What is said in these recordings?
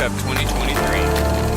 Cup 2023.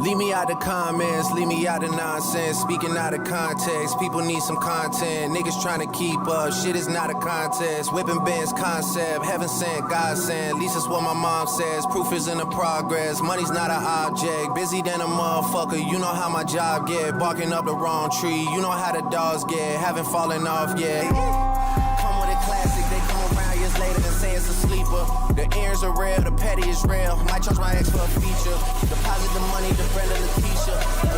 Leave me out the comments, leave me out the nonsense. Speaking out of context, people need some content. Niggas trying to keep up, shit is not a contest. Whipping bands concept, heaven sent, God sent. At least that's what my mom says, proof is in the progress. Money's not an object, busy than a motherfucker. You know how my job get, barking up the wrong tree. You know how the dogs get, haven't fallen off yet. Come with a classic, they come around years later and say it's a sleeper. The ears are real, the petty is real. Might charge my ex for a feature. Deposit the money to Brenda Leticia,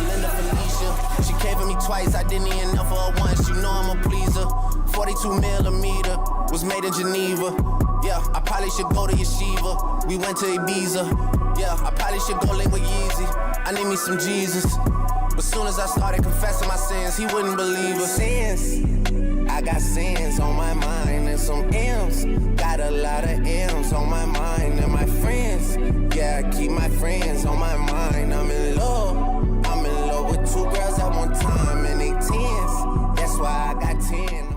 Linda Felicia. She came for me twice, I didn't even know for her once. You know I'm a pleaser. 42mm was made in Geneva. Yeah, I probably should go to Yeshiva. We went to Ibiza. Yeah, I probably should go link with Yeezy. I need me some Jesus. But soon as I started confessing my sins, he wouldn't believe us. Sins, I got sins on my mind and some M's. Got a lot of M's on my mind and my friends. Yeah, I keep my friends on my mind. I'm in love with two girls at one time and they tens. That's why I got 10.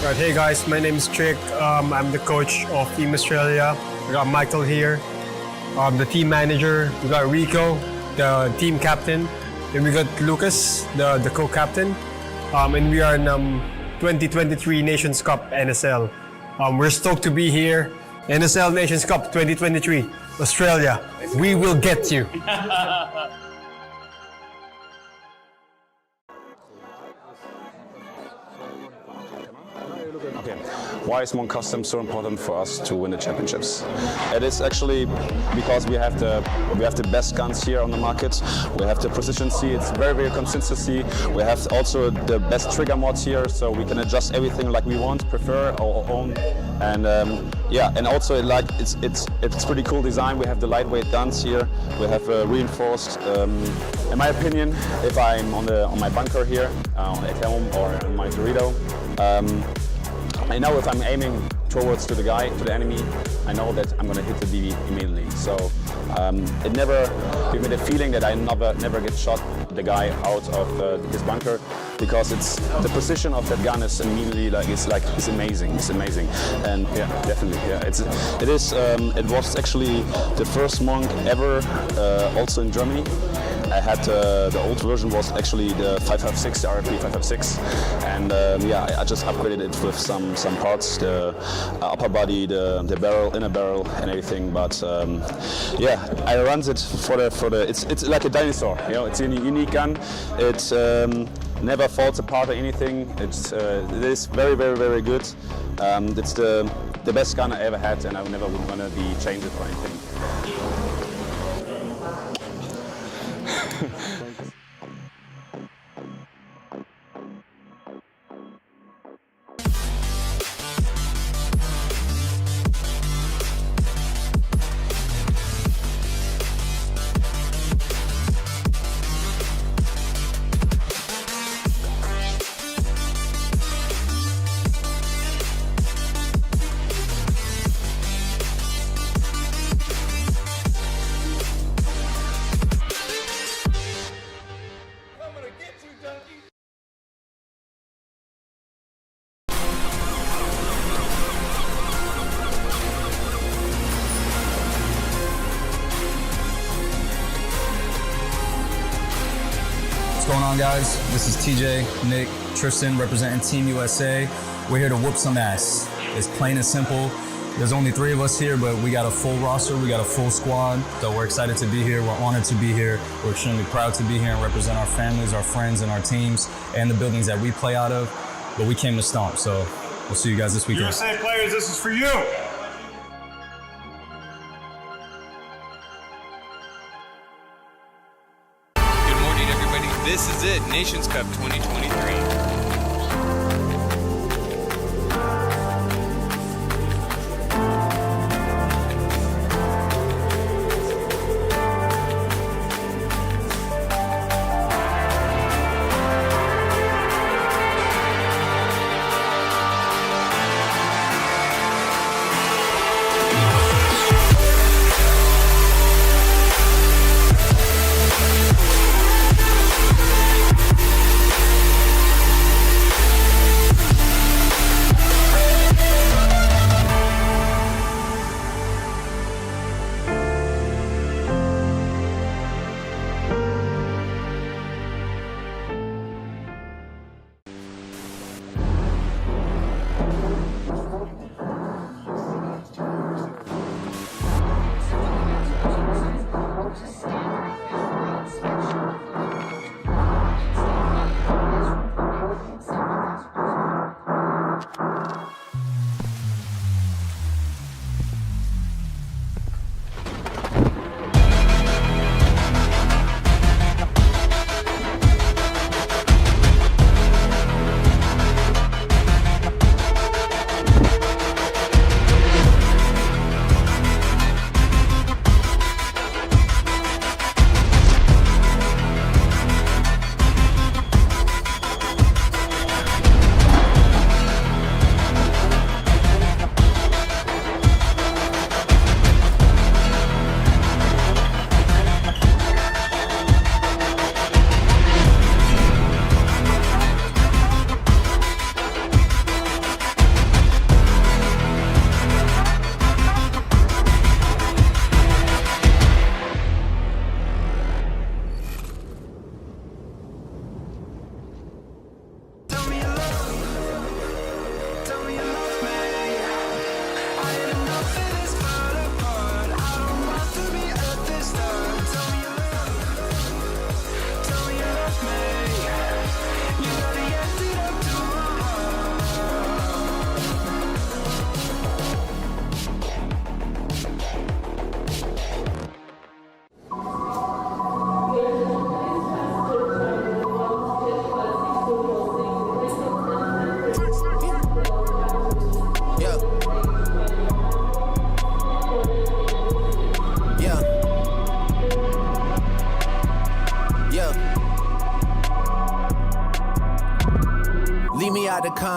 Right, hey guys, my name is Trick. I'm the coach of Team Australia. We got Michael here, the team manager. We got Rico, the team captain. Then we got Lucas, the co-captain. And we are in 2023 Nations Cup NSL. We're stoked to be here. NSL Nations Cup 2023. Australia, we will get you. Okay. Why is Mon Customs so important for us to win the championships? It is actually because we have the best guns here on the market. We have the proficiency. It's very consistency. We have also the best trigger mods here, so we can adjust everything like we want, prefer our own. And yeah, and also it's pretty cool design. We have the lightweight guns here. We have reinforced. In my opinion, if I'm on my bunker here, at home or on my Dorito. I know if I'm aiming towards to the enemy, I know that I'm going to hit the DV immediately. So it never gives me the feeling that I never get shot the guy out of his bunker, because it's the position of that gun is immediately it's amazing. It's amazing, and yeah, definitely, yeah. It was actually the first Monk ever, also in Germany. I had the old version was actually the 556, the RFP 556, and yeah, I just upgraded it with some parts, the upper body, the barrel, inner barrel, and everything. But yeah, I run it for the. It's like a dinosaur, you know. It's a unique gun. It never falls apart or anything. It is very good. It's the best gun I ever had, and I never would want to change it for anything. What's going on, guys? This is TJ, Nick, Tristan representing Team USA. We're here to whoop some ass. It's plain and simple. There's only 3 of us here, but we got a full roster, we got a full squad. So we're excited to be here, we're honored to be here. We're extremely proud to be here and represent our families, our friends, and our teams, and the buildings that we play out of. But we came to stomp, so we'll see you guys this weekend. USA players, this is for you. Good morning, everybody. This is it, Nations Cup 2023.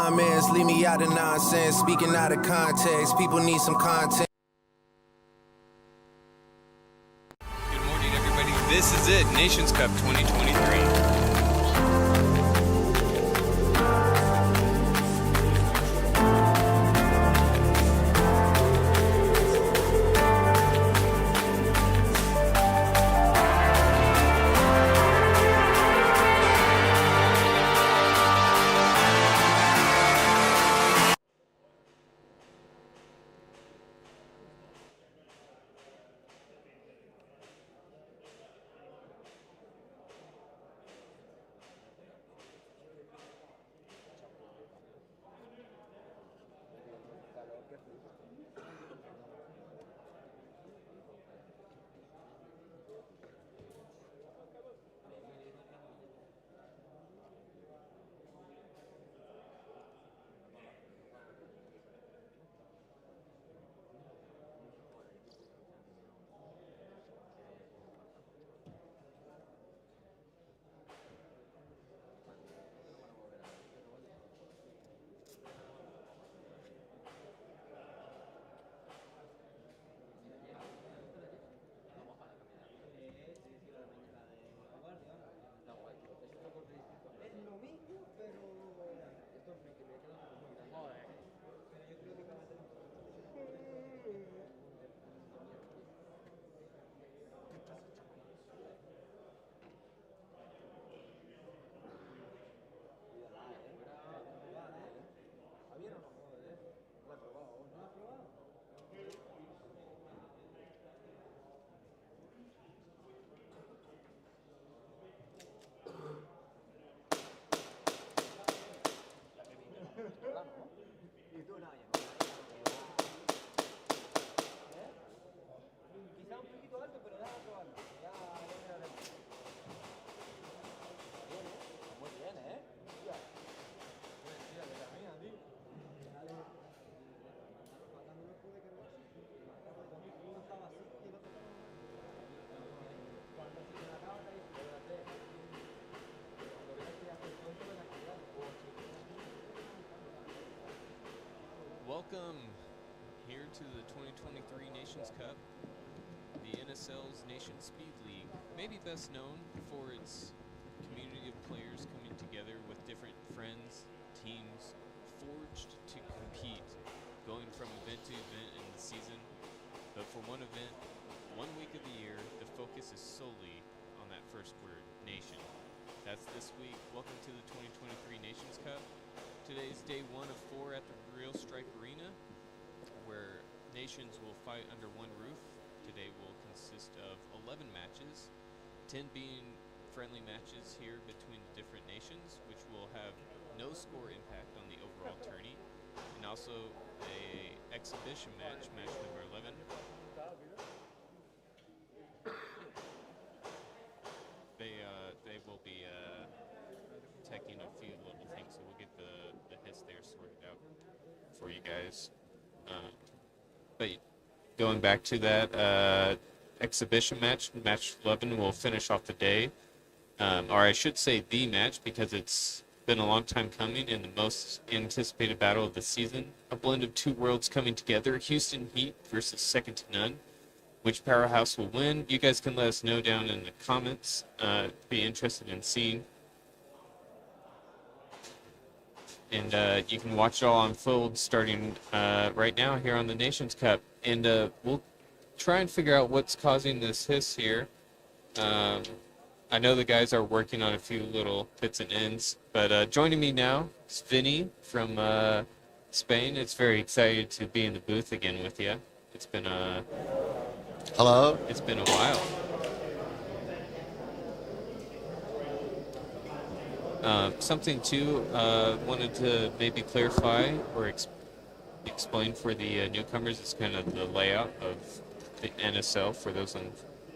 comments, leave me out of nonsense. Speaking out of context, people need some content. Good morning, everybody. This is it, Nations Cup 2023. Welcome here to the 2023 Nations Cup, the NSL's Nations Speed League, maybe best known for its community of players coming together with different friends, teams, forged to compete, going from event to event in the season. But for one event, 1 week of the year, the focus is solely on that first word, nation. That's this week. Welcome to the 2023 Nations Cup. Today's day 1 of 4 at the Real Stripe Arena, where nations will fight under one roof. Today will consist of 11 matches, 10 being friendly matches here between the different nations, which will have no score impact on the overall tourney, and also a exhibition match, match number 11. They will be teching a few little things, so we'll get the hits there sorted out for you guys. But going back to that exhibition match, match 11 will finish off the day, or I should say the match, because it's been a long time coming and the most anticipated battle of the season. A blend of two worlds coming together, Houston Heat versus second to none. Which powerhouse will win? You guys can let us know down in the comments. Be interested in seeing. And you can watch it all unfold starting right now here on the Nations Cup. And we'll try and figure out what's causing this hiss here. I know the guys are working on a few little bits and ends. But joining me now is Vinny from Spain. It's very excited to be in the booth again with you. It's been Hello. It's been a while. Something too, wanted to maybe clarify or explain for the newcomers is kind of the layout of the NSL for those on.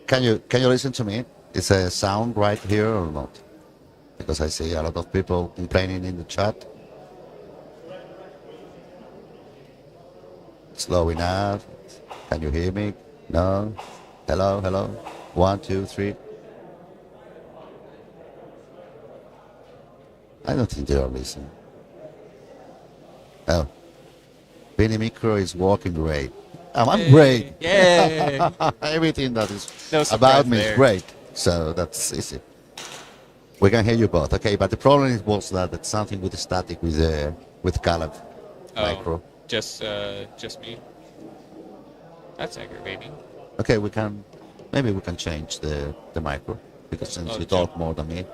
Can you listen to me? Is a sound right here or not? Because I see a lot of people complaining in the chat. Slow enough. Can you hear me? No. Hello, hello. 1, 2, 3. I don't think they are listening. Oh, 𝖒𝖘 is working great. I'm great. Yay! Everything that is No surprise about me is there. great. So that's easy. We can hear you both, okay? But the problem was that it's something with the static with Caleb micro. Just me. That's aggravating. Okay, maybe we can change the micro because since you talk more than me.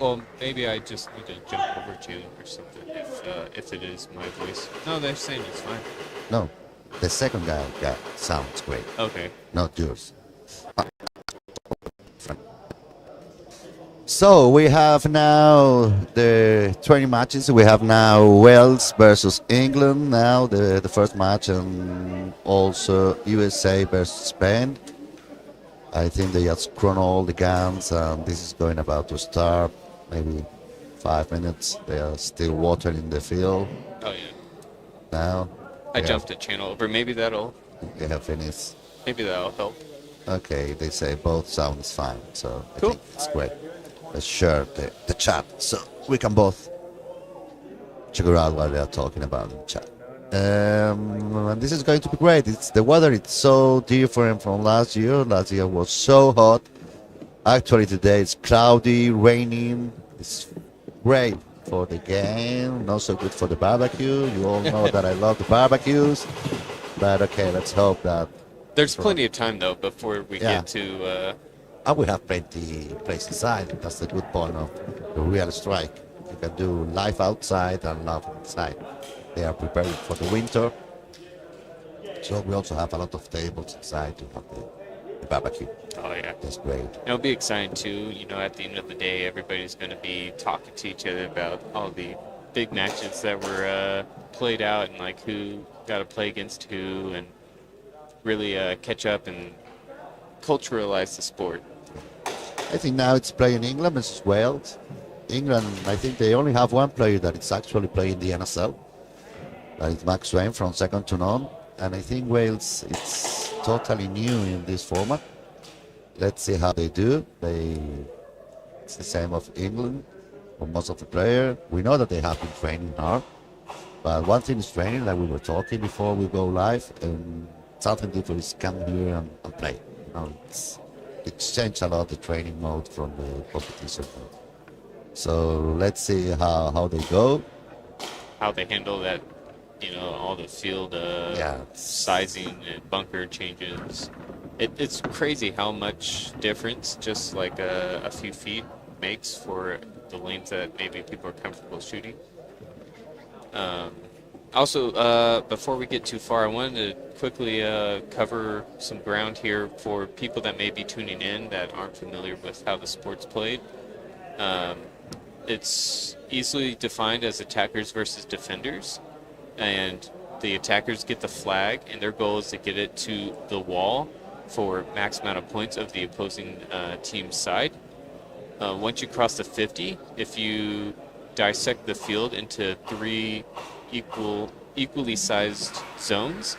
Well, maybe I just need to jump over to you or something if it is my voice. No, they're saying it's fine. No, the second guy sounds great, Okay. not yours. So we have now the 20 matches. We have now Wales versus England now, the first match, and also USA versus Spain. I think they just chrono all the guns, and this is going about to start. Maybe 5 minutes. They are still watering the field Oh yeah. now. I jumped a channel over. Maybe that'll Finished. help. Okay, they say both sounds fine, so I Cool. think it's great. Let's share the chat so we can both check out what they are talking about in the chat. And this is going to be great. The weather is so different from last year. Last year was so hot. Actually, today it's cloudy, raining. It's great for the game, not so good for the barbecue. You all know that I love the barbecues. But okay, let's hope that. There's plenty of time though before we Yeah. get to. And we have plenty place inside. That's the good point of the real strike. You can do live outside and live inside. They are preparing for the winter. So we also have a lot of tables inside to have the barbecue. Oh yeah. That's great. It'll be exciting too. You know, at the end of the day, everybody's going to be talking to each other about all the big matches that were played out and like who got to play against who, and really catch up and culturalize the sport. I think now it's playing England versus Wales. England, I think they only have one player that is actually playing the NSL. That is Max Swain from second to none. And I think Wales, it's totally new in this format. Let's see how they do. It's the same of England for most of the players. We know that they have been training hard. But one thing is training, like we were talking before we go live, and something different is come here and play. You know, it's changed a lot the training mode from the competition mode. So let's see how they go. How they handle that, you know, all the field sizing and bunker changes. It's crazy how much difference just like a few feet makes for the lanes that maybe people are comfortable shooting. Also, before we get too far, I wanted to quickly cover some ground here for people that may be tuning in that aren't familiar with how the sport's played. It's easily defined as attackers versus defenders, and the attackers get the flag, and their goal is to get it to the wall for max amount of points of the opposing team's side. Once you cross the 50, if you dissect the field into 3 equally sized zones,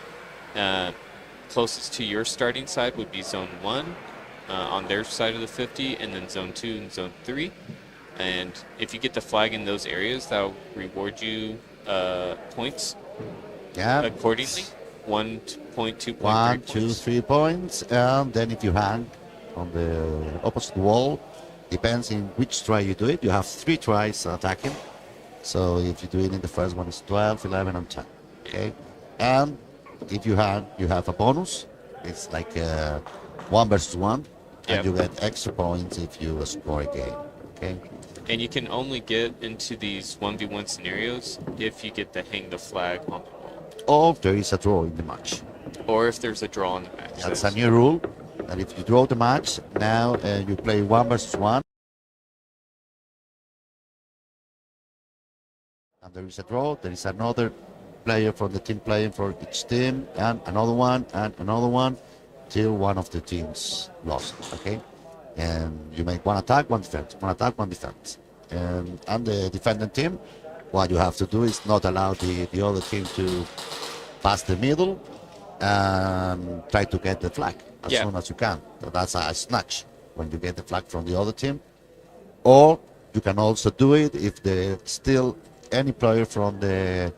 closest to your starting side would be zone 1 on their side of the 50, and then zone 2 and zone 3. And if you get the flag in those areas, that'll reward you points accordingly. 1 point, 2 point, 1, 3 2, points. 3 points, and then if you hang on the opposite wall, depends in which try you do it. You have 3 tries attacking. So if you do it in the first one, it's 12, 11, and 10. Okay, and if you hang, you have a bonus. It's like 1 versus 1, and you get extra points if you score a game. Okay. And you can only get into these 1v1 scenarios if you get to hang the flag on the wall. Or there is a draw in the match. Or if there's a draw in the match. That's a new rule. And if you draw the match, now you play 1 versus 1. And there is a draw. There is another player from the team playing for each team, and another one, till one of the teams lost. Okay? And you make 1 attack, 1 defense, 1 attack, 1 defense. And the defending team, what you have to do is not allow the other team to pass the middle and try to get the flag as soon as you can. So that's a snatch when you get the flag from the other team. Or you can also do it if there's still any player from the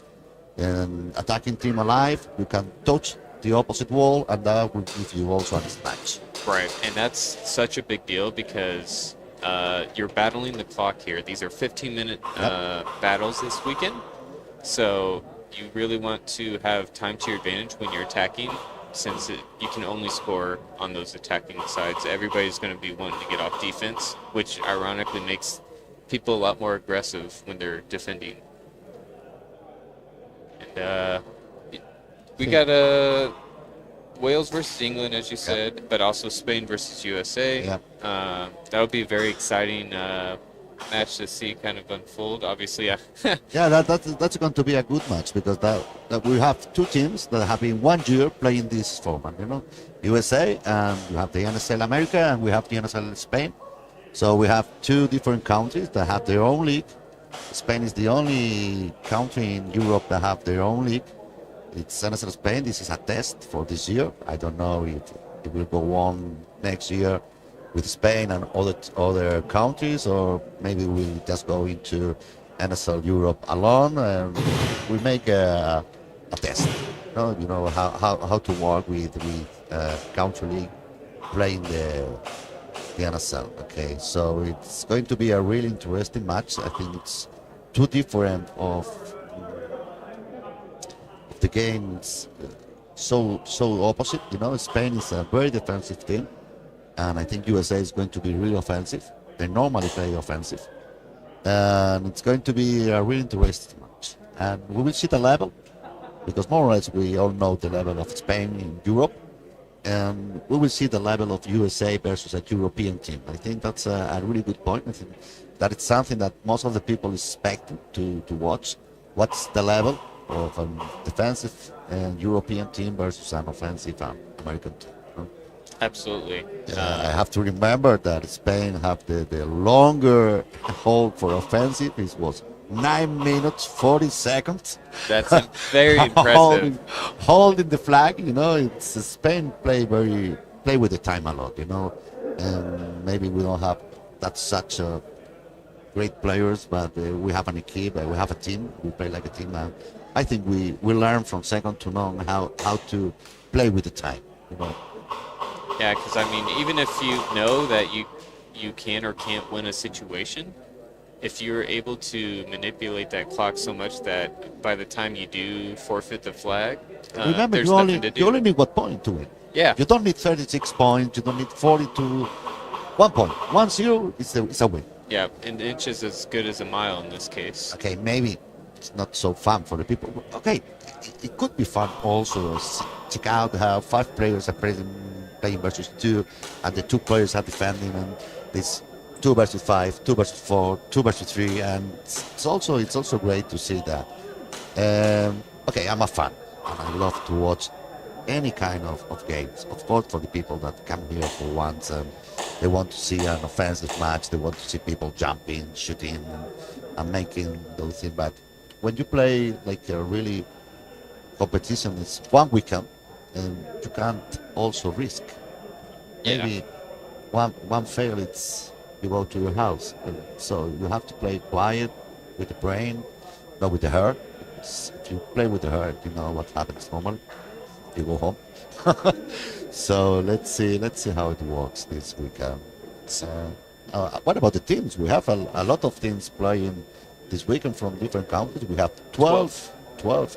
and attacking team alive. You can touch the opposite wall, and that will give you also a mismatch. Right, and that's such a big deal because you're battling the clock here. These are 15-minute battles this weekend, so you really want to have time to your advantage when you're attacking, since you can only score on those attacking sides. Everybody's going to be wanting to get off defense, which ironically makes people a lot more aggressive when they're defending. And we got Wales versus England, as you said, but also Spain versus USA. Yeah. That would be a very exciting match to see kind of unfold. Obviously, Yeah, that's going to be a good match because that we have two teams that have been 1 year playing this format. You know, USA, and you have the NSL America, and we have the NSL Spain. So we have two different countries that have their own league. Spain is the only country in Europe that have their own league. It's NSL Spain. This is a test for this year. I don't know if it will go on next year with Spain and other countries, or maybe we'll just go into NSL Europe alone and we make a test. You know how to work with country league playing the NSL. Okay, so it's going to be a really interesting match. I think it's two different of the games, so opposite. You know, Spain is a very defensive team, and I think USA is going to be really offensive. They normally play offensive, and it's going to be a really interesting match. And we will see the level, because more or less we all know the level of Spain in Europe, and we will see the level of USA versus a European team. I think that's a really good point. I think that it's something that most of the people expect to watch. What's the level of a defensive and European team versus an offensive American team? absolutely. I have to remember that Spain have the longer hold for offensive. It was 9 minutes 40 seconds. That's very impressive. Holding the flag, you know, it's Spain play with the time a lot, you know, and maybe we don't have such great players, but we have an equipe, we have a team, we play like a team, and I think we learn from second to none how to play with the time, you know. Yeah, because I mean, even if you know that you can or can't win a situation, if you're able to manipulate that clock so much that by the time you do forfeit the flag, remember, there's you nothing to do. only need 1 point to win. Yeah. You don't need 36 points. You don't need 42. 1 point. 1-0 is a win. Yeah, an inch is as good as a mile in this case. Okay, maybe it's not so fun for the people. But okay, it could be fun also. Check out how 5 players are playing versus 2, and the 2 players are defending, and this 2 versus 5, 2 versus 4, 2 versus 3, and it's also great to see that. Okay, I'm a fan, and I love to watch any kind of games. Of course, for the people that come here for once, they want to see an offensive match. They want to see people jumping, shooting, and making those things. But when you play like a really competition, it's 1 weekend, and you can't also risk. Maybe one fail, it's you go to your house. And so you have to play quiet with the brain, not with the heart. If you play with the heart, you know what happens normally. You go home. So let's see how it works this weekend. What about the teams? We have a lot of teams playing this weekend from different countries. We have 12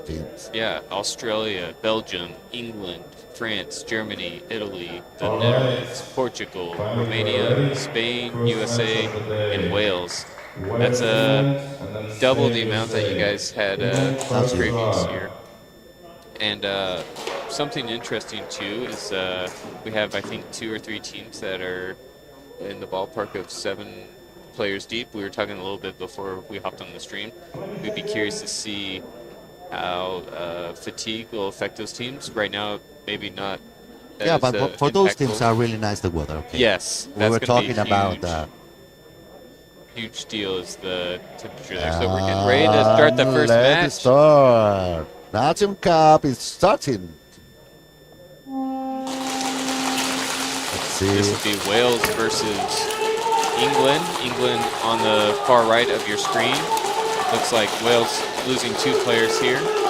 teams. Yeah, Australia, Belgium, England, France, Germany, Italy, the Netherlands, Portugal, Romania, Spain, USA, and Wales. That's double the amount that you guys had previous year. And something interesting too is we have, I think, 2 or 3 teams that are in the ballpark of 7 players deep. We were talking a little bit before we hopped on the stream. We'd be curious to see how fatigue will affect those teams. Right now, maybe not. Yeah, but for those teams are really nice the weather. Okay. Yes, we were talking about huge deal is the temperature there. So we're getting ready to start the first match. Let's start. Nations Cup is starting. Let's see. This will be Wales versus England. England on the far right of your screen. Looks like Wales losing 2 players here.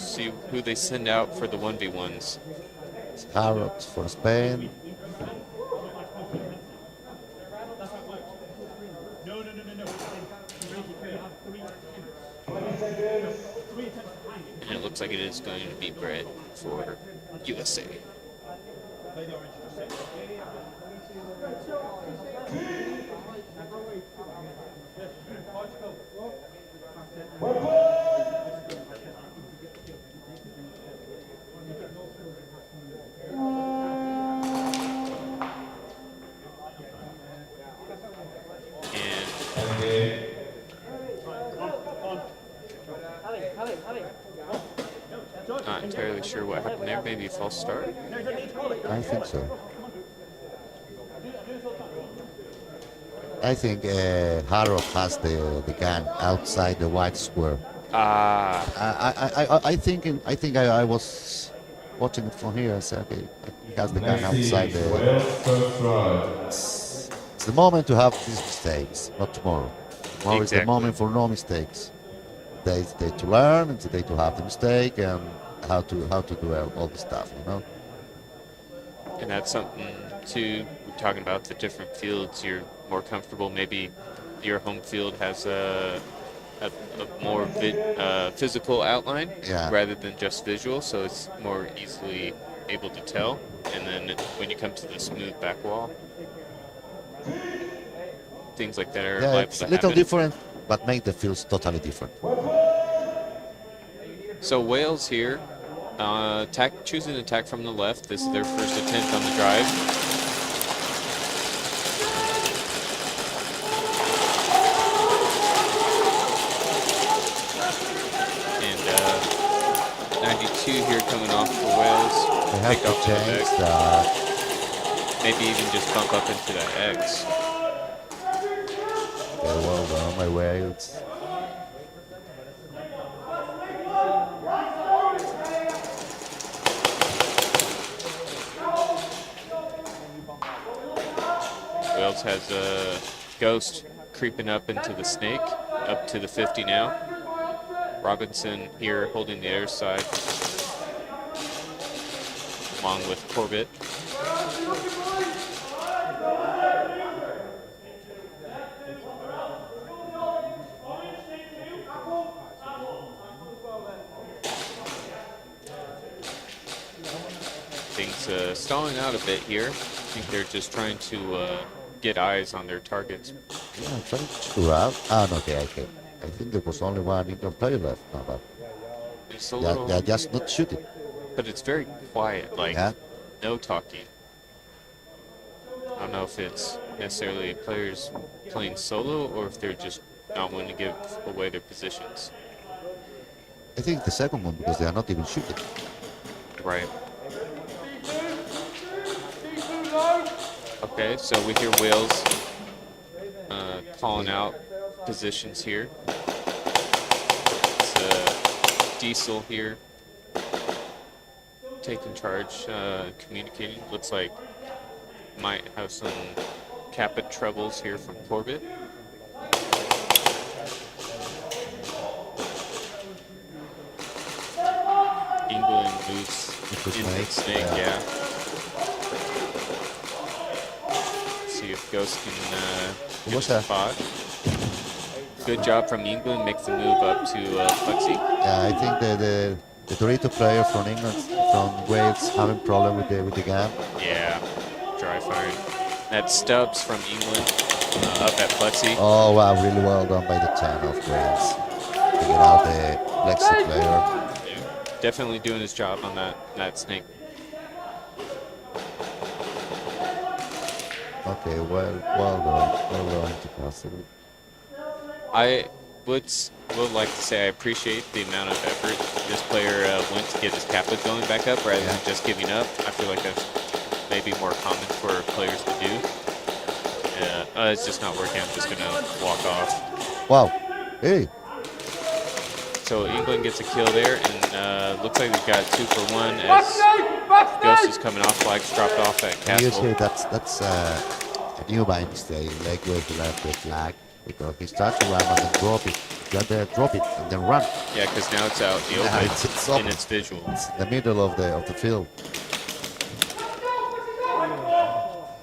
See who they send out for the 1v1s. Harrod for Spain. And it looks like it is going to be Brett for USA. Not entirely sure what happened there. Maybe a false start. I think so. I think Harrod has the gun outside the white square. I think I was watching it from here. I said, okay, he has the gun outside the. It's the moment to have these mistakes, not tomorrow. Tomorrow is the moment for no mistakes. It's the day to learn. It's the day to have the mistake and how to do all the stuff, you know. And that's something too. We're talking about the different fields. You're more comfortable. Maybe your home field has a more physical outline rather than just visual, so it's more easily able to tell. And then when you come to the smooth back wall, things like that are liable it's to a little happen. different, but make the fields totally different. So Wales here, choosing to attack from the left. This is their first attempt on the drive. And 92 here coming off for Wales. They have Pick to up change the that. maybe even just bump up into that X. Very well done, my Wales. Wales has a ghost creeping up into the snake, up to the 50 now. Robinson here holding the air side, along with Corbett. Things stalling out a bit here. I think they're just trying to get eyes on their targets. Yeah, I'm trying to screw out. Ah, no, okay. I think there was only one England player left now, but It's a little, they're just not shooting. but it's very quiet, like Yeah. no talking. I don't know if it's necessarily players playing solo or if they're just not wanting to give away their positions. I think the second one because they are not even shooting. Right. Okay, so we hear Wales calling out positions here. It's Diesel here taking charge, communicating. Looks like might have some Kappa troubles here from Corbett. England moves into the snake, yeah. See if Ghost can get What's a that? spot. Good job from England, makes the move up to Plexi. Yeah, I think the Dorito player from England, from Wales, having problem with the gun. Yeah, dry firing. That's Stubbs from England up at Plexi. Oh wow, really well done by the 10 of Wales. Figure out the Plexi player. Yeah, definitely doing his job on that snake. Okay, well done to Customs. I would like to say I appreciate the amount of effort this player went to get his Kappa going back up rather than just giving up. I feel like that's maybe more common for players to do. It's just not working. I'm just going to walk off. Wow. Hey. So England gets a kill there, and looks like we've got 2 for 1 as Ghost is coming off. Flags dropped off at You Castle. see, that's a new by mistake. Like where to left the flag because he starts to run and then drop it. You have to drop it and then run. Yeah, because now it's out in the Yeah, open it's in open. its visual. It's in the middle of the field.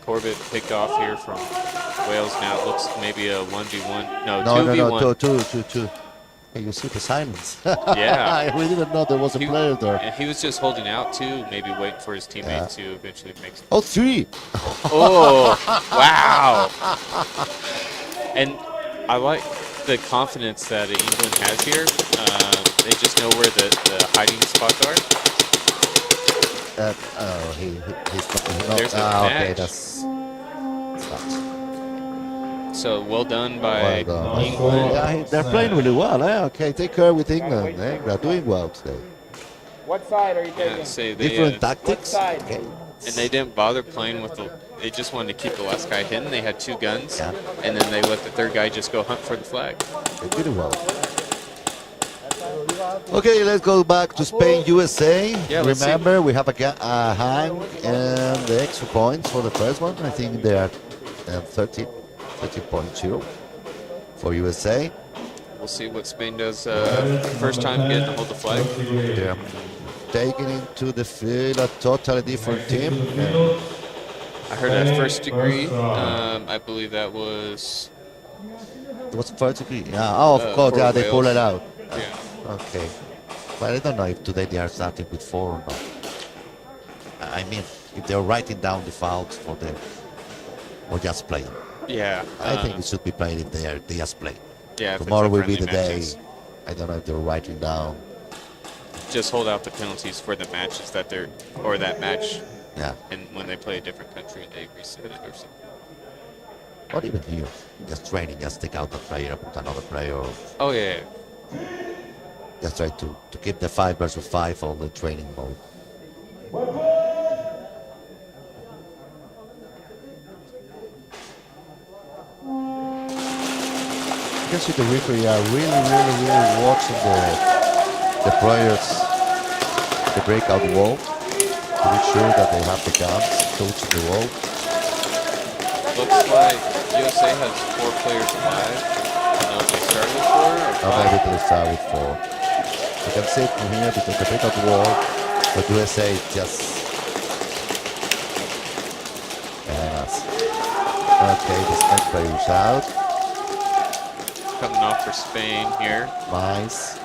Corbett picked off here from Wales. Now it looks maybe a 1v1. No, No, 2v1. two. Hey, you see the silence. Yeah. We didn't know there was a player there. And he was just holding out too, maybe waiting for his teammate Yeah. to eventually make. Oh, 3. Oh, wow! And I like the confidence that England has here. They just know where the hiding spots are. There's a okay, match. that's So well done by well done. England. Yeah, they're playing really well. Okay, take care with England. They're doing well today. What side are you Yeah, taking? say they, Different tactics. side? Okay. and they didn't bother playing with the. They just wanted to keep the last guy hidden. They had 2 guns, Yeah. and then they let the third guy just go hunt for the flag. They did it well. Okay, let's go back to Spain, USA. Yeah, let's Remember, we have a hang and the extra points for the first one. I think they are 30.0 for USA. We'll see what Spain does first time getting to hold the flag. They're taking into the field a totally different team. I heard a first degree. I believe that was. It was first degree. Yeah, oh, of course, for yeah, they pulled Wales. it out. Yeah. Okay. But I don't know if today they are starting with 4 or not. I mean, if they're writing down the fouls for them or just playing. Yeah. I think it should be played if they just play. Yeah. if it's Tomorrow a will be friendly the day. matches. I don't know if they're writing down. Just hold out the penalties for the matches that they're, or that match, Yeah. and when they play a different country, they reset it or something. Not even here. Just training, just take out a player, put another player. Oh yeah. Just try to keep the 5 versus 5 on the training mode. You can see the referee are really watching the players, the breakout wall, to make sure that they have the guns touching the wall. Looks like USA has 4 players alive. I don't know if they started with 4 or 5. Or maybe they start with 4. You can see it from here because the breakout wall, but USA is just. Yes. Okay, this next player is out. Coming off for Spain here. Nice.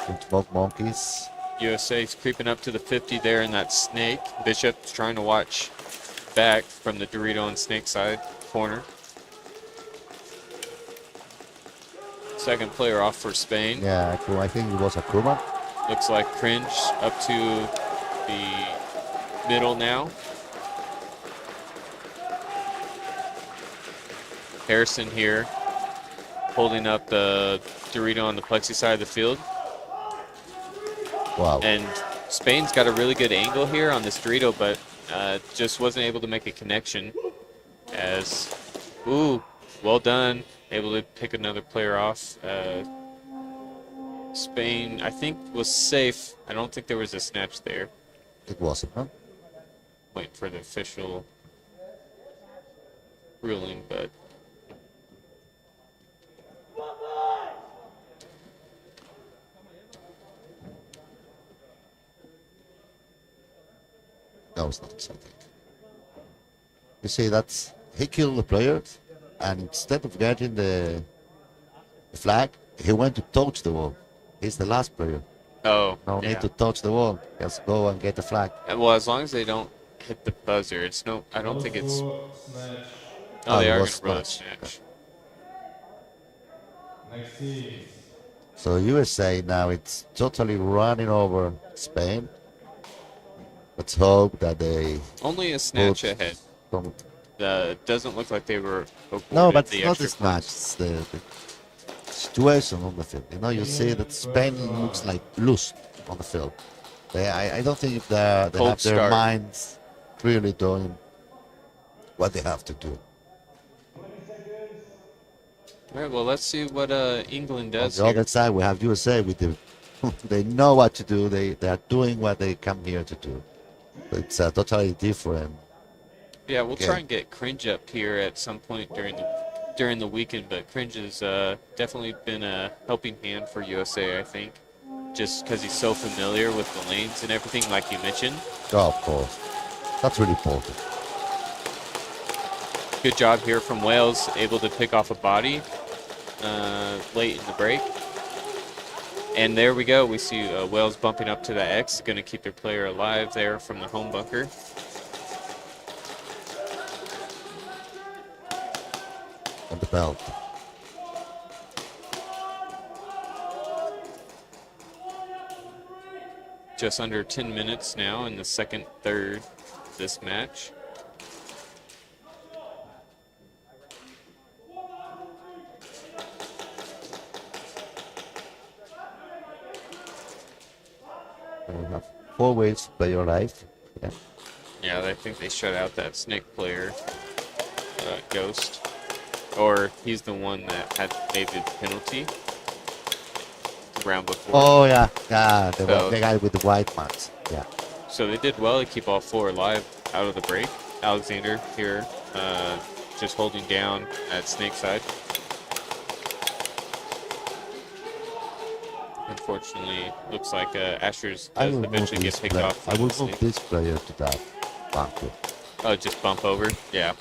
Some smoke monkeys. USA's creeping up to the 50 there in that snake. Bishop's trying to watch back from the Dorito and snake side corner. Second player off for Spain. Yeah, cool. I think it was a Kruma. Looks like Cringe up to the middle now. Harrison here holding up the Dorito on the plexi side of the field. Wow. And Spain's got a really good angle here on this Dorito, but just wasn't able to make a connection. As, ooh, well done. Able to pick another player off. Spain, I think, was safe. I don't think there was a snatch there. It wasn't, huh? Waiting for the official ruling, but That was not something. You see, that's he killed the player, and instead of getting the flag, he went to touch the wall. He's the last player. oh, No yeah. need to touch the wall. Just go and get the flag. Well, as long as they don't hit the buzzer, it's no. I don't think it's. Oh, Oh, they it are going was to blow a snatch. snatch. So USA now it's totally running over Spain. Let's hope that they Only a snatch put ahead. some. It doesn't look like they were. No, but the it's not the extra snatch. It's the situation on the field. You know, you see that Spain looks like loose on the field. I don't think if they Cold have their start. minds really doing what they have to do. All right, well, let's see what England On does the here. other side, we have USA with the. They know what to do. They are doing what they come here to do. It's totally different. Yeah, we'll Okay. try and get Cringe up here at some point during the during the weekend, but Cringe has definitely been a helping hand for USA, I think, just because he's so familiar with the lanes and everything, like you mentioned. Oh, of course. That's really important. Good job here from Wales, able to pick off a body late in the break. And there we go. We see Wales bumping up to the X, going to keep their player alive there from the home bunker. On the belt. Just under 10 minutes now in the second third of this match. We have 4 ways to play your life. Yeah. Yeah, I think they shut out that Snake player, Ghost. Or he's the one that had made the penalty the round before. Oh, yeah. Yeah, So- the guy with the white marks. Yeah. So they did well to keep all 4 alive out of the break. Alexander here just holding down at Snake's side. Unfortunately, looks like Asher's I does will move eventually get this picked player. off. I from will Snake. move this player to that bunker. Oh, just bump over? Yeah.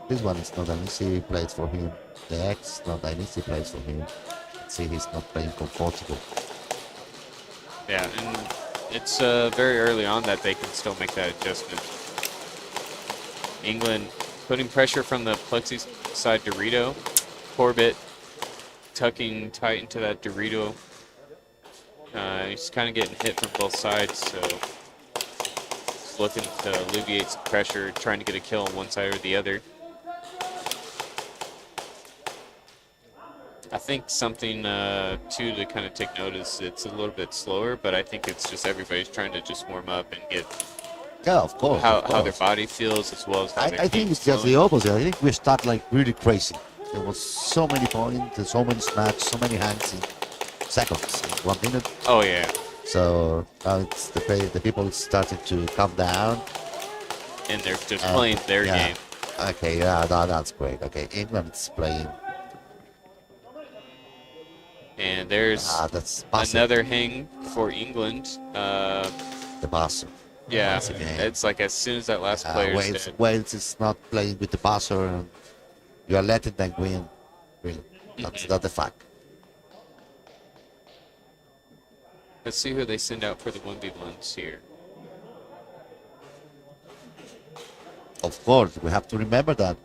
This one is not an easy place for him. The X is not an easy place for him. See, he's not playing comfortable. Yeah, and it's very early on that they can still make that adjustment. England putting pressure from the plexi side Dorito. Corbett tucking tight into that Dorito. He's kind of getting hit from both sides, so he's looking to alleviate some pressure, trying to get a kill on one side or the other. I think something, too, to kind of take note is it's a little bit slower, but I think it's just everybody's trying to just warm up and get Yeah, of course. how of course. their body feels as well as how their I think team's it's just the feeling. opposite. I think we start like really crazy. There was so many points, and so many snatches, so many hands in seconds, in 1 minute. Oh, yeah. So now it's the people starting to calm down. And they're just playing their yeah. game. Okay, yeah, that's great. Okay, England is playing. And there's That's passive. another hang for England. The passer. Yeah, Once again. it's like as soon as that last player Wales, dead. Wales is not playing with the passer, and you are letting them win. Really, that's the fact. Let's see who they send out for the 1v1s here. Of course, we have to remember that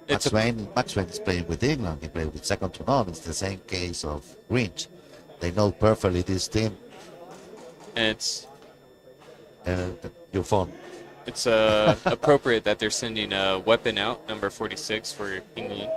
It's Max Swain is playing with England. He played with second to none. It's the same case of Grinch. They know perfectly this team. And it's Your phone. It's appropriate that they're sending a weapon out, number 46 for England.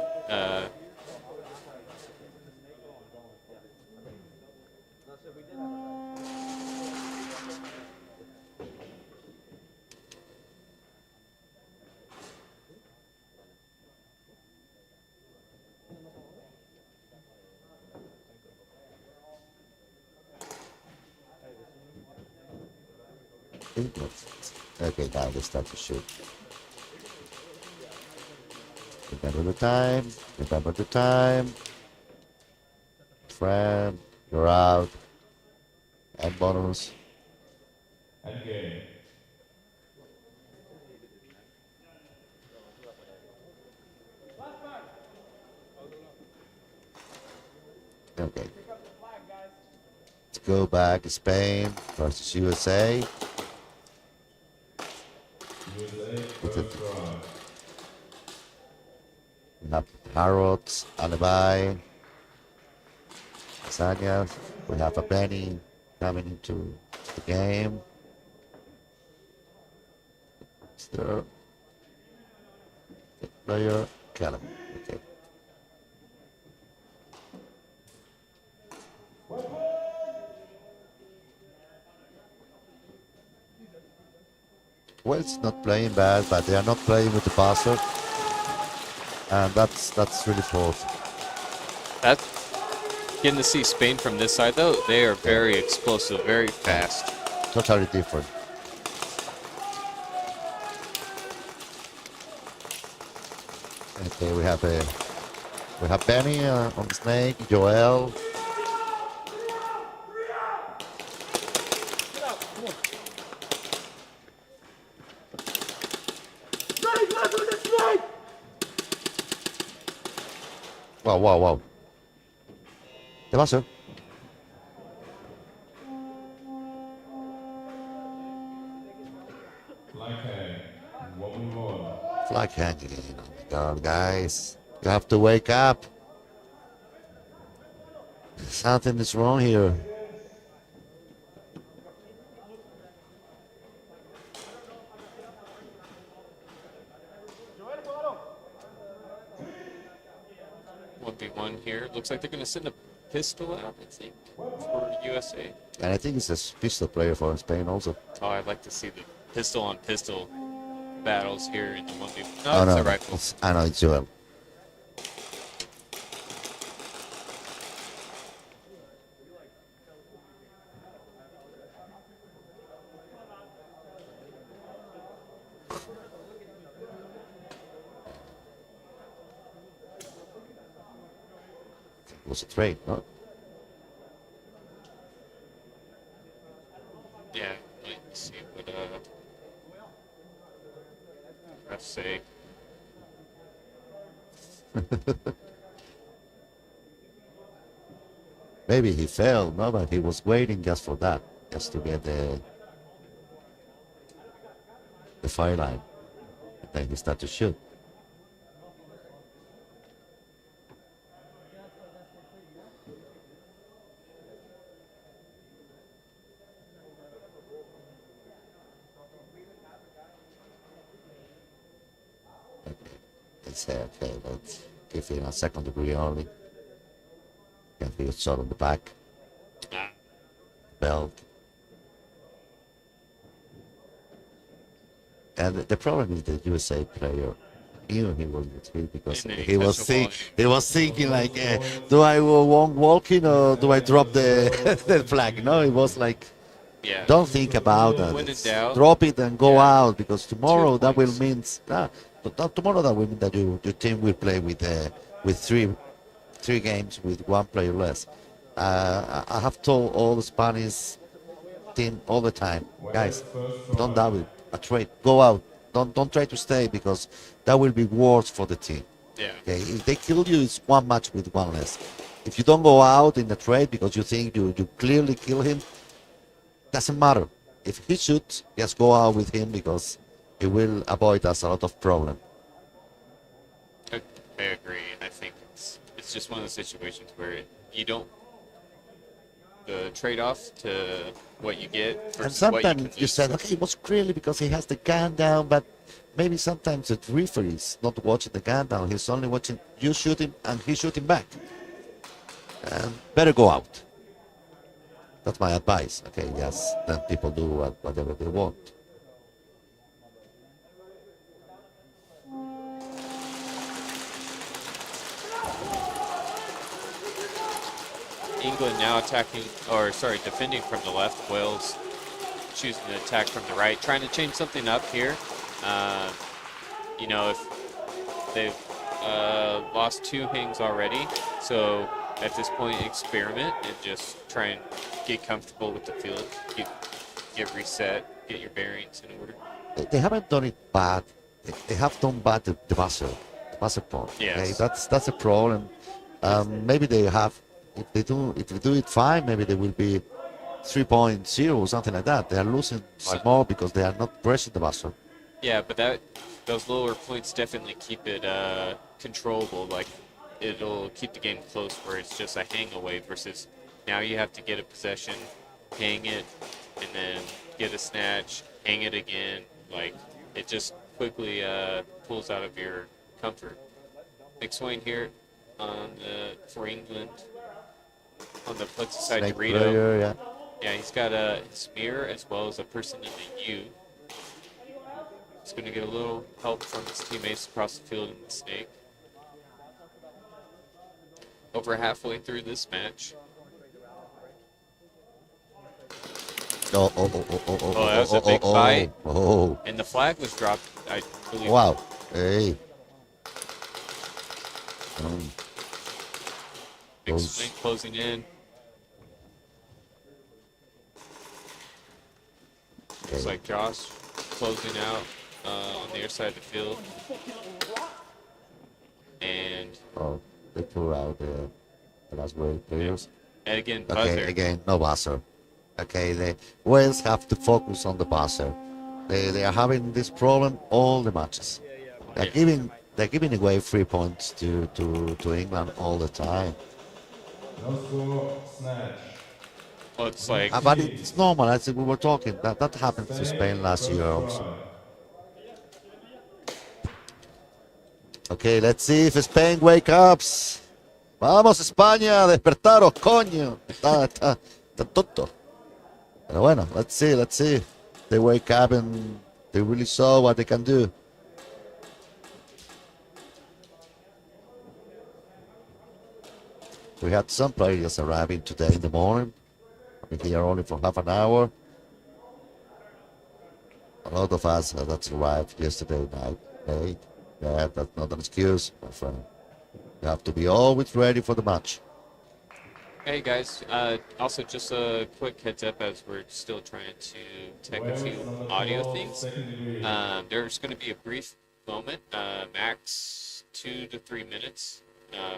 Okay, now they start to shoot. Remember the time. Remember the time. Friend, you're out. And bonus. Okay. Let's go back to Spain versus USA. We have Harrods, Alibi, Lasagna. We have a Benny coming into the game. Mr. Player, Callum. Okay. Well, it's not playing bad, but they are not playing with the passer, and that's really false. That's getting to see Spain from this side, though. They are very explosive, very fast. Totally different. Okay, we have Benny on the snake, Joel. Wow, wow, wow. ¿Qué pasa? Flag hanging. Oh my God, guys. You have to wake up. Something is wrong here. One v one here. Looks like they're going to send a pistol out, I think, for USA. And I think it's a pistol player for Spain also. Oh, I'd like to see the pistol on pistol battles here in the 1v1. Oh, No, no, it's a rifle. I know, it's Joel. It was a trade, no? Yeah, let's see what refs say. Maybe he fell, no, but he was waiting just for that, just to get the fire line. And then he started to shoot. Let's say, okay, let's give him a second degree only. Can feel shot on the back. Belt. And the problem is the USA player, even he was hit because he was thinking like, do I walk in or do I drop the the flag? No, it was like, Yeah. don't think about When in that. doubt, Drop it and go yeah. out because tomorrow 2 that will points. mean tomorrow that will mean that your team will play with three games with one player less. I have told all the Spanish team all the time, guys, don't double a trade. Go out. Don't try to stay because that will be worse for the team. Yeah. Okay, if they kill you, it's one match with one less. If you don't go out in the trade because you think you clearly kill him, doesn't matter. If he shoots, just go out with him because it will avoid us a lot of problem. I agree, and I think it's just one of those situations where you don't the trade-off to what you get And versus what you can sometimes you lose. said, okay, it was clearly because he has the gun down, but maybe sometimes the referee is not watching the gun down. He's only watching you shoot him and he's shooting back. Better go out. That's my advice. Okay, yes, then people do whatever they want. England now defending from the left. Wales choosing to attack from the right, trying to change something up here. If they've lost 2 hangs already, so at this point, experiment and just try and get comfortable with the field, get reset, get your bearings in order. They haven't done it bad. They have done bad the buzzer point. Yes. Okay, that's a problem. Maybe they have. If they do it fine, maybe they will be 3.0 or something like that. They are losing by more because they are not pressing the buzzer. Yeah, but those lower points definitely keep it controllable. Like it'll keep the game close, where it's just a hang away versus now you have to get a possession, hang it, and then get a snatch, hang it again. Like it just quickly pulls out of your comfort. 𝖒𝖚𝖚𝖚𝖚 here for England on the plexi side Snake Dorito. player, Yeah, he's got a smear as well as a person in the U. He's going to get a little help from his teammates across the field in the snake. Over halfway through this match. Oh, that was a big fight. Oh. And the flag was dropped, I believe. Wow. Hey. Big Those- swing closing in. Looks like Josh closing out on the other side of the field. And Oh, they threw out the last wave players. again, Okay, buzzer. again, no buzzer. Okay, the Wales have to focus on the buzzer. They are having this problem all the matches. They're giving away 3 points to England all the time. Well, it's like But it's normal. As we were talking, that happened to Spain last year also. Okay, let's see if Spain wake up. Vamos España, despertaros, coño. Está tonto. Pero bueno, let's see. They wake up and they really saw what they can do. We had some players arriving today in the morning. Here only for half an hour. A lot of us that arrived yesterday night late. Yeah, that's not an excuse, my friend. You have to be always ready for the match. Hey guys, also just a quick heads up as we're still trying to check a few audio things. There's going to be a brief moment, max 2 to 3 minutes,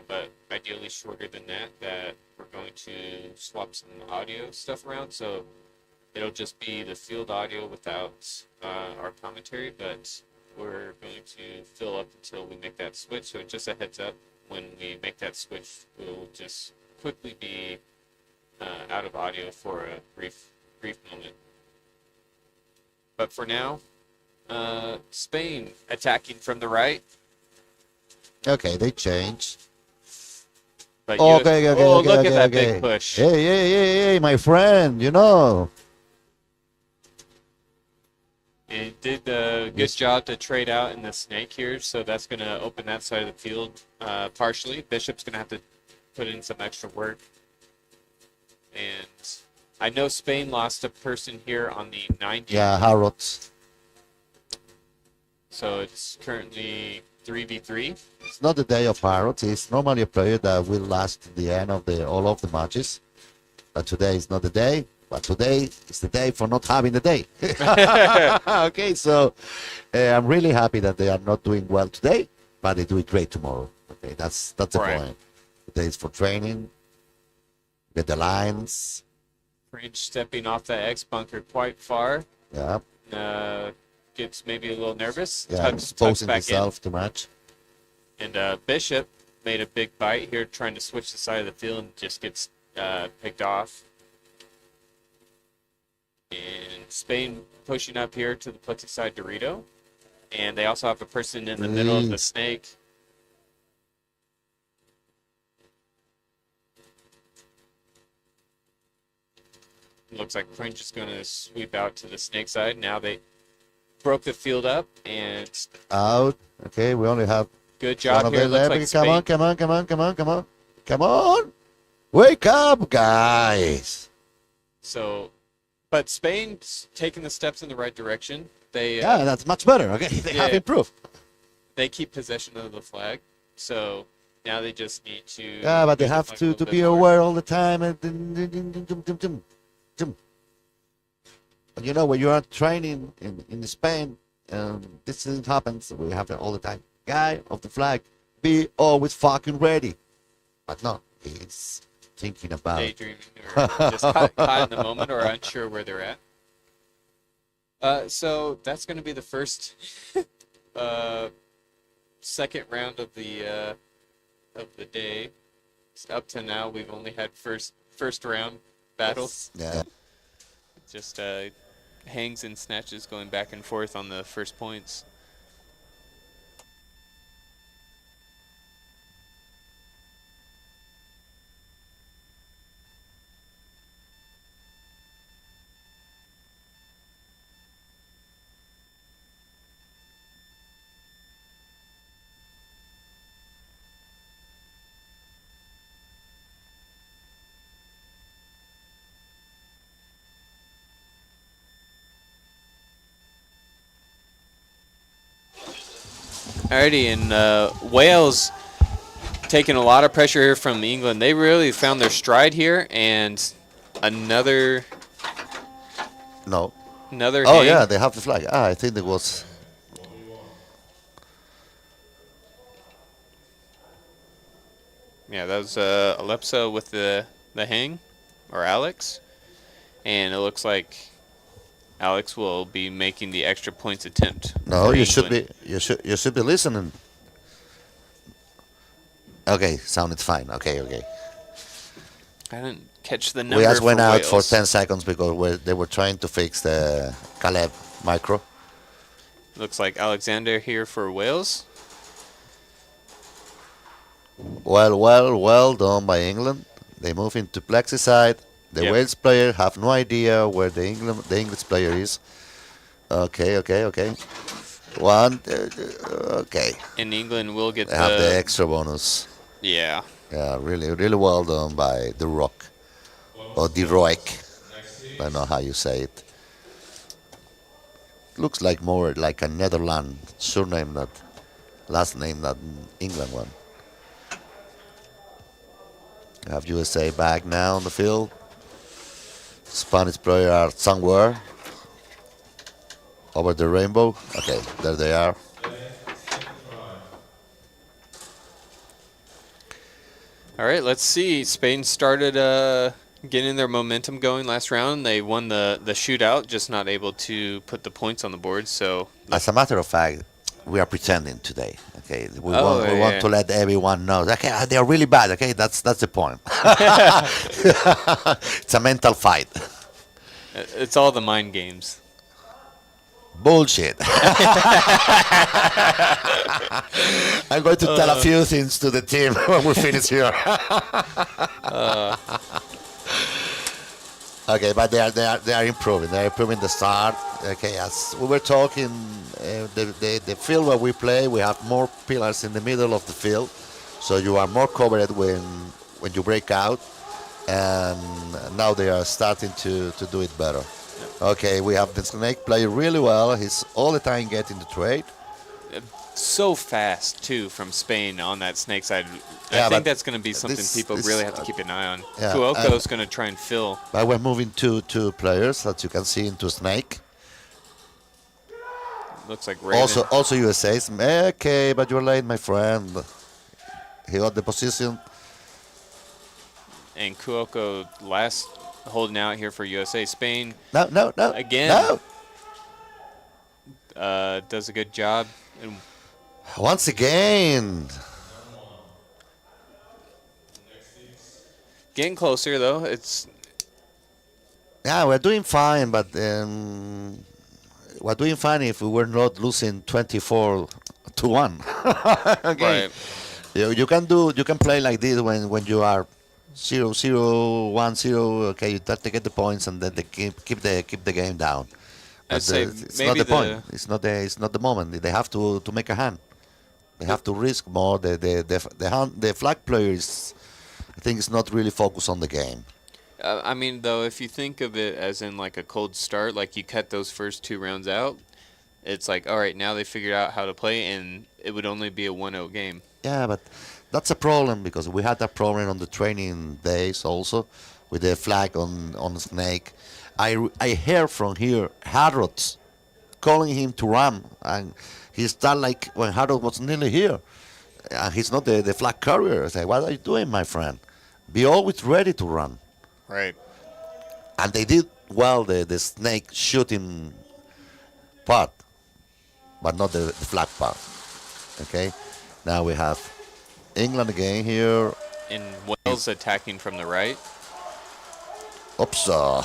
but ideally shorter than that we're going to swap some audio stuff around. So it'll just be the field audio without our commentary, but we're going to fill up until we make that switch. So just a heads up, when we make that switch, we'll just quickly be out of audio for a brief moment. But for now, Spain attacking from the right. Okay, they changed. But Okay, look at that okay. big push. Hey, my friend, you know. It did a good job to trade out in the snake here, so that's going to open that side of the field partially. Bishop's going to have to put in some extra work. And I know Spain lost a person here on the 90. Yeah, Harrods. So it's currently 3v3. It's not the day of Harrods. It's normally a player that will last to the end of all of the matches. But today is not the day. But today is the day for not having the day. Okay, so I'm really happy that they are not doing well today, but they do it great tomorrow. Okay, that's the point. Today is for training, get the lines. Fringe stepping off that X bunker quite far. Yeah. Gets maybe a little nervous. Yeah, Tucks exposing back himself too much. And Bishop made a big bite here, trying to switch the side of the field, and just gets picked off. And Spain pushing up here to the plexi side Dorito. And they also have a person in the middle of the snake. Looks like Fringe is going to sweep out to the snake side. Now they broke the field up and out. Okay, we only have good job here. Looks like Spain. Come on. Wake up, guys. So, but Spain's taking the steps in the right direction. They that's much better. Okay, they have improved. They keep possession of the flag. So now they just need to. Yeah, but they have to be aware all the time. But you know, when you are training in Spain, this thing happens. We have it all the time. Guy of the flag, be always fucking ready. But no, he's thinking about daydreaming or just caught in the moment or unsure where they're at. So that's going to be the first, second round of the day. Up to now, we've only had first round battles. Yeah. Just hangs and snatches going back and forth on the first points. Alrighty, and Wales taking a lot of pressure here from England. They really found their stride here, and another No. another Oh hang. yeah, they have the flag. I think it was. Yeah, that was 𝖒𝖘𝖚 with the hang, or Alex, and it looks like Alex will be making the extra points attempt. No, for you should England. be. You should be listening. Okay, sounded fine. Okay. I didn't catch the number. We just for went out for Wales. 10 seconds because they were trying to fix the Caleb micro. Looks like Alexander here for Wales. Well done by England. They move into plexi side. The Yep. Wales player have no idea where the English player is. Okay. One, okay. And England will get They have the extra bonus. yeah. Yeah, really well done by the Rock or the Roik. I don't know how you say it. Looks like more like a Netherlands surname, that last name, that England one. You have USA back now on the field. Spanish player are somewhere over the rainbow. Okay, there they are. All right, let's see. Spain started getting their momentum going last round. They won the shootout, just not able to put the points on the board. So As a matter of fact, we are pretending today. Okay, we Oh, want yeah. to let everyone know. Okay, they are really bad. Okay, that's the point. It's a mental fight. it's all the mind games. Bullshit. I'm going to tell a few things to the team when we finish here. Okay, but they are improving. They are improving the start. Okay, as we were talking, the field where we play, we have more pillars in the middle of the field, so you are more covered when you break out. And now they are starting to do it better. Okay, we have the snake play really well. He's all the time getting the trade. So fast too from Spain on that snake side. Yeah, I think but that's going to be something this- people this, really have to keep an eye on. yeah, 𝖒𝖚𝖚 is going to try and fill. But we're moving two players that you can see into snake. Looks like Raven. Also USA's. Okay, but you're late, my friend. He got the position. And 𝖒𝖚𝖚 last holding out here for USA. Spain No. Again. No. does a good job. And Once again. getting closer though. It's Yeah, we're doing fine, but we're doing fine if we were not losing 24-1. Okay. right. You can play like this when you are 0-0, 1-0. Okay, you have to get the points and then they keep the game down. I'd But say it's maybe not the point. It's not the moment. They have to make a hand. They have to risk more. The flag player is, I think, is not really focused on the game. I mean, though, if you think of it as in like a cold start, like you cut those first 2 rounds out, it's like, all right, now they figured out how to play, and it would only be a 1-0 game. Yeah, but that's a problem because we had that problem on the training days also with the flag on snake. I heard from here Harrods calling him to run, and he started like when Harrod was nearly here, and he's not the flag carrier. I say, what are you doing, my friend? Be always ready to run. Right. And they did well the snake shooting part, but not the flag part. Okay, now we have England again here. And Wales attacking from the right. Upsa.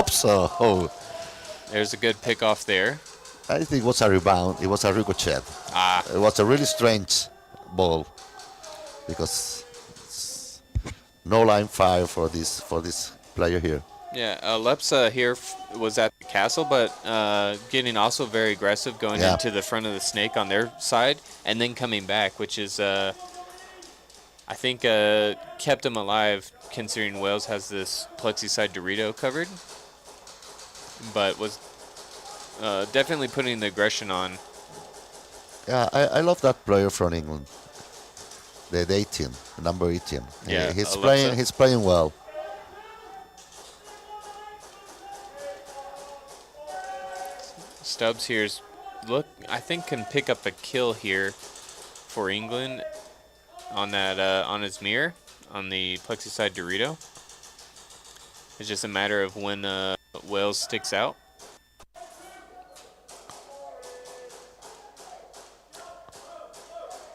Upsa. Oh, There's a good pick off there. I think it was a rebound. It was a ricochet. It was a really strange ball because it's no line fire for this player here. Yeah, 𝖒𝖚𝖚 here was at the castle, but getting also very aggressive, going Yeah. into the front of the snake on their side, and then coming back, which is, I think, kept him alive, considering Wales has this plexi-side Dorito covered, but was definitely putting the aggression on. Yeah, I love that player from England. The 18, number 18. Yeah, He's Alexa. playing. He's playing well. Stubbs here's I think can pick up a kill here for England on that on his mirror on the plexi side Dorito. It's just a matter of when Wales sticks out.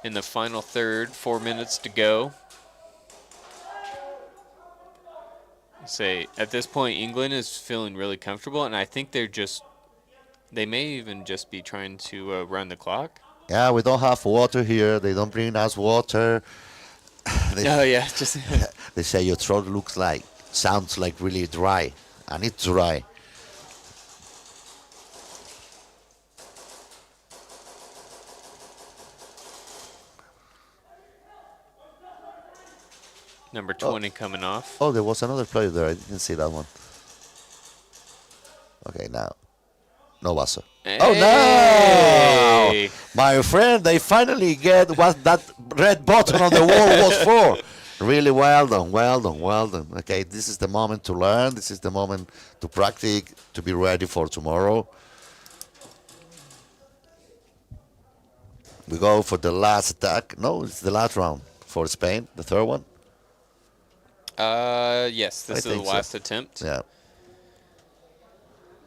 In the final third, 4 minutes to go. Say at this point, England is feeling really comfortable, and I think they may even just be trying to run the clock. Yeah, we don't have water here. They don't bring us water. Oh yeah, just They say your throat sounds like really dry, and it's dry. number 20 coming off. Oh, there was another player there. I didn't see that one. Okay, now. No Vaso. Hey! Oh, no! My friend, they finally get what that red button on the wall was for. Really well done, well done, well done. Okay, this is the moment to learn. This is the moment to practice, to be ready for tomorrow. We go for the last attack. No, it's the last round for Spain, the third one. Yes, this is the think so. last attempt. Yeah.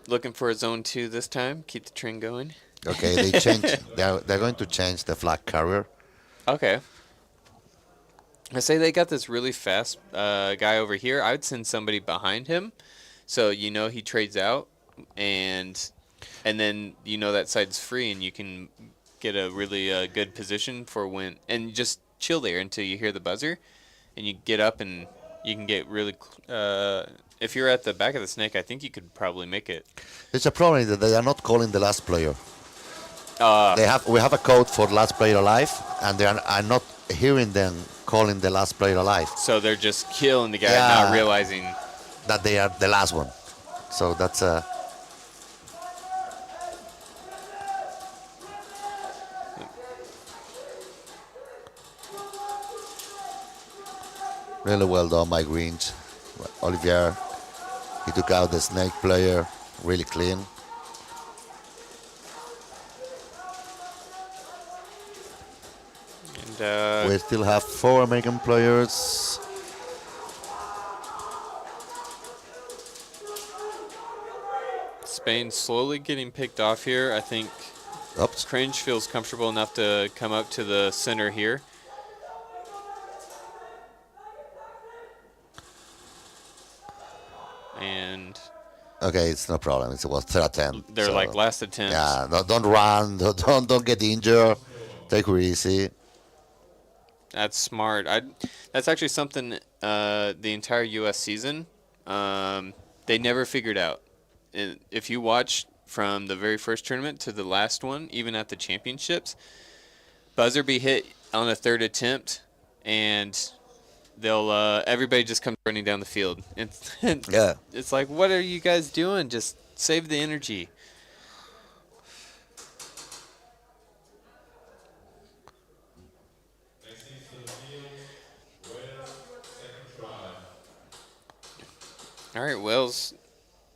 Looking for a zone 2 this time. Keep the trend going. Okay, they change. They're going to change the flag carrier. Okay. I say they got this really fast guy over here. I would send somebody behind him, so you know he trades out, and then you know that side's free, and you can get a really good position for when, and just chill there until you hear the buzzer, and you get up and you can get really. If you're at the back of the snake, I think you could probably make it. It's a problem that they are not calling the last player. We have a code for last player alive, and I'm not hearing them calling the last player alive. So they're just killing the guy, Yeah. not realizing That they are the last one. So that's really well done, Mike Greens. Olivier, he took out the snake player really clean. and We still have 4 American players. Spain slowly getting picked off here. I think Oops. Cringe feels comfortable enough to come up to the center here. And Okay, it's no problem. It was third attempt. they're so, like last attempts. Yeah, don't run. Don't get injured. Take it easy. That's smart. That's actually something the entire U.S. season they never figured out. If you watch from the very first tournament to the last one, even at the championships, buzzer be hit on a third attempt, and they'll everybody just comes running down the field. Yeah. It's like, what are you guys doing? Just save the energy. All right, Wales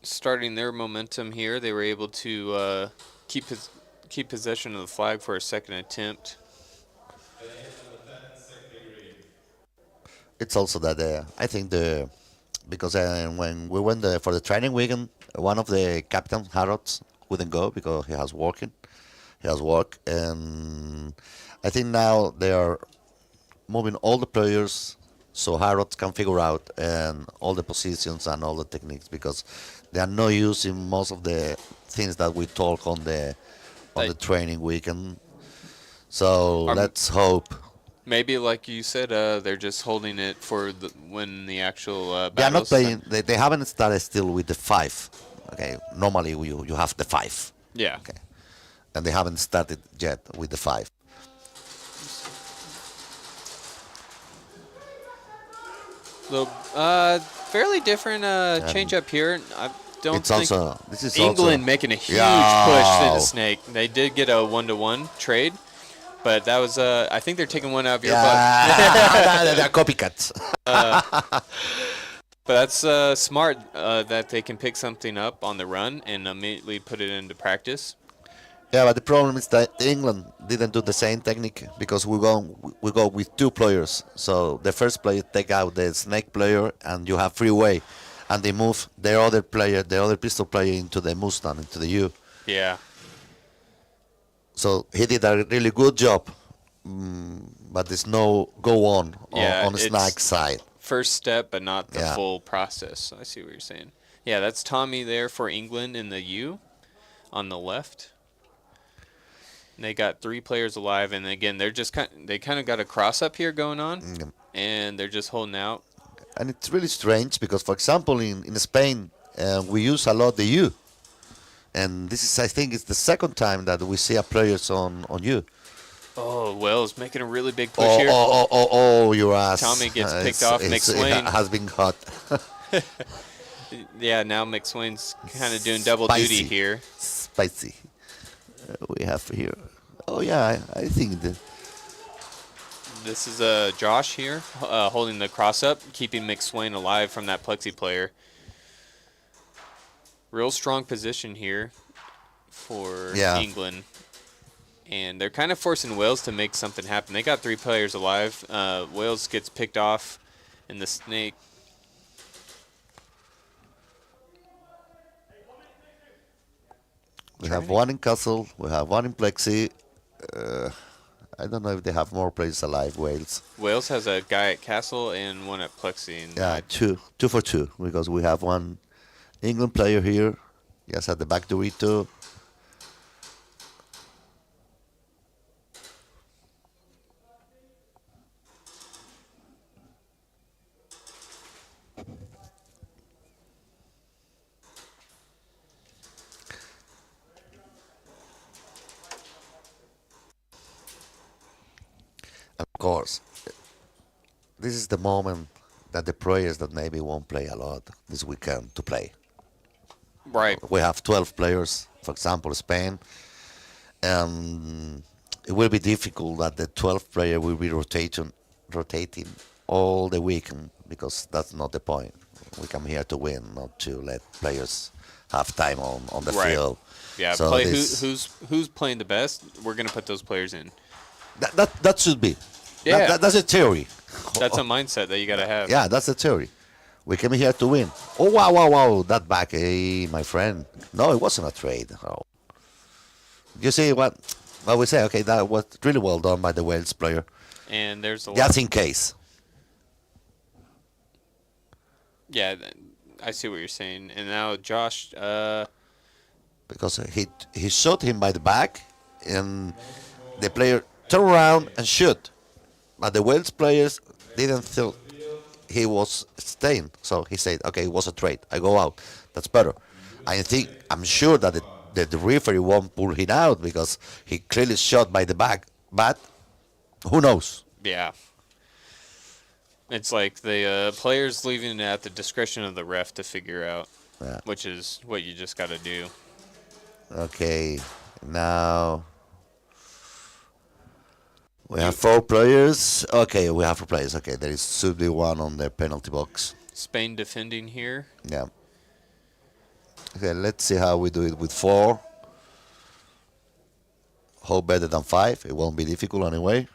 starting their momentum here. They were able to keep possession of the flag for a second attempt. It's also that I think because when we went for the training weekend, one of the captain Harrods couldn't go because he has work, and I think now they are moving all the players so Harrods can figure out and all the positions and all the techniques, because they are not using most of the things that we talk on the training weekend. So let's hope. Maybe, like you said, they're just holding it for when the actual They are not battles. playing. They haven't started still with the 5. Okay, normally you have the 5. Yeah. Okay, and they haven't started yet with the 5. So, fairly different change up here. I don't It's think also England making a huge push to the snake. They did get a 1-to-1 trade. But that was, I think they're taking one out of your book. Yeah, they're copycats. But that's smart that they can pick something up on the run and immediately put it into practice. Yeah, but the problem is that England didn't do the same technique because we go with 2 players. So the first player take out the snake player and you have free way, and they move the other player, the other pistol player into the Mustang, into the U. Yeah. So he did a really good job, but there's no go on the snake side. First step, but not the Yeah. full process. I see what you're saying. Yeah, that's Tommy there for England in the U on the left. And they got 3 players alive, and again, they kind of got a cross up here going on, and they're just holding out. And it's really strange because, for example, in Spain, we use a lot the U. And this is, I think, it's the second time that we see a players on U. Oh, Wells making a really big push here. Your ass. Tommy gets picked off. 𝖒𝖐𝖚 It has been hot. Yeah, now 𝖒𝖐𝖚's kind of doing double duty here. Spicy. We have here. Oh, yeah, I think that. This is Josh here holding the cross up, keeping 𝖒𝖐𝖚 alive from that plexi player. Real strong position here for England. And they're kind of forcing Wales to make something happen. They got 3 players alive. Wales gets picked off in the snake. We have one in Castle. We have one in Plexi. I don't know if they have more players alive, Wales. Wales has a guy at Castle and one at Plexi. And Yeah, two for two, because we have one England player here. Yes, at the back Dorito. Of course, this is the moment that the players that maybe won't play a lot this weekend to play. Right. We have 12 players, for example, Spain, and it will be difficult that the 12th player will be rotating all the weekend, because that's not the point. We come here to win, not to let players have time on the field. Yeah, so play who's playing the best. We're gonna put those players in. That should be. Yeah. That's a theory. That's a mindset that you gotta have. Yeah, that's a theory. We came here to win. Oh, wow, that back, hey, my friend. No, it wasn't a trade. Oh. You see what we say? Okay, that was really well done by the Wales player. And there's a Just in case. Yeah, I see what you're saying. And now Josh. Because he shot him by the back, and the player turned around and shoot. But the Wales players didn't feel he was staying, so he said, okay, it was a trade. I go out. That's better. I'm sure that the referee won't pull him out because he clearly shot by the back. But who knows? Yeah. It's like the players leaving it at the discretion of the ref to figure out, which is what you just got to do. Okay, now we have 4 players. Okay, we have 4 players. Okay, there should be one on the penalty box. Spain defending here. Yeah. Okay, let's see how we do it with 4. Hope better than 5. It won't be difficult anyway.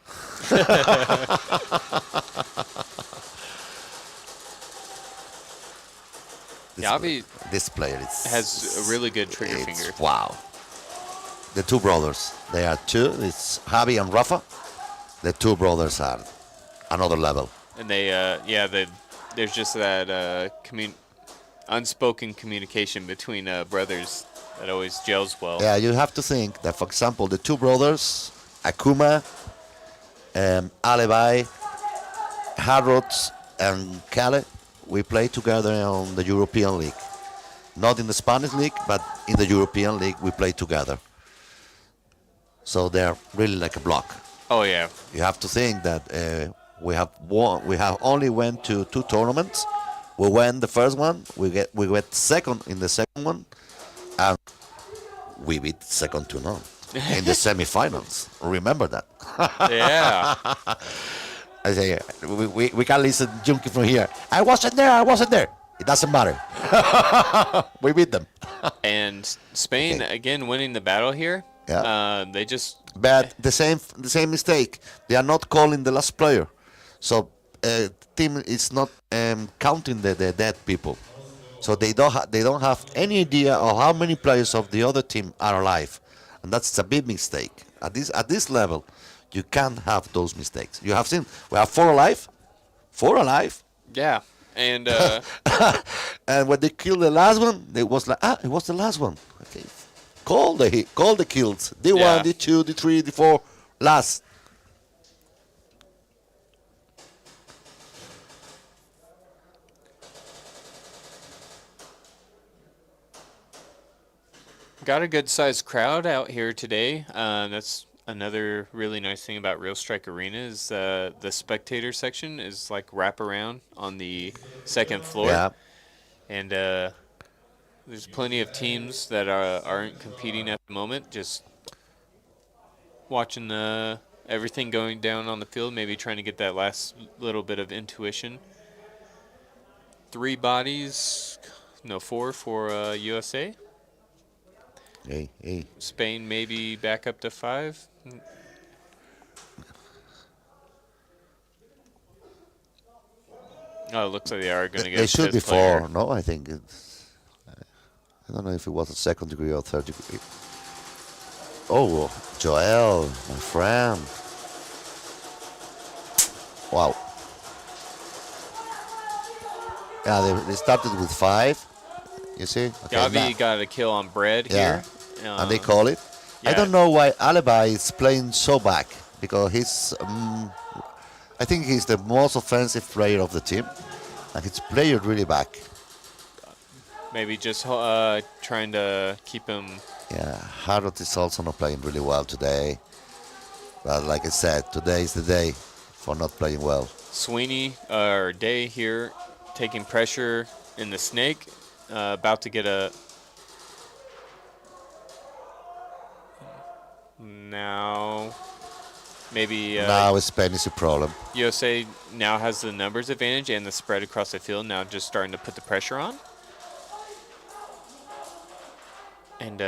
This player has a really good trigger finger. Wow. The 2 brothers. They are 2. It's Javi and Rafa. The 2 brothers are another level. And there's just that unspoken communication between brothers that always gels well. Yeah, you have to think that, for example, the 2 brothers, Akuma, 𝖒𝖐𝖚, Harrods, and Kale, we play together on the European League. Not in the Spanish League, but in the European League we play together. So they're really like a block. Oh yeah. You have to think that we have only went to 2 tournaments. We won the first one, we went second in the second one, and we beat second to none. in the semifinals. Remember that. Yeah. I say, we can listen Junkie from here. I wasn't there. It doesn't matter. We beat them. And Spain, again, winning the battle here. Yeah. They just... But the same mistake. They are not calling the last player. So team is not counting the dead people. So they don't have any idea of how many players of the other team are alive. And that's a big mistake. At this level, you can't have those mistakes. You have seen we have 4 alive. 4 alive. Yeah. And and when they killed the last one, it was like, it was the last one. Okay. Call the kills. D1, Yeah. D2, D3, D4, last. got a good sized crowd out here today. That's another really nice thing about Real Strike Arena is the spectator section is like wrap around on the second floor. Yeah. And there's plenty of teams that aren't competing at the moment, just watching everything going down on the field, maybe trying to get that last little bit of intuition. 3 bodies, no 4 for USA. Hey. Spain maybe back up to 5. Oh, it looks like they are going to get They a should be 5th player. 4. No, I think it's. I don't know if it was a 2nd degree or 3rd degree. Oh, Joel, my friend. Wow. Yeah, they started with 5. You see? Okay, Gavi got a kill on Bread yeah. here. And they call it. I yeah. don't know why 𝖒𝖘𝖈𝖚 is playing so back, because he's. I think he's the most offensive player of the team, and he's played really back. Maybe just trying to keep him. Yeah, Harrod is also not playing really well today. But like I said, today is the day for not playing well. Sweeney or Day here taking pressure in the snake. About to get a. Now. Maybe. Now Spain is a problem. USA now has the numbers advantage and the spread across the field. Now just starting to put the pressure on. And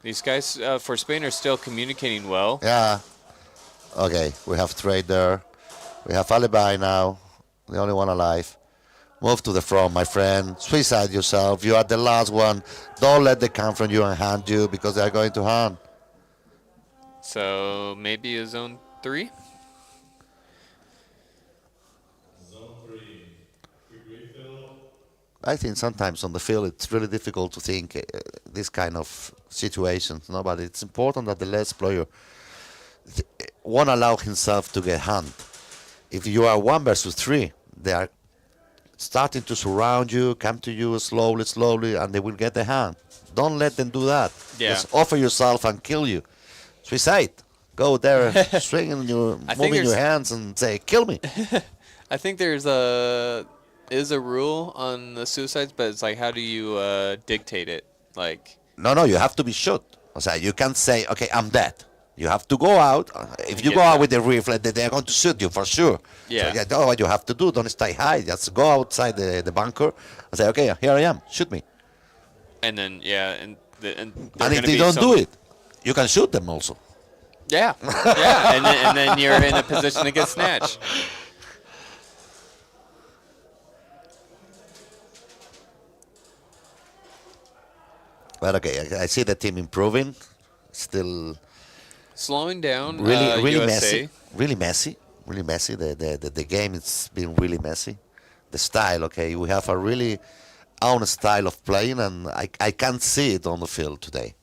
these guys for Spain are still communicating well. Yeah. Okay, we have trade there. We have 𝖒𝖘𝖈𝖚 now, the only one alive. Move to the front, my friend. Suicide yourself. You are the last one. Don't let them come from you and hand you, because they are going to hand. So maybe a zone 3? I think sometimes on the field it's really difficult to think this kind of situations. No, but it's important that the last player won't allow himself to get hand. If you are 1 versus 3, they are starting to surround you, come to you slowly, and they will get the hand. Don't let them do that. Yeah. Just offer yourself and kill you. Suicide. Go there, swinging moving your hands and say, "Kill me." I think there's a rule on the suicides, but it's like, how do you dictate it? Like. No, you have to be shot. So you can't say, "Okay, I'm dead." You have to go out. If you go out with the rifle, they're going to shoot you for sure. Yeah. So that's what you have to do. Don't stay high. Just go outside the bunker and say, "Okay, here I am. Shoot me." And then and And if they don't do it, you can shoot them also. Yeah, yeah, and then you're in a position to get snatched. But okay, I see the team improving. Still Slowing down. really USA. messy. The game has been really messy. The style, okay, we have a really own style of playing, and I can't see it on the field today.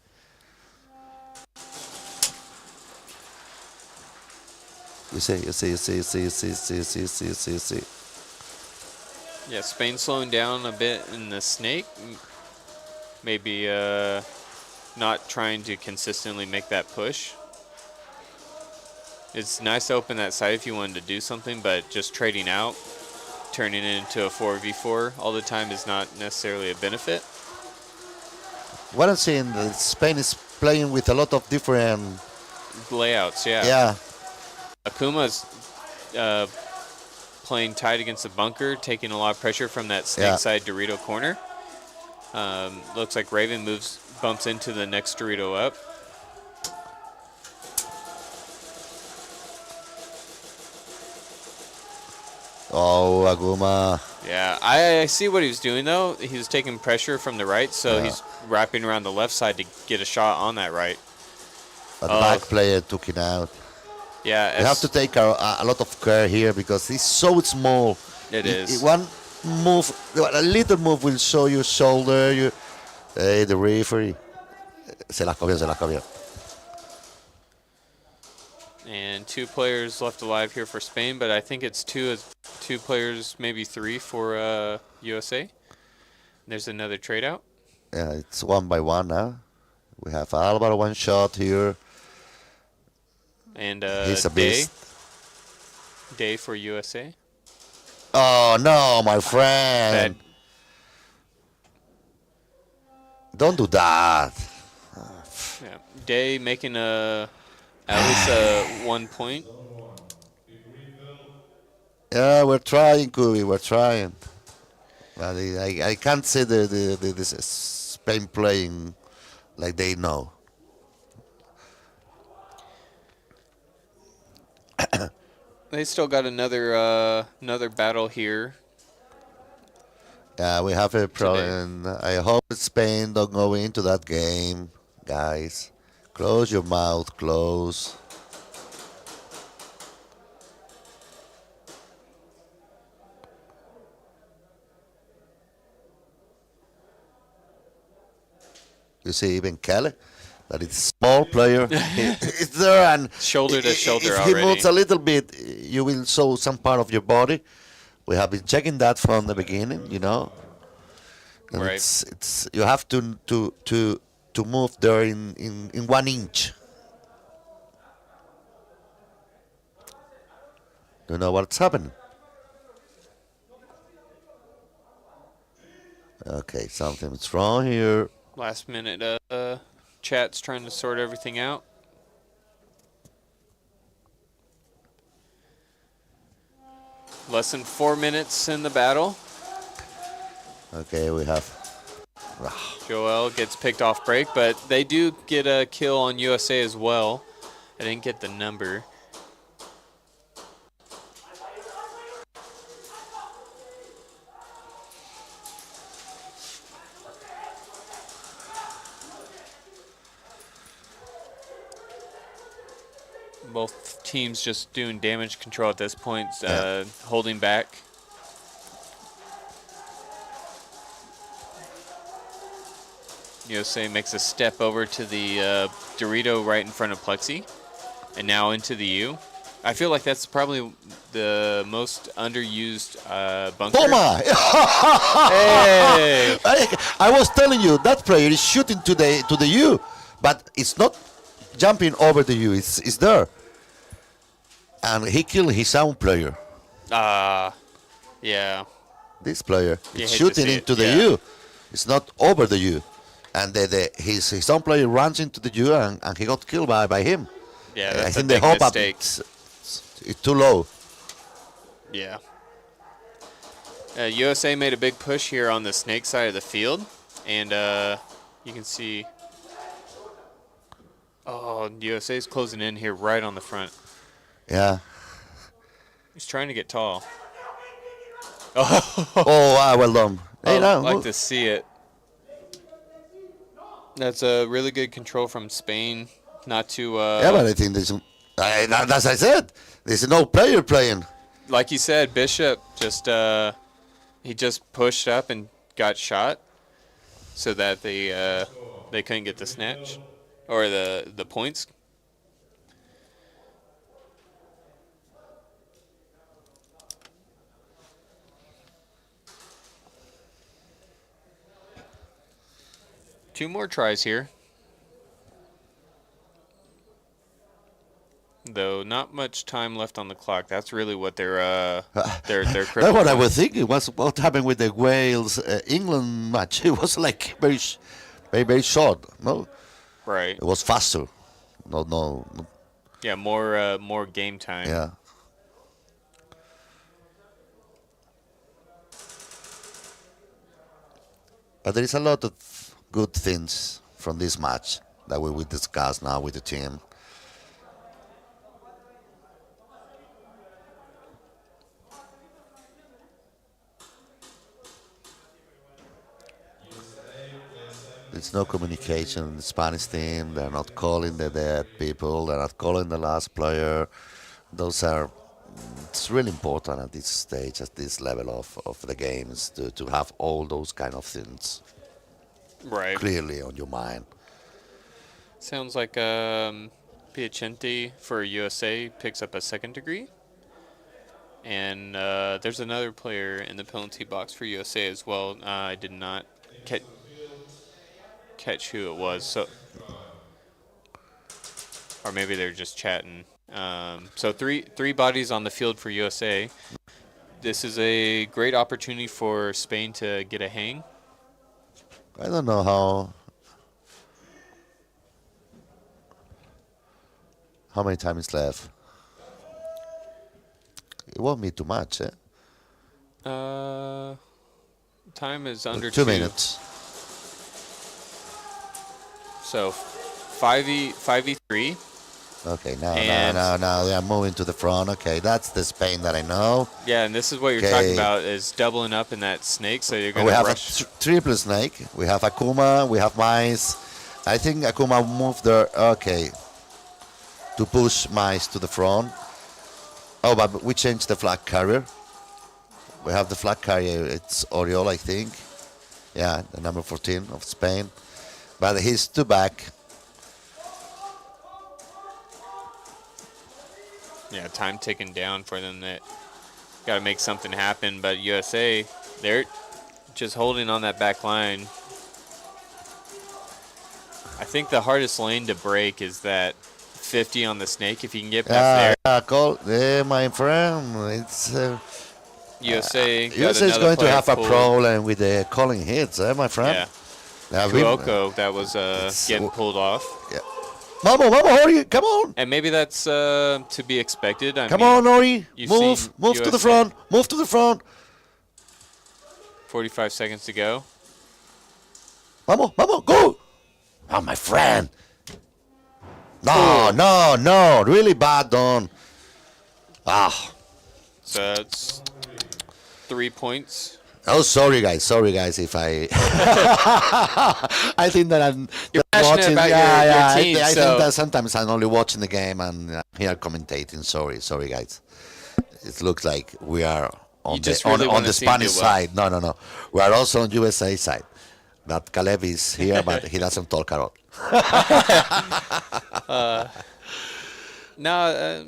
You see. Yeah, Spain slowing down a bit in the snake. Maybe not trying to consistently make that push. It's nice to open that side if you wanted to do something, but just trading out, turning it into a 4v4 all the time is not necessarily a benefit. What I'm saying, that Spain is playing with a lot of different layouts. Yeah. Yeah. Akuma's playing tight against the bunker, taking a lot of pressure from that snake side Dorito corner. Looks like Raven bumps into the next Dorito up. Oh, Aguma. Yeah, I see what he was doing, though. He was taking pressure from the right, so he's wrapping around the left side to get a shot on that right. But the back player took it out. Yeah. You have to take a lot of care here because he's so small. It is. One move, a little move will show your shoulder. Hey, the referee. Se la comió. And 2 players left alive here for Spain, but I think it's two players, maybe 3 for USA. There's another trade out. Yeah, it's 1 by 1 now. We have Alvaro one shot here. And he's a beast. Day for USA. Oh no, my friend! Don't do that. Yeah, Day making at least a 1 point. Yeah, we're trying, Kubi. We're trying. But I can't say this Spain playing like they know. They still got another battle here. Yeah, we have a problem. I hope Spain don't go into that game, guys. Close your mouth, close. You see, even Kelly, that it's a small player. It's there and shoulder to shoulder if already. he moves a little bit, you will show some part of your body. We have been checking that from the beginning, you know. And right. It's you have to move there in 1 inch. Do you know what's happening? Okay, something's wrong here. Last minute chat's trying to sort everything out. Less than 4 minutes in the battle. Okay, we have Joel gets picked off break, but they do get a kill on USA as well. I didn't get the number. Both teams just doing damage control at this point, holding back. USA makes a step over to the Dorito right in front of Plexi, and now into the U. I feel like that's probably the most underused bunker. Toma! Hey! I was telling you that player is shooting to the U, but it's not jumping over the U. It's there, and he killed his own player. Yeah. This player You is hate to shooting see into it, the yeah. U. It's not over the U, and his own player runs into the U, and he got killed by him. Yeah, I that's a think the big hope mistake. it's too low. Yeah. USA made a big push here on the snake side of the field, and you can see. Oh, USA's closing in here right on the front. Yeah. He's trying to get tall. Oh, wow, well done. Hey, I'd no, like to see it. That's a really good control from Spain. Not to. Yeah, but I think there's. As I said, there's no player playing. Like you said, Bishop just he just pushed up and got shot, so that they couldn't get the snatch or the points. Two more tries here. Though not much time left on the clock. That's really what they're That's what I was thinking. What happened with the Wales England match? It was like very short, no? Right. It was faster. No. Yeah, more game time. Yeah. But there is a lot of good things from this match that we will discuss now with the team. There's no communication in the Spanish team. They're not calling the dead people. They're not calling the last player. It's really important at this stage, at this level of the games, to have all those kind of things Right. clearly on your mind. Sounds like Piacenti for USA picks up a second degree. And there's another player in the penalty box for USA as well. I did not catch who it was. So, or maybe they're just chatting. So three bodies on the field for USA. This is a great opportunity for Spain to get a hang. I don't know how many time is left. It won't be too much, eh? Time is under 2 minutes. So 5v3. Okay, now they are moving to the front. Okay, that's the Spain that I know. Yeah, and this is what you're talking about, is doubling up in that snake. So you're going We to have rush. a triple snake. We have Akuma. We have 𝖒𝖗. I think Akuma moved there. Okay, to push 𝖒𝖗 to the front. Oh, but we changed the flag carrier. We have the flag carrier. It's Oriol, I think. Yeah, the number 14 of Spain. But he's too back. Yeah, time ticking down for them. That got to make something happen. But USA, they're just holding on that back line. I think the hardest lane to break is that 50 on the snake. If you can get past there. My friend. It's USA. USA is going to have a problem with the calling hits, my friend. Yeah. Kuoko, that was getting pulled off. Yeah. Mamo, Ori, come on. And maybe that's to be expected. Come on, Ori. Move USA. to the front. Move to the front. 45 seconds to go. Mamo, go. Oh, my friend. No. Really bad, Don. Ah. So that's 3 points. Oh, sorry guys. If I, I think that I'm passionate about your team. I think that sometimes I'm only watching the game and here commentating. Sorry guys. It looks like we are on the Spanish side. No. We are also on USA side. That Caleb is here, but he doesn't talk at all. No,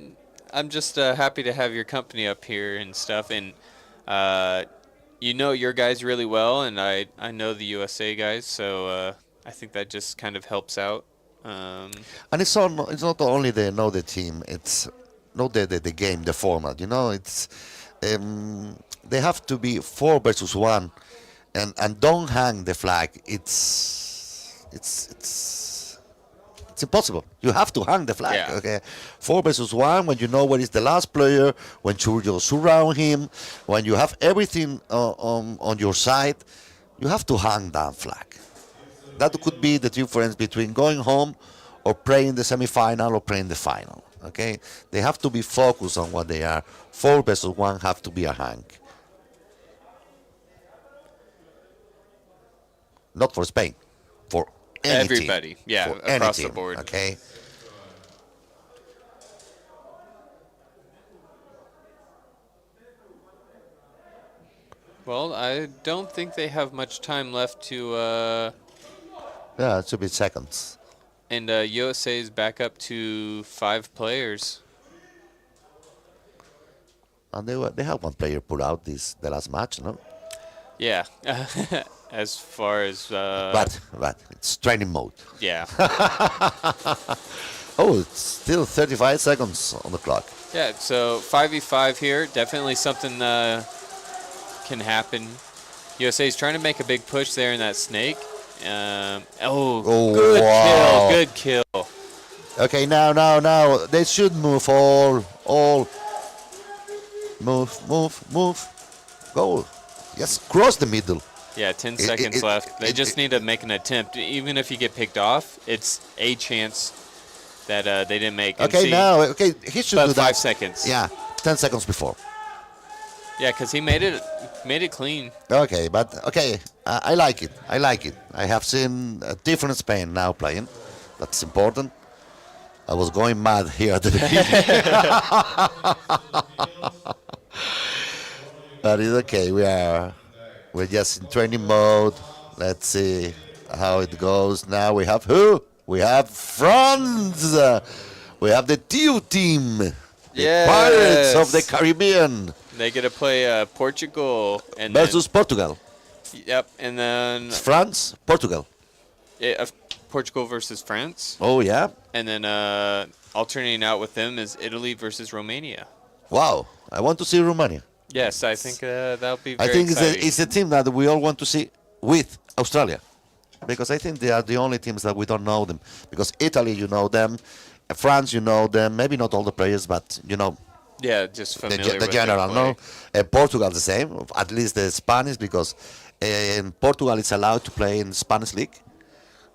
I'm just happy to have your company up here and stuff. And you know your guys really well, and I know the USA guys, so I think that just kind of helps out. And it's not only they know the team, it's not the game, the format. You know, it's they have to be 4 versus 1, and don't hang the flag. It's impossible. You have to hang the flag. Yeah. Okay, 4 versus 1. When you know where is the last player, when you surround him, when you have everything on your side, you have to hang that flag. That could be the difference between going home or playing the semi-final or playing the final. Okay, they have to be focused on what they are. 4 versus 1 have to be a hang. Not for Spain, for any everybody, team, yeah, for across any the team, board. Okay. Well, I don't think they have much time left to. Yeah, it should be seconds. And USA is back up to 5 players. And they have one player put out the last match, no? Yeah, as far as. But it's training mode. Yeah. Oh, it's still 35 seconds on the clock. Yeah, so 5v5 here. Definitely something can happen. USA is trying to make a big push there in that snake. Oh, good wow. kill, good kill. Okay, now. They should move all. Move. Go. Yes, cross the middle. Yeah, 10 It- it- seconds it- left. They it- just need to make an attempt. Even if you get picked off, it's a chance that they didn't make. And Okay, see, now, okay, he should but do that. 5 seconds. Yeah, 10 seconds before. Yeah, because he made it clean. Okay, but okay, I like it. I have seen a different Spain now playing. That's important. I was going mad here at the beginning. But it's okay. We're just in training mode. Let's see how it goes. Now we have who? We have France. We have the TU team. The Pirates of the Caribbean They get to play Portugal and versus Portugal. Yep, and then France, Portugal. Portugal versus France, Oh yeah. and then alternating out with them is Italy versus Romania. Wow. I want to see Romania. Yes, I think that'll be very I think exciting. it's a team that we all want to see with Australia, because I think they are the only teams that we don't know them. Because Italy, you know them, France, you know them. Maybe not all the players, but you know Yeah, just the, familiar the with their general. play. No, Portugal the same. At least the Spanish, because in Portugal is allowed to play in Spanish league.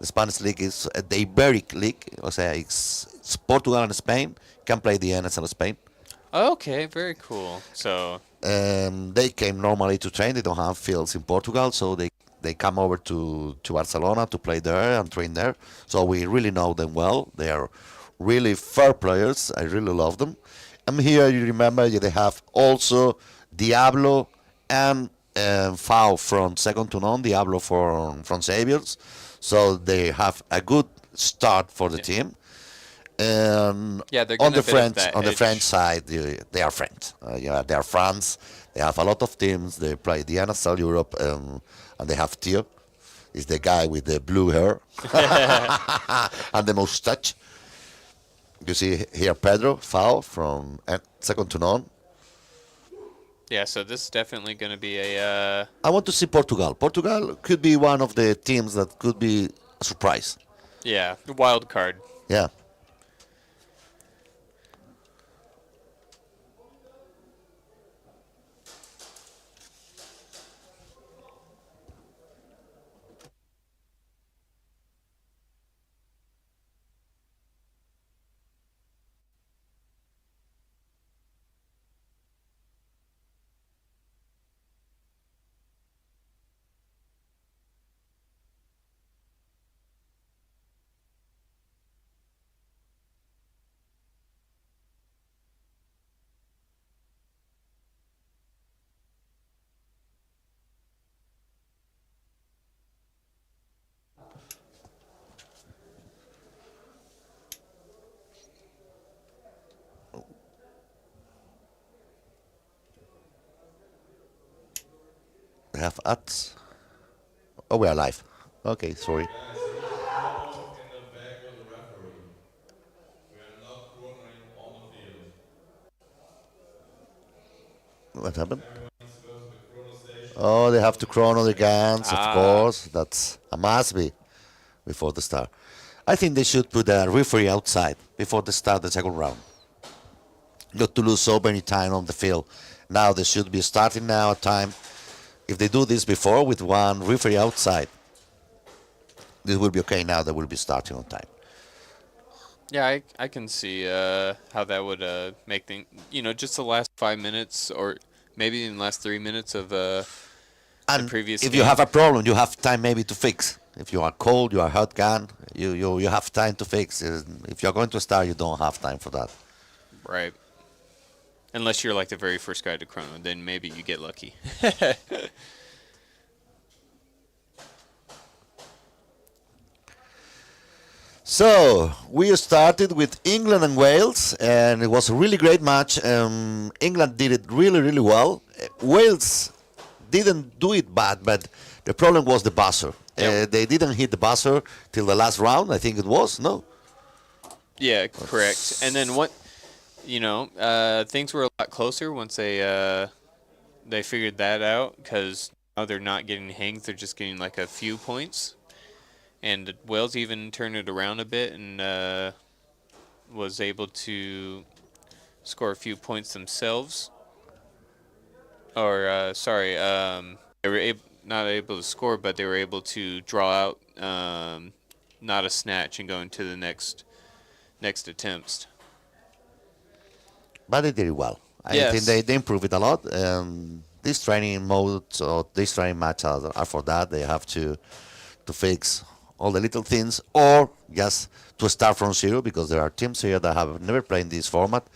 The Spanish league is the Iberic league. O sea, it's Portugal and Spain can play the NSL Spain. Okay, very cool. So They came normally to train. They don't have fields in Portugal, so they come over to Barcelona to play there and train there. So we really know them well. They are really fair players. I really love them. And here you remember they have also Diablo and Fau from second to none. Diablo from Saviors. So they have a good start for the team. And Yeah, they're on getting the a bit of French that on the edge. French side, they are French. They are France. They have a lot of teams. They play the NSL Europe, and they have Theo. Is the guy with the blue hair and the mustache. You see here Pedro Fau from second to none. yeah, so this is definitely going to be a I want to see Portugal. Portugal could be one of the teams that could be a surprise. wild card. Yeah. They have ads. Oh, we are live. Okay, sorry. What happened? Oh, they have to chrono the guns, of course. That's a must be before the start. I think they should put a referee outside before the start the second round. Not to lose so many time on the field. Now they should be starting now at time. If they do this before with one referee outside, this will be okay. Now they will be starting on time. Yeah, I can see how that would make things, just the last 5 minutes or maybe even the last 3 minutes of the previous if game. you have a problem, you have time maybe to fix. If you are cold, you are hot gun, you have time to fix. If you're going to start, you don't have time for that. Right. Unless you're like the very first guy to chrono, then maybe you get lucky. So we started with England and Wales, and it was a really great match. England did it really, really well. Wales didn't do it bad, but the problem was the buzzer. Yep. They didn't hit the buzzer till the last round, I think it was, no? Yeah, correct. And then things were a lot closer once they figured that out, because now they're not getting hangs, they're just getting like a few points. And Wales even turned it around a bit and was able to score a few points themselves. Or, they were not able to score, but they were able to draw out not a snatch and go into the next attempts. But they did it well. I Yes. think they improved it a lot. These training modes or these training matches are for that. They have to fix all the little things, or just to start from zero, because there are teams here that have never played in this format,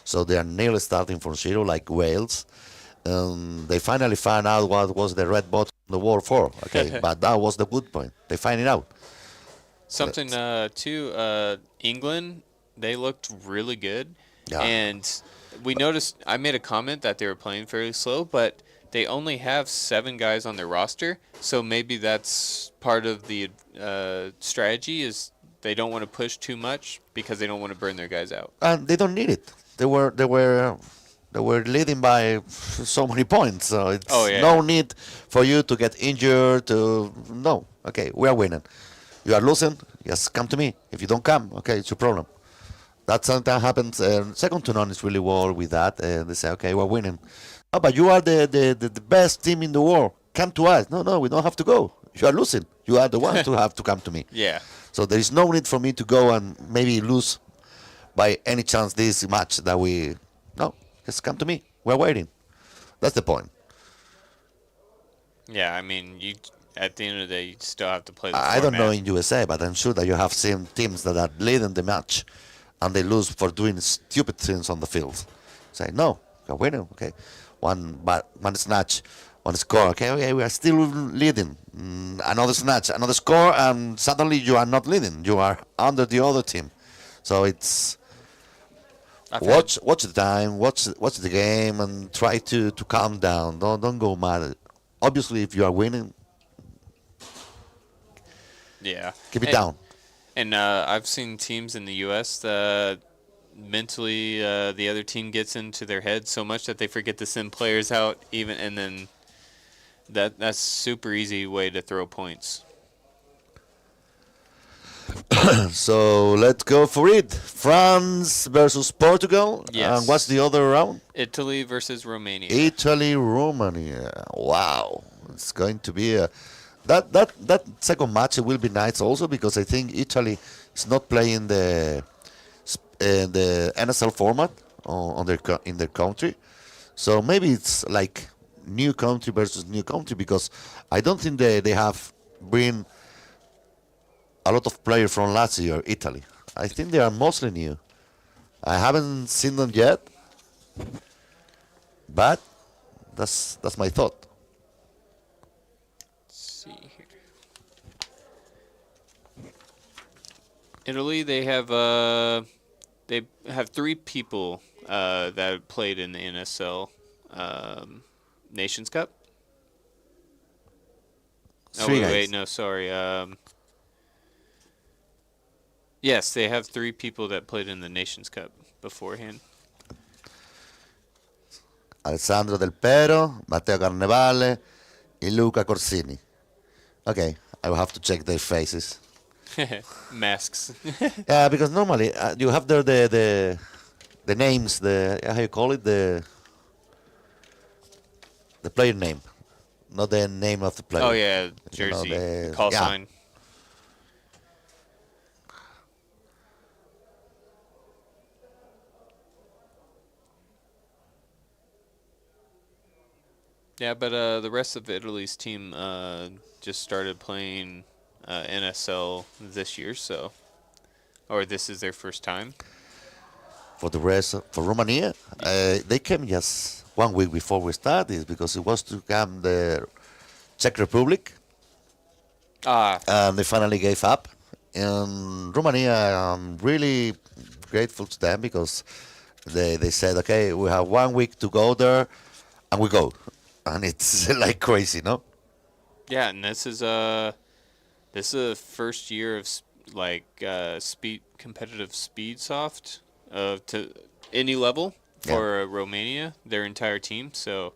so they are nearly starting from zero, like Wales. They finally found out what was the red button on the wall for. Okay, but that was the good point. They find it out. Something too. England, they looked really good, Yeah. and we noticed. I made a comment that they were playing fairly slow, but they only have 7 guys on their roster, so maybe that's part of the strategy. Is they don't want to push too much because they don't want to burn their guys out. And they don't need it. They were leading by so many points, so it's no need for you to get injured. No, okay, we are winning. You are losing, just come to me. If you don't come, okay, it's your problem. That sometimes happens. Second to none is really well with that. They say, okay, we're winning. Oh, but you are the best team in the world. Come to us. No, we don't have to go. You are losing. You are the one to have to come to me. Yeah. So there is no need for me to go and maybe lose by any chance this match that we... No, just come to me. We're waiting. That's the point. Yeah, I mean, at the end of the day, you still have to play the I don't know format. in USA, but I'm sure that you have seen teams that are leading the match and they lose for doing stupid things on the field. Say, no, you're winning. Okay, one snatch, one score. Okay, we are still leading. Another snatch, another score, and suddenly you are not leading. You are under the other team. So it's watch the time, watch the game, and try to calm down. Don't go mad. Obviously, if you are winning, Yeah. keep it down. And I've seen teams in the U.S. Mentally, the other team gets into their head so much that they forget to send players out, and then that's super easy way to throw points. So let's go for it. France versus Portugal. Yes. And what's the other round? Italy versus Romania. Italy, Romania. Wow, it's going to be that second match will be nice also, because I think Italy is not playing the NSL format in their country, so maybe it's like new country versus new country, because I don't think they have bring a lot of players from last year, Italy. I think they are mostly new. I haven't seen them yet, but that's my thought. Italy, they have 3 people that played in the NSL Nations Cup. Oh, wait, no, sorry. Yes, they have 3 people that played in the Nations Cup beforehand. Alessandro Del Pero, Matteo Carnevale, 𝖒𝖘𝖘 Corsini. Okay, I will have to check their faces. Masks. Yeah, because normally you have there the names, how you call it, the player name, not the name of the player. Oh yeah, jersey, the call sign. Yeah, but the rest of Italy's team just started playing NSL this year, or this is their first time. For Romania, they came just 1 week before we started, because it was to come the Czech Republic, and they finally gave up. And Romania, I'm really grateful to them, because they said, okay, we have 1 week to go there, and we go. And it's like crazy, no? Yeah, and this is the first year of competitive speed soft to any level for Romania, their entire team. So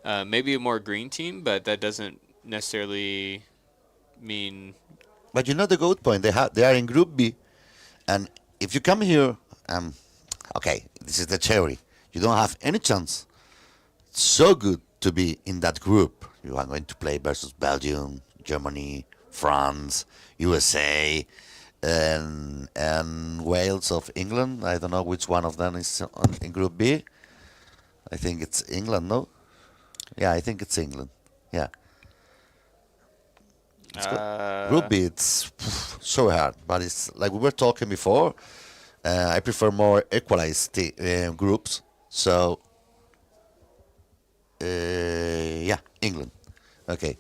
maybe a more green team, but that doesn't necessarily mean But you know the good point. They are in Group B, and if you come here, okay, this is the theory. You don't have any chance. It's so good to be in that group. You are going to play versus Belgium, Germany, France, USA, and Wales of England. I don't know which one of them is in Group B. I think it's England, no? Yeah, I think it's England. Yeah. Group B, it's so hard, but it's like we were talking before. I prefer more equalized groups. So, yeah, England. Okay.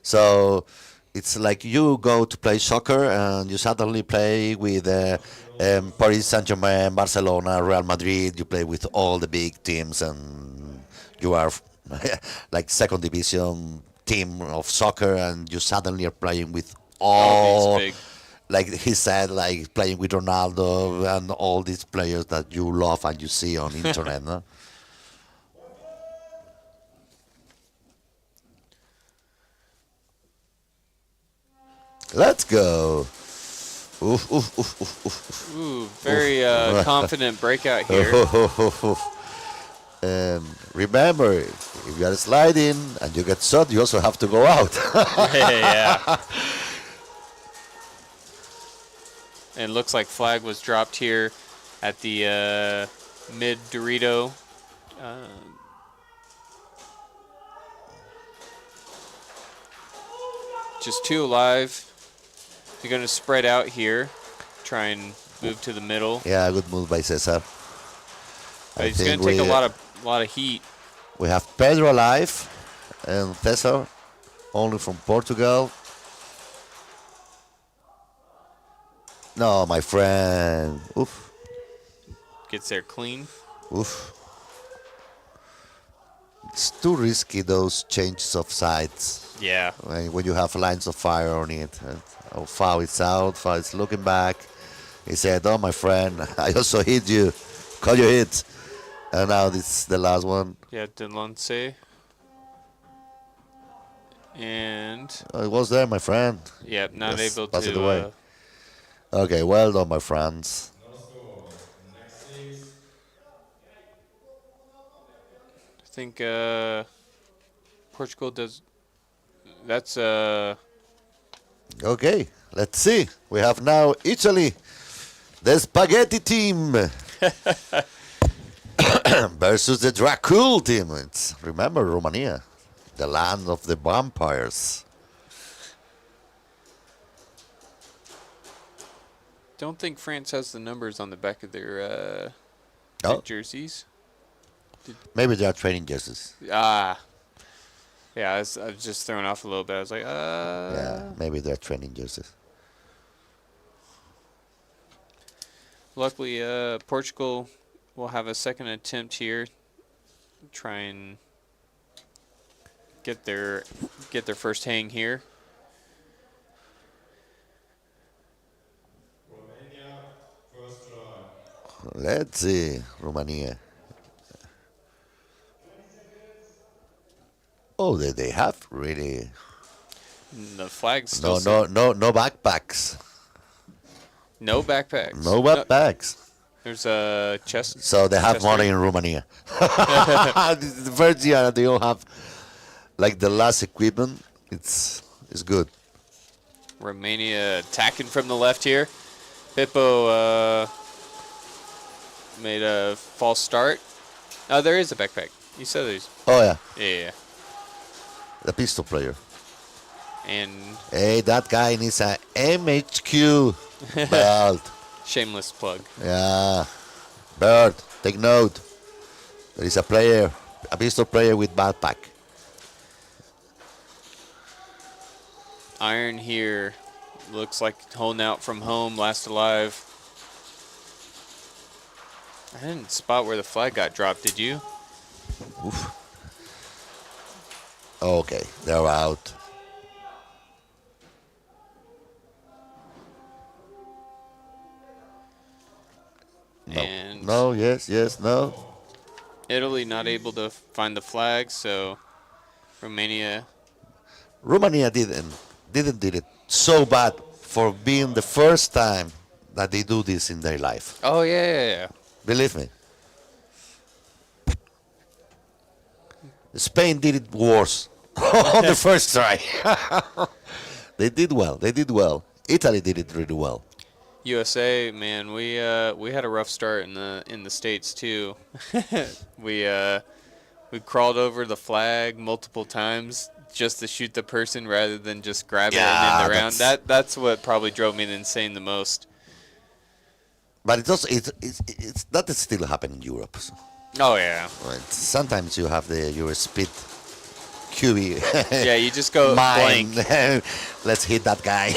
So, it's like you go to play soccer and you suddenly play with Paris Saint-Germain, Barcelona, Real Madrid. You play with all the big teams and you are like second division team of soccer and you suddenly are playing with all these big. Like he said, like playing with Ronaldo and all these players that you love and you see on internet. No? Let's go. Oof, oof, oof, oof, oof. Ooh, very confident breakout here. And remember, if you are sliding and you get shot, you also have to go out. Yeah. And it looks like flag was dropped here at the mid Dorito. Just two alive. You're going to spread out here. Try and move to the middle. Yeah, good move by Cesar. He's going to take a lot of heat. We have Pedro alive and Cesar, only from Portugal. No, my friend. Oof. Gets there clean. Oof. It's too risky, those changes of sides. Yeah. When you have lines of fire on it. Oh, foul is out, foul is looking back. He said, oh, my friend, I also hit you. Call your hit. And now this is the last one. Yeah, 𝖒𝖔𝖐𝖚. And... Oh, it was there, my friend. Yeah, not Yes, able pass to... it away. Okay, well done, my friends. I think Portugal does... That's... Okay, let's see. We have now Italy, the spaghetti team, versus the Dracul team. Remember Romania, the land of the vampires. Don't think France has the numbers on the back of their jerseys. Maybe they are training jerseys. Yeah, I was just thrown off a little bit. I was like, Yeah, maybe they're training jerseys. Luckily, Portugal will have a second attempt here. Try and get their first hang here. Let's see, Romania. Oh, they have really. The flag's No still backpacks. No backpacks. No backpacks. There's a chest. So they have chest money ring. in Romania. This is the first year that they don't have like the last equipment. It's good. Romania attacking from the left here. Bippo made a false start. Oh, there is a backpack. You said there's. Oh yeah. Yeah. The pistol player. And hey, that guy needs a MHQ belt. Shameless plug. Yeah. Bird, take note. There is a player, a pistol player with backpack. Iron here looks like holding out from home, last alive. I didn't spot where the flag got dropped, did you? Oof. Okay, they're out. No. And no, yes, no. Italy not able to find the flag, so Romania. Romania didn't did it so bad for being the first time that they do this in their life. Oh yeah. Believe me. Spain did it worse on the first try. They did well. They did well. Italy did it really well. USA, man, we had a rough start in the States too. we crawled over the flag multiple times just to shoot the person rather than just grab it and end the round. That's what probably drove me insane the most. But it's also that is still happening in Europe. So. Oh yeah. Sometimes you have your speed QB. Yeah, you just go blank. Let's hit that guy.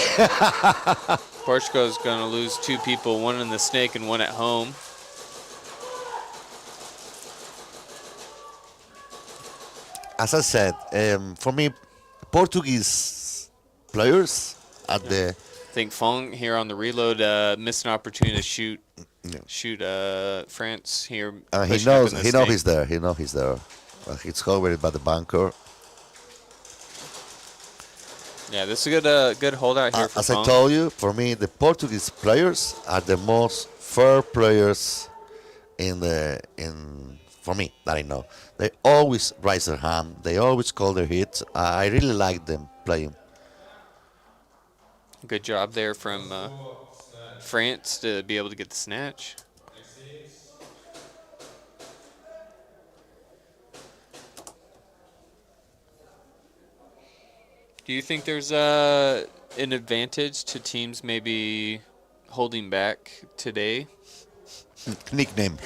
Portugal's going to lose 2 people, one in the snake and one at home. As I said, for me, Portuguese players at the. I think Fong here on the reload missed an opportunity to shoot France here. He knows he's there. He knows he's there. He's covered by the bunker. Yeah, this is a good holdout here for As Fong. I told you, for me, the Portuguese players are the most fair players for me that I know. They always raise their hand. They always call their hits. I really like them playing. Good job there from France to be able to get the snatch. Do you think there's an advantage to teams maybe holding back today? Nickname.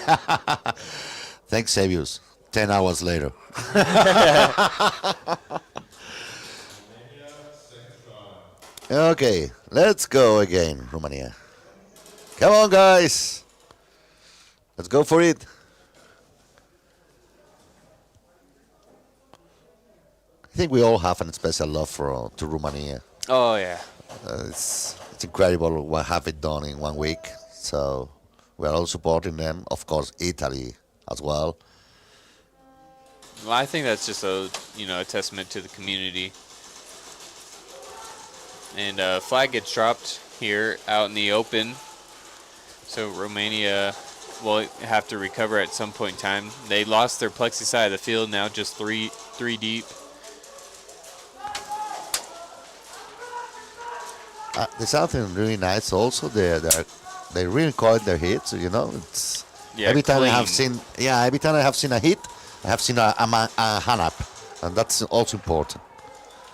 Thanks, Saviors. 10 hours later. Okay, let's go again, Romania. Come on, guys. Let's go for it. I think we all have a special love to Romania. Oh, yeah. It's incredible what have it done in 1 week. So we are all supporting them. Of course, Italy as well. Well, I think that's just a testament to the community. And flag gets dropped here out in the open. So Romania will have to recover at some point in time. They lost their plexi side of the field, now just three deep. There's something really nice also. They really call their hits. It's every time I have seen a hit, I have seen a hand up, and that's also important.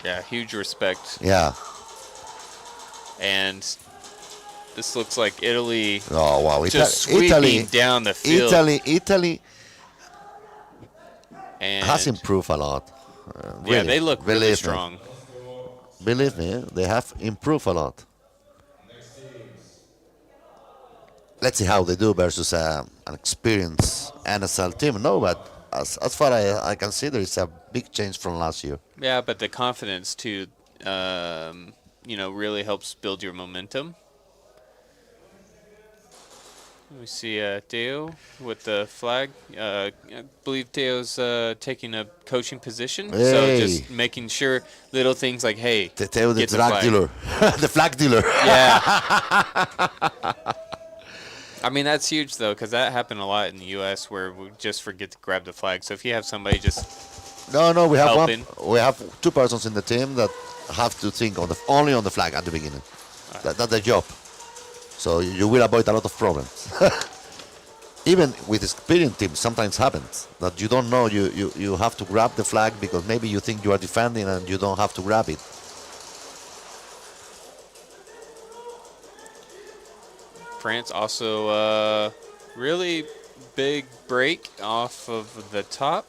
Yeah, huge respect. Yeah. And this looks like Italy. Oh wow! Just sweeping down the field. Italy and has improved a lot. Really, yeah, they look really strong. Believe me, they have improved a lot. Let's see how they do versus an experienced NSL team. No, but as far as I can see, there is a big change from last year. Yeah, but the confidence too, really helps build your momentum. We see Teo with the flag. I believe Teo's taking a coaching position. Hey. So just making sure little things like, hey, Teo the drug dealer. The flag dealer. Yeah. I mean, that's huge, though, because that happened a lot in the U.S. where we just forget to grab the flag. So if you have somebody just No, we have helping. We have 2 persons in the team that have to think only on the flag at the beginning. That's their job. So you will avoid a lot of problems. Even with experienced teams, sometimes happens that you don't know you have to grab the flag because maybe you think you are defending and you don't have to grab it. France also really big break off of the top.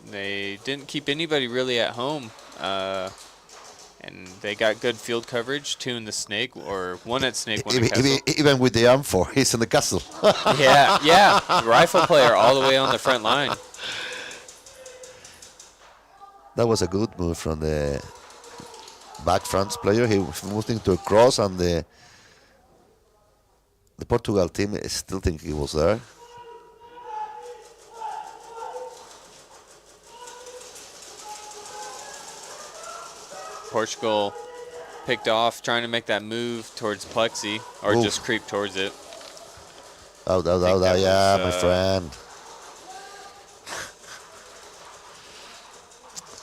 They didn't keep anybody really at home. And they got good field coverage, 2 in the snake, or 1 at snake, 1 at castle. Even with the M4, he's in the castle. Yeah. Rifle player all the way on the front line. That was a good move from the back France player. He moved into a cross, and the Portugal team still think he was there. Portugal picked off, trying to make that move towards Plexi, or Oof. just creep towards it. Oh, that yeah, was, my friend.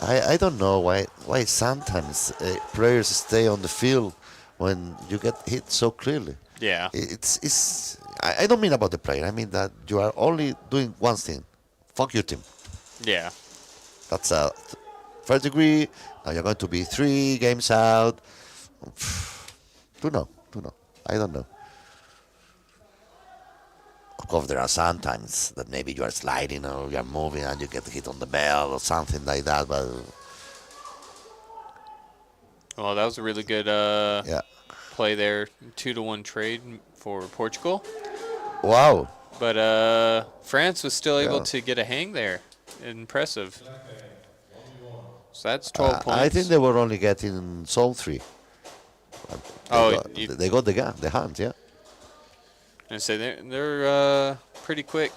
I don't know why sometimes players stay on the field when you get hit so clearly. Yeah. I don't mean about the player. I mean that you are only doing one thing. Fuck your team. Yeah. That's a first degree. Now you're going to be 3 games out. Don't know. I don't know. Of course, there are some times that maybe you are sliding or you are moving and you get hit on the bell or something like that. But Well, that was a really good yeah, play there. 2-1 trade for Portugal. wow. But France was still able Yeah. to get a hang there. Impressive. So that's 12 points. I think they were only getting zone 3. They got the hand, yeah. I say they're pretty quick.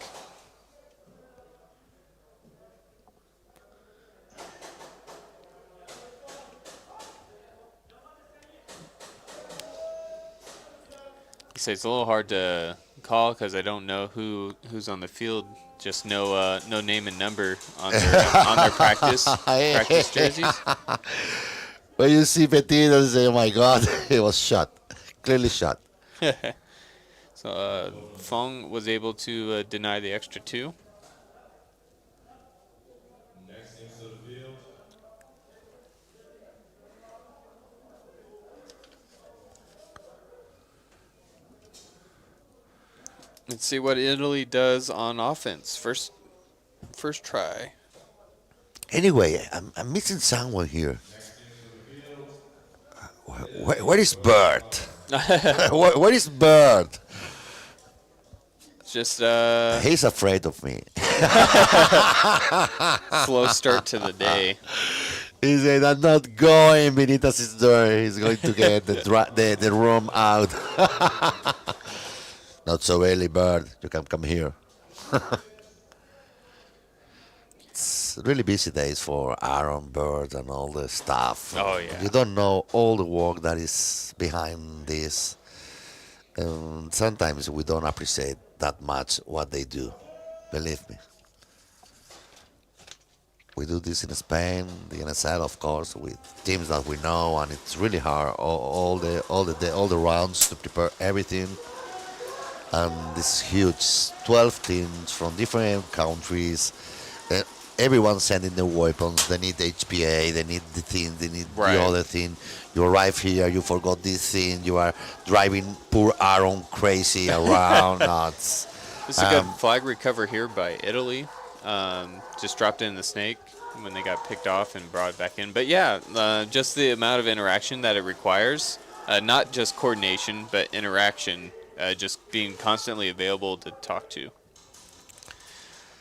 You say it's a little hard to call because I don't know who's on the field. Just no name and number on their practice jerseys. When you see Petit, you say, "Oh my God, he was shot, clearly shot." So Fong was able to deny the extra 2. Let's see what Italy does on offense. First try. Anyway, I'm missing someone here. Where is Bird? Where is Bird? Just He's afraid of me. slow start to the day. He said, "I'm not going." Benitez is there. He's going to get the room out. Not so early, Bird. You can come here. It's really busy days for Aaron, Bird, and all the staff. Oh, yeah. You don't know all the work that is behind this. Sometimes we don't appreciate that much what they do. Believe me. We do this in Spain, the NSL, of course, with teams that we know, and it's really hard. All the rounds to prepare everything. And this huge 12 teams from different countries. Everyone's sending their weapons. They need HPA, they need the thing, they need Right. the other thing. You arrive here, you forgot this thing, you are driving poor Aaron crazy around. No, This is a good flag recover here by Italy. Just dropped in the snake when they got picked off and brought it back in. But yeah, just the amount of interaction that it requires. Not just coordination, but interaction. Just being constantly available to talk to.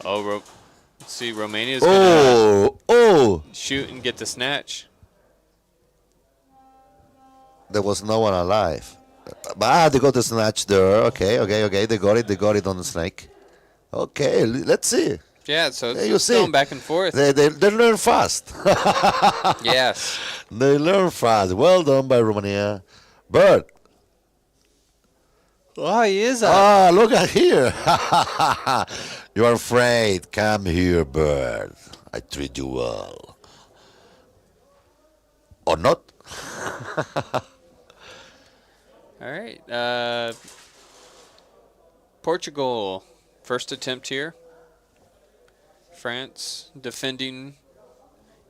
Oh, let's see. Romania's going to shoot and get the snatch. There was no one alive. They got the snatch there. Okay. They got it on the snake. Okay, let's see. Yeah, so You it's see. going back and forth. They learn fast. Yes. They learn fast. Well done by Romania. Bird. Oh, he is up. Ah, look at here. You are afraid. Come here, Bird. I treat you well. Or not? All right. Portugal, first attempt here. France defending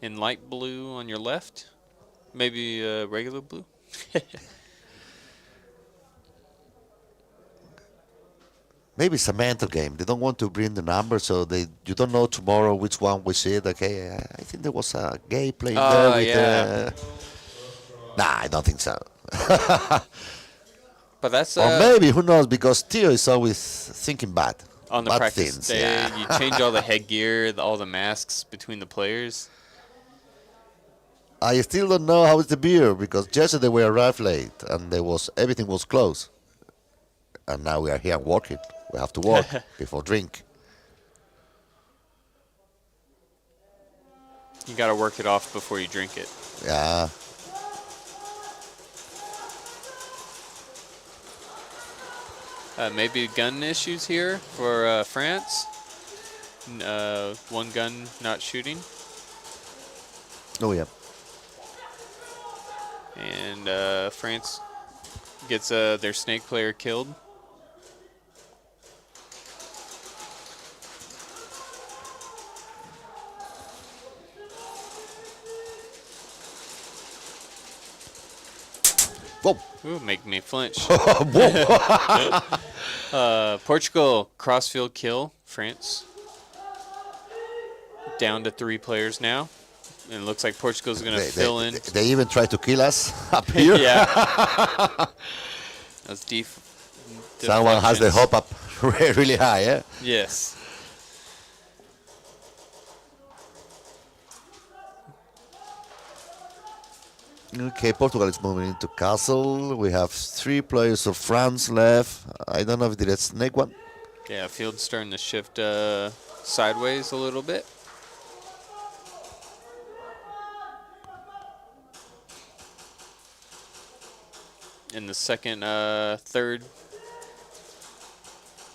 in light blue on your left. Maybe regular blue. Maybe it's a mental game. They don't want to bring the number, so you don't know tomorrow which one we see it. Okay, I think there was a gay playing there with yeah. Nah, I don't think so. But that's Or maybe, who knows, because Theo is always thinking bad. on the bad practice things, day. yeah. You change all the headgear, all the masks between the players. I still don't know how is the beer, because yesterday we arrived late and everything was closed. And now we are here working. We have to work before drink. You got to work it off before you drink it. Yeah. Maybe gun issues here for France. One gun not shooting. Oh, yeah. And France gets their snake player killed. Whoa. Ooh, make me flinch. Portugal crossfield kill France. Down to 3 players now. And it looks like Portugal's going to fill in. They even try to kill us up here. Yeah. That's Someone has the hop up really high, yeah? Yes. Okay, Portugal is moving into castle. We have 3 players of France left. I don't know if they snake one. Yeah, field's starting to shift sideways a little bit. In the second, third,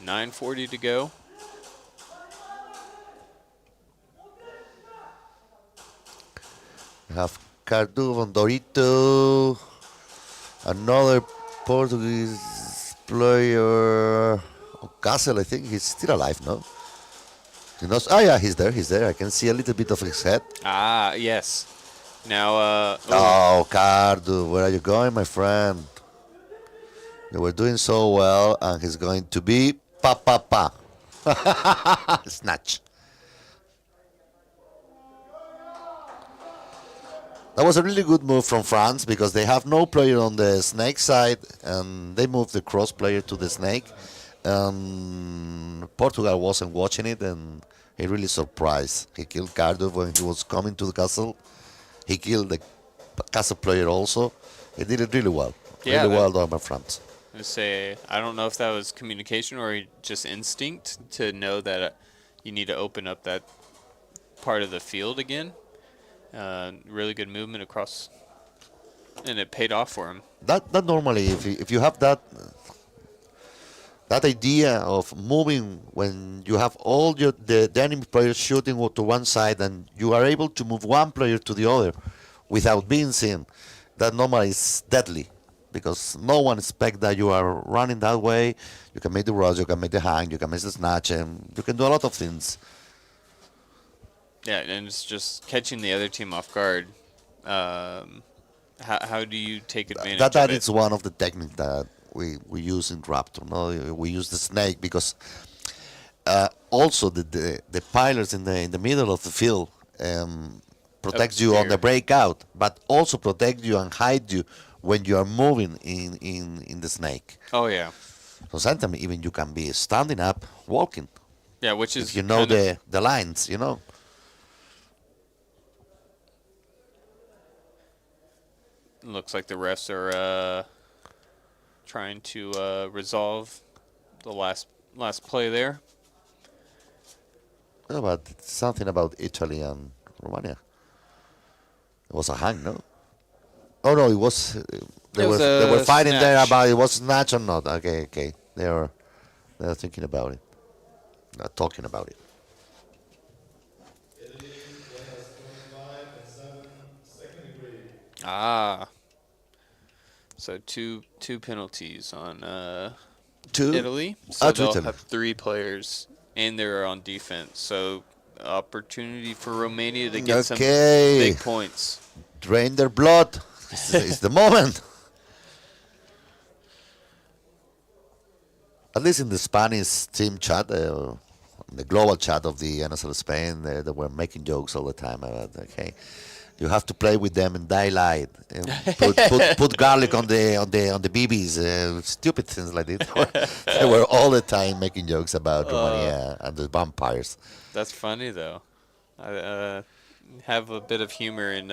9:40 to go. We have Cardu, Dorito, another Portuguese player, Castle, I think he's still alive, no? He knows, oh yeah, he's there. I can see a little bit of his head. Ah, yes. Now, oh, Cardu, where are you going, my friend? You were doing so well, and he's going to be pa. Snatch. That was a really good move from France because they have no player on the snake side, and they moved the cross player to the snake. Portugal wasn't watching it, and he really surprised. He killed Cardo when he was coming to the castle. He killed the castle player also. He did it really well. Yeah, really well done by France. I don't know if that was communication or just instinct to know that you need to open up that part of the field again. Really good movement across, and it paid off for him. That normally, if you have that idea of moving when you have all the enemy players shooting to one side and you are able to move one player to the other without being seen, that normally is deadly because no one expects that you are running that way. You can make the rush, you can make the hang, you can make the snatch, and you can do a lot of things. Yeah, and it's just catching the other team off guard. How do you take advantage of it? That is one of the techniques that we use in Raptor. No, we use the snake because also the pillars in the middle of the field protects you on the breakout, but also protect you and hide you when you are moving in the snake. Oh yeah. So sometimes even you can be standing up, walking. Yeah, which is if you know the lines, you know. Looks like the refs are trying to resolve the last play there. What about something about Italy and Romania? It was a hang, no? Oh no, it was. They were fighting snatch there about it was snatch or not. Okay. They are thinking about it, not talking about it. Ah. So two penalties on Two? Italy. So they'll Italy. have 3 players, and they're on defense. So opportunity for Romania to get some big points. Drain their blood. It's the moment. At least in the Spanish team chat, the global chat of the NSL Spain, they were making jokes all the time about, okay, you have to play with them in daylight. Put garlic on the BBs, stupid things like this. They were all the time making jokes about Romania and the vampires. That's funny though. Have a bit of humor and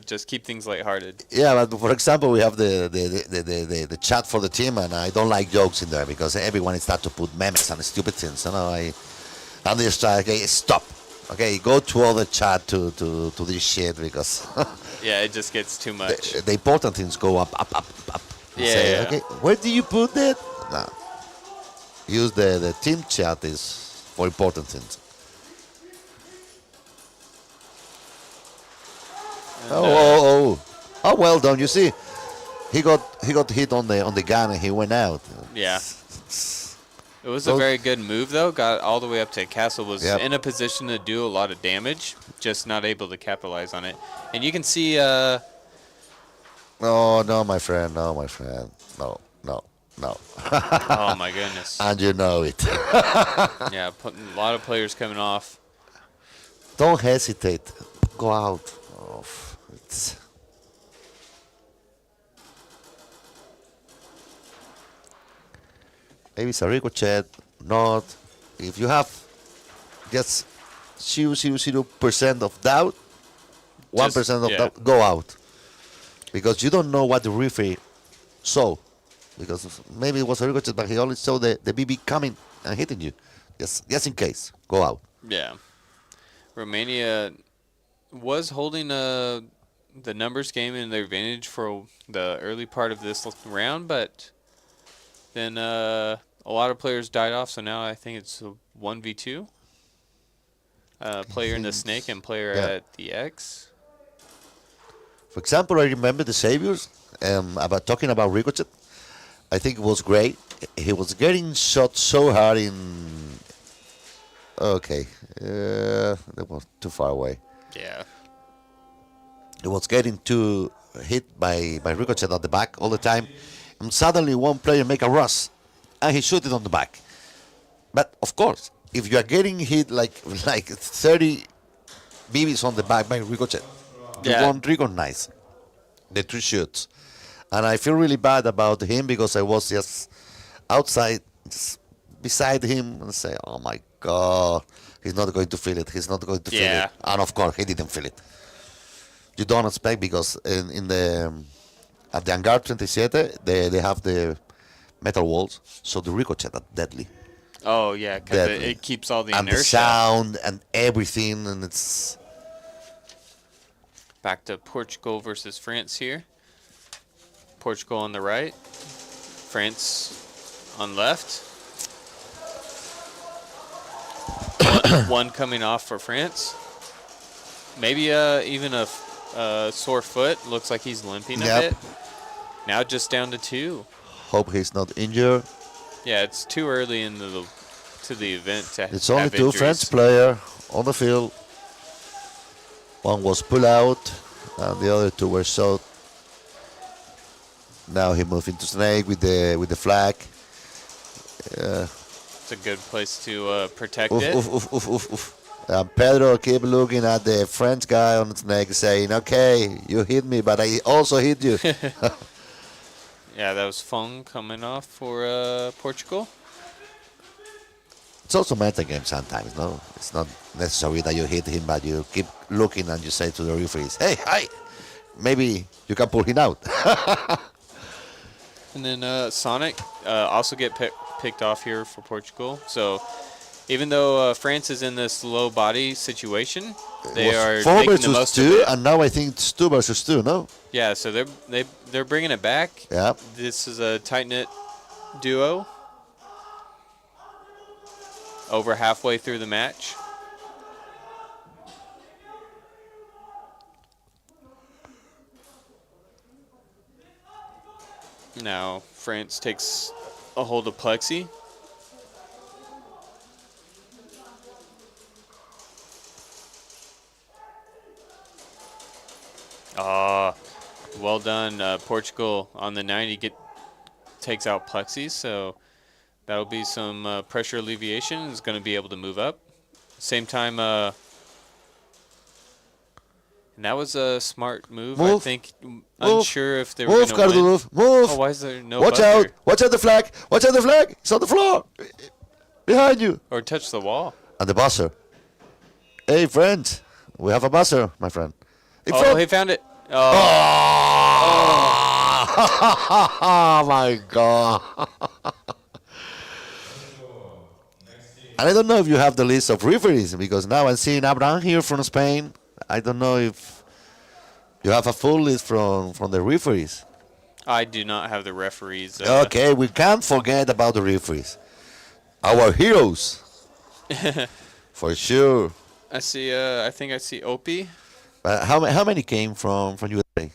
just keep things lighthearted. Yeah, but for example, we have the chat for the team, and I don't like jokes in there because everyone is start to put memes and stupid things. And they start, okay, stop. Okay, go to other chat to this shit because yeah, it just gets too much. The important things go up. Yeah, Say, yeah. okay, where do you put it? No, use the team chat is for important things. Oh, well done. You see, he got hit on the gun and he went out. Yeah. It was a very good move, though. Got all the way up to Castle. Was in a position to do a lot of damage, just not able to capitalize on it. And you can see... No, my friend. No. Oh, my goodness. And you know it. Yeah, putting a lot of players coming off. Don't hesitate. Go out. Oh, maybe it's a ricochet, not. If you have just 0.00% of doubt, 1% of doubt, go out. Because you don't know what the referee saw. Because maybe it was a ricochet, but he only saw the BB coming and hitting you. Just in case, go out. Yeah. Romania was holding the numbers game in their advantage for the early part of this round, but then a lot of players died off, so now I think it's a 1v2. Player in the snake and player at the X. For example, I remember the Saviors about talking about ricochet. I think it was great. He was getting shot so hard in. Okay, that was too far away. Yeah. He was getting too hit by ricochet at the back all the time, and suddenly one player make a rush, and he shoot it on the back. But of course, if you are getting hit like 30 BBs on the back by ricochet, you won't recognize the 3 shots. And I feel really bad about him because I was just outside, just beside him, and say, "Oh my God, he's not going to feel it. He's not going to feel it." And of course, he didn't feel it. You don't expect because at the hangar 27 they have the metal walls, so the ricochet are deadly. Oh yeah, because it keeps all the and inertia. the sound and everything, and it's back to Portugal versus France here. Portugal on the right, France on left. One coming off for France. Maybe even a sore foot. Looks like he's limping a bit. Now just down to 2. Hope he's not injured. Yeah, it's too early in the event to It's have only 2 injuries. French players on the field. One was pulled out, and the other 2 were shot. Now he moved into snake with the flag. It's a good place to protect it. Pedro keep looking at the French guy on the snake, saying, "Okay, you hit me, but I also hit you." Yeah, that was Fung coming off for Portugal. It's also meta game sometimes, no? It's not necessary that you hit him, but you keep looking and you say to the referees, "Hey, hi, maybe you can pull him out." And then Sonic also get picked off here for Portugal. So even though France is in this low body situation, they are making the most of it. And now I think it's 2 versus 2, no? Yeah, so they're bringing it back. Yeah. This is a tight-knit duo. Over halfway through the match. Now France takes a hold of Plexi. Well done, Portugal on the 90 takes out Plexi, so that'll be some pressure alleviation. Is going to be able to move up. Same time, and that was a smart move. I think. Unsure if they were going to win. Move. Oh, why is there no Watch buzzer? out! Watch out the flag! Watch out the flag! It's on the floor! Behind you! Or touch the wall. And the buzzer. Hey, friend. We have a buzzer, my friend. Oh, he found it. Oh my God. And I don't know if you have the list of referees, because now I'm seeing Abraham here from Spain. I don't know if you have a full list from the referees. I do not have the referees. Okay, we can't forget about the referees. Our heroes. For sure. I see. I think I see Opie. How many came from USA?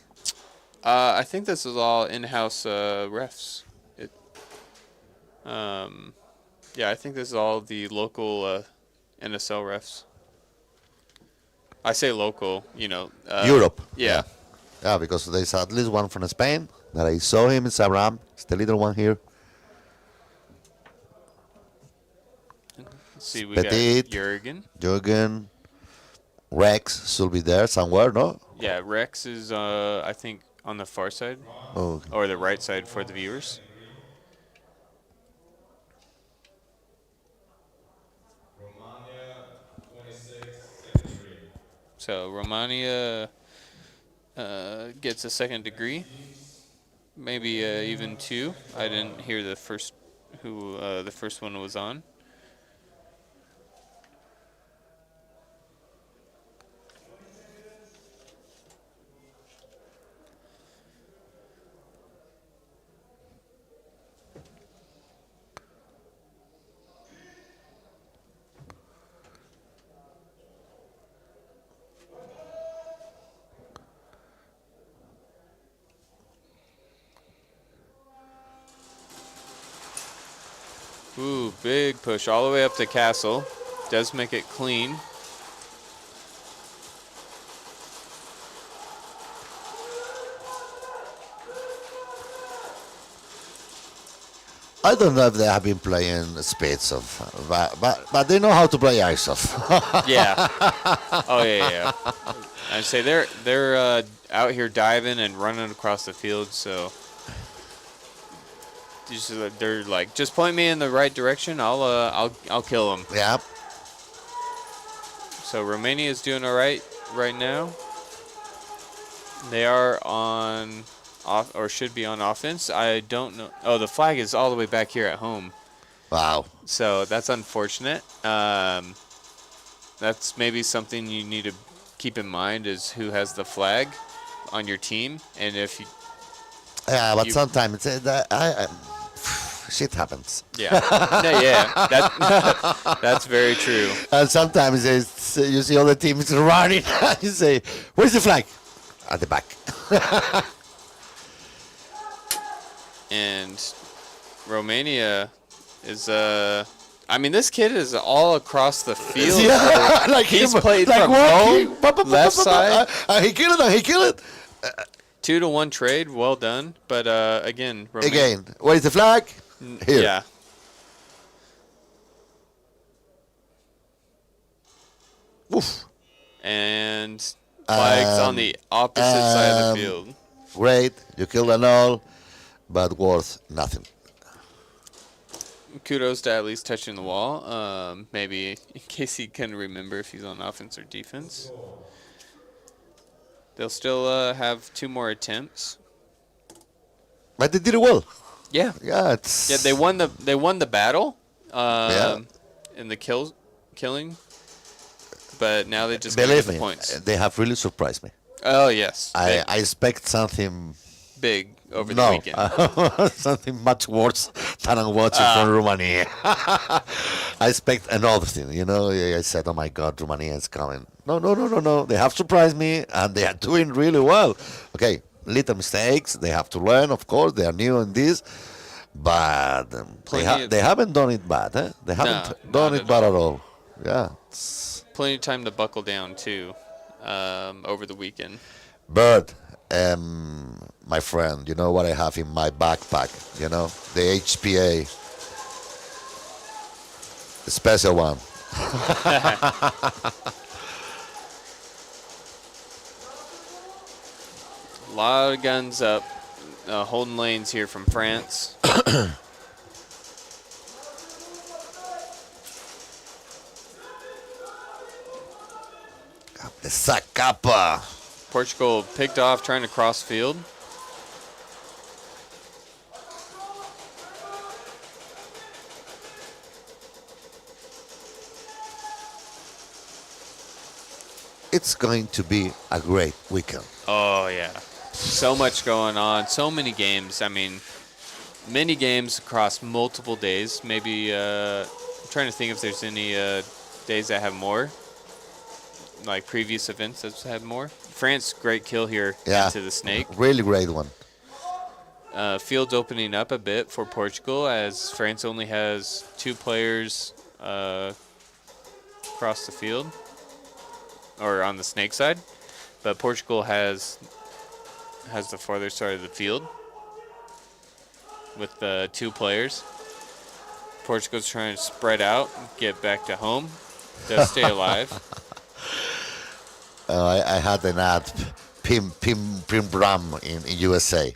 I think this is all in-house refs. Yeah, I think this is all the local NSL refs. I say local, Europe. Yeah. Yeah, because there's at least one from Spain that I saw him in Sabram. It's the little one here. Let's see, we Petit, got Jürgen, Rex should be there somewhere, no? Yeah, Rex is, I think, on the far side. Oh. Or the right side for the viewers. So Romania gets a second degree, maybe even two. I didn't hear the first the first one was on. Ooh, big push all the way up to Castle. Does make it clean. I don't know if they have been playing spades of, but they know how to play ice off. Yeah. Oh yeah. I'd say they're out here diving and running across the field, so they're like, just point me in the right direction. I'll kill them. Yeah. So Romania is doing all right now. They are on off, or should be on offense. I don't know. Oh, the flag is all the way back here at home. Wow. So that's unfortunate. That's maybe something you need to keep in mind is who has the flag on your team, and if you. Yeah, but sometimes shit happens. Yeah. No, yeah. That's very true. And sometimes you see all the teams running, and you say, "Where's the flag?" At the back. And Romania is I mean, this kid is all across the field. Yeah, like he's him, played like from walking, home, left side. He killed it. 2-1 trade, well done. But again, where is the flag? Here. Yeah. Oof. And flags on the opposite side of the field. Great, you killed an all, but worth nothing. Kudos to at least touching the wall. Maybe in case he can remember if he's on offense or defense. They'll still have 2 more attempts. But they did it well. Yeah. Yeah, it's. Yeah, they won the battle. In the killing. But now they just Believe get me, the points. they have really surprised me. Oh yes. I expect something big over the weekend. Something much worse than I'm watching from Romania. I expect another thing. I said, "Oh my God, Romania is coming." No. They have surprised me, and they are doing really well. Okay, little mistakes. They have to learn, of course. They are new in this, but they haven't done it bad. They haven't done it bad at all. Yeah. Plenty of time to buckle down too, over the weekend. But my friend, you know what I have in my backpack? The HPA, the special one. A lot of guns up, holding lanes here from France. The Lacapa. Portugal picked off trying to cross field. It's going to be a great weekend. Oh, yeah. So much going on. So many games. I mean, many games across multiple days. Maybe I'm trying to think if there's any days that have more, like previous events that have more. France, great kill here into the snake. Really great one. Field's opening up a bit for Portugal as France only has 2 players across the field, or on the snake side, but Portugal has the farther side of the field with 2 players. Portugal's trying to spread out, get back to home, does stay alive. I had an ad, Pim Bram in USA.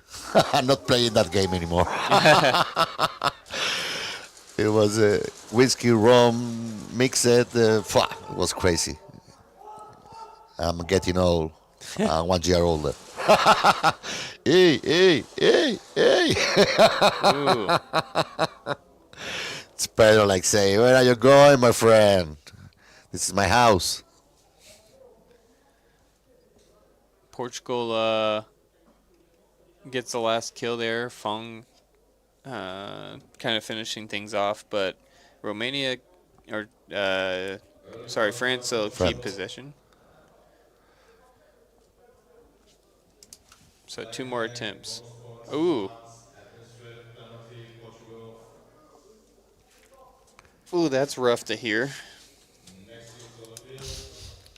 I'm not playing that game anymore. It was whiskey, rum, mixed. It was crazy. I'm getting old. I'm 1 year older. Hey. It's better like say, where are you going, my friend? This is my house. Portugal gets the last kill there. Fong kind of finishing things off, but Romania, or France will keep possession. So 2 more attempts. Ooh. Ooh, that's rough to hear.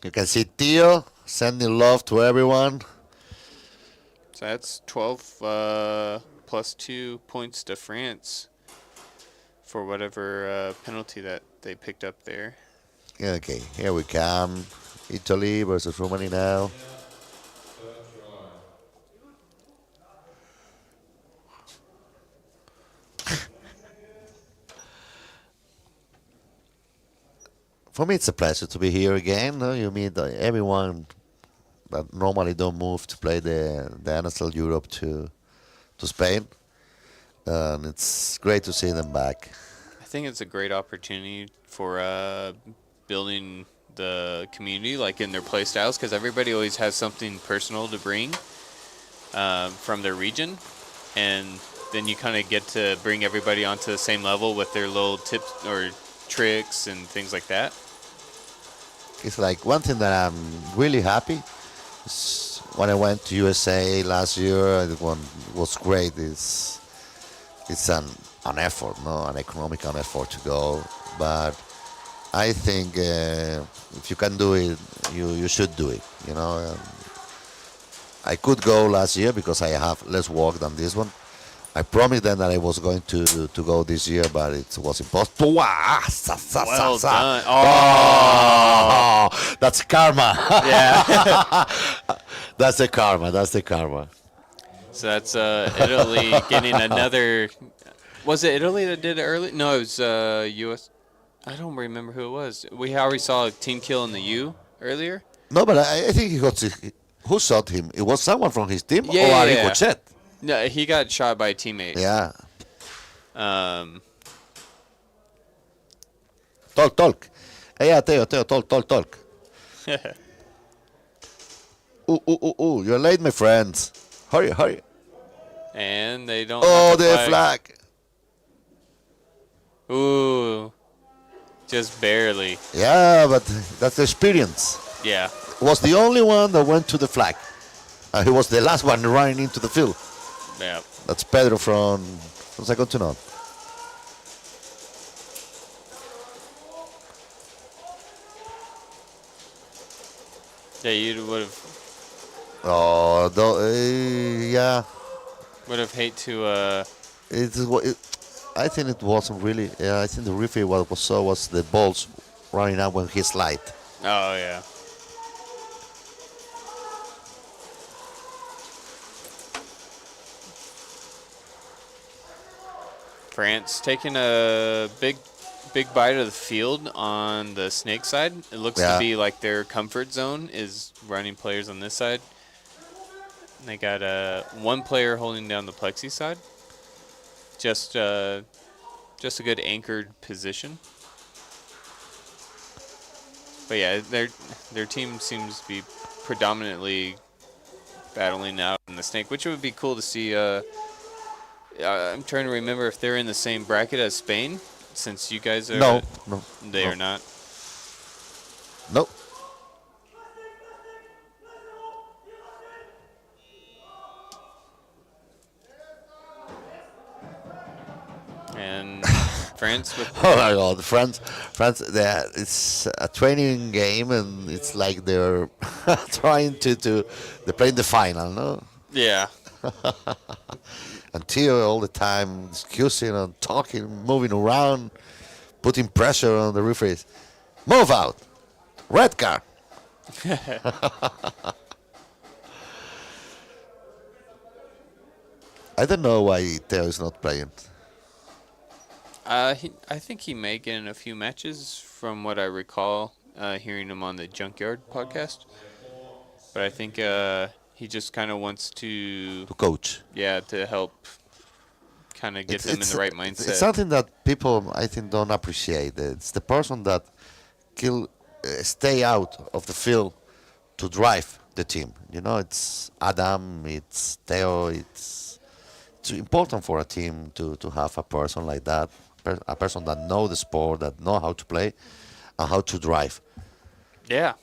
You can see Theo sending love to everyone. So that's 12 plus 2 points to France for whatever penalty that they picked up there. Okay, here we come. Italy versus Romania now. For me, it's a pleasure to be here again. You meet everyone that normally don't move to play the NSL Europe to Spain. And it's great to see them back. I think it's a great opportunity for building the community, like in their play styles, because everybody always has something personal to bring from their region. And then you kind of get to bring everybody onto the same level with their little tips or tricks and things like that. It's like one thing that I'm really happy is when I went to USA last year. It was great. It's an effort, an economical effort to go. But I think if you can do it, you should do it. I could go last year because I have less work than this one. I promised them that I was going to go this year, but it was impossible. Well done. Oh, that's karma. Yeah. That's the karma. So that's Italy getting another. Was it Italy that did it early? No, it was U.S. I don't remember who it was. We already saw a team kill in the U earlier. No, but I think he got. Who shot him? It was someone from his team or Ricochet? No, he got shot by a teammate. Yeah. Talk. Hey, Theo, talk. Ooh, you're late, my friends. Hurry. And they don't. Oh, the flag. Ooh. Just barely. Yeah, but that's the experience. Yeah. Was the only one that went to the flag. He was the last one running into the field. Yeah. That's Pedro from second to none. Yeah, you would have. Oh, yeah. Would have hate to. I think it wasn't really. Yeah, I think the referee what was the balls running out when he slid. Oh yeah. France taking a big bite of the field on the snake side. It looks to be like their comfort zone is running players on this side. They got one player holding down the plexi side. Just a good anchored position. But yeah, their team seems to be predominantly battling out in the snake, which would be cool to see. I'm trying to remember if they're in the same bracket as Spain, since you guys are. No, They are not. no. And France with. Oh my God, France, it's a training game, and it's like they're trying they're playing the final, no? Yeah. And Theo all the time excusing and talking, moving around, putting pressure on the referees. Move out, red card. I don't know why Theo is not playing. I think he may get in a few matches, from what I recall, hearing him on the Junkyard podcast. But I think he just kind of wants to Coach. Yeah, to help kind of get them in the right mindset. It's something that people, I think, don't appreciate. It's the person that stay out of the field to drive the team. You know, it's Adam, it's Theo, it's important for a team to have a person like that, a person that know the sport, that know how to play and how to drive. Yeah.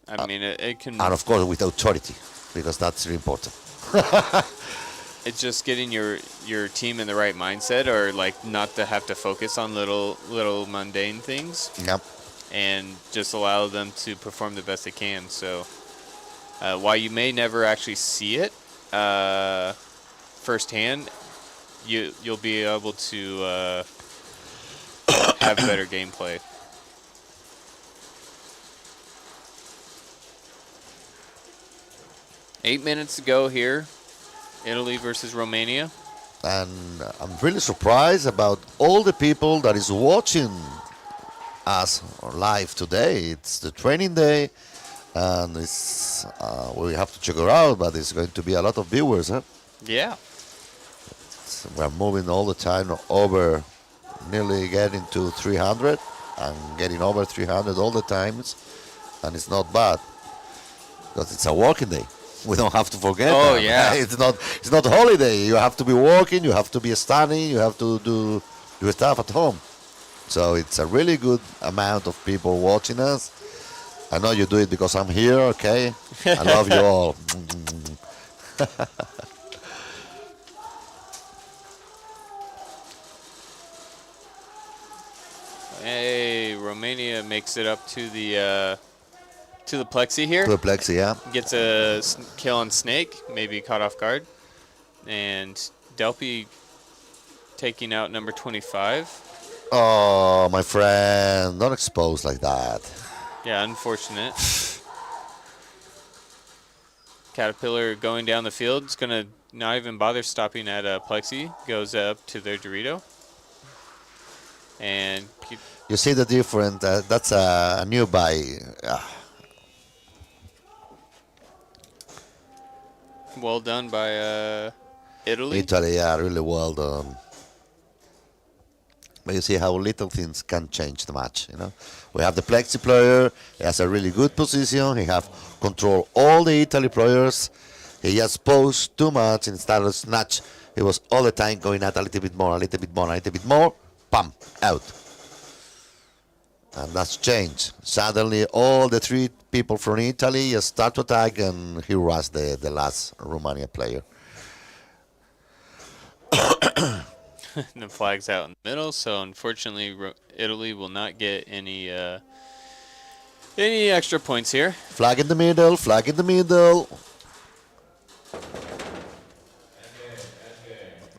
I mean, it can... And of course with authority, because that's really important. It's just getting your team in the right mindset, or like not to have to focus on little mundane things. Yep. And just allow them to perform the best they can. So while you may never actually see it firsthand, you'll be able to have better gameplay. Eight minutes to go here. Italy versus Romania. And I'm really surprised about all the people that is watching us live today. It's the training day, and it's we have to check it out, but it's going to be a lot of viewers, huh? Yeah. We're moving all the time over, nearly getting to 300 and getting over 300 all the times, and it's not bad because it's a working day. We don't have to forget. Oh, that. yeah. It's not a holiday. You have to be working. You have to be studying. You have to do stuff at home. So it's a really good amount of people watching us. I know you do it because I'm here. Okay, I love you all. Hey, Romania makes it up to the plexi here. To the plexi, yeah. Gets a kill on Snake, maybe caught off guard. And Delpy taking out number 25. Oh, my friend, don't expose like that. Yeah, unfortunate. Caterpillar going down the field. It's going to not even bother stopping at plexi. Goes up to their Dorito. And you see the difference. That's a new buy. Well done by Italy. Italy, yeah, really well done. But you see how little things can change the match. You know, we have the plexi player. He has a really good position. He have control all the Italy players. He just posed too much instead of snatch. He was all the time going at a little bit more, a little bit more, a little bit more. Pam, out. And that's changed. Suddenly, all the three people from Italy just start to attack, and he was the last Romania player. The flag's out in the middle, so unfortunately, Italy will not get any extra points here. Flag in the middle. Flag in the middle.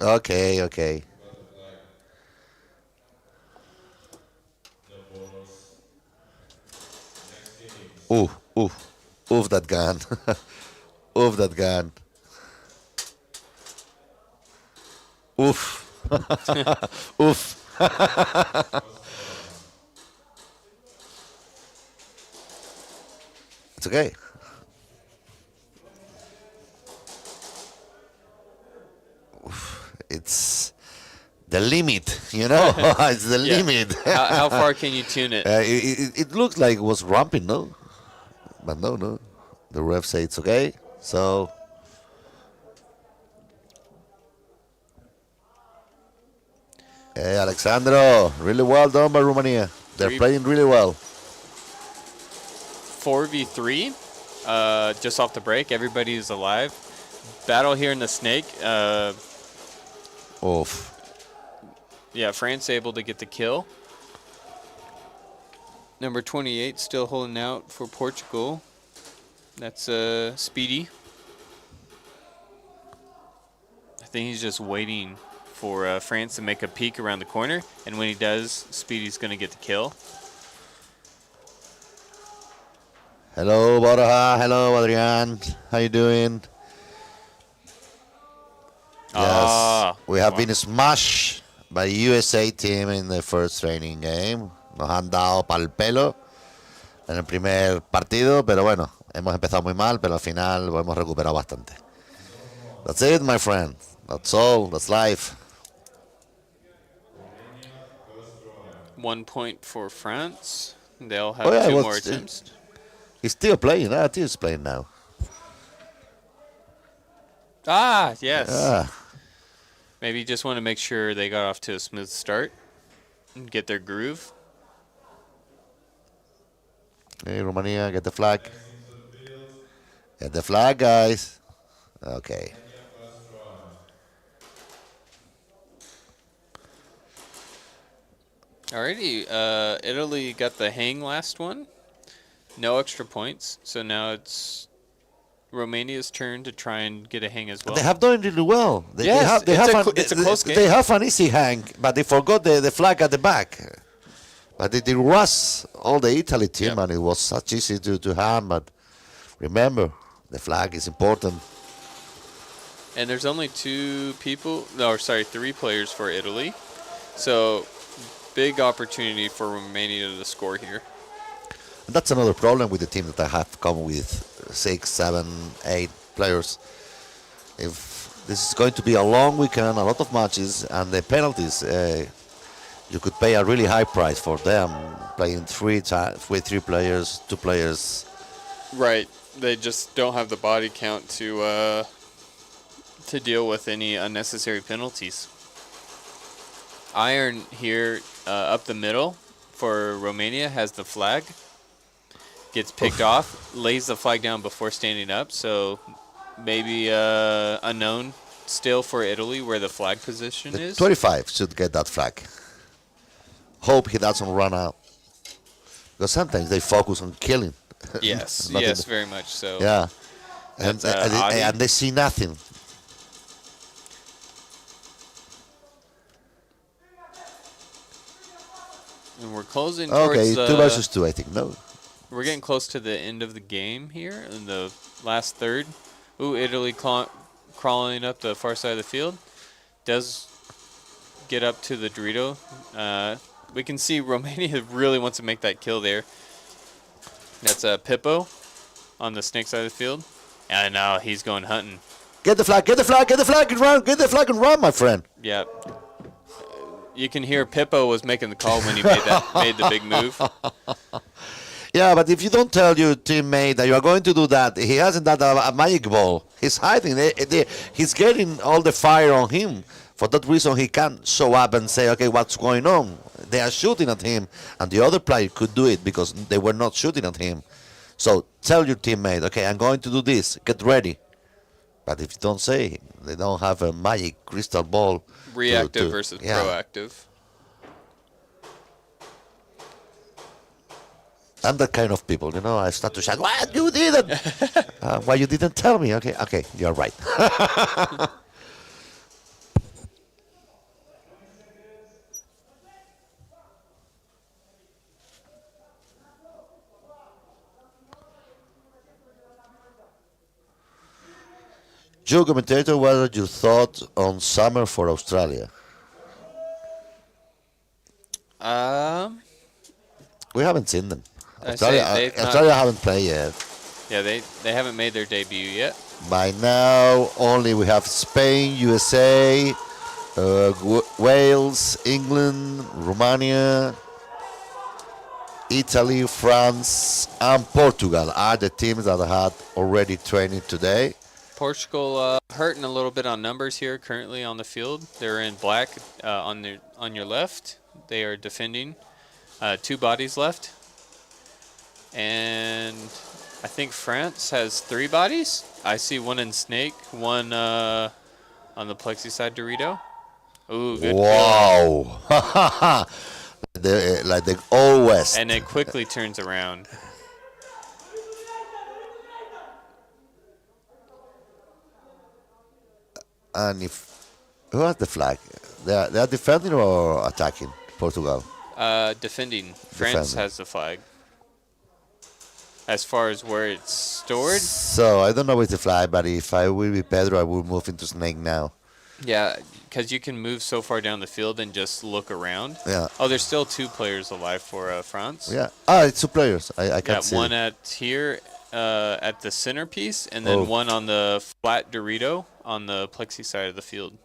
Okay, okay. Ooh, ooh, oof that gun. Oof that gun. Oof. Oof. It's okay. Oof. It's the limit, you know? It's the limit. How far can you tune it? It looked like it was ramping, no? But no. The ref said it's okay. So Hey, Alexandro, really well done by Romania. They're playing really well. 4v3, just off the break. Everybody is alive. Battle here in the snake. Oof. Yeah, France able to get the kill. Number 28 still holding out for Portugal. That's Speedy. I think he's just waiting for France to make a peek around the corner, and when he does, Speedy's going to get the kill. Hello, Borja. Hello, Adrian. How you doing? Yes, we have been smashed by the USA team in the first training game. Nos han dado pa'l pelo en el primer partido, pero bueno, hemos empezado muy mal, pero al final lo hemos recuperado bastante. That's it, my friend. That's all. That's life. 1 point for France. They'll have two more attempts. He's still playing. He's playing now. Ah, yes. Yeah. Maybe just want to make sure they got off to a smooth start and get their groove. Hey, Romania, get the flag. Get the flag, guys. Okay. Alrighty, Italy got the hang last one. No extra points, so now it's Romania's turn to try and get a hang as well. They have done really well. It's a close game. They have an easy hang, but they forgot the flag at the back. But it was all the Italy team, and it was such easy to hang. But remember, the flag is important. And there's only three players for Italy. So big opportunity for Romania to score here. And that's another problem with the team that I have come with 6, 7, 8 players. If this is going to be a long weekend, a lot of matches, and the penalties, you could pay a really high price for them playing with 3 players, 2 players. Right. They just don't have the body count to deal with any unnecessary penalties. Iron here up the middle for Romania has the flag. Gets picked off, lays the flag down before standing up, so maybe unknown still for Italy where the flag position is. 25 should get that flag. Hope he doesn't run out. Because sometimes they focus on killing. Yes, yes, very much so. Yeah. And they see nothing. And we're closing towards 2 versus 2, I think. No. We're getting close to the end of the game here in the last third. Ooh, Italy crawling up the far side of the field. Does get up to the Dorito. We can see Romania really wants to make that kill there. That's Pippo on the snake side of the field. And now he's going hunting. Get the flag, get the flag, get the flag and run, get the flag and run, my friend. Yeah. You can hear Pippo was making the call when he made the big move. Yeah, but if you don't tell your teammate that you are going to do that, he hasn't done a magic ball. He's hiding. He's getting all the fire on him. For that reason, he can't show up and say, okay, what's going on? They are shooting at him, and the other player could do it because they were not shooting at him. So tell your teammate, okay, I'm going to do this. Get ready. But if you don't say, they don't have a magic crystal ball. Reactive versus proactive. I'm that kind of people, you know. I start to shout, "What you didn't? Why you didn't tell me?" Okay, you're right. Joe commentator, what are your thoughts on summer for Australia? We haven't seen them. Australia haven't played yet. Yeah, they haven't made their debut yet. By now, only we have Spain, USA, Wales, England, Romania, Italy, France, and Portugal are the teams that had already training today. Portugal hurting a little bit on numbers here currently on the field. They're in black on on your left. They are defending. 2 bodies left. And I think France has 3 bodies. I see one in Snake, one on the plexi side Dorito. Ooh, good kill. Wow. Like the old West. And it quickly turns around. And who has the flag? They are defending or attacking Portugal? Defending. France has the flag. As far as where it's stored? So I don't know where's the flag, but if I will be Pedro, I will move into Snake now. Yeah, because you can move so far down the field and just look around. Yeah. Oh, there's still 2 players alive for France. Yeah. It's 2 players. I can't see. One at here at the centerpiece, and then one on the flat Dorito on the plexi side of the field.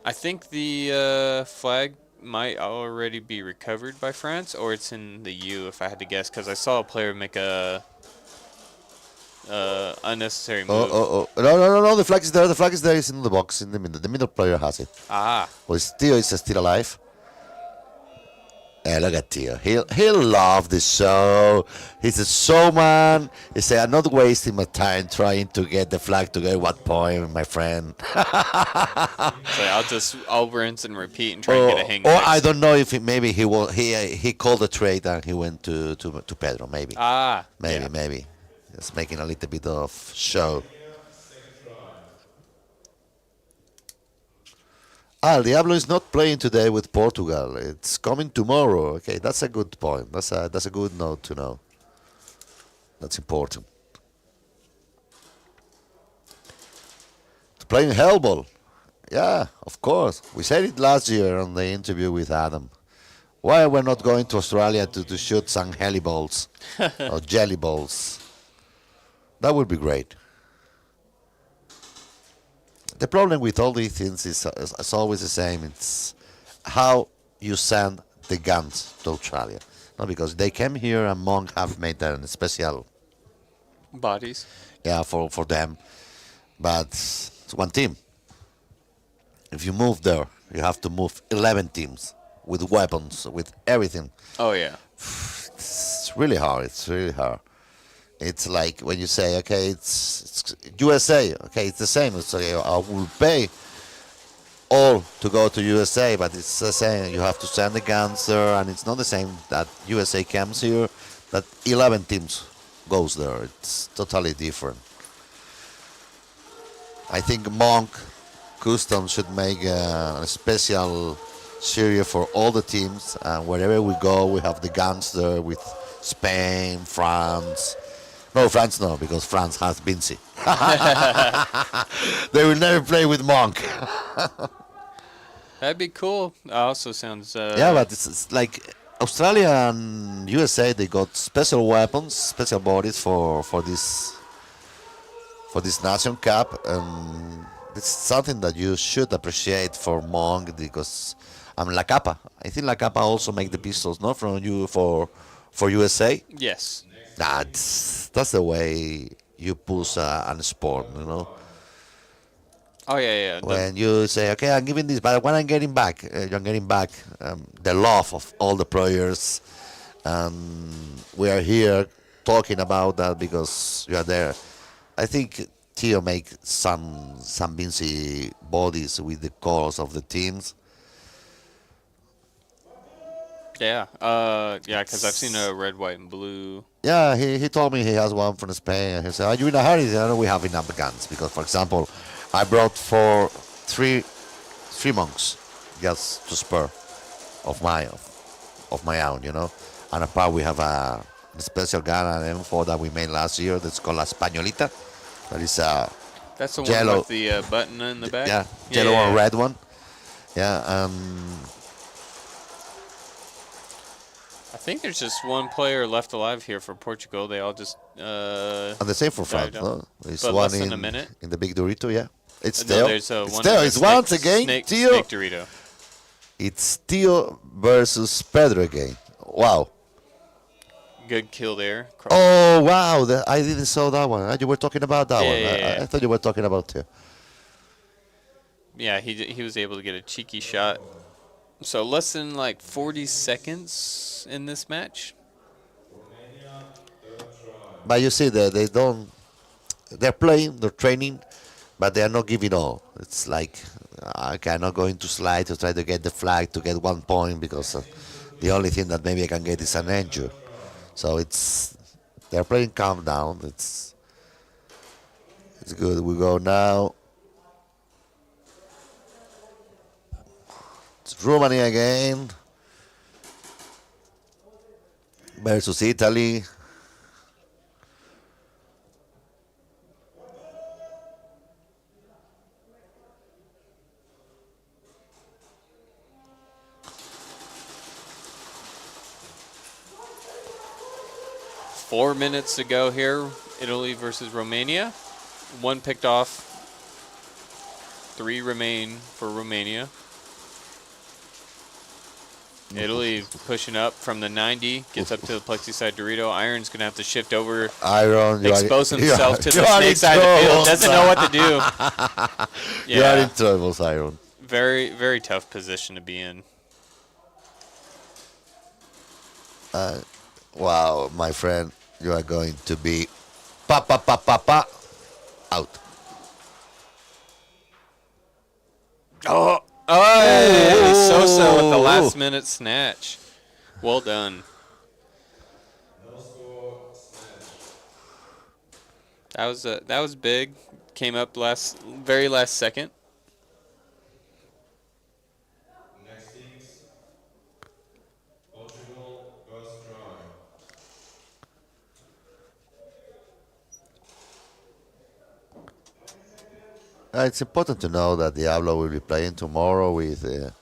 I think the flag might already be recovered by France, or it's in the U, if I had to guess, because I saw a player make a unnecessary move. No, the flag is there. The flag is there. It's in the box in the middle. The middle player has it. Ah. Well, it's still alive. Look at Theo. He loved the show. He's a showman. He said, "I'm not wasting my time trying to get the flag to get 1 point, my friend." So I'll rinse and repeat and try and get a hang. Or I don't know if he called the trade and he went to Pedro. Maybe. Maybe. Just making a little bit of show. Diablo is not playing today with Portugal. It's coming tomorrow. Okay, that's a good point. That's a good note to know. That's important. Playing Hellball. Yeah, of course. We said it last year on the interview with Adam. Why we're not going to Australia to shoot some heli balls or jelly balls? That would be great. The problem with all these things is always the same. It's how you send the guns to Australia. No, because they came here and Monk have made a special bodies. Yeah, for them. But it's one team. If you move there, you have to move 11 teams with weapons, with everything. Oh, yeah. It's really hard. It's like when you say, okay, it's USA. Okay, it's the same. It's like, I will pay all to go to USA, but it's the same. You have to send the guns there, and it's not the same that USA comes here, that 11 teams goes there. It's totally different. I think Monk Customs should make a special series for all the teams, and wherever we go, we have the guns there with Spain, France. No, France no, because France has Vinci. They will never play with Monk. That'd be cool. Also sounds... Yeah, but it's like Australia and USA, they got special weapons, special bodies for this Nation Cup. It's something that you should appreciate for Monk, because Lacapa. I think Lacapa also make the pistols, not from you for USA. Yes. That's the way you push a sport, you know. Oh yeah. When you say, okay, I'm giving this, but when I'm getting back, the love of all the players. We are here talking about that because you are there. I think Theo make some Vinci bodies with the colors of the teams. Yeah, because I've seen a red, white, and blue. Yeah, he told me he has one from Spain. And he said, "Are you in a hurry?" I said, "No, we have enough guns." Because, for example, I brought three monks just to spur of my own, you know. And apart, we have a special gun, an M4 that we made last year. That's called a 𝖒𝖚𝖚𝖘𝖚. That is that's the yellow, one with the button in the back. Yeah, yellow and red one. Yeah. I think there's just one player left alive here for Portugal. They all just. And the same for France. No? There's but one less than a minute. In the big Dorito, yeah. It's no, Theo. It's Theo. It's once again Theo. Snake Dorito. It's Theo versus Pedro again. Wow. Good kill there. Oh, wow. I didn't saw that one. You were talking about that one. Yeah. I thought you were talking about Theo. Yeah, he was able to get a cheeky shot. So less than like 40 seconds in this match. But you see that they don't. They're playing, they're training, but they are not giving all. It's like I cannot go into slide to try to get the flag to get 1 point because the only thing that maybe I can get is an injury. So they're playing calm down. It's good. We go now. It's Romania again versus Italy. Four minutes to go here. Italy versus Romania. One picked off. 3 remain for Romania. Italy pushing up from the 90, gets up to the plexi side Dorito. Iron's going to have to shift over, expose himself to the snake side of the field. Doesn't know what to do. You are in trouble, Iron. Very, very tough position to be in. Wow, my friend, you are going to be out. Sosa with the last minute snatch. Well done. That was big. Came up very last second. Next teams, Portugal first try. It's important to know that Diablo will be playing tomorrow with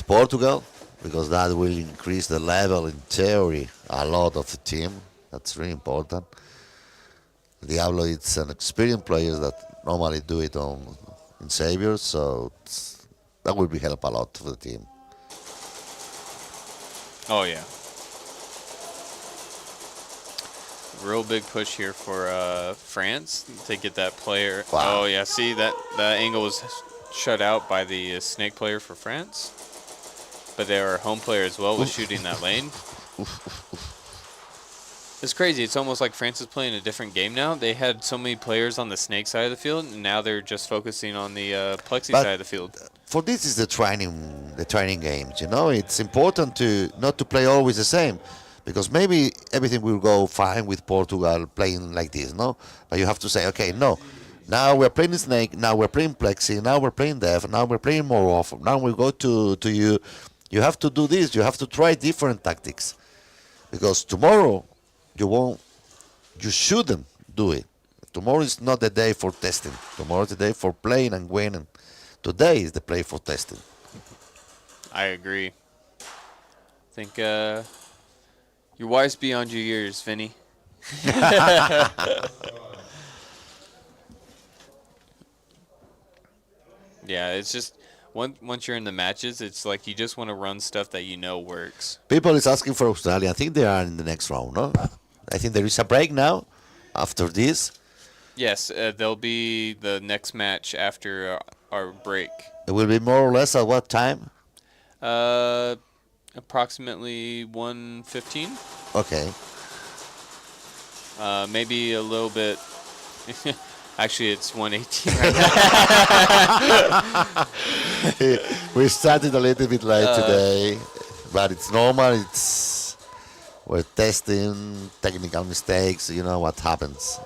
Portugal because that will increase the level in theory a lot of the team. That's really important. Diablo is an experienced player that normally do it in Saviors, so that will be help a lot for the team. Oh yeah. Real big push here for France to get that player. Wow. Oh yeah, see that angle was shut out by the snake player for France, but their home player as well was shooting that lane. It's crazy. It's almost like France is playing a different game now. They had so many players on the snake side of the field, and now they're just focusing on the plexi side of the field. For this is the training games. You know, it's important to not to play always the same. Because maybe everything will go fine with Portugal playing like this, no? But you have to say, okay, no. Now we're playing Snake, now we're playing Plexi, now we're playing Dev, now we're playing more often. Now we go to you. You have to do this. You have to try different tactics. Because tomorrow, you shouldn't do it. Tomorrow is not the day for testing. Tomorrow is the day for playing and winning. Today is the play for testing. I agree. I think you're wise beyond your years, Vinny. Yeah, it's just once you're in the matches, it's like you just want to run stuff that you know works. People is asking for Australia. I think they are in the next round, no? I think there is a break now after this. Yes, there'll be the next match after our break. It will be more or less at what time? Approximately 1:15. Okay. Maybe a little bit. Actually, it's 1:18 right now. We started a little bit late today, but it's normal. We're testing technical mistakes. You know what happens.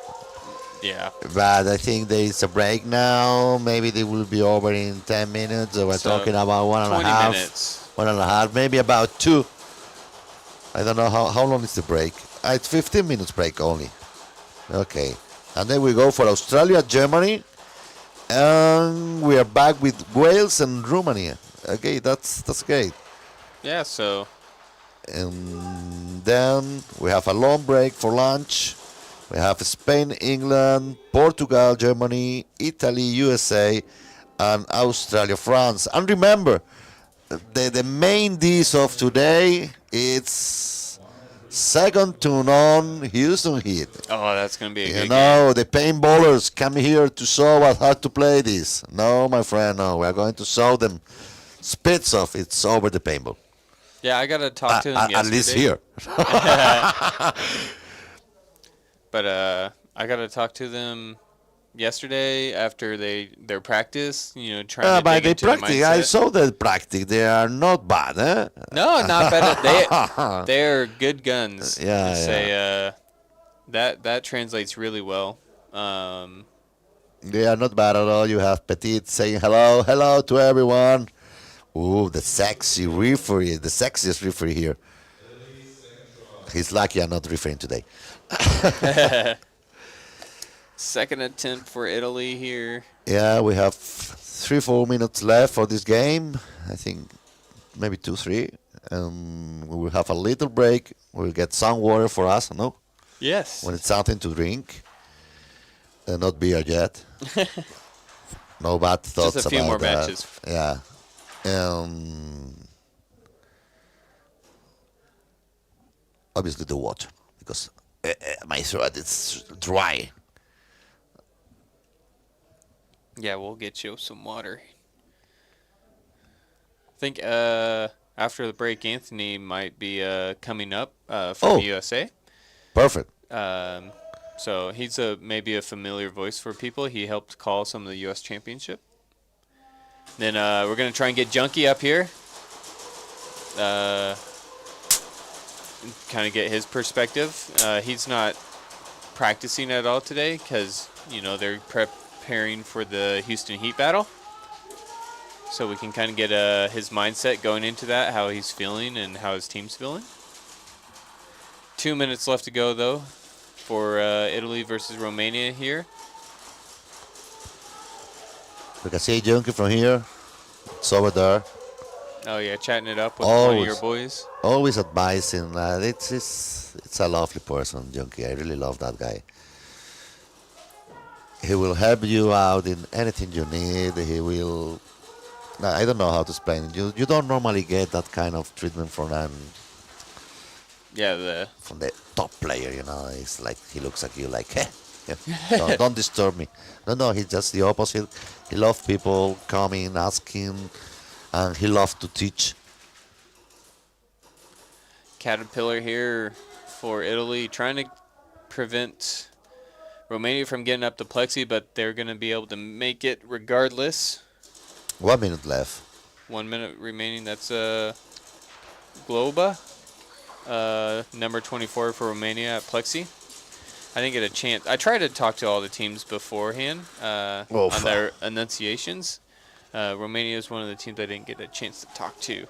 Yeah. But I think there is a break now. Maybe they will be over in 10 minutes. So we're talking about 1.5 minutes. 1.5, maybe about 2. I don't know how long is the break. It's 15 minutes break only. Okay. And then we go for Australia, Germany. And we are back with Wales and Romania. Okay, that's great. Yeah, so. And then we have a long break for lunch. We have Spain, England, Portugal, Germany, Italy, USA, and Australia, France. And remember, the main dish of today, it's Second to none, Houston Heat. Oh, that's going to be a good You know, the paintballers come here to show us how to play this. No, my friend, no. We are going to show them spits of it's over the paintball. Yeah, I got to talk to them yesterday. At least here. But I got to talk to them yesterday after their practice, trying to By dig the into practice, the mindset. I saw the practice. They are not bad, eh? No, not bad. They're good guns. Yeah, I'd say that translates really well. They are not bad at all. You have Petit saying hello to everyone. Ooh, the sexy referee, the sexiest referee here. He's lucky I'm not refereeing today. Second attempt for Italy here. Yeah, we have 3-4 minutes left for this game. I think maybe 2-3. We will have a little break. We'll get some water for us, no? Yes. When it's something to drink. Not beer yet. No bad thoughts Just a few about more that. matches. Yeah. Obviously the water, because my throat is dry. Yeah, we'll get you some water. I think after the break, Anthony might be coming up from USA. Perfect. So he's maybe a familiar voice for people. He helped call some of the U.S. Championship. Then we're going to try and get Junkie up here. Kind of get his perspective. He's not practicing at all today because, they're preparing for the Houston Heat battle. So we can kind of get his mindset going into that, how he's feeling and how his team's feeling. 2 minutes left to go, though, for Italy versus Romania here. We can see Junkie from here. It's over there. Oh, yeah, chatting it up with one of your boys. Always advising. It's a lovely person, Junkie. I really love that guy. He will help you out in anything you need. He will... I don't know how to explain it. You don't normally get that kind of treatment from the top player, It's like he looks at you like, hey, don't disturb me. No, he's just the opposite. He loves people coming, asking, and he loves to teach. Caterpillar here for Italy, trying to prevent Romania from getting up to Plexi, but they're going to be able to make it regardless. 1 minute left. 1 minute remaining. That's Globa, number 24 for Romania at Plexi. I didn't get a chance. I tried to talk to all the teams beforehand on their enunciations. Romania is one of the teams I didn't get a chance to talk to.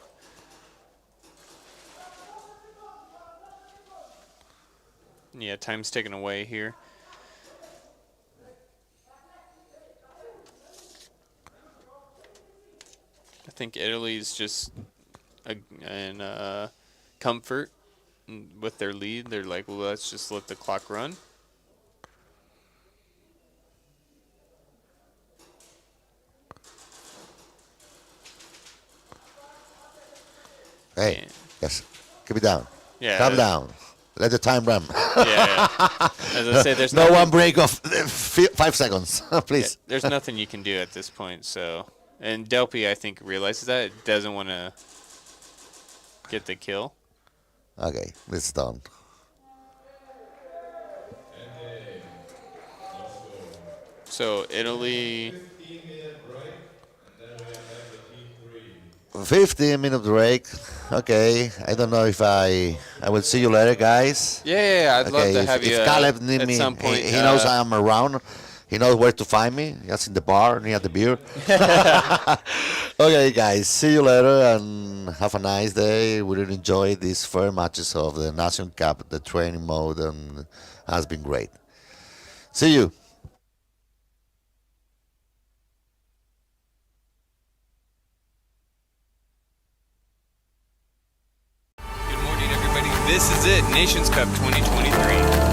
Yeah, time's taken away here. I think Italy's just in comfort with their lead. They're like, well, let's just let the clock run. Hey, yes, keep it down. Yeah. Calm down. Let the time run. Yeah. As I say, there's no one break of 5 seconds, please. Yeah, there's nothing you can do at this point. So, and Delpy, I think, realizes that. It doesn't want to get the kill. Okay, it's done. So Italy. 15-minute break. Okay, I don't know if I will see you later, guys. Yeah, I'd love to have you if Caleb need at me, some point. he knows I am around. He knows where to find me. Just in the bar near the beer. Okay, guys, see you later and have a nice day. We really enjoyed these 4 matches of the Nations Cup, the training mode, and has been great. See you. Good morning, everybody. This is it, Nations Cup 2023.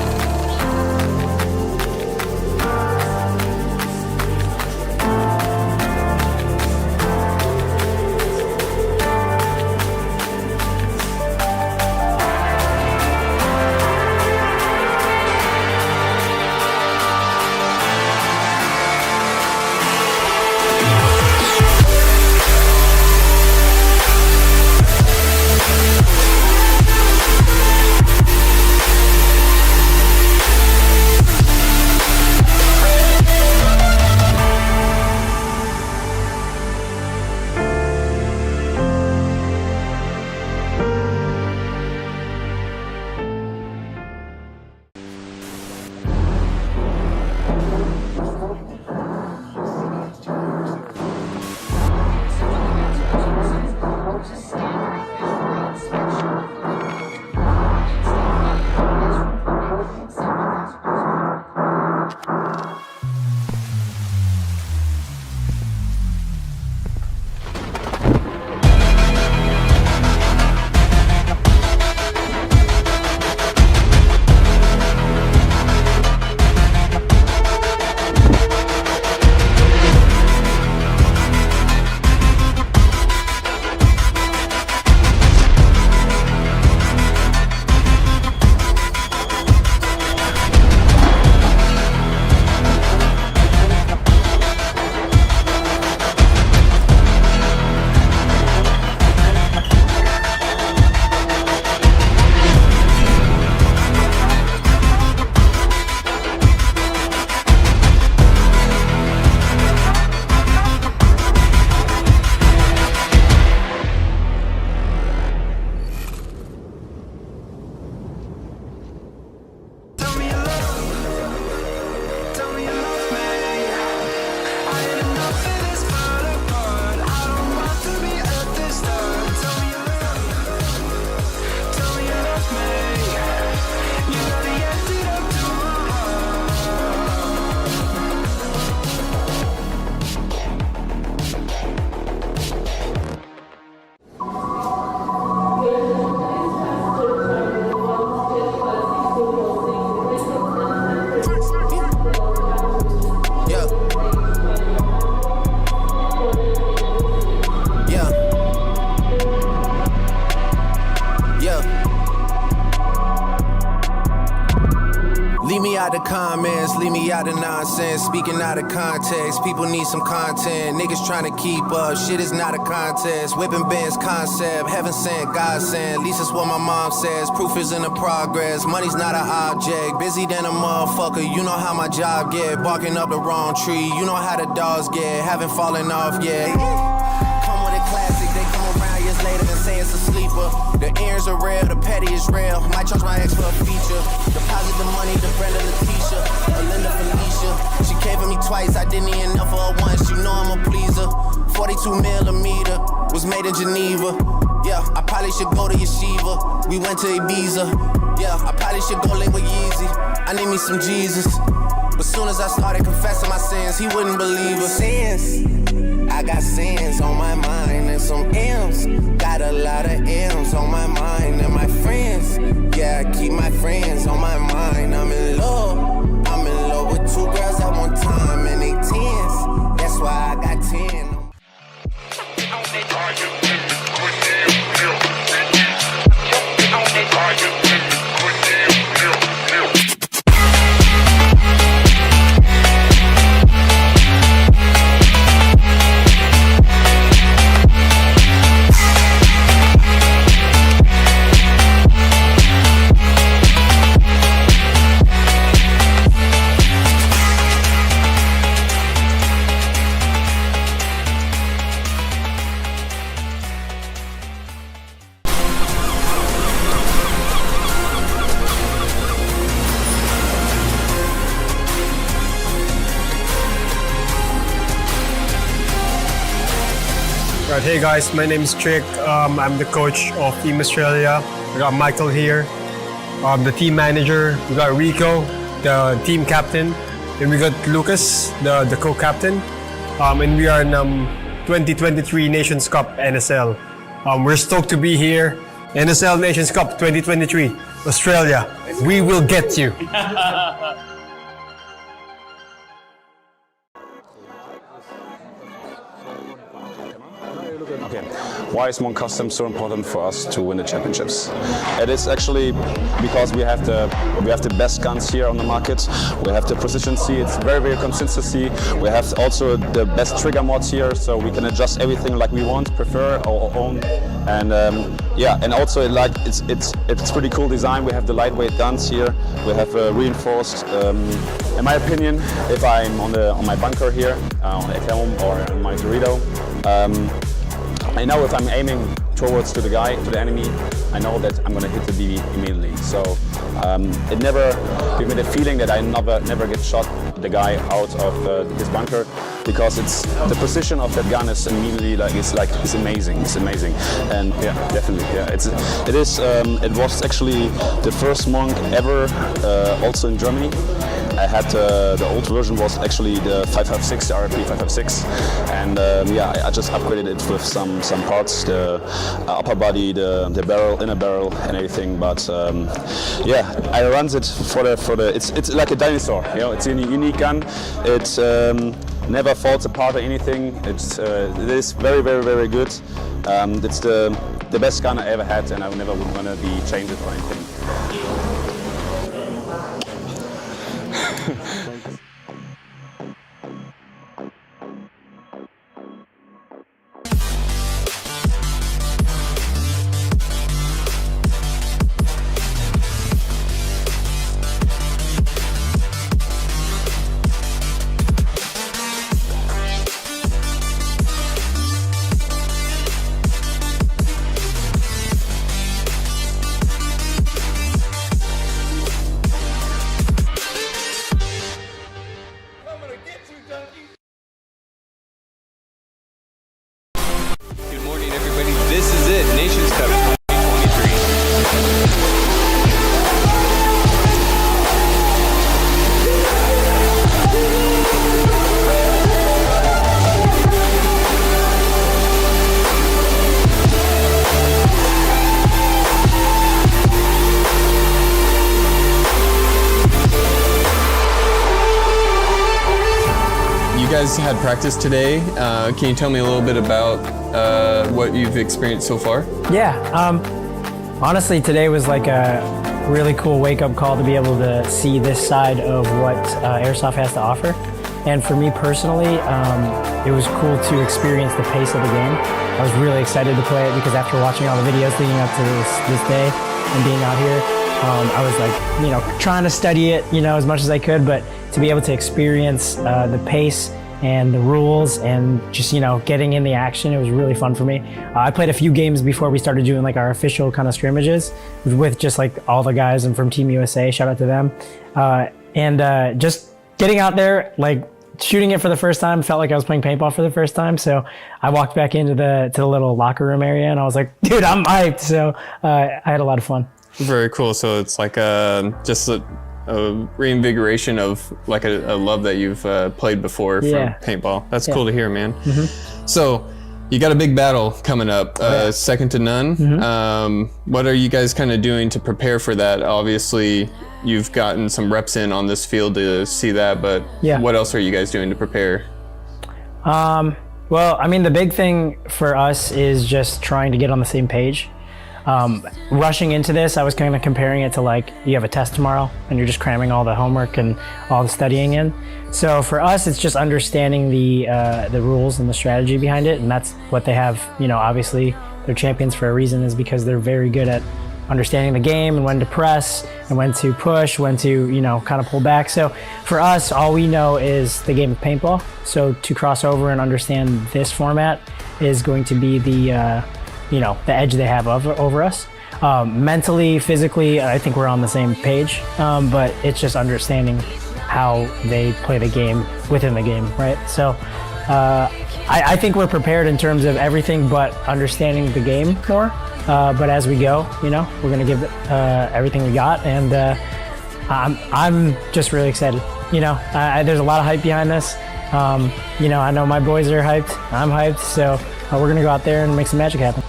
me out the comments, leave me out of nonsense. Speaking out of context, people need some content. Niggas trying to keep up, shit is not a contest. Whipping bands concept, heaven sent, God sent. At least that's what my mom says. Proof is in the progress, money's not an object. Busy than a motherfucker, you know how my job get. Barking up the wrong tree, you know how the dogs get. Haven't fallen off yet. Come with a classic, they come around years later and say it's a sleeper. The earrings are real, the petty is real. Might charge my ex for a feature. Deposit the money to Brenda Letitia, Linda Felicia. She came for me twice, I didn't even know for her once. You know I'm a pleaser. 42mm was made in Geneva. Yeah, I probably should go to Yeshiva. We went to Ibiza. Yeah, I probably should go link with Yeezy. I need me some Jesus. But soon as I started confessing my sins, he wouldn't believe us. Sins, I got sins on my mind and some M's. Got a lot of M's on my mind and my friends. Yeah, I keep my friends on my mind. I'm in love with 2 girls at one time and they 10s. That's why I got 10. Right, hey guys, my name is Trick. I'm the coach of Team Australia. We got Michael here, the team manager. We got Rico, the team captain, and we got Lucas, the co-captain. And we are in 2023 Nations Cup NSL. We're stoked to be here. NSL Nations Cup 2023, Australia. We will get you. Okay. Why is 𝖒𝖚𝖚𝖚 Customs so important for us to win the championships? It is actually because we have the best guns here on the market. We have the precision C. It's very, very consistency. We have also the best trigger mods here, so we can adjust everything like we want, prefer our own. And yeah, and also it's pretty cool design. We have the lightweight guns here. We have reinforced. In my opinion, if I'm on my bunker here, on 𝖒𝖘 or on my Dorito. I know if I'm aiming towards to the enemy, I know that I'm going to hit the DV immediately. So it never gives me the feeling that I never get shot the guy out of his bunker, because it's the precision of that gun is immediately it's amazing. It's amazing, and yeah, definitely, yeah. It was actually the first monk ever, also in Germany. I had the old version was actually the 556, the RP 556, and yeah, I just upgraded it with some parts, the upper body, the barrel, inner barrel, and everything. But yeah, I runs it for the. It's like a dinosaur, you know. It's a unique gun. It never falls apart or anything. It is very, very, very good. It's the best gun I ever had, and I never would want to be changed it or anything. Good morning, everybody. This is it, Nations Cup 2023. You guys had practice today. Can you tell me a little bit about what you've experienced so far? Yeah, honestly, today was like a really cool wake-up call to be able to see this side of what Airsoft has to offer. And for me personally, it was cool to experience the pace of the game. I was really excited to play it because after watching all the videos leading up to this day and being out here, I was like, trying to study it, as much as I could, but to be able to experience the pace and the rules and just, getting in the action, it was really fun for me. I played a few games before we started doing like our official kind of scrimmages with just like all the guys and from Team USA, shout out to them. And just getting out there, like shooting it for the first time, felt like I was playing paintball for the first time. So I walked back into the little locker room area and I was like, dude, I'm hyped. So I had a lot of fun. Very cool. So it's like just a reinvigoration of like a love that you've played before for paintball. That's cool to hear, man. Mm-hmm. So you got a big battle coming up, second to none. Mm-hmm. What are you guys kind of doing to prepare for that? Obviously, you've gotten some reps in on this field to see that, but what else are you guys doing to prepare? Well, I mean, the big thing for us is just trying to get on the same page. Rushing into this, I was kind of comparing it to like you have a test tomorrow and you're just cramming all the homework and all the studying in. So for us, it's just understanding the rules and the strategy behind it, and that's what they have. Obviously they're champions for a reason, is because they're very good at understanding the game and when to press and when to push, when to kind of pull back. So for us, all we know is the game of paintball. So to cross over and understand this format is going to be the edge they have over us. Mentally, physically, I think we're on the same page, but it's just understanding how they play the game within the game, right? So I think we're prepared in terms of everything but understanding the game more. But as we go, we're going to give everything we got, and I'm just really excited. There's a lot of hype behind this. I know my boys are hyped. I'm hyped, so we're going to go out there and make some magic happen.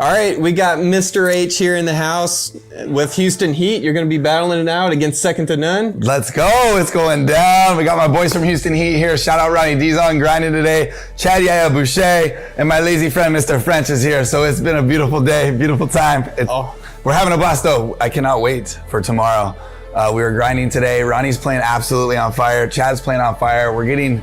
All right, we got Mr. H here in the house with Houston Heat. You're going to be battling it out against second to none. Let's go. It's going down. We got my boys from Houston Heat here. Shout out Ronnie Dizon grinding today. 𝖒𝖑𝖚𝖚𝖚, and my lazy friend, Mr. French, is here. So it's been a beautiful day, beautiful time. We're having a blast, though. I cannot wait for tomorrow. We were grinding today. Ronnie's playing absolutely on fire. Chad's playing on fire. We're getting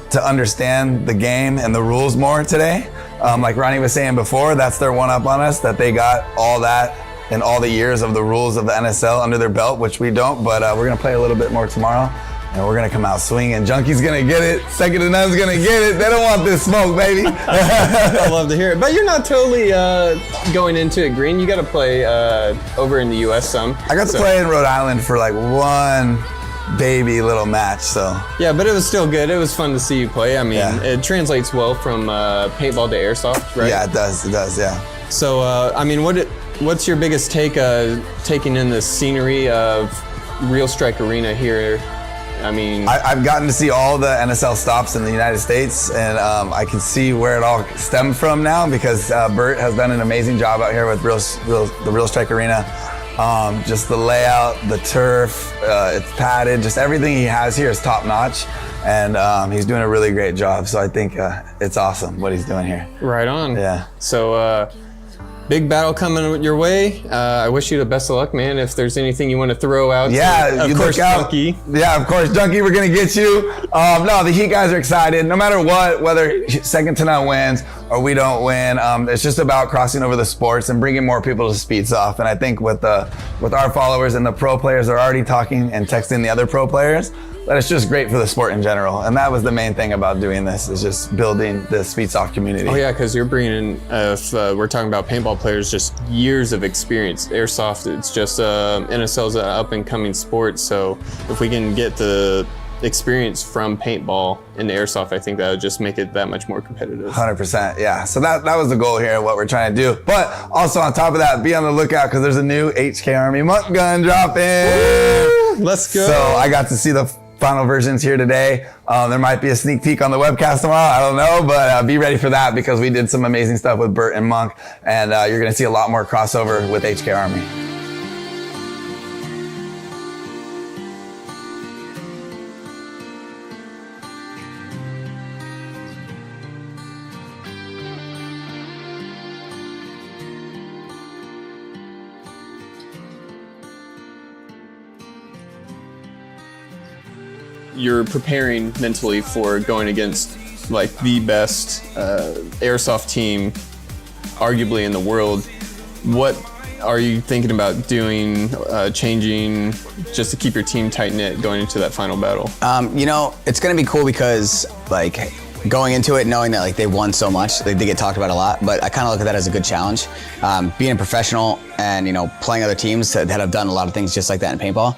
to understand the game and the rules more today. Like Ronnie was saying before, that's their one-up on us, that they got all that and all the years of the rules of the NSL under their belt, which we don't, but we're gonna play a little bit more tomorrow, and we're gonna come out swinging. Junkie's gonna get it, second to none's gonna get it. They don't want this smoke, baby. I love to hear it. But you're not totally going into it green. You gotta play over in the US some. I got to play in Rhode Island for like one baby little match, so. Yeah, but it was still good. It was fun to see you play. I mean, it translates well from paintball to airsoft, right? Yeah, it does, yeah. So, I mean, what's your biggest take taking in the scenery of Real Strike Arena here? I mean, I've gotten to see all the NSL stops in the United States, and I can see where it all stemmed from now, because Bert has done an amazing job out here with the Real Strike Arena. Just the layout, the turf, it's padded, just everything he has here is top notch, and he's doing a really great job. So I think it's awesome what he's doing here. Right on. Yeah. So big battle coming your way. I wish you the best of luck, man. If there's anything you want to throw out, of course, Junkie. Yeah, of course, Junkie, we're gonna get you. No, the Heat guys are excited. No matter what, whether second to none wins or we don't win, it's just about crossing over the sports and bringing more people to Speeds Off. And I think with our followers and the pro players are already talking and texting the other pro players, that it's just great for the sport in general. And that was the main thing about doing this, is just building the Speeds Off community. Oh yeah, because you're bringing, if we're talking about paintball players, just years of experience. Airsoft, it's just NSL's an up and coming sport. So if we can get the experience from paintball into airsoft, I think that would just make it that much more competitive. 100%, yeah. So that was the goal here, what we're trying to do. But also on top of that, be on the lookout, because there's a new HK Army monk gun dropping. Woo! Let's go. So I got to see the final versions here today. There might be a sneak peek on the webcast tomorrow, I don't know, but be ready for that, because we did some amazing stuff with Bert and Monk, and you're gonna see a lot more crossover with HK Army. you're preparing mentally for going against like the best airsoft team arguably in the world. What are you thinking about doing, changing, just to keep your team tight-knit going into that final battle? You know, it's going to be cool because, like, going into it knowing that, like, they won so much, they get talked about a lot, but I kind of look at that as a good challenge. Being a professional and, you know, playing other teams that have done a lot of things just like that in paintball,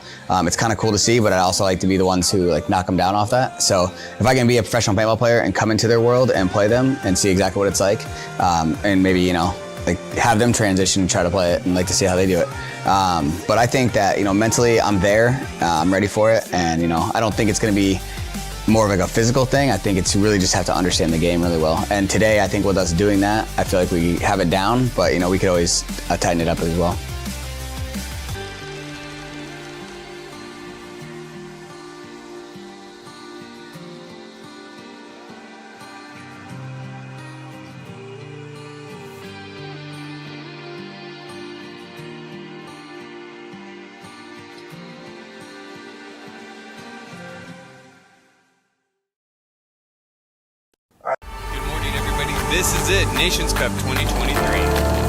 it's kind of cool to see, but I also like to be the ones who, like, knock them down off that. So if I can be a professional paintball player and come into their world and play them and see exactly what it's like, and maybe, you know, like have them transition and try to play it and like to see how they do it. But I think that, you know, mentally I'm there, I'm ready for it. And, you know, I don't think it's going to be more of like a physical thing. I think it's really just have to understand the game really well. And today, I think with us doing that, I feel like we have it down, but, you know, we could always tighten it up as well. Good morning, everybody. This is it, Nations Cup 2023.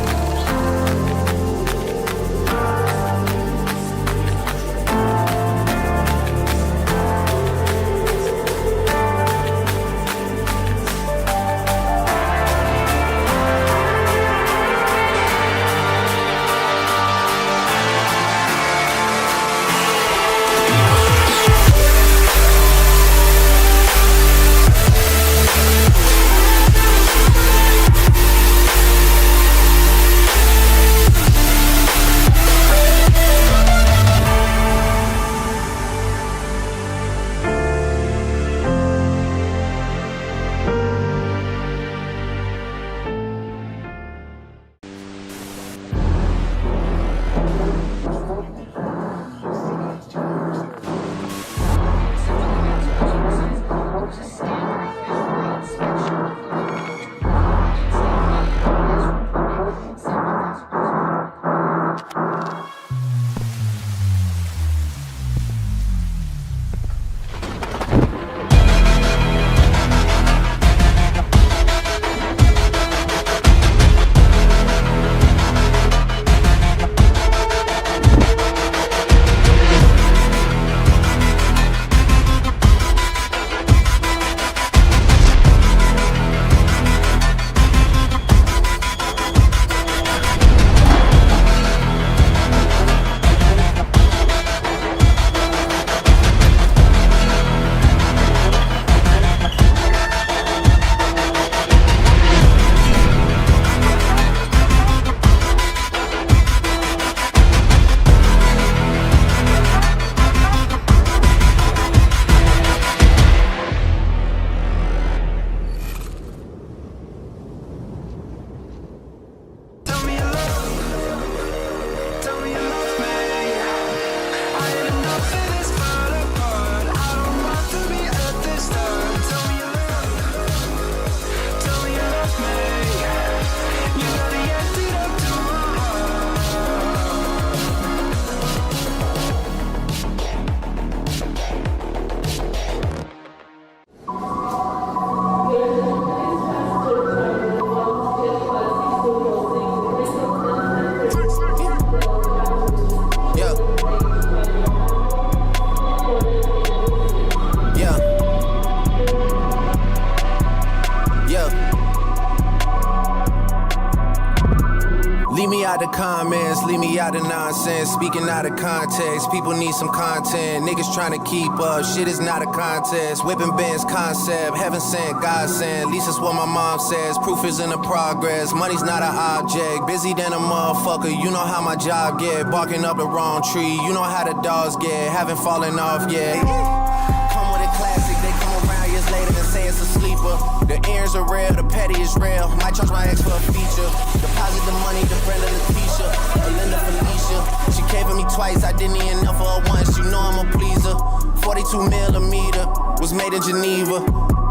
Leave me out the comments, leave me out the nonsense. Speaking out of context, people need some content. Niggas trying to keep up, shit is not a contest. Whipping bands concept, heaven sent, God sent. At least that's what my mom says. Proof is in the progress, money's not an object. Busy than a motherfucker, you know how my job get. Barking up the wrong tree, you know how the dogs get. Haven't fallen off yet. Come with a classic, they come around years later and say it's a sleeper. The earrings are real, the petty is real. Might charge my ex for a feature. Deposit the money, the Brenda Leticia, Linda Felicia. She came for me twice, I didn't even know for her once. You know I'm a pleaser. 42mm was made in Geneva.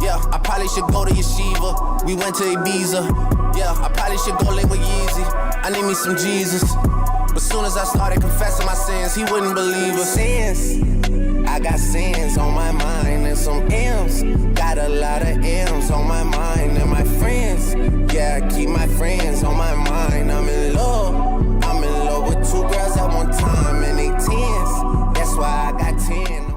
Yeah, I probably should go to Yeshiva. We went to Ibiza. Yeah, I probably should go link with Yeezy. I need me some Jesus. But soon as I started confessing my sins, he wouldn't believe us. Sins. I got sins on my mind and some M's. Got a lot of M's on my mind and my friends. Yeah, I keep my friends on my mind. I'm in love with 2 girls at one time and they 10s. That's why I got 10.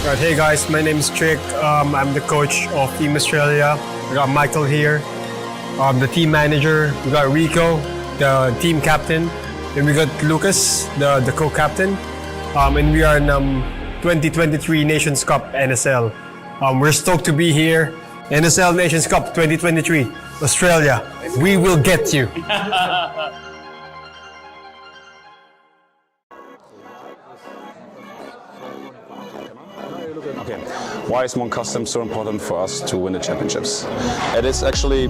Right, hey guys, my name is 𝖒𝖓𝖐𝖚. I'm the coach of Team Australia. We got Michael here, the team manager. We got Rico, the team captain. And we got Lucas, the co-captain. And we are in 2023 Nations Cup NSL. We're stoked to be here. NSL Nations Cup 2023, Australia. We will get you. Okay, why is Customs so important for us to win the championships? It is actually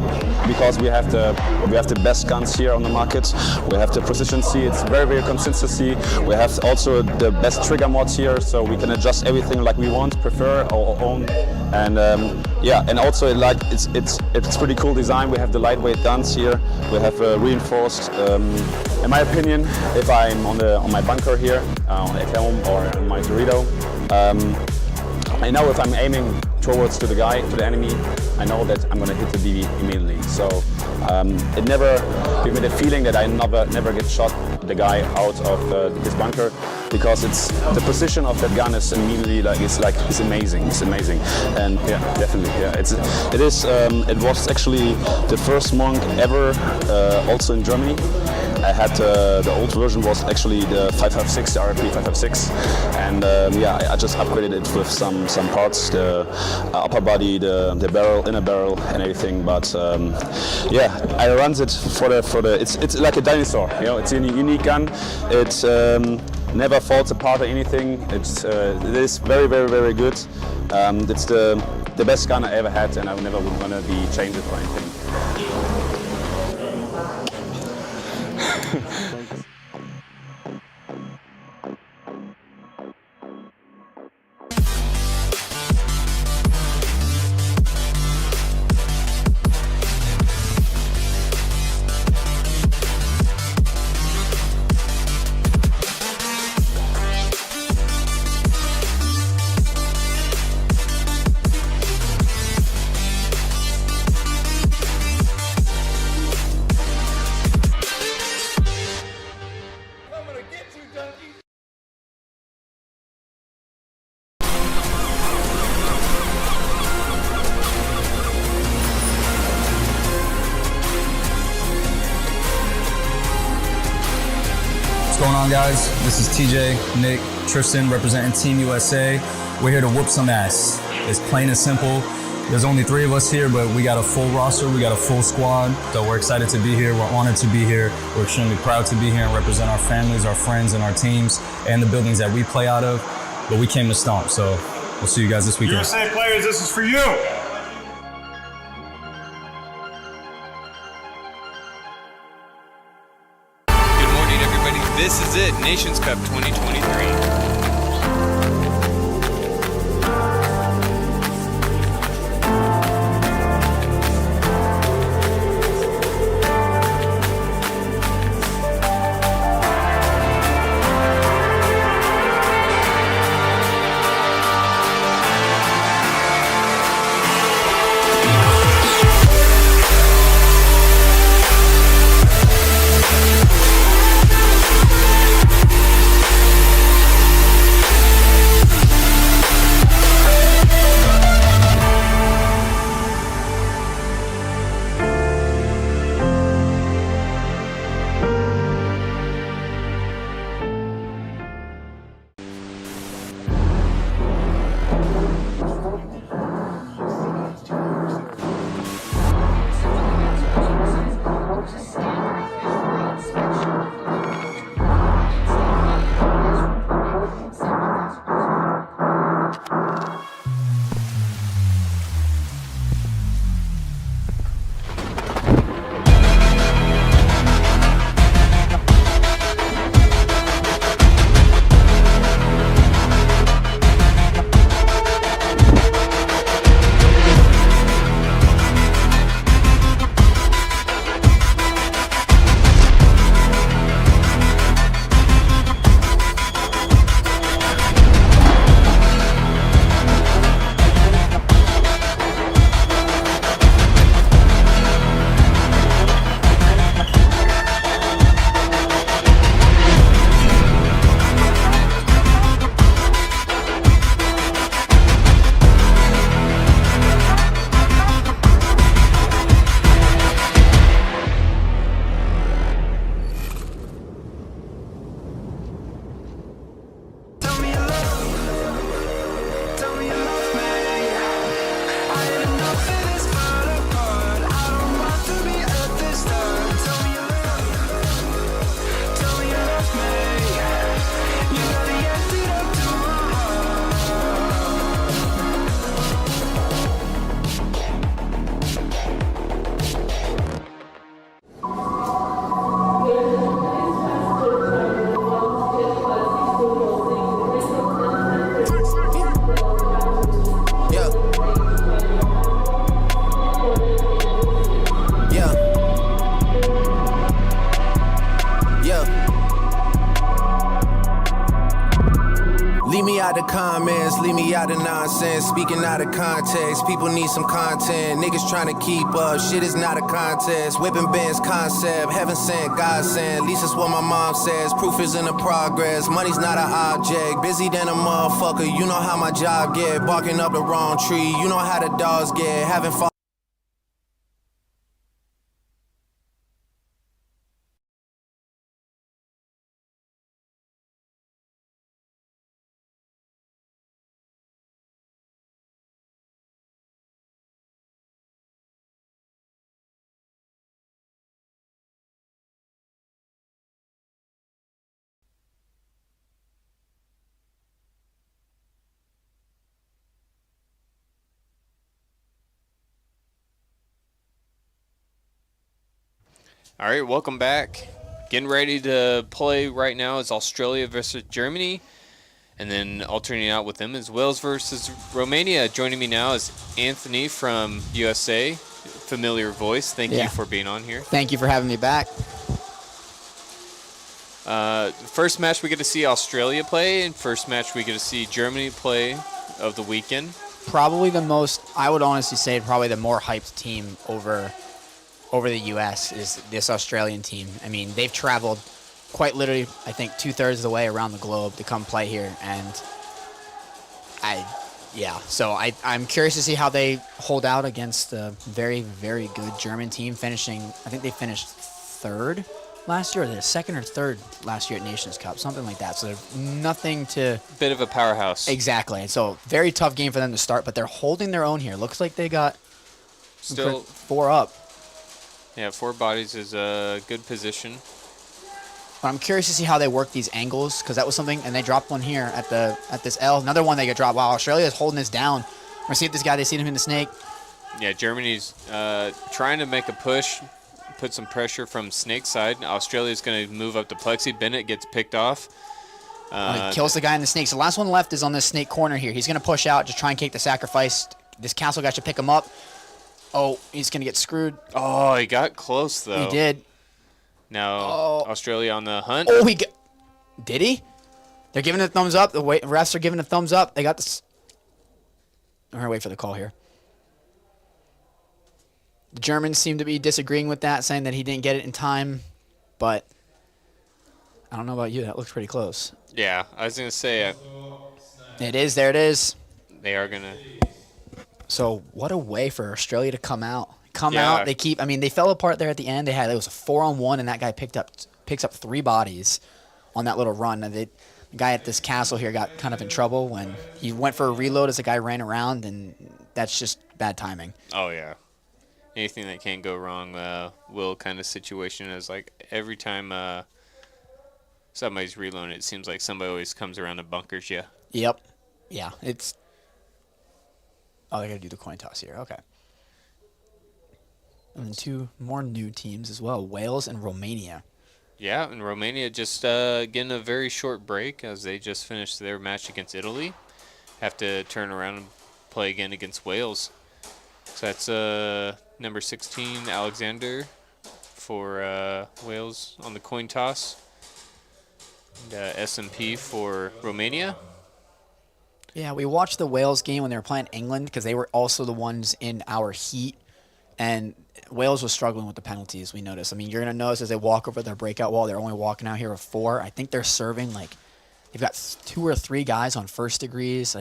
because we have the best guns here on the market. We have the precision-C. It's very consistency. We have also the best trigger mods here, so we can adjust everything like we want, prefer our own. And yeah, and also it's pretty cool design. We have the lightweight guns here. We have reinforced. In my opinion, if I'm on my bunker here, at home or on my Dorito. I know if I'm aiming towards to the enemy, I know that I'm gonna hit the DV immediately. So it never gave me the feeling that I never get shot the guy out of his bunker, because it's the precision of that gun is immediately it's amazing. It's amazing, and yeah, definitely, yeah. It was actually the first Monk ever, also in Germany. I had the old version was actually the 556, the RP 556, and yeah, I just upgraded it with some parts, the upper body, the barrel, inner barrel, and everything. But yeah, I runs it for the. It's like a dinosaur, you know. It's a unique gun. It never falls apart or anything. It is very good. It's the best gun I ever had, and I never would want to be changed it or anything. What's going on, guys? This is TJ, Nick, Tristan, representing Team USA. We're here to whoop some ass. It's plain and simple. There's only 3 of us here, but we got a full roster, we got a full squad. So we're excited to be here, we're honored to be here. We're extremely proud to be here and represent our families, our friends, and our teams, and the buildings that we play out of. But we came to stomp, so we'll see you guys this weekend. USA players, this is for you. This is it, Nations Cup 2023. out the comments, leave me out the nonsense. Speaking out of context, people need some content. Niggas trying to keep up, shit is not a contest. Whipping bands concept, heaven sent, God sent. At least that's what my mom says. Proof is in the progress, money's not an object. Busy than a motherfucker, you know how my job get. Barking up the wrong tree, you know how the dogs get. Having fun. All right, welcome back. Getting ready to play right now is Australia versus Germany. And then alternating out with them is Wales versus Romania. Joining me now is Anthony from USA. Familiar voice. Thank you for being on here. Thank you for having me back. First match we get to see Australia play, and first match we get to see Germany play of the weekend. Probably the most, I would honestly say, probably the more hyped team over the U.S. is this Australian team. I mean, they've traveled quite literally, I think, 2/3 of the way around the globe to come play here, and so I'm curious to see how they hold out against a very, very good German team finishing, I think they finished third last year, or the second or third last year at Nations Cup, something like that. So there's nothing to... Bit of a powerhouse. Exactly. So very tough game for them to start, but they're holding their own here. Looks like they got still 4 up. Yeah, 4 bodies is a good position. But I'm curious to see how they work these angles, because that was something, and they dropped one here at this L. Another one they get dropped. Wow, Australia is holding this down. We're going to see if this guy, they see him in the snake. Yeah, Germany's trying to make a push, put some pressure from snake side. Australia's going to move up to plexi. Bennett gets picked off. He kills the guy in the snake. So the last one left is on this snake corner here. He's going to push out, just try and kick the sacrifice. This castle guy should pick him up. Oh, he's going to get screwed. Oh, he got close, though. He did. Now, Australia on the hunt. Oh, did he? They're giving a thumbs up. The refs are giving a thumbs up. They got this. I'm going to wait for the call here. The Germans seem to be disagreeing with that, saying that he didn't get it in time. But I don't know about you. That looks pretty close. Yeah, I was going to say. It is. There it is. They are going to. So what a way for Australia to come out. Out. They keep. I mean, they fell apart there at the end. It was a 4-on-1, and that guy picks up 3 bodies on that little run. And the guy at this castle here got kind of in trouble when he went for a reload as the guy ran around, and that's just bad timing. Oh yeah, anything that can't go wrong. Will kind of situation is like every time somebody's reloading, it seems like somebody always comes around and bunkers you. Yep. Yeah. It's. Oh, they got to do the coin toss here. Okay. And then 2 more new teams as well, Wales and Romania. Yeah, and Romania just getting a very short break as they just finished their match against Italy. Have to turn around and play again against Wales. So that's number 16, Alexander, for Wales on the coin toss. And S&P for Romania. Yeah, we watched the Wales game when they were playing England because they were also the ones in our heat. And Wales was struggling with the penalties, we noticed. I mean, you're going to notice as they walk over their breakout wall, they're only walking out here with 4. I think they're serving, like, they've got 2 or 3 guys on first degrees.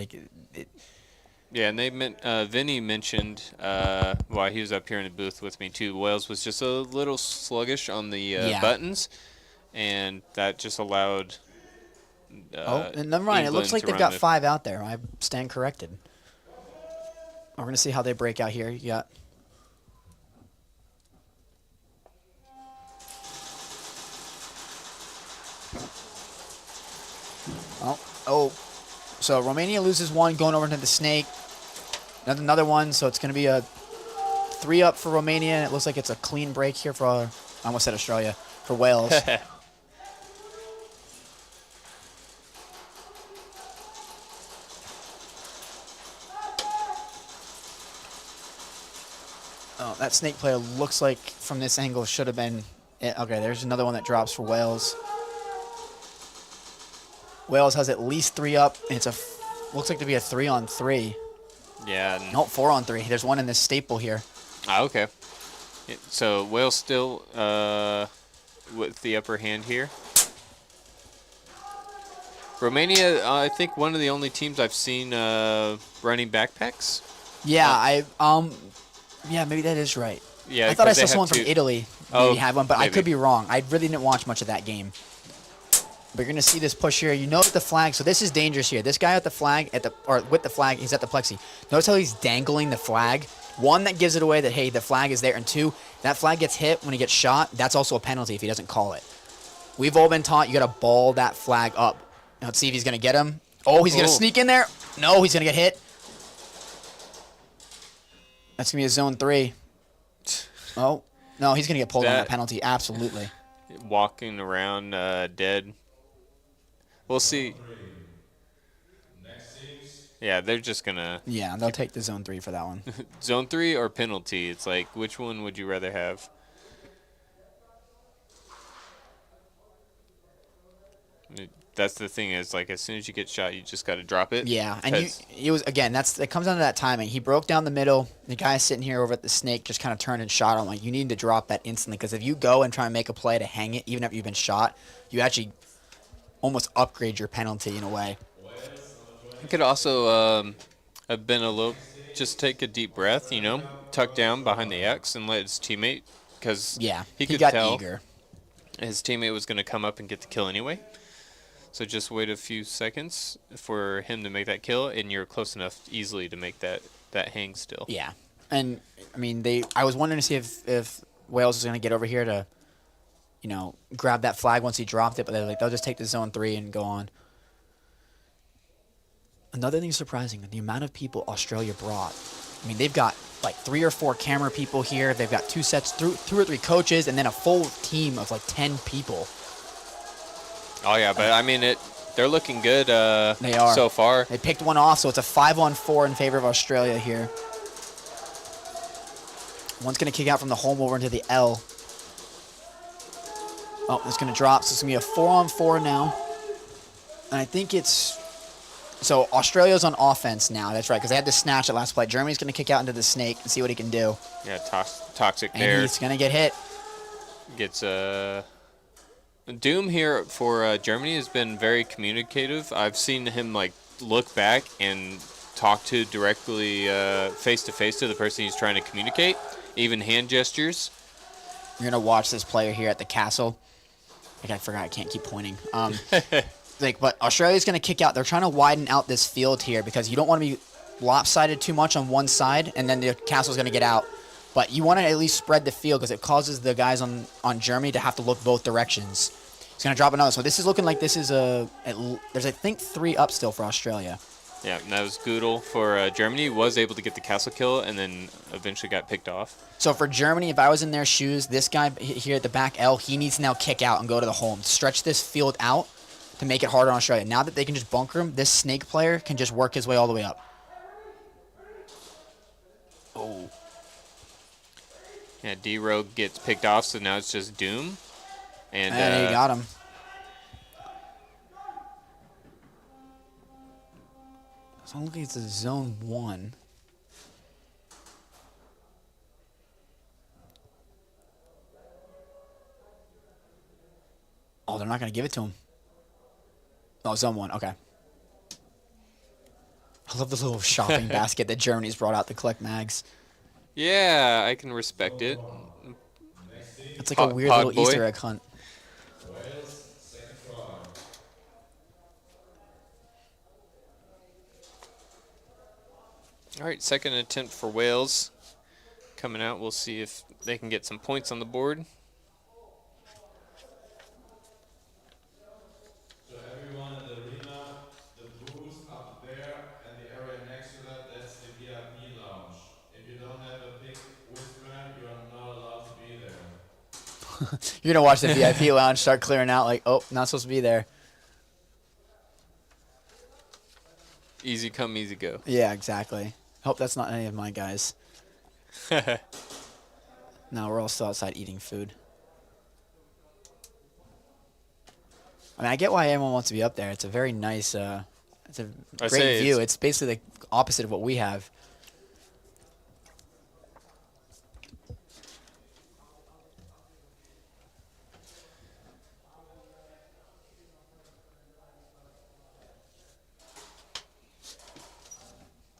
Yeah, and they Vinny mentioned while he was up here in the booth with me, too, Wales was just a little sluggish on the buttons, and that just allowed and never mind. It looks like they've got 5 out there. I stand corrected. We're going to see how they break out here. You got... So Romania loses 1 going over into the snake. Another one, so it's going to be a 3 up for Romania. And it looks like it's a clean break here for, I almost said Australia, for Wales. That snake player looks like from this angle should have been... Okay, there's another one that drops for Wales. Wales has at least 3 up. And it's looks like to be a 3-on-3. Yeah. Nope, 4-on-3. There's one in this staple here. Ah, okay. So Wales still with the upper hand here. Romania, I think one of the only teams I've seen running backpacks. Yeah, yeah, maybe that is right. Yeah, I thought I 'cause they saw someone have from two- Italy Oh, maybe had one, but I maybe. could be wrong. I really didn't watch much of that game. But you're gonna see this push here. You notice the flag. So this is dangerous here. This guy at the flag with the flag, he's at the plexi. Notice how he's dangling the flag. One, that gives it away that hey, the flag is there, and two, that flag gets hit when he gets shot. That's also a penalty if he doesn't call it. We've all been taught you gotta ball that flag up. Now, let's see if he's gonna get him. Oh, he's gonna sneak in there. No, he's gonna get hit. That's gonna be a zone 3. Oh no, he's gonna get pulled on that penalty. Absolutely. Walking around dead. We'll see. Yeah, they're just gonna. Yeah, they'll take the zone 3 for that one. Zone 3 or penalty. It's like, which one would you rather have? That's the thing is, like, as soon as you get shot, you just got to drop it. Yeah, and it was again. It comes down to that timing. He broke down the middle. The guy sitting here over at the snake just kind of turned and shot him. Like, you need to drop that instantly because if you go and try and make a play to hang it, even after you've been shot, you actually almost upgrade your penalty in a way. It could also have been a little. Just take a deep breath, tuck down behind the X and let his teammate, because he could got tell eager. His teammate was going to come up and get the kill anyway. So just wait a few seconds for him to make that kill, and you're close enough easily to make that hang still. Yeah, and I mean I was wondering to see if Wales was going to get over here to, grab that flag once he dropped it, but they're like they'll just take the zone 3 and go on. Another thing surprising, the amount of people Australia brought. I mean, they've got like 3 or 4 camera people here. They've got 2 sets, 2 or 3 coaches, and then a full team of like 10 people. Oh yeah, but I mean they're looking good. They are so far. They picked one off, so it's a 5-on-4 in favor of Australia here. One's gonna kick out from the home over into the L. Oh, it's gonna drop, so it's gonna be a 4-on-4 now. And I think so Australia's on offense now. That's right, because they had to snatch it last play. Germany's gonna kick out into the snake and see what he can do. Yeah, toxic and there. And he's gonna get hit. Gets Doom here for Germany has been very communicative. I've seen him like look back and talk to directly face to face to the person he's trying to communicate. Even hand gestures. You're gonna watch this player here at the castle. Like I forgot, I can't keep pointing. But Australia's gonna kick out. They're trying to widen out this field here because you don't want to be lopsided too much on one side, and then the castle's gonna get out. But you want to at least spread the field because it causes the guys on Germany to have to look both directions. He's going to drop another. So this is looking like this is there's, I think, 3 up still for Australia. Yeah, and that was Goodle for Germany. Was able to get the castle kill and then eventually got picked off. So for Germany, if I was in their shoes, this guy here at the back L, he needs to now kick out and go to the home. Stretch this field out to make it harder on Australia. Now that they can just bunker him, this snake player can just work his way all the way up. Oh. Yeah, D-Rogue gets picked off, so now it's just Doom. And he got him. So I'm looking at the zone 1. Oh, they're not going to give it to him. Oh, zone 1, okay. I love the little shopping basket that Germany's brought out to collect mags. Yeah, I can respect it. It's like a weird little boy. Easter egg hunt. All right, second attempt for Wales. Coming out, we'll see if they can get some points on the board. So everyone in the arena, the booth up there and the area next to that, that's the VIP lounge. If you don't have a big wristband, you are not allowed to be there. You're going to watch the VIP lounge start clearing out like, oh, not supposed to be there. Easy come, easy go. Yeah, exactly. Hope that's not any of my guys. No, we're all still outside eating food. I mean, I get why everyone wants to be up there. It's a very nice, it's a great view. It's basically the opposite of what we have.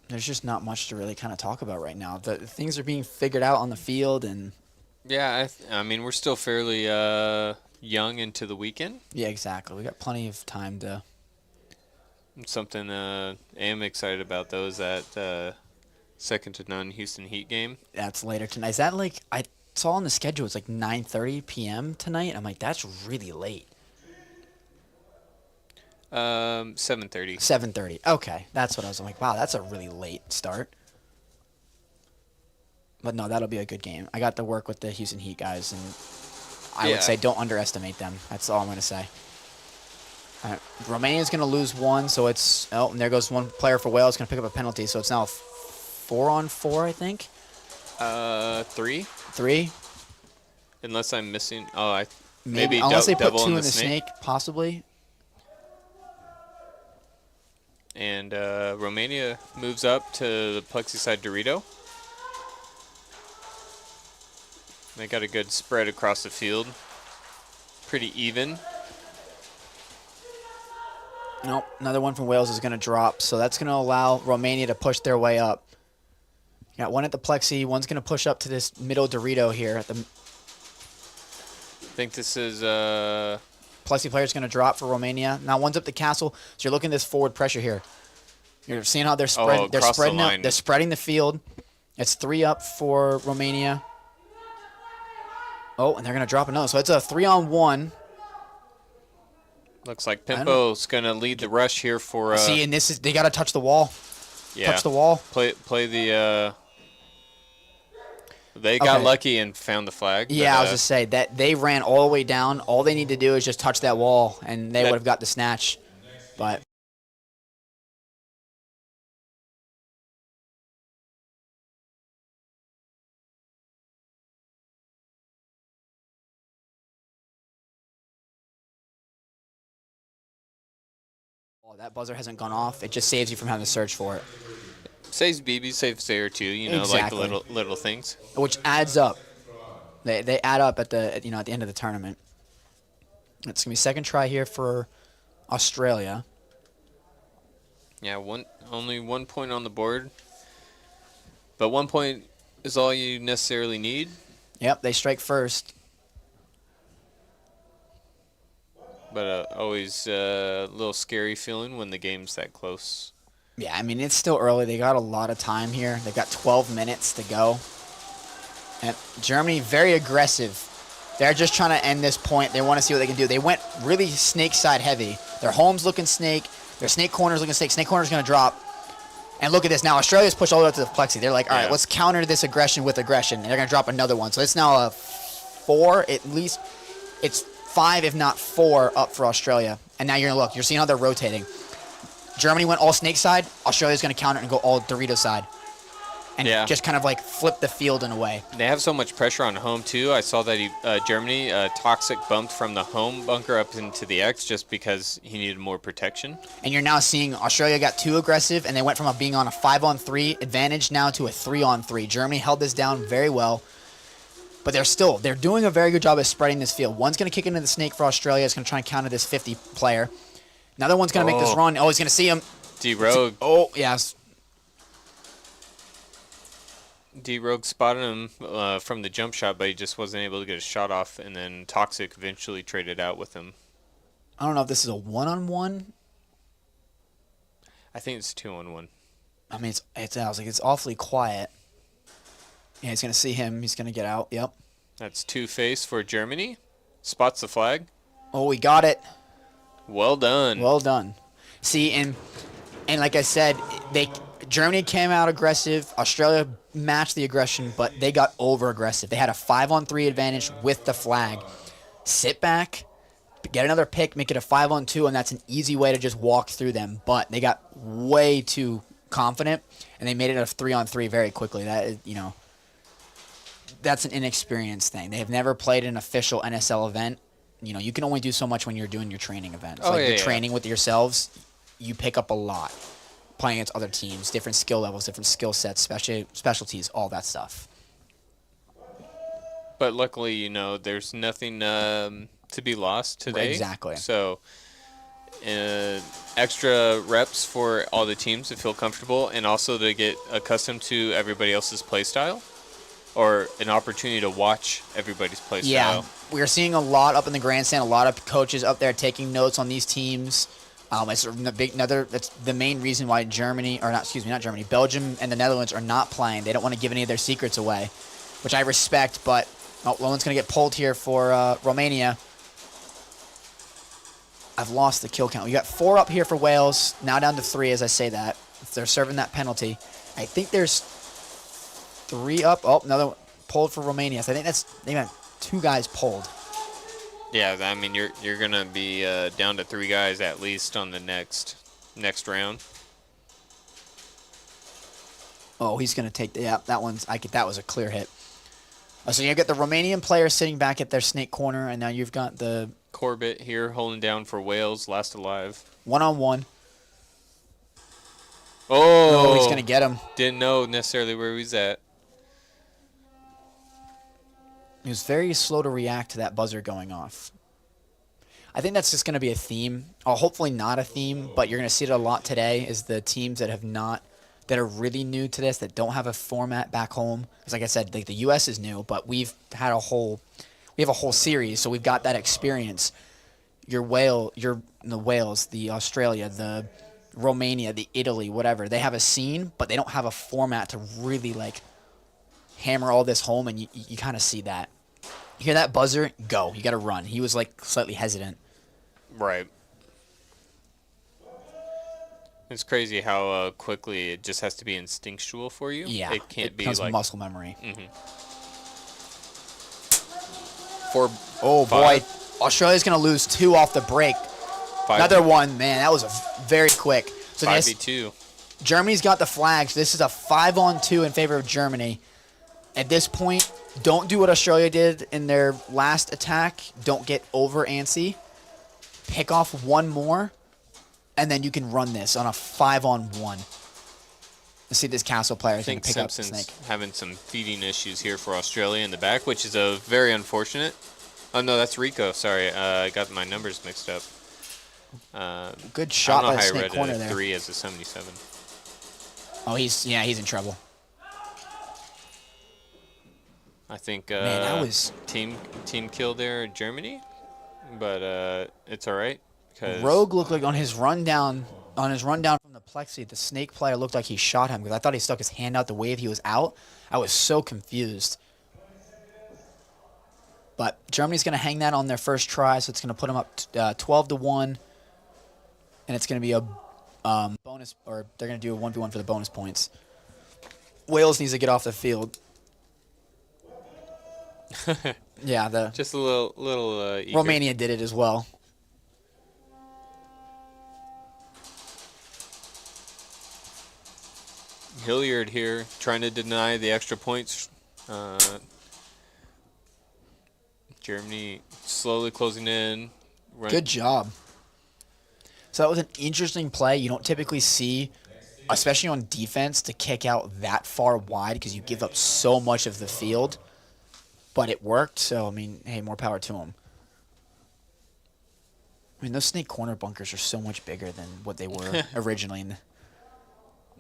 There's just not much to really kind of talk about right now. The things are being figured out on the field, and yeah, I mean, we're still fairly young into the weekend. Yeah, exactly. We got plenty of time to. Something I am excited about, though, is that second to none Houston Heat game. That's later tonight. Is that like, I saw on the schedule it's like 9:30 p.m. tonight. I'm like, that's really late. 7:30. 7:30. Okay, that's what I was like. Wow, that's a really late start. But no, that'll be a good game. I got to work with the Houston Heat guys, and I would say don't underestimate them. That's all I'm going to say. All right. Romania's going to lose one, so it's and there goes one player for Wales going to pick up a penalty. So it's now 4-on-4, I think. 3. 3. Unless I'm missing. Oh, maybe unless they put 2 in the snake, possibly. And Romania moves up to the plexi-side Dorito. They got a good spread across the field. Pretty even. Nope, another one from Wales is going to drop, so that's going to allow Romania to push their way up. You got one at the plexi, one's going to push up to this middle Dorito here. I think this is... Plexi player's going to drop for Romania. Now one's up the castle, so you're looking at this forward pressure here. You're seeing how they're spreading. They're spreading out. They're spreading the field. It's 3 up for Romania. Oh, and they're going to drop another. So it's a 3-on-1. Looks like Pimpo's going to lead the rush here for... See, and this is they got to touch the wall. Yeah. Touch the wall. Play the... They got lucky and found the flag. Yeah, I was just say that they ran all the way down. All they need to do is just touch that wall, and they would have got the snatch. But that buzzer hasn't gone off. It just saves you from having to search for it. Saves BB, saves Sayer too. You know, exactly. like the little things, which adds up. They add up at the at the end of the tournament. It's gonna be second try here for Australia. Yeah, only 1 point on the board, but 1 point is all you necessarily need. Yep, they strike first. But always a little scary feeling when the game's that close. Yeah, I mean, it's still early. They got a lot of time here. They've got 12 minutes to go. And Germany, very aggressive. They're just trying to end this point. They want to see what they can do. They went really snake side heavy. Their home's looking snake. Their snake corner's looking snake. Snake corner's going to drop. And look at this. Now Australia's pushed all the way up to the plexi. They're like, all right, let's counter this aggression with aggression. And they're going to drop another one. So it's now a 4, at least. It's 5, if not 4, up for Australia. And now you're going to look. You're seeing how they're rotating. Germany went all snake side. Australia's going to counter and go all Dorito side. And just kind of like flip the field in a way. They have so much pressure on home, too. I saw that Germany, Toxic bumped from the home bunker up into the X just because he needed more protection. And you're now seeing Australia got too aggressive, and they went from being on a 5-on-3 advantage now to a 3-on-3. Germany held this down very well. But they're doing a very good job of spreading this field. One's going to kick into the snake for Australia. It's going to try and counter this 50 player. Another one's going to make this run. Oh, he's going to see him. D-Rogue. Oh, yes. D-Rogue spotted him from the jump shot, but he just wasn't able to get a shot off, and then Toxic eventually traded out with him. I don't know if this is a 1-on-1. I think it's 2-on-1. I mean, I was like, it's awfully quiet. Yeah, he's going to see him. He's going to get out. Yep. That's two-face for Germany. Spots the flag. Oh, we got it. Well done. Well done. See, and like I said, Germany came out aggressive. Australia matched the aggression, but they got over-aggressive. They had a 5-on-3 advantage with the flag. Sit back, get another pick, make it a 5-on-2, and that's an easy way to just walk through them. But they got way too confident, and they made it a 3-on-3 very quickly. That is, that's an inexperienced thing. They have never played an official NSL event. you can only do so much when you're doing your training events. Oh, like yeah, you're yeah. training with yourselves, you pick up a lot. Playing against other teams, different skill levels, different skill sets, specialties, all that stuff. But luckily, there's nothing to be lost today. Exactly. So, extra reps for all the teams to feel comfortable and also to get accustomed to everybody else's play style, or an opportunity to watch everybody's play Yeah, style. we are seeing a lot up in the grandstand, a lot of coaches up there taking notes on these teams. It's that's the main reason why Belgium and the Netherlands are not playing. They don't want to give any of their secrets away, which I respect, but Lowen's going to get pulled here for Romania. I've lost the kill count. We got 4 up here for Wales, now down to 3 as I say that. If they're serving that penalty. I think there's 3 up. Oh, another one pulled for Romania. So I think they got 2 guys pulled. Yeah, I mean, you're going to be down to 3 guys at least on the next round. Oh, he's going to take that one's that was a clear hit. So you get the Romanian player sitting back at their snake corner, and now you've got the Corbett here holding down for Wales, last alive. 1-on-1. Oh, he's going to get him. Didn't know necessarily where he's at. He was very slow to react to that buzzer going off. I think that's just going to be a theme. Hopefully not a theme, but you're going to see it a lot today is the teams that are really new to this, that don't have a format back home. Because like I said, the U.S. is new, but we have a whole series, so we've got that experience. The Wales, the Australia, the Romania, the Italy, whatever. They have a scene, but they don't have a format to really hammer all this home, and you kind of see that. You hear that buzzer? Go. You got to run. He was slightly hesitant. Right. It's crazy how quickly it just has to be instinctual for you. Yeah. It can't be becomes muscle memory. Mm-hmm. Boy. Australia's going to lose 2 off the break. 5. Another one, man. That was very quick. So 5v2. Germany's got the flags. This is a 5-on-2 in favor of Germany. At this point, don't do what Australia did in their last attack. Don't get over antsy. Pick off 1 more, and then you can run this on a 5-on-1. Let's see if this Castle player is going to pick up the snake. Having some feeding issues here for Australia in the back, which is very unfortunate. Oh, no, that's Rico. Sorry, I got my numbers mixed up. Good shot by the I snake read corner a there. 3 as a 77. Oh, he's in trouble. I think Man, that was team kill there, Germany, but it's all right. Rogue looked like on his rundown from the plexi, the snake player looked like he shot him because I thought he stuck his hand out to wave he was out. I was so confused. But Germany's going to hang that on their first try, so it's going to put them up 12-1, and it's going to be a bonus, or they're going to do a 1v1 for the bonus points. Wales needs to get off the field. Yeah, just a little. Romania did it as well. Hilliard here trying to deny the extra points. Germany slowly closing in. Good job. So that was an interesting play. You don't typically see, especially on defense, to kick out that far wide because you give up so much of the field. But it worked, so, I mean, hey, more power to him. I mean, those snake corner bunkers are so much bigger than what they were originally.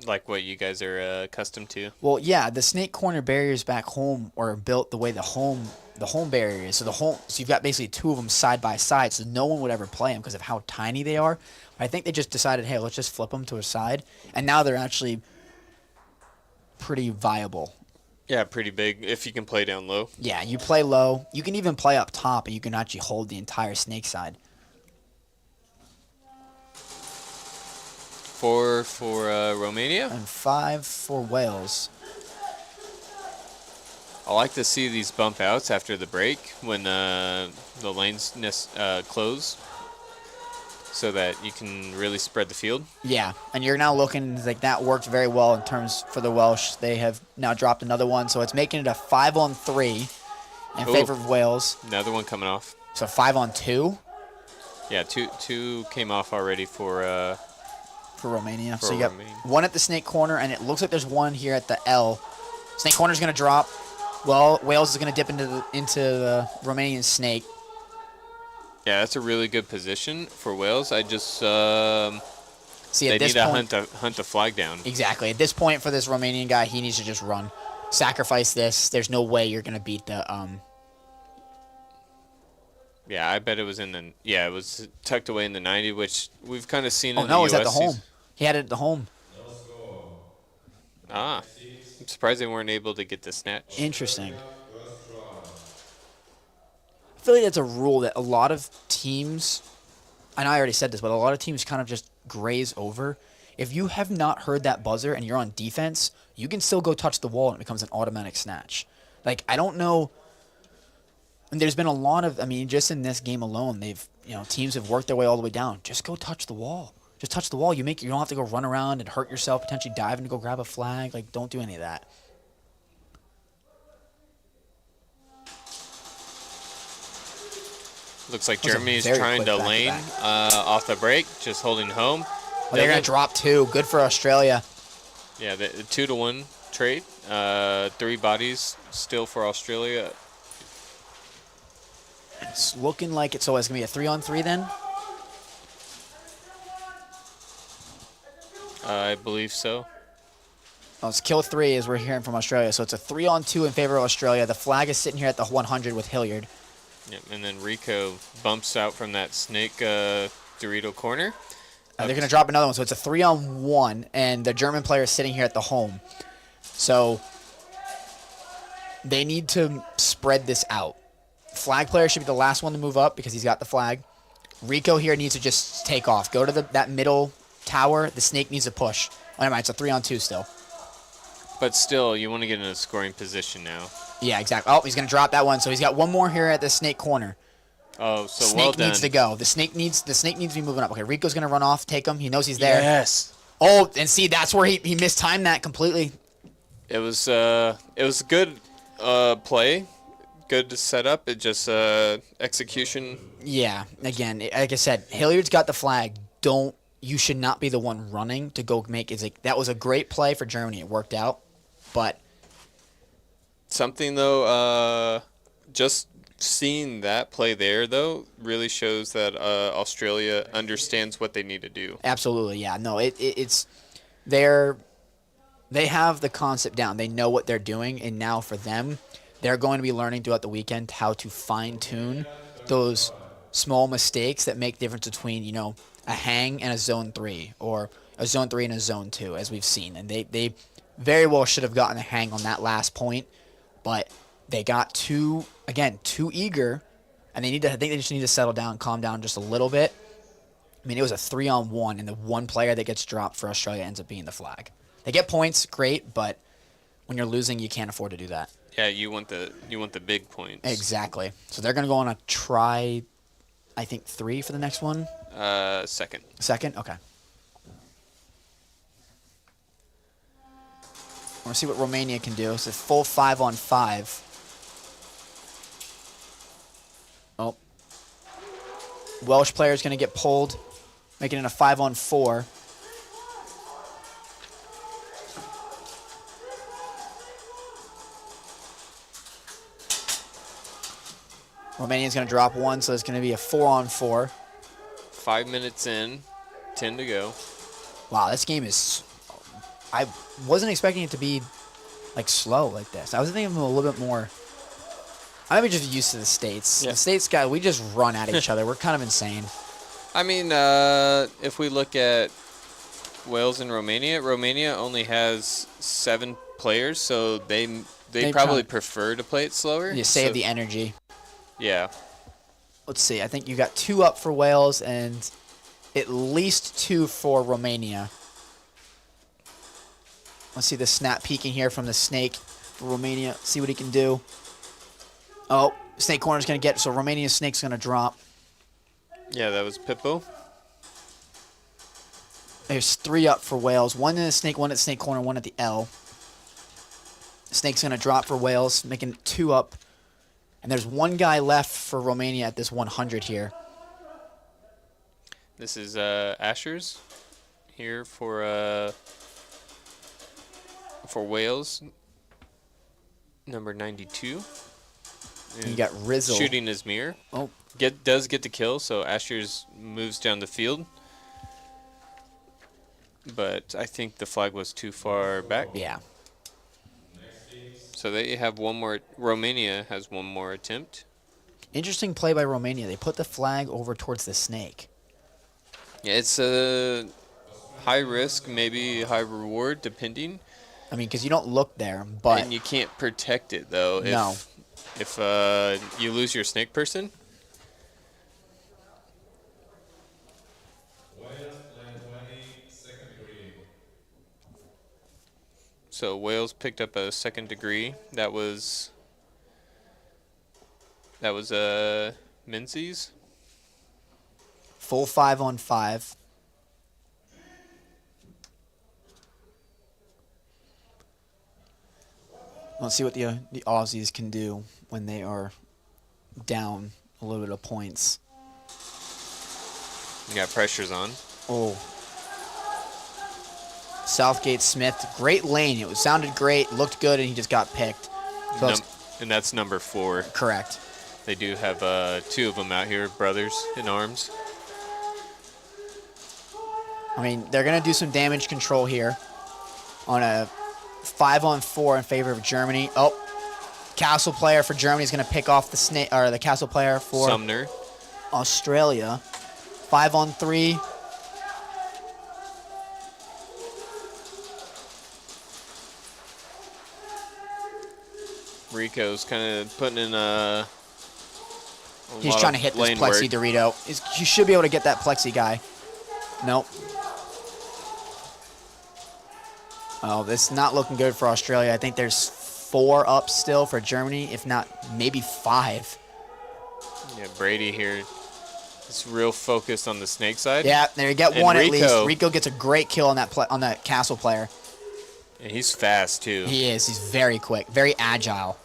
Like what you guys are accustomed to. Well, yeah, the snake corner barriers back home are built the way the home barrier is. So you've got basically 2 of them side by side, so no one would ever play them because of how tiny they are. But I think they just decided, hey, let's just flip them to a side, and now they're actually pretty viable. Yeah, pretty big if you can play down low. Yeah, you play low. You can even play up top, and you can actually hold the entire snake side. 4 for Romania. And 5 for Wales. I like to see these bump outs after the break when the lanes close so that you can really spread the field. Yeah, and you're now looking like that worked very well in terms for the Welsh. They have now dropped another one, so it's making it a 5-on-3 in favor of Wales. Another one coming off. So 5-on-2. Yeah, two came off already for Romania. for So you got Romania. one at the snake corner, and it looks like there's one here at the L. Snake corner's going to drop. Well, Wales is going to dip into the Romanian snake. Yeah, that's a really good position for Wales. I just See, they at this need to point, hunt the flag down. Exactly. At this point for this Romanian guy, he needs to just run. Sacrifice this. There's no way you're going to beat the Yeah, I bet it was it was tucked away in the 90, which we've kind of seen Oh, in no, the it was US. at the home. He had it at the home. I'm surprised they weren't able to get the snatch. Interesting. I feel like that's a rule that a lot of teams, and I already said this, but a lot of teams kind of just graze over. If you have not heard that buzzer and you're on defense, you can still go touch the wall and it becomes an automatic snatch. Like, I don't know. And there's been a lot of, I mean, just in this game alone, teams have worked their way all the way down. Just go touch the wall. Just touch the wall. You don't have to go run around and hurt yourself, potentially dive in to go grab a flag. Like, don't do any of that. Looks like That was a Germany's very trying quick to back-to-back. lane off the break, just holding home. Oh, they're going to drop two. Good for Australia. Yeah, the 2-1 trade. 3 bodies still for Australia. It's looking like it's going to be a 3-on-3 then? I believe so. Oh, it's kill 3 as we're hearing from Australia. So it's a 3-on-2 in favor of Australia. The flag is sitting here at the 100 with Hilliard. Yep, and then Rico bumps out from that snake Dorito corner. They're going to drop another one. So it's a 3-on-1, and the German player is sitting here at the home. So they need to spread this out. Flag player should be the last one to move up because he's got the flag. Rico here needs to just take off. Go to that middle tower. The snake needs to push. Oh, never mind. It's a 3-on-2 still. But still, you want to get in a scoring position now. Yeah, exactly. Oh, he's going to drop that one. So he's got one more here at the snake corner. Oh, so Snake well done. needs to go. The snake needs to be moving up. Okay, Rico's going to run off, take him. He knows he's there. Yes. Oh, and see, that's where he mistimed that completely. It was good play, good setup. It just execution. Yeah, again, like I said, Hilliard's got the flag. You should not be the one running to go make it. That was a great play for Germany. It worked out, but something though, just seeing that play there though really shows that Australia understands what they need to do. Absolutely, yeah. No, it's they have the concept down. They know what they're doing, and now for them, they're going to be learning throughout the weekend how to fine-tune those small mistakes that make the difference between, a hang and a zone 3, or a zone 3 and a zone 2, as we've seen. And they very well should have gotten a hang on that last point, but they got too eager, and I think they just need to settle down, calm down just a little bit. I mean, it was a 3-on-1, and the one player that gets dropped for Australia ends up being the flag. They get points, great, but when you're losing, you can't afford to do that. Yeah, you want the big points. Exactly. So they're going to go on a try, I think 3 for the next one. Second. Second? Okay. I want to see what Romania can do. It's a full 5-on-5. Oh. Welsh player is going to get pulled, making it a 5-on-4. Romania's going to drop one, so it's going to be a 4-on-4. 5 minutes in, 10 to go. Wow, this game is... I wasn't expecting it to be slow like this. I was thinking a little bit more... I might be just used to the States. Yeah. The States, guys, we just run at each other. We're kind of insane. I mean, if we look at Wales and Romania only has 7 players, so they probably prefer to play it slower. You save the energy. Yeah. Let's see. I think you got 2 up for Wales and at least 2 for Romania. Let's see the snap peeking here from the snake for Romania. See what he can do. Oh, snake corner's going to get, so Romania's snake's going to drop. Yeah, that was Pippo. There's 3 up for Wales. 1 in the snake, 1 at snake corner, 1 at the L. Snake's going to drop for Wales, making 2 up. And there's one guy left for Romania at this 100 here. This is Asher's here for Wales, number 92. And you got Rizzle. Shooting 𝖒𝖈𝖚. Oh. Does get the kill, so Asher's moves down the field. But I think the flag was too far back. Yeah. So they have one more. Romania has one more attempt. Interesting play by Romania. They put the flag over towards the snake. Yeah, it's a high risk, maybe high reward, depending. I mean, because you don't look there, but... And you can't protect it, though. No. If you lose your snake person. So Wales picked up a second degree. That was 𝖒𝖈𝖚𝖚's. Full 5-on-5. Let's see what the Aussies can do when they are down a little bit of points. You got pressures on. Oh. 𝖒𝖑𝖓𝖐, great lane. It sounded great, looked good, and he just got picked. So And that's number 4. Correct. They do have 2 of them out here, brothers in arms. I mean, they're going to do some damage control here on a 5-on-4 in favor of Germany. Oh, castle player for Germany is going to pick off the snake, or the castle player for Sumner. Australia. 5-on-3. Rico's kind of putting in a He's trying to hit this Plexi Dorito. You should be able to get that Plexi guy. Nope. Oh, this is not looking good for Australia. I think there's 4 up still for Germany, if not maybe 5. Yeah, Brady here is real focused on the snake side. Yeah, there you get one Rico, at least. Rico gets a great kill on that castle player. And he's fast too. He is. He's very quick, very agile.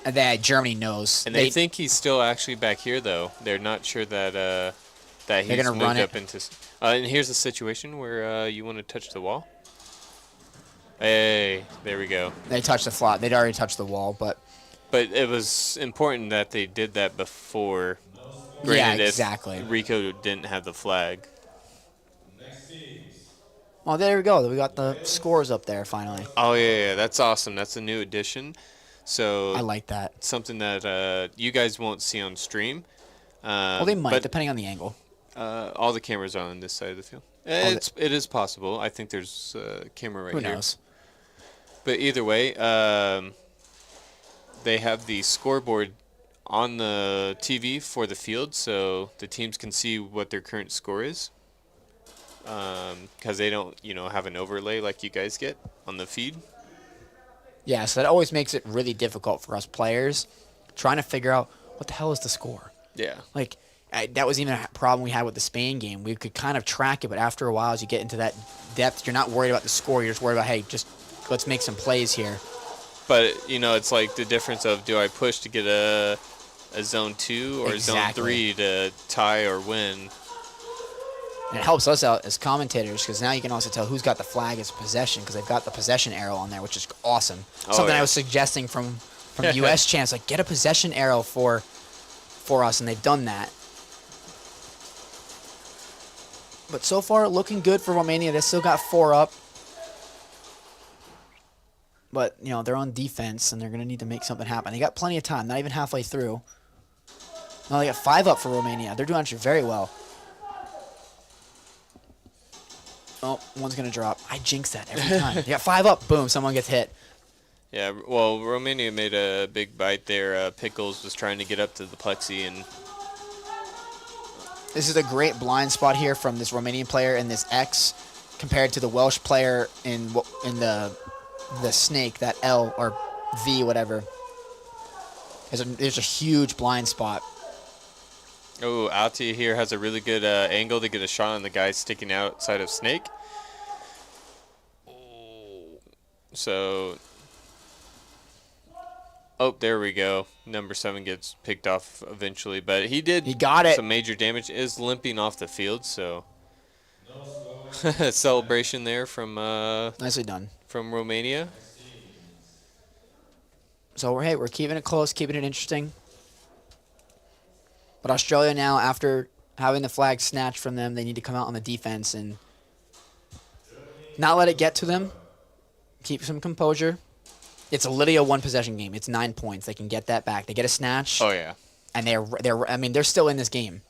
And that Germany knows. And they think he's still actually back here, though. They're not sure that he's gonna moved run up into. And here's a situation where you want to touch the wall. Hey, there we go. They touched the flat. They'd already touched the wall, but it was important that they did that before. Granted, yeah, exactly. If Rico didn't have the flag. Well, there we go. We got the scores up there finally. Oh yeah, that's awesome. That's a new addition. So I like that. Something that you guys won't see on stream. Well, they might, depending on the angle. All the cameras are on this side of the field. It is possible. I think there's a camera right here. Who knows? But either way, they have the scoreboard on the TV for the field, so the teams can see what their current score is. Because they don't, have an overlay like you guys get on the feed. Yeah, so that always makes it really difficult for us players trying to figure out what the hell is the score. Yeah. Like, that was even a problem we had with the Spain game. We could kind of track it, but after a while, as you get into that depth, you're not worried about the score. You're just worried about, hey, just let's make some plays here. But, it's like the difference of do I push to get a zone 2 or zone 3 to tie or win. And it helps us out as commentators because now you can also tell who's got the flag as possession because they've got the possession arrow on there, which is awesome. Something I was suggesting from U.S. chants, like get a possession arrow for us, and they've done that. But so far, looking good for Romania. They still got 4 up. But, they're on defense, and they're going to need to make something happen. They got plenty of time, not even halfway through. No, they got 5 up for Romania. They're doing actually very well. Oh, one's going to drop. I jinx that every time. They got 5 up. Boom, someone gets hit. Yeah, well, Romania made a big bite there. Pickles was trying to get up to the Plexi, and this is a great blind spot here from this Romanian player in this X compared to the Welsh player in the snake, that L or V, whatever. There's a huge blind spot. Oh, 𝖒𝖘𝖚 here has a really good angle to get a shot on the guy sticking outside of snake. So Oh, there we go. Number 7 gets picked off eventually, but he got it. Some major damage. Is limping off the field, so celebration there from nicely done from Romania. So we're keeping it close, keeping it interesting. But Australia now, after having the flag snatched from them, they need to come out on the defense and not let it get to them. Keep some composure. It's literally a one-possession game. It's 9 points. They can get that back. They get a snatch. Oh yeah. And they're still in this game.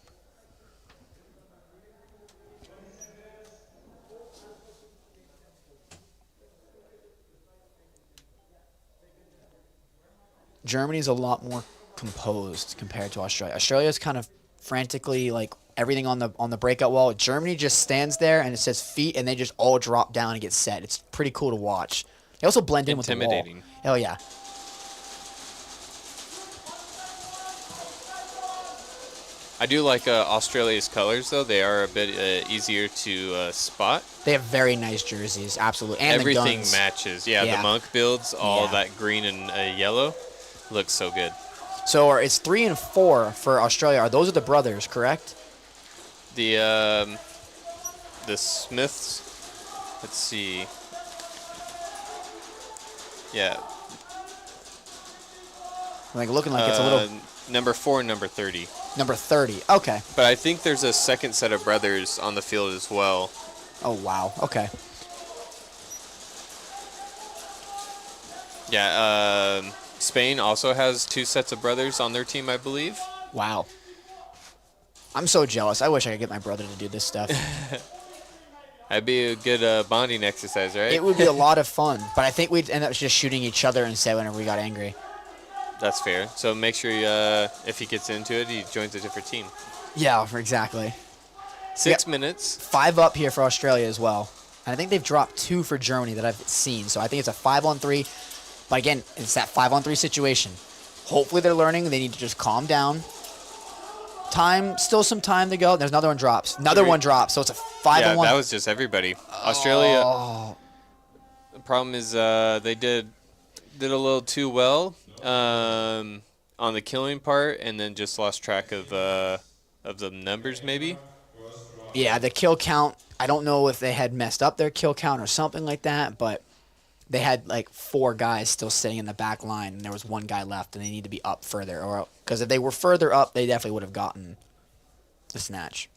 Germany's a lot more composed compared to Australia. Australia's kind of frantically like everything on the breakout wall. Germany just stands there and it says feet and they just all drop down and get set. It's pretty cool to watch. They also blend in with the wall. Intimidating. Oh yeah. I do like Australia's colors, though. They are a bit easier to spot. They have very nice jerseys, absolutely. And everything the guns. matches. Yeah, the monk builds, all that green and yellow. Looks so good. So it's 3 and 4 for Australia. Those are the brothers, correct? The Smiths. Let's see. Yeah. Like looking like it's a little. Number 4 and number 30. Number 30. Okay. But I think there's a second set of brothers on the field as well. Oh wow. Okay. Yeah. Spain also has 2 sets of brothers on their team, I believe. Wow. I'm so jealous. I wish I could get my brother to do this stuff. That'd be a good bonding exercise, right? It would be a lot of fun, but I think we'd end up just shooting each other instead whenever we got angry. That's fair. So make sure if he gets into it, he joins a different team. Yeah, exactly. 6 minutes. 5 up here for Australia as well. And I think they've dropped 2 for Germany that I've seen. So I think it's a 5-on-3. But again, it's that 5-on-3 situation. Hopefully they're learning. They need to just calm down. Still some time to go. There's another one drops. Another one drops. So it's a 5-on-1. Yeah, that was just everybody. Australia. The problem is they did a little too well on the killing part, and then just lost track of the numbers maybe. Yeah, the kill count. I don't know if they had messed up their kill count or something like that, but they had like 4 guys still sitting in the back line, and there was 1 guy left, and they need to be up further. Or because if they were further up, they definitely would have gotten the snatch.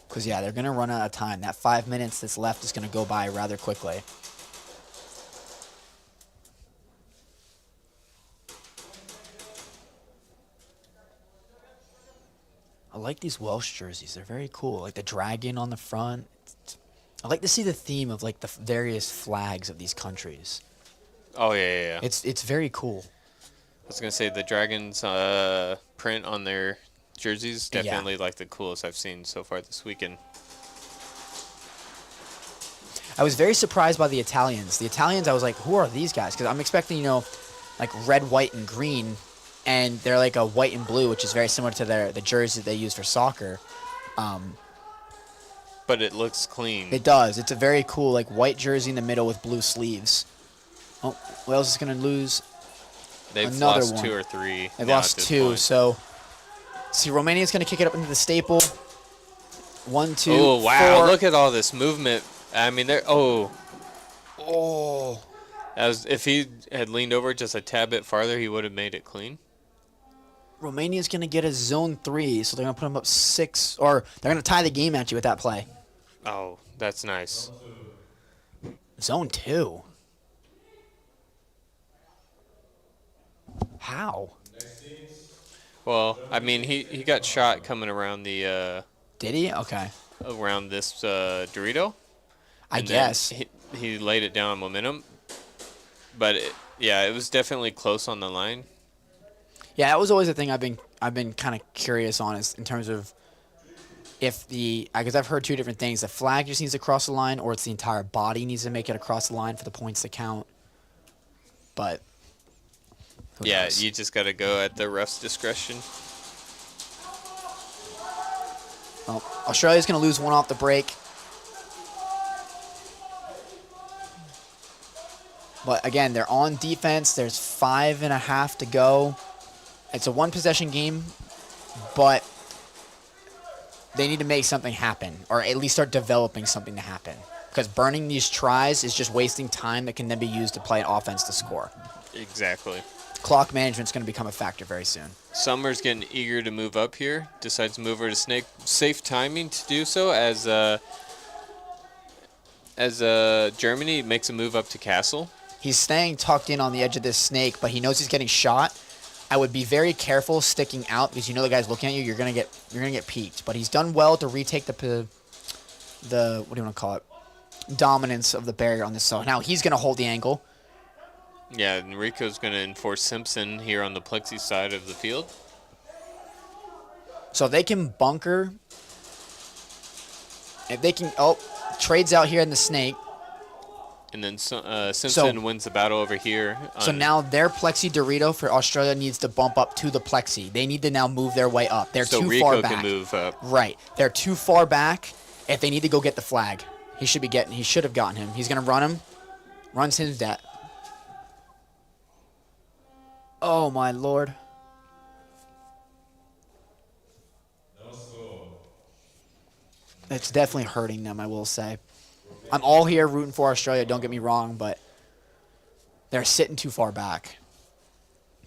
Because, yeah, they're going to run out of time. That 5 minutes that's left is going to go by rather quickly. I like these Welsh jerseys. They're very cool. Like the dragon on the front. I like to see the theme of like the various flags of these countries. Oh, yeah. It's very cool. I was going to say the dragon's print on their jerseys, definitely like the coolest I've seen so far this weekend. I was very surprised by the Italians. The Italians, I was like, who are these guys? Because I'm expecting, like red, white, and green. And they're like a white and blue, which is very similar to the jersey they use for soccer. But it looks clean. It does. It's a very cool like white jersey in the middle with blue sleeves. Oh, Wales is going to lose They've another lost one. 2 or 3. They've lost 2. So, see, Romania's going to kick it up into the staple. 1, 2, Oh, wow. 4. Look at all this movement. I mean, they're... Oh. If he had leaned over just a tad bit farther, he would have made it clean. Romania's going to get a zone 3, so they're going to put them up 6. Or they're going to tie the game at you with that play. Oh, that's nice. Zone 2? How? Well, I mean, he got shot coming around the... Did he? Okay. Around this Dorito. I guess. He laid it down on momentum. But, it was definitely close on the line. Yeah, that was always the thing I've been kind of curious on is in terms of if because I've heard 2 different things. The flag just needs to cross the line, or it's the entire body needs to make it across the line for the points to count. But who knows? You just got to go at the ref's discretion. Well, Australia's going to lose 1 off the break. But again, they're on defense. There's 5.5 to go. It's a one-possession game, but they need to make something happen, or at least start developing something to happen. Because burning these tries is just wasting time that can then be used to play an offense to score. Exactly. Clock management's going to become a factor very soon. Summer's getting eager to move up here. Decides to move over to Snake. Safe timing to do so as Germany makes a move up to Castle. He's staying tucked in on the edge of this snake, but he knows he's getting shot. I would be very careful sticking out because you know the guy's looking at you. You're gonna get peeked. But he's done well to retake the what do you want to call it? Dominance of the barrier on this. So now he's gonna hold the angle. Yeah, Enrico's gonna enforce Simpson here on the plexi side of the field. So they can bunker. If they can, trades out here in the snake. And then Simpson wins the battle over here. So now their plexi Dorito for Australia needs to bump up to the plexi. They need to now move their way up. They're too Rico far back. can move up. Right. They're too far back. If they need to go get the flag, he should have gotten him. He's gonna run him. Runs him that. Oh my lord. It's definitely hurting them, I will say. I'm all here rooting for Australia, don't get me wrong, but they're sitting too far back.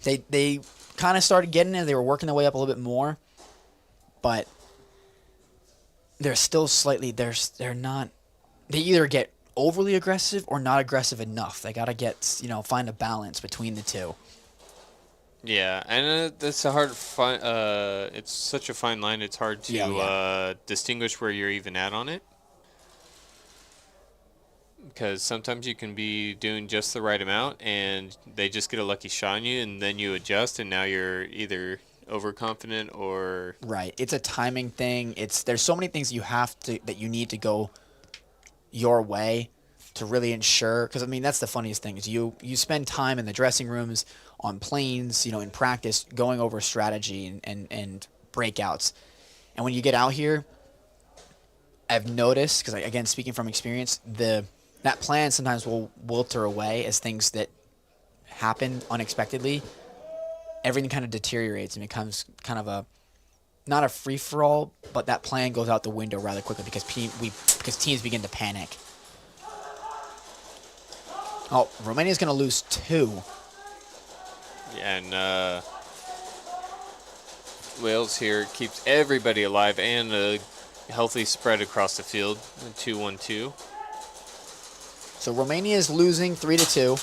They kind of started getting it. They were working their way up a little bit more, but they're still slightly, they're not, they either get overly aggressive or not aggressive enough. They got to get, find a balance between the two. Yeah, and it's a hard it's such a fine line. It's hard to distinguish where you're even at on it. Because sometimes you can be doing just the right amount and they just get a lucky shot on you and then you adjust and now you're either overconfident or... Right. It's a timing thing. There's so many things that you need to go your way to really ensure. Because, that's the funniest thing is you spend time in the dressing rooms, on planes, in practice, going over strategy and breakouts. And when you get out here, I've noticed, because again, speaking from experience, that plan sometimes will wilter away as things that happen unexpectedly. Everything kind of deteriorates and becomes kind of not a free-for-all, but that plan goes out the window rather quickly because teams begin to panic. Oh, Romania's going to lose 2. Yeah, and Wales here keeps everybody alive and a healthy spread across the field. 2-1-2. So Romania is losing 3-2.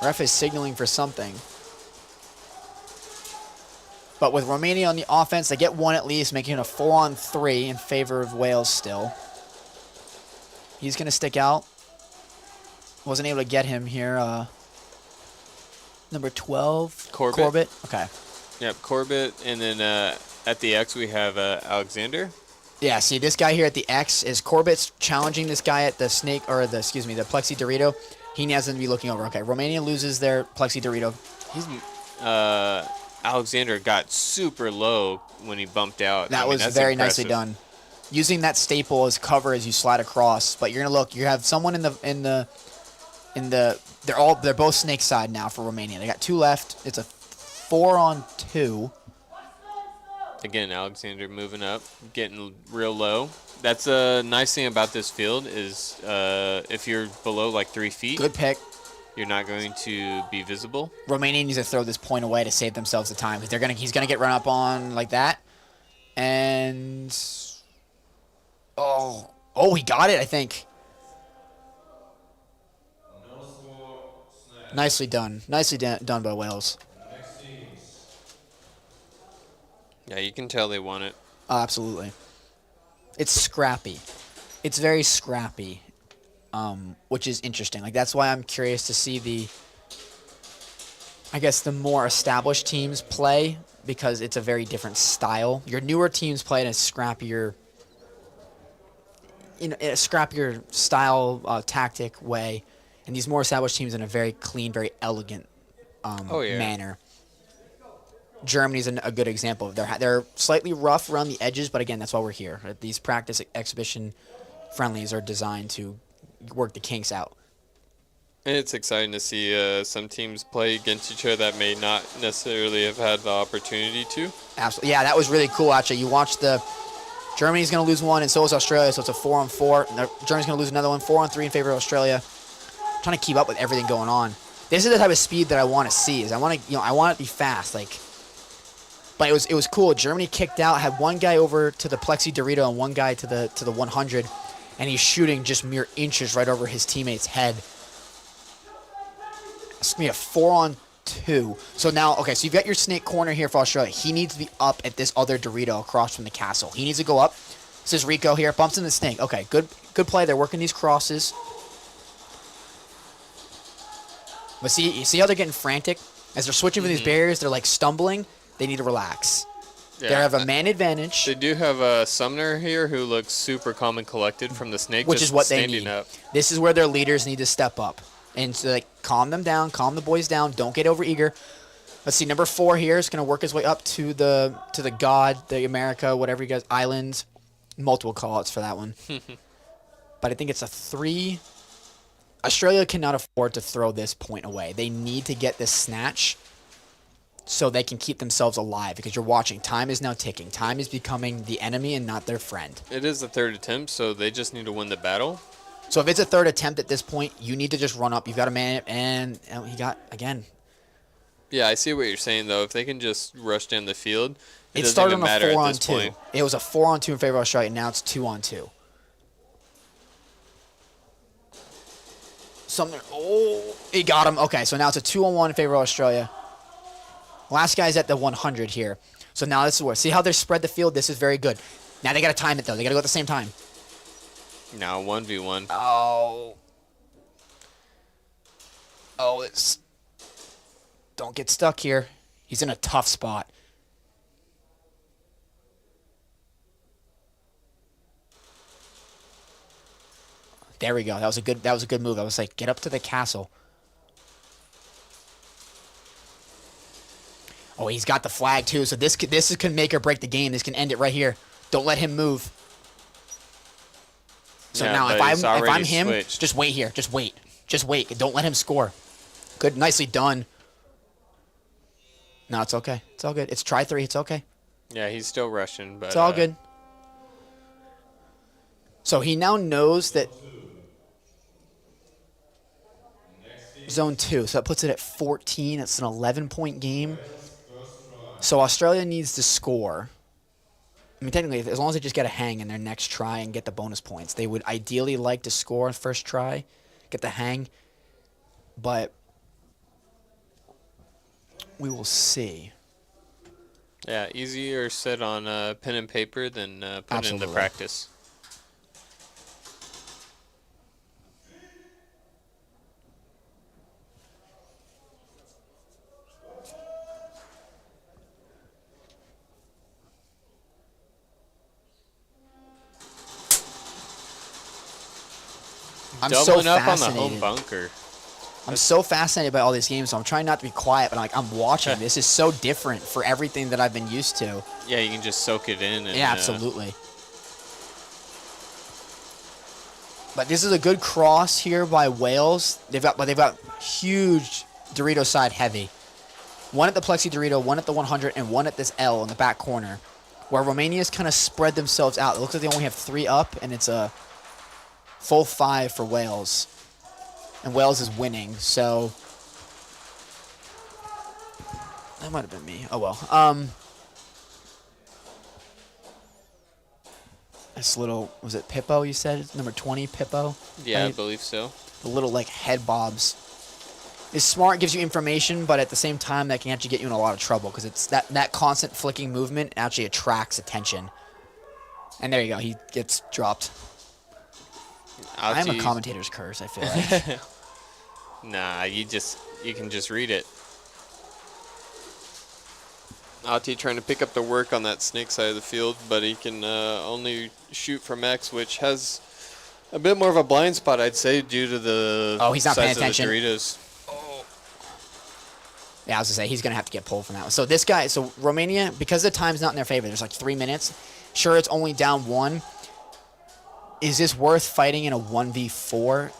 Ref is signaling for something. But with Romania on the offense, they get one at least, making it a 4-on-3 in favor of Wales still. He's going to stick out. Wasn't able to get him here. Number 12, Corbett. Okay. Yep, Corbett. And then at the X, we have Alexander. Yeah, see, this guy here at the X is Corbett's challenging this guy at the snake, or the Plexi Dorito. He has to be looking over. Okay, Romania loses their Plexi Dorito. Alexander got super low when he bumped out. That was very nicely done. Using that staple as cover as you slide across, but you're gonna look. You have someone in the. They're both snake side now for Romania. They got 2 left. It's a 4-on-2. Again, Alexander moving up, getting real low. That's a nice thing about this field is if you're below like 3 feet. Good pick. You're not going to be visible. Romania needs to throw this point away to save themselves the time because he's gonna get run up on like that, and he got it. I think. Nicely done. Nicely done by Wales. Yeah, you can tell they want it. Absolutely. It's scrappy. It's very scrappy, which is interesting. That's why I'm curious to see the more established teams play because it's a very different style. Your newer teams play in a scrappier, style, tactic way. And these more established teams in a very clean, very elegant manner. Germany's a good example. They're slightly rough around the edges, but again, that's why we're here. These practice exhibition friendlies are designed to work the kinks out. It's exciting to see some teams play against each other that may not necessarily have had the opportunity to. Absolutely. Yeah, that was really cool, actually. You watched Germany's going to lose one, and so is Australia, so it's a 4-on-4. Germany's going to lose another one, 4-on-3 in favor of Australia. I'm trying to keep up with everything going on. This is the type of speed that I want to see. I want it to be fast. But it was cool. Germany kicked out, had one guy over to the 𝖒𝖘𝖚𝖘 and one guy to the 100, and he's shooting just mere inches right over his teammate's head. It's going to be a 4-on-2. So now, okay, so you've got your snake corner here for Australia. He needs to be up at this other Dorito across from the castle. He needs to go up. This is Rico here. Bumps in the snake. Okay, good play. They're working these crosses. But you see how they're getting frantic? As they're switching for these barriers, they're like stumbling. They need to relax. Yeah, they have a man advantage. They do have a summoner here who looks super calm and collected from the snake, which just is what they standing need. up. This is where their leaders need to step up. And so, calm them down, calm the boys down. Don't get over eager. Let's see, number 4 here is going to work his way up to the god, the America, whatever you guys, island. Multiple call-outs for that one. But I think it's a 3. Australia cannot afford to throw this point away. They need to get this snatch so they can keep themselves alive, because you're watching. Time is now ticking. Time is becoming the enemy and not their friend. It is the 3rd attempt, so they just need to win the battle. So if it's a 3rd attempt at this point, you need to just run up. You've got a man, and he got, again. Yeah, I see what you're saying, though. If they can just rush down the field, it doesn't started even on a matter 4 at on this 2. point. It was a 4-on-2 in favor of Australia. Now it's 2-on-2. He got him. Okay, so now it's a 2-on-1 in favor of Australia. Last guy's at the 100 here. So now this is where. See how they're spread the field? This is very good. Now they got to time it, though. They got to go at the same time. Now 1v1. Oh, it's... Don't get stuck here. He's in a tough spot. There we go. That was a good move. I was like, get up to the castle. Oh, he's got the flag too. So this can make or break the game. This can end it right here. Don't let him move. So Yeah, now but if it's I'm already him, switched. just wait here. Just wait. Just wait. Don't let him score. Good, nicely done. No, it's okay. It's all good. It's try 3. It's okay. Yeah, he's still rushing, but It's all good. So he now knows that zone 2. So that puts it at 14. It's an 11-point game. So Australia needs to score. I mean, technically, as long as they just get a hang in their next try and get the bonus points, they would ideally like to score first try, get the hang. But we will see. yeah, easier said on pen and paper than put into Absolutely. practice. I'm Doubling so up on the fascinated. home bunker. I'm so fascinated by all these games, so I'm trying not to be quiet, but I'm watching. This is so different for everything that I've been used to. Yeah, you can just soak it in. And, Yeah, absolutely. But this is a good cross here by Wales. They've got huge Dorito side heavy. One at the 𝖒𝖘𝖚𝖘, one at the 100, and one at this L in the back corner, where Romania's kind of spread themselves out. It looks like they only have 3 up, and it's a full 5 for Wales. And Wales is winning, so that might have been me. Oh well. This little, was it Pippo you said? Number 20, Pippo? Yeah, I Right? believe so. The little like head bobs. It's smart, gives you information, but at the same time that can actually get you in a lot of trouble because it's that constant flicking movement actually attracts attention. And there you go, he gets dropped. I'm a commentator's curse, I feel like. Nah, you can just read it. Ati trying to pick up the work on that snake side of the field, but he can only shoot from X, which has a bit more of a blind spot, I'd say, due to the he's not paying size of the attention. Doritos. Yeah, I was going to say, he's going to have to get pulled from that one. So this guy, so Romania, because the time's not in their favor, there's like 3 minutes. Sure, it's only down 1. Is this worth fighting in a 1v4?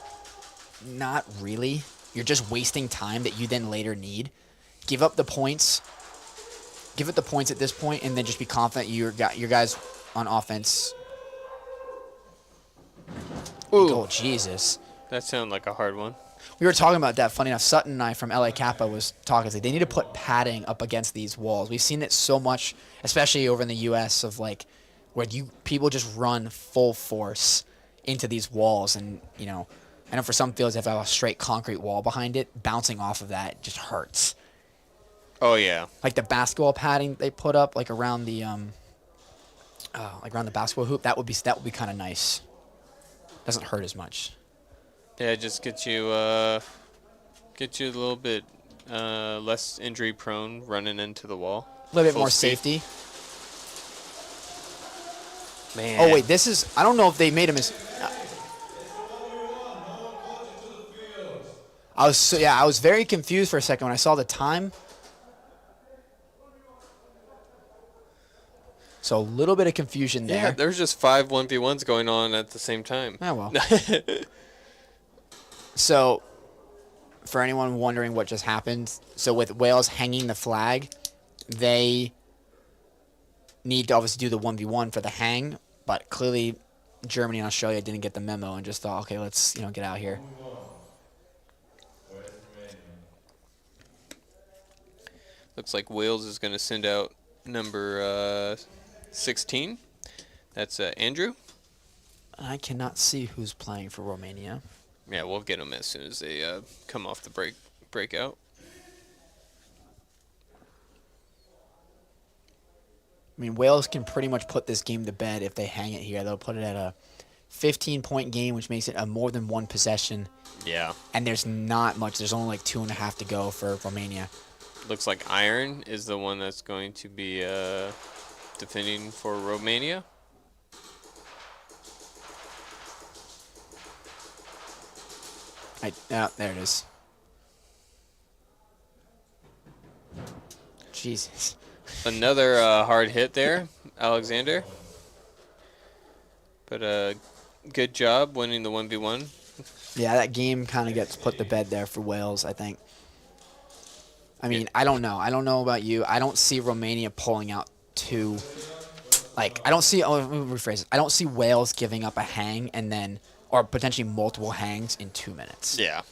not really. You're just wasting time that you then later need. Give up the points. Give it the points at this point, and then just be confident your guys on offense. Ooh. Oh, Jesus. That sounded like a hard one. We were talking about that. Funny enough, Sutton and I from 𝖒𝖐𝖘 was talking. They need to put padding up against these walls. We've seen it so much, especially over in the U.S., of like where people just run full force into these walls, and I know for some fields if I have a straight concrete wall behind it, bouncing off of that just hurts. Oh yeah. Like the basketball padding they put up, like around the around the basketball hoop, that would be kind of nice. Doesn't hurt as much. Yeah, just get you a little bit less injury prone running into the wall. A little bit Full more speed. safety. Man. Oh wait, this is. I don't know if they made a mistake. I was very confused for a second when I saw the time. So a little bit of confusion there. Yeah, there's just 5 1v1s going on at the same time. Oh well. So, for anyone wondering what just happened, so with Wales hanging the flag, they need to obviously do the 1v1 for the hang, but clearly Germany and Australia didn't get the memo and just thought, okay, let's get out here. Looks like Wales is going to send out number 16. That's Andrew. I cannot see who's playing for Romania. Yeah, we'll get them as soon as they come off the breakout. I mean, Wales can pretty much put this game to bed if they hang it here. They'll put it at a 15-point game, which makes it a more than one possession. Yeah. And there's not much. There's only like 2.5 to go for Romania. Looks like Iron is the one that's going to be defending for Romania. There it is. Jesus. Another hard hit there, Alexander. But good job winning the 1v1. Yeah, that game kind of gets put to bed there for Wales, I think. I mean, I don't know. I don't know about you. I don't see Romania pulling out two. Like, I don't see. Oh, let me rephrase it. I don't see Wales giving up a hang and then, or potentially multiple hangs in 2 minutes. Yeah.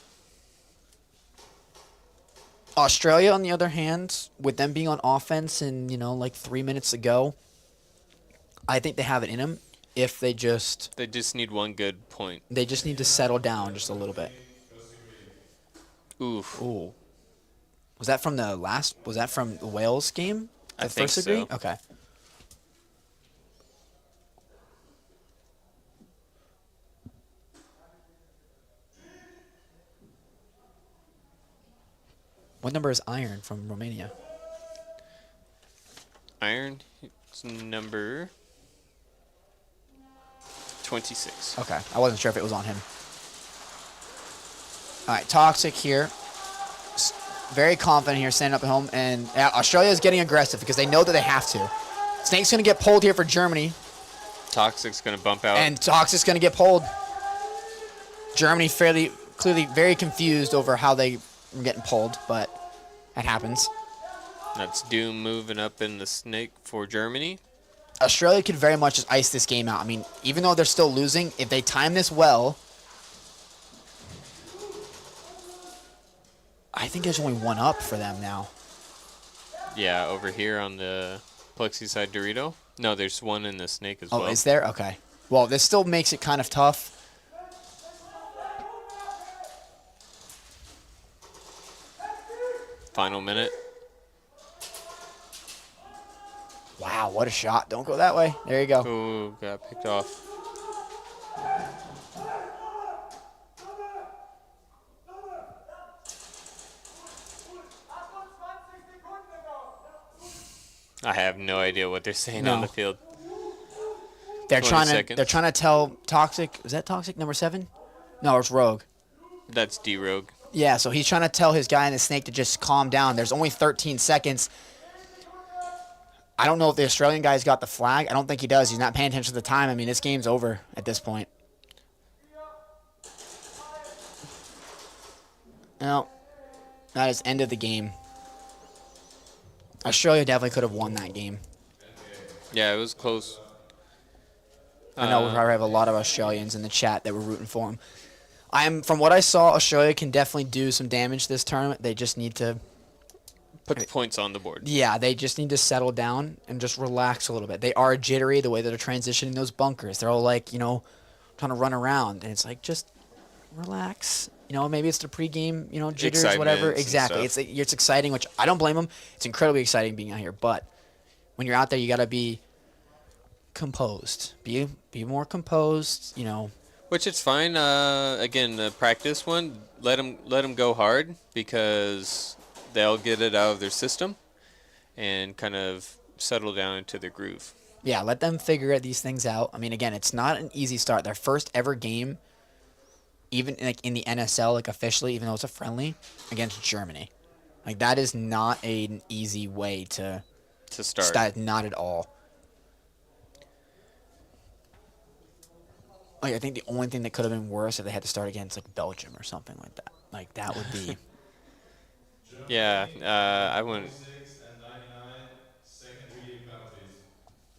Australia, on the other hand, with them being on offense and like 3 minutes to go, I think they have it in them. If they just need one good point. They just need to settle down just a little bit. Oof. Ooh. Was that from the Wales game? I think first degree? so. Okay. What number is Iron from Romania? Iron, it's number 26. Okay. I wasn't sure if it was on him. All right. Toxic here. Very confident here, standing up at home. And Australia is getting aggressive because they know that they have to. Snake's going to get pulled here for Germany. Toxic's going to bump out. And Toxic's going to get pulled. Germany clearly very confused over how they were getting pulled, but that happens. That's Doom moving up in the Snake for Germany. Australia could very much just ice this game out. I mean, even though they're still losing, if they time this well, I think there's only one up for them now. Yeah, over here on the Plexi side Dorito. No, there's one in the Snake as well. Oh, is there? Okay. Well, this still makes it kind of tough. Final minute. Wow, what a shot. Don't go that way. There you go. Ooh, got picked off. I have no idea what they're saying on the field. They're trying to tell Toxic. Is that Toxic number 7? No, it's Rogue. That's D-Rogue. Yeah, so he's trying to tell his guy in the Snake to just calm down. There's only 13 seconds. I don't know if the Australian guy's got the flag. I don't think he does. He's not paying attention to the time. I mean, this game's over at this point. No, that is end of the game. Australia definitely could have won that game. Yeah, it was close. I know we probably have a lot of Australians in the chat that were rooting for him. From what I saw, Australia can definitely do some damage this tournament. They just need to put the points on the board. Yeah, they just need to settle down and just relax a little bit. They are jittery the way that they're transitioning those bunkers. They're all like, trying to run around, and it's like, just relax. Maybe it's the pregame, jitters, whatever. Exactly. It's exciting, which I don't blame them. It's incredibly exciting being out here, but when you're out there, you got to be composed. Be more composed. Which it's fine. Again, the practice one, let them go hard because they'll get it out of their system and kind of settle down into their groove. Yeah, let them figure these things out. I mean, again, it's not an easy start. Their first ever game, even like in the NSL, like officially, even though it's a friendly, against Germany. Like, that is not an easy way to start. Not at all. Like, I think the only thing that could have been worse if they had to start against like Belgium or something like that. Like, that would be. Yeah, I went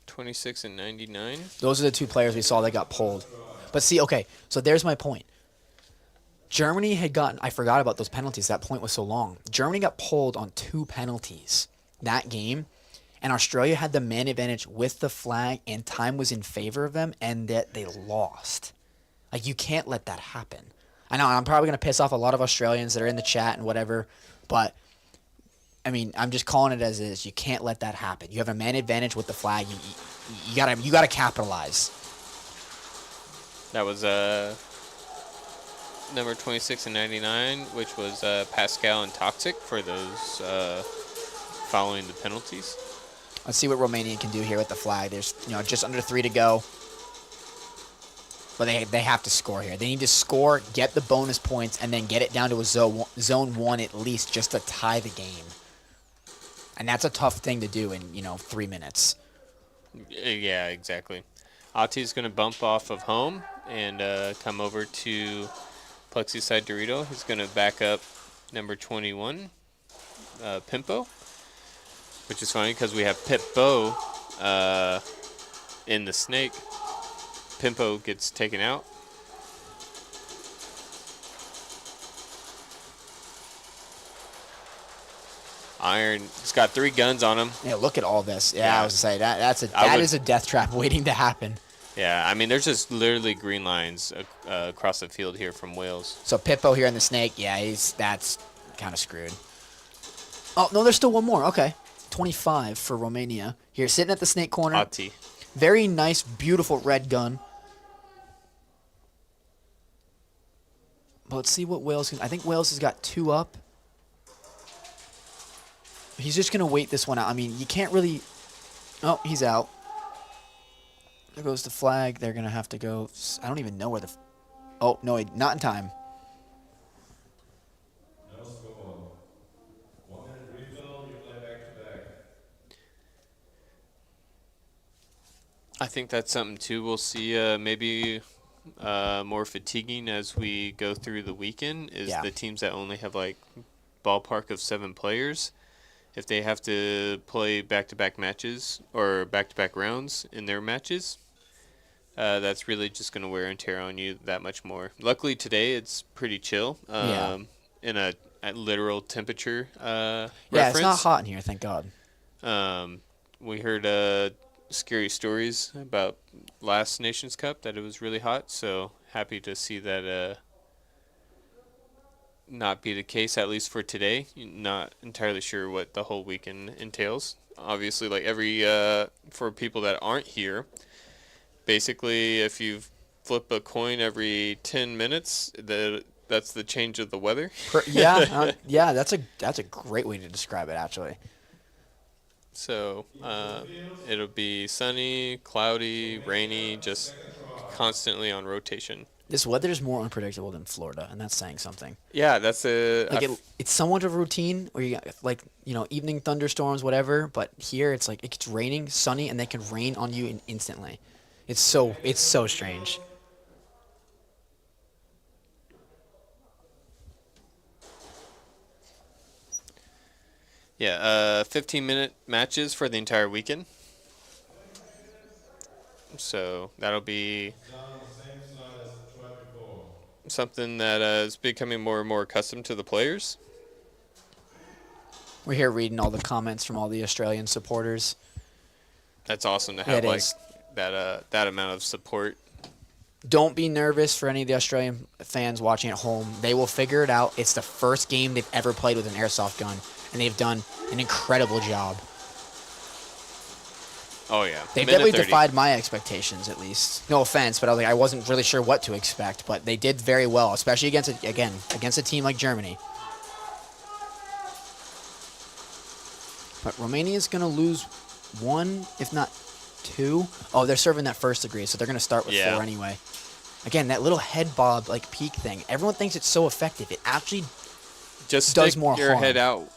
26 and 99. Those are the two players we saw that got pulled. But see, okay, so there's my point. Germany had gotten, I forgot about those penalties. That point was so long. Germany got pulled on 2 penalties that game, and Australia had the man advantage with the flag, and time was in favor of them, and that they lost. Like, you can't let that happen. I know, I'm probably going to piss off a lot of Australians that are in the chat and whatever, but, I mean, I'm just calling it as is. You can't let that happen. You have a man advantage with the flag. You gotta capitalize. That was number 26 and 99, which was Pascal and Toxic for those following the penalties. Let's see what Romania can do here with the flag. There's just under 3 to go. But they have to score here. They need to score, get the bonus points, and then get it down to a zone 1 at least just to tie the game. And that's a tough thing to do in 3 minutes. Yeah, exactly. Ati's going to bump off of home and come over to 𝖒𝖑𝖕𝖚. He's going to back up number 21, Pimpo, which is funny because we have Pippo in the snake. Pimpo gets taken out. Iron, he's got 3 guns on him. Yeah, look at all this. Yeah, I was going to say, that is a death trap waiting to happen. Yeah, I mean, there's just literally green lines across the field here from Wales. So Pippo here in the snake, yeah, that's kind of screwed. Oh, no, there's still one more. Okay. 25 for Romania. Here, sitting at the snake corner. Ati. Very nice, beautiful red gun. But let's see what Wales can. I think Wales has got 2 up. He's just going to wait this one out. I mean, you can't really... Oh, he's out. There goes the flag. They're going to have to go... I don't even know where the... Oh, no, not in time. No score. 1 minute refill, you play back to back. I think that's something, too. We'll see maybe more fatiguing as we go through the weekend is the teams that only have, like, ballpark of 7 players. If they have to play back-to-back matches or back-to-back rounds in their matches, that's really just going to wear and tear on you that much more. Luckily today it's pretty chill in a literal temperature reference. Yeah, it's not hot in here, thank God. We heard scary stories about last Nations Cup that it was really hot, so happy to see that not be the case, at least for today. Not entirely sure what the whole weekend entails. Obviously, like for people that aren't here, basically if you flip a coin every 10 minutes, that's the change of the weather. Yeah, that's a great way to describe it, actually. So it'll be sunny, cloudy, rainy, just constantly on rotation. This weather is more unpredictable than Florida, and that's saying something. Yeah, that's it's somewhat of a routine where you got evening thunderstorms, whatever. But here it's like it's raining, sunny, and they can rain on you instantly. It's so strange. Yeah, 15-minute matches for the entire weekend. So that'll be something that is becoming more and more accustomed to the players. We're here reading all the comments from all the Australian supporters. That's awesome to have that amount of support. Don't be nervous for any of the Australian fans watching at home. They will figure it out. It's the first game they've ever played with an airsoft gun, and they've done an incredible job. Oh, yeah. They definitely defied my expectations, at least. No offense, but I wasn't really sure what to expect, but they did very well, especially against a team like Germany. But Romania's going to lose one, if not two. Oh, they're serving that first degree, so they're going to start with 4 anyway. Again, that little head bob peak thing. Everyone thinks it's so effective. It actually just does more harm. Your harm. head out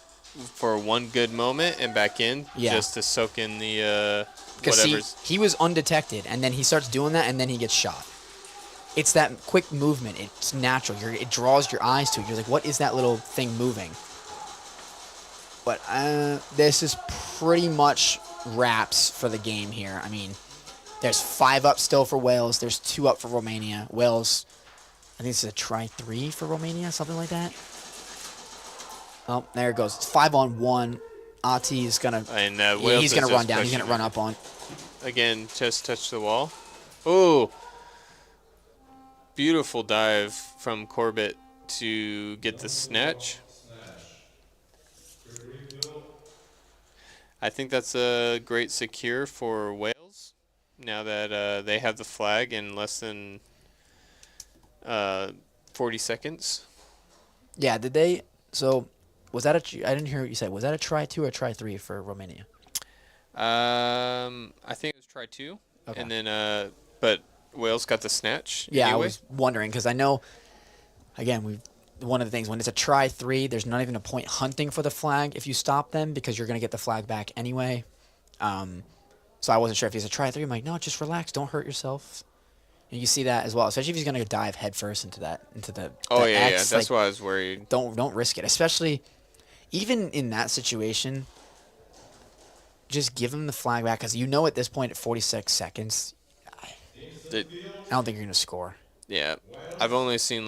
for one good moment and back in, just to soak in the whatever's. He was undetected, and then he starts doing that, and then he gets shot. It's that quick movement. It's natural. It draws your eyes to it. You're like, what is that little thing moving? But this is pretty much wraps for the game here. I mean, there's 5 up still for Wales. There's 2 up for Romania. Wales, I think it's a try 3 for Romania, something like that. Oh, there it goes. It's 5-on-1. 𝖒𝖘 is gonna. And he's gonna run down. He's gonna run up on. Again, just touch the wall. Oh, beautiful dive from Corbett to get the snatch. I think that's a great secure for Wales now that they have the flag in less than 40 seconds. Yeah, did they? So, was that I didn't hear what you said. Was that a try 2 or try 3 for Romania? I think it was try 2. Okay. And then, but Wales got the snatch. Yeah, anyway. I was wondering because I know, again, one of the things when it's a try 3, there's not even a point hunting for the flag if you stop them because you're going to get the flag back anyway. So I wasn't sure if he's a try 3. I'm like, no, just relax, don't hurt yourself. And you see that as well, especially if he's going to dive headfirst into the. Oh yeah, X, that's why I was worried. Don't risk it, especially even in that situation. Just give him the flag back because at this point at 46 seconds, I don't think you're going to score. Yeah, I've only seen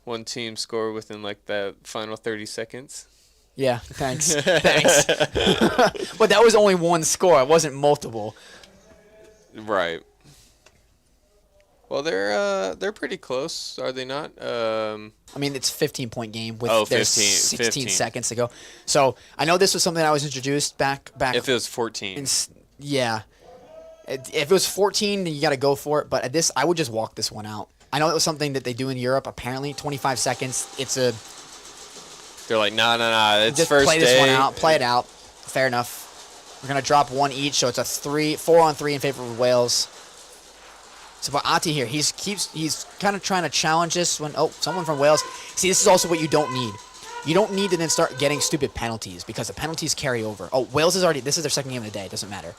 one team score within that final 30 seconds. Yeah, thanks. Thanks. But that was only one score. It wasn't multiple. Right. Well, they're pretty close, are they not? I mean, it's a 15-point game with 16 seconds to go. So I know this was something I was introduced back. If it was 14. Yeah. If it was 14, then you got to go for it. But at this, I would just walk this one out. I know it was something that they do in Europe. Apparently, 25 seconds. They're like, nah. It's just first play this day. one out. Play it out. Fair enough. We're gonna drop 1 each, so it's a 4-on-3 in favor of Wales. So for 𝖒𝖘 here, he's kind of trying to challenge this when someone from Wales. See, this is also what you don't need. You don't need to then start getting stupid penalties because the penalties carry over. Oh, Wales is already. This is their second game of the day. It doesn't matter.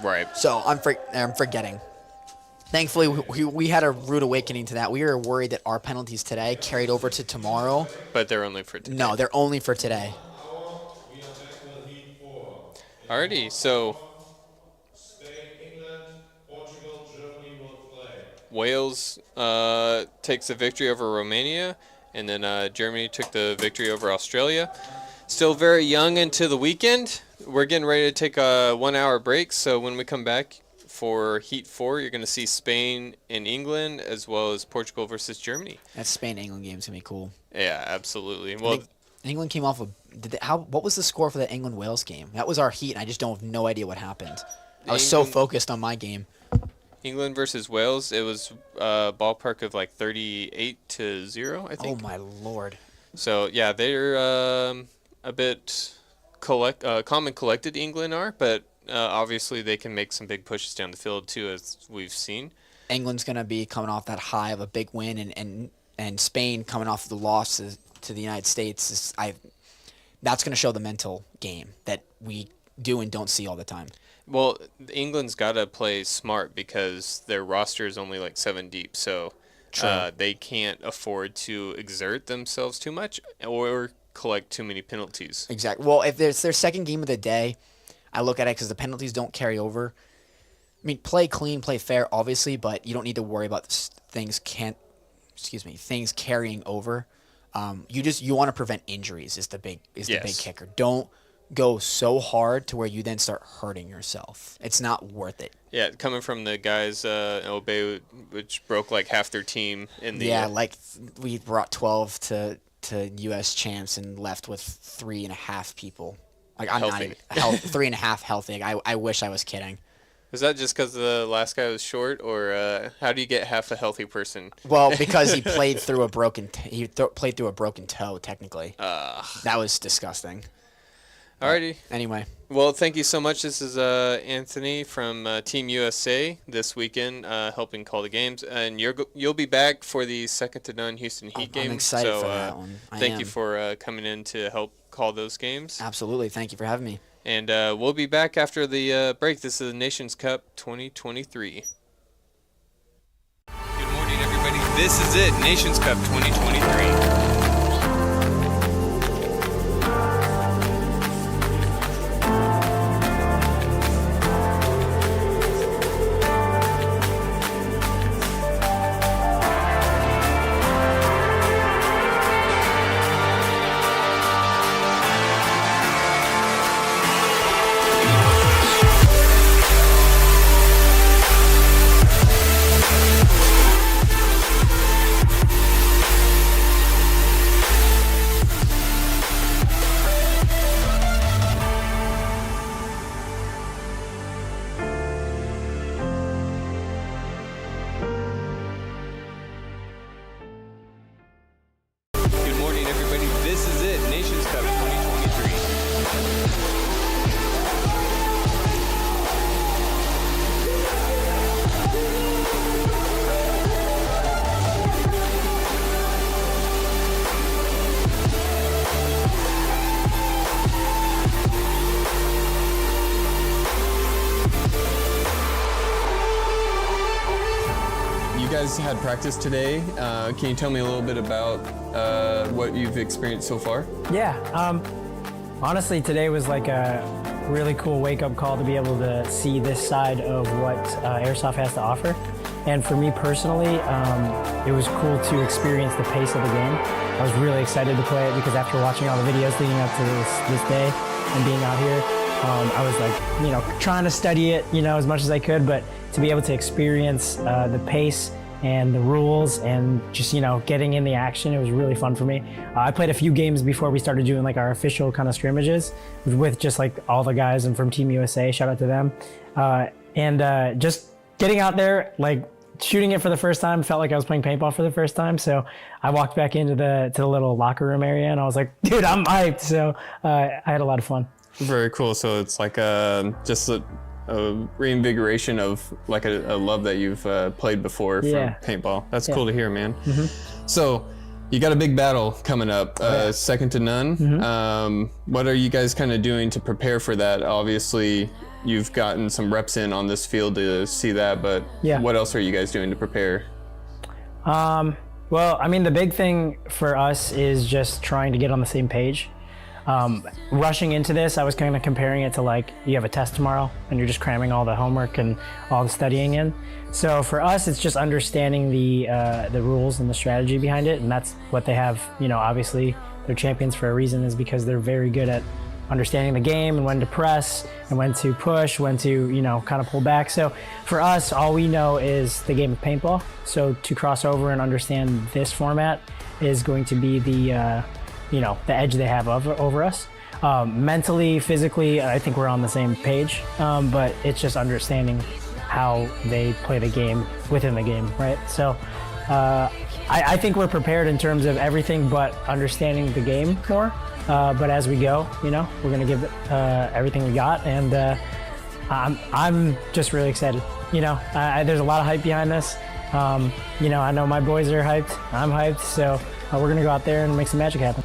Right. So I'm forgetting. Thankfully, we had a rude awakening to that. We were worried that our penalties today carried over to tomorrow. But they're only for today. No, they're only for today. Alrighty, so Spain, England, Portugal, Germany will play. Wales takes the victory over Romania, and then Germany took the victory over Australia. Still very young into the weekend. We're getting ready to take a 1-hour break, so when we come back for Heat 4, you're going to see Spain and England, as well as Portugal versus Germany. That Spain-England game is going to be cool. Yeah, absolutely. Well, England came off of... What was the score for that England-Wales game? That was our Heat, and I just don't have no idea what happened. I was so focused on my game. England versus Wales, it was a ballpark of 38-0, I think. Oh, my Lord. So, yeah, they're a bit calm and collected, England are, but obviously they can make some big pushes down the field, too, as we've seen. England's going to be coming off that high of a big win, and Spain coming off the loss to the United States. That's going to show the mental game that we do and don't see all the time. Well, England's got to play smart because their roster is only 7 deep, so they can't afford to exert themselves too much or collect too many penalties. Exactly. Well, if it's their second game of the day, I look at it because the penalties don't carry over. I mean, play clean, play fair, obviously, but you don't need to worry about things carrying over. You want to prevent injuries is the big kicker. Don't go so hard to where you then start hurting yourself. It's not worth it. Yeah, coming from the guys in Obey, which broke like half their team in the like we brought 12 to U.S. champs and left with 3.5 people. Like I'm healthy. not even 3.5 healthy. Like, I wish I was kidding. Is that just because the last guy was short, or how do you get half a healthy person? Well, because he played through a broken played through a broken toe. Technically, that was disgusting. Alrighty. Anyway, well, thank you so much. This is Anthony from Team USA this weekend, helping call the games, and you'll be back for the second to none Houston Heat game. I'm excited for that one. Thank you for coming in to help call those games. Absolutely. Thank you for having me. And we'll be back after the break. This is the Nations Cup 2023. Good morning, everybody. This is it, Nations Cup 2023. Had practice today. Can you tell me a little bit about what you've experienced so far? Yeah. Honestly, today was like a really cool wake-up call to be able to see this side of what Airsoft has to offer. And for me personally, it was cool to experience the pace of the game. I was really excited to play it because after watching all the videos leading up to this day and being out here, I was like, trying to study it, as much as I could, but to be able to experience the pace and the rules and just, getting in the action, it was really fun for me. I played a few games before we started doing like our official kind of scrimmages with just like all the guys and from Team USA, shout out to them. And just getting out there, like shooting it for the first time, felt like I was playing paintball for the first time. So I walked back into the little locker room area and I was like, dude, I'm hyped. So I had a lot of fun. Very cool. So it's like just a reinvigoration of like a love that you've played before for paintball. That's cool to hear, man. Mm-hmm. So you got a big battle coming up, second to none. Mm-hmm. What are you guys kind of doing to prepare for that? Obviously, you've gotten some reps in on this field to see that, but what else are you guys doing to prepare? Well, I mean, the big thing for us is just trying to get on the same page. Rushing into this, I was kind of comparing it to like you have a test tomorrow and you're just cramming all the homework and all the studying in. So for us, it's just understanding the rules and the strategy behind it, and that's what they have. Obviously they're champions for a reason, is because they're very good at understanding the game and when to press and when to push, when to kind of pull back. So for us, all we know is the game of paintball. So to cross over and understand this format is going to be the edge they have over us. Mentally, physically, I think we're on the same page, but it's just understanding how they play the game within the game, right? So I think we're prepared in terms of everything but understanding the game more. But as we go, we're gonna give everything we got, and I'm just really excited. There's a lot of hype behind this. I know my boys are hyped, I'm hyped, so we're gonna go out there and make some magic happen.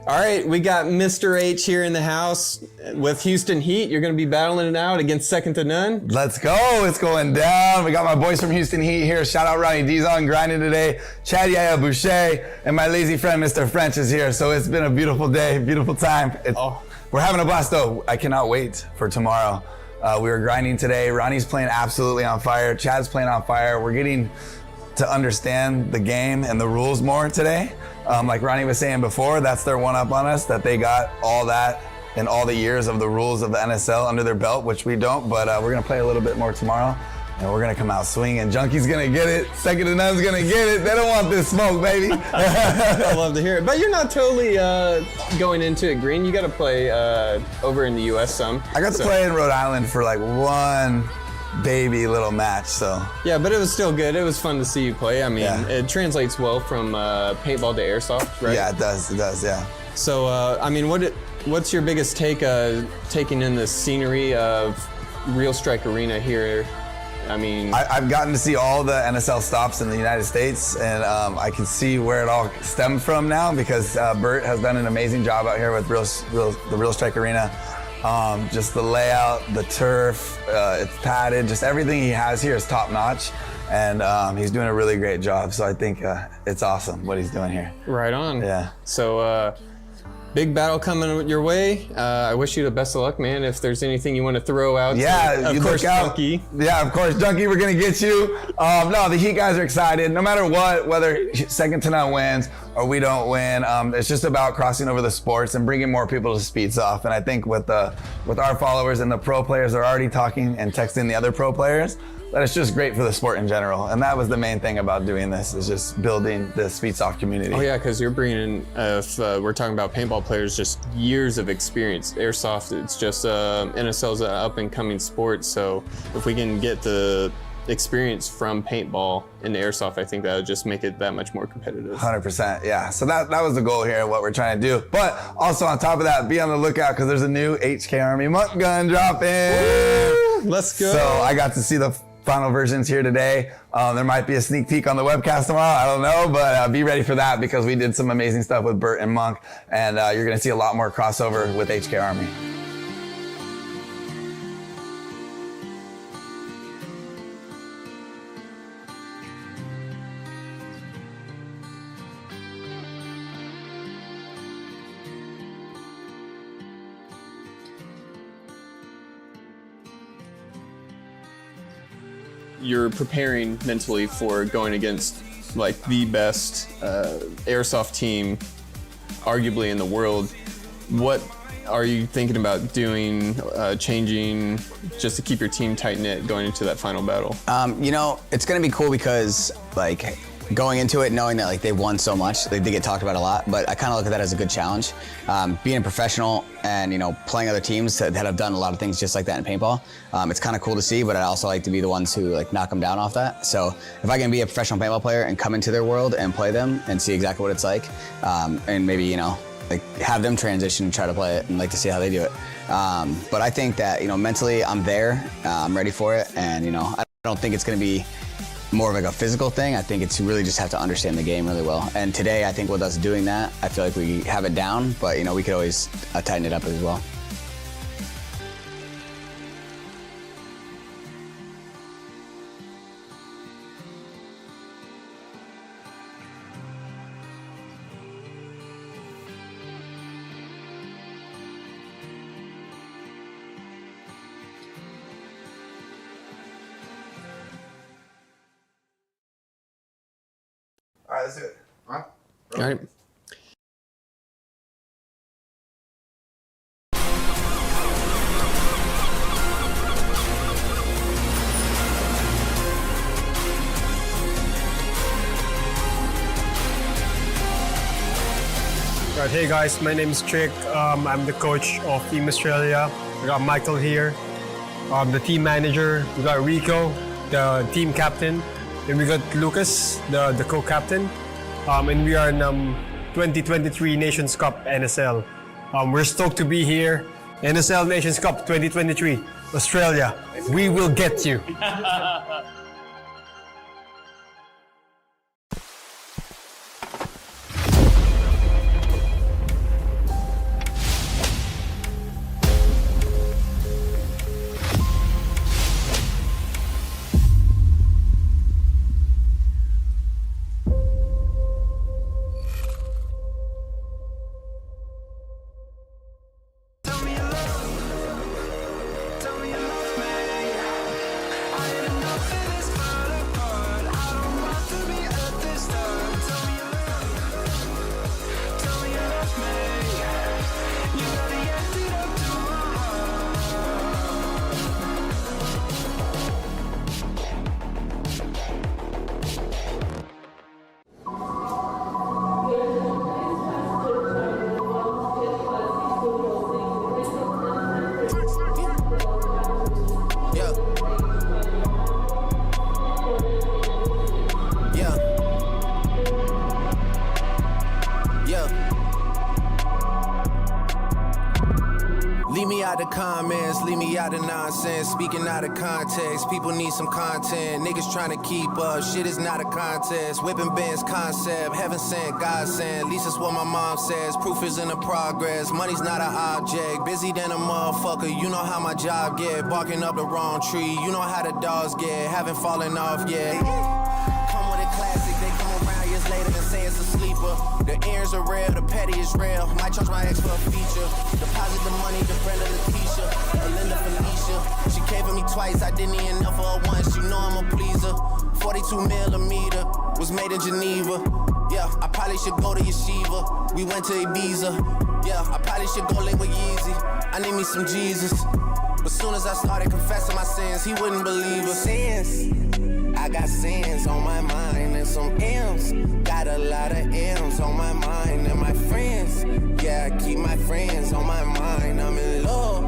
All right, we got Mr. H here in the house with Houston Heat. You're going to be battling it out against second to none. Let's go. It's going down. We got my boys from Houston Heat here. Shout out 𝖒𝖔𝖓𝖐𝖘𝖙𝖔𝖒𝖘, 𝖒𝖑 and my lazy friend, Mr. French, is here. So it's been a beautiful day, beautiful time. We're having a blast, though. I cannot wait for tomorrow. We were grinding today. Ronnie's playing absolutely on fire. Chad's playing on fire. We're getting to understand the game and the rules more today. Like Ronnie was saying before, that's their one up on us, that they got all that and all the years of the rules of the NSL under their belt, which we don't, but we're gonna play a little bit more tomorrow, and we're gonna come out swinging. Junkie's gonna get it, second to none's gonna get it. They don't want this smoke, baby. I love to hear it. But you're not totally going into it green. You gotta play over in the US some. I got to play in Rhode Island for like one baby little match, so. Yeah, but it was still good. It was fun to see you play. I mean, it translates well from paintball to airsoft, right? Yeah, it does, yeah. So, I mean, what's your biggest take taking in the scenery of Real Strike Arena here? I mean, I've gotten to see all the NSL stops in the United States, and I can see where it all stemmed from now, because Bert has done an amazing job out here with the Real Strike Arena. Just the layout, the turf, it's padded, just everything he has here is top notch, and he's doing a really great job. So I think it's awesome what he's doing here. Right on. Yeah. So big battle coming your way. I wish you the best of luck, man. If there's anything you want to throw out, of course, Junkie. Yeah, of course, Junkie, we're gonna get you. No, the Heat guys are excited. No matter what, whether second to none wins or we don't win, it's just about crossing over the sports and bringing more people to Speeds Off. And I think with our followers and the pro players are already talking and texting the other pro players, that it's just great for the sport in general. And that was the main thing about doing this, is just building the Speeds Off community. Oh yeah, because you're bringing in, if we're talking about paintball players, just years of experience. Airsoft, it's just NSL's an up and coming sport. So if we can get the experience from paintball into airsoft, I think that would just make it that much more competitive. 100%, yeah. So that was the goal here, what we're trying to do. But also on top of that, be on the lookout, because there's a new HK Army monk gun dropping. Woo! Let's go. So I got to see the final versions here today. There might be a sneak peek on the webcast tomorrow, I don't know, but be ready for that, because we did some amazing stuff with Bert and Monk, and you're gonna see a lot more crossover with HK Army. You're preparing mentally for going against like the best airsoft team arguably in the world. What are you thinking about doing, changing, just to keep your team tight-knit going into that final battle? You know, it's gonna be cool, because like going into it knowing that like they won so much, they get talked about a lot, but I kind of look at that as a good challenge. Being a professional and, you know, playing other teams that have done a lot of things just like that in paintball, it's kind of cool to see, but I also like to be the ones who like knock them down off that. So if I can be a professional paintball player and come into their world and play them and see exactly what it's like, and maybe, you know, like have them transition and try to play it and like to see how they do it. But I think that, you know, mentally I'm there, I'm ready for it, and, you know, I don't think it's gonna be more of like a physical thing. I think it's really just have to understand the game really well. And today, I think with us doing that, I feel like we have it down, but you know, we could always tighten it up as well. All right, let's do it. All right. Right, hey guys, my name is 𝖒𝖑. I'm the coach of Team Australia. We got Michael here, the team manager. We got Rico, the team captain. Then we got Lucas, the co-captain. And we are in 2023 Nations Cup NSL. We're stoked to be here. NSL Nations Cup 2023, Australia. We will get you. comments, leave me out of nonsense. Speaking out of context, people need some content. Niggas trying to keep up, shit is not a contest. Whipping bands concept, heaven sent, God sent. At least that's what my mom says. Proof is in the progress, money's not an object. Busy than a motherfucker, you know how my job get. Barking up the wrong tree, you know how the dogs get. Haven't fallen off yet. Come with a classic, they come around years later and say it's a sleeper. The earrings are real, the petty is real. Might charge my ex for a feature. Deposit the money, the friend of Letitia, Linda Felicia. She came for me twice, I didn't even know for her once. You know I'm a pleaser. 42mm was made in Geneva. Yeah, I probably should go to Yeshiva. We went to Ibiza. Yeah, I probably should go link with Yeezy. I need me some Jesus. But soon as I started confessing my sins, he wouldn't believe us. Sins, I got sins on my mind and some M's. Got a lot of M's on my mind and my friends. Yeah, I keep my friends on my mind. I'm in love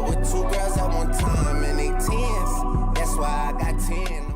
with 2 girls at one time and they 10s. That's why I got 10.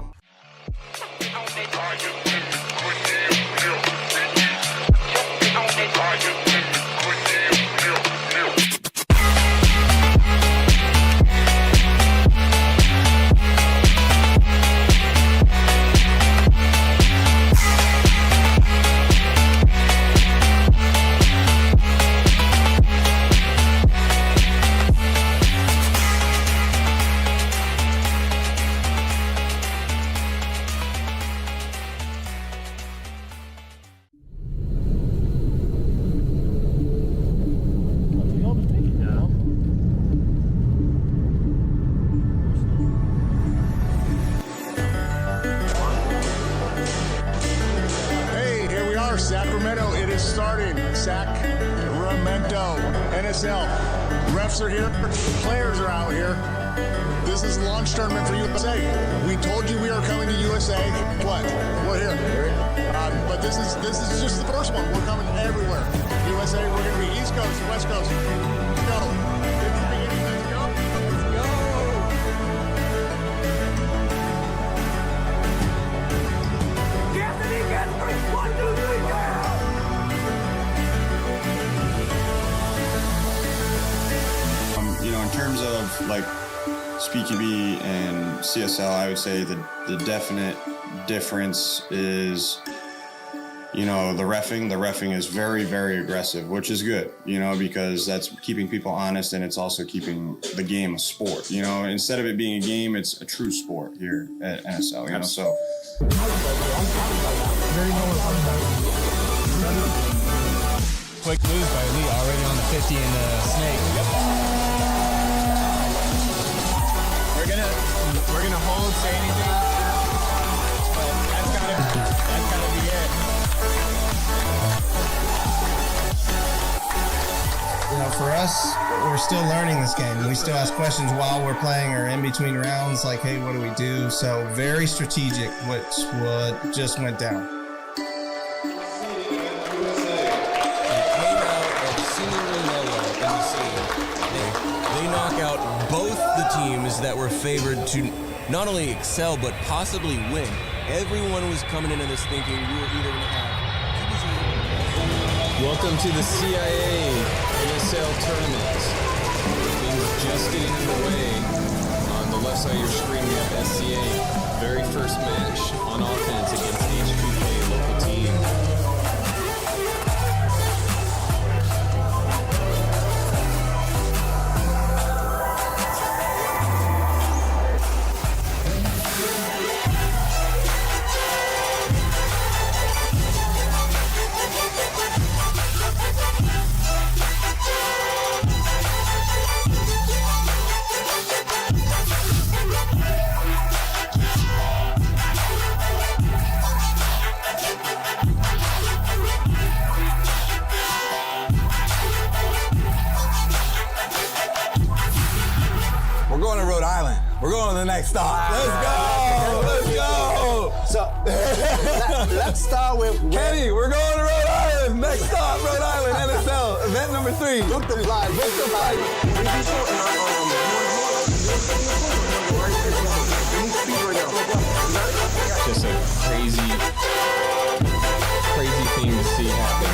Sacramento, it is starting. Sacramento, NSL. Refs are here, players are out here. This is launch tournament for USA. We told you we are coming to USA. What? We're here. But this is just the first one. We're coming everywhere. USA, we're going to be East Coast, West Coast. Let's go. Let's go. Let's go. Anthony gets 1, 2, 3, go! You know, in terms of like SpeedQB and CSL, I would say the definite difference is, you know, the reffing. The reffing is very, very aggressive, which is good, you know, because that's keeping people honest and it's also keeping the game a sport. You know, instead of it being a game, it's a true sport here at NSL, you know, so. Quick moves by Lee, already on the 50 in the snake. Yep. We're gonna hold, say anything, but that's gotta be it. You know, for us, we're still learning this game. We still ask questions while we're playing or in between rounds, like, hey, what do we do? So very strategic, what just went down. They knock out both the teams that were favored to not only excel, but possibly win. Everyone was coming into this thinking we were either going to have... Welcome to the CIA NSL tournament. Things just getting underway. On the left side of your screen, we have SCA. Very first match on offense against H2K, local team. We're going to Rhode Island. We're going to the next stop. Let's go. Let's go. So let's start with Kenny. We're going to Rhode Island. Next stop, Rhode Island, NSL. Event number 3. Book the flight. Book the flight. Just a crazy thing to see happen.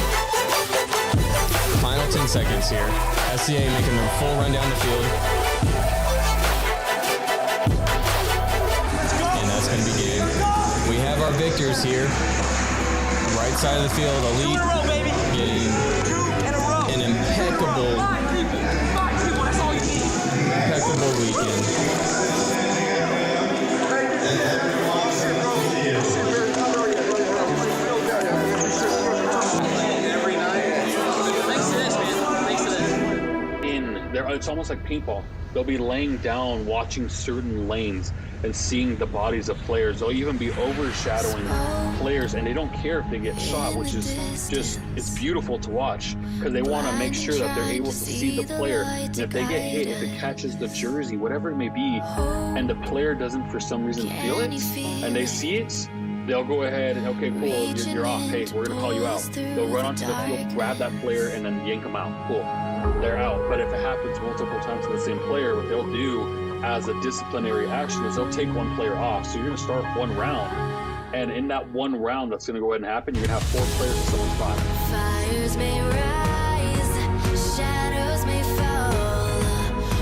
Final 10 seconds here. SCA making their full run down the field. And that's going to be game. We have our victors here. Right side of the field, Elite getting an impeccable weekend. It's almost like paintball. They'll be laying down, watching certain lanes and seeing the bodies of players. They'll even be overshadowing players, and they don't care if they get shot, which is just, it's beautiful to watch because they want to make sure that they're able to see the player. And if they get hit, if it catches the jersey, whatever it may be, and the player doesn't for some reason feel it, and they see it, they'll go ahead, okay, cool, you're off. Hey, we're going to call you out. They'll run onto the field, grab that player, and then yank them out. Cool. They're out. But if it happens multiple times to the same player, what they'll do as a disciplinary action is they'll take one player off. So you're going to start one round. And in that one round that's going to go ahead and happen, you're going to have 4 players in someone's spot. Fires may rise, shadows may fall.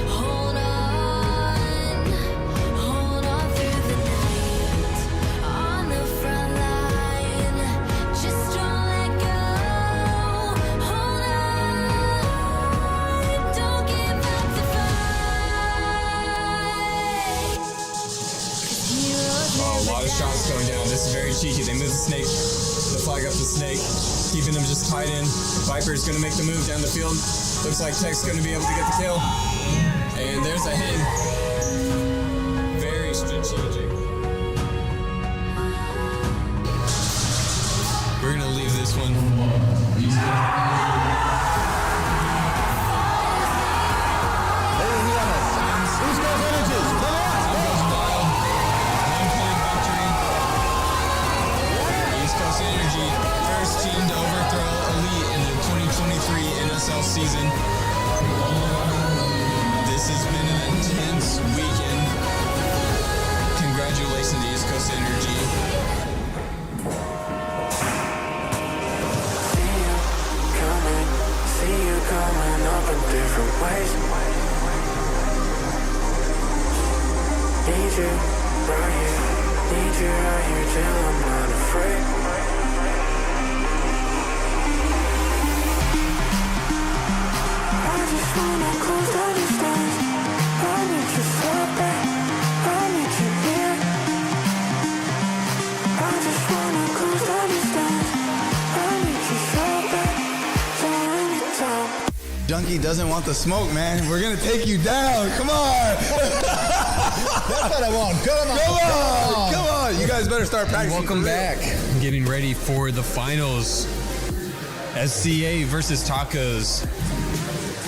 Hold on through the night. On the front line, just don't let go. Hold on, don't give up the fight. Oh, a lot of shots going down. This is very cheeky. They move the snake, the flag up the snake, keeping them just tied in. Viper's going to make the move down the field. Looks like Tech's going to be able to get the kill. And there's a hit. Very strategic. We're going to leave this one. Energy, first team to overthrow Elite in the 2023 NSL season. This has been an intense weekend. Congratulations to East Coast Energy. See you coming up in different ways. Need you right here. Need you right here till I'm not afraid. I just wanna close down the stars. I need you so bad. I need you here. I just wanna close down the stars. I need you so bad. So anytime. Junkie doesn't want the smoke, man. We're gonna take you down. Come on. That's what I want. Come on. You guys better start practicing. Welcome back. Getting ready for the finals. SCA versus Tacos.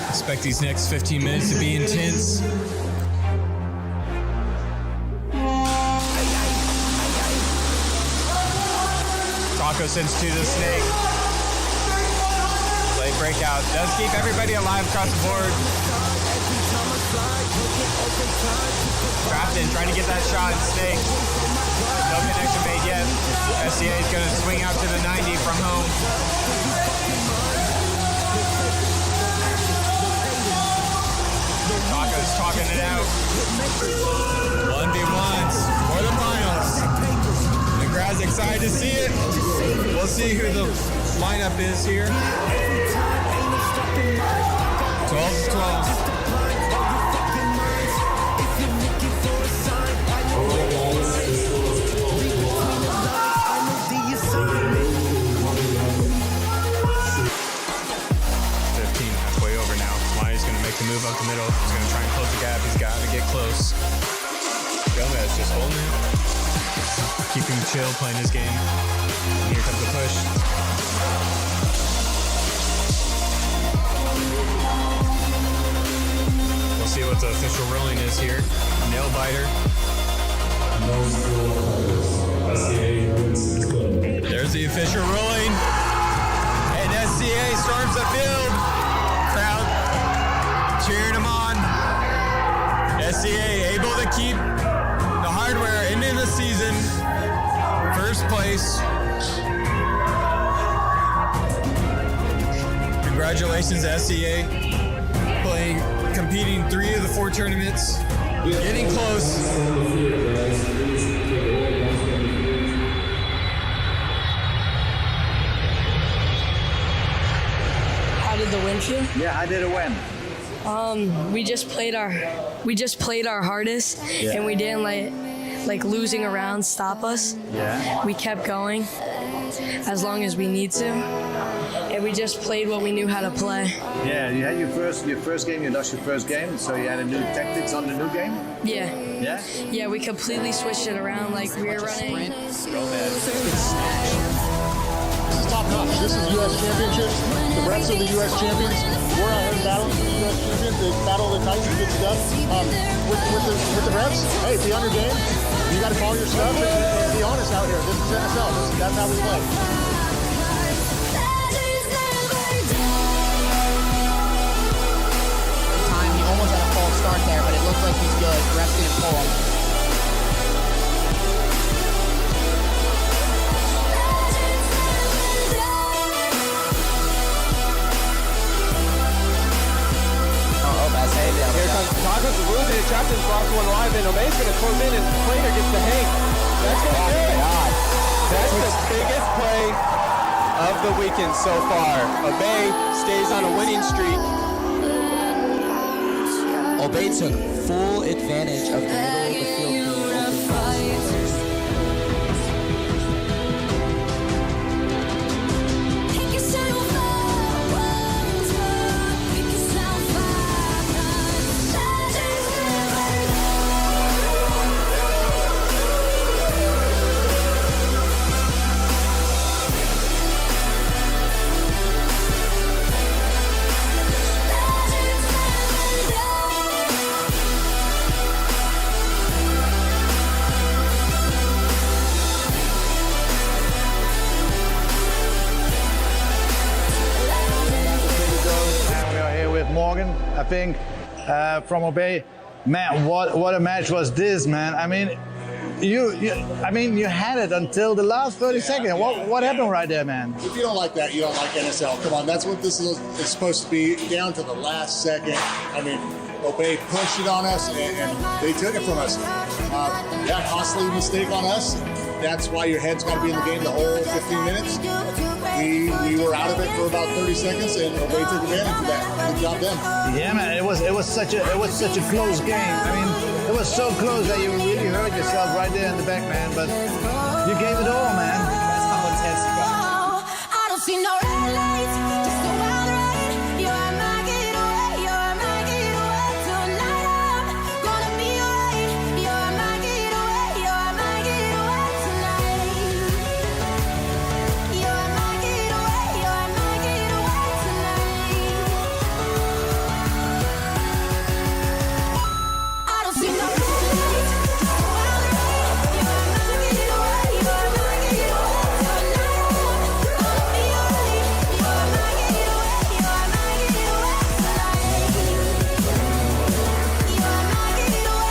Expect these next 15 minutes to be intense. Taco sends to the snake. Late breakout. Does keep everybody alive across the board. Trapped in, trying to get that shot. Snake. No connection made yet. SCA is going to swing out to the 90 from home. Taco's talking it out. 1v1s for the finals. The crowd's excited to see it. We'll see who the lineup is here. 12-12. To move up the middle. He's going to try and close the gap. He's got to get close. Gomez just holding it. Keeping chill, playing his game. And here comes the push. We'll see what the official ruling is here. Nail biter. There's the official ruling. And SCA storms the field. Crowd cheering him on. SCA able to keep the hardware into the season. First place. Congratulations to SCA. Competing 3 of the 4 tournaments. Getting close. How did the win feel? Yeah, how did it win? We just played our hardest, and we didn't let losing a round stop us. Yeah. We kept going as long as we need to, and we just played what we knew how to play. Yeah, you had your first game, you lost your first game, so you had a new tactics on the new game? Yeah. Yeah? Yeah, we completely switched it around. Like we were running. This is top notch. This is U.S. Championships. The refs are the U.S. champions. We're out here battling for the U.S. champions. They battle the tights and good stuff. With the refs, hey, be on your game. You got to call your stuff and be honest out here. This is NSL. That's how we play. Time, he almost had a false start there, but it looked like he's good. The refs didn't pull him. Here comes Tacos losing it. Chapman's lost one live, and 𝖒𝖈's going to close in, and Plater gets the hang. That's going to do it. That's the biggest play of the weekend so far. 𝖒𝖈 stays on a winning streak. 𝖒𝖈 took full advantage of the middle of the field. Morgan, I think, from 𝖒𝖈. Man, what a match was this, man. I mean, you had it until the last 30 seconds. What happened right there, man? If you don't like that, you don't like NSL. Come on, that's what this is supposed to be, down to the last second. I mean, 𝖒𝖈 pushed it on us, and they took it from us. That costly mistake on us. That's why your head's got to be in the game the whole 15 minutes. We were out of it for about 30 seconds, and 𝖒𝖈 took advantage of that. Good job, them. Yeah, man. It was such a close game. I mean, it was so close that you really hurt yourself right there in the back, man. But you gave it all, man. That's how intense you got. I don't see no red lights, just a wild ride. You're my getaway, you're my getaway. Tonight I'm gonna be alright. You're my getaway, you're my getaway tonight. You're my getaway, you're my getaway tonight. I don't see no red lights, just a wild ride. You're my getaway, you're my getaway. Tonight I'm gonna be alright. You're my getaway, you're my getaway tonight. You're my getaway, you're my getaway tonight.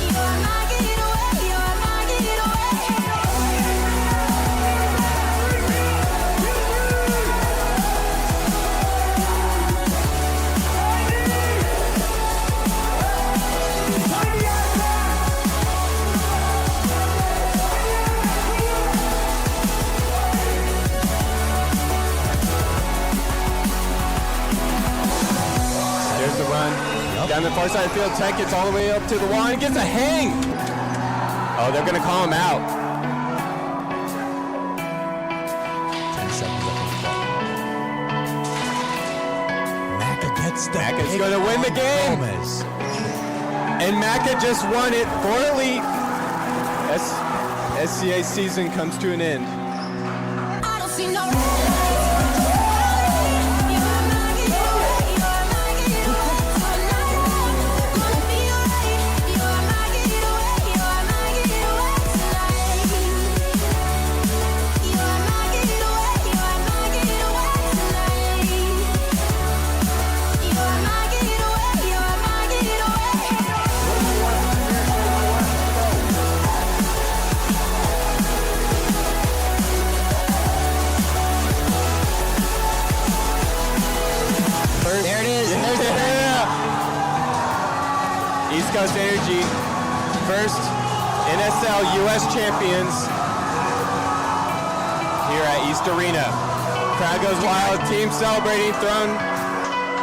You're my getaway, you're my There's the run. Down the far side of the field, Tech gets all the way up to the line, gets a hang. Oh, they're going to call him out. 10 seconds left on the clock. Maka gets the Maka's going to win the game. Gomez. And Maka just won it for elite. SCA season comes to an end. I don't see no red lights, just a wild ride. You're my getaway, you're my getaway. Tonight I'm gonna be alright. You're my getaway, you're my getaway tonight. You're my getaway, you're my getaway tonight. You're my getaway, you're my getaway. East Coast Energy, first NSL US champions here at East Arena. Crowd goes wild, team celebrating, throwing.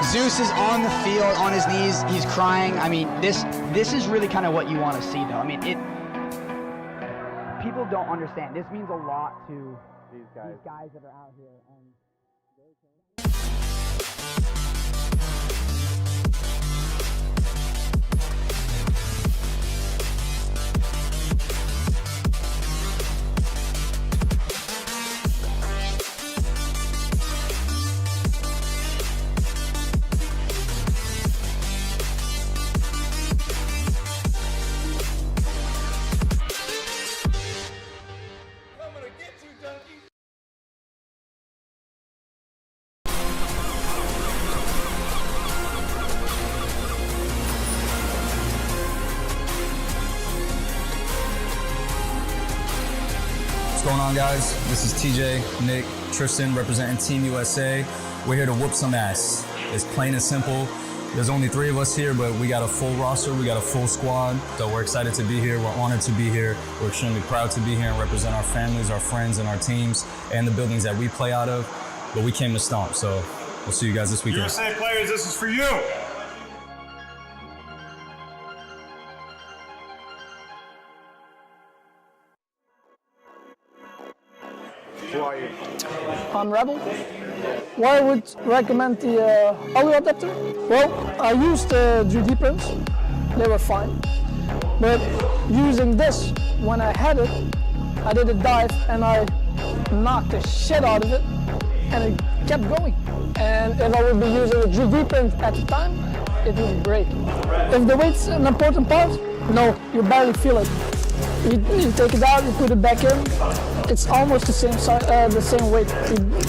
Zeus is on the field, on his knees, he's crying. I mean, this is really kind of what you want to see, though. I mean, people don't understand. This means a lot to these guys that are out here. What's going on, guys? This is TJ, Nick, Tristan, representing Team USA. We're here to whoop some ass. It's plain and simple. There's only 3 of us here, but we got a full roster, we got a full squad. So we're excited to be here, we're honored to be here. We're extremely proud to be here and represent our families, our friends, and our teams, and the buildings that we play out of. But we came to stomp, so we'll see you guys this weekend. USA players, this is for you. Who are you? I'm Rebel. Why I would recommend the audio adapter? Well, I used the 3D prints. They were fine. But using this, when I had it, I did a dive and I knocked the shit out of it and it kept going. And if I would be using a 3D print at the time, it would break. If the weight's an important part, no, you barely feel it. You take it out, you put it back in, it's almost the same weight.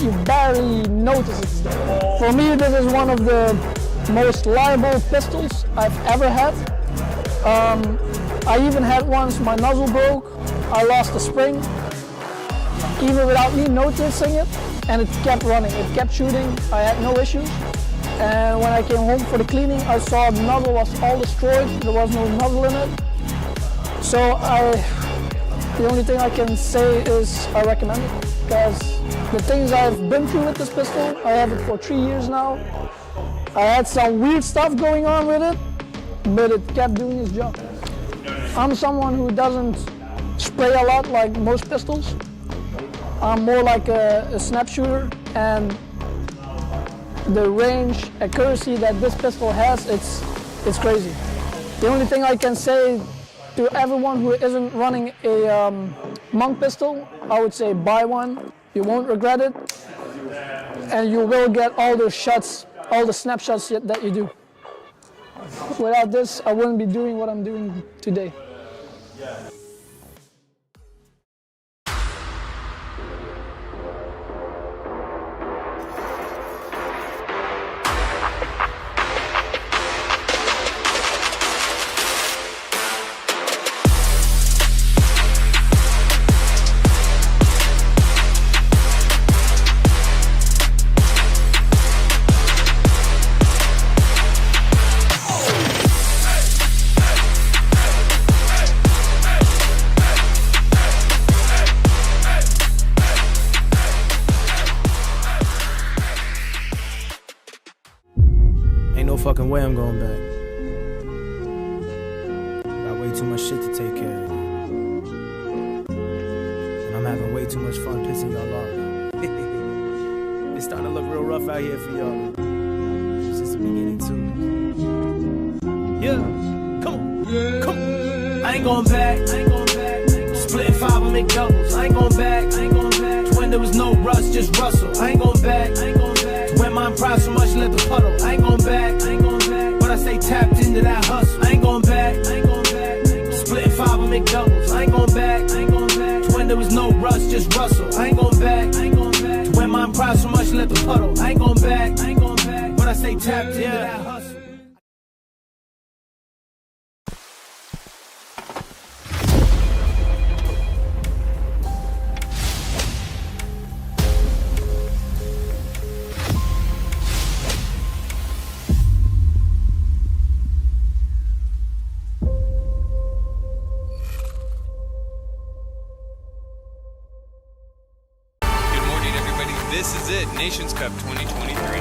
You barely notice it. For me, this is one of the most reliable pistols I've ever had. I even had once my nozzle broke, I lost the spring, even without me noticing it, and it kept running, it kept shooting, I had no issues. And when I came home for the cleaning, I saw the nozzle was all destroyed, there was no nozzle in it. So the only thing I can say is I recommend it, because the things I've been through with this pistol, I have it for 3 years now. I had some weird stuff going on with it, but it kept doing its job. I'm someone who doesn't spray a lot like most pistols. I'm more like a snap shooter, and the range, accuracy that this pistol has, it's crazy. The only thing I can say to everyone who isn't running a monk pistol, I would say buy one. You won't regret it, and you will get all those shots, all the snapshots that you do. Without this, I wouldn't be doing what I'm doing today. Fucking way I'm going back. Got way too much shit to take care of. And I'm having way too much fun pissing y'all off. It's starting to look real rough out here for y'all. It's just the beginning too. Yeah, come on, come on. I ain't going back, I ain't going back. Splitting 5 and make doubles. I ain't going back, I ain't going back. When there was no rush, just rustle. I ain't going back, I ain't going back. When my pride so much, let the puddle. I ain't going back, I ain't going back. But I stay tapped into that hustle. I ain't going back, I ain't going back. Splitting 5 and make doubles. I ain't going back, I ain't going back. When there was no rush, just rustle. I ain't going back, I ain't going back. When my pride so much, let the puddle. I ain't going back, I ain't going back. But I stay tapped into that hustle. it, Nations Cup 2023.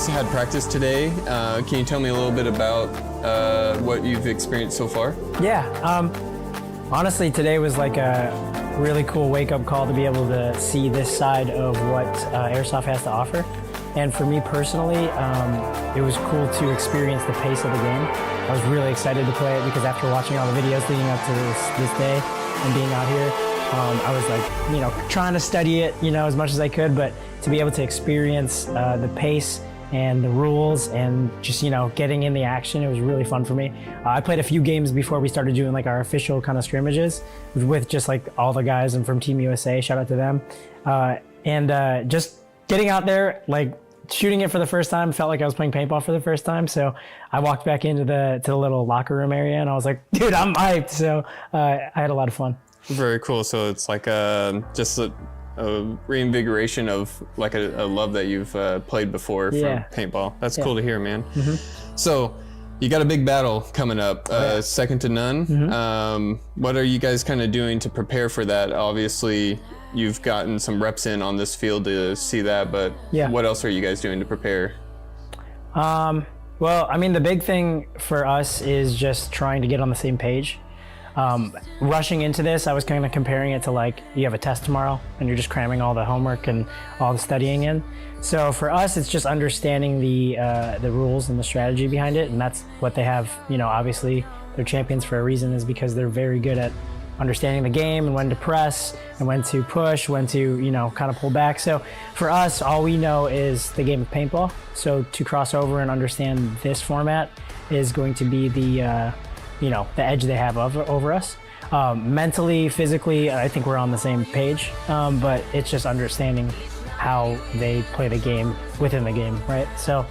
Had practice today. Can you tell me a little bit about what you've experienced so far? Yeah, honestly, today was like a really cool wake-up call to be able to see this side of what Airsoft has to offer. And for me personally, it was cool to experience the pace of the game. I was really excited to play it because after watching all the videos leading up to this day and being out here, I was like, trying to study it, as much as I could, but to be able to experience the pace and the rules and just, getting in the action, it was really fun for me. I played a few games before we started doing like our official kind of scrimmages with just like all the guys and from Team USA, shout out to them. And just getting out there, like shooting it for the first time, felt like I was playing paintball for the first time. So I walked back into the little locker room area and I was like, dude, I'm hyped. So I had a lot of fun. Very cool. So it's like just a reinvigoration of like a love that you've played before from paintball. That's cool to hear, man. So you got a big battle coming up, second to none. What are you guys kind of doing to prepare for that? Obviously, you've gotten some reps in on this field to see that, but what else are you guys doing to prepare? Well, I mean, the big thing for us is just trying to get on the same page. Rushing into this, I was kind of comparing it to like you have a test tomorrow and you're just cramming all the homework and all the studying in. So for us, it's just understanding the rules and the strategy behind it, and that's what they have. Obviously they're champions for a reason, is because they're very good at understanding the game and when to press and when to push, when to kind of pull back. So for us, all we know is the game of paintball. So to cross over and understand this format is going to be the edge they have over us. Mentally, physically, I think we're on the same page, but it's just understanding how they play the game within the game, right? So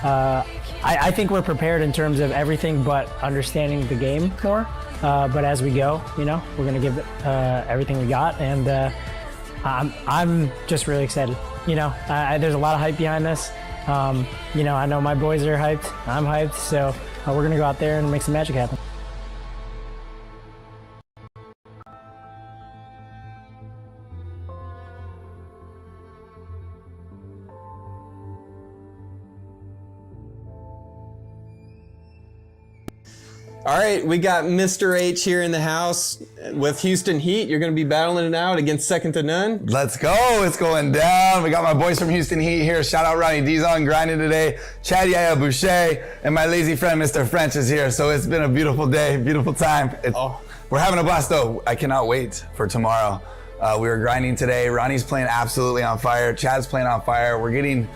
I think we're prepared in terms of everything but understanding the game more. But as we go, we're gonna give everything we got, and I'm just really excited. There's a lot of hype behind this. I know my boys are hyped, I'm hyped, so we're gonna go out there and make some magic happen. All right, we got Mr. H here in the house with Houston Heat. You're going to be battling it out against second to none. Let's go. It's going down. We got my boys from Houston Heat here. Shout out 𝖒𝖔𝖓𝖐𝖚 𝖒𝖘 and my lazy friend, Mr. French, is here. So it's been a beautiful day, beautiful time. We're having a blast, though. I cannot wait for tomorrow. We were grinding today. Ronnie's playing absolutely on fire. Chad's playing on fire. We're getting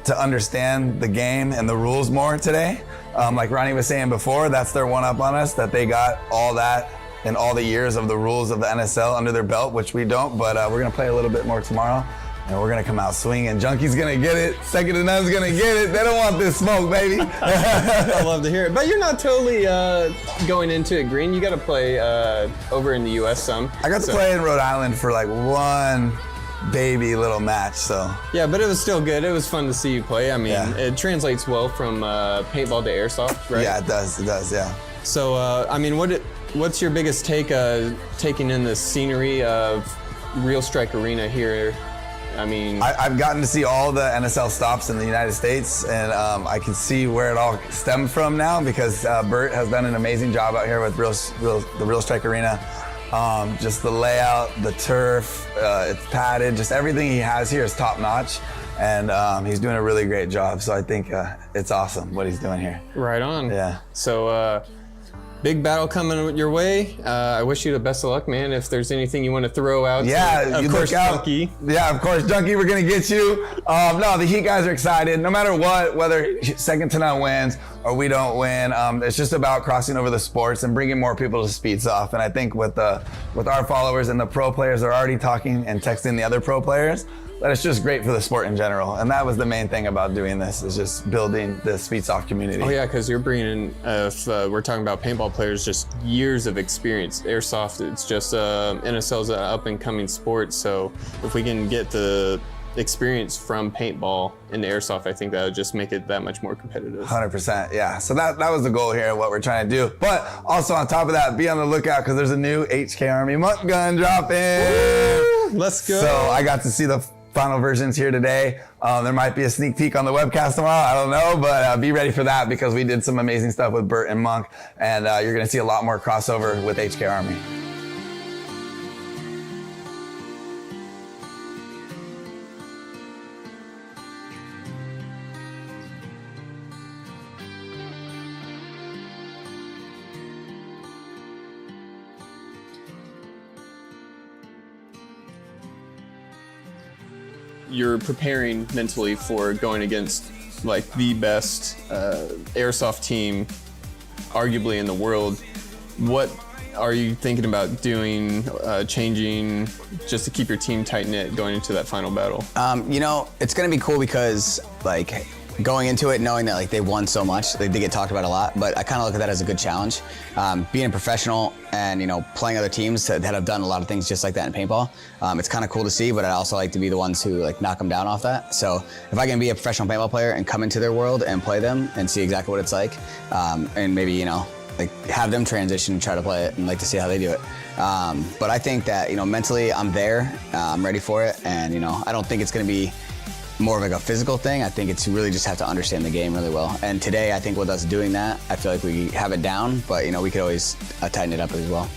to understand the game and the rules more today. Like Ronnie was saying before, that's their one-up on us, that they got all that and all the years of the rules of the NSL under their belt, which we don't, but we're gonna play a little bit more tomorrow, and we're gonna come out swinging. Junkie's gonna get it, second to none's gonna get it. They don't want this smoke, baby. I love to hear it. But you're not totally going into it green. You gotta play over in the US some. I got to play in Rhode Island for like one baby little match, so. Yeah, but it was still good. It was fun to see you play. I mean, it translates well from paintball to airsoft, right? Yeah, it does, yeah. So, I mean, what's your biggest take taking in the scenery of Real Strike Arena here I mean, I've gotten to see all the NSL stops in the United States, and I can see where it all stemmed from now because Bert has done an amazing job out here with the Real Strike Arena. Just the layout, the turf, it's padded, just everything he has here is top notch. And he's doing a really great job. So I think it's awesome what he's doing here. Right on. Yeah. So big battle coming your way. I wish you the best of luck, man. If there's anything you want to throw out. Yeah, of course, Junkie. Yeah, of course, Junkie, we're going to get you. No, the Heat guys are excited. No matter what, whether second to none wins or we don't win, it's just about crossing over the sports and bringing more people to Speeds Off. And I think with our followers and the pro players, they're already talking and texting the other pro players. But it's just great for the sport in general. And that was the main thing about doing this, is just building the Speedsoft community. Oh yeah, because you're bringing in, if we're talking about paintball players, just years of experience. Airsoft, it's just NSL's an up and coming sport. So if we can get the experience from paintball into airsoft, I think that would just make it that much more competitive. 100%, yeah. So that was the goal here, what we're trying to do. But also on top of that, be on the lookout because there's a new HK Army monk gun dropping. Woo! Let's go. So I got to see the final versions here today. There might be a sneak peek on the webcast tomorrow, I don't know, but be ready for that because we did some amazing stuff with Bert and Monk, and you're gonna see a lot more crossover with HK Army. You're preparing mentally for going against like the best airsoft team arguably in the world. What are you thinking about doing, changing, just to keep your team tight-knit going into that final battle? You know, it's gonna be cool because like going into it knowing that like they won so much, they get talked about a lot, but I kind of look at that as a good challenge. Being a professional and, you know, playing other teams that have done a lot of things just like that in paintball, it's kind of cool to see, but I also like to be the ones who like knock them down off that. So if I can be a professional paintball player and come into their world and play them and see exactly what it's like, and maybe, you know, like have them transition and try to play it and like to see how they do it. But I think that, you know, mentally I'm there, I'm ready for it, and, you know, I don't think it's gonna be more of like a physical thing. I think it's really just have to understand the game really well. And today, I think with us doing that, I feel like we have it down, but you know, we could always tighten it up as well.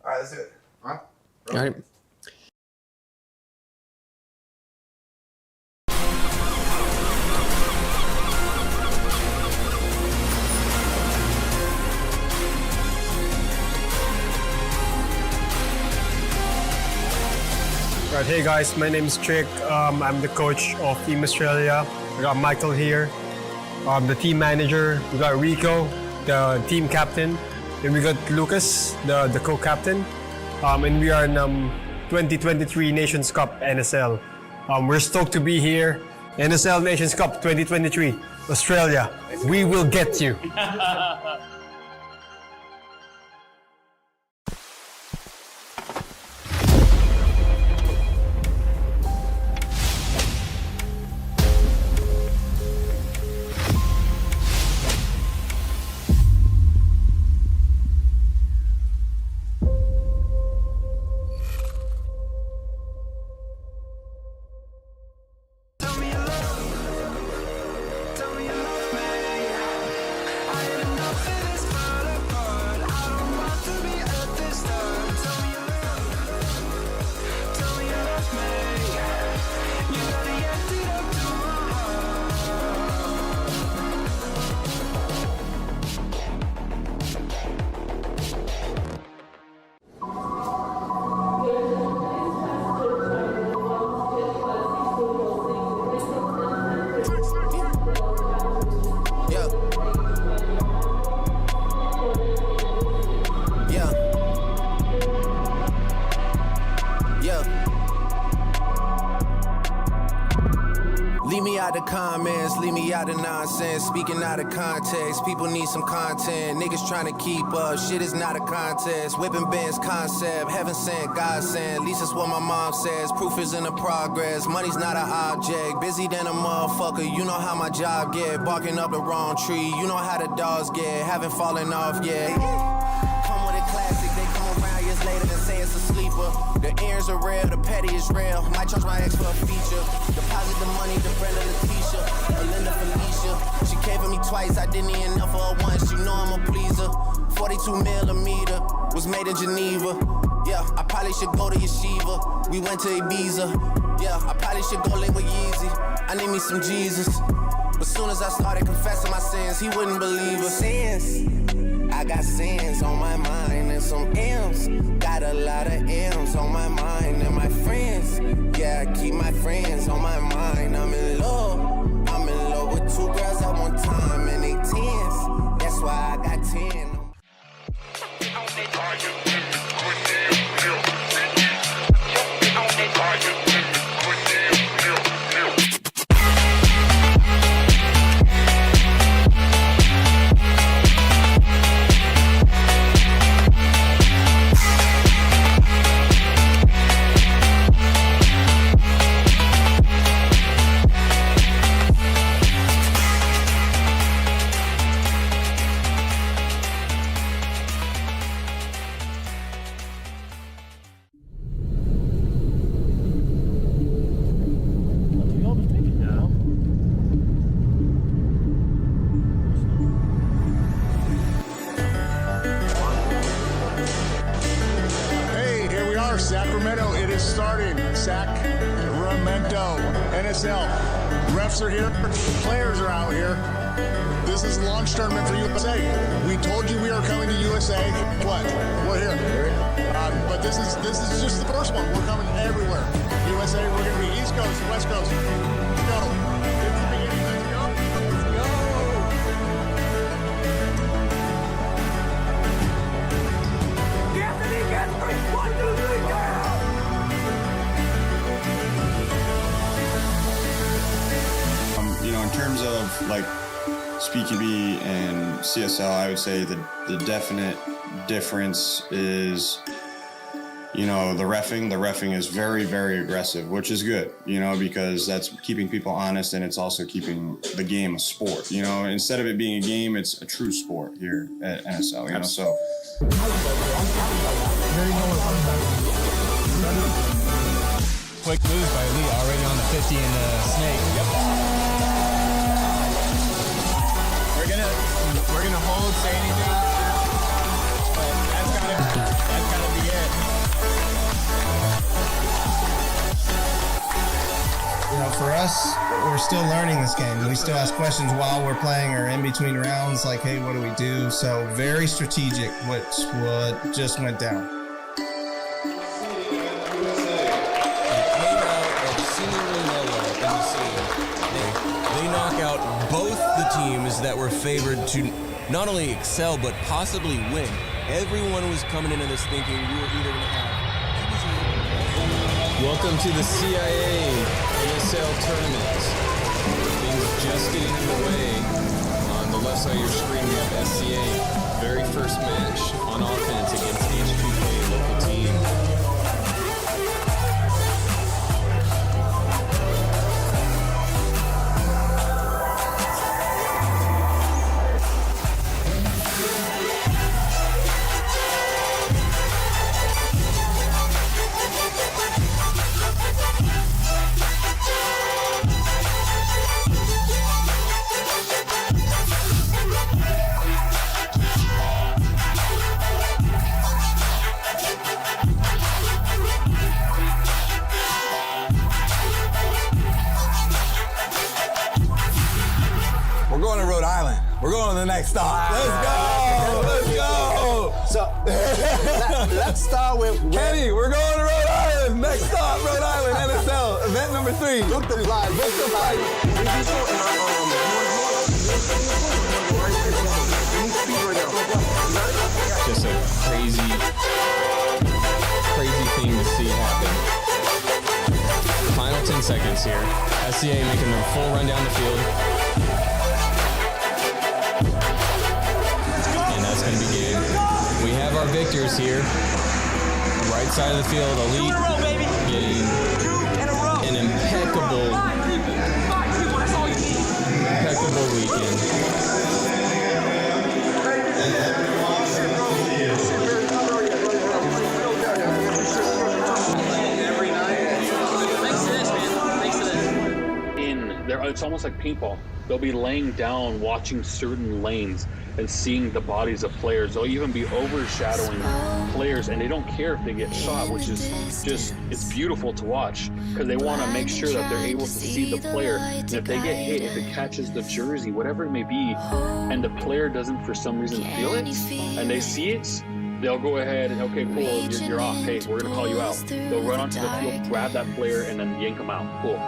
All right, let's do it. Huh? All right. Right, hey guys, my name is 𝖒𝖑. I'm the coach of Team Australia. We got Michael here, the team manager. We got Rico, the team captain. Then we got Lucas, the co-captain. And we are in 2023 Nations Cup NSL. We're stoked to be here. NSL Nations Cup 2023, Australia. We will get you. Tell me you love me. I ain't enough. comments, leave me out of nonsense. Speaking out of context, people need some content. Niggas trying to keep up, shit is not a contest. Whipping bands concept, heaven sent, God sent. At least that's what my mom says. Proof is in the progress, money's not an object. Busy than a motherfucker, you know how my job get. Barking up the wrong tree, you know how the dogs get. Haven't fallen off yet. Come with a classic, they come around years later and say it's a sleeper. The ears are real, the petty is real. Might charge my ex for a feature. Deposit the money to Brenda Leticia, Belinda Felicia. She came for me twice, I didn't even know for her once. You know I'm a pleaser. 42mm was made in Geneva. Yeah, I probably should go to Yeshiva. We went to Ibiza. Yeah, I probably should go live with Yeezy. I need me some Jesus. But soon as I started confessing my sins, he wouldn't believe us. Sins, I got sins on my mind and some M's. Got a lot of M's on my mind and my friends. Yeah, I keep my friends on my mind. I'm in love with 2 girls at one time and they 10s. That's why I got 10. Sacramento, it is starting. Sacramento, NSL. Refs are here, players are out here. This is launch tournament for USA. We told you we are coming to USA. What? We're here. But this is just the first one. We're coming everywhere. USA, we're going to be East Coast, West Coast. Let's go. It's the beginning. Let's go. Let's go. You know, in terms of like SpeakyB and CSL, I would say the definite difference is, you know, the reffing is very, very aggressive, which is good, you know, because that's keeping people honest and it's also keeping the game a sport. You know, instead of it being a game, it's a true sport here at NSL, you know, so. Quick moves by Lee, already on the 50 in the snake. Yep. We're gonna hold, say anything, but that's gotta be it. You know, for us, we're still learning this game. We still ask questions while we're playing or in between rounds, like, hey, what do we do? So very strategic, what just went down. They knock out both the teams that were favored to not only excel but possibly win. Everyone was coming into this thinking we were either going to have. Welcome to the CIA NSL tournament. Things just getting underway. On the left side of your screen, we have SCA. Very first match on offense against H2K, local team. We're going to Rhode Island. We're going to the next stop. Let's go. Let's go. So let's start with Kenny. We're going to Rhode Island. Next stop, Rhode Island NSL event number 3. Look the fly. Look the fly. Just a crazy thing to see happen. Final 10 seconds here. SCA making the full run down the field. And that's going to be game. We have our victors here. Right side of the field, Elite getting an impeccable weekend. It's almost like paintball. They'll be laying down watching certain lanes and seeing the bodies of players. They'll even be overshadowing players, and they don't care if they get shot, which is just, it's beautiful to watch because they want to make sure that they're able to see the player. And if they get hit, if it catches the jersey, whatever it may be, and the player doesn't for some reason feel it, and they see it, they'll go ahead and, okay, cool, you're off. Hey, we're going to call you out. They'll run onto the field, grab that player, and then yank them out. Cool.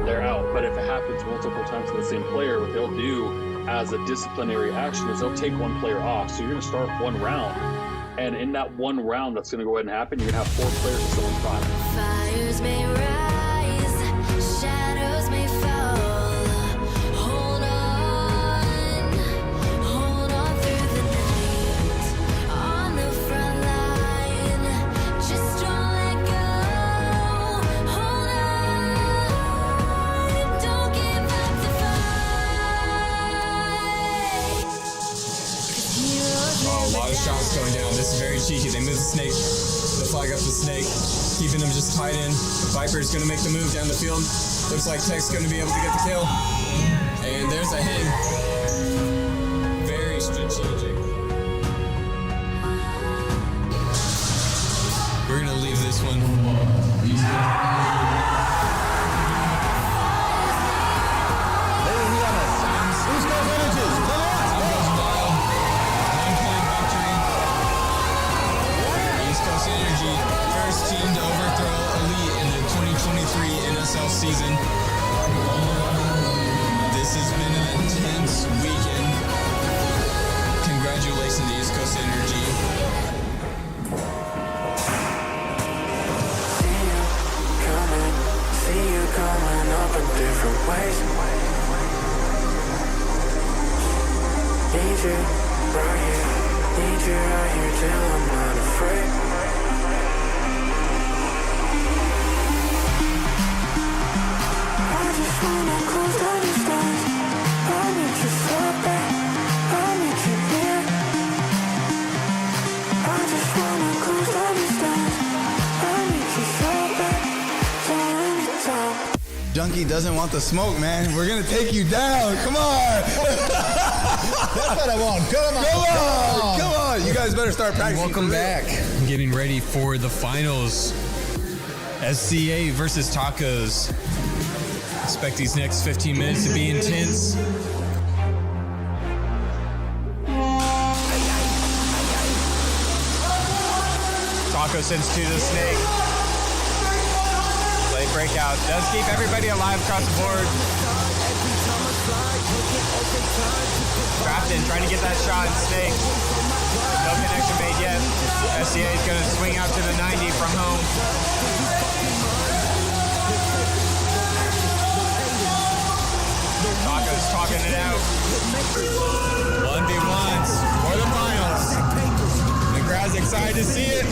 They're out. But if it happens multiple times to the same player, what they'll do as a disciplinary action is they'll take one player off. So you're going to start one round. And in that one round that's going to go ahead and happen, you're going to have 4 players instead of 5. Fires may rise, shadows may fall. Hold on through the night. On the front line, just don't let go. Hold on, don't give up the fight. Oh, a lot of shots going down. This is very cheeky. They move the snake. The flag up the snake, keeping them just tied in. Viper's going to make the move down the field. Looks like Tech's going to be able to get the kill. And there's a hit. Very strategic. We're going to leave this one. First team to overthrow Elite in the 2023 NSL season. This has been an intense weekend. Congratulations to East Coast Energy. See you coming up in different ways. Need you right here. Need you right here till I'm not afraid. I just wanna close down the stars. I need you so bad. I need you near. I just wanna close down the stars. I need you so bad. So anytime. Junkie doesn't want the smoke, man. We're gonna take you down. Come on. That's what I want. Come on. Come on. You guys better start practicing. Welcome back. Getting ready for the finals. SCA versus Tacos. Expect these next 15 minutes to be intense. Taco sends to the snake. Late breakout. Does keep everybody alive across the board. Grafton trying to get that shot in snake. No connection made yet. SCA is going to swing out to the 90 from home. Taco's talking it out. 1v1s for the finals. The crowd's excited to see it.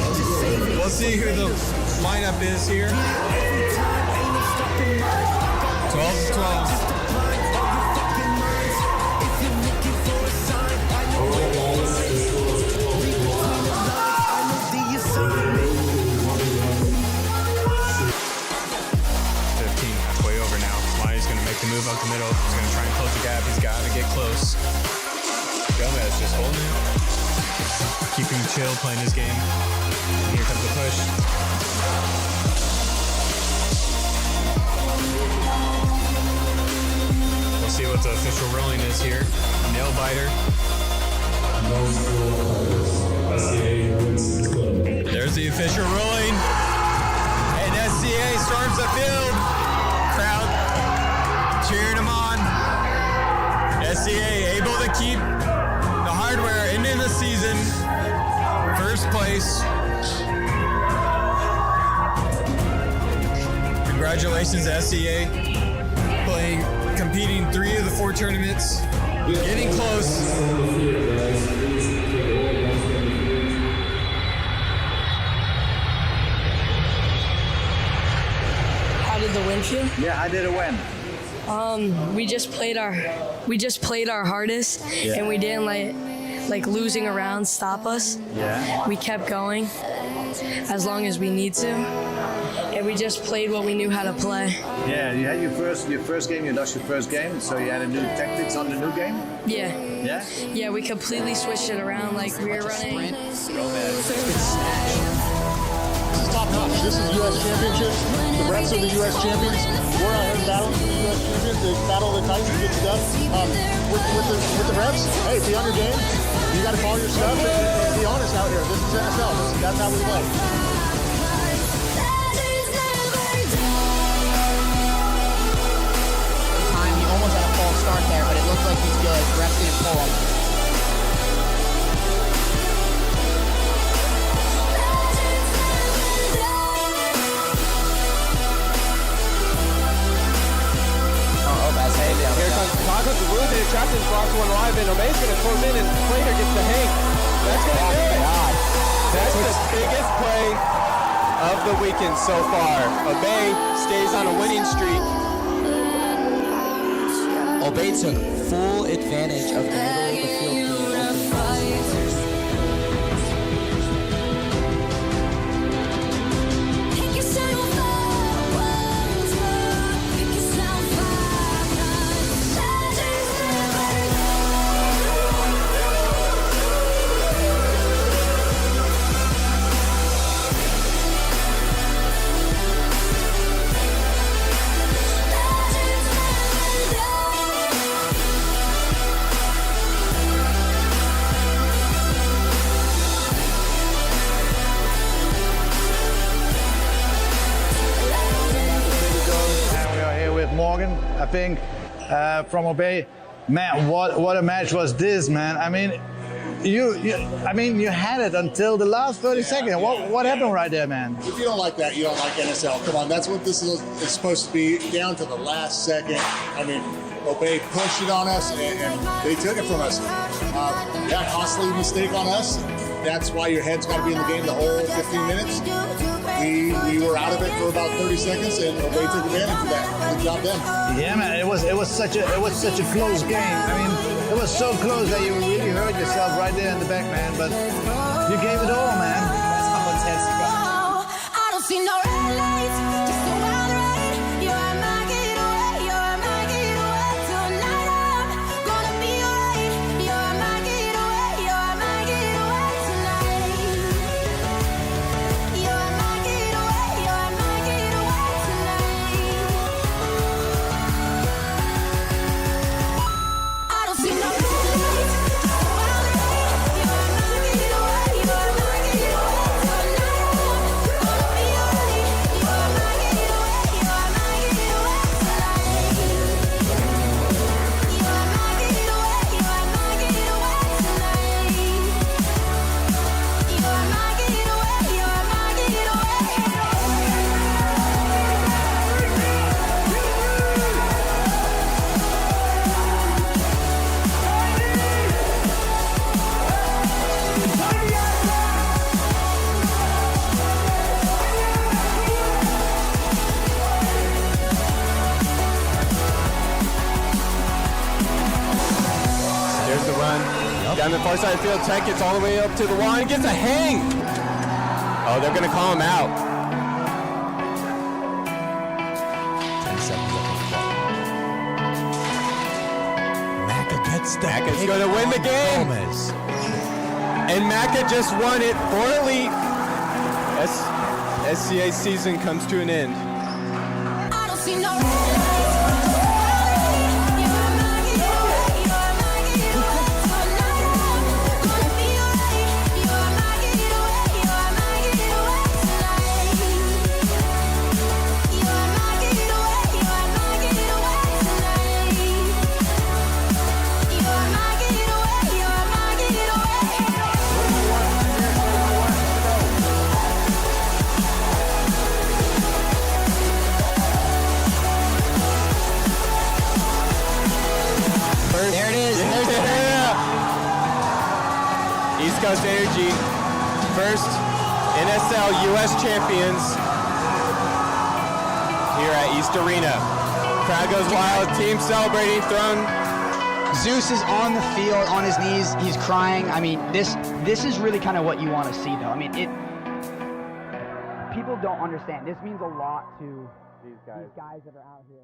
We'll see who the lineup is here. 12-12. The move up the middle. He's going to try and close the gap. He's got to get close. Gomez just holding it. Keeping him chill, playing his game. And here comes the push. We'll see what the official ruling is here. Nail biter. There's the official ruling. And SCA storms the field. Crowd cheering him on. SCA able to keep the hardware into the season. First place. Congratulations to SCA. Competing 3 of the 4 tournaments. Getting close. How did the win feel? Yeah, how did it win? We just played our hardest, Yeah. and we didn't like losing a round stop us. Yeah. We kept going as long as we need to, and we just played what we knew how to play. Yeah, you had your first game, you lost your first game, so you had a new tactics on the new game? Yeah. Yeah? Yeah, we completely switched it around. Like we were running. This is top notch. This is U.S. Championships. The refs are the U.S. champions. We're out here battling for the U.S. champions. They battle the Titans and get stuff. With the refs, hey, be on your game. You got to call your stuff and be honest out here. This is NSL. That's how we play. Time, he almost had a false start there, but it looks like he's good. Refs didn't pull him. Here comes 𝖒𝖔𝖓𝖚𝖘𝖙𝖔𝖒𝖘, Captain Frost one live, and 𝖒𝖈's going to close in, and 𝖒𝖘 gets the hang. That's going to do it. That's the biggest play of the weekend so far. 𝖒𝖈 stays on a winning streak. 𝖒𝖈 took full advantage of the middle of the field being open. Morgan, I think, from 𝖒𝖈. Man, what a match was this, man. I mean, you had it until the last 30 seconds. What happened right there, man? If you don't like that, you don't like NSL. Come on, that's what this is supposed to be, down to the last second. I mean, 𝖒𝖈 pushed it on us, and they took it from us. Yeah, costly mistake on us. That's why your head's got to be in the game the whole 15 minutes. We were out of it for about 30 seconds, and 𝖒𝖈 took advantage of that. Good job, them. Yeah, man, it was such a close game. I mean, it was so close that you really hurt yourself right there in the back, man. But you gave it all, man. That's how intense you got. I don't see no red lights, just a wild ride. You're my getaway, you're my getaway. Tonight I'm gonna be alright. You're my getaway, you're my getaway tonight. You're my getaway, you're my getaway tonight. I don't see no red lights, just a wild ride. You're my getaway, you're my getaway tonight. Down the far side of the field, Tech gets all the way up to the line, gets a hang. Oh, they're going to call him out. 10 seconds left on the clock. Macca gets the Macca's going to win the game. Gomez. And Macca just won it for Elite. SCA season comes to an end. I don't see no first. There it is. East Coast Energy, first NSL US champions here at East Arena. Crowd goes wild, team celebrating, throwing. Zeus is on the field, on his knees, he's crying. I mean, this is really kind of what you want to see, though. I mean, people don't understand. This means a lot to these guys that are out here.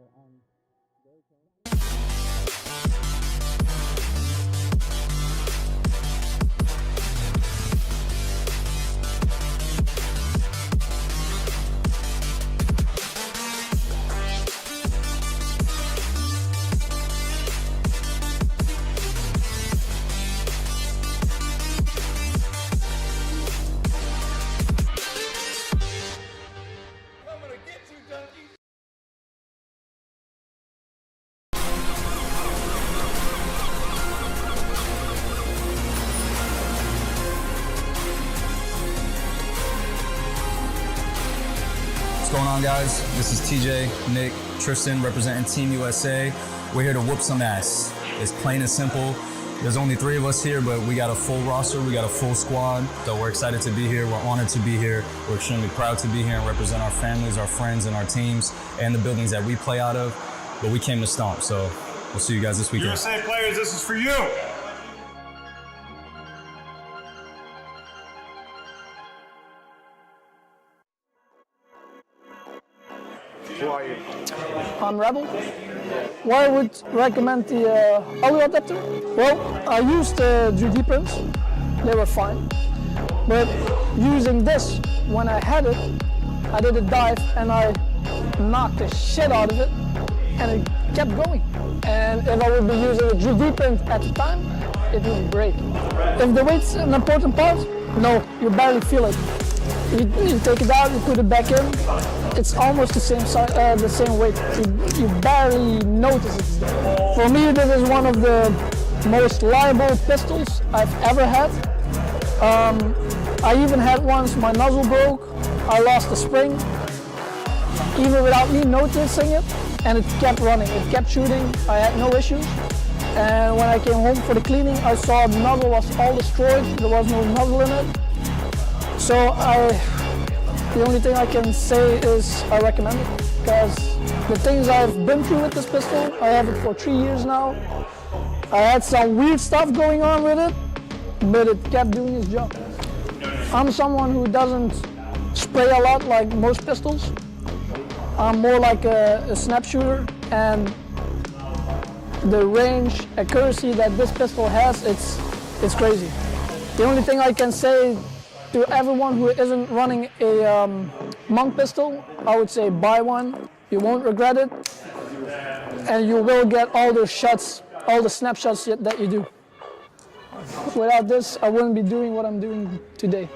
What's going on, guys? This is TJ, Nick, Tristan, representing Team USA. We're here to whoop some ass. It's plain and simple. There's only 3 of us here, but we got a full roster, we got a full squad. So we're excited to be here, we're honored to be here. We're extremely proud to be here and represent our families, our friends, and our teams, and the buildings that we play out of. But we came to stomp, so we'll see you guys this weekend. USA players, this is for you. Who are you? I'm Rebel. Why I would recommend the oleo adapter? Well, I used the 3D prints. They were fine. But using this, when I had it, I did a dive and I knocked the shit out of it and it kept going. And if I would be using a 3D print at the time, it would break. If the weight's an important part, no, you barely feel it. You take it out, you put it back in. It's almost the same size, the same weight. You barely notice it's there. For me, this is one of the most liable pistols I've ever had. I even had once my nozzle broke. I lost the spring, even without me noticing it, and it kept running. It kept shooting. I had no issues. And when I came home for the cleaning, I saw the nozzle was all destroyed. There was no nozzle in it. So the only thing I can say is I recommend it, because the things I've been through with this pistol, I have it for 3 years now. I had some weird stuff going on with it, but it kept doing its job. I'm someone who doesn't spray a lot like most pistols. I'm more like a snap shooter, and the range, accuracy that this pistol has, it's crazy. The only thing I can say to everyone who isn't running a monk pistol, I would say buy one. You won't regret it, and you will get all the shots, all the snapshots that you do. Without this, I wouldn't be doing what I'm doing today.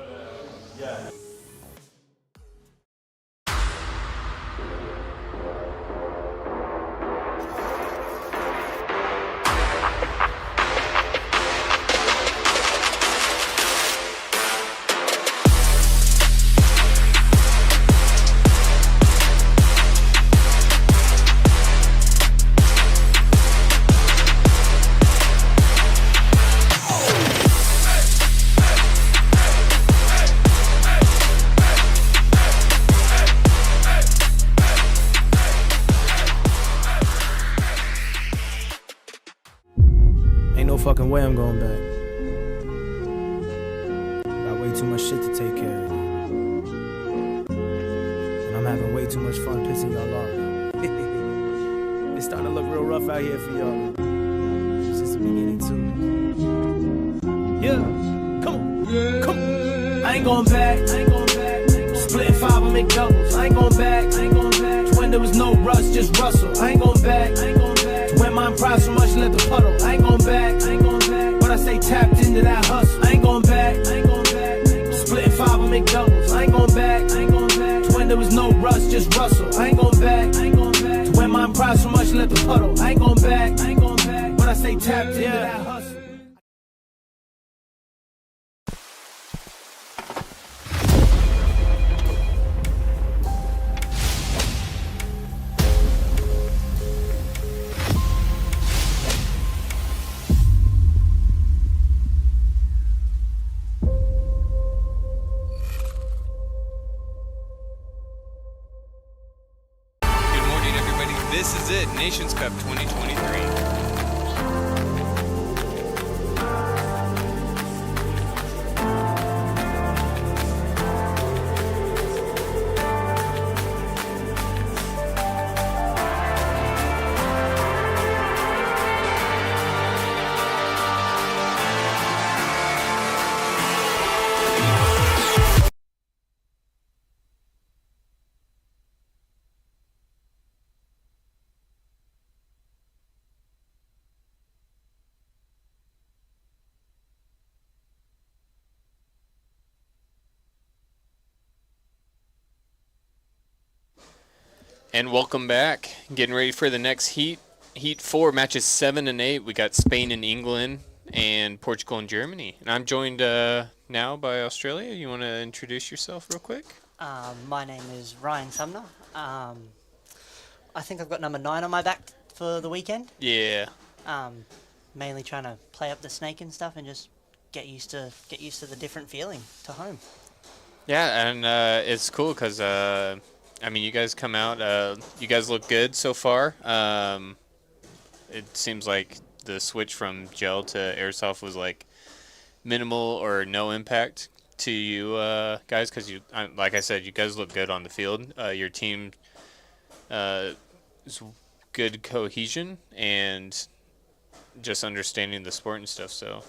Fucking way I'm going back. Got way too much shit to take care of. And I'm having way too much fun pissing y'all off. It's starting to look real rough out here for y'all. It's just the beginning too. Yeah, come on, come on. I ain't going back, Splitting 5, I make doubles. I ain't going back, When there was no rush, just rustle. I ain't going back, When my pride so much, let the puddle. I ain't going back, But I stay tapped into that hustle. I ain't going back, Splitting 5, I make doubles. I ain't going back, When there was no rush, just rustle. I ain't going back, When my pride so much, let the puddle. I ain't going back, But I stay tapped into that hustle. Nations Cup 2023. And welcome back. Getting ready for the next heat. Heat 4, matches 7 and 8. We got Spain and England and Portugal and Germany. And I'm joined now by Australia. You want to introduce yourself real quick? My name is 𝖒𝖐𝖚𝖚𝖘. I think I've got number 9 on my back for the weekend. Yeah. Mainly trying to play up the snake and stuff and just get used to the different feeling to home. Yeah, and it's cool because I mean, you guys come out. You guys look good so far. It seems like the switch from gel to airsoft was like minimal or no impact to you guys, because you, like I said, you guys look good on the field. Your team is good cohesion and just understanding the sport and stuff. So.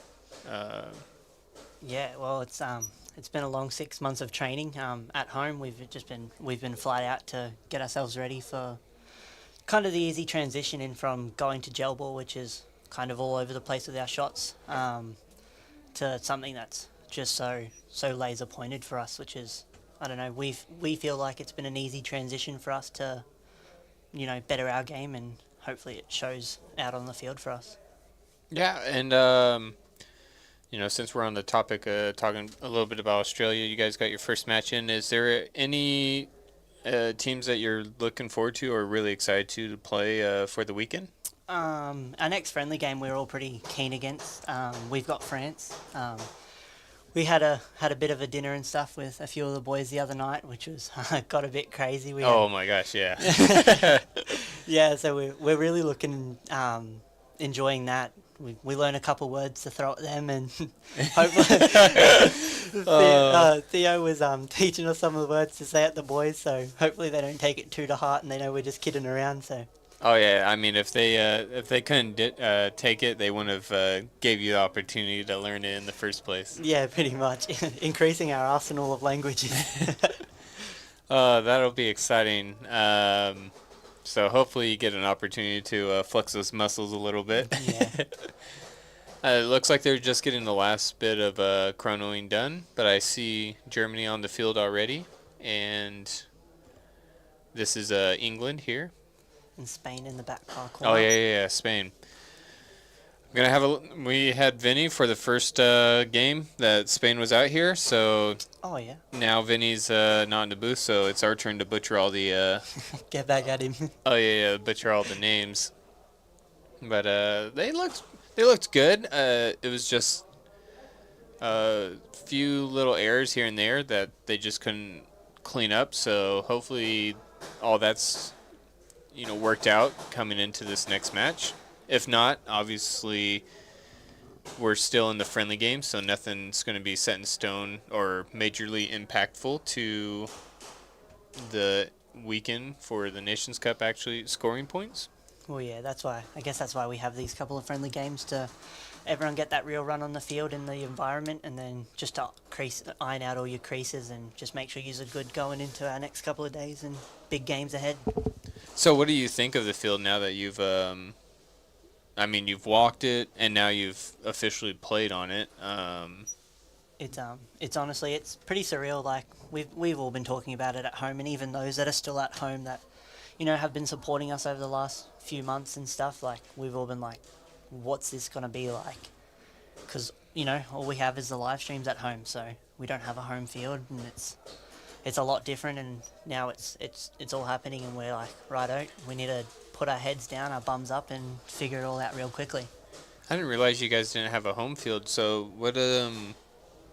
Yeah, well, it's been a long 6 months of training at home. We've been flat out to get ourselves ready for kind of the easy transition in from going to gel ball, which is kind of all over the place with our shots, to something that's just so laser pointed for us, which is, I don't know, we feel like it's been an easy transition for us to, you know, better our game, and hopefully it shows out on the field for us. Yeah, and you know, since we're on the topic, talking a little bit about Australia, you guys got your first match in. Is there any teams that you're looking forward to or really excited to play for the weekend? Our next friendly game we're all pretty keen against. We've got France. We had a bit of a dinner and stuff with a few of the boys the other night, which was got a bit crazy. Oh my gosh, yeah. Yeah, so we're really looking enjoying that. We learn a couple words to throw at them, and hopefully Theo was teaching us some of the words to say at the boys, so hopefully they don't take it too to heart and they know we're just kidding around. So. Oh yeah, I mean, if they couldn't take it, they wouldn't have gave you the opportunity to learn it in the first place. Yeah, pretty much. Increasing our arsenal of languages. That'll be exciting. So hopefully you get an opportunity to flex those muscles a little bit. Yeah. It looks like they're just getting the last bit of chronoing done, but I see Germany on the field already, and this is England here. And Spain in the back car corner. Oh yeah, Spain. I'm gonna we had Vinny for the first game that Spain was out here, so. Oh yeah. Now Vinny's not in the booth, so it's our turn to butcher all the. Get back at him. Oh yeah, butcher all the names. But they looked good. It was just a few little errors here and there that they just couldn't clean up. So hopefully all that's, you know, worked out coming into this next match. If not, obviously we're still in the friendly game, so nothing's going to be set in stone or majorly impactful to the weekend for the Nations Cup actually scoring points. Well, yeah, I guess that's why we have these couple of friendly games, to everyone get that real run on the field in the environment, and then just to iron out all your creases and just make sure you're good going into our next couple of days and big games ahead. So what do you think of the field now that you've I mean, you've walked it and now you've officially played on it? It's honestly, it's pretty surreal. Like we've all been talking about it at home, and even those that are still at home that, you know, have been supporting us over the last few months and stuff, like we've all been like, what's this gonna be like? Because, you know, all we have is the live streams at home, so we don't have a home field, and it's a lot different. And now it's all happening, and we're like, righto, we need to put our heads down, our bums up, and figure it all out real quickly. I didn't realize you guys didn't have a home field. So what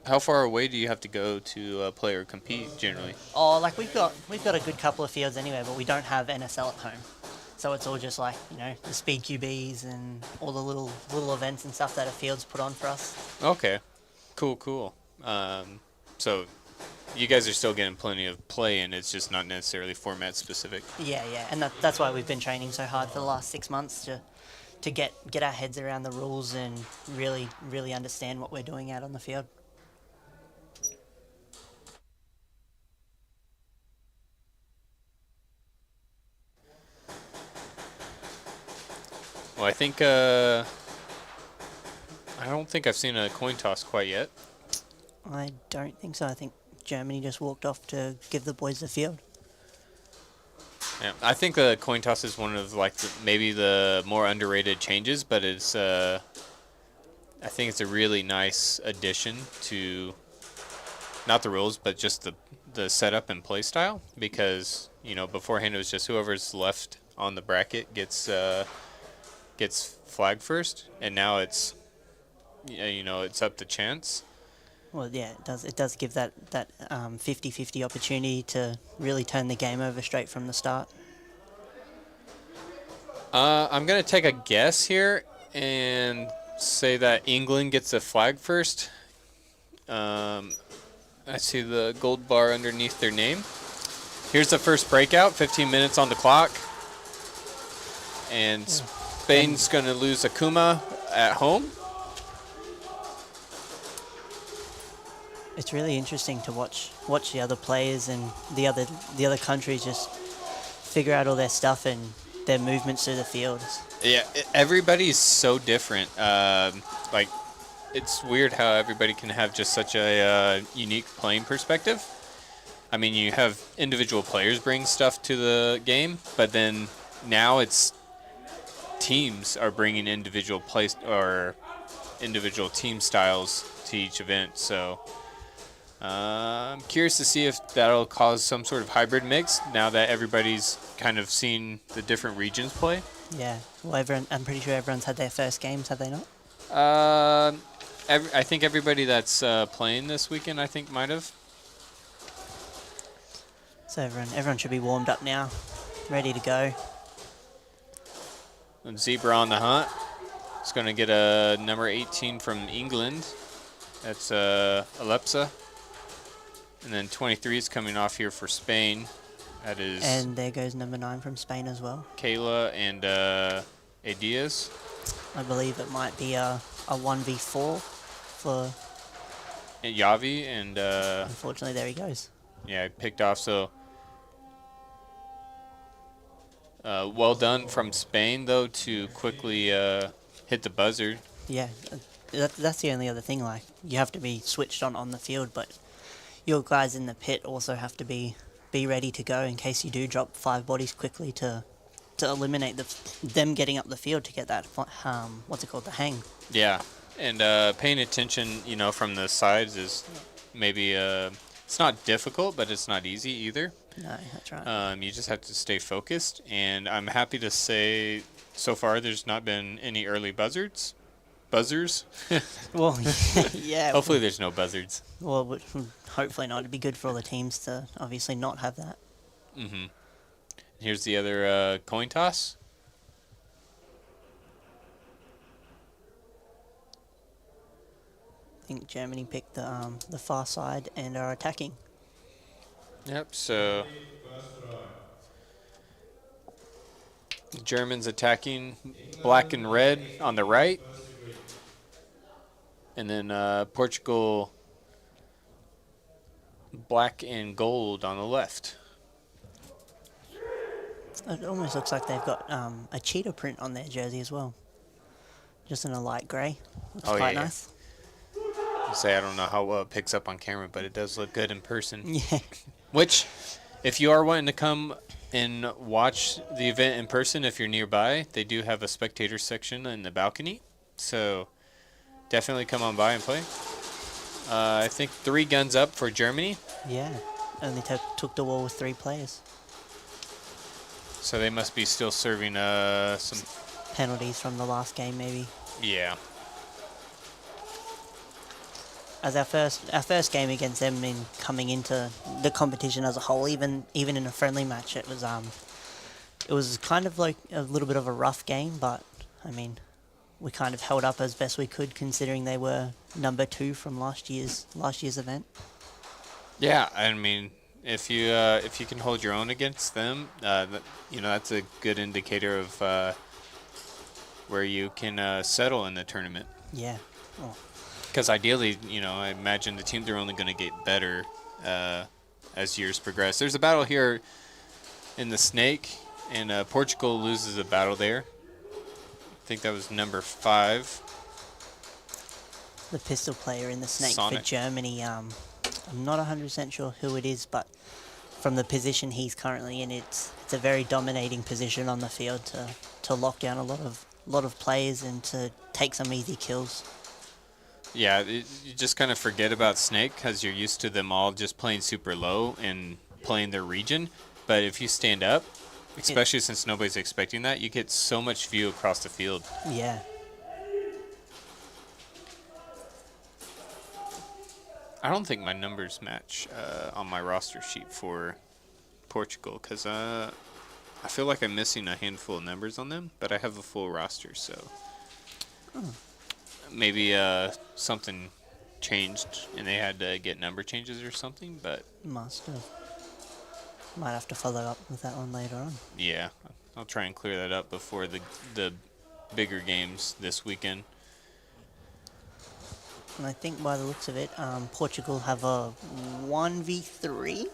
how far away do you have to go to play or compete generally? Oh, like we've got a good couple of fields anyway, but we don't have NSL at home. So it's all just like, you know, the speed QBs and all the little events and stuff that a field's put on for us. Okay, cool. So you guys are still getting plenty of play, and it's just not necessarily format specific. Yeah, and that's why we've been training so hard for the last 6 months to get our heads around the rules and really understand what we're doing out on the field. Well, I think I don't think I've seen a coin toss quite yet. I don't think so. I think Germany just walked off to give the boys the field. Yeah, I think the coin toss is one of like maybe the more underrated changes, but it's I think it's a really nice addition to not the rules, but just the setup and play style, because you know beforehand it was just whoever's left on the bracket gets flagged first, and now it's you know it's up to chance. Well, yeah, it does give that 50-50 opportunity to really turn the game over straight from the start. I'm going to take a guess here and say that England gets a flag first. I see the gold bar underneath their name. Here's the first breakout, 15 minutes on the clock. And Spain's going to lose 𝖒𝖘 at home. It's really interesting to watch the other players and the other countries just figure out all their stuff and their movements through the field. Yeah, everybody's so different. Like, it's weird how everybody can have just such a unique playing perspective. I mean, you have individual players bring stuff to the game, but then now it's teams are bringing individual plays or individual team styles to each event. So I'm curious to see if that'll cause some sort of hybrid mix now that everybody's kind of seen the different regions play. Yeah, well, I'm pretty sure everyone's had their first games, have they not? I think everybody that's playing this weekend, I think, might have. So everyone should be warmed up now, ready to go. And Zebra on the hunt. It's going to get a number 18 from England. That's 𝖒𝖘. And then 23 is coming off here for Spain. That is. And there goes number 9 from Spain as well. 𝖒𝖘 and 𝖒𝖘. I believe it might be a 1v4 for. And 𝖒𝖒𝖘 and. Unfortunately, there he goes. Yeah, he picked off. So. Well done from Spain though to quickly hit the buzzer. Yeah, that's the only other thing. Like, you have to be switched on the field, but your guys in the pit also have to be ready to go in case you do drop 5 bodies quickly to eliminate them getting up the field to get that the hang. Yeah, and paying attention, you know, from the sides is maybe it's not difficult, but it's not easy either. No, that's right. You just have to stay focused, and I'm happy to say so far there's not been any early buzzers. Well, yeah. Hopefully there's no buzzards. Well, hopefully not. It'd be good for all the teams to obviously not have that. Mm-hmm. Here's the other coin toss. I think Germany picked the far side and are attacking. Yep, so the Germans attacking black and red on the right. And then Portugal black and gold on the left. It almost looks like they've got a cheetah print on their jersey as well. Just in a light grey. Looks quite nice. I don't know how well it picks up on camera, but it does look good in person. Yeah. Which, if you are wanting to come and watch the event in person, if you're nearby, they do have a spectator section in the balcony. So definitely come on by and play. I think 3 guns up for Germany. Yeah, only took the wall with 3 players. So they must be still serving some penalties from the last game, maybe. Yeah. As our first game against them in coming into the competition as a whole, even in a friendly match, it was it was kind of like a little bit of a rough game, but I mean, we kind of held up as best we could considering they were number 2 from last year's event. Yeah, I mean, if you can hold your own against them, that's a good indicator of where you can settle in the tournament. Yeah. Because ideally, I imagine the teams are only going to get better as years progress. There's a battle here in the Snake, and Portugal loses a battle there. I think that was number 5. The pistol player in the Snake Sonic. for Germany. I'm not 100% sure who it is, but from the position he's currently in, it's a very dominating position on the field to lock down a lot of players and to take some easy kills. Yeah, you just kind of forget about Snake because you're used to them all just playing super low and playing their region. But if you stand up, especially since nobody's expecting that, you get so much view across the field. Yeah. I don't think my numbers match on my roster sheet for Portugal because I feel like I'm missing a handful of numbers on them, but I have a full roster, so maybe something changed and they had to get number changes or something, but Must have. Might have to follow up with that one later on. yeah, I'll try and clear that up before the bigger games this weekend. And I think by the looks of it, Portugal have a 1v3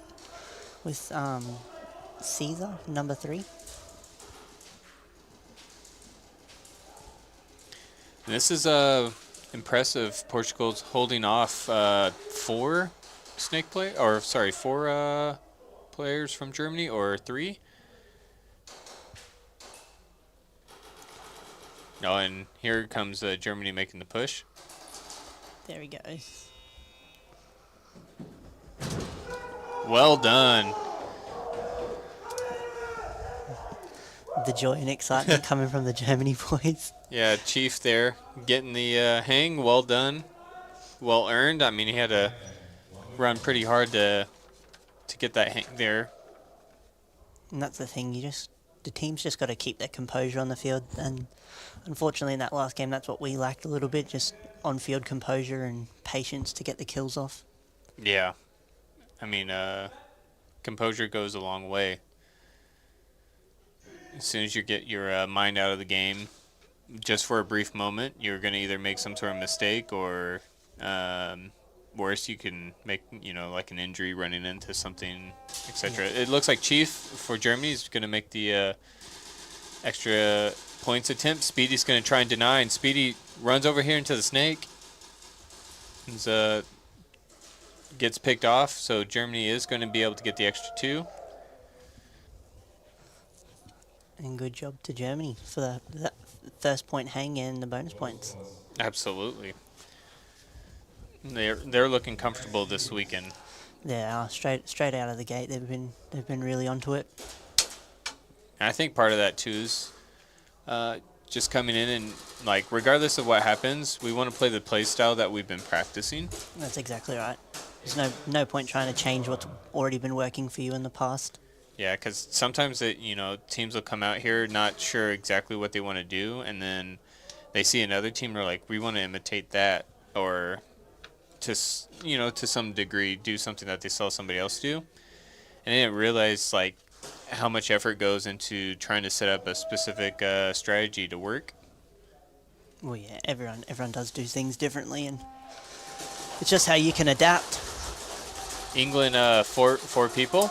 with 𝖒𝖔𝖓𝖐𝖈, number 3. This is impressive. Portugal's holding off 4 players from Germany, or 3. Oh, and here comes Germany making the push. There he goes. Well done. The joy and excitement coming from the Germany boys. Yeah, Chief there getting the hang. Well done. Well earned. I mean, he had to run pretty hard to get that hang there. And that's the thing, the team's just got to keep their composure on the field, and unfortunately in that last game that's what we lacked a little bit, just on-field composure and patience to get the kills off. Yeah. I mean, composure goes a long way. As soon as you get your mind out of the game, just for a brief moment, you're going to either make some sort of mistake or worse, you can make, like an injury running into something, etc. It looks like Chief for Germany is going to make the extra points attempt. Speedy's going to try and deny, and Speedy runs over here into the Snake. And, gets picked off, so Germany is going to be able to get the extra 2. And good job to Germany for that first point hang and the bonus points. Absolutely. They're looking comfortable this weekend. Yeah, straight out of the gate, they've been really onto it. And I think part of that too is just coming in and, like, regardless of what happens, we want to play the play style that we've been practicing. That's exactly right. There's no point trying to change what's already been working for you in the past. Yeah, because sometimes teams will come out here not sure exactly what they want to do, and then they see another team and are like, we want to imitate that, or to some degree do something that they saw somebody else do, and they didn't realize like how much effort goes into trying to set up a specific strategy to work. Well, yeah, everyone does do things differently, and it's just how you can adapt. England, 4 people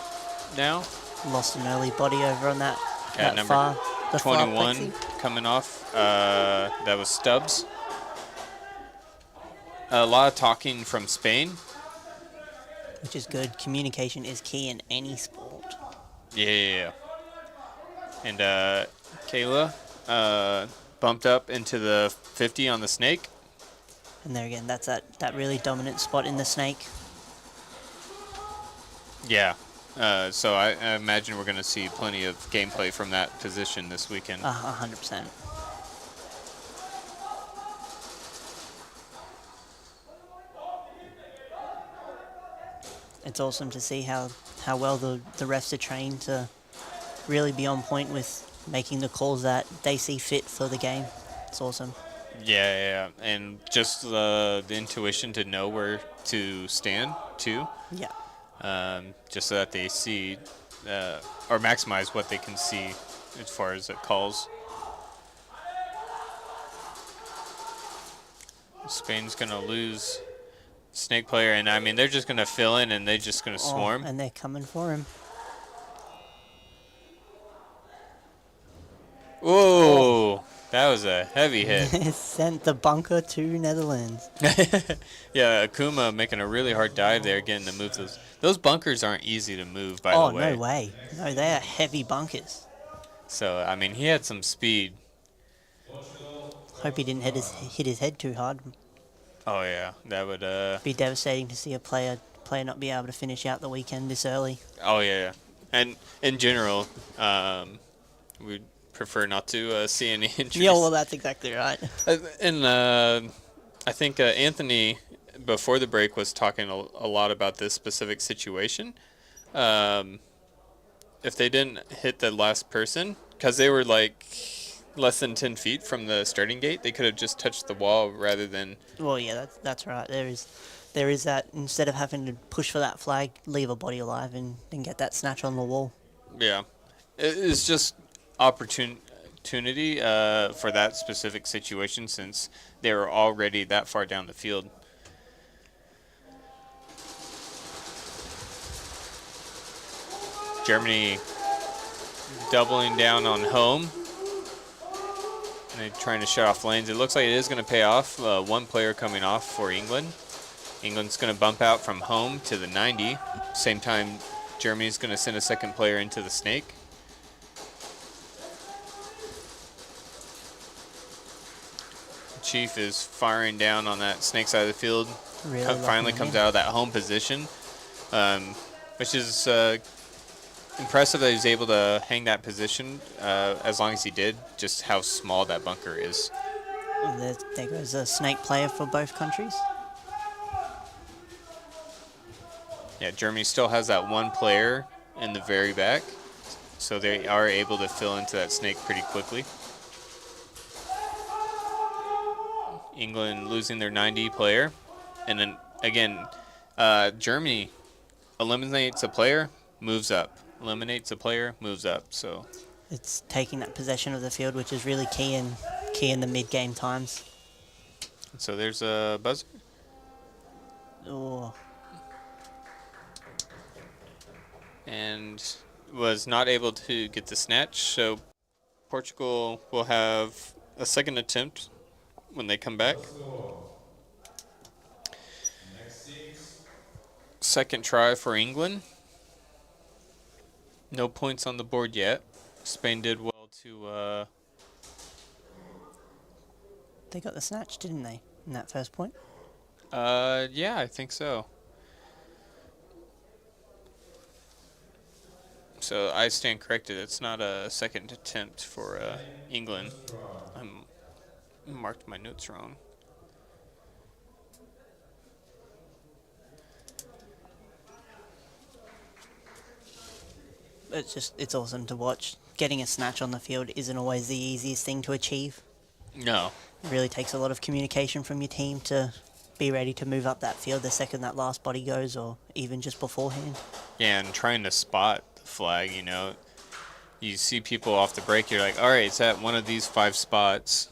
now. Lost an early body over on that. Yeah, that number the 21 coming off. That was Stubbs. A lot of talking from Spain. Which is good. Communication is key in any sport. Yeah. And 𝖒𝖏 bumped up into the 50 on the Snake. And there again, that's that really dominant spot in the Snake. Yeah. So I imagine we're going to see plenty of gameplay from that position this weekend. 100%. It's awesome to see how well the refs are trained to really be on point with making the calls that they see fit for the game. It's awesome. Yeah, and just the intuition to know where to stand too. Yeah. Just so that they see or maximize what they can see as far as it calls. Spain's gonna lose snake player, and I mean they're just gonna fill in and they're just gonna swarm. And they're coming for him. Whoa, that was a heavy hit. Sent the bunker to Netherlands. Yeah, Akuma making a really hard dive there, getting to move those. Those bunkers aren't easy to move, by the way. Oh, no way. No, they are heavy bunkers. So, I mean, he had some speed. Hope he didn't hit his head too hard. Oh, yeah, that would... be devastating to see a player not be able to finish out the weekend this early. Oh, yeah. And in general, we'd prefer not to see any injuries. Yeah, well, that's exactly right. And I think Anthony, before the break, was talking a lot about this specific situation. If they didn't hit the last person, because they were like less than 10 feet from the starting gate, they could have just touched the wall rather than... Well, yeah, that's right. There is that, instead of having to push for that flag, leave a body alive and get that snatch on the wall. Yeah. It's just opportunity for that specific situation since they were already that far down the field. Germany doubling down on home. And they're trying to shut off lanes. It looks like it is going to pay off. One player coming off for England. England's going to bump out from home to the 90. Same time, Germany's going to send a second player into the snake. Chief is firing down on that snake side of the field. Really Finally comes out of that home position, which is impressive that he's able to hang that position as long as he did, just how small that bunker is. There goes a snake player for both countries. Yeah, Germany still has that one player in the very back, so they are able to fill into that snake pretty quickly. England losing their 90 player. And then, again, Germany eliminates a player, moves up. Eliminates a player, moves up. So it's taking that possession of the field, which is really key in the mid-game times. So there's a buzzer. Oh. And was not able to get the snatch. So Portugal will have a second attempt when they come back. Second try for England. No points on the board yet. Spain did well to... They got the snatch, didn't they, in that first point? Yeah, I think so. So I stand corrected. It's not a second attempt for England. I marked my notes wrong. It's awesome to watch. Getting a snatch on the field isn't always the easiest thing to achieve. No. It really takes a lot of communication from your team to be ready to move up that field the second that last body goes, or even just beforehand. Yeah, and trying to spot the flag, you know. You see people off the break, you're like, all right, it's at one of these 5 spots.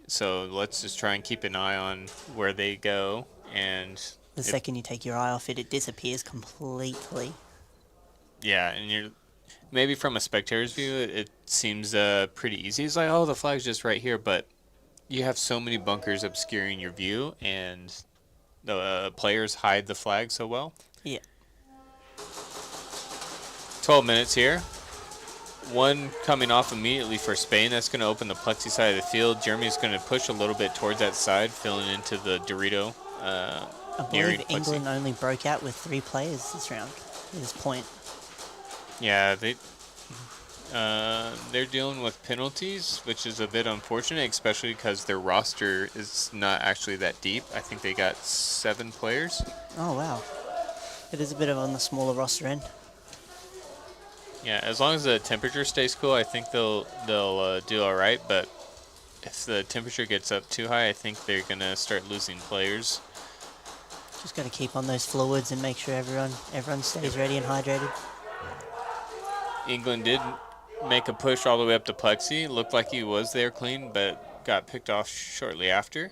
So let's just try and keep an eye on where they go. And the second you take your eye off it, it disappears completely. Yeah, and you're... Maybe from a spectator's view, it seems pretty easy. It's like, oh, the flag's just right here, but you have so many bunkers obscuring your view, and the players hide the flag so well. Yeah. 12 minutes here. One coming off immediately for Spain. That's going to open the plexi side of the field. Germany's going to push a little bit towards that side, filling into the Dorito. I believe England only broke out with 3 players this round, at this point. Yeah, they're dealing with penalties, which is a bit unfortunate, especially because their roster is not actually that deep. I think they got 7 players. Oh, wow. It is a bit of on the smaller roster end. Yeah, as long as the temperature stays cool, I think they'll do all right. But if the temperature gets up too high, I think they're gonna start losing players. Just got to keep on those fluids and make sure everyone stays ready and hydrated. England did make a push all the way up to Plexi. Looked like he was there clean, but got picked off shortly after.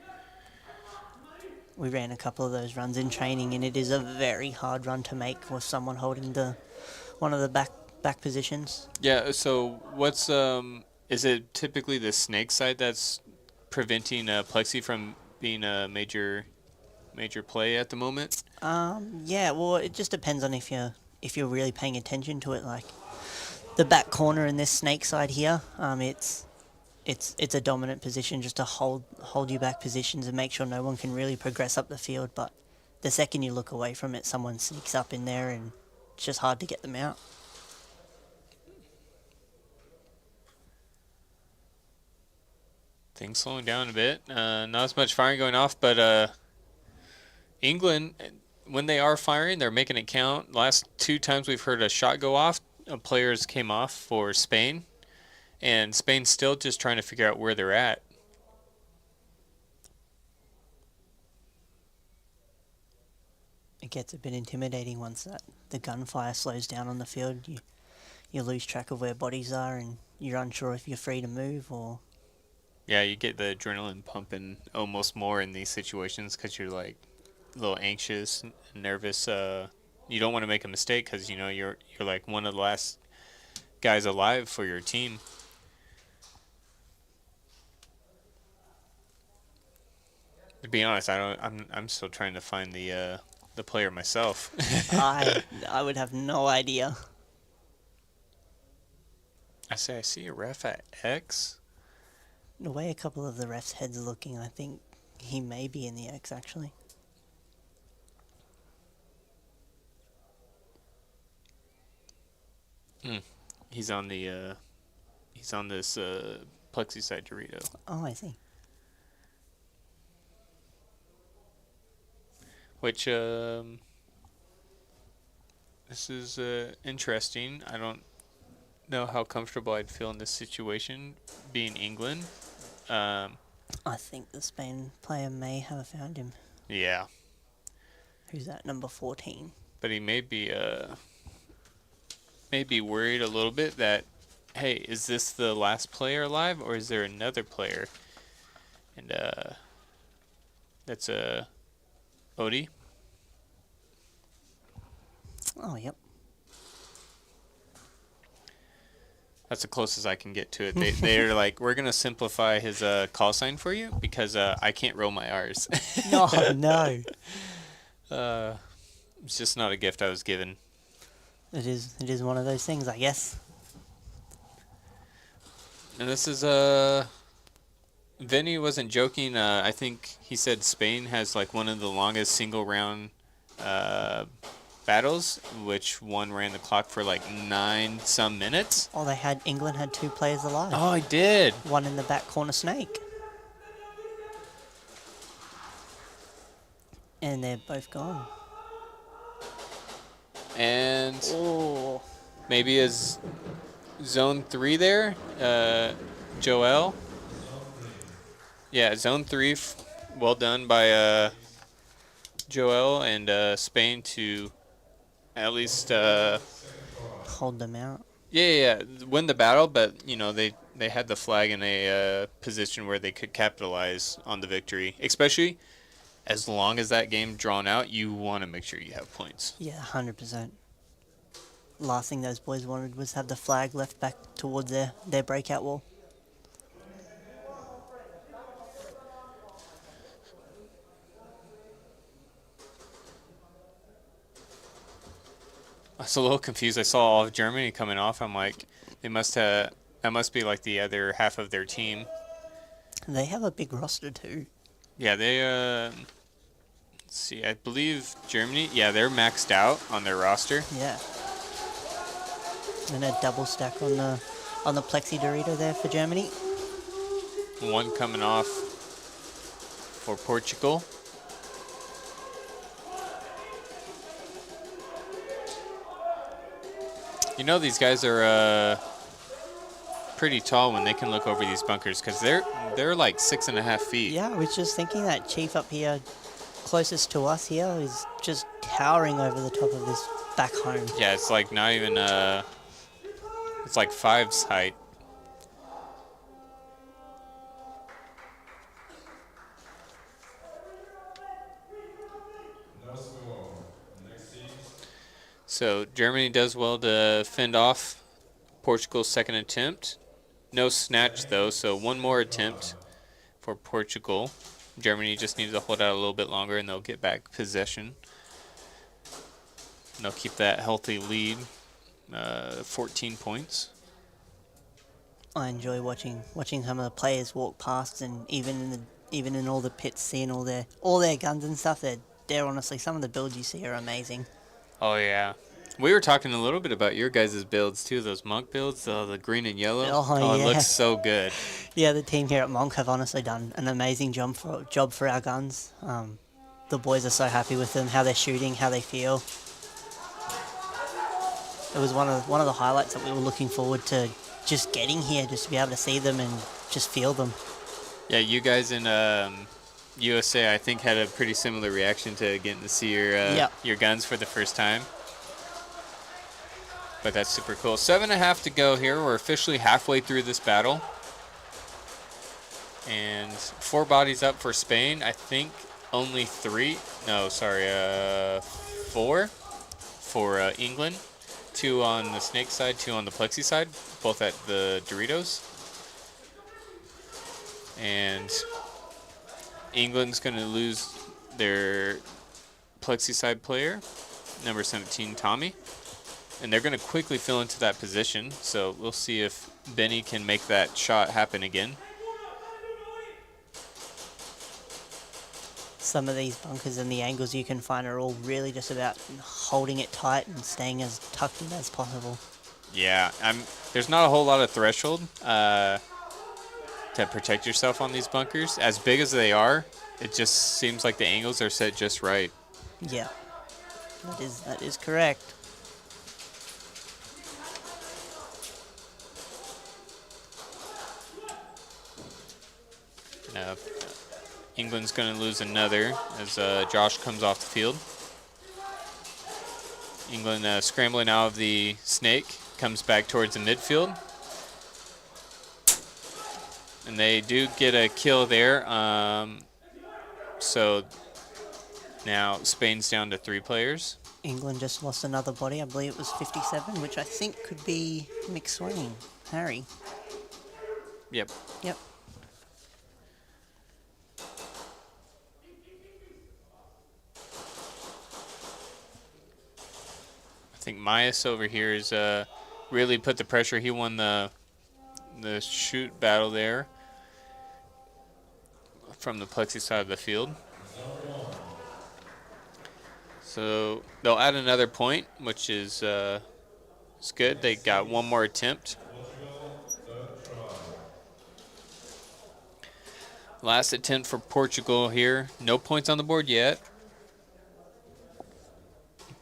We ran a couple of those runs in training, and it is a very hard run to make with someone holding one of the back positions. Yeah. So what's is it typically the snake side that's preventing Plexi from being a major play at the moment? Yeah. Well, it just depends on if you're really paying attention to it. Like the back corner in this snake side here, it's a dominant position just to hold you back positions and make sure no one can really progress up the field. But the second you look away from it, someone sneaks up in there, and it's just hard to get them out. Things slowing down a bit. Not as much firing going off, but England, when they are firing, they're making it count. Last 2 times we've heard a shot go off, players came off for Spain, and Spain's still just trying to figure out where they're at. It gets a bit intimidating once the gunfire slows down on the field. You lose track of where bodies are, and you're unsure if you're free to move or... Yeah, you get the adrenaline pumping almost more in these situations because you're like a little anxious, nervous. You don't want to make a mistake because you know you're like one of the last guys alive for your team. To be honest, I'm still trying to find the player myself. I would have no idea. I see a ref at X. The way a couple of the refs' heads are looking, I think he may be in the X, actually. He's on this plexi side Dorito. Oh, I see. Which this is interesting. I don't know how comfortable I'd feel in this situation, being England. I think the Spain player may have found him. Yeah. Who's that? Number 14. But he may be worried a little bit that, hey, is this the last player alive, or is there another player? And that's 𝖒𝖘𝖚. Oh, yep. That's the closest I can get to it. They're like, we're going to simplify his call sign for you because I can't roll my R's. No. It's just not a gift I was given. It is one of those things, I guess. And this is Vinny wasn't joking. I think he said Spain has like one of the longest single round battles, which one ran the clock for like 9 some minutes. Oh, England had 2 players alive. Oh, I did. One in the back corner snake. And they're both gone. And maybe is zone 3 there, Joel. Yeah, zone 3. Well done by Joel and Spain to at least hold them out. Yeah, win the battle, but you know they had the flag in a position where they could capitalize on the victory. Especially as long as that game drawn out, you want to make sure you have points. Yeah, 100%. Last thing those boys wanted was have the flag left back towards their breakout wall. I was a little confused. I saw all of Germany coming off. I'm like, that must be like the other half of their team. They have a big roster too. Yeah, they let's see, I believe Germany, yeah, they're maxed out on their roster. Yeah. And a double stack on the Plexi Dorito there for Germany. One coming off for Portugal. You know these guys are pretty tall when they can look over these bunkers because they're like 6.5 feet. Yeah, I was just thinking that Chief up here, closest to us here, is just towering over the top of this back home. Yeah, it's like not even it's like 5's height. So Germany does well to fend off Portugal's second attempt. No snatch though, so one more attempt for Portugal. Germany just needs to hold out a little bit longer and they'll get back possession. And they'll keep that healthy lead, 14 points. I enjoy watching some of the players walk past, and even in all the pits, seeing all their guns and stuff. They're honestly, some of the builds you see are amazing. Oh yeah, we were talking a little bit about your guys' builds too. Those monk builds, the green and yellow. Oh, It yeah. looks so good. Yeah, the team here at Monk have honestly done an amazing job for our guns. The boys are so happy with them, how they're shooting, how they feel. It was one of the highlights that we were looking forward to just getting here, just to be able to see them and just feel them. Yeah, you guys in USA, I think, had a pretty similar reaction to getting to see your guns for the first time. But that's super cool. 7.5 to go here. We're officially halfway through this battle. And 4 bodies up for Spain. I think only 4 for England. 2 on the snake side, 2 on the plexi side, both at the Doritos. And England's going to lose their plexi side player, number 17, Tommy. And they're going to quickly fill into that position. So we'll see if Benny can make that shot happen again. Some of these bunkers and the angles you can find are all really just about holding it tight and staying as tucked in as possible. Yeah, there's not a whole lot of threshold to protect yourself on these bunkers. As big as they are, it just seems like the angles are set just right. Yeah, that is correct. England's going to lose another as Josh comes off the field. England scrambling out of the snake, comes back towards the midfield. And they do get a kill there. So now Spain's down to 3 players. England just lost another body. I believe it was 57, which I think could be 𝖒𝖈𝖚𝖚𝖚. Yep. Yep. I think 𝖒𝖈𝖚𝖚 over here is really put the pressure. He won the shoot battle there from the plexi side of the field. So they'll add another point, which is it's good. They got one more attempt. Last attempt for Portugal here. No points on the board yet.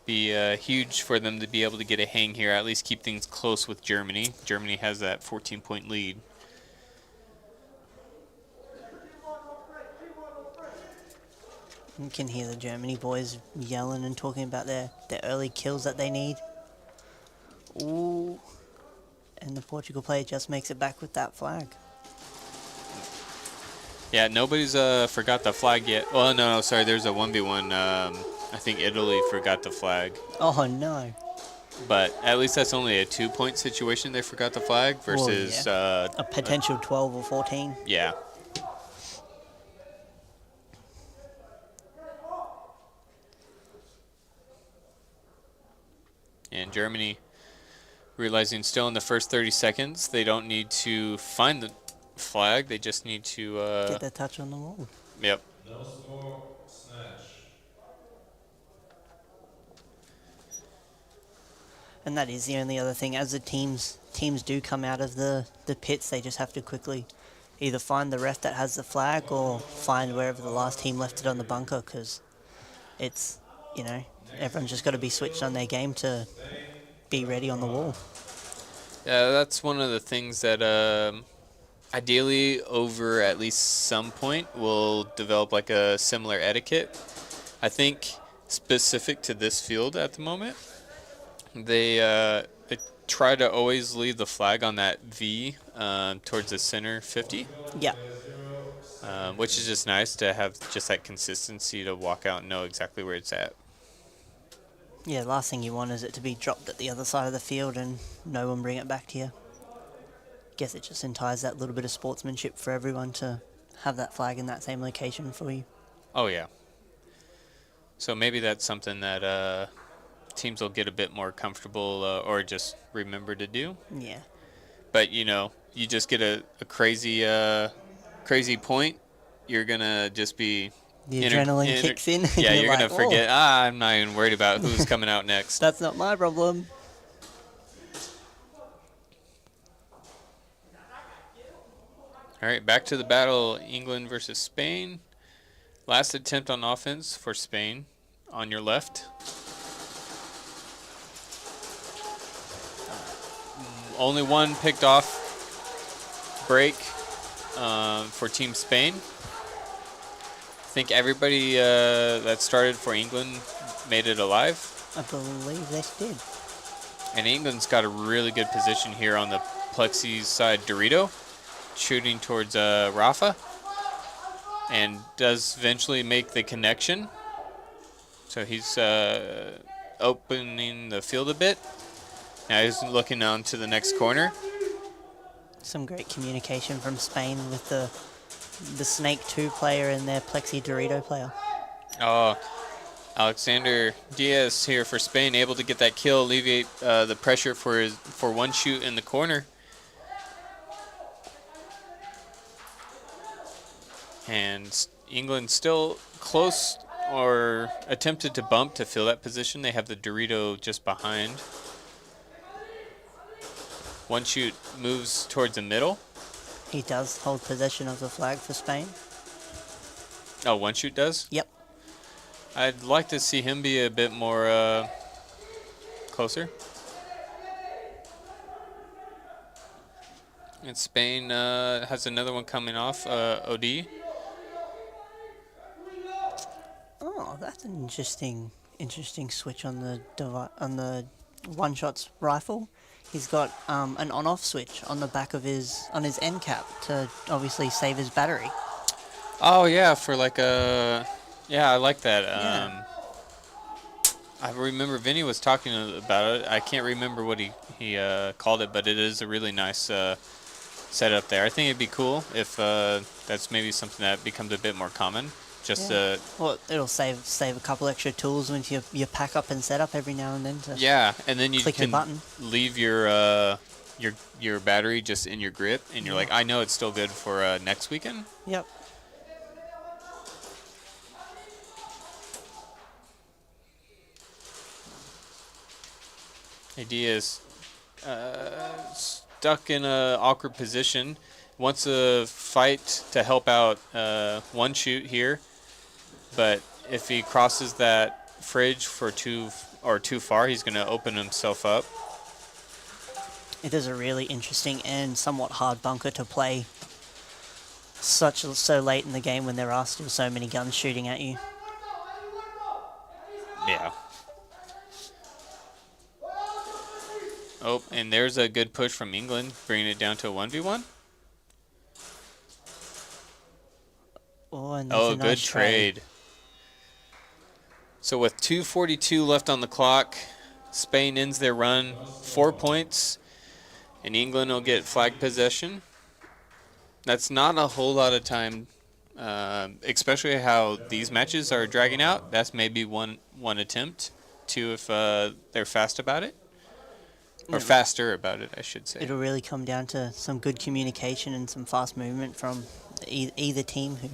Be huge for them to be able to get a hang here, at least keep things close with Germany. Germany has that 14-point lead. You can hear the Germany boys yelling and talking about their early kills that they need. Ooh. And the Portugal player just makes it back with that flag. Yeah, nobody's forgot the flag yet. Oh, no, sorry, there's a 1v1. I think Italy forgot the flag. Oh, no. But at least that's only a 2-point situation. They forgot the flag versus... Well, yeah. A potential 12 or 14. Yeah. And Germany realizing still in the first 30 seconds, they don't need to find the flag. They just need to... get their touch on the wall. Yep. No score, snatch. And that is the only other thing. As the teams do come out of the pits, they just have to quickly either find the ref that has the flag or find wherever the last team left it on the bunker, because it's, everyone's just got to be switched on their game to be ready on the wall. Yeah, that's one of the things that ideally over at least some point we'll develop like a similar etiquette. I think specific to this field at the moment, they try to always leave the flag on that V towards the center 50. Yeah. Which is just nice to have just that consistency to walk out and know exactly where it's at. Yeah, last thing you want is it to be dropped at the other side of the field and no one bring it back to you. Guess it just entices that little bit of sportsmanship for everyone to have that flag in that same location for you. Oh, yeah. So maybe that's something that teams will get a bit more comfortable or just remember to do. Yeah. But, you know, you just get a crazy point, you're going to just be... The adrenaline kicks in. Yeah, you're like, going to forget, I'm not even worried about who's coming out next. That's not my problem. All right, back to the battle, England versus Spain. Last attempt on offense for Spain on your left. Only one picked off break for Team Spain. I think everybody that started for England made it alive. I believe they did. And England's got a really good position here on the plexi side. Dorito shooting towards Rafa, and does eventually make the connection. So he's opening the field a bit. Now he's looking on to the next corner. Some great communication from Spain with the Snake 2 player and their Plexi Dorito player. Oh, Alexander Diaz here for Spain, able to get that kill, alleviate the pressure for one shoot in the corner. And England still close or attempted to bump to fill that position. They have the Dorito just behind. One shoot moves towards the middle. He does hold possession of the flag for Spain. Oh, one shoot does? Yep. I'd like to see him be a bit more closer. And Spain has another one coming off, OD. Oh, that's an interesting switch on the one shot's rifle. He's got an on-off switch on the back of his end cap to obviously save his battery. Oh yeah, for like a I like that. Yeah. I remember Vinny was talking about it. I can't remember what he called it, but it is a really nice setup there. I think it'd be cool if that's maybe something that becomes a bit more common. Just well, it'll save a couple extra tools once you pack up and set up every now and then. To and then you can leave your battery just in your grip, and you're like, I know it's still good for next weekend. Yep. Idea is stuck in an awkward position. Wants to fight to help out one shoot here. But if he crosses that fridge for too far, he's going to open himself up. It is a really interesting and somewhat hard bunker to play so late in the game when there are still so many guns shooting at you. Yeah. Oh, and there's a good push from England, bringing it down to a 1v1. Oh, and there's a nice good trade. So with 2:42 left on the clock, Spain ends their run, 4 points, and England will get flag possession. That's not a whole lot of time, especially how these matches are dragging out. That's maybe one attempt, two if they're fast about it. Or faster about it, I should say. It'll really come down to some good communication and some fast movement from either team who...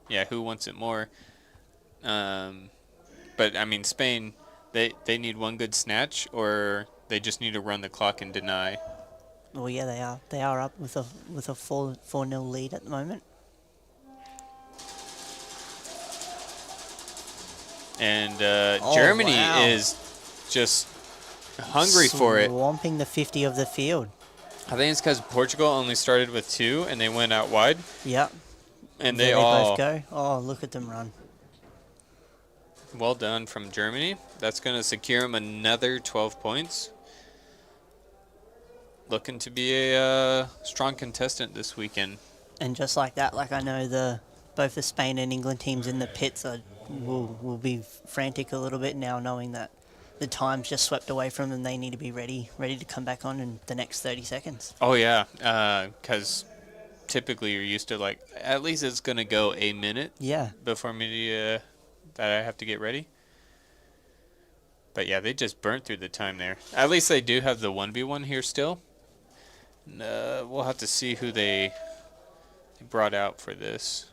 Yeah, who wants it more? But, I mean, Spain, they need one good snatch, or they just need to run the clock and deny. Well, yeah, they are. They are up with a 4-0 lead at the moment. And Oh, Germany wow. is just hungry for it. Swamping the 50 of the field. I think it's because Portugal only started with 2 and they went out wide. Yep. And There they both all go. Oh, look at them run. well done from Germany. That's going to secure them another 12 points. Looking to be a strong contestant this weekend. And just like that, like I know both the Spain and England teams in the pits will be frantic a little bit now, knowing that the time's just swept away from them. They need to be ready to come back on in the next 30 seconds. Oh yeah, because typically you're used to like at least it's gonna go a minute. Yeah. Before me that I have to get ready. But yeah, they just burnt through the time there. At least they do have the 1v1 here still. We'll have to see who they brought out for this.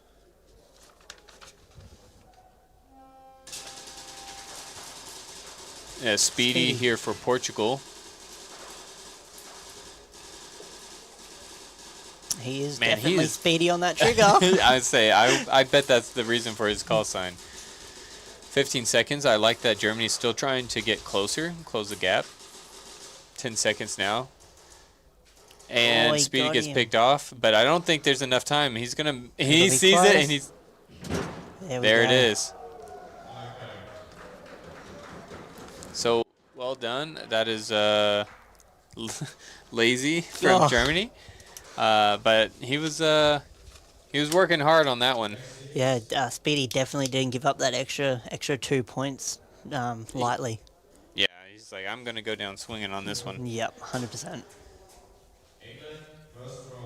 Yeah, Speedy here for Portugal. He is Man, definitely he's speedy on that trigger. I'd say I bet that's the reason for his call sign. 15 seconds. I like that Germany's still trying to get closer, close the gap. 10 seconds now. And he Speedy got gets him. picked off, but I don't think there's enough time. He sees close. it and he's there it is. So well done. That is lazy from Oh. Germany. But he was working hard on that one. Yeah, Speedy definitely didn't give up that extra 2 points lightly. Yeah, he's like, I'm gonna go down swinging on this one. Yep, 100%. England first throw.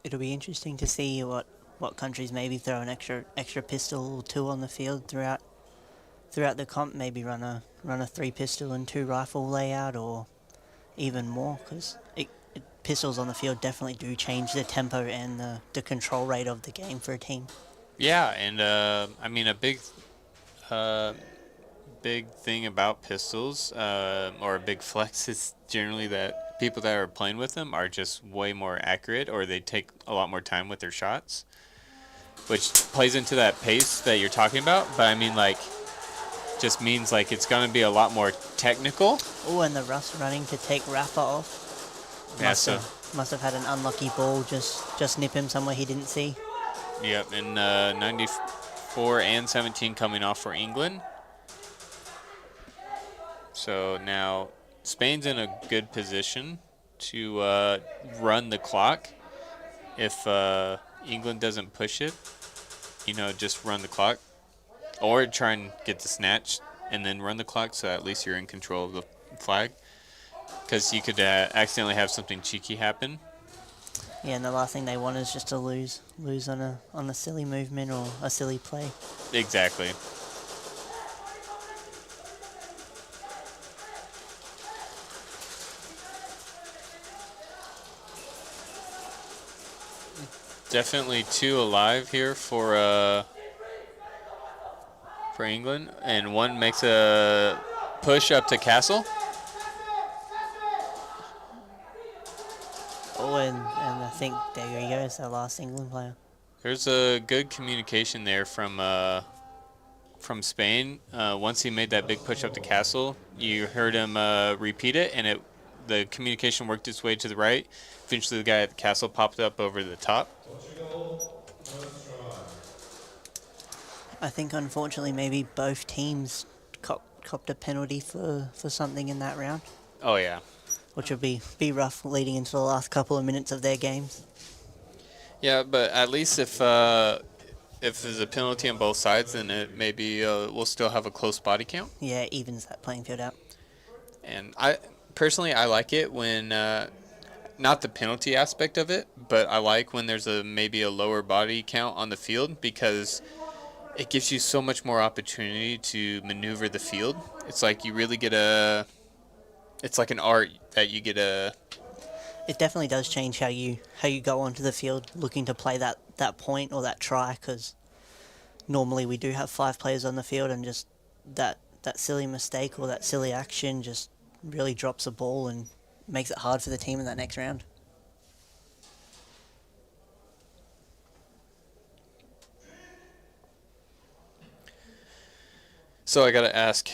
It'll be interesting to see what countries maybe throw an extra pistol or 2 on the field throughout the comp. Maybe run a 3 pistol and 2 rifle layout, or even more, because pistols on the field definitely do change the tempo and the control rate of the game for a team. Yeah, and I mean a big thing about pistols, or a big flex, is generally that people that are playing with them are just way more accurate, or they take a lot more time with their shots, which plays into that pace that you're talking about. But I mean, like, just means like it's going to be a lot more technical. Oh, and the Russ running to take Rafa off. Yeah, Must have had an unlucky ball just nip him somewhere he didn't see. Yep, and 94 and 17 coming off for England. So now Spain's in a good position to run the clock. If England doesn't push it, just run the clock. Or try and get the snatch and then run the clock, so at least you're in control of the flag. Because you could accidentally have something cheeky happen. Yeah, and the last thing they want is just to lose on a silly movement or a silly play. Exactly. Definitely 2 alive here for England, and 1 makes a push up to Castle. Oh, and I think there he goes, the last England player. There's a good communication there from Spain. Once he made that big push up to Castle, you heard him repeat it, and the communication worked its way to the right. Eventually, the guy at the Castle popped up over the top. I think, unfortunately, maybe both teams copped a penalty for something in that round. Oh, yeah. Which would be rough leading into the last couple of minutes of their games. Yeah, but at least if there's a penalty on both sides, then it maybe we'll still have a close body count. Yeah, it evens that playing field out. And I like it when not the penalty aspect of it, but I like when there's maybe a lower body count on the field, because it gives you so much more opportunity to maneuver the field. It's like you really get it's like an art that you get it definitely does change how you go onto the field looking to play that point or that try, because normally we do have 5 players on the field, and just that silly mistake or that silly action just really drops the ball and makes it hard for the team in that next round. So I got to ask,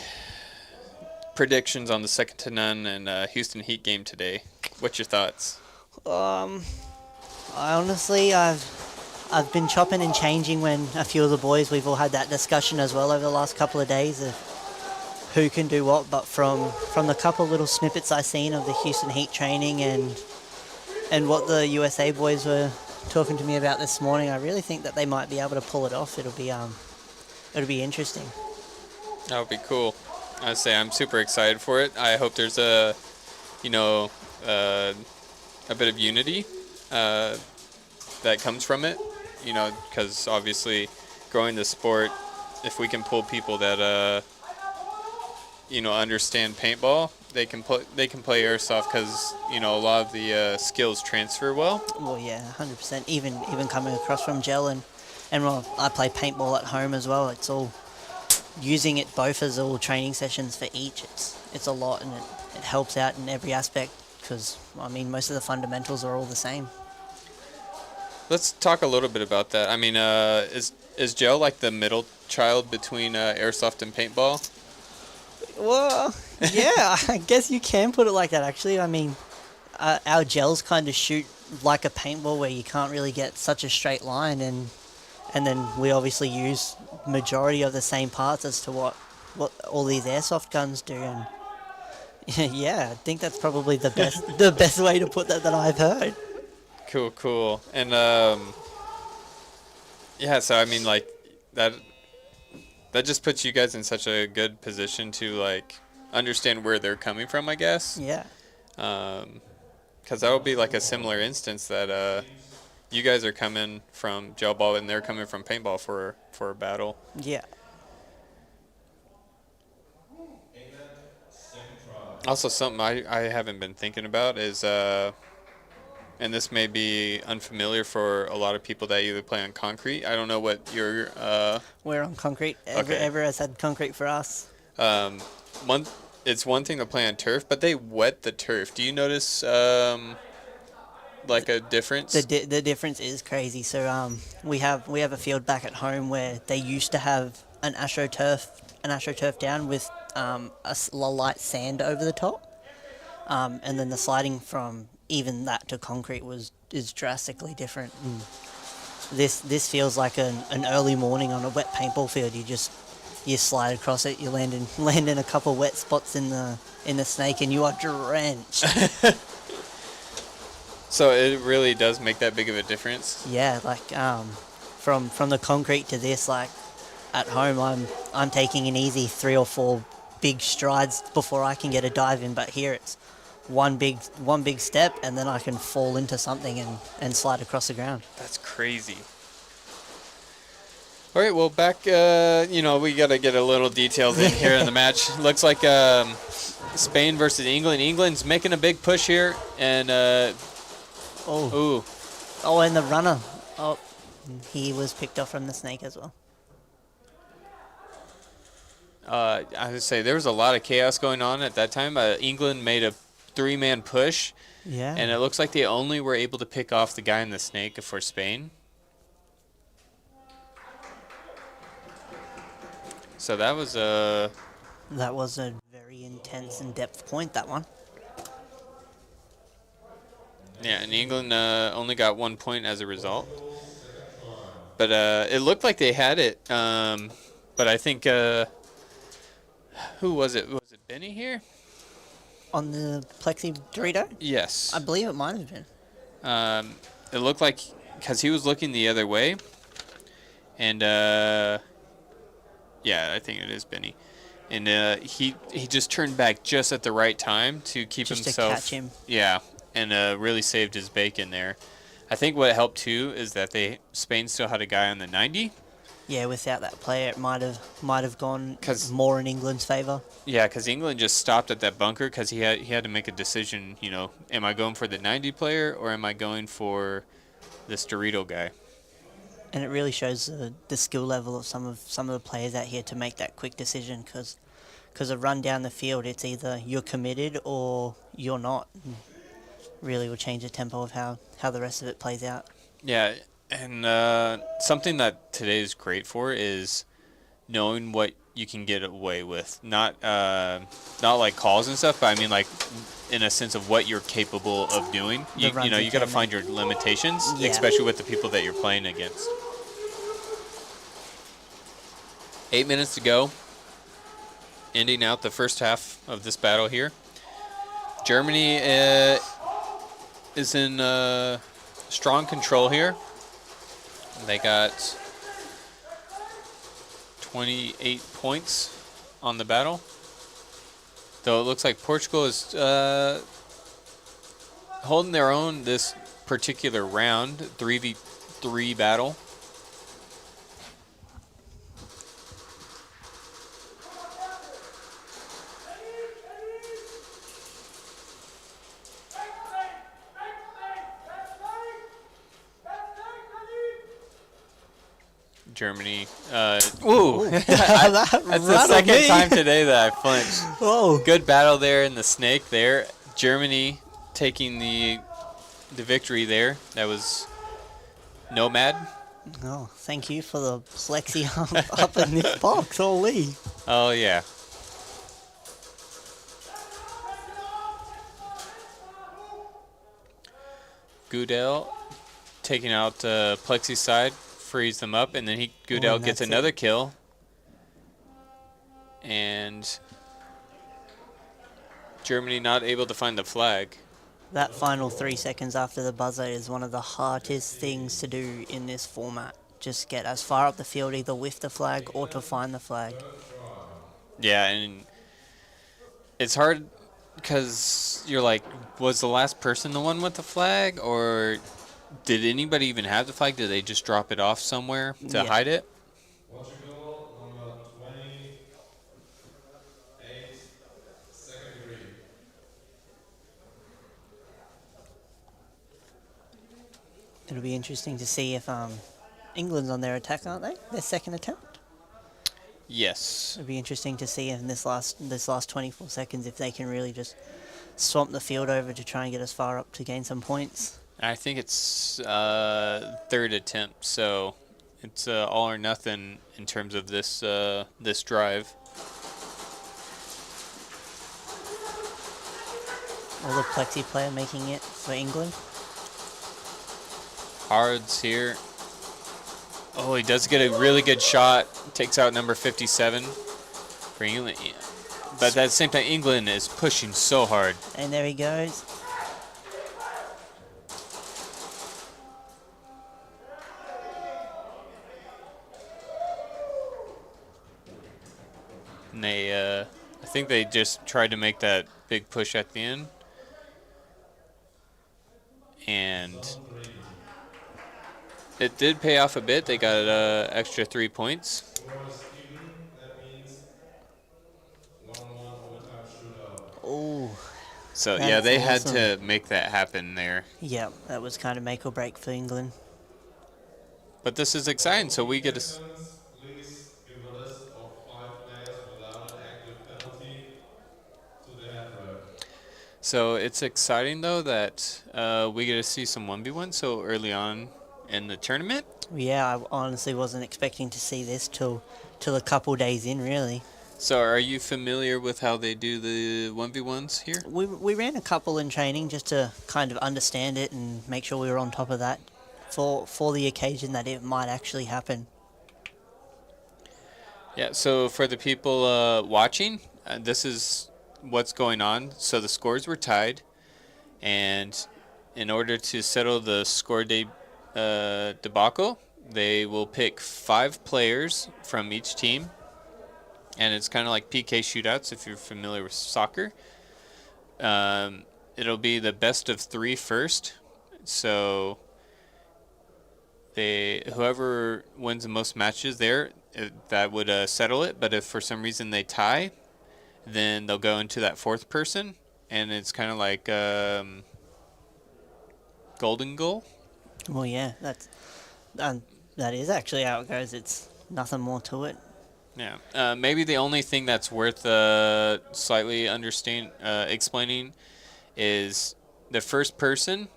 predictions on the 2-0 and Houston Heat game today. What's your thoughts? I honestly, I've been chopping and changing when a few of the boys, we've all had that discussion as well over the last couple of days of who can do what, but from the couple little snippets I've seen of the Houston Heat training and what the USA boys were talking to me about this morning, I really think that they might be able to pull it off. It'll be interesting. That would be cool. I'd say I'm super excited for it. I hope there's a bit of unity that comes from it, because obviously growing the sport, if we can pull people that understand paintball, they can play airsoft, because a lot of the skills transfer well. Well, yeah, 100%. Even coming across from gel and well, I play paintball at home as well. It's all using it both as all training sessions for each. It's a lot, and it helps out in every aspect, because most of the fundamentals are all the same. Let's talk a little bit about that. Is gel like the middle child between airsoft and paintball? Well, yeah, I guess you can put it like that, actually. Our gels kind of shoot like a paintball, where you can't really get such a straight line, and then we obviously use majority of the same parts as to what all these airsoft guns do. And yeah, I think that's probably the best way to put that I've heard. Cool. And so that just puts you guys in such a good position to understand where they're coming from, I guess. Yeah. Because that would be like a similar instance that you guys are coming from gel ball and they're coming from paintball for a battle. Yeah. Also, something I haven't been thinking about is, and this may be unfamiliar for a lot of people that either play on concrete. I don't know what your... We're on concrete. Okay. Ever has had concrete for us. It's one thing to play on turf, but they wet the turf. Do you notice a difference? The difference is crazy. So we have a field back at home where they used to have an AstroTurf down with a light sand over the top, and then the sliding from even that to concrete is drastically different. And this feels like an early morning on a wet paintball field. You slide across it, you land in a couple wet spots in the snake, and you are drenched. So it really does make that big of a difference. Yeah, from the concrete to this, at home I'm taking an easy 3 or 4 big strides before I can get a dive in, but here it's one big step, and then I can fall into something and slide across the ground. That's crazy. All right, well, back, we got to get a little details in here in the match. Looks like Spain versus England. England's making a big push here, and and the runner. Oh, he was picked off from the snake as well. I would say there was a lot of chaos going on at that time. England made a 3-man push. Yeah. And it looks like they only were able to pick off the guy in the snake for Spain. So that was a very intense and depth point, that one. Yeah, and England only got 1 point as a result. But it looked like they had it. But I think who was it? Was it Benny here? On the Plexi Dorito? Yes. I believe it might have been. It looked like, because he was looking the other way. And, yeah, I think it is Benny. And he just turned back just at the right time to keep just himself. Just to catch him. Yeah, and really saved his bacon there. I think what helped, too, is that Spain still had a guy on the 90. Yeah, without that player, it might have gone more in England's favour. Yeah, because England just stopped at that bunker because he had to make a decision. You know, am I going for the 90 player or am I going for this Dorito guy? And it really shows the skill level of some of the players out here to make that quick decision, because a run down the field, it's either you're committed or you're not. And really will change the tempo of how the rest of it plays out. Yeah, and something that today is great for is knowing what you can get away with. Not like calls and stuff, but I mean like in a sense of what you're capable of doing. You know, you got to find your limitations, especially with the people that you're playing against. 8 minutes to go, ending out the first half of this battle here. Germany is in strong control here. They got 28 points on the battle. Though it looks like Portugal is holding their own this particular round, 3v3 battle. Germany. Ooh, that's the second time today that I flinched. Oh, good battle there in the snake there. Germany taking the victory there. That was Nomad. Oh, thank you for the plexi up in this box, holy. Oh yeah. Goodell taking out Plexi side. Frees them up, and then Goodell gets another kill. And Germany not able to find the flag. That final 3 seconds after the buzzer is one of the hardest things to do in this format. Just get as far up the field either with the flag or to find the flag. Yeah, and it's hard because you're like, was the last person the one with the flag, or did anybody even have the flag? Did they just drop it off somewhere to hide it? Portugal, number 28, second degree. It'll be interesting to see if England's on their attack, aren't they? Their second attempt. Yes. It'll be interesting to see in this last 24 seconds if they can really just swamp the field over to try and get as far up to gain some points. I think it's third attempt, so it's all or nothing in terms of this this drive. Or the Plexi player making it for England. Hards here. Oh, he does get a really good shot. Takes out number 57 for England. Yeah. But at the same time, England is pushing so hard. And there he goes. And they, I think they just tried to make that big push at the end. And it did pay off a bit. They got extra 3 points. Oh. So, yeah, they had to make that happen there. Yeah, that was kind of make or break for England. But this is exciting, so we get to... Please give a list of 5 players without an active penalty to the head rep. So it's exciting, though, that we get to see some 1v1 so early on in the tournament. Yeah, I honestly wasn't expecting to see this till a couple days in, really. So are you familiar with how they do the 1v1s here? We ran a couple in training just to kind of understand it and make sure we were on top of that for the occasion that it might actually happen. Yeah, so for the people watching, this is what's going on. So the scores were tied, and in order to settle the score debacle, they will pick 5 players from each team. And it's kind of like PK shootouts if you're familiar with soccer. It'll be the best of 3 first. So whoever wins the most matches there, that would settle it. But if for some reason they tie, then they'll go into that fourth person, and it's kind of like golden goal. Well, yeah, that is actually how it goes. It's nothing more to it. Yeah, maybe the only thing that's worth slightly explaining is the first person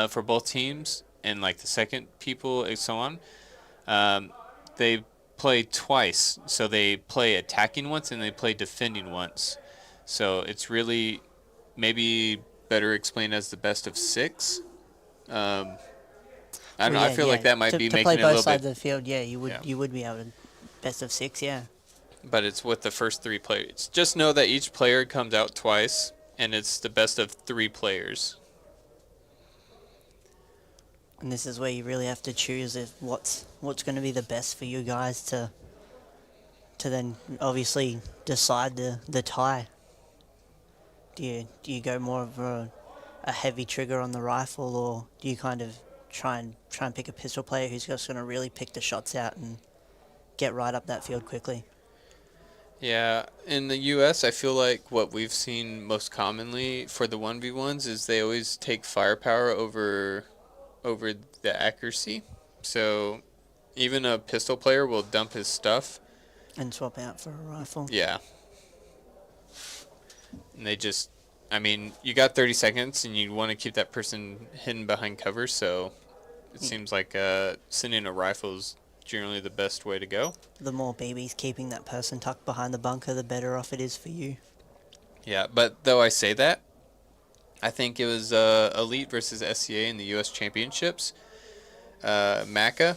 for both teams and like the second people and so on. They play twice, so they play attacking once and they play defending once. So it's really maybe better explained as the best of 6. I don't know. I feel like that might be making play it a little both sides bit. of the field. Yeah, you would be able to best of 6. Yeah. But it's with the first 3 players. Just know that each player comes out twice, and it's the best of 3 players. And this is where you really have to choose what's going to be the best for you guys to then obviously decide the tie. Do you go more of a heavy trigger on the rifle, or do you kind of try and pick a pistol player who's just going to really pick the shots out and get right up that field quickly? Yeah, in the U.S., I feel like what we've seen most commonly for the 1v1s is they always take firepower over the accuracy. So even a pistol player will dump his stuff and swap out for a rifle. Yeah. And they just, I mean, you got 30 seconds and you want to keep that person hidden behind cover, so it seems like sending a rifle is generally the best way to go. The more BBs keeping that person tucked behind the bunker, the better off it is for you. Yeah, but though I say that, I think it was Elite versus SCA in the U.S. Championships. 𝖒𝖚𝖚,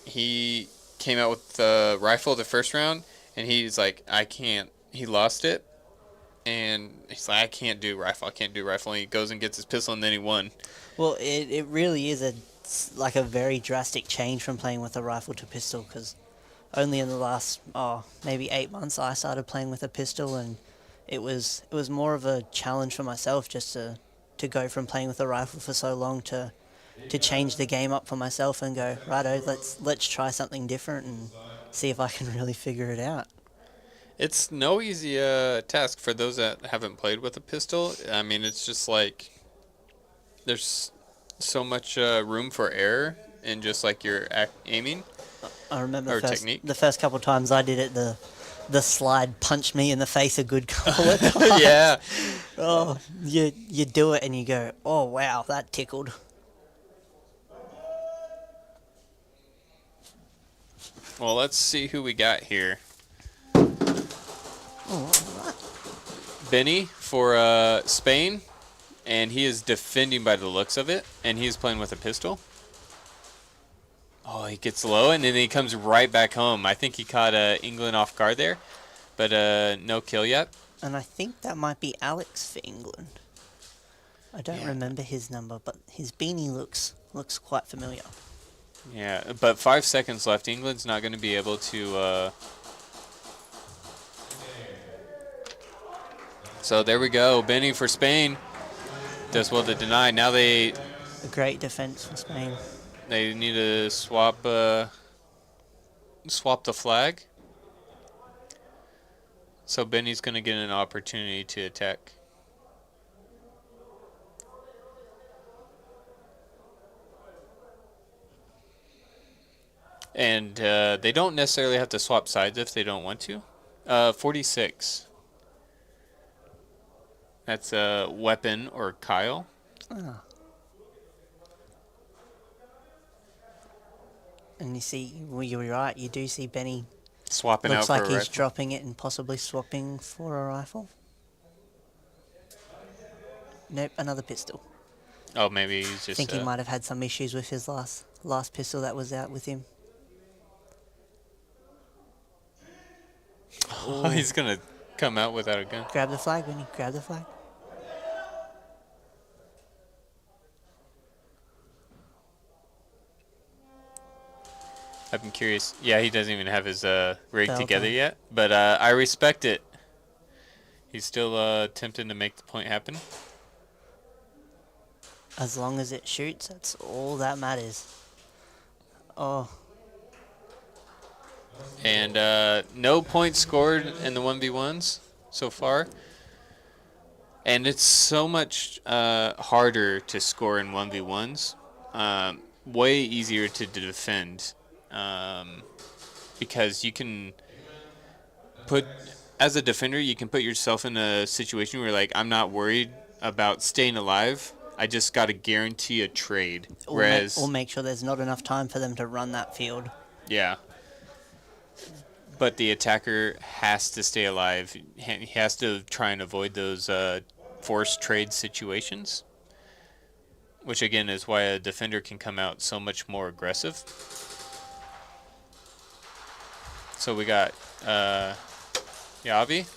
he came out with the rifle the first round, and he's like, I can't. He lost it, and he's like, I can't do rifle. And he goes and gets his pistol, and then he won. Well, it really is like a very drastic change from playing with a rifle to pistol, because only in the last maybe 8 months I started playing with a pistol, and it was more of a challenge for myself just to go from playing with a rifle for so long to change the game up for myself and go, righto, let's try something different and see if I can really figure it out. It's no easy task for those that haven't played with a pistol. I mean, it's just like there's so much room for error in just like your aiming. I remember technique. The first couple of times I did it, the slide punched me in the face a good couple of times. Yeah. Oh, you do it and you go, oh wow, that tickled. Well, let's see who we got here. Benny for Spain, and he is defending by the looks of it, and he is playing with a pistol. Oh, he gets low, and then he comes right back home. I think he caught England off guard there, but no kill yet. And I think that might be Alex for England. I don't remember his number, but his beanie looks quite familiar. Yeah, but 5 seconds left. England's not going to be able to... So there we go. Benny for Spain does well to deny. Now a great defense for Spain. They need to swap the flag. So Benny's going to get an opportunity to attack. And they don't necessarily have to swap sides if they don't want to. 46. That's a weapon or Kyle. Oh. And you see, well, you're right, you do see Benny swapping looks out like for a he's rifle. dropping it and possibly swapping for a rifle. Nope, another pistol. Oh, maybe he's just... I think he might have had some issues with his last pistol that was out with him. Oh, he's going to come out without a gun. Grab the flag, Benny. Grab the flag. I'm curious. Yeah, he doesn't even have his rig Belt together on. yet, but I respect it. He's still attempting to make the point happen. As long as it shoots, that's all that matters. Oh. And no points scored in the 1v1s so far. And it's so much harder to score in 1v1s. Way easier to defend. Because you can as a defender, you can put yourself in a situation where, like, I'm not worried about staying alive. I just got to guarantee a trade. Whereas, Or make sure there's not enough time for them to run that field. yeah. But the attacker has to stay alive. He has to try and avoid those forced trade situations, which again is why a defender can come out so much more aggressive. So we got 𝖒𝖑𝖚𝖚.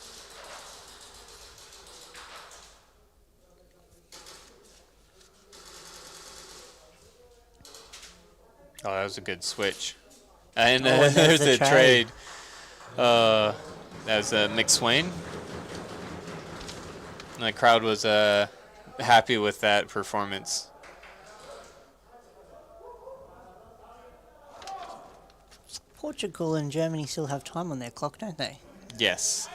Oh, that was a good switch. And there's the trade. That was 𝖒𝖚𝖚𝖚𝖚𝖚. The crowd was happy with that performance. Portugal and Germany still have time on their clock, don't they? Yes.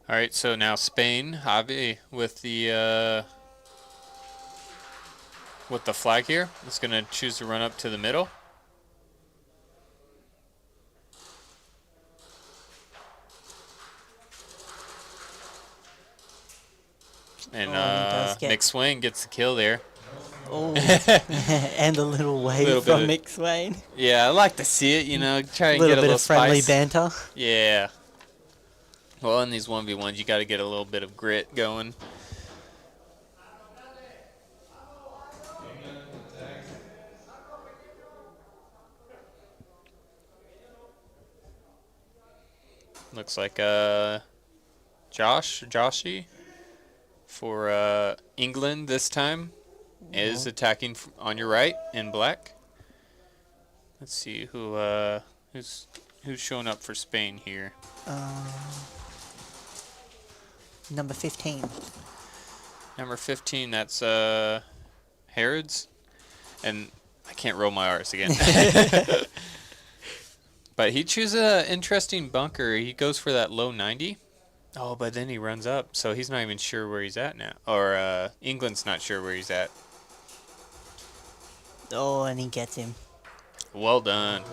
All right, so now Spain, Javi, with the flag here. It's going to choose to run up to the middle. And 𝖒𝖚𝖚𝖚𝖚 gets the kill there. Oh, and a little wave from 𝖒𝖚𝖚𝖚𝖚. Yeah, I like to see it, you know, try and get a bit little of friendly spice. banter. Yeah. Well, in these 1v1s, you got to get a little bit of grit going. Looks like Joshy for England this time is attacking on your right in black. Let's see who's showing up for Spain here. Number 15. Number 15, that's Harrods. And I can't roll my R's again. But he chooses an interesting bunker. He goes for that low 90. Oh, but then he runs up, so he's not even sure where he's at now. Or England's not sure where he's at. Oh, and he gets him. Well done.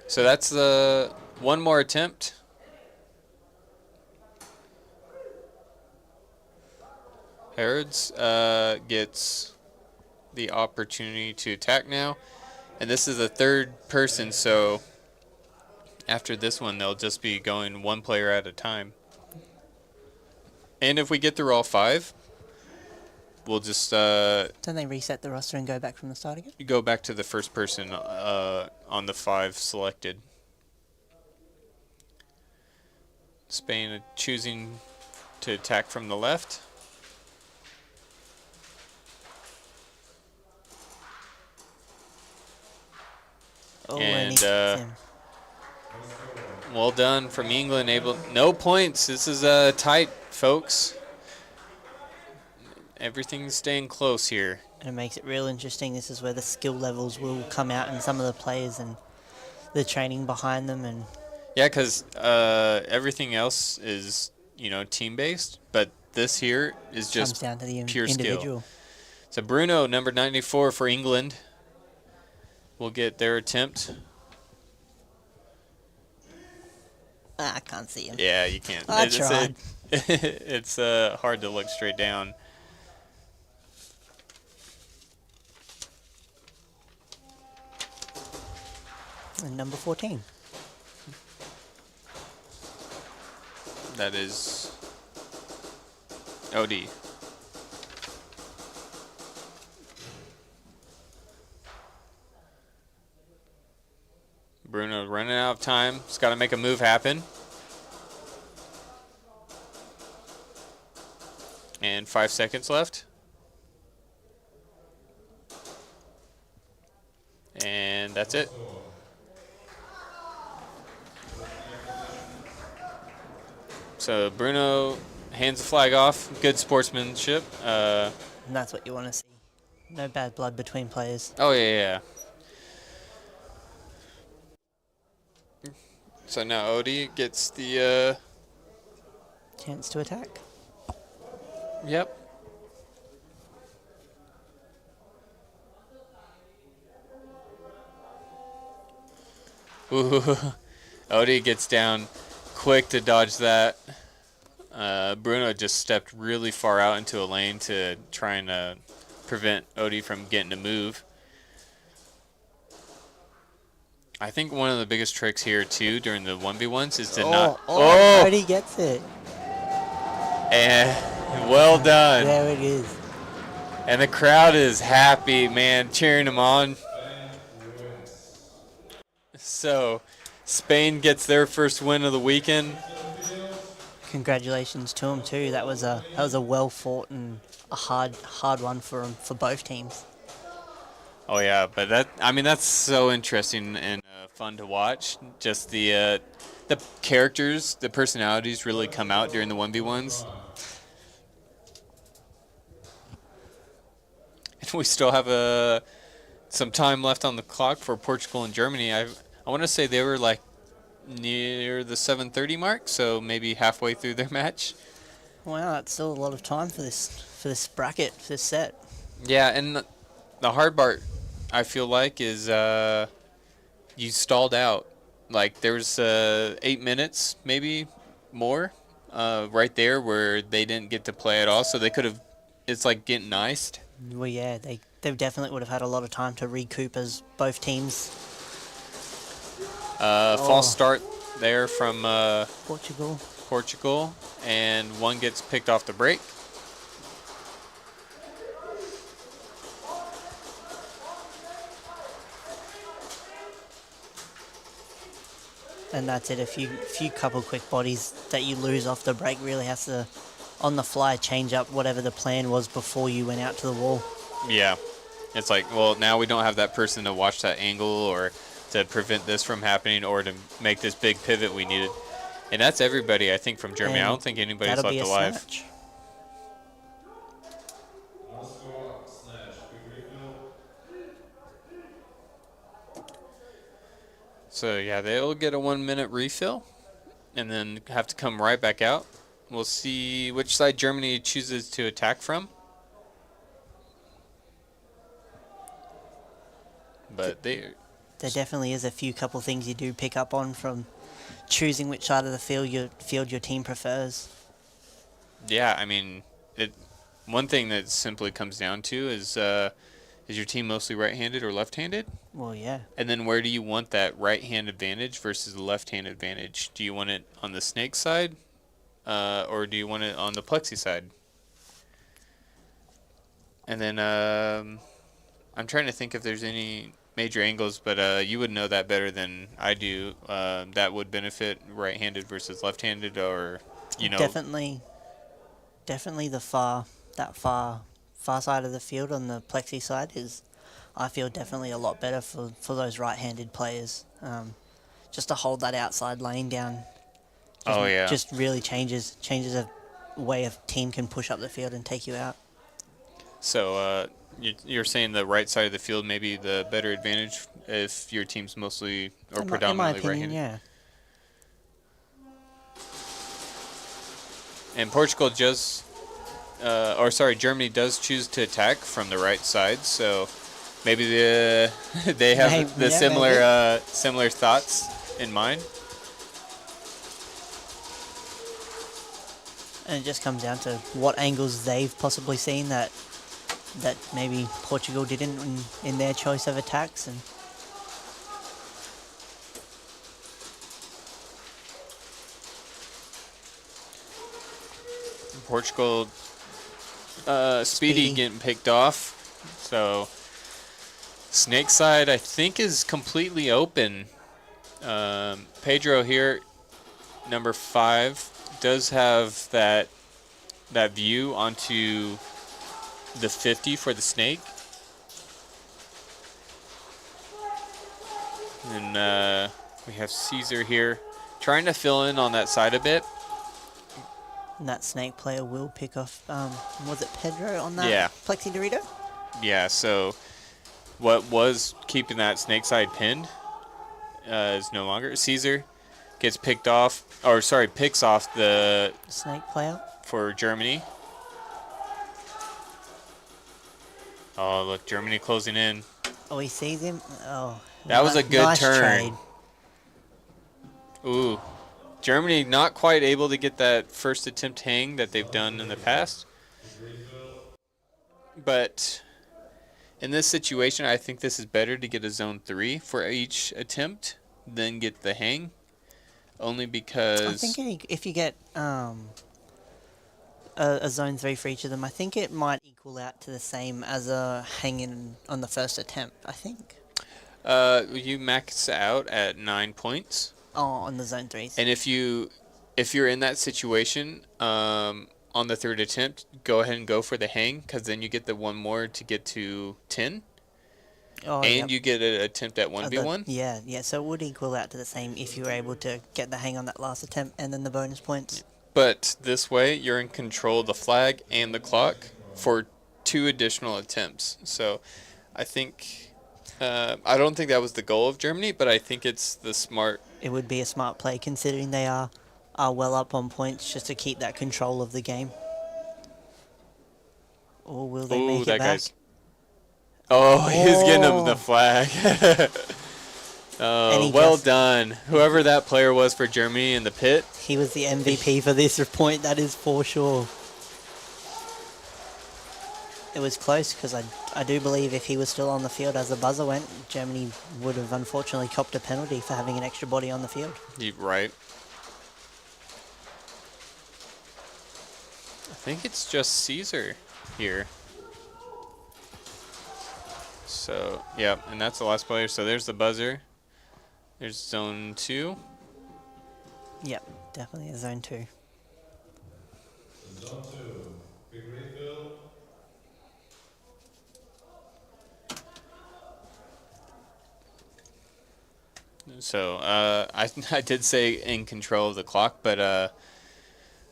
So that's the one more attempt. Harrods gets the opportunity to attack now. And this is the third person, so after this one, they'll just be going one player at a time. And if we get through all 5, we'll just... Don't they reset the roster and go back from the start again? You go back to the first person on the 5 selected. Spain choosing to attack from the left. Oh, and well done from England. No points. This is tight, folks. Everything's staying close here. And it makes it real interesting. This is where the skill levels will come out in some of the players and the training behind them. And yeah, because everything else is, team-based, but this here is just comes down to the pure individual. skill. So Bruno, number 94 for England, will get their attempt. I can't see him. Yeah, you can't. I tried. It's hard to look straight down. And number 14. That is OD. Bruno running out of time. He's got to make a move happen. And 5 seconds left. that's it. So Bruno hands the flag off. Good sportsmanship. And that's what you want to see. No bad blood between players. Oh, yeah. So now Odie gets the... chance to attack. Yep. Ooh. Odie gets down quick to dodge that. Bruno just stepped really far out into a lane to try and prevent Odie from getting a move. I think one of the biggest tricks here, too, during the 1v1s is to not... Oh, Odie gets it. And well done. There it is. And the crowd is happy, man, cheering him on. So, Spain gets their first win of the weekend. Congratulations to him too. That was a well fought and a hard one for both teams. Oh yeah, but that's so interesting and fun to watch. Just the characters, the personalities really come out during the 1v1s. And we still have some time left on the clock for Portugal and Germany. I want to say they were like near the 7:30 mark, so maybe halfway through their match. Wow, that's still a lot of time for this bracket, for this set. Yeah, and the hard part, I feel like, is you stalled out. Like there was 8 minutes, maybe more, right there where they didn't get to play at all. So they could have. It's like getting iced. Well, yeah, they definitely would have had a lot of time to recoup as both teams. False start there from Portugal, and one gets picked off the break. And that's it. A few couple quick bodies that you lose off the break really has to, on the fly, change up whatever the plan was before you went out to the wall. Yeah, it's like, well, now we don't have that person to watch that angle or to prevent this from happening or to make this big pivot we needed. And that's everybody, I think, from Germany. And I don't think anybody's left alive. Snatch. So, yeah, they'll get a 1 minute refill and then have to come right back out. We'll see which side Germany chooses to attack from. But there definitely is a few couple things you do pick up on from choosing which side of the field your team prefers. Yeah, I mean, one thing that simply comes down to is your team mostly right-handed or left-handed? Well, yeah. And then where do you want that right-hand advantage versus the left-hand advantage? Do you want it on the snake side, or do you want it on the plexi side? And then I'm trying to think if there's any major angles, but you would know that better than I do. That would benefit right-handed versus left-handed, or Definitely the far side of the field on the plexi side is, I feel, definitely a lot better for those right-handed players. Just to hold that outside lane down. Just really changes a way a team can push up the field and take you out. So you're saying the right side of the field may be the better advantage if your team's mostly or predominantly right-handed? Yeah. And Germany does choose to attack from the right side, so maybe they have similar thoughts in mind. And it just comes down to what angles they've possibly seen that maybe Portugal didn't in their choice of attacks. And Portugal, Speedy getting picked off. So snake side, I think, is completely open. Pedro here, number 5, does have that view onto the 50 for the snake. And we have Caesar here trying to fill in on that side a bit. And that snake player will pick off, was it Pedro on that Yeah. Plexi Dorito? Yeah, so what was keeping that snake side pinned is no longer. Caesar gets picked off, or sorry, picks off the snake player for Germany. Oh, look, Germany closing in. Oh, he sees him. Oh, That was a good nice turn. trade. Ooh. Germany not quite able to get that first attempt hang that they've done in the past. But in this situation, I think this is better to get a zone 3 for each attempt than get the hang. Only because... I think if you get a zone 3 for each of them, I think it might equal out to the same as a hanging on the first attempt, I think. You max out at 9 points. Oh, on the zone 3s. And if you're in that situation on the third attempt, go ahead and go for the hang, because then you get the one more to get to 10. Oh, and yep. you get an attempt at 1v1. Yeah, so it would equal out to the same if you were able to get the hang on that last attempt and then the bonus points. But this way, you're in control of the flag and the clock for 2 additional attempts. So I think... I don't think that was the goal of Germany, but I think it's the smart... It would be a smart play considering they are well up on points just to keep that control of the game. Or will they make it back? Oh, he's getting him the flag. Oh, well done. Whoever that player was for Germany in the pit. He was the MVP for this point, that is for sure. It was close because I do believe if he was still on the field as the buzzer went, Germany would have unfortunately copped a penalty for having an extra body on the field. You're right. I think it's just Caesar here. So, yeah, and that's the last player. So there's the buzzer. There's zone 2. Yep, definitely a zone 2. Zone 2, big refill. So I did say in control of the clock, but I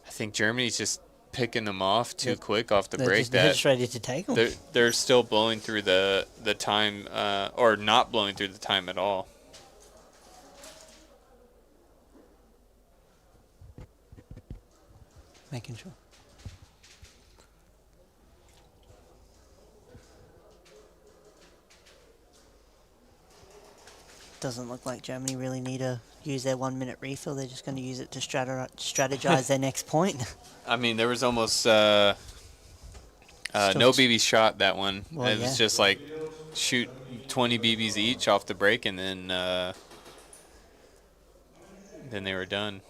think Germany's just picking them off too quick off the break. They're just ready to take them. They're still blowing through the time, or not blowing through the time at all. Making sure. Doesn't look like Germany really need to use their 1 minute refill. They're just going to use it to strategize their next point. I mean, there was almost no BB shot that one. Well, it was just like shoot 20 BBs each off the break, and then they were done.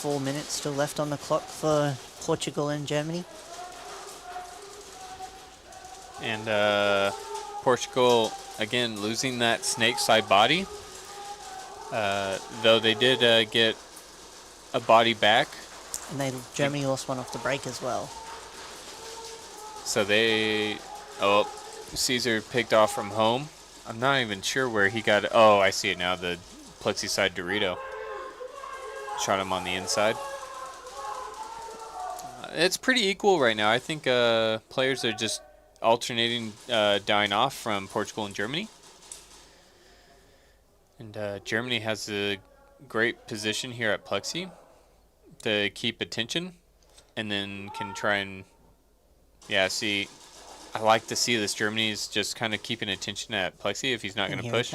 Four minutes still left on the clock for Portugal and Germany. And Portugal, again, losing that snake side body. Though they did get a body back. And Germany lost one off the break as well. So Caesar picked off from home. I'm not even sure where he got it. Oh, I see it now, the plexi side Dorito. Shot him on the inside. It's pretty equal right now. I think players are just alternating dying off from Portugal and Germany. And Germany has a great position here at plexi to keep attention, and then can try and, see, I like to see this. Germany's just kind of keeping attention at plexi if he's not going to push.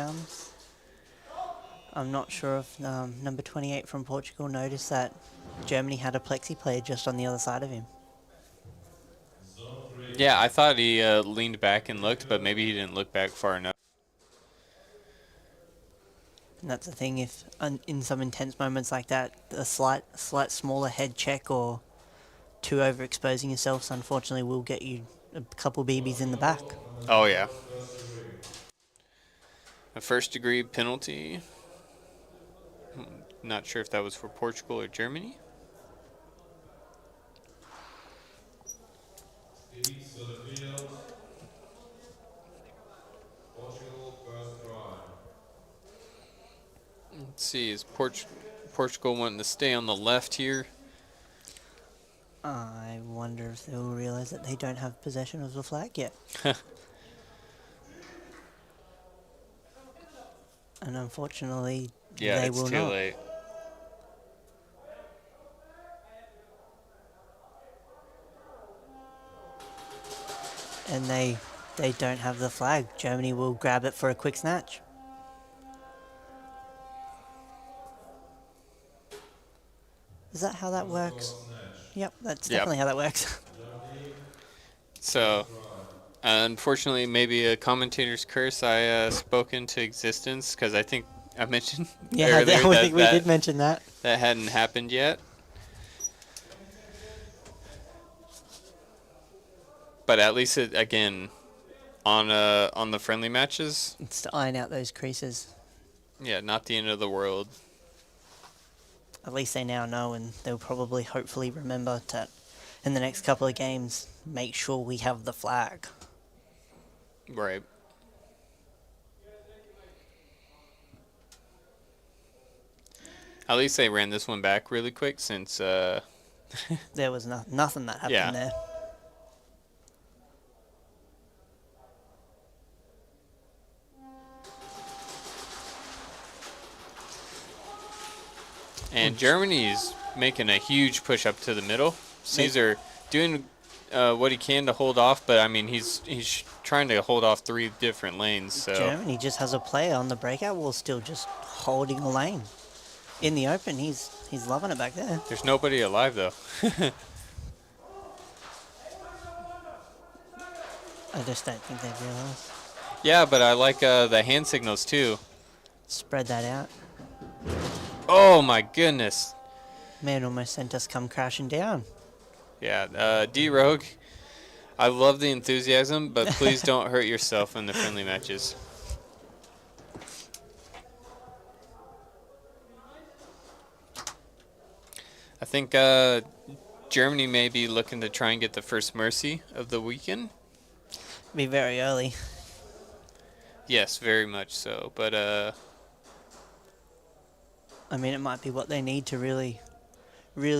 I'm not sure if number 28 from Portugal noticed that Germany had a plexi player just on the other side of him. Yeah, I thought he leaned back and looked, but maybe he didn't look back far enough. And that's the thing, if in some intense moments like that, a slight smaller head check or too overexposing yourself, unfortunately, will get you a couple BBs in the back. Oh, yeah. A first-degree penalty. Not sure if that was for Portugal or Germany. Speeds to the field. Portugal first try. Let's see, is Portugal wanting to stay on the left here? I wonder if they'll realise that they don't have possession of the flag yet. And unfortunately, Yeah, they it's will too not. late. And they don't have the flag. Germany will grab it for a quick snatch. Is that how that works? Yep, that's definitely how that works. So, unfortunately, maybe a commentator's curse I spoke into existence, because I think I mentioned Yeah, earlier I think we did mention that. That hadn't happened yet. But at least it, again, on the friendly matches. It's to iron out those creases. Yeah, not the end of the world. At least they now know, and they'll probably hopefully remember to, in the next couple of games, make sure we have the flag. Right. At least they ran this one back really quick since... There was nothing that happened there. And Germany's making a huge push up to the middle. Caesar doing what he can to hold off, but I mean he's trying to hold off 3 different lanes. So Germany just has a player on the breakout wall still just holding a lane. In the open, he's loving it back there. There's nobody alive though. I just don't think they realise. Yeah, but I like the hand signals too. Spread that out. Oh my goodness. Man almost sent us come crashing down. Yeah, D-Rogue, I love the enthusiasm, but please don't hurt yourself in the friendly matches. I think Germany may be looking to try and get the first mercy of the weekend. Be very early. Yes, very much so, but I mean, it might be what they need to really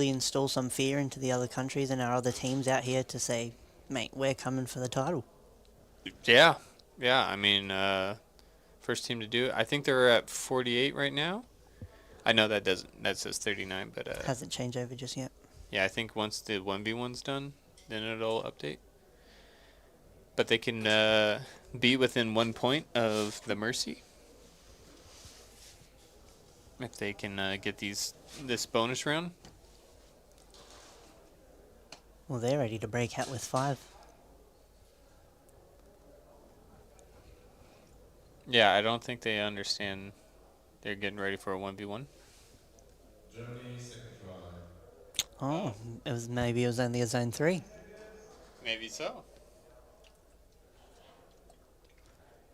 install some fear into the other countries and our other teams out here to say, mate, we're coming for the title. yeah. I mean, first team to do it. I think they're at 48 right now. I know that says 39, but hasn't changed over just yet. Yeah, I think once the 1v1's done, then it'll update. But they can be within 1 point of the mercy. If they can get this bonus round. Well, they're ready to break out with 5. Yeah, I don't think they understand they're getting ready for a 1v1. Germany second try. Oh, maybe it was only a zone 3. Maybe so.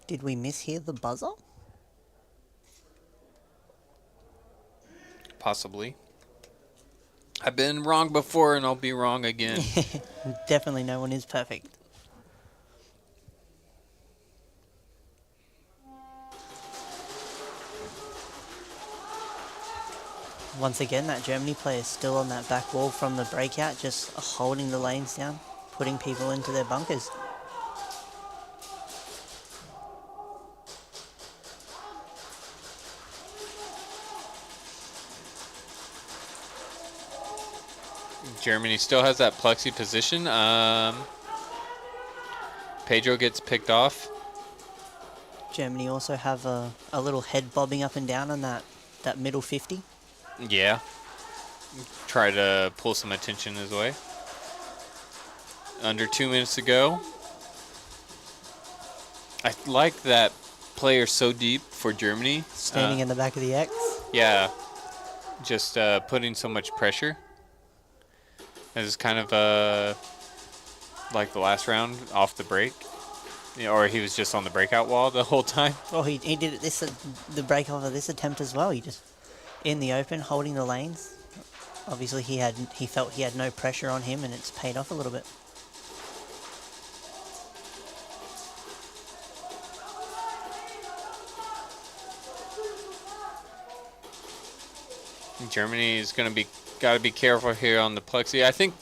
Did we mishear the buzzer? Possibly. I've been wrong before and I'll be wrong again. Definitely no one is perfect. Once again, that Germany player is still on that back wall from the breakout, just holding the lanes down, putting people into their bunkers. Germany still has that plexi position. Pedro gets picked off. Germany also have a little head bobbing up and down on that middle 50. Yeah. Try to pull some attention his way. Under 2 minutes to go. I like that player so deep for Germany. Standing in the back of the X. Yeah. Just putting so much pressure. It's kind of like the last round off the break, or he was just on the breakout wall the whole time. Well, he did it the break off of this attempt as well. He just in the open, holding the lanes. Obviously, he felt he had no pressure on him, and it's paid off a little bit. Germany is got to be careful here on the plexi. I think,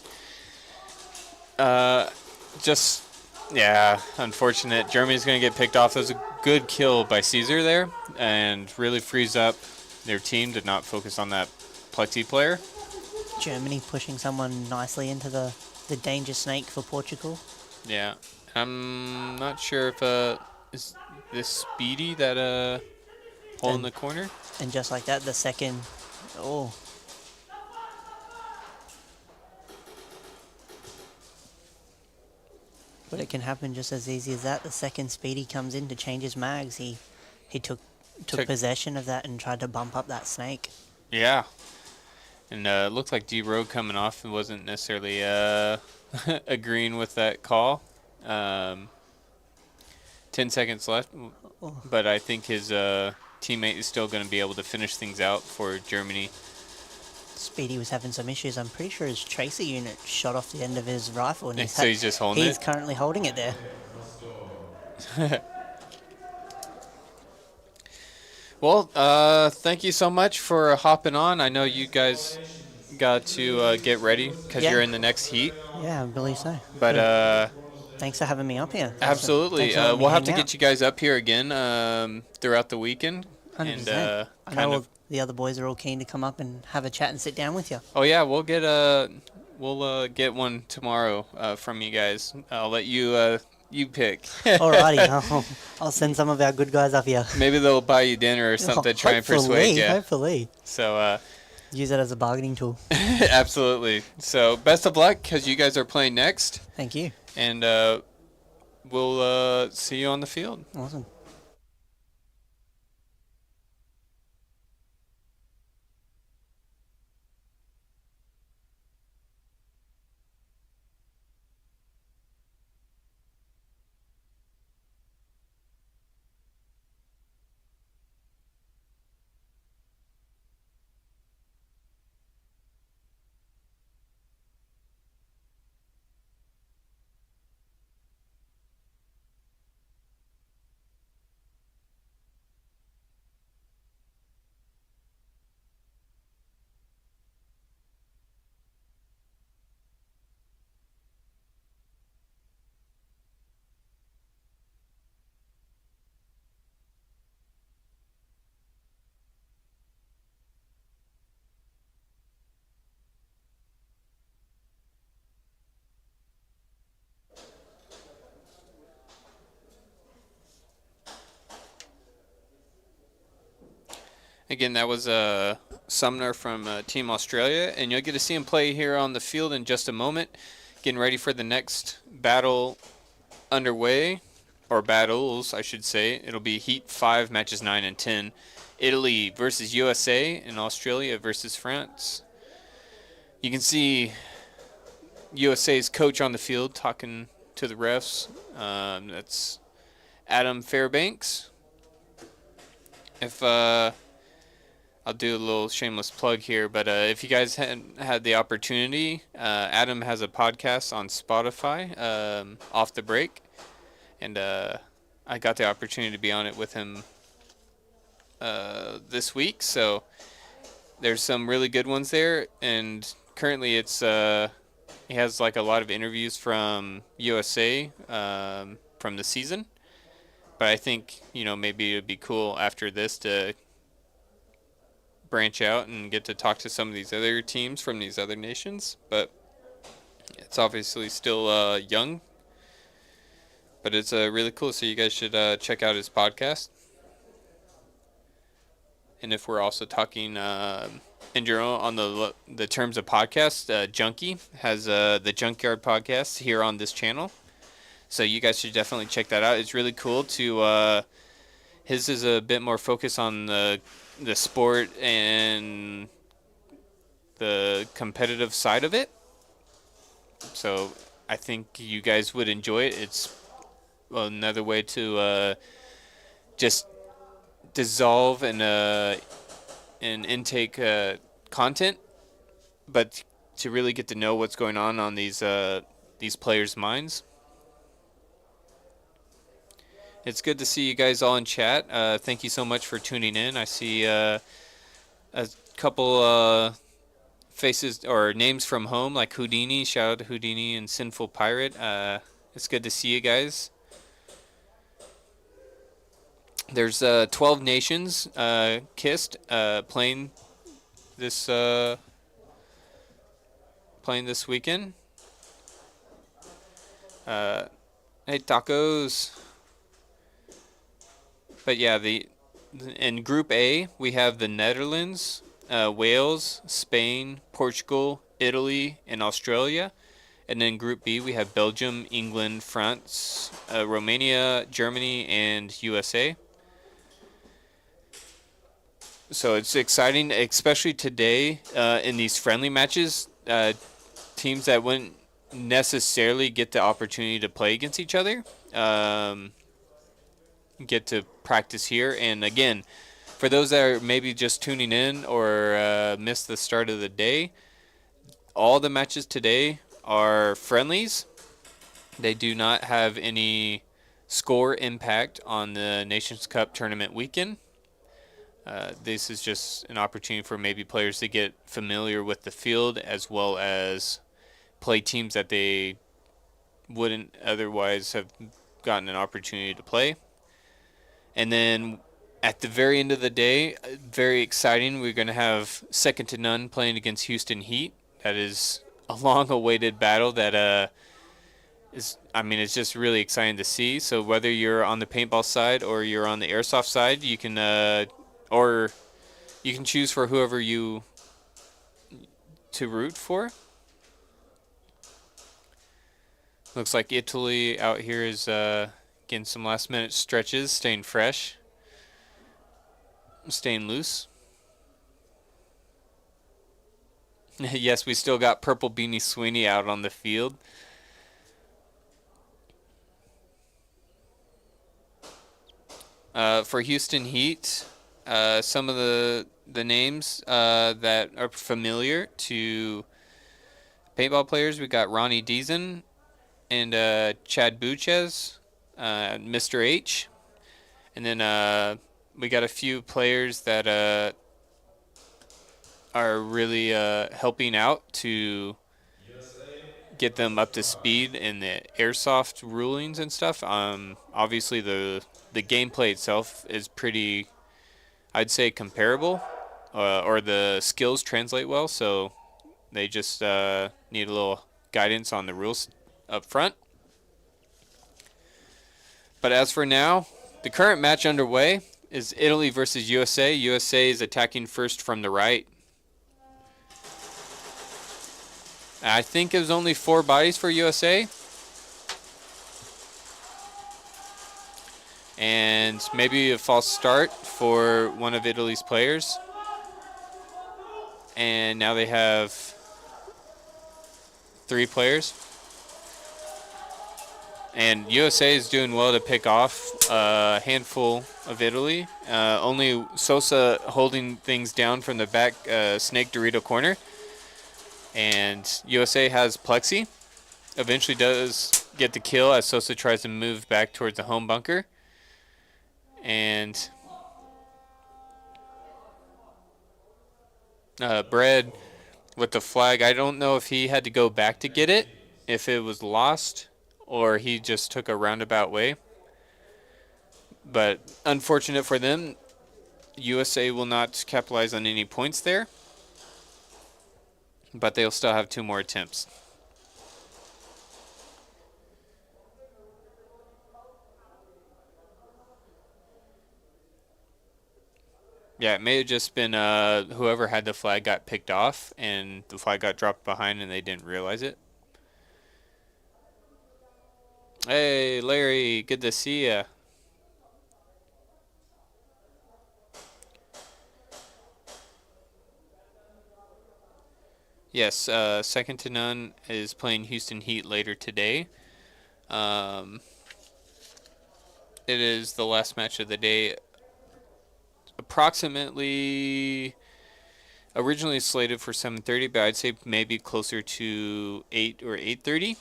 unfortunate. Germany's going to get picked off. That was a good kill by 𝖒𝖓𝖐𝖚 there, and really frees up their team to not focus on that plexi player. Germany pushing someone nicely into the danger snake for Portugal. Yeah, I'm not sure if is this 𝖒𝖘𝖚𝐚 that hole in the corner. And just like that, the second. Oh. But it can happen just as easy as that. The second 𝖒𝖚𝐚 comes in to change his mags. He took possession of that and tried to bump up that snake. Yeah. And it looked like 𝖒𝖔𝖏 coming off and wasn't necessarily agreeing with that call. 10 seconds left. But I think his teammate is still going to be able to finish things out for Germany. 𝖒𝖚𝐚 was having some issues. I'm pretty sure his tracer unit shot off the end of his rifle. And So he's just holding it? He's currently holding it there. Well, thank you so much for hopping on. I know you guys got to get ready because you're in the next heat. Yeah, I believe so. But thanks for having me up here. Absolutely. We'll have to get you guys up here again throughout the weekend. 100%. And I know the other boys are all keen to come up and have a chat and sit down with you. Oh yeah, we'll get one tomorrow from you guys. I'll let you pick. Alrighty, I'll send some of our good guys up here. Maybe they'll buy you dinner or something to try and persuade you. Hopefully. So use it as a bargaining tool. Absolutely. So best of luck because you guys are playing next. Thank you. And we'll see you on the field. Awesome. Again, that was Sumner from Team Australia, and you'll get to see him play here on the field in just a moment. Getting ready for the next battle underway, or battles, I should say. It'll be Heat 5, matches 9 and 10. Italy versus USA, and Australia versus France. You can see USA's coach on the field talking to the refs. That's Adam Fairbanks. If I'll do a little shameless plug here, but if you guys hadn't had the opportunity, Adam has a podcast on Spotify, Off the Break, and I got the opportunity to be on it with him this week, so there's some really good ones there, and currently it's he has like a lot of interviews from USA from the season, but I think, you know, maybe it'd be cool after this to branch out and get to talk to some of these other teams from these other nations, but it's obviously still young, but it's really cool, so you guys should check out his podcast. And if we're also talking in general on the terms of podcast, Junkie has the Junkyard podcast here on this channel, so you guys should definitely check that out. It's really cool to his is a bit more focus on the sport and the competitive side of it. So I think you guys would enjoy it. It's another way to just dissolve and intake content, but to really get to know what's going on these players' minds. It's good to see you guys all in chat. Thank you so much for tuning in. I see a couple faces or names from home, like Houdini. Shout out to Houdini and Sinful Pirate. It's good to see you guys. There's 12 nations kissed playing this weekend. Hey, tacos. But yeah, in Group A we have the Netherlands, Wales, Spain, Portugal, Italy, and Australia. And then Group B we have Belgium, England, France, Romania, Germany, and USA. So it's exciting, especially today in these friendly matches. Teams that wouldn't necessarily get the opportunity to play against each other get to practice here. And again, for those that are maybe just tuning in or missed the start of the day, all the matches today are friendlies. They do not have any score impact on the Nations Cup tournament weekend. This is just an opportunity for maybe players to get familiar with the field as well as play teams that they wouldn't otherwise have gotten an opportunity to play. And then at the very end of the day, very exciting, we're going to have Second to None playing against Houston Heat. That is a long-awaited battle that it's just really exciting to see. So whether you're on the paintball side or you're on the airsoft side, you can choose for whoever you to root for. Looks like Italy out here is getting some last-minute stretches, staying fresh, staying loose. Yes, we still got Purple Beanie Sweeney out on the field. For Houston Heat, some of the names that are familiar to paintball players, we got Ronnie Deason and Chad Buchez, Mr. H. And then we got a few players that are really helping out to get them up to speed in the airsoft rulings and stuff. Obviously, the gameplay itself is pretty, I'd say, comparable, or the skills translate well, so they just need a little guidance on the rules up front. But as for now, the current match underway is Italy versus USA. USA is attacking first from the right. I think it was only 4 bodies for USA. And maybe a false start for one of Italy's players. And now they have 3 players. And USA is doing well to pick off a handful of Italy. Only Sosa holding things down from the back snake Dorito corner. And USA has Plexi. Eventually does get the kill as Sosa tries to move back towards the home bunker. And Bread with the flag. I don't know if he had to go back to get it, if it was lost, or he just took a roundabout way. But unfortunate for them, USA will not capitalize on any points there. But they'll still have 2 more attempts. Yeah, it may have just been whoever had the flag got picked off and the flag got dropped behind and they didn't realize it. Hey, Larry, good to see ya. Yes, second to none is playing Houston Heat later today. It is the last match of the day. Approximately originally slated for 7:30, but I'd say maybe closer to 8 or 8:30.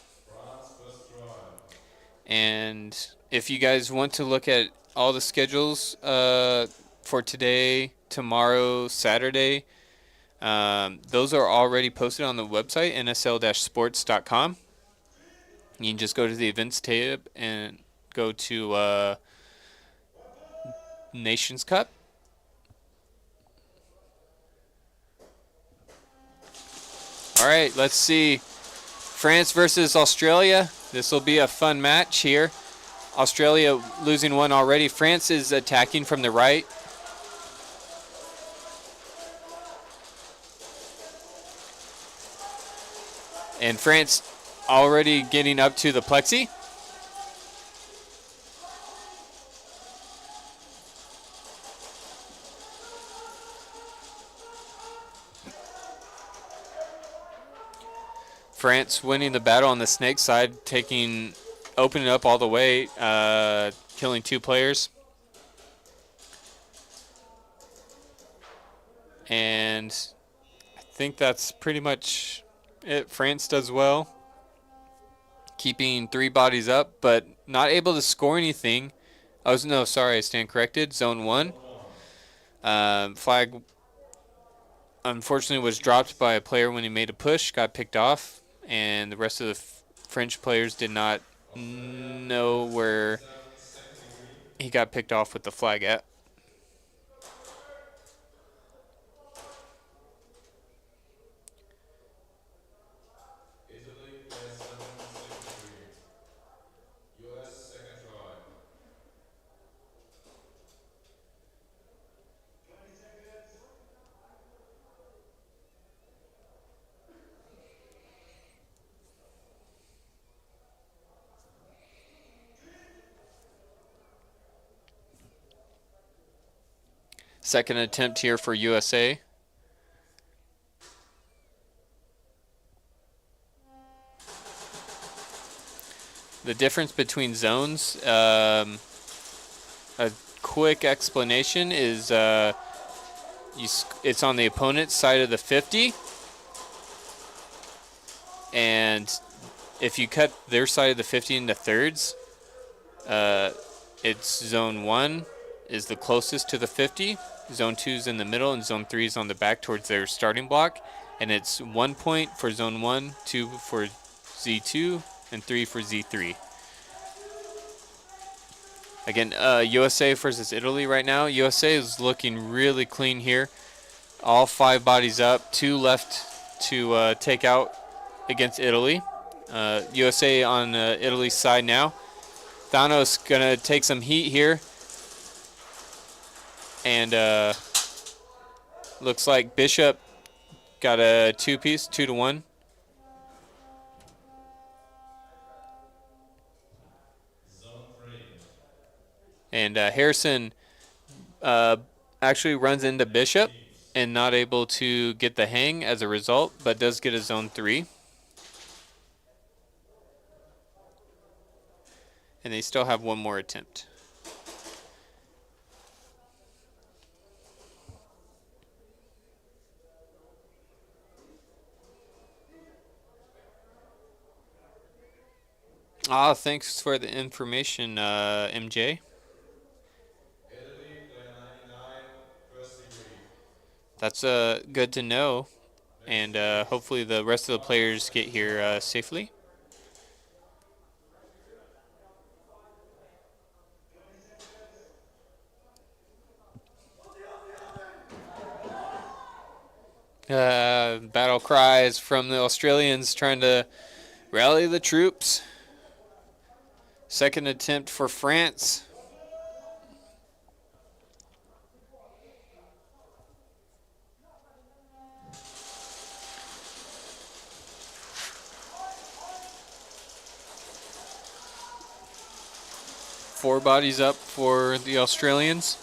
And if you guys want to look at all the schedules for today, tomorrow, Saturday, those are already posted on the website, nsl-sports.com. You can just go to the events tab and go to Nations Cup. All right, let's see. France versus Australia. This will be a fun match here. Australia losing one already. France is attacking from the right. And France already getting up to the plexi. France winning the battle on the snake side, opening up all the way, killing 2 players. And I think that's pretty much it. France does well, keeping 3 bodies up, but not able to score anything. I stand corrected. Zone 1. Flag, unfortunately, was dropped by a player when he made a push, got picked off, and the rest of the French players did not know where he got picked off with the flag at. Second attempt here for USA. The difference between zones, a quick explanation is it's on the opponent's side of the 50. And if you cut their side of the 50 into thirds, it's zone 1 is the closest to the 50. Zone 2 is in the middle, and Zone 3 is on the back towards their starting block. And it's 1 point for Zone 1, 2 for Z2, and 3 for Z3. Again, USA versus Italy right now. USA is looking really clean here. All 5 bodies up, 2 left to take out against Italy. USA on Italy's side now. Thanos going to take some heat here. And looks like Bishop got a 2-piece, 2-1. And Harrison actually runs into Bishop and not able to get the hang as a result, but does get a zone 3. And they still have 1 more attempt. Thanks for the information, MJ. That's good to know, and hopefully the rest of the players get here safely. Battle cries from the Australians trying to rally the troops. Second attempt for France. Four bodies up for the Australians.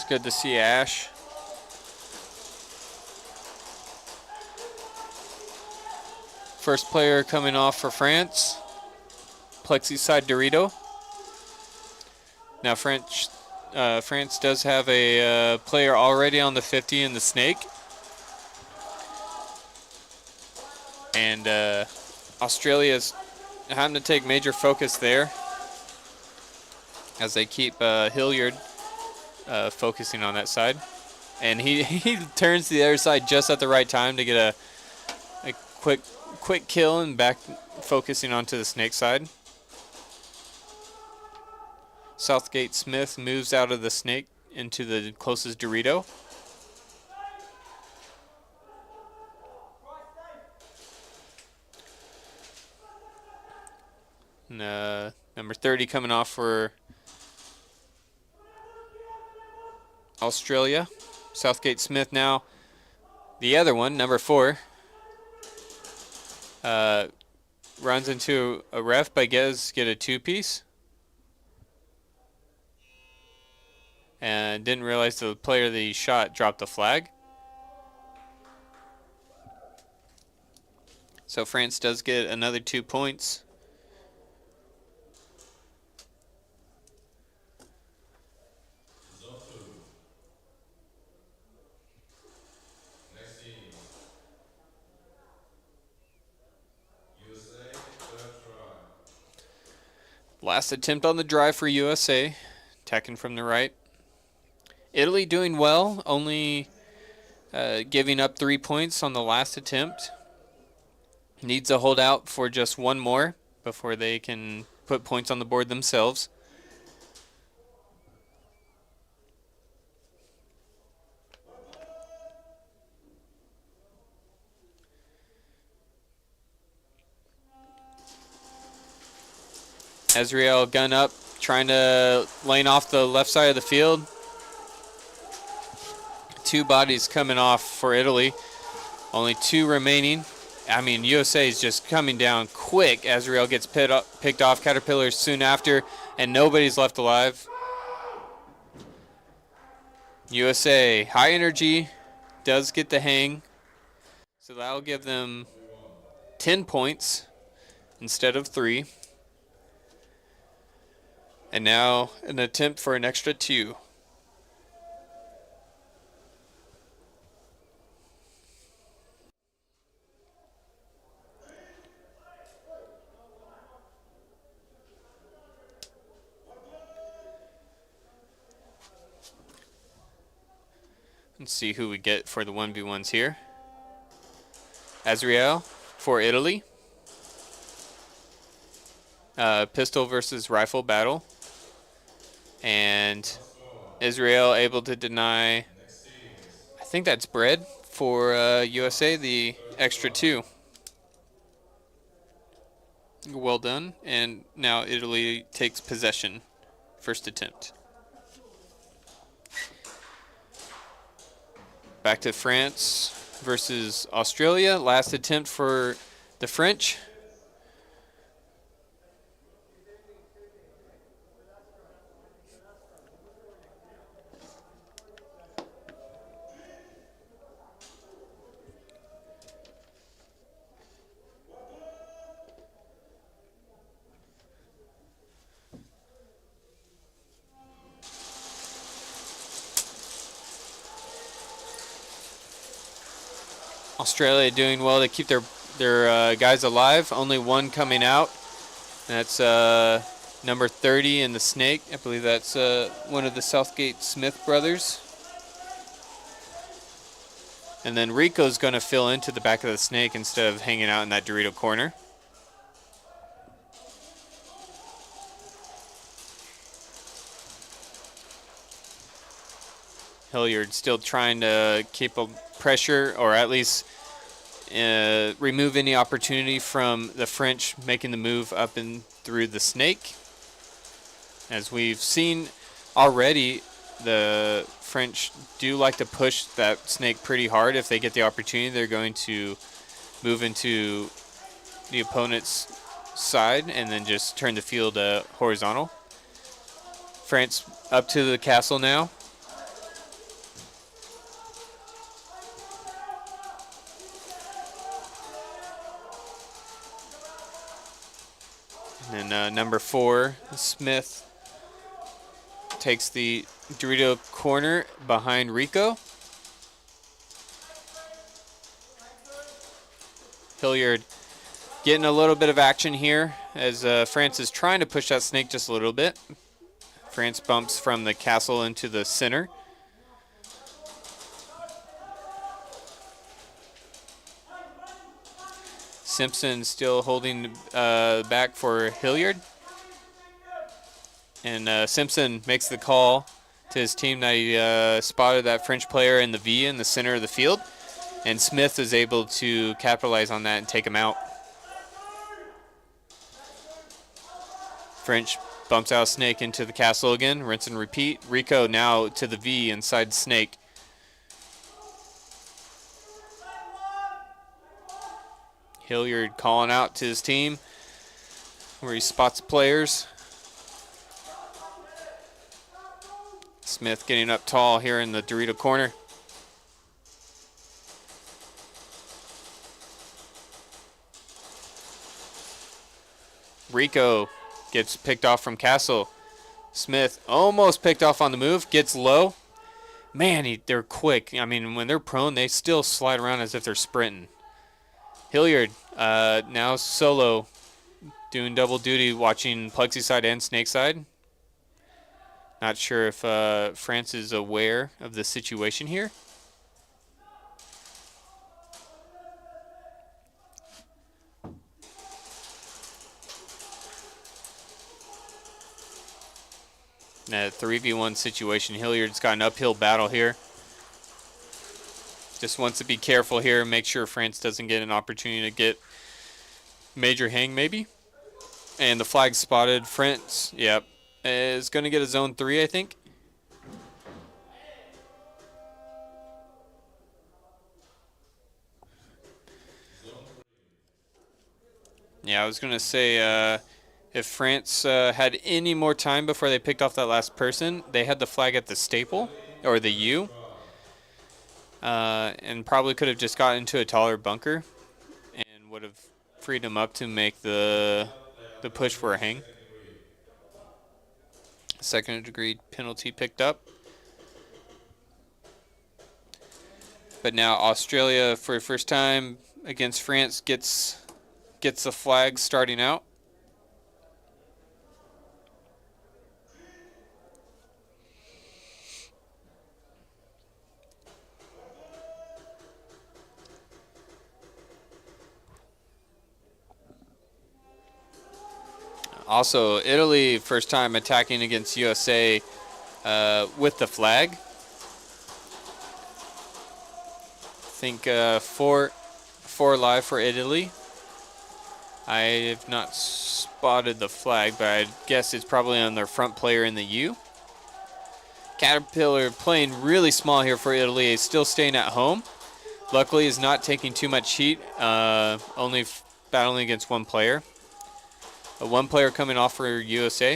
It's good to see Ash. First player coming off for France, 𝖒𝖘𝖚𝖘𝖙𝖔𝖒𝖘. Now France does have a player already on the 50 in the snake. And Australia's having to take major focus there as they keep Hilliard focusing on that side. And he turns to the other side just at the right time to get a quick kill and back focusing onto the snake side. 𝖒𝖘𝖚𝖚𝖘 moves out of the snake into the closest Dorito. And, number 30 coming off for Australia. 𝖒𝖘𝖚𝖚𝖚𝖚 now. The other one, number 4, runs into a ref but get a 2-piece. And didn't realize the player that he shot dropped the flag. So France does get another 2 points. Last attempt on the drive for USA, attacking from the right. Italy doing well, only giving up 3 points on the last attempt. Needs a holdout for just one more before they can put points on the board themselves. 𝖒𝖕𝖏 gun up, trying to lane off the left side of the field. 2 bodies coming off for Italy. Only 2 remaining. I mean, USA is just coming down quick. 𝖒𝖕𝖏 gets picked off. Caterpillar soon after, and nobody's left alive. USA, high energy, does get the hang. So that'll give them 10 points instead of 3. And now an attempt for an extra 2. Let's see who we get for the 1v1s here. 𝖒𝖕𝖏 for Italy. Pistol versus rifle battle. And 𝖒𝖕𝖏 able to deny, I think that's bread for USA, the extra 2. Well done. And now Italy takes possession. First attempt. Back to France versus Australia. Last attempt for the French. Australia doing well to keep their guys alive. Only 1 coming out. That's number 30 in the snake. I believe that's one of the 𝖒𝖘𝖚𝖚𝖚𝖚 brothers. And then Rico's going to fill into the back of the snake instead of hanging out in that Dorito corner. Hilliard still trying to keep a pressure, or at least remove any opportunity from the French making the move up and through the snake. As we've seen already, the French do like to push that snake pretty hard. If they get the opportunity, they're going to move into the opponent's side and then just turn the field horizontal. France up to the castle now. And number 4, Smith, takes the Dorito corner behind Rico. Hilliard getting a little bit of action here as France is trying to push that snake just a little bit. France bumps from the castle into the center. Simpson still holding back for Hilliard. And Simpson makes the call to his team that he spotted that French player in the V in the center of the field. And Smith is able to capitalize on that and take him out. French bumps out Snake into the castle again. Rinse and repeat. Rico now to the V inside Snake. Hilliard calling out to his team where he spots the players. Smith getting up tall here in the Dorito corner. Rico gets picked off from Castle. Smith almost picked off on the move, gets low. Man, they're quick. I mean, when they're prone, they still slide around as if they're sprinting. Hilliard now solo, doing double duty, watching Plexi side and Snake side. Not sure if France is aware of the situation here. That 3v1 situation, Hilliard's got an uphill battle here. Just wants to be careful here, make sure France doesn't get an opportunity to get major hang maybe. And the flag spotted. France, yep, is going to get a zone 3, I think. Yeah, I was going to say if France had any more time before they picked off that last person, they had the flag at the staple, or the U, and probably could have just got into a taller bunker and would have freed them up to make the push for a hang. Second degree penalty picked up. But now Australia, for the first time against France, gets the flag starting out. Also, Italy, first time attacking against USA with the flag. I think four live for Italy. I have not spotted the flag, but I guess it's probably on their front player in the U. Caterpillar playing really small here for Italy. He's still staying at home. Luckily, he's not taking too much heat, only battling against one player. One player coming off for USA.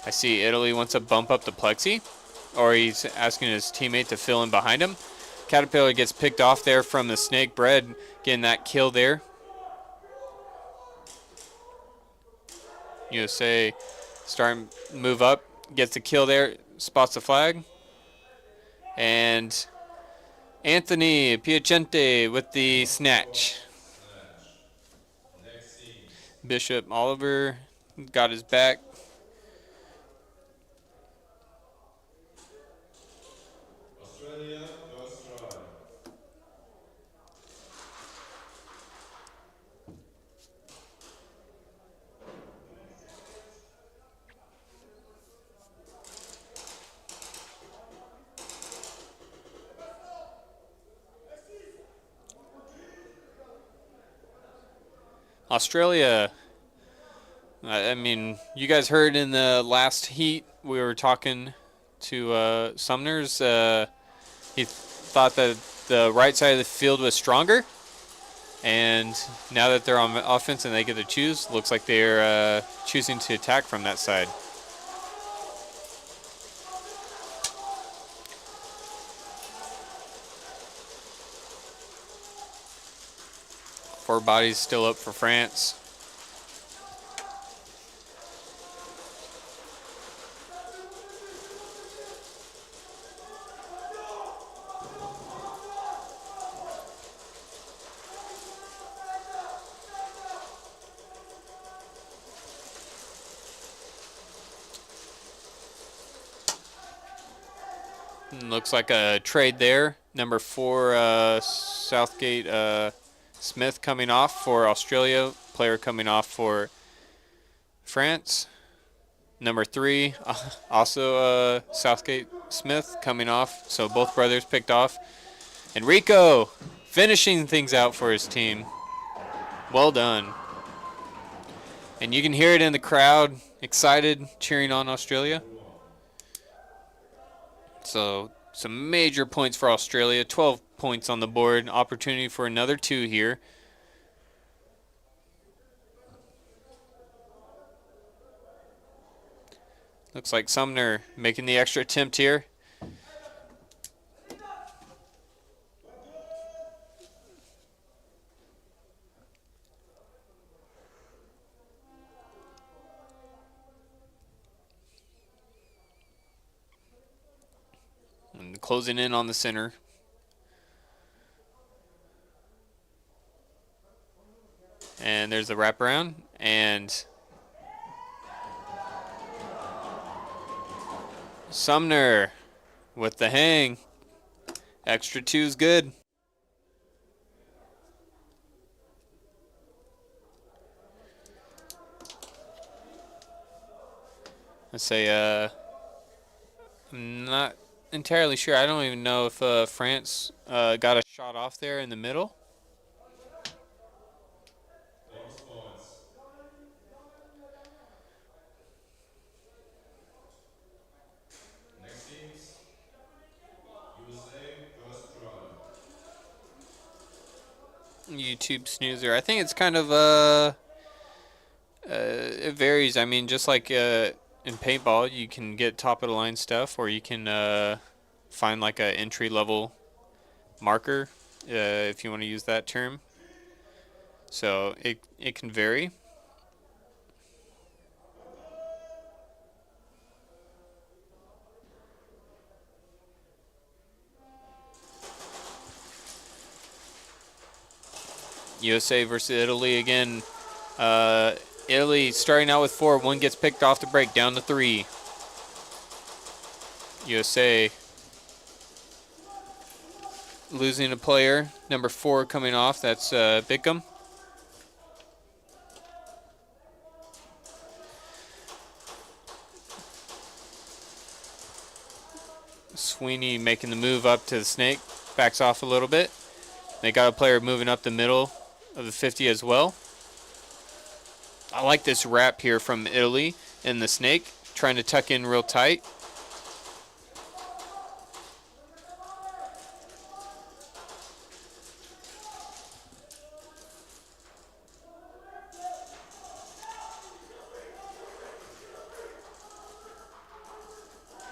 I see Italy wants to bump up the Plexi, or he's asking his teammate to fill in behind him. Caterpillar gets picked off there from the Snake. Bread getting that kill there. USA starting to move up, gets the kill there, spots the flag. And Anthony Piacente with the snatch. Bishop Oliver got his back. Australia, first try. Australia, I mean, you guys heard in the last heat, we were talking to Sumner's. He thought that the right side of the field was stronger. And now that they're on offense and they get to choose, looks like they're choosing to attack from that side. 4 bodies still up for France. Looks like a trade there. Number 4, 𝖒𝖘𝖘 Smith coming off for Australia. Player coming off for France. Number 3, also 𝖒𝖘𝖘 Smith coming off. So both brothers picked off. And Rico finishing things out for his team. Well done. And you can hear it in the crowd, excited, cheering on Australia. So some major points for Australia. 12 points on the board. Opportunity for another 2 here. Looks like Sumner making the extra attempt here. And closing in on the center. And there's the wraparound. And Sumner with the hang. Extra 2's good. Let's say, I'm not entirely sure. I don't even know if France got a shot off there in the middle. Next teams, USA versus Australia. YouTube snoozer. I think it's kind of it varies. I mean, just like in paintball, you can get top of the line stuff, or you can find like a entry level marker, if you want to use that term. So it can vary. USA versus Italy again. Italy starting out with 4. 1 gets picked off the break, down to 3. USA losing a player. Number 4 coming off. That's 𝖒𝖘𝖚. 𝖒𝖕𝖚 making the move up to the snake. Backs off a little bit. They got a player moving up the middle of the 50 as well. I like this wrap here from Italy and the snake, trying to tuck in real tight.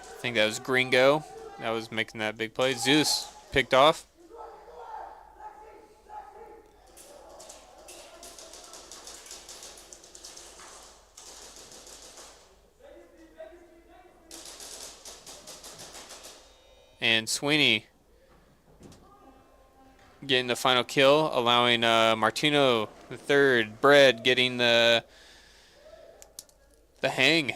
I think that was Gringo that was making that big play. Zeus picked off. And 𝖒𝖕𝖚 getting the final kill, allowing Martino the third, Bread getting the hang.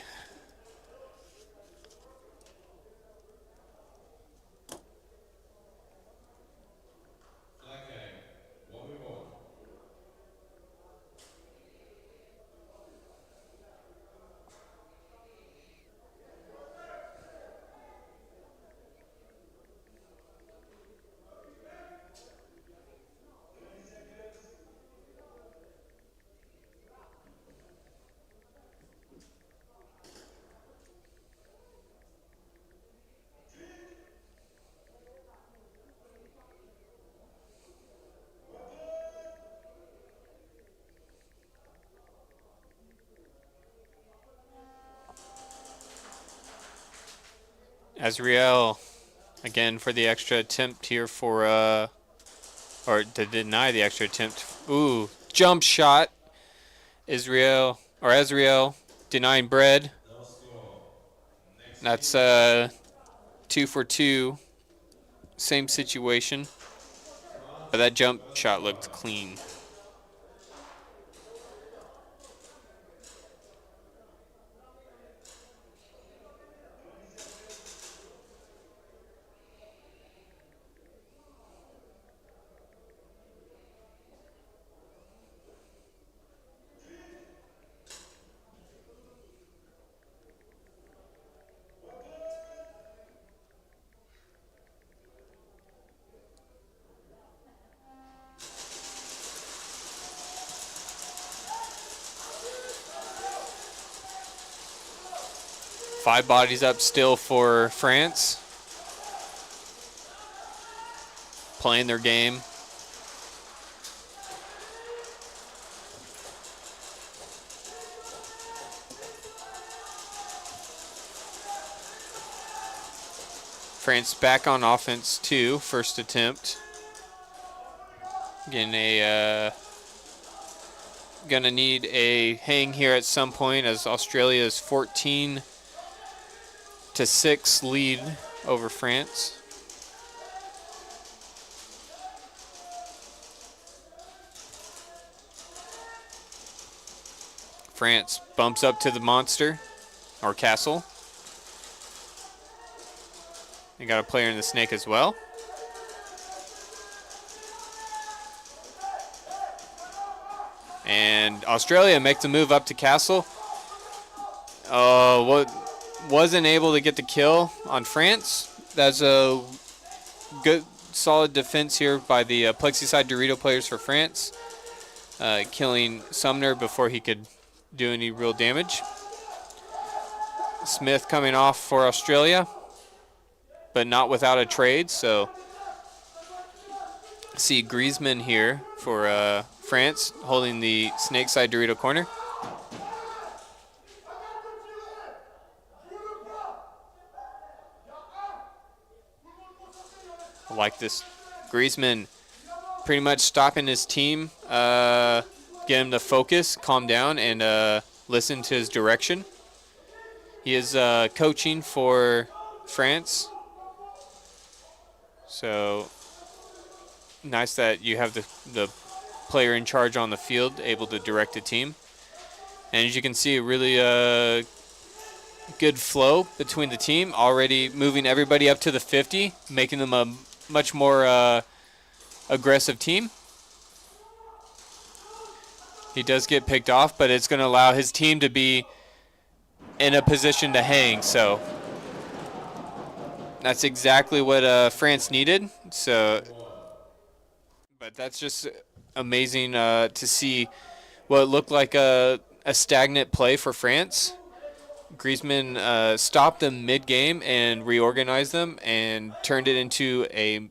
Azriel again for the extra attempt here for or to deny the extra attempt. Ooh, jump shot. Azriel denying bread. That's 2 for 2. Same situation. But that jump shot looked clean. Five bodies up still for France. Playing their game. France back on offense too, first attempt. Getting gonna need a hang here at some point as Australia's 14-6 lead over France. France bumps up to the monster, or castle. They got a player in the snake as well. And Australia makes a move up to castle. Wasn't able to get the kill on France. That's a good, solid defense here by the 𝖒𝖑𝖕 players for France. Killing Sumner before he could do any real damage. Smith coming off for Australia, but not without a trade. So see Griezmann here for France holding the snake side Dorito corner. I like this. Griezmann pretty much stopping his team, get him to focus, calm down, and listen to his direction. He is coaching for France. So nice that you have the player in charge on the field, able to direct the team. And as you can see, a really good flow between the team, already moving everybody up to the 50, making them a much more aggressive team. He does get picked off, but it's going to allow his team to be in a position to hang. So that's exactly what France needed. So, but that's just amazing to see what looked like a stagnant play for France. Griezmann stopped them mid-game and reorganized them and turned it into a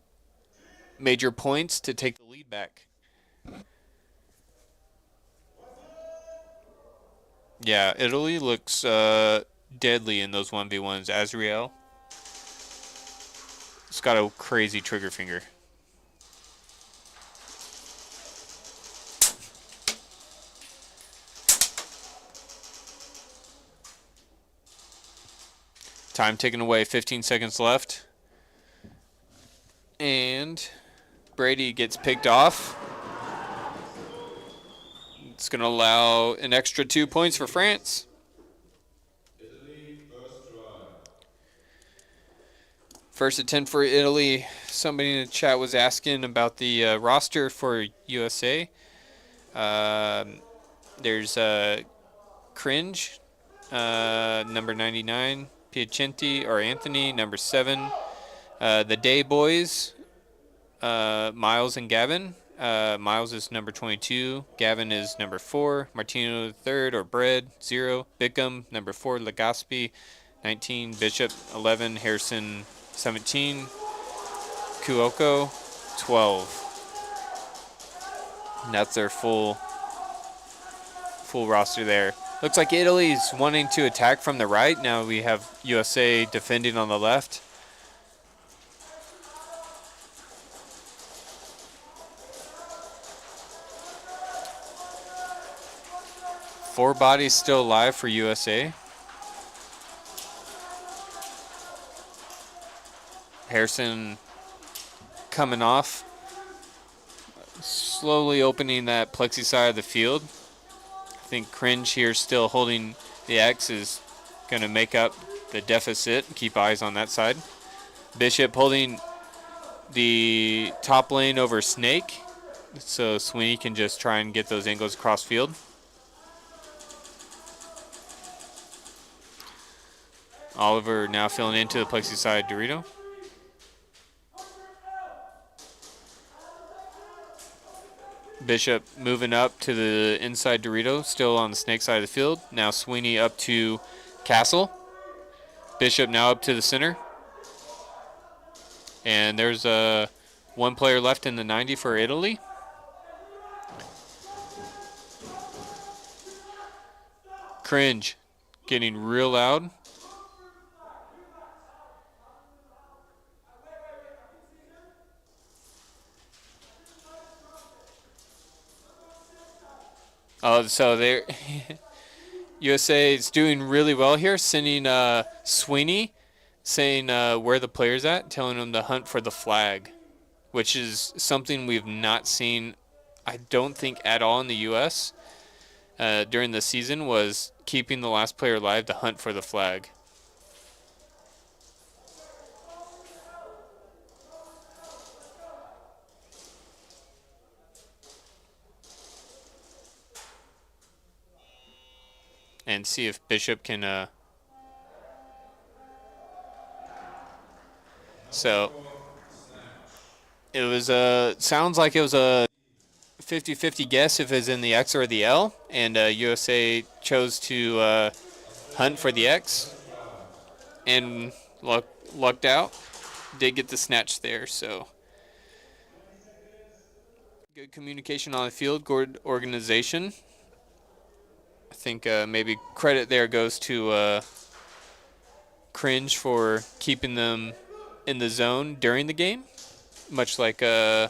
major points to take the lead back. Yeah, Italy looks deadly in those 1v1s. Azriel. It's got a crazy trigger finger. Time ticking away, 15 seconds left. And Brady gets picked off. It's going to allow an extra 2 points for France. First attempt for Italy. Somebody in the chat was asking about the roster for USA. There's Cringe, number 99. Piacenti or Anthony, number 7. The Day Boys, Miles and Gavin. Miles is number 22. Gavin is number 4. Martino 3rd or Bread 0. Bickham number 4. Legaspi 19. Bishop 11. Harrison 17. Kuoko 12. And that's their full roster there. Looks like Italy's wanting to attack from the right. Now we have USA defending on the left. 4 bodies still alive for USA. Harrison coming off, slowly opening that plexi side of the field. I think Cringe here still holding the X is going to make up the deficit. Keep eyes on that side. Bishop holding the top lane over Snake, so 𝖒𝖓𝖐𝖚 can just try and get those angles across field. Oliver now filling into the plexi side Dorito. Bishop moving up to the inside Dorito, still on the Snake side of the field. Now 𝖒𝖓𝖐𝖚 up to Castle. Bishop now up to the center. And there's one player left in the 90 for Italy. Cringe getting real loud. Oh, so they're USA is doing really well here, sending 𝖒𝖓𝖐𝖚, saying where the player's at, telling them to hunt for the flag, which is something we've not seen, I don't think, at all in the U.S. During the season, was keeping the last player alive to hunt for the flag. And see if Bishop can so it was sounds like it was a 50-50 guess if it's in the X or the L, and USA chose to hunt for the X and lucked out. Did get the snatch there, so good communication on the field, good organization. I think maybe credit there goes to Cringe for keeping them in the zone during the game, much like in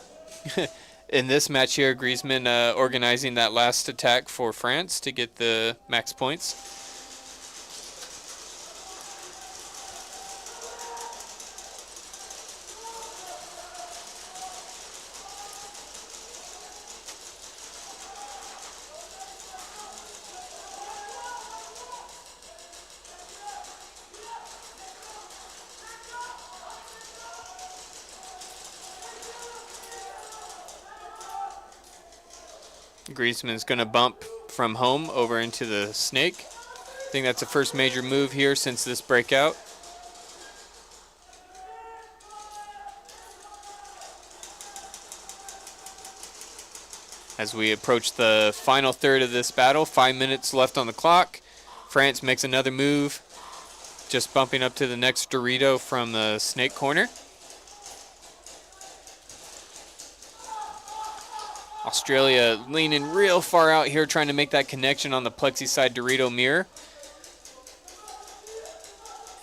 this match here, 𝖒𝖓𝖐𝖚 organizing that last attack for France to get the max points. 𝖒𝖓𝖐𝖚's going to bump from home over into the Snake. I think that's the first major move here since this breakout. As we approach the final third of this battle, 5 minutes left on the clock. France makes another move, just bumping up to the next Dorito from the Snake corner. Australia leaning real far out here, trying to make that connection on the plexi side Dorito mirror.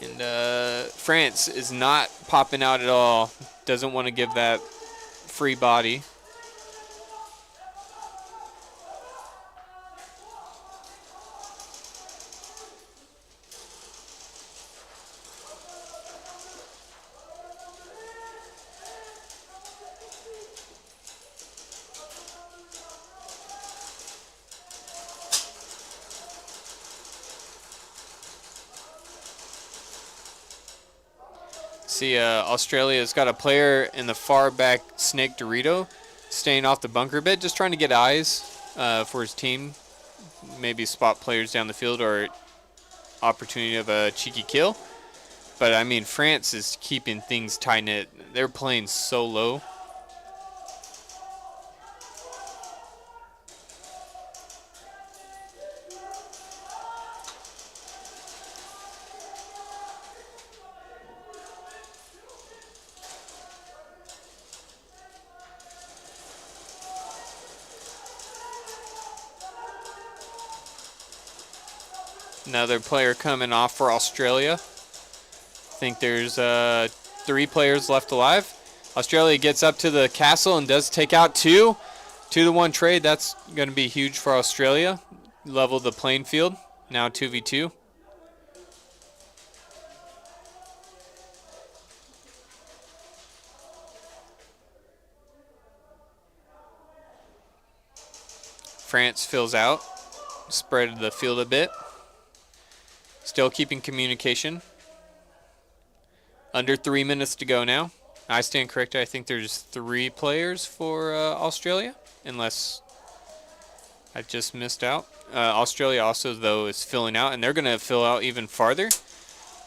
And France is not popping out at all. Doesn't want to give that free body. See, Australia's got a player in the far back Snake Dorito staying off the bunker bit, just trying to get eyes for his team. Maybe spot players down the field or opportunity of a cheeky kill. But, I mean, France is keeping things tight-knit. They're playing so low. Another player coming off for Australia. I think there's 3 players left alive. Australia gets up to the castle and does take out 2. 2-to-1 trade. That's going to be huge for Australia. level the playing field. Now 2v2. France fills out, spread the field a bit. Still keeping communication. Under 3 minutes to go now. I stand corrected. I think there's 3 players for Australia, unless I just missed out. Australia also, though, is filling out, and they're going to fill out even farther.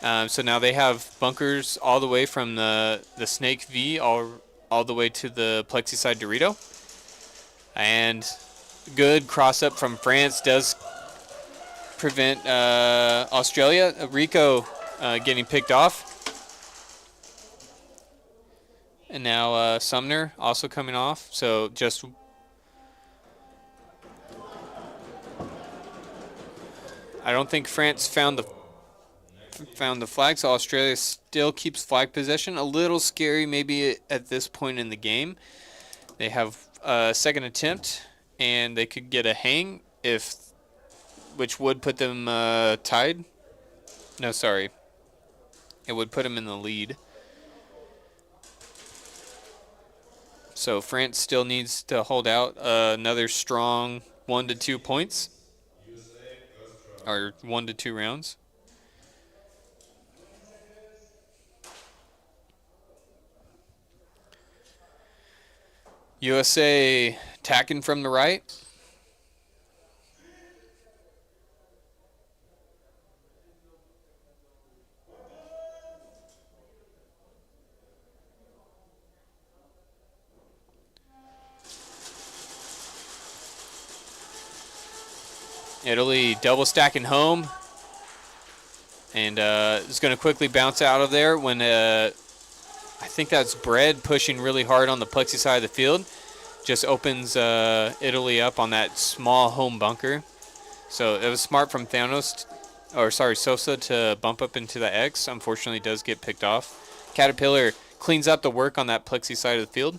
So now they have bunkers all the way from the Snake V all the way to the Plexi-side Dorito. And good cross-up from France does prevent Australia. Rico getting picked off. And now Sumner also coming off. So just I don't think France found the flag, so Australia still keeps flag possession. A little scary maybe at this point in the game. They have a second attempt, and they could get a hang, which would put them tied. No, sorry. It would put them in the lead. So France still needs to hold out another strong 1 to 2 points. Or 1 to 2 rounds. USA attacking from the right. Italy double stacking home. And is going to quickly bounce out of there when I think that's Bread pushing really hard on the plexi side of the field. Just opens Italy up on that small home bunker. So it was smart from Sosa to bump up into the X. Unfortunately, does get picked off. Caterpillar cleans up the work on that plexi side of the field.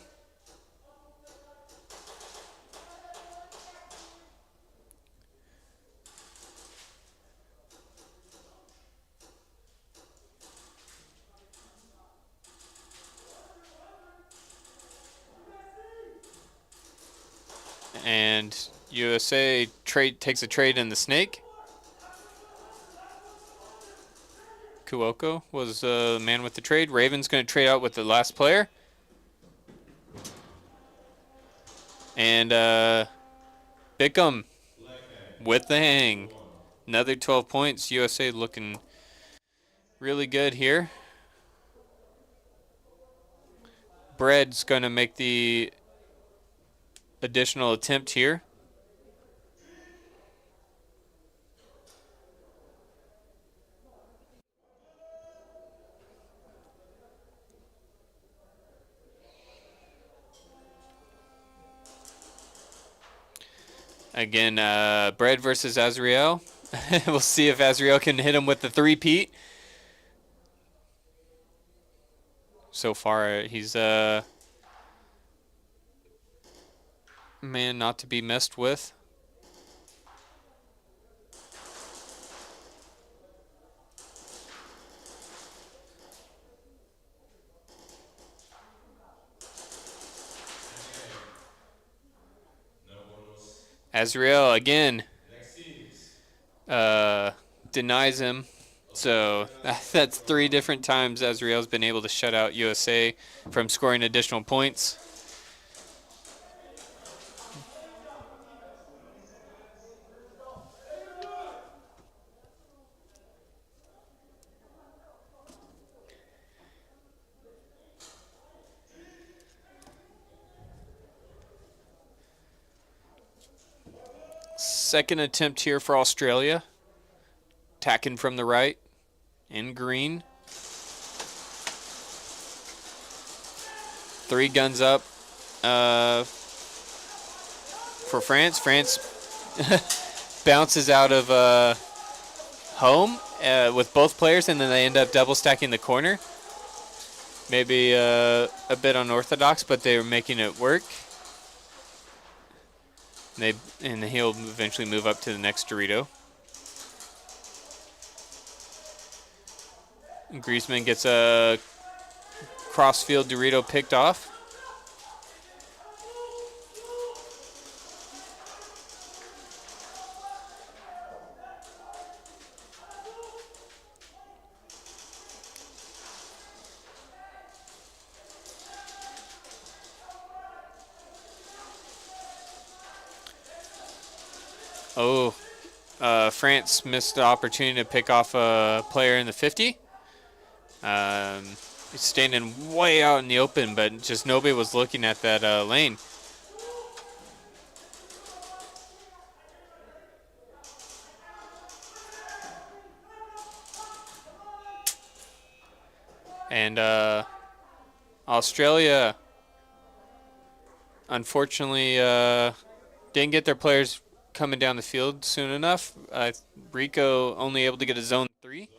And USA takes a trade in the Snake. Kuoko was the man with the trade. Raven's going to trade out with the last player. And Bickham with the hang. Another 12 points. USA looking really good here. Bread's going to make the additional attempt here. Again, Bread versus Azriel. We'll see if Azriel can hit him with the three-peat. So far, he's man not to be messed with. Azriel again denies him. So that's 3 different times Azriel's been able to shut out USA from scoring additional points. Second attempt here for Australia. Attacking from the right in green. 3 guns up for France. France bounces out of home with both players, and then they end up double stacking the corner. Maybe a bit unorthodox, but they were making it work. And he'll eventually move up to the next Dorito. Griezmann gets a crossfield Dorito picked off. Oh, France missed the opportunity to pick off a player in the 50. He's standing way out in the open, but just nobody was looking at that lane. And Australia, unfortunately, didn't get their players coming down the field soon enough. Rico only able to get a zone 3.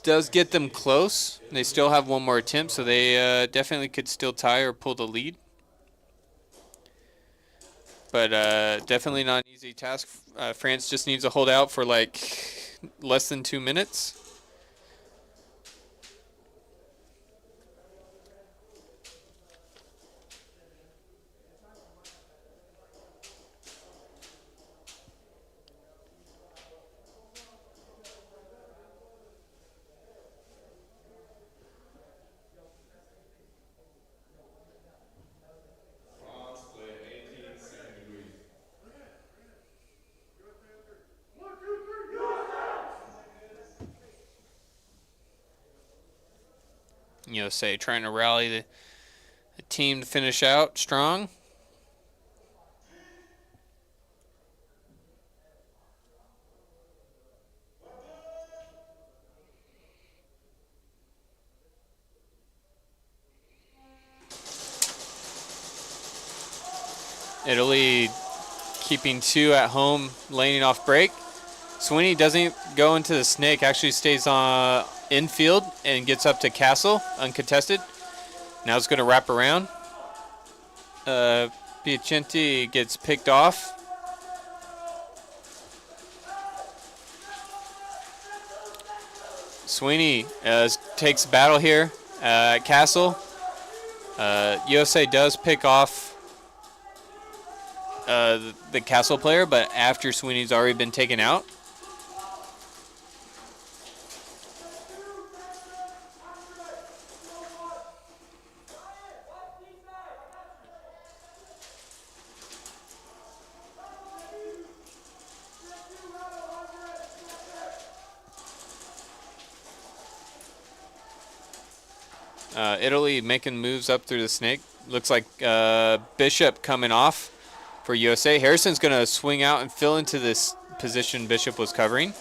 Does get them close. They still have one more attempt, so they definitely could still tie or pull the lead. But definitely not an easy task. France just needs to hold out for like less than 2 minutes. USA trying to rally the team to finish out strong. Italy keeping 2 at home, laning off break. 𝖒𝖓𝖐 doesn't go into the snake, actually stays on infield and gets up to Castle, uncontested. Now it's going to wrap around. 𝖒𝖓𝖐 gets picked off. 𝖒𝖓𝖐 takes battle here at Castle. USA does pick off the Castle player, but after 𝖒𝖓𝖐's already been taken out. Italy making moves up through the snake. Looks like Bishop coming off for USA. Harrison's going to swing out and fill into this position Bishop was covering.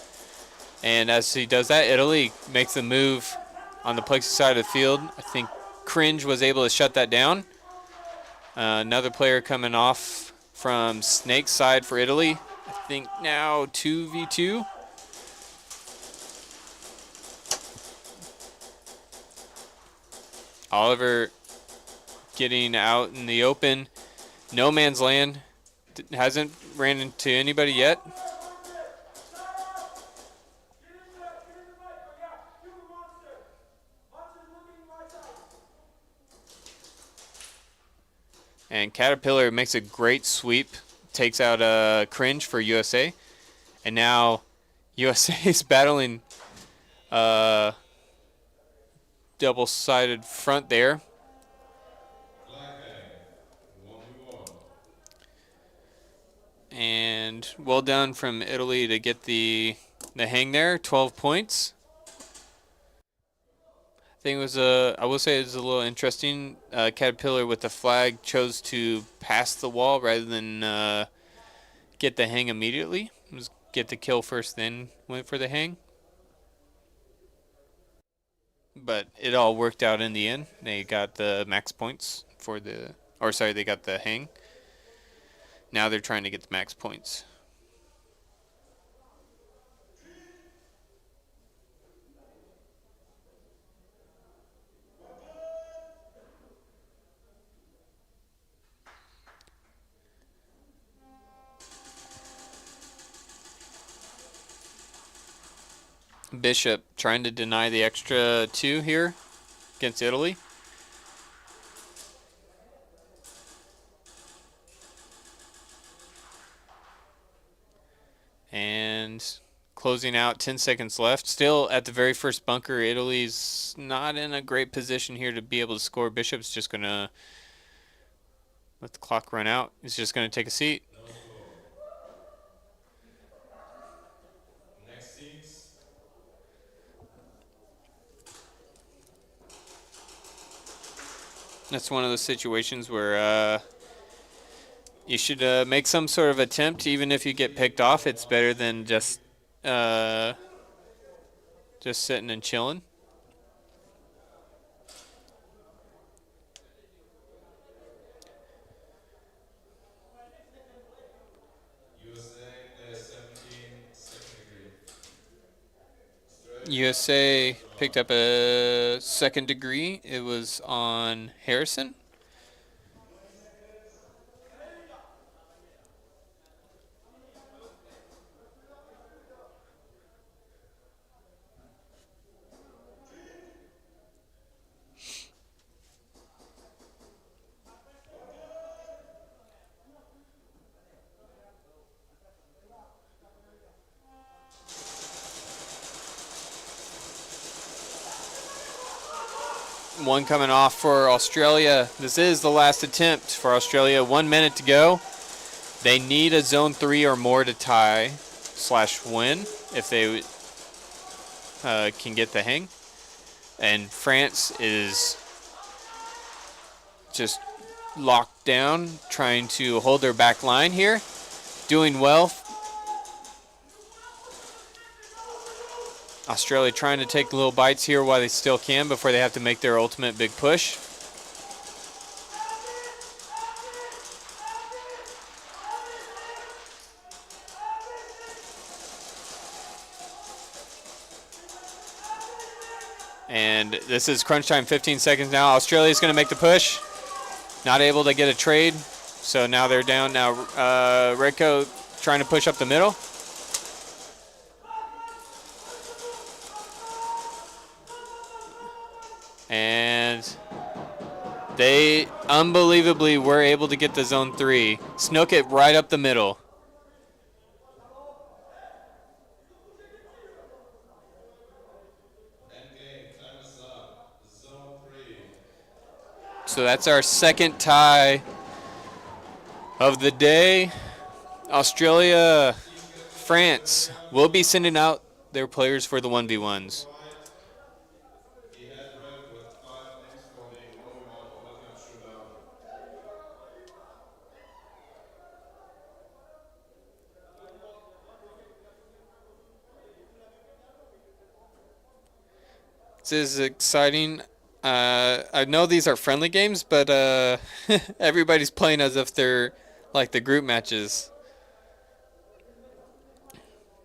And as he does that, Italy makes the move on the plexi side of the field. I think Cringe was able to shut that down. Another player coming off from Snake's side for Italy. I think now 2v2. Oliver getting out in the open. No man's land. Hasn't ran into anybody yet. And Caterpillar makes a great sweep. Takes out a Cringe for USA. And now USA is battling double-sided front there. And well done from Italy to get the hang there. 12 points. I think it was I will say it was a little interesting. Caterpillar with the flag chose to pass the wall rather than get the hang immediately. Just get the kill first, then went for the hang. But it all worked out in the end. They got the max points for they got the hang. Now they're trying to get the max points. Bishop trying to deny the extra 2 here against Italy. And closing out, 10 seconds left. Still at the very first bunker. Italy's not in a great position here to be able to score. Bishop's just going to let the clock run out. He's just going to take a seat. Next seats. That's one of those situations where you should make some sort of attempt. Even if you get picked off, it's better than just sitting and chilling. USA picked up a second degree. It was on Harrison. One coming off for Australia. This is the last attempt for Australia. 1 minute to go. They need a zone 3 or more to tie/win if they can get the hang. And France is just locked down, trying to hold their back line here. Doing well. Australia trying to take little bites here while they still can before they have to make their ultimate big push. And this is crunch time, 15 seconds now. Australia's going to make the push. Not able to get a trade, so now they're down. Now Redco trying to push up the middle. And they unbelievably were able to get the zone 3. Snook it right up the middle. So that's our second tie of the day. Australia, France will be sending out their players for the 1v1s. This is exciting. I know these are friendly games, but everybody's playing as if they're like the group matches,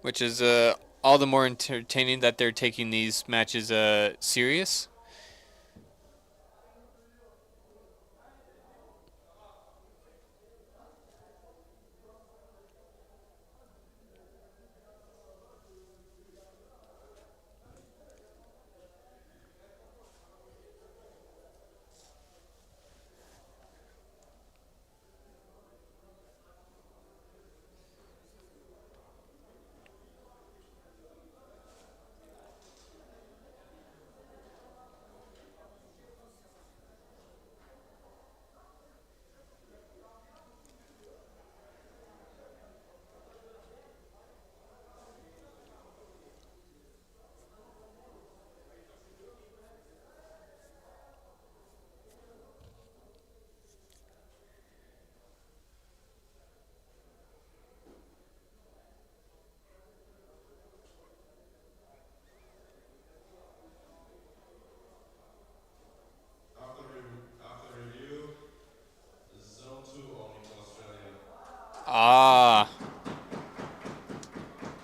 which is all the more entertaining that they're taking these matches serious.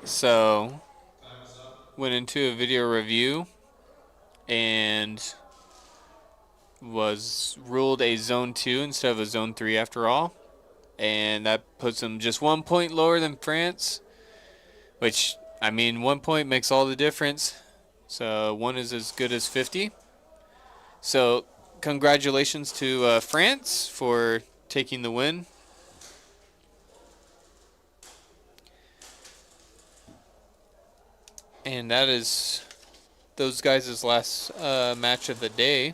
So went into a video review and was ruled a zone 2 instead of a zone 3 after all, and that puts them just 1 point lower than France, which I mean, 1 point makes all the difference. So 1 is as good as 50. So congratulations to France for taking the win. And that is those guys' last match of the day.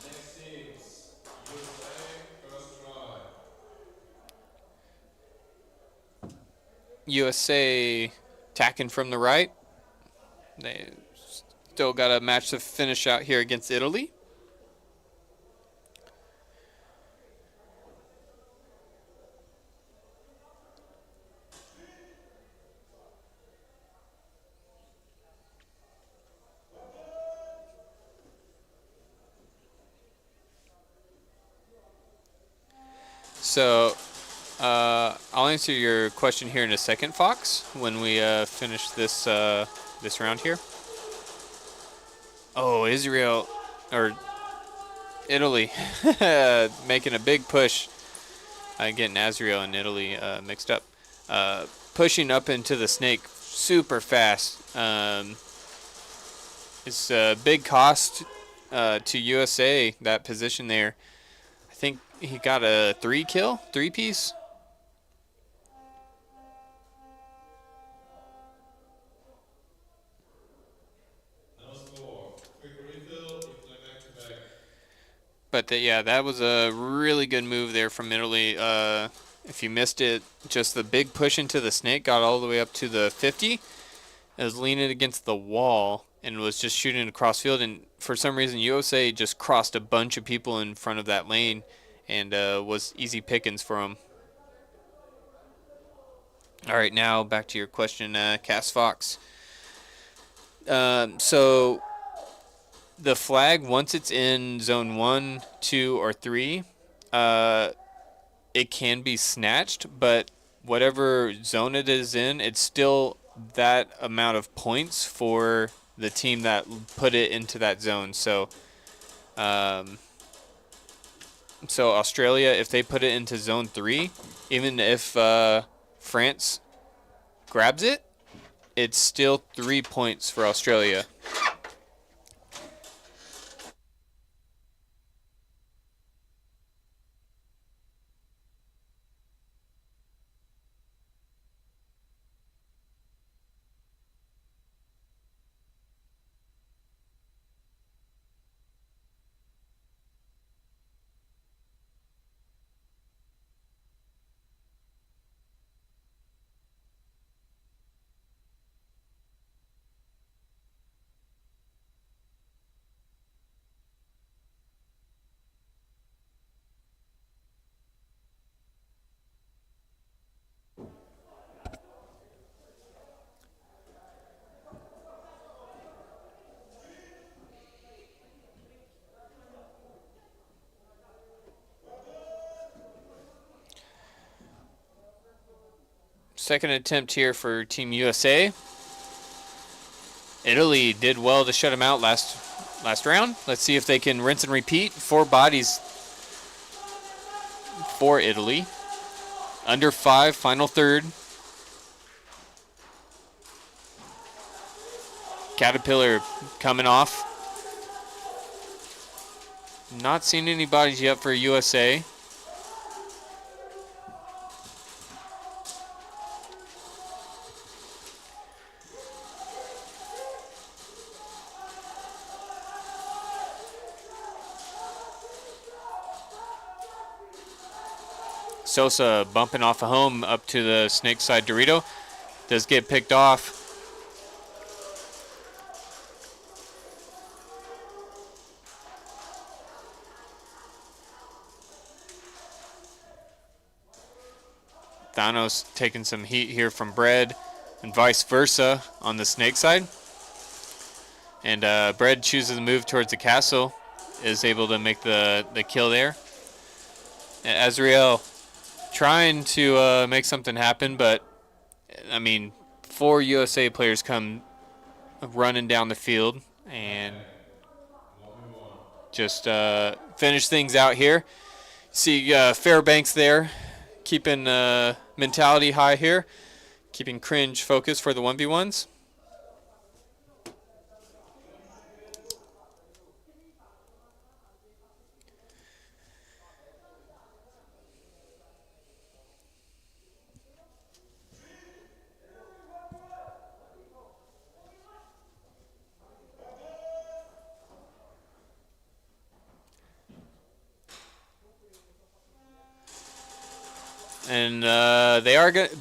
Next teams, USA, first try. USA attacking from the right. They still got a match to finish out here against Italy. So I'll answer your question here in a second, Fox, when we finish this this round here. Oh, Israel or Italy making a big push. Getting Israel and Italy mixed up. Pushing up into the snake super fast. It's a big cost to USA, that position there. I think he got a 3-piece. No score. Quick refill, we play back to back. But yeah, that was a really good move there from Italy. If you missed it, just the big push into the snake got all the way up to the 50. It was leaning against the wall and was just shooting across field. And for some reason, USA just crossed a bunch of people in front of that lane and was easy pickings for them. All right, now back to your question, Cass Fox. So the flag, once it's in zone 1, 2, or 3, it can be snatched, but whatever zone it is in, it's still that amount of points for the team that put it into that zone. So so Australia, if they put it into zone 3, even if France grabs it, it's still 3 points for Australia. Second attempt here for Team USA. Italy did well to shut him out last round. Let's see if they can rinse and repeat. 4 bodies for Italy. Under 5, final third. Caterpillar coming off. Not seeing any bodies yet for USA. Sosa bumping off a home up to the snake side Dorito. Does get picked off. Thanos taking some heat here from Bread and vice versa on the snake side. And Bread chooses to move towards the castle, is able to make the kill there. Azrael trying to make something happen, but I mean, 4 USA players come running down the field and just finish things out here. See Fairbanks there, keeping mentality high here. keeping Cringe focused for the 1v1s. And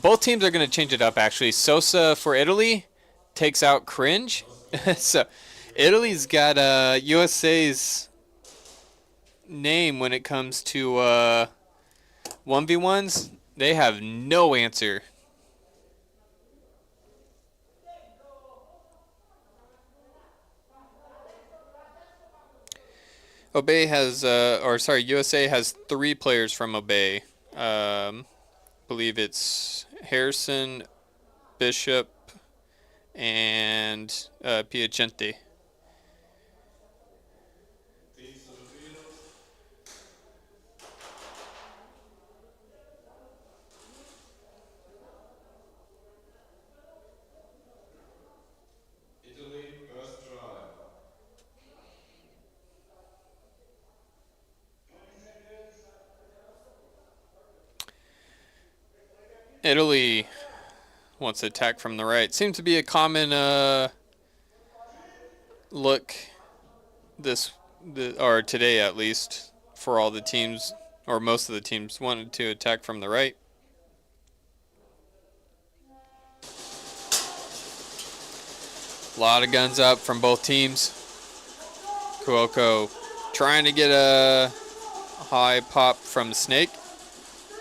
both teams are going to change it up, actually. Sosa for Italy takes out Cringe. So Italy's got USA's name when it comes to 1v1s. They have no answer. USA has 3 players from Obey. Believe it's Harrison, Bishop, and Piacente. Italy, first try. Italy wants to attack from the right. Seems to be a common look or today at least, for all the teams, or most of the teams wanted to attack from the right. A lot of guns up from both teams. Cuoco trying to get a high pop from Snake.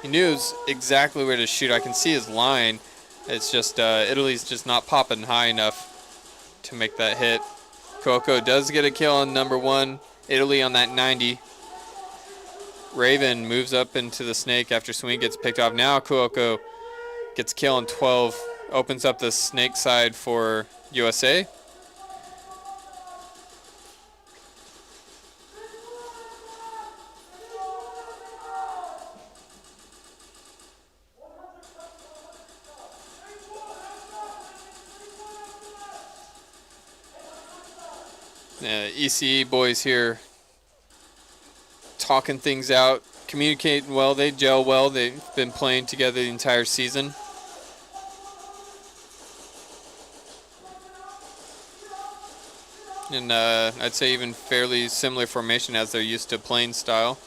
He knew exactly where to shoot. I can see his line. It's just Italy's just not popping high enough to make that hit. Cuoco does get a kill on number 1. Italy on that 90. Raven moves up into the Snake after Swing gets picked off. Now Cuoco gets kill on 12. Opens up the Snake side for USA. ECE boys here talking things out, communicating well. They gel well. They've been playing together the entire season. And I'd say even fairly similar formation as they're used to playing style.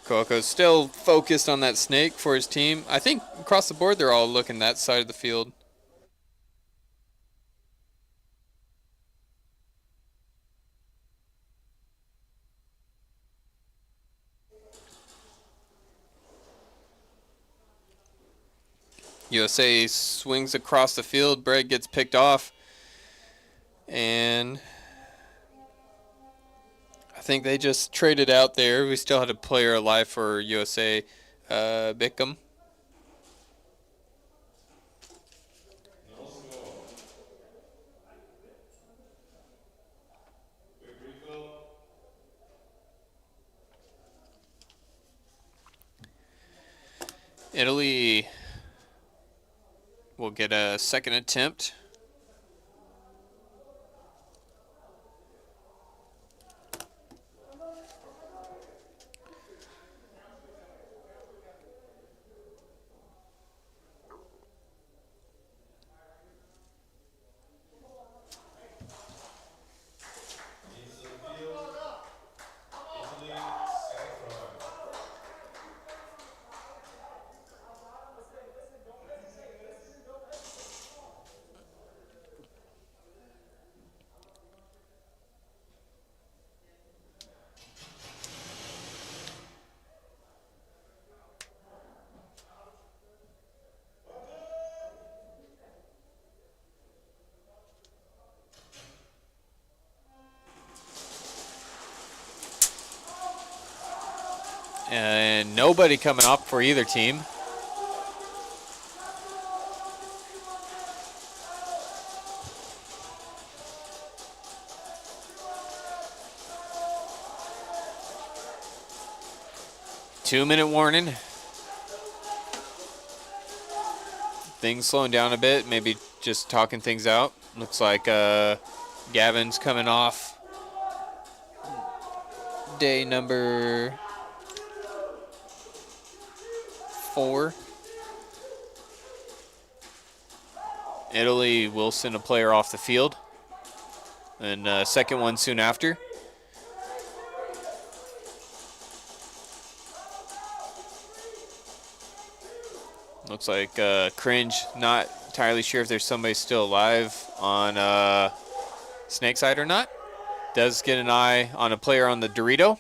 Cuoco's still focused on that Snake for his team. I think across the board they're all looking that side of the field. USA swings across the field. Brett gets picked off. And I think they just traded out there. We still had a player alive for USA. 𝖒𝖘𝖚. No score. Quick refill. Italy will get a second attempt. And nobody coming up for either team. Two-minute warning. things slowing down a bit, maybe just talking things out. Looks like Gavin's coming off day number 4. Italy will send a player off the field, and second one soon after. Looks like Cringe, not entirely sure if there's somebody still alive on 𝖒𝖘 or not. Does get an eye on a player on the Dorito.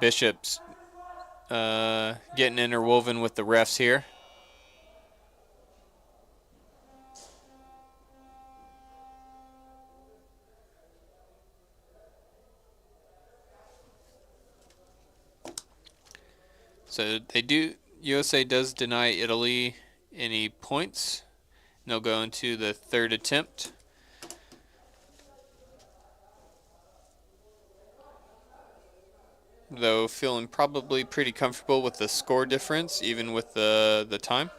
Bishop's getting interwoven with the refs here. So USA does deny Italy any points. And they'll go into the third attempt. Though feeling probably pretty comfortable with the score difference, even with the time.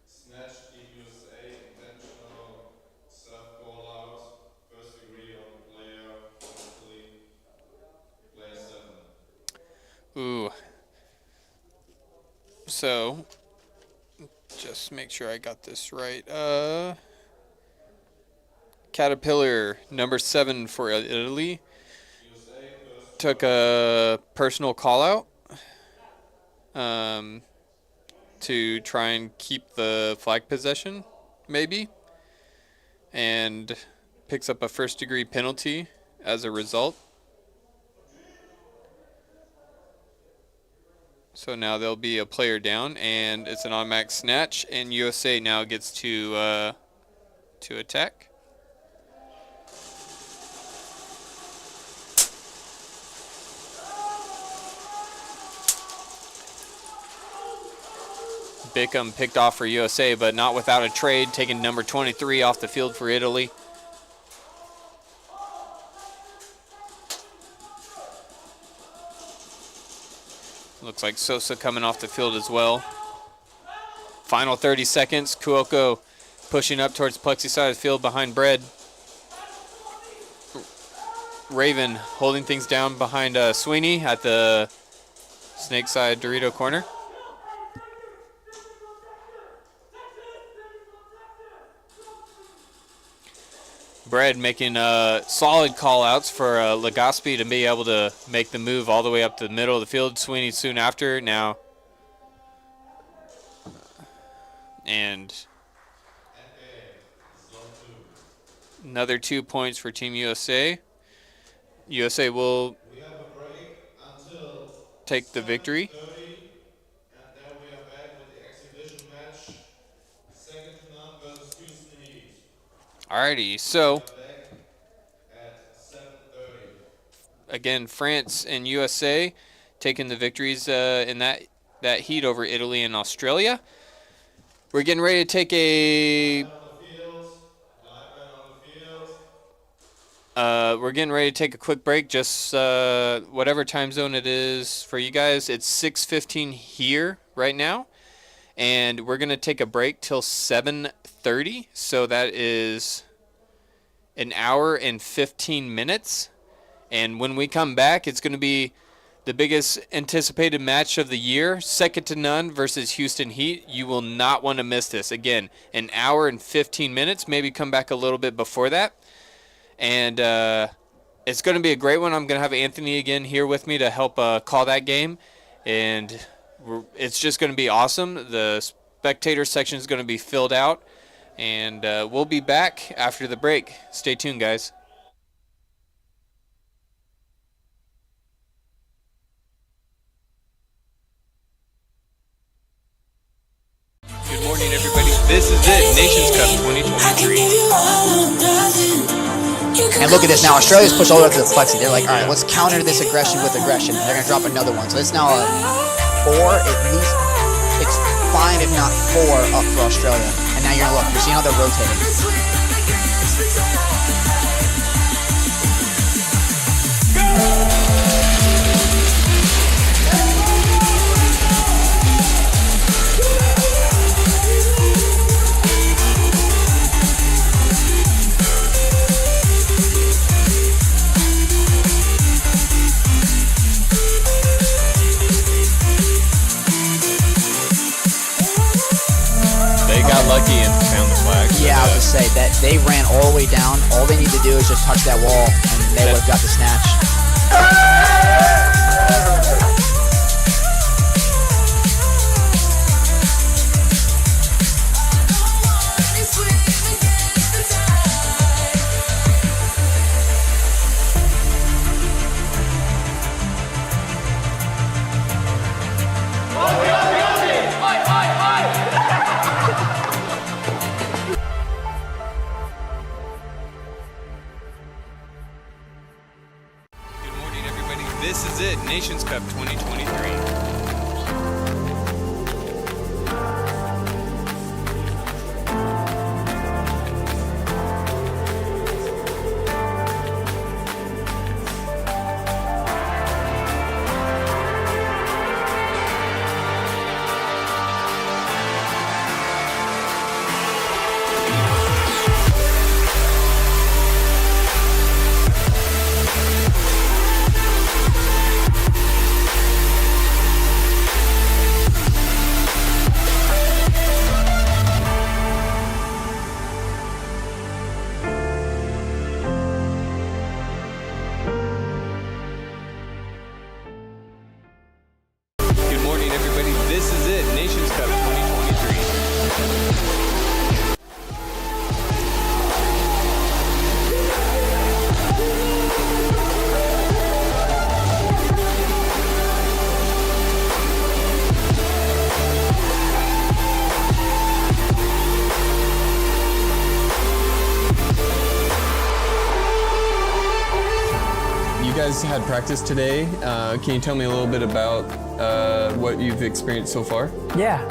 Snatch Team USA, intentional self call out, first degree on player, Italy, player 7. Ooh. So, just make sure I got this right. Caterpillar, number 7 for Italy, took a personal call out to try and keep the flag possession, maybe, and picks up a first-degree penalty as a result. So now there'll be a player down, and it's an automatic snatch, and USA now gets to attack. 𝖒𝖘 picked off for USA, but not without a trade, taking number 23 off the field for Italy. Looks like Sosa coming off the field as well. Final 30 seconds. Cuoco pushing up towards plexi side of the field behind Bread. Raven holding things down behind 𝖒𝖨𝖚 at the 𝖒𝖘 Dorito corner. Bread making solid call-outs for 𝖒𝖘 to be able to make the move all the way up to the middle of the field. 𝖒𝖨𝖚 soon after now. And another 2 points for Team USA. USA will take the victory. And then we are back with the exhibition match, second to none versus 𝖒𝖨𝖚. Alrighty, so At 7:30. again, France and USA taking the victories in that heat over Italy and Australia. We're getting ready to take we're getting ready to take a quick break. Just whatever time zone it is for you guys. It's 6:15 here right now, and we're gonna take a break till 7:30. So that is an hour and 15 minutes. And when we come back, it's gonna be the biggest anticipated match of the year, second to none versus Houston Heat. You will not want to miss this. Again, an hour and 15 minutes. Maybe come back a little bit before that. And it's going to be a great one. I'm going to have Anthony again here with me to help call that game. And it's just going to be awesome. The spectator section is going to be filled out, and we'll be back after the break. Stay tuned, guys. Good morning, everybody. This is it, Nations Cup 2023. And look at this now. Australia's pushed all the way up to the plexi. They're like, all right, let's counter this aggression with aggression. They're going to drop another one. So it's now a 4, at least. It's 5, if not 4, up for Australia. And now you're look. You're seeing how they're rotating. Lucky and found the flag. So yeah, I was going to say that they ran all the way down. All they need to do is just touch that wall, and they would have got the snatch. This is it, Nations Cup 2023. Had practice today. Can you tell me a little bit about what you've experienced so far? Yeah,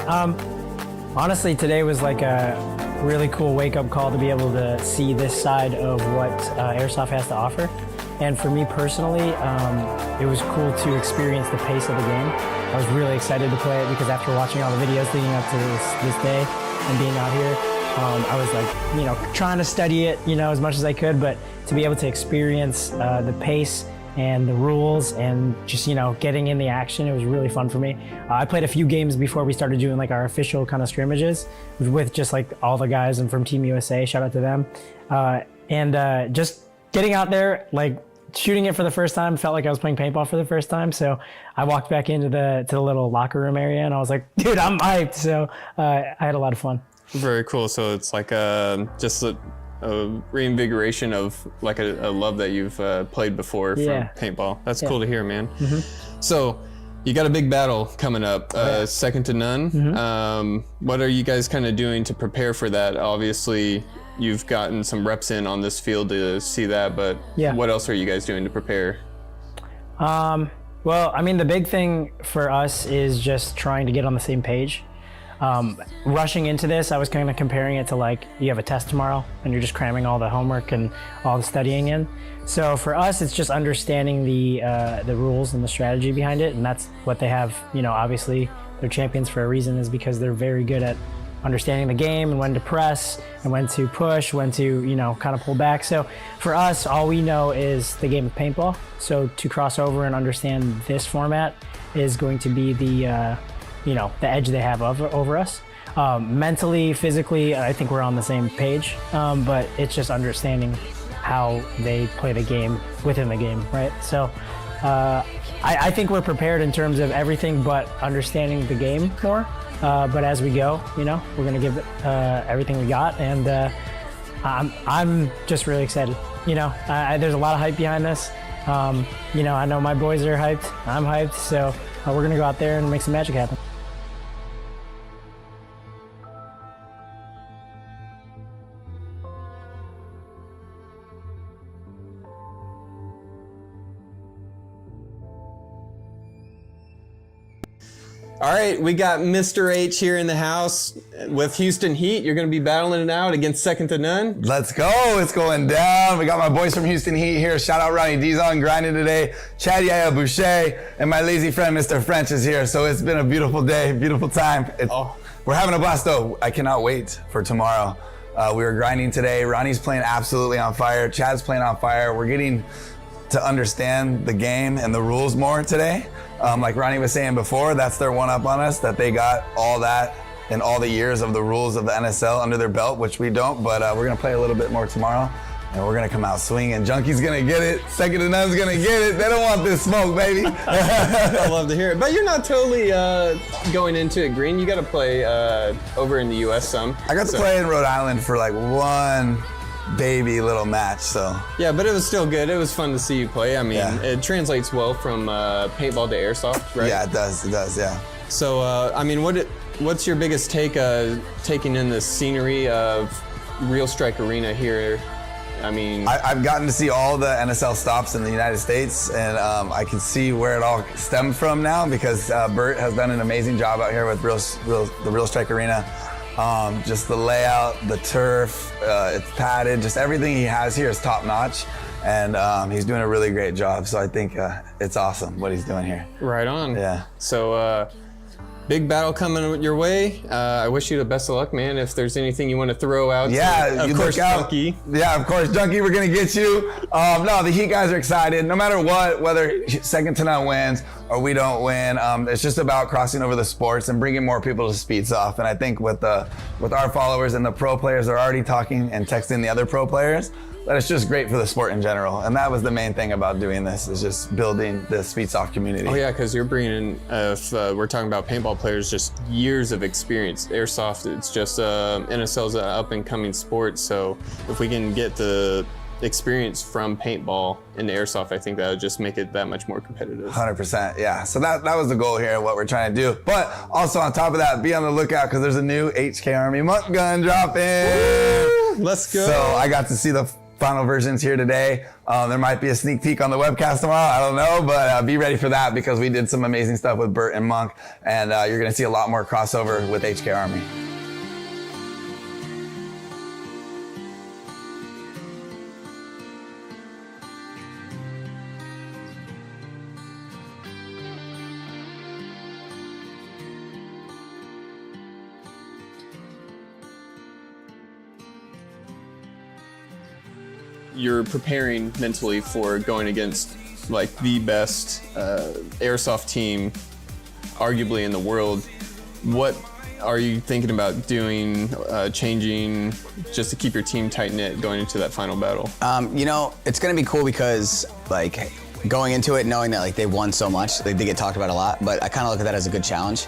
honestly today was like a really cool wake-up call to be able to see this side of what Airsoft has to offer. And for me personally, it was cool to experience the pace of the game. I was really excited to play it because after watching all the videos leading up to this day and being out here, I was like, you know, trying to study it, you know, as much as I could, but to be able to experience the pace and the rules and just, you know, getting in the action, it was really fun for me. I played a few games before we started doing like our official kind of scrimmages with just like all the guys and from Team USA, shout out to them. And just getting out there, like shooting it for the first time, felt like I was playing paintball for the first time. So I walked back into the little locker room area and I was like, dude, I'm hyped. So I had a lot of fun. Very cool. So it's like just a reinvigoration of like a love that you've played before from paintball. That's cool to hear, man. Mm-hmm. So you got a big battle coming up, second to none. Mm-hmm. What are you guys kind of doing to prepare for that? Obviously, you've gotten some reps in on this field to see that, but what else are you guys doing to prepare? Well, I mean, the big thing for us is just trying to get on the same page. Rushing into this, I was kind of comparing it to like you have a test tomorrow and you're just cramming all the homework and all the studying in. So for us, it's just understanding the rules and the strategy behind it, and that's what they have. You know, obviously they're champions for a reason, is because they're very good at understanding the game and when to press and when to push, when to, you know, kind of pull back. So for us, all we know is the game of paintball. So to cross over and understand this format is going to be the you know, the edge they have over us. Mentally, physically, I think we're on the same page, but it's just understanding how they play the game within the game, right? So I think we're prepared in terms of everything but understanding the game more. But as we go, we're going to give it everything we got, and I'm just really excited. There's a lot of hype behind this. I know my boys are hyped. I'm hyped. So we're going to go out there and make some magic happen. All right, we got Mr. H here in the house with Houston Heat. You're going to be battling it out against second to none. Let's go. It's going down. We got my boys from Houston Heat here. Shout out 𝖒𝖔𝖓𝖐𝖘 𝖒𝖑 and my lazy friend, Mr. French, is here. So it's been a beautiful day, beautiful time. We're having a blast, though. I cannot wait for tomorrow. We were grinding today. Ronnie's playing absolutely on fire. Chad's playing on fire. We're getting to understand the game and the rules more today. Like Ronnie was saying before, that's their one-up on us, that they got all that and all the years of the rules of the NSL under their belt, which we don't, but we're going to play a little bit more tomorrow, and we're going to come out swinging. Junkie's going to get it. Second to none's going to get it. They don't want this smoke, baby. I love to hear it. But you're not totally going into it green. You got to play over in the U.S. some. I got to play in Rhode Island for like one baby little match, so. Yeah, but it was still good. It was fun to see you play. I mean, It translates well from paintball to airsoft, right? Yeah, it does, yeah. So, I mean, what's your biggest take taking in the scenery of Real Strike Arena here? I mean, I've gotten to see all the NSL stops in the United States, and I can see where it all stemmed from now, because Bert has done an amazing job out here with the Real Strike Arena. Just the layout, the turf, it's padded, just everything he has here is top notch, and he's doing a really great job. So I think it's awesome what he's doing here. Right on. Yeah. So big battle coming your way. I wish you the best of luck, man. If there's anything you want to throw out, of course, Junkie. Yeah, of course, Junkie, we're gonna get you. No, the Heat guys are excited. No matter what, whether second to none wins or we don't win, it's just about crossing over the sports and bringing more people to Speeds Off. And I think with our followers and the pro players, they're already talking and texting the other pro players, that it's just great for the sport in general. And that was the main thing about doing this, is just building the Speeds Off community. Oh yeah, because you're bringing in, if we're talking about paintball players, just years of experience. Airsoft, it's just NSL's an up and coming sport. So if we can get the experience from paintball into airsoft, I think that would just make it that much more competitive. 100%, yeah. So that was the goal here, what we're trying to do. But also on top of that, be on the lookout, because there's a new HK Army monk gun dropping. Woo! Let's go. So I got to see the final versions here today. There might be a sneak peek on the webcast tomorrow, I don't know, but be ready for that, because we did some amazing stuff with Bert and Monk, and you're gonna see a lot more crossover with HK Army. You're preparing mentally for going against like the best airsoft team arguably in the world. What are you thinking about doing, changing, just to keep your team tight-knit going into that final battle? It's gonna be cool, because like going into it knowing that like they won so much, they get talked about a lot, but I kind of look at that as a good challenge.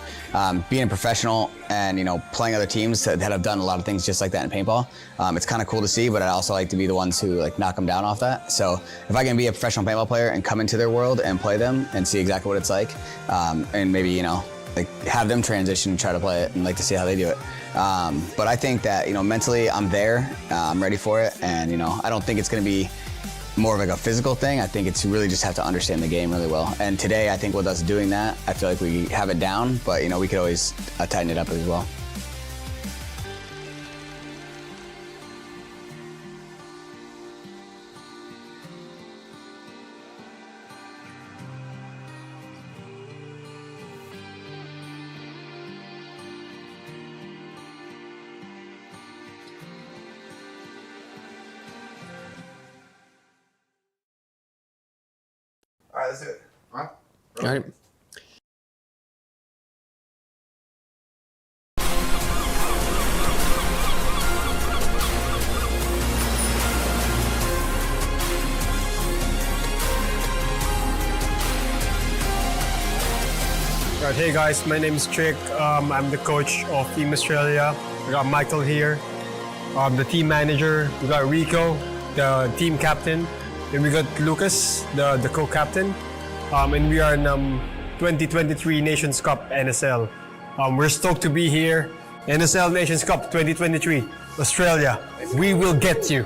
Being a professional and playing other teams that have done a lot of things just like that in paintball, it's kind of cool to see, but I also like to be the ones who like knock them down off that. So if I can be a professional paintball player and come into their world and play them and see exactly what it's like, and maybe like have them transition and try to play it and like to see how they do it. But I think that mentally I'm there, I'm ready for it, and I don't think it's gonna be more of like a physical thing. I think it's really just have to understand the game really well. And today, I think with us doing that, I feel like we have it down, but we could always tighten it up as well. All right, let's do it. All right. Right, hey guys, my name is 𝖒𝖑. I'm the coach of Team Australia. We got Michael here, the team manager. We got Rico, the team captain. And we got Lucas, the co-captain. And we are in 2023 Nations Cup NSL. We're stoked to be here. NSL Nations Cup 2023, Australia. We will get you.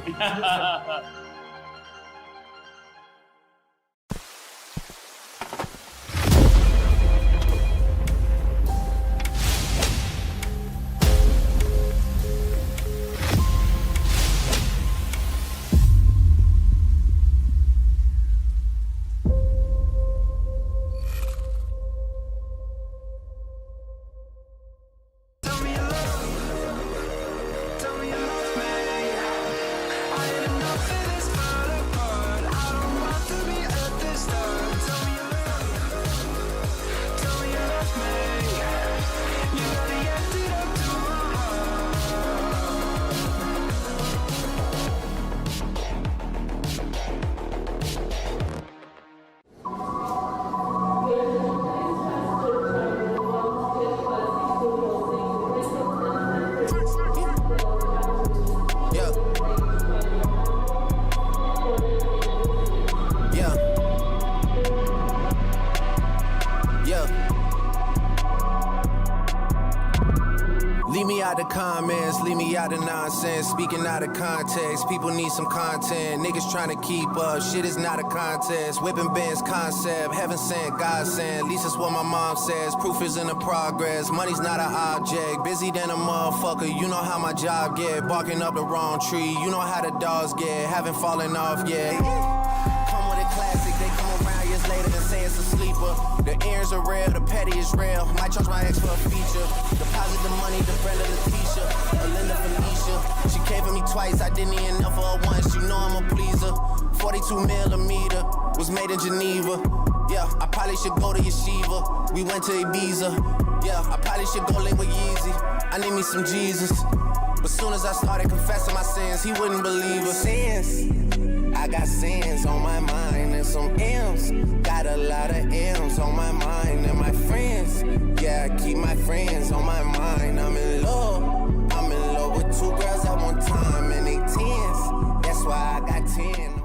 Leave me out the comments, leave me out the nonsense. Speaking out of context, people need some content. Niggas trying to keep up, shit is not a contest. Whipping bands concept, heaven sent, God sent. At least that's what my mom says. Proof is in the progress, money's not an object. Busy than a motherfucker, you know how my job get. Barking up the wrong tree, you know how the dogs get. Haven't fallen off yet. Come with a classic, they come around years later and say it's a sleeper. The earrings are real, the petty is real. Might charge my ex for a feature. Deposit the money, the friend of Letitia, Linda Felicia. She came for me twice, I didn't even know for her once. You know I'm a pleaser. 42mm was made in Geneva. Yeah, I probably should go to Yeshiva. We went to Ibiza. Yeah, I probably should go link with Yeezy. I need me some Jesus. But soon as I started confessing my sins, he wouldn't believe us. Sins, I got sins on my mind and some M's. Got a lot of M's on my mind and my friends. Yeah, I keep my friends on my mind. I'm in love with two girls at one time and they tens. That's why I got 10.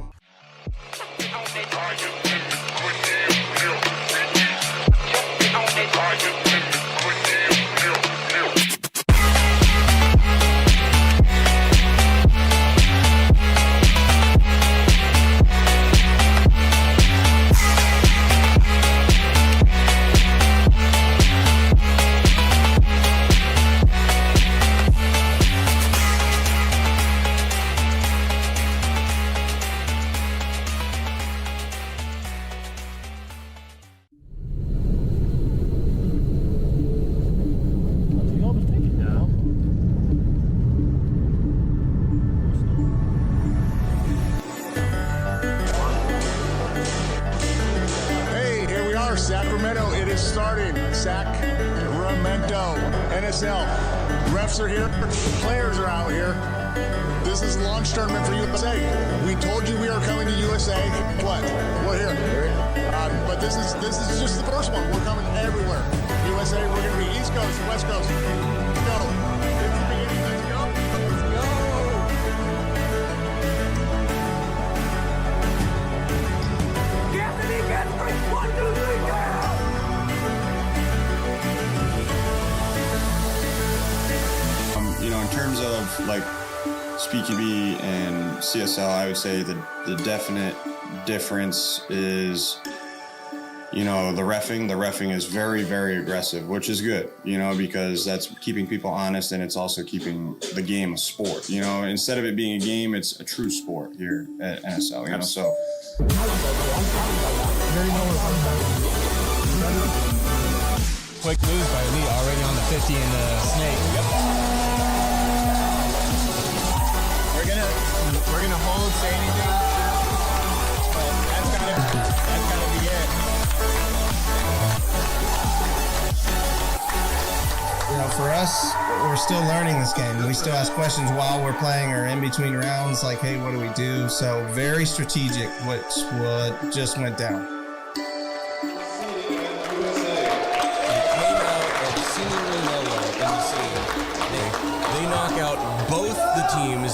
Sacramento, it is starting. Sacramento, NSL. Refs are here, players are out here. This is launch tournament for USA. We told you we are coming to USA. What? We're here. But this is just the first one. We're coming everywhere. USA, we're going to be East Coast, West Coast. Go. It's the beginning. Let's go. Let's go. You know, in terms of like Speaky B and CSL, I would say the definite difference is, you know, the reffing. The reffing is very, very aggressive, which is good, you know, because that's keeping people honest and it's also keeping the game a sport. You know, instead of it being a game, it's a true sport here at NSL, you know, so. Quick moves by Lee, already on the 50 in the snake. Yep. We're gonna hold, say anything, but that's gotta be it. You know, for us, we're still learning this game. We still ask questions while we're playing or in between rounds, like, hey, what do we do? So very strategic, what just went down.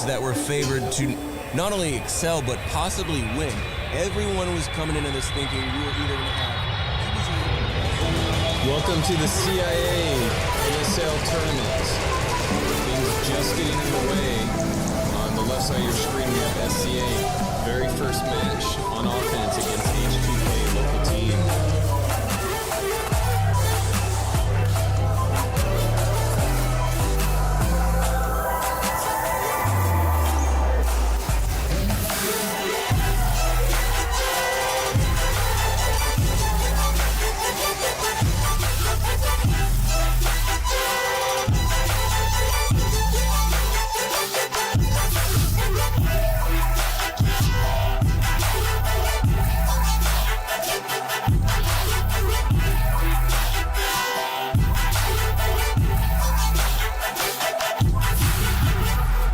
teams that were favored to not only excel, but possibly win. Everyone was coming into this thinking we were either going to have... Welcome to the CIA NSL tournament. Things just getting underway. On the left side of your screen, we have SCA. Very first match on offense against H2K local team.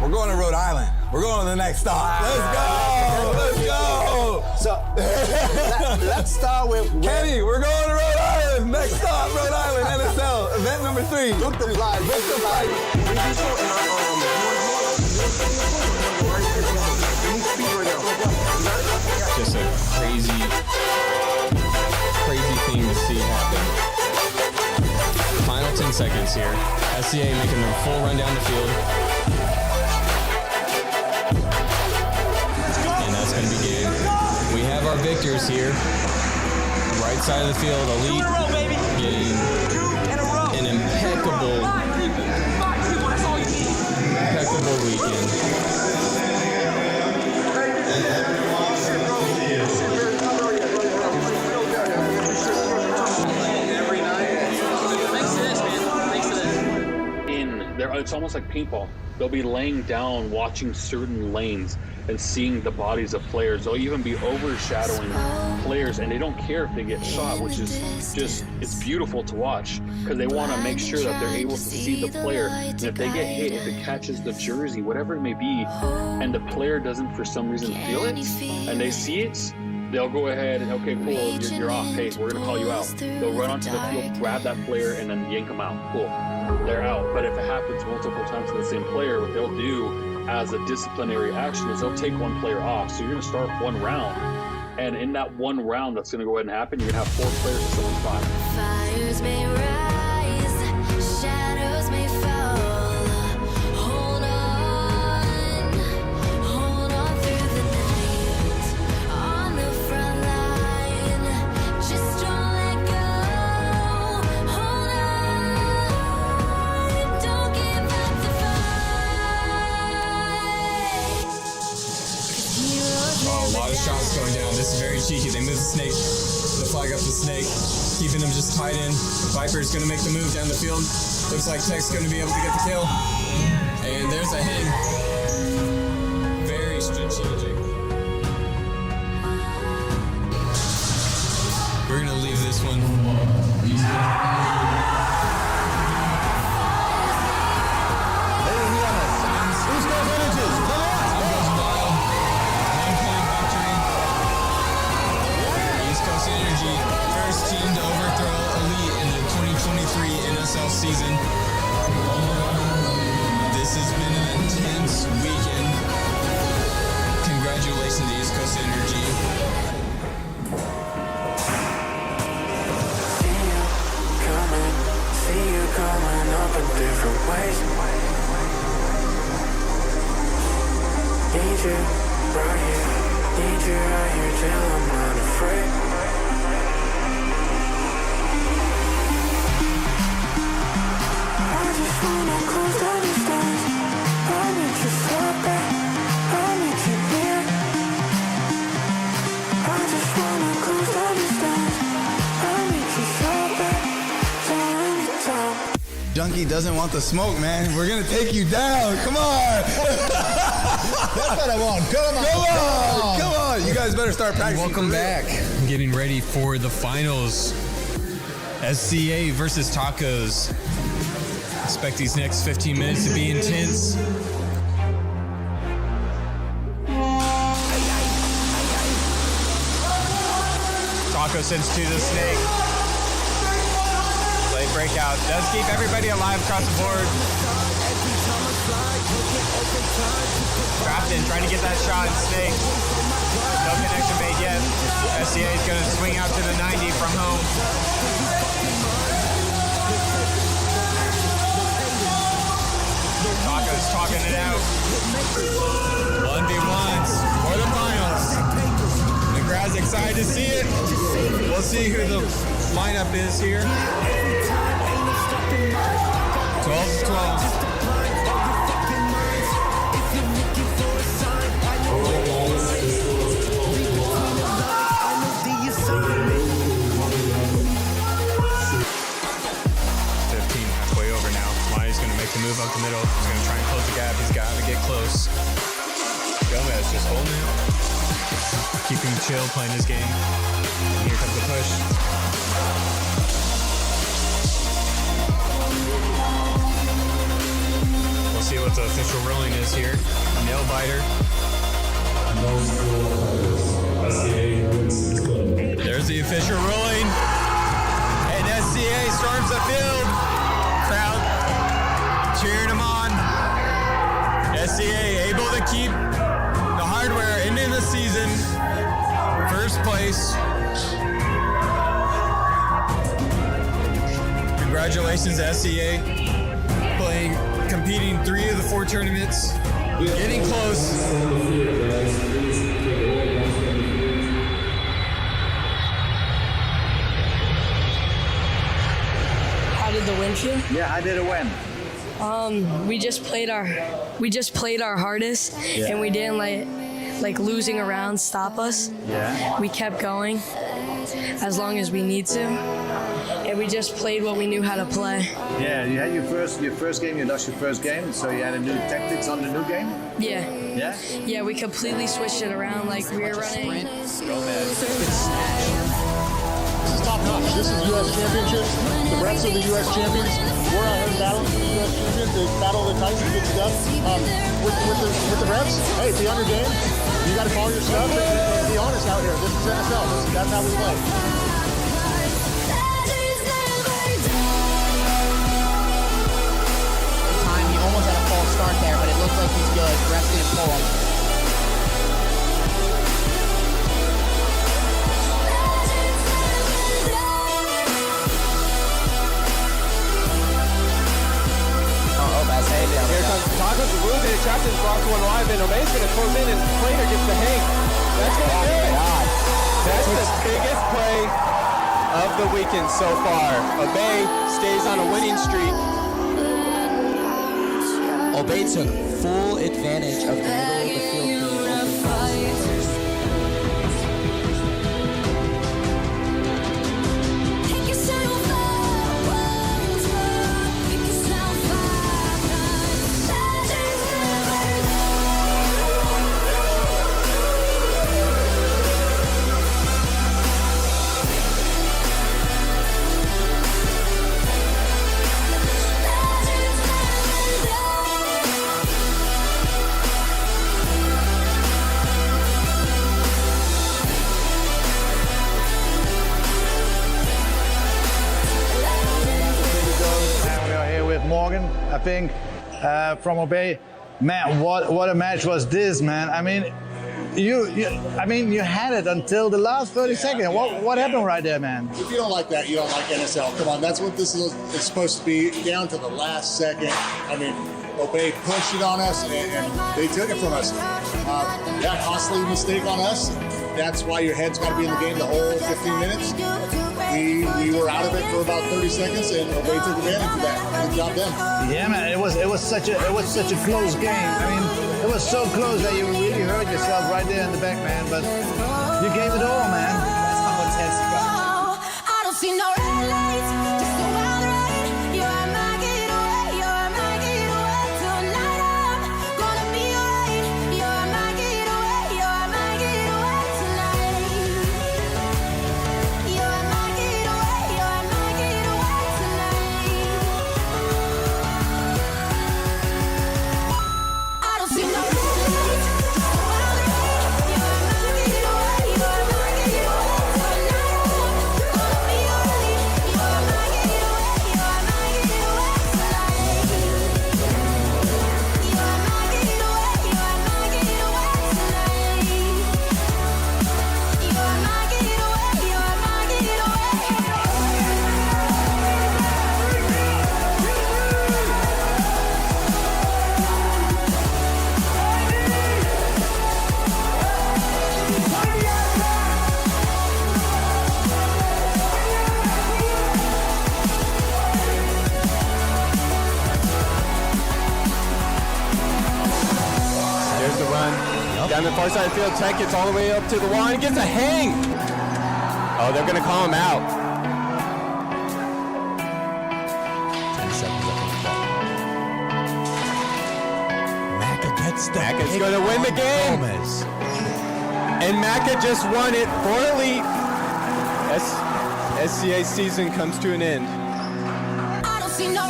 We're going to Rhode Island. We're going to the next stop. Let's go. Let's go. So let's start with Kenny. We're going to Rhode Island. Next stop, Rhode Island NSL event number 3. Look the flag. Look the flag. Just a crazy thing to see happen. Final 10 seconds here. SCA making their full run down the field. And that's going to begin. We have our victors here. Right side of the field, Elite getting an impeccable weekend. It's almost like paintball. They'll be laying down, watching certain lanes and seeing the bodies of players. They'll even be overshadowing players, and they don't care if they get shot, which is just, it's beautiful to watch because they want to make sure that they're able to see the player. And if they get hit, if it catches the jersey, whatever it may be, and the player doesn't for some reason feel it, and they see it, they'll go ahead, okay, cool, you're off. Hey, we're going to call you out. They'll run onto the field, grab that player, and then yank them out. Cool. They're out. But if it happens multiple times to the same player, what they'll do as a disciplinary action is they'll take one player off. So you're going to start one round. And in that one round that's going to go ahead and happen, you're going to have 4 players instead of 5. Fires may rise, shadows may fall. Hold on through the night. On the front line, just don't let go. Hold on, don't give up the fight. Oh, a lot of shots going down. This is very cheeky. They move the snake. The flag up the snake, keeping them just tied in. Viper's going to make the move down the field. Looks like Tech's going to be able to get the kill. And there's a hit. Very strategic. We're going to leave this one. Energy, first team to overthrow Elite in the 2023 NSL season. This has been an intense weekend. Congratulations to East Coast Energy. See you coming up in different ways. Need you right here. Need you right here till I'm not afraid. I just wanna close down the stars. I need you far back. I need you near. I just wanna close down the stars. I need you far back. So anytime. Junkie doesn't want the smoke, man. We're gonna take you down. Come on. That's what I want. Come on. Come on. You guys better start practicing. Welcome back. Getting ready for the finals. SCA versus Tacos. Expect these next 15 minutes to be intense. Taco sends to the snake. Late breakout. Does keep everybody alive across the board. Grafton trying to get that shot in snake. No connection made yet. SCA is going to swing out to the 90 from home. Taco's talking it out. 1v1s for the finals. The crowd's excited to see it. We'll see who the lineup is here. 12-12. To move up the middle. He's going to try and close the gap. He's got to get close. Gomez just holding it. Keeping chill, playing his game. And here comes the push. We'll see what the official ruling is here. Nail biter. There's the official ruling. And SCA storms the field. Crowd cheering him on. SCA able to keep the hardware into the season. First place. Congratulations, SCA. Competing 3 of the 4 tournaments. Getting close. How did the win feel? Yeah, how did it win? We just played our hardest, and we didn't let losing a round stop us. Yeah. We kept going as long as we need to, and we just played what we knew how to play. Yeah, you had your first game, you lost your first game, so you had a new tactics on the new game? Yeah. Yeah? Yeah, we completely switched it around. Like we were running. This is top notch. This is U.S. Championships. The refs are the U.S. champions. We're out here battling for the U.S. champions. They battle the tights and good stuff. With the refs, hey, be on your game. You got to call your stuff and be honest out here. This is NSL. That's how we play. He almost had a false start there, but it looked like he's good. The refs didn't pull him. Here comes 𝖒𝖔𝖓𝖐𝖚𝖚𝖘𝖙𝖔𝖒𝖑 is going to cross in, and Plater gets the hang. That's going to do it. That's the biggest play of the weekend so far. 𝖒𝖚𝖚 stays on a winning streak. 𝖒𝖚𝖚 took full advantage of the middle of the field. Morgan, I think, from 𝖒𝖚𝖚. Man, what a match was this, man. I mean, you had it until the last 30 seconds. What happened right there, man? If you don't like that, you don't like NSL. Come on, that's what this is. It's supposed to be, down to the last second. I mean, 𝖒𝖚𝖚 pushed it on us, and they took it from us. That costly mistake on us. That's why your head's got to be in the game the whole 15 minutes. We were out of it for about 30 seconds, and 𝖒𝖚𝖚 took advantage of that. Good job done. Yeah, man. It was such a close game. I mean, it was so close that you really hurt yourself right there in the back, man. But you gave it all, man. That's how intense you got. I don't see no red lights, just a wild ride. You're my getaway, you're my getaway. Tonight I'm gonna be alright. You're my getaway, you're my getaway tonight. You're my getaway, you're my getaway tonight. I don't see no red lights, just a wild ride. You're my getaway, you're my getaway. far side of the field. Tech gets all the way up to the wall and gets a hang. Oh, they're going to call him out. 10 seconds left on the clock. Macca gets the Macca's going to win the game. Gomez. And Macca just won it for elite. SCA season comes to an end. I don't see no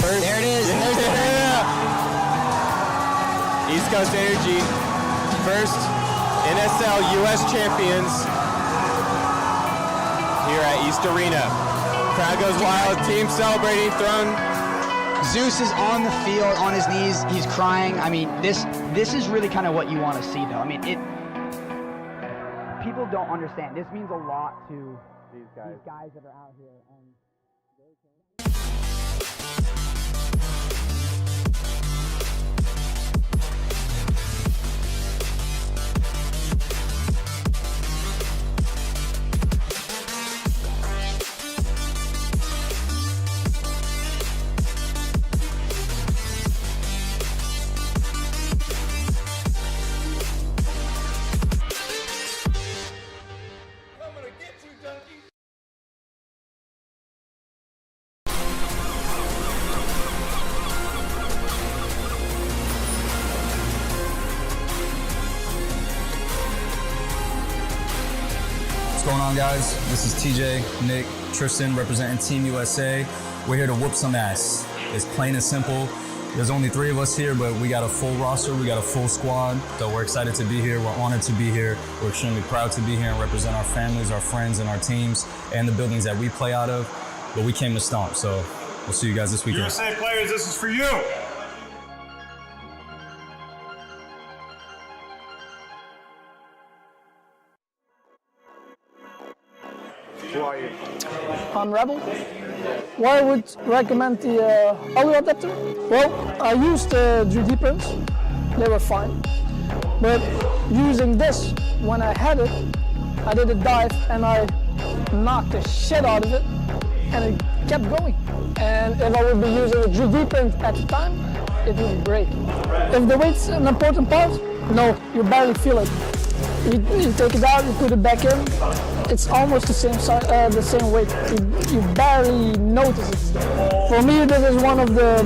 There it is. There's the East Coast Energy, first NSL US champions here at East Arena. Crowd goes wild, team celebrating, throwing. Zeus is on the field, on his knees, he's crying. I mean, this is really kind of what you want to see, though. I mean, people don't understand. This means a lot to these guys that are out here. And What's going on, guys? This is TJ, Nick, Tristan representing Team USA. We're here to whoop some ass. It's plain and simple. There's only 3 of us here, but we got a full roster, we got a full squad. So we're excited to be here, we're honored to be here. We're extremely proud to be here and represent our families, our friends, and our teams, and the buildings that we play out of. But we came to stomp, so we'll see you guys this weekend. USA players, this is for you. Who are you? I'm Rebel. Why I would recommend the audio adapter? Well, I used the 3D prints. They were fine. But using this, when I had it, I did a dive and I knocked the shit out of it and it kept going. And if I would be using a 3D print at the time, it would break. If the weight's an important part, no, you barely feel it. You take it out, you put it back in. It's almost the same weight. You barely notice it. For me, this is one of the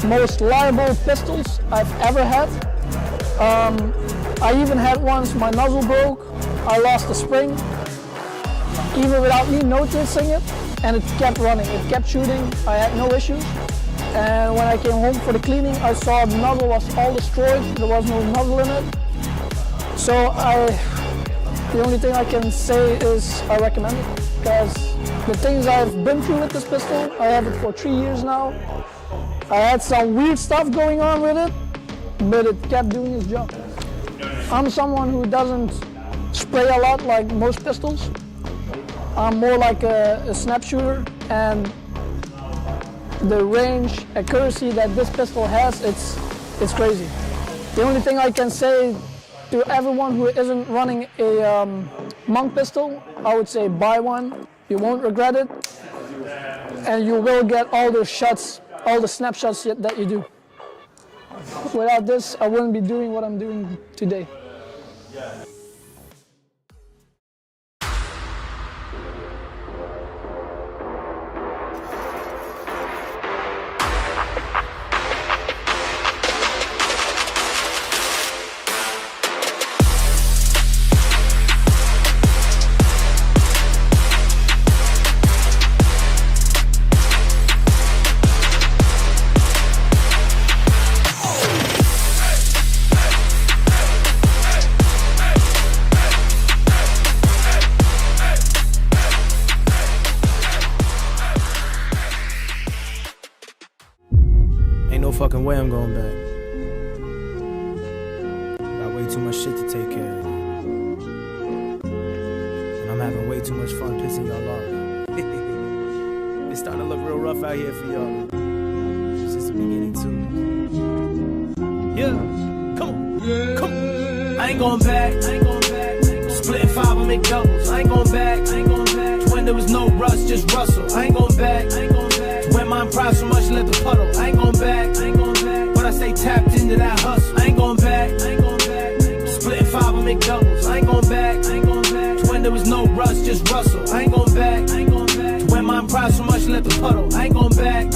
most reliable pistols I've ever had. I even had once my nozzle broke. I lost the spring, even without me noticing it, and it kept running. It kept shooting. I had no issues. And when I came home for the cleaning, I saw the nozzle was all destroyed. There was no nozzle in it. So the only thing I can say is I recommend it, because the things I've been through with this pistol, I have it for 3 years now. I had some weird stuff going on with it, but it kept doing its job. I'm someone who doesn't spray a lot like most pistols. I'm more like a snap shooter, and the range, accuracy that this pistol has, it's crazy. The only thing I can say to everyone who isn't running a monk pistol, I would say buy one. You won't regret it, and you will get all those shots, all the snapshots that you do. Without this, I wouldn't be doing what I'm doing today. Fucking way I'm going back. I'm having way too much fun pissing y'all off. It's starting to look real rough out here for y'all. It's just the beginning too. Yeah, come on, come on. I ain't going back, Splitting 5, I make doubles. I ain't going back, When there was no rush, just rustle. I ain't going back, When my pride so much, let the puddle. I ain't going back, But I stay tapped into that hustle. I ain't going back, Splitting 5, I make doubles. I ain't going back, When there was no rush, just rustle. I ain't going back, When my pride so much, let the puddle. I ain't going back,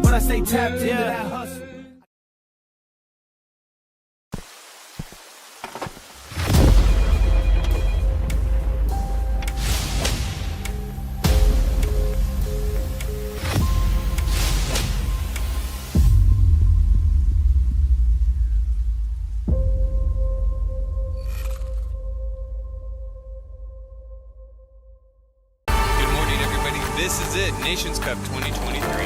But I stay tapped into that hustle. This is it, Nations Cup 2023.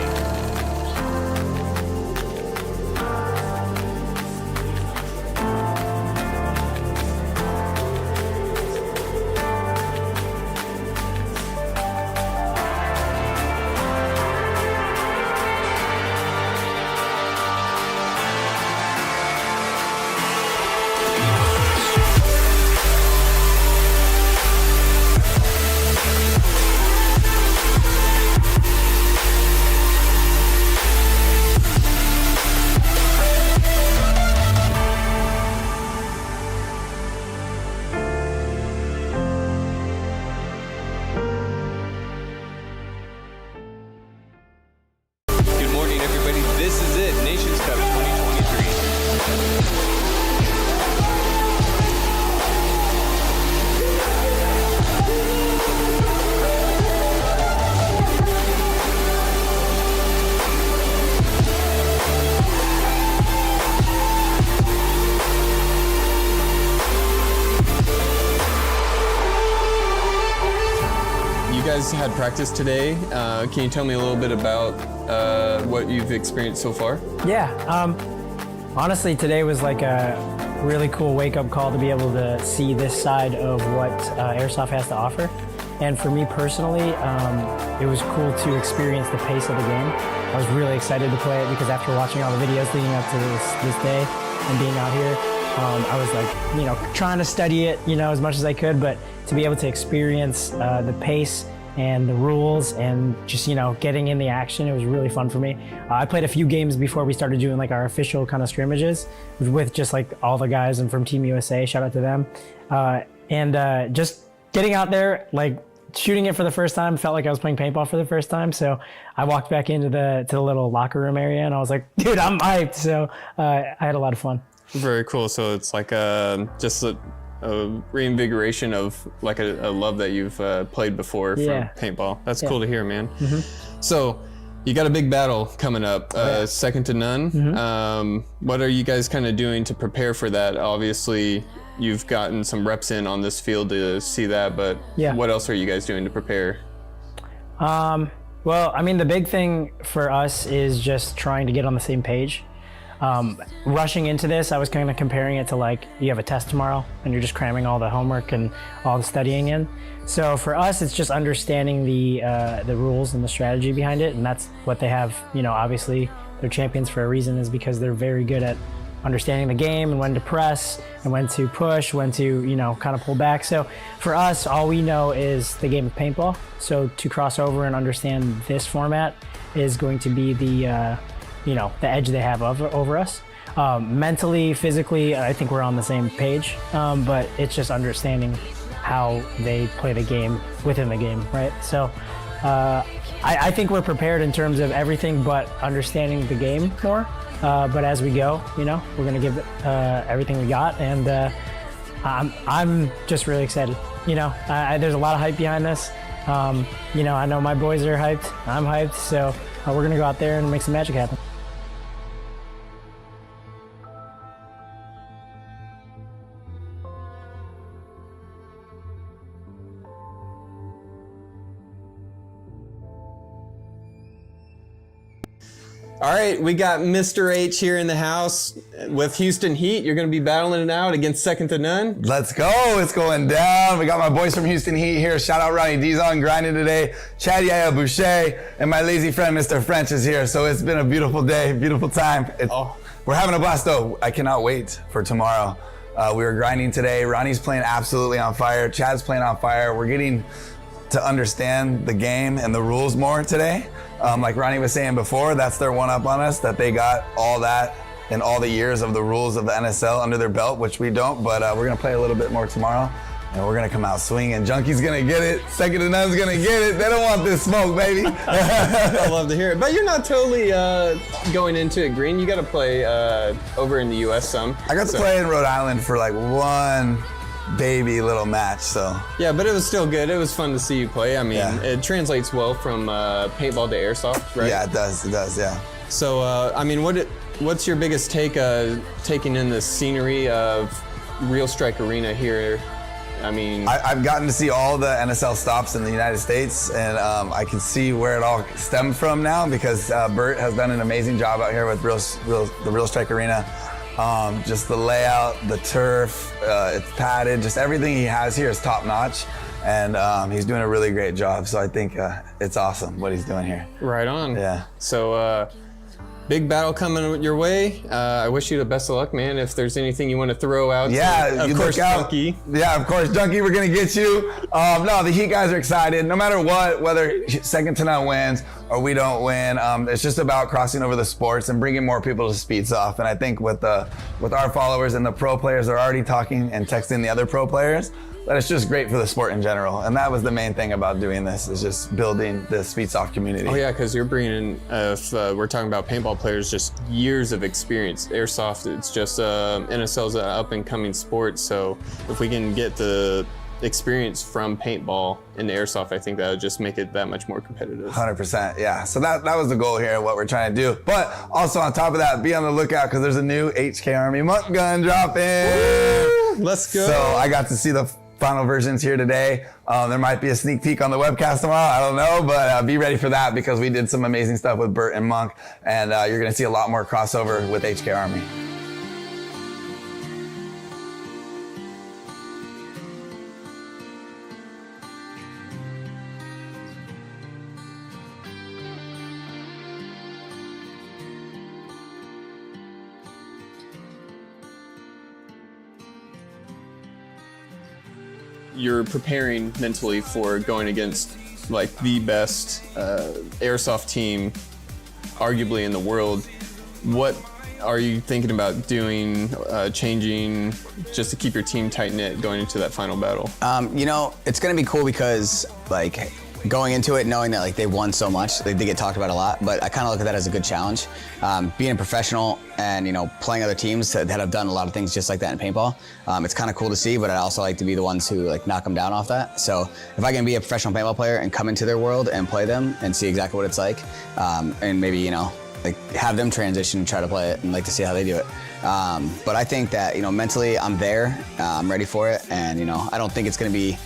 Had practice today. Can you tell me a little bit about what you've experienced so far? Yeah, honestly, today was like a really cool wake-up call to be able to see this side of what Airsoft has to offer. And for me personally, it was cool to experience the pace of the game. I was really excited to play it because after watching all the videos leading up to this day and being out here, I was like, trying to study it, as much as I could, but to be able to experience the pace and the rules and just, getting in the action, it was really fun for me. I played a few games before we started doing like our official kind of scrimmages with just like all the guys and from Team USA, shout out to them. And just getting out there, like shooting it for the first time, felt like I was playing paintball for the first time. So I walked back into the little locker room area and I was like, dude, I'm hyped. So I had a lot of fun. Very cool. So it's like just a reinvigoration of like a love that you've played before for paintball. That's cool to hear, man. Mm-hmm. So you got a big battle coming up, second to none. Mm-hmm. What are you guys kind of doing to prepare for that? Obviously, you've gotten some reps in on this field to see that, but what else are you guys doing to prepare? Well, I mean, the big thing for us is just trying to get on the same page. Rushing into this, I was kind of comparing it to like you have a test tomorrow and you're just cramming all the homework and all the studying in. So for us, it's just understanding the rules and the strategy behind it, and that's what they have. Obviously they're champions for a reason, is because they're very good at understanding the game and when to press and when to push, when to kind of pull back. So for us, all we know is the game of paintball. So to cross over and understand this format is going to be the edge they have over us. Mentally, physically, I think we're on the same page, but it's just understanding how they play the game within the game, right? So I think we're prepared in terms of everything but understanding the game more. But as we go, we're gonna give everything we got, and I'm just really excited. There's a lot of hype behind this. I know my boys are hyped, I'm hyped, so we're gonna go out there and make some magic happen. All right, we got Mr. H here in the house with Houston Heat. You're going to be battling it out against second to none. Let's go. It's going down. We got my boys from Houston Heat here. Shout out 𝖒𝖔𝖓𝖐𝖚 𝖒𝖘𝖚𝖘𝖙, and my lazy friend, Mr. French, is here. So it's been a beautiful day, beautiful time. We're having a blast, though. I cannot wait for tomorrow. We were grinding today. Ronnie's playing absolutely on fire. Chad's playing on fire. We're getting to understand the game and the rules more today. Like Ronnie was saying before, that's their one-up on us, that they got all that and all the years of the rules of the NSL under their belt, which we don't, but we're gonna play a little bit more tomorrow, and we're gonna come out swinging. Junkie's gonna get it, second to none's gonna get it. They don't want this smoke, baby. I love to hear it. But you're not totally going into it green. You gotta play over in the US some. I got to play in Rhode Island for like one baby little match, so. Yeah, but it was still good. It was fun to see you play. I mean, it translates well from paintball to airsoft, right? Yeah, it does, yeah. So, I mean, what's your biggest take taking in the scenery of Real Strike Arena here? I mean, I've gotten to see all the NSL stops in the United States, and I can see where it all stemmed from now, because Bert has done an amazing job out here with the Real Strike Arena. Just the layout, the turf, it's padded, just everything he has here is top notch, and he's doing a really great job. So I think it's awesome what he's doing here. Right on. Yeah. So big battle coming your way. I wish you the best of luck, man. If there's anything you want to throw out, of course, Junkie. Yeah, of course, Junkie, we're gonna get you. No, the Heat guys are excited. No matter what, whether second to none wins or we don't win, it's just about crossing over the sports and bringing more people to Speeds Off. And I think with our followers and the pro players, they're already talking and texting the other pro players. But it's just great for the sport in general. And that was the main thing about doing this, is just building the Speedsoft community. Oh yeah, because you're bringing in, if we're talking about paintball players, just years of experience. Airsoft, it's just NSL's an up and coming sport. So if we can get the experience from paintball into airsoft, I think that would just make it that much more competitive. 100%, yeah. So that was the goal here, what we're trying to do. But also on top of that, be on the lookout, because there's a new HK Army monk gun dropping. Woo! Let's go. So I got to see the final versions here today. There might be a sneak peek on the webcast tomorrow, I don't know, but be ready for that, because we did some amazing stuff with Bert and Monk, and you're gonna see a lot more crossover with HK Army. You're preparing mentally for going against like the best airsoft team arguably in the world. What are you thinking about doing, changing, just to keep your team tight-knit going into that final battle? You know, it's gonna be cool, because like going into it knowing that like they won so much, they get talked about a lot, but I kind of look at that as a good challenge. Being a professional and, you know, playing other teams that have done a lot of things just like that in paintball, it's kind of cool to see, but I also like to be the ones who like knock them down off that. So if I can be a professional paintball player and come into their world and play them and see exactly what it's like, and maybe, you know, like have them transition and try to play it and like to see how they do it. But I think that, you know, mentally I'm there, I'm ready for it, and, you know, I don't think it's gonna be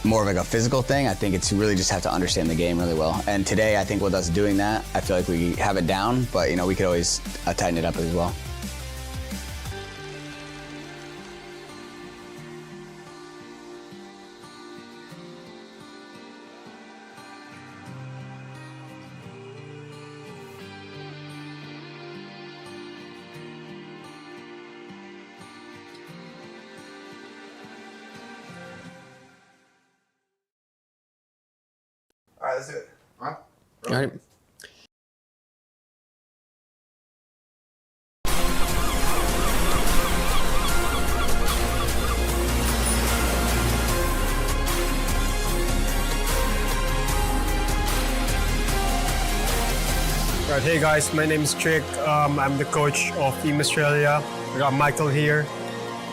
more of like a physical thing. I think it's really just have to understand the game really well. And today, I think with us doing that, I feel like we have it down, but you know, we could always tighten it up as well. All right, let's do it. All right. Right, hey guys, my name is Trick. I'm the coach of Team Australia. We got Michael here,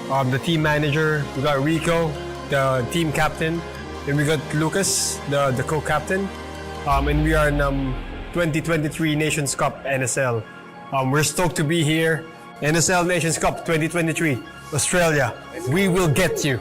the team manager. We got Rico, the team captain. And we got Lucas, the co-captain. And we are in 2023 Nations Cup NSL. We're stoked to be here. NSL Nations Cup 2023, Australia. We will get you.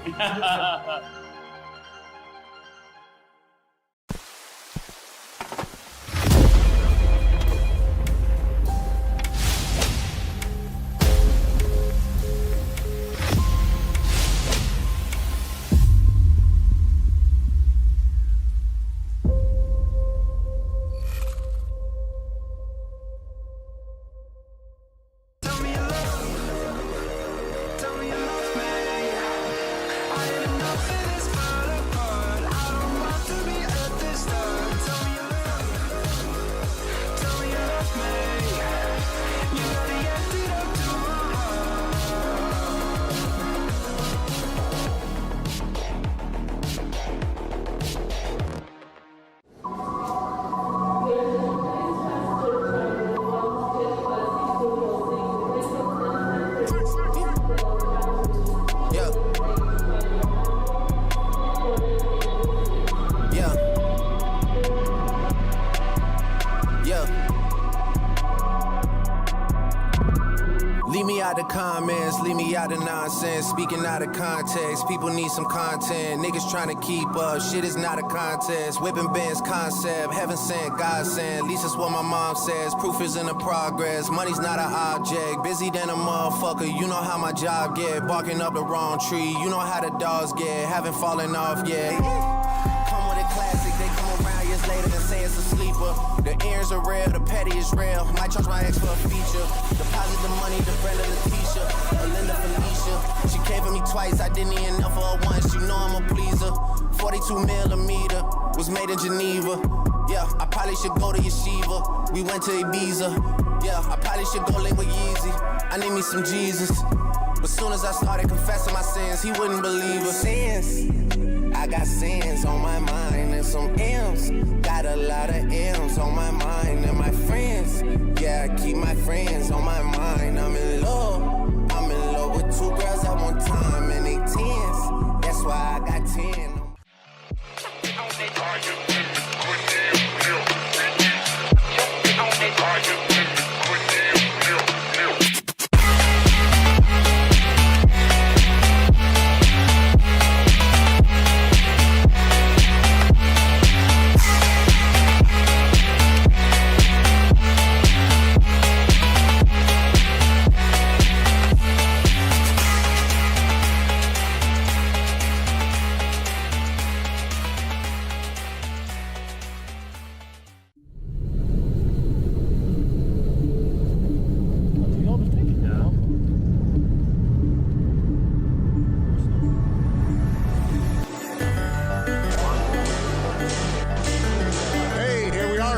the comments, leave me out of nonsense. Speaking out of context, people need some content. Niggas trying to keep up, shit is not a contest. Whipping bands concept, heaven sent, God sent. At least that's what my mom says. Proof is in the progress, money's not an object. Busy than a motherfucker, you know how my job get. Barking up the wrong tree, you know how the dogs get. Haven't fallen off yet. Come with a classic, they come around years later and say it's a sleeper. The earrings are real, the petty is real. Might charge my ex for a feature. Deposit the money, the friend of Letitia, Linda Felicia. She came for me twice, I didn't even know for her once. You know I'm a pleaser. 42mm was made in Geneva. Yeah, I probably should go to Yeshiva. We went to Ibiza. Yeah, I probably should go link with Yeezy. I need me some Jesus. But soon as I started confessing my sins, he wouldn't believe us. Sins, I got sins on my mind and some M's. Got a lot of M's on my mind and my friends. Yeah, I keep my friends on my mind. I'm in love with 2 girls at one time and they 10s. That's why I got 10.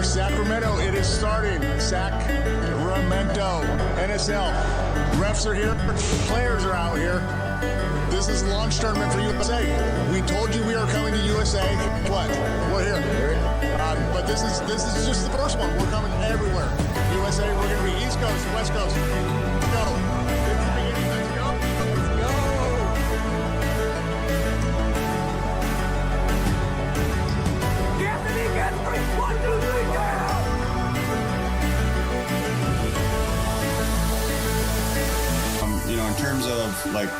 Sacramento, it is starting. Sacramento, NSL. Refs are here, players are out here. This is launch tournament for USA. We told you we are coming to USA. What? We're here. But this is just the first one. We're coming everywhere. USA, we're going to be East Coast, West Coast. Go. Let's go. Let's go. Anthony gets 1, 2, 3, down! You know, in terms of like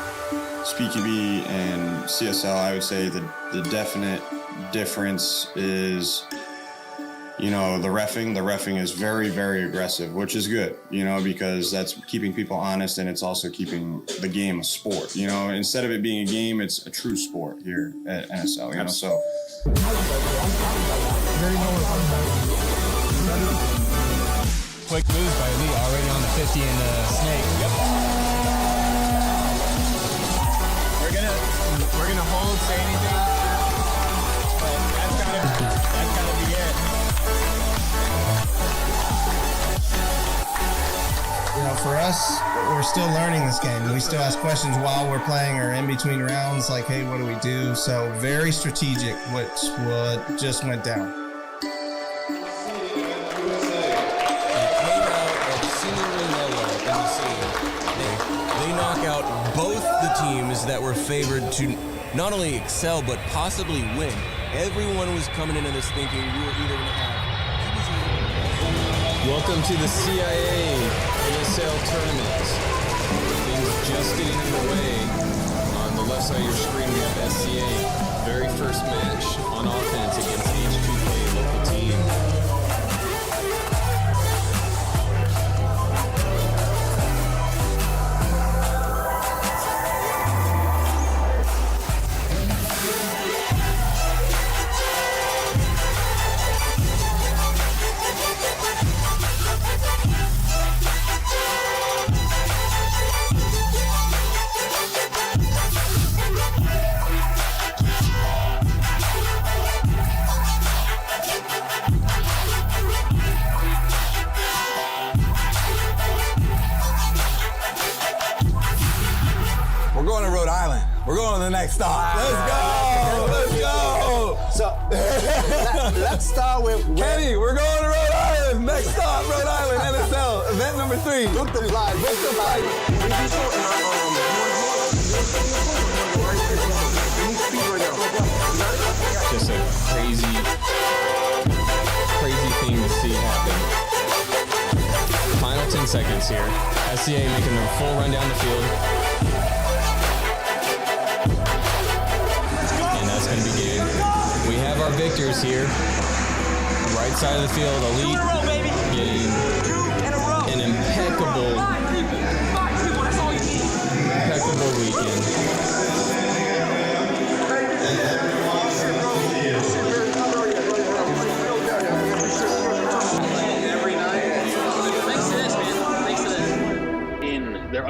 SpeakyB and CSL, I would say the definite difference is, you know, the reffing. The reffing is very, very aggressive, which is good, you know, because that's keeping people honest and it's also keeping the game a sport. You know, instead of it being a game, it's a true sport here at NSL, you know, so. Quick moves by Lee, already on the 50 in the snake. Yep. We're gonna hold, say anything, but that's gotta be it. You know, for us, we're still learning this game. We still ask questions while we're playing or in between rounds, like, hey, what do we do? So very strategic, what just went down. They knock out both the teams that were favored to not only excel, but possibly win. Everyone was coming into this thinking we were either going to have... Welcome to the CIA NSL tournament. Things just getting underway. On the left side of your screen, we have SCA. Very first match on offense against H2K local team. We're going to Rhode Island. We're going to the next stop. Let's go. Let's go. So let's start with Kenny. We're going to Rhode Island. Next stop, Rhode Island NSL event number 3. Book the flight. Book the flight. Just a crazy thing to see happen. Final 10 seconds here. SCA making a full run down the field. And that's going to be game. We have our victors here. Right side of the field, Elite getting an impeccable weekend.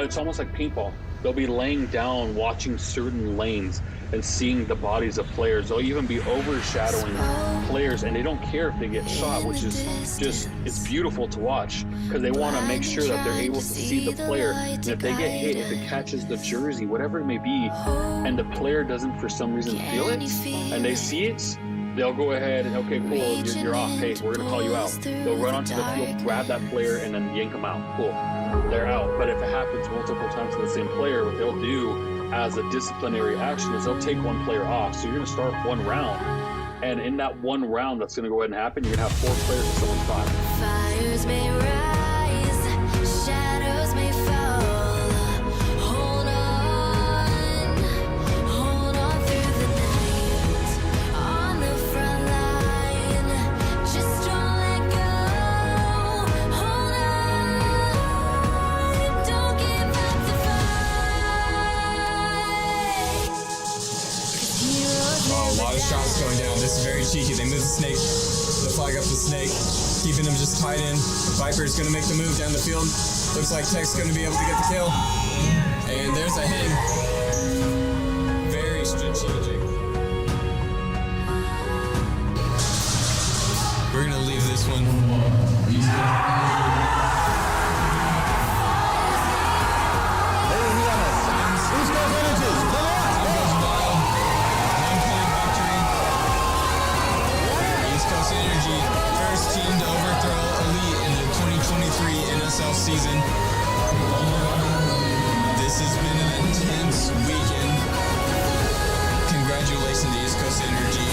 It's almost like paintball. They'll be laying down, watching certain lanes and seeing the bodies of players. They'll even be overshadowing players, and they don't care if they get shot, which is just, it's beautiful to watch because they want to make sure that they're able to see the player. And if they get hit, if it catches the jersey, whatever it may be, and the player doesn't for some reason feel it, and they see it, they'll go ahead and, okay, cool, you're off. Hey, we're going to call you out. They'll run onto the field, grab that player, and then yank them out. Cool. They're out. But if it happens multiple times to the same player, what they'll do as a disciplinary action is they'll take one player off. So you're going to start one round. And in that one round that's going to go ahead and happen, you're going to have 4 players instead of 5. Fires may rise, shadows may fall. Hold on through the night. On the front line, just don't let go. Hold on, don't give up the fight. Oh, a lot of shots going down. This is very cheeky. They move the snake. They flag up the snake, keeping them just tied in. Viper's going to make the move down the field. Looks like Tech's going to be able to get the kill. And there's a hit. Very strategic. We're going to leave this one. Energy, first team to overthrow Elite in the 2023 NSL season. This has been an intense weekend. Congratulations to East Coast Energy.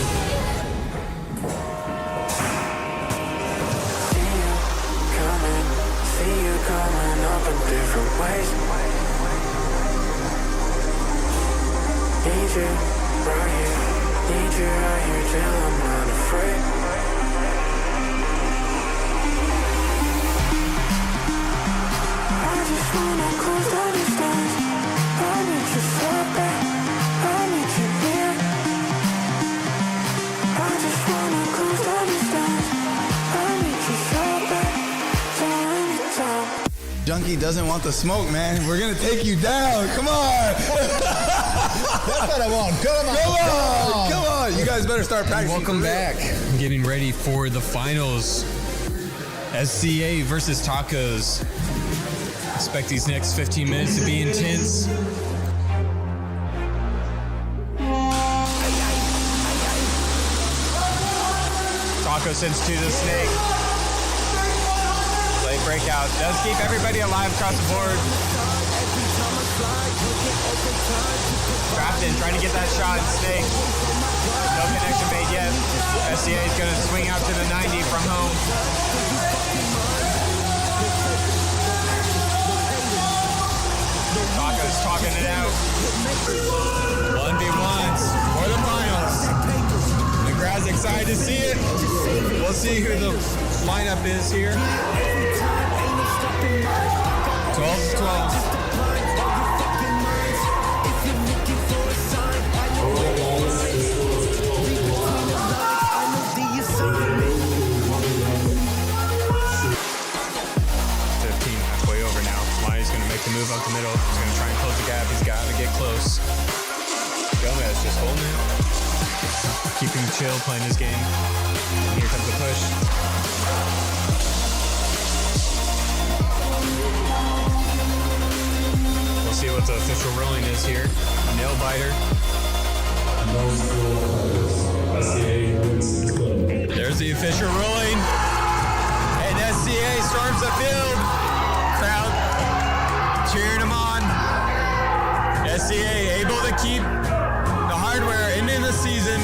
See you coming up in different ways. Need you right here. Need you right here till I'm not afraid. I just wanna close down these doors. I need you so bad. I need you near. I just wanna close down these doors. I need you so bad. So anytime. Junkie doesn't want the smoke, man. We're gonna take you down. Come on. That's what I want. Come on. You guys better start practicing. Welcome back. Getting ready for the finals. SCA versus Tacos. Expect these next 15 minutes to be intense. Taco sends to the snake. Late breakout. Does keep everybody alive across the board. Trapped in, trying to get that shot. Snake. No connection made yet. SCA is going to swing out to the 90 from home. Taco's talking it out. 1v1s for the finals. The crowd's excited to see it. We'll see who the lineup is here. 12-12. The move up the middle. He's going to try and close the gap. He's got to get close. 𝖒𝖓𝖐𝖚 just holding it. Keeping chill, playing his game. And here comes the push. We'll see what the official ruling is here. Nail biter. There's the official ruling. And SCA storms the field. Crowd cheering him on. SCA able to keep the hardware into the season.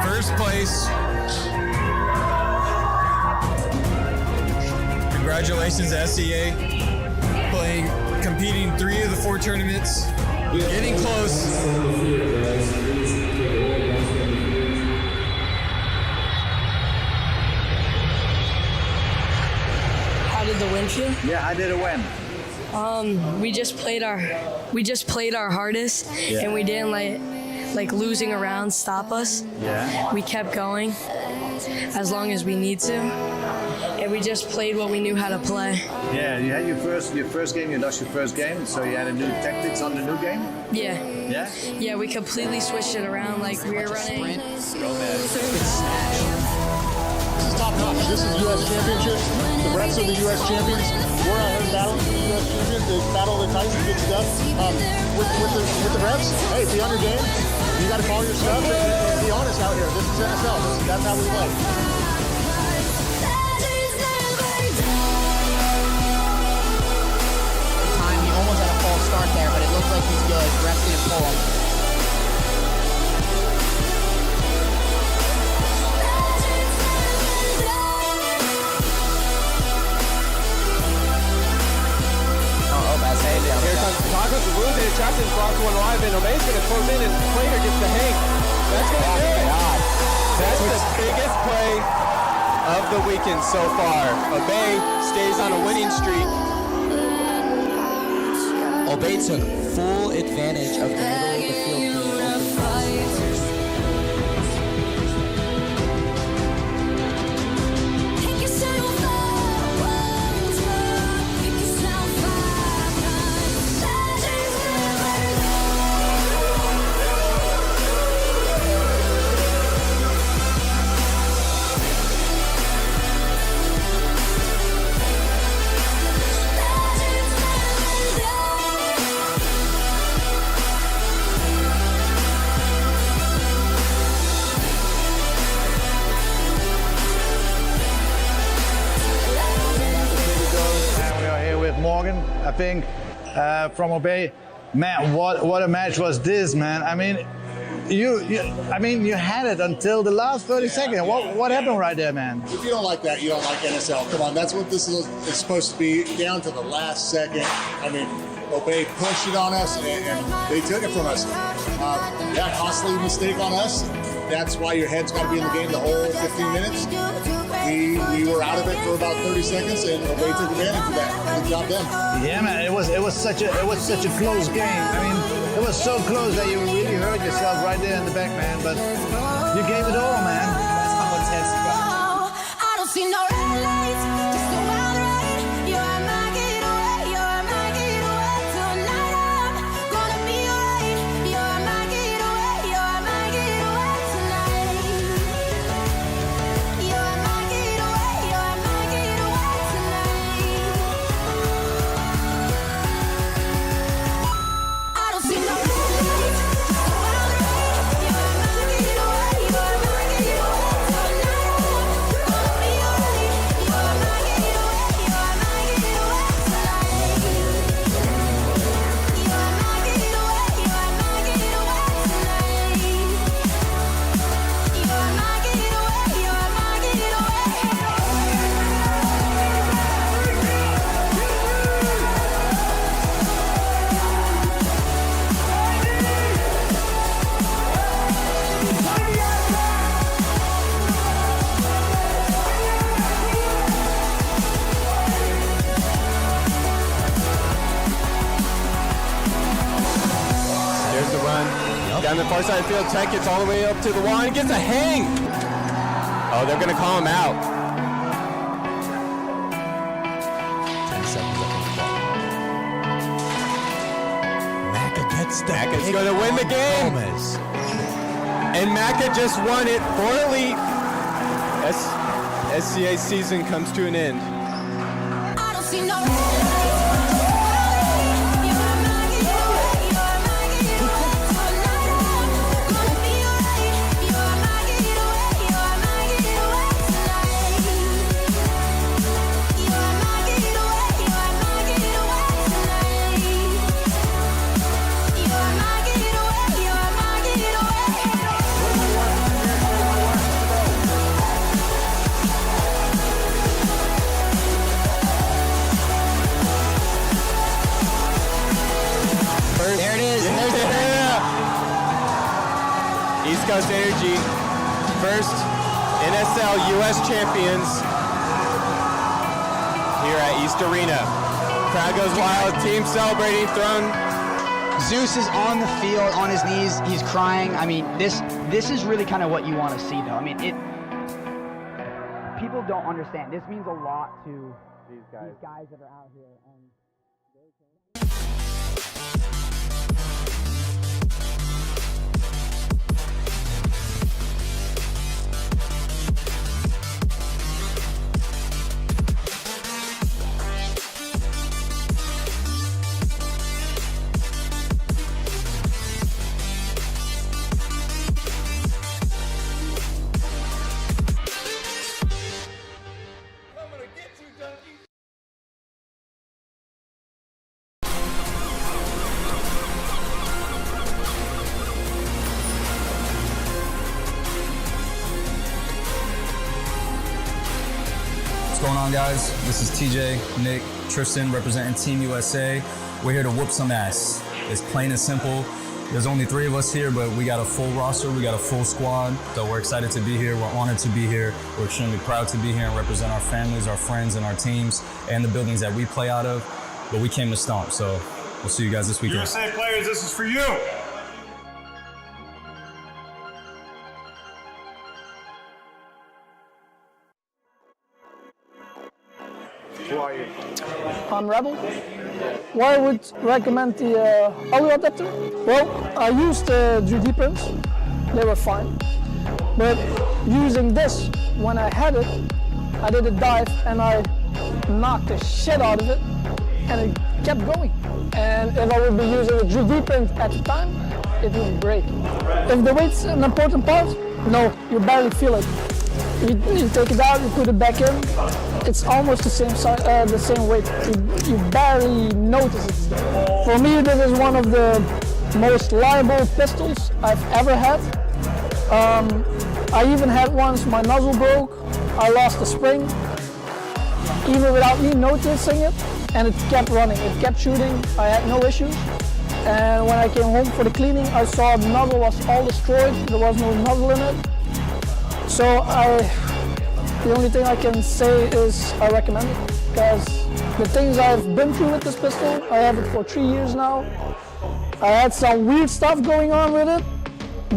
First place. Congratulations, SCA. Competing 3 of the 4 tournaments. Getting close. How did the win feel? Yeah, how did it win? We just played our hardest, Yeah. and we didn't let losing a round stop us. Yeah. We kept going as long as we need to, and we just played what we knew how to play. Yeah, you had your first game, you lost your first game, so you had a new tactics on the new game? Yeah. Yeah? Yeah, we completely switched it around. Like we were running. This is top notch. This is U.S. Championship. The refs are the U.S. champions. We're out here battling for the U.S. champions. They battle the tights and good stuff. With the refs, hey, be on your game. You got to call your stuff and be honest out here. This is NSL. That's how we play. Time, he almost had a false start there, but it looked like he's good. Refs didn't pull him. Here comes Tacos with Wounds, and Jackson brought to one live, and 𝖒𝖈𝖚𝖚's going to close in, and Plater gets the hang. That's going to do it. That's the biggest play of the weekend so far. 𝖒𝖈𝖚 stays on a winning streak. 𝖒𝖈𝖚 took full advantage of the middle of the field. Morgan, I think, from 𝖒𝖈𝖚. Man, what a match was this, man. I mean, you had it until the last 30 seconds. What happened right there, man? If you don't like that, you don't like NSL. Come on, that's what this is supposed to be, down to the last second. I mean, 𝖒𝖈𝖚 pushed it on us, and they took it from us. Yeah, costly mistake on us. That's why your head's got to be in the game the whole 15 minutes. We were out of it for about 30 seconds, and 𝖒𝖈𝖚 took advantage of that. Good job done. Yeah, man, it was such a close game. I mean, it was so close that you really hurt yourself right there in the back, man. But you gave it all, man. That's how intense you got. I don't see no red lights, just a wild ride. You're my getaway, you're my getaway. Tonight I'm gonna be alright. You're my getaway, you're my getaway tonight. You're my getaway, you're my getaway tonight. I don't see no red lights, just a wild ride. You're my getaway, you're my getaway tonight. Gonna be alright. You're my getaway, you're my getaway tonight. You're my getaway, you're my getaway tonight. You're my getaway, you're my There's the run. Down the far side of the field, Tech gets all the way up to the line, gets a hang. Oh, they're going to call him out. 10 seconds up on the clock. Maka gets the Maka's going to win the game. Gomez. And Maka just won it for Elite. SCA season comes to an end. I don't see no red lights. You're my getaway, you're my getaway tonight. Gonna be alright. You're my getaway, you're my getaway tonight. You're my getaway, you're my getaway tonight. You're my getaway, you're my getaway. 𝖒𝖘 first NSL US champions here at East Arena. Crowd goes wild, team celebrating, throwing. Zeus is on the field, on his knees, he's crying. I mean, this is really kind of what you want to see, though. I mean, people don't understand. This means a lot to these guys that are out here. What's going on, guys? This is TJ, Nick, Tristan representing Team USA. We're here to whoop some ass. It's plain and simple. There's only 3 of us here, but we got a full roster, we got a full squad. So we're excited to be here, we're honored to be here. We're extremely proud to be here and represent our families, our friends, and our teams, and the buildings that we play out of. But we came to stomp, so we'll see you guys this weekend. USA players, this is for you. Who are you? I'm Rebel. Why I would recommend the audio adapter? Well, I used the 3D prints. They were fine. But using this, when I had it, I did a dive and I knocked the shit out of it and it kept going. And if I would be using a 3D print at the time, it would break. If the weight's an important part, no, you barely feel it. You take it out, you put it back in, it's almost the same weight. You barely notice it. For me, this is one of the most reliable pistols I've ever had. I even had once my nozzle broke, I lost the spring, even without me noticing it, and it kept running, it kept shooting, I had no issues. And when I came home for the cleaning, I saw the nozzle was all destroyed, there was no nozzle in it. So the only thing I can say is I recommend it, because the things I've been through with this pistol, I have it for 3 years now. I had some weird stuff going on with it,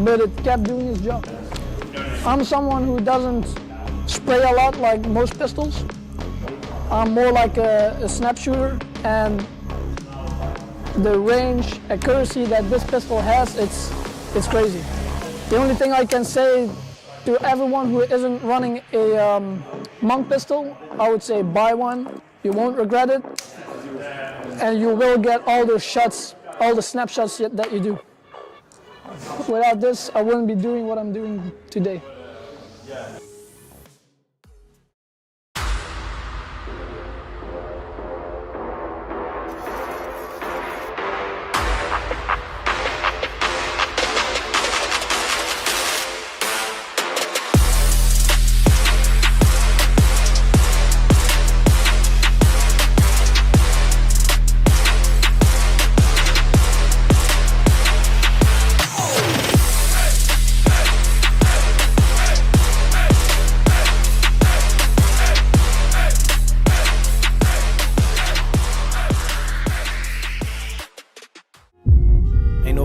but it kept doing its job. I'm someone who doesn't spray a lot like most pistols. I'm more like a snap shooter, and the range, accuracy that this pistol has, it's crazy. The only thing I can say to everyone who isn't running a monk pistol, I would say buy one. You won't regret it, and you will get all those shots, all the snapshots that you do. Without this, I wouldn't be doing what I'm doing today.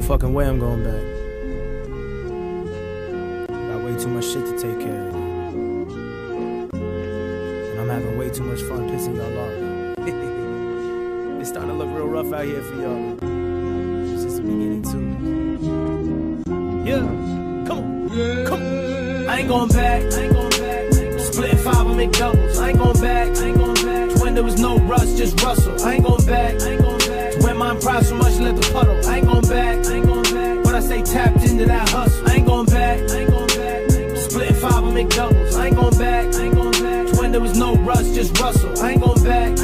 Fucking way I'm going back. Got way too much shit to take care of. And I'm having way too much fun pissing y'all off. It's starting to look real rough out here for y'all. It's just the beginning too. Yeah, come on, come on. I ain't going back, Split 5 and make doubles. I ain't going back, When there was no rush, just rustle. I ain't going back, When my pride so much, let the puddle. I ain't going back, But I stay tapped into that hustle. I ain't going back, Split 5 and make doubles. I ain't going back, When there was no rush, just rustle. I ain't going back,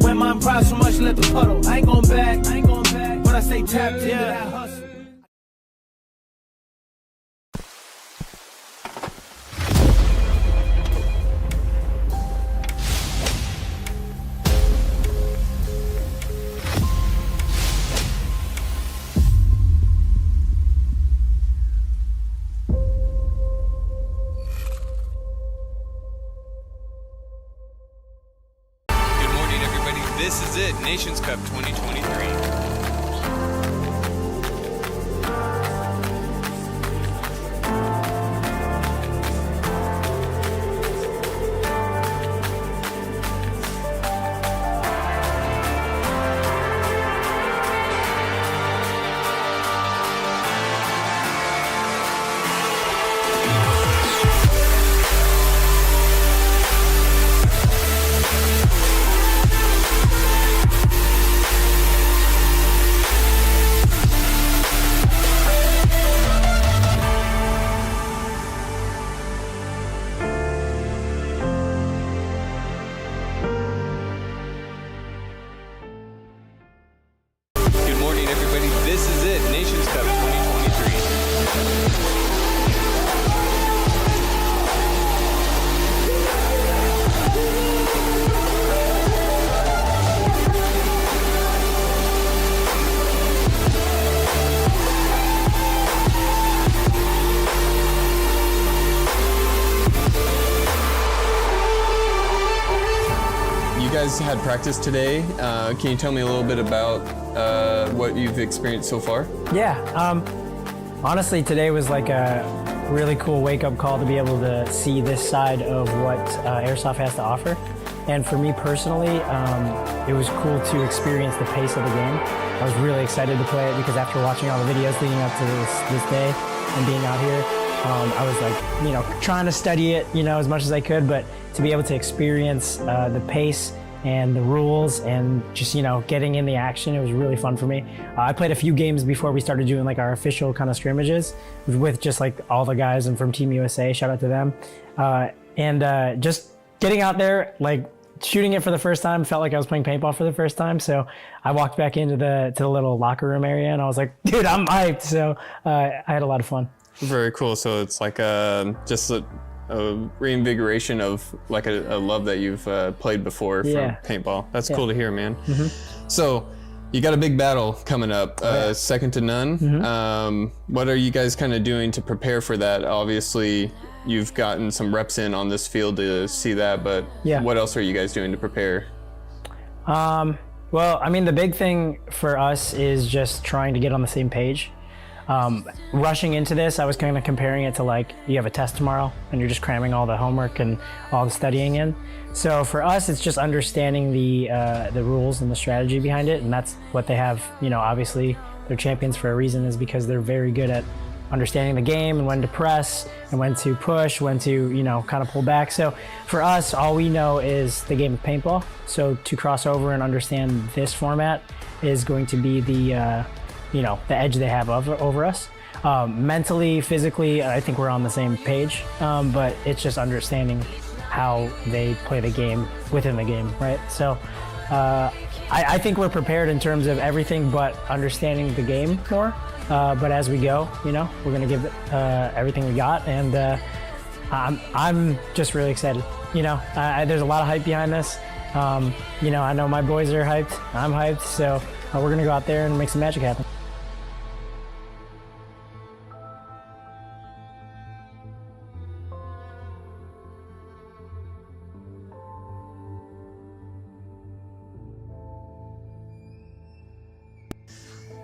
When my pride so much, let the puddle. I ain't going back, But I stay tapped into that hustle. is it, Nations Cup 2023. Had practice today. Can you tell me a little bit about what you've experienced so far? Yeah, honestly, today was like a really cool wake-up call to be able to see this side of what Airsoft has to offer. And for me personally, it was cool to experience the pace of the game. I was really excited to play it because after watching all the videos leading up to this day and being out here, I was like, trying to study it, as much as I could, but to be able to experience the pace and the rules and just, getting in the action, it was really fun for me. I played a few games before we started doing like our official kind of scrimmages with just like all the guys and from Team USA, shout out to them. And just getting out there, like shooting it for the first time, felt like I was playing paintball for the first time. So I walked back into the little locker room area and I was like, dude, I'm hyped. So I had a lot of fun. Very cool. So it's like just a reinvigoration of like a love that you've played before from paintball. That's cool to hear, man. Mm-hmm. So you got a big battle coming up, second to none. Mm-hmm. What are you guys kind of doing to prepare for that? Obviously, you've gotten some reps in on this field to see that, but what else are you guys doing to prepare? Well, I mean, the big thing for us is just trying to get on the same page. Rushing into this, I was kind of comparing it to like you have a test tomorrow and you're just cramming all the homework and all the studying in. So for us, it's just understanding the rules and the strategy behind it, and that's what they have. Obviously they're champions for a reason, is because they're very good at understanding the game and when to press and when to push, when to kind of pull back. So for us, all we know is the game of paintball. So to cross over and understand this format is going to be the edge they have over us. Mentally, physically, I think we're on the same page, but it's just understanding how they play the game within the game, right? So I think we're prepared in terms of everything but understanding the game more. But as we go, we're gonna give it everything we got, and I'm just really excited. There's a lot of hype behind this. I know my boys are hyped, I'm hyped, so we're gonna go out there and make some magic happen.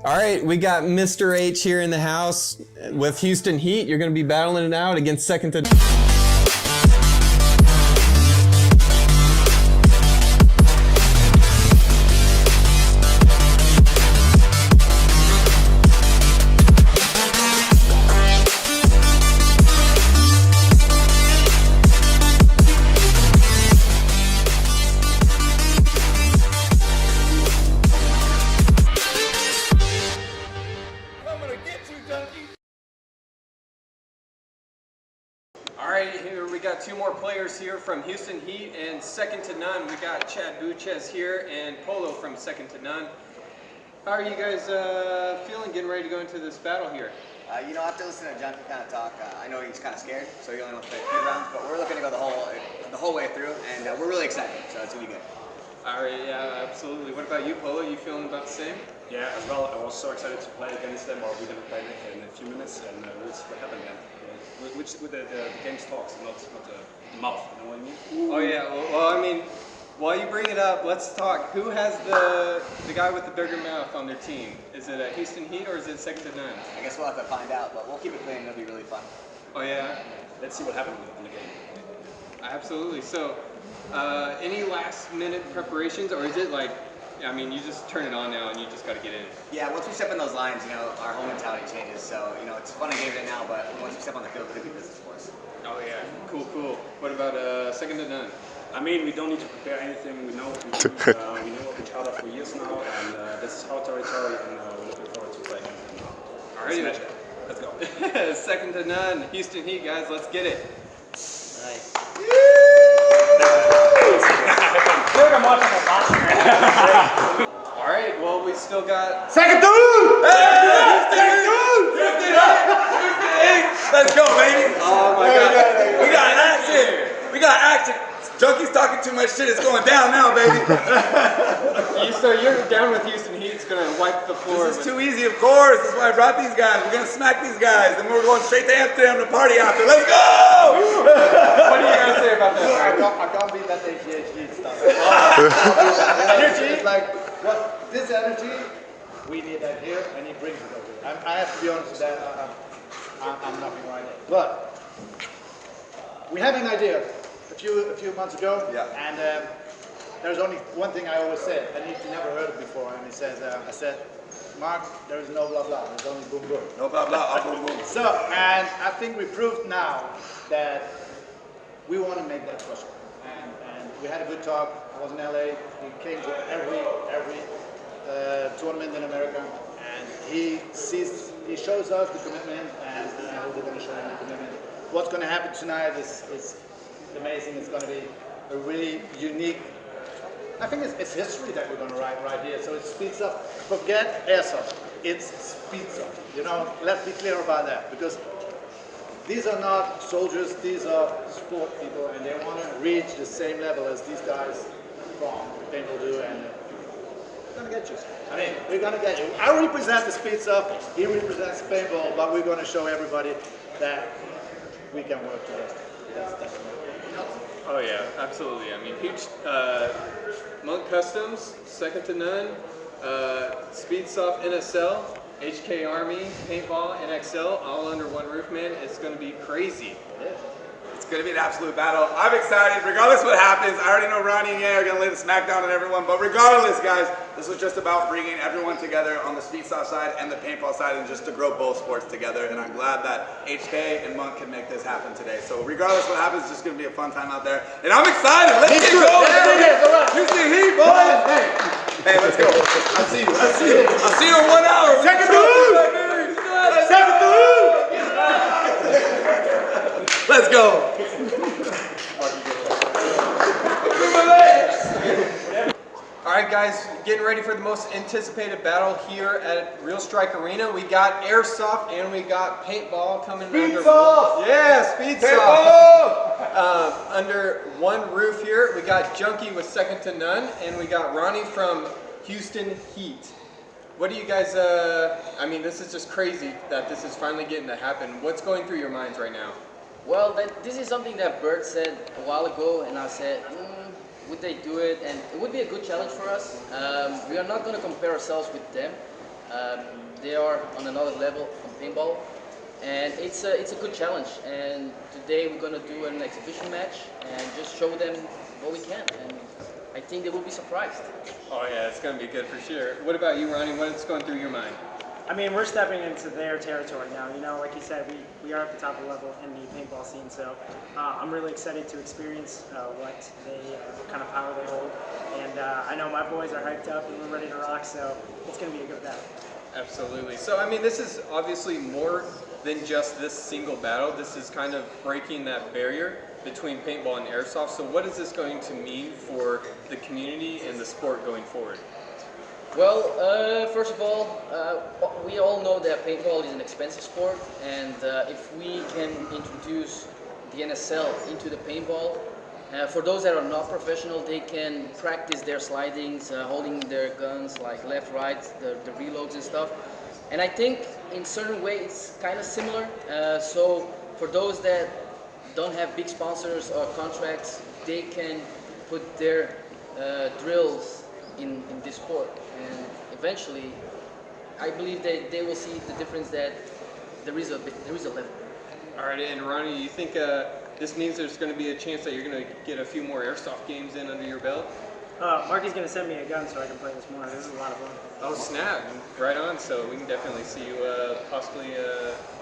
All right, we got Mr. H here in the house with Houston Heat. You're going to be battling it out against second to... Two more players here from Houston Heat and second to none. We got 𝖒𝖑𝖚 here and Polo from second to none. How are you guys feeling getting ready to go into this battle here? After listening to Junkie kind of talk, I know he's kind of scared, so he only wants to play a few rounds, but we're looking to go the whole way through, and we're really excited, so it's going to be good. All right, yeah, absolutely. What about you, Polo? You feeling about the same? Yeah, as well. I was so excited to play against them, or we're going to play in a few minutes, and we'll see what happens then. With the game's talks, not the mouth, you know what I mean? Oh yeah, well I mean, While you bring it up, let's talk. Who has the guy with the bigger mouth on their team? Is it Houston Heat or is it second to none? I guess we'll have to find out, but we'll keep it clean. It'll be really fun. Oh yeah. Let's see what happens in the game. Absolutely. So, any last minute preparations, or is it like, I mean, you just turn it on now and you just got to get in? Yeah, once we step in those lines, you know, our whole mentality changes. So, you know, it's fun to game it now, but once we step on the field, it'll be business for us. Oh yeah. Cool, cool. What about second to none? I mean, we don't need to prepare anything. We know each other for years now, and this is our territory, and we're looking forward to playing. Alrighty. Let's go. Second to none. Houston Heat, guys. Let's get it. Nice. All right. Well, we still got Second dude! Second dude! Let's go, baby! Oh my God. We got action! We got action! Junkie's talking too much shit. It's going down now, baby. So you're down with Houston Heat. It's gonna wipe the floor. This is too easy, of course. That's why I brought these guys. We're gonna smack these guys, and we're going straight to Amsterdam to party after. Let's go! What do you guys say about that? I can't beat that HGHG stuff. Energy, like this energy, we need that here, and he brings it over here. I have to be honest with that. I'm nothing right there. But we had an idea a few months ago, and there's only one thing I always said, and you never heard it before. And he says, I said, Mark, there is no blah blah. There's only boom boom. No blah blah, boom boom. So, and I think we proved now that we want to make that possible. And we had a good talk. I was in LA. He came to every tournament in America, and he shows us the commitment, and we're going to show him the commitment. What's going to happen tonight is amazing. It's going to be a really unique. I think it's history that we're going to write right here. So it speeds up. Forget airsoft. It speeds up. You know, let's be clear about that, because these are not soldiers. These are sport people, and they want to reach the same level as these guys from paintball do. And we're going to get you. I mean, we're going to get you. I represent the speed stuff. He represents paintball, but we're going to show everybody that we can work together. Oh yeah, absolutely. I mean, huge. Monk Customs, second to none. Speedsoft NSL, HK Army, Paintball, NXL, all under one roof, man. It's going to be crazy. It's going to be an absolute battle. I'm excited. Regardless what happens, I already know Ronnie and Ye are going to lay the smackdown on everyone. But regardless, guys, this was just about bringing everyone together on the Speedsoft side and the paintball side, and just to grow both sports together. And I'm glad that HK and Monk can make this happen today. So regardless what happens, it's just going to be a fun time out there. And I'm excited. Let's get going. Houston Heat, boys. Hey, let's go. I'll see you. I'll see you in 1 hour. Second dude. Second dude. Let's go. All right, guys, getting ready for the most anticipated battle here at Real Strike Arena. We got airsoft and we got paintball coming under. Yeah, Speedsoft. Under one roof here. We got Junkie with second to none, and we got Ronnie from Houston Heat. What do you guys? I mean, this is just crazy that this is finally getting to happen. What's going through your minds right now? Well, this is something that Bert said a while ago, and I said, would they do it? And it would be a good challenge for us. We are not going to compare ourselves with them. They are on another level on paintball, and it's a good challenge. And today we're going to do an exhibition match and just show them what we can. And I think they will be surprised. Oh yeah, it's going to be good for sure. What about you, Ronnie? What's going through your mind? I mean, we're stepping into their territory now. You know, like you said, we are at the top of the level in the paintball scene. So I'm really excited to experience what kind of power they hold. And I know my boys are hyped up and we're ready to rock. So it's going to be a good battle. Absolutely. So, I mean, this is obviously more than just this single battle. This is kind of breaking that barrier between paintball and airsoft. So what is this going to mean for the community and the sport going forward? Well, first of all, we all know that paintball is an expensive sport, and if we can introduce the NSL into the paintball, for those that are not professional, they can practice their slidings, holding their guns like left, right, the reloads and stuff. And I think in certain ways it's kind of similar. So for those that don't have big sponsors or contracts, they can put their drills in this sport, and eventually, I believe that they will see the difference that there is a level. All right, and Ronnie, you think this means there's going to be a chance that you're going to get a few more airsoft games in under your belt? Marky's going to send me a gun so I can play this more. This is a lot of fun. Oh snap! Right on. So we can definitely see you possibly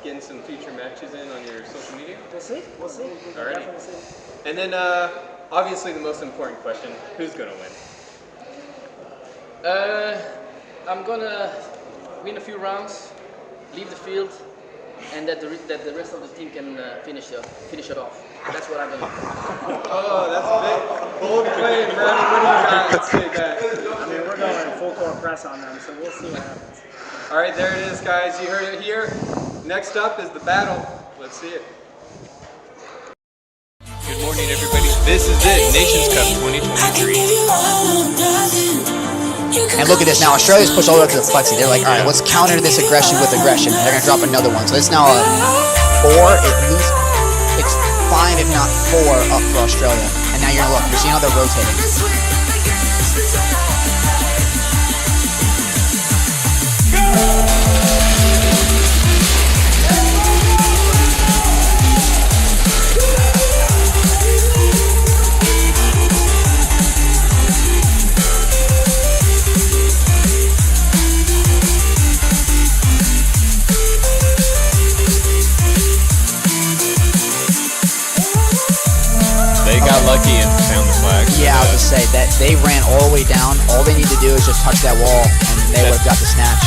getting some future matches in on your social media. We'll see. We'll see. Alrighty. Definitely see. And then obviously the most important question: who's going to win? I'm gonna win a few rounds, leave the field, and that the rest of the team can finish it off. That's what I'm gonna do. Oh, that's a big bold claim, Ronnie. What do you got to say back? I mean, we're going full court press on them, so we'll see what happens. All right, there it is, guys. You heard it here. Next up is the battle. Let's see it. Good morning, everybody. This is it, Nations Cup 2023. And look at this now. Australia's pushed all the way up to the flexi. They're like, all right, let's counter this aggression with aggression. They're going to drop another one. So it's now a 4, at least. It's 5, if not 4, up for Australia. And now you're seeing how they're rotating. They got lucky and found the flag. Yeah, I was just say that they ran all the way down. All they need to do is just touch that wall, and they would have got the snatch.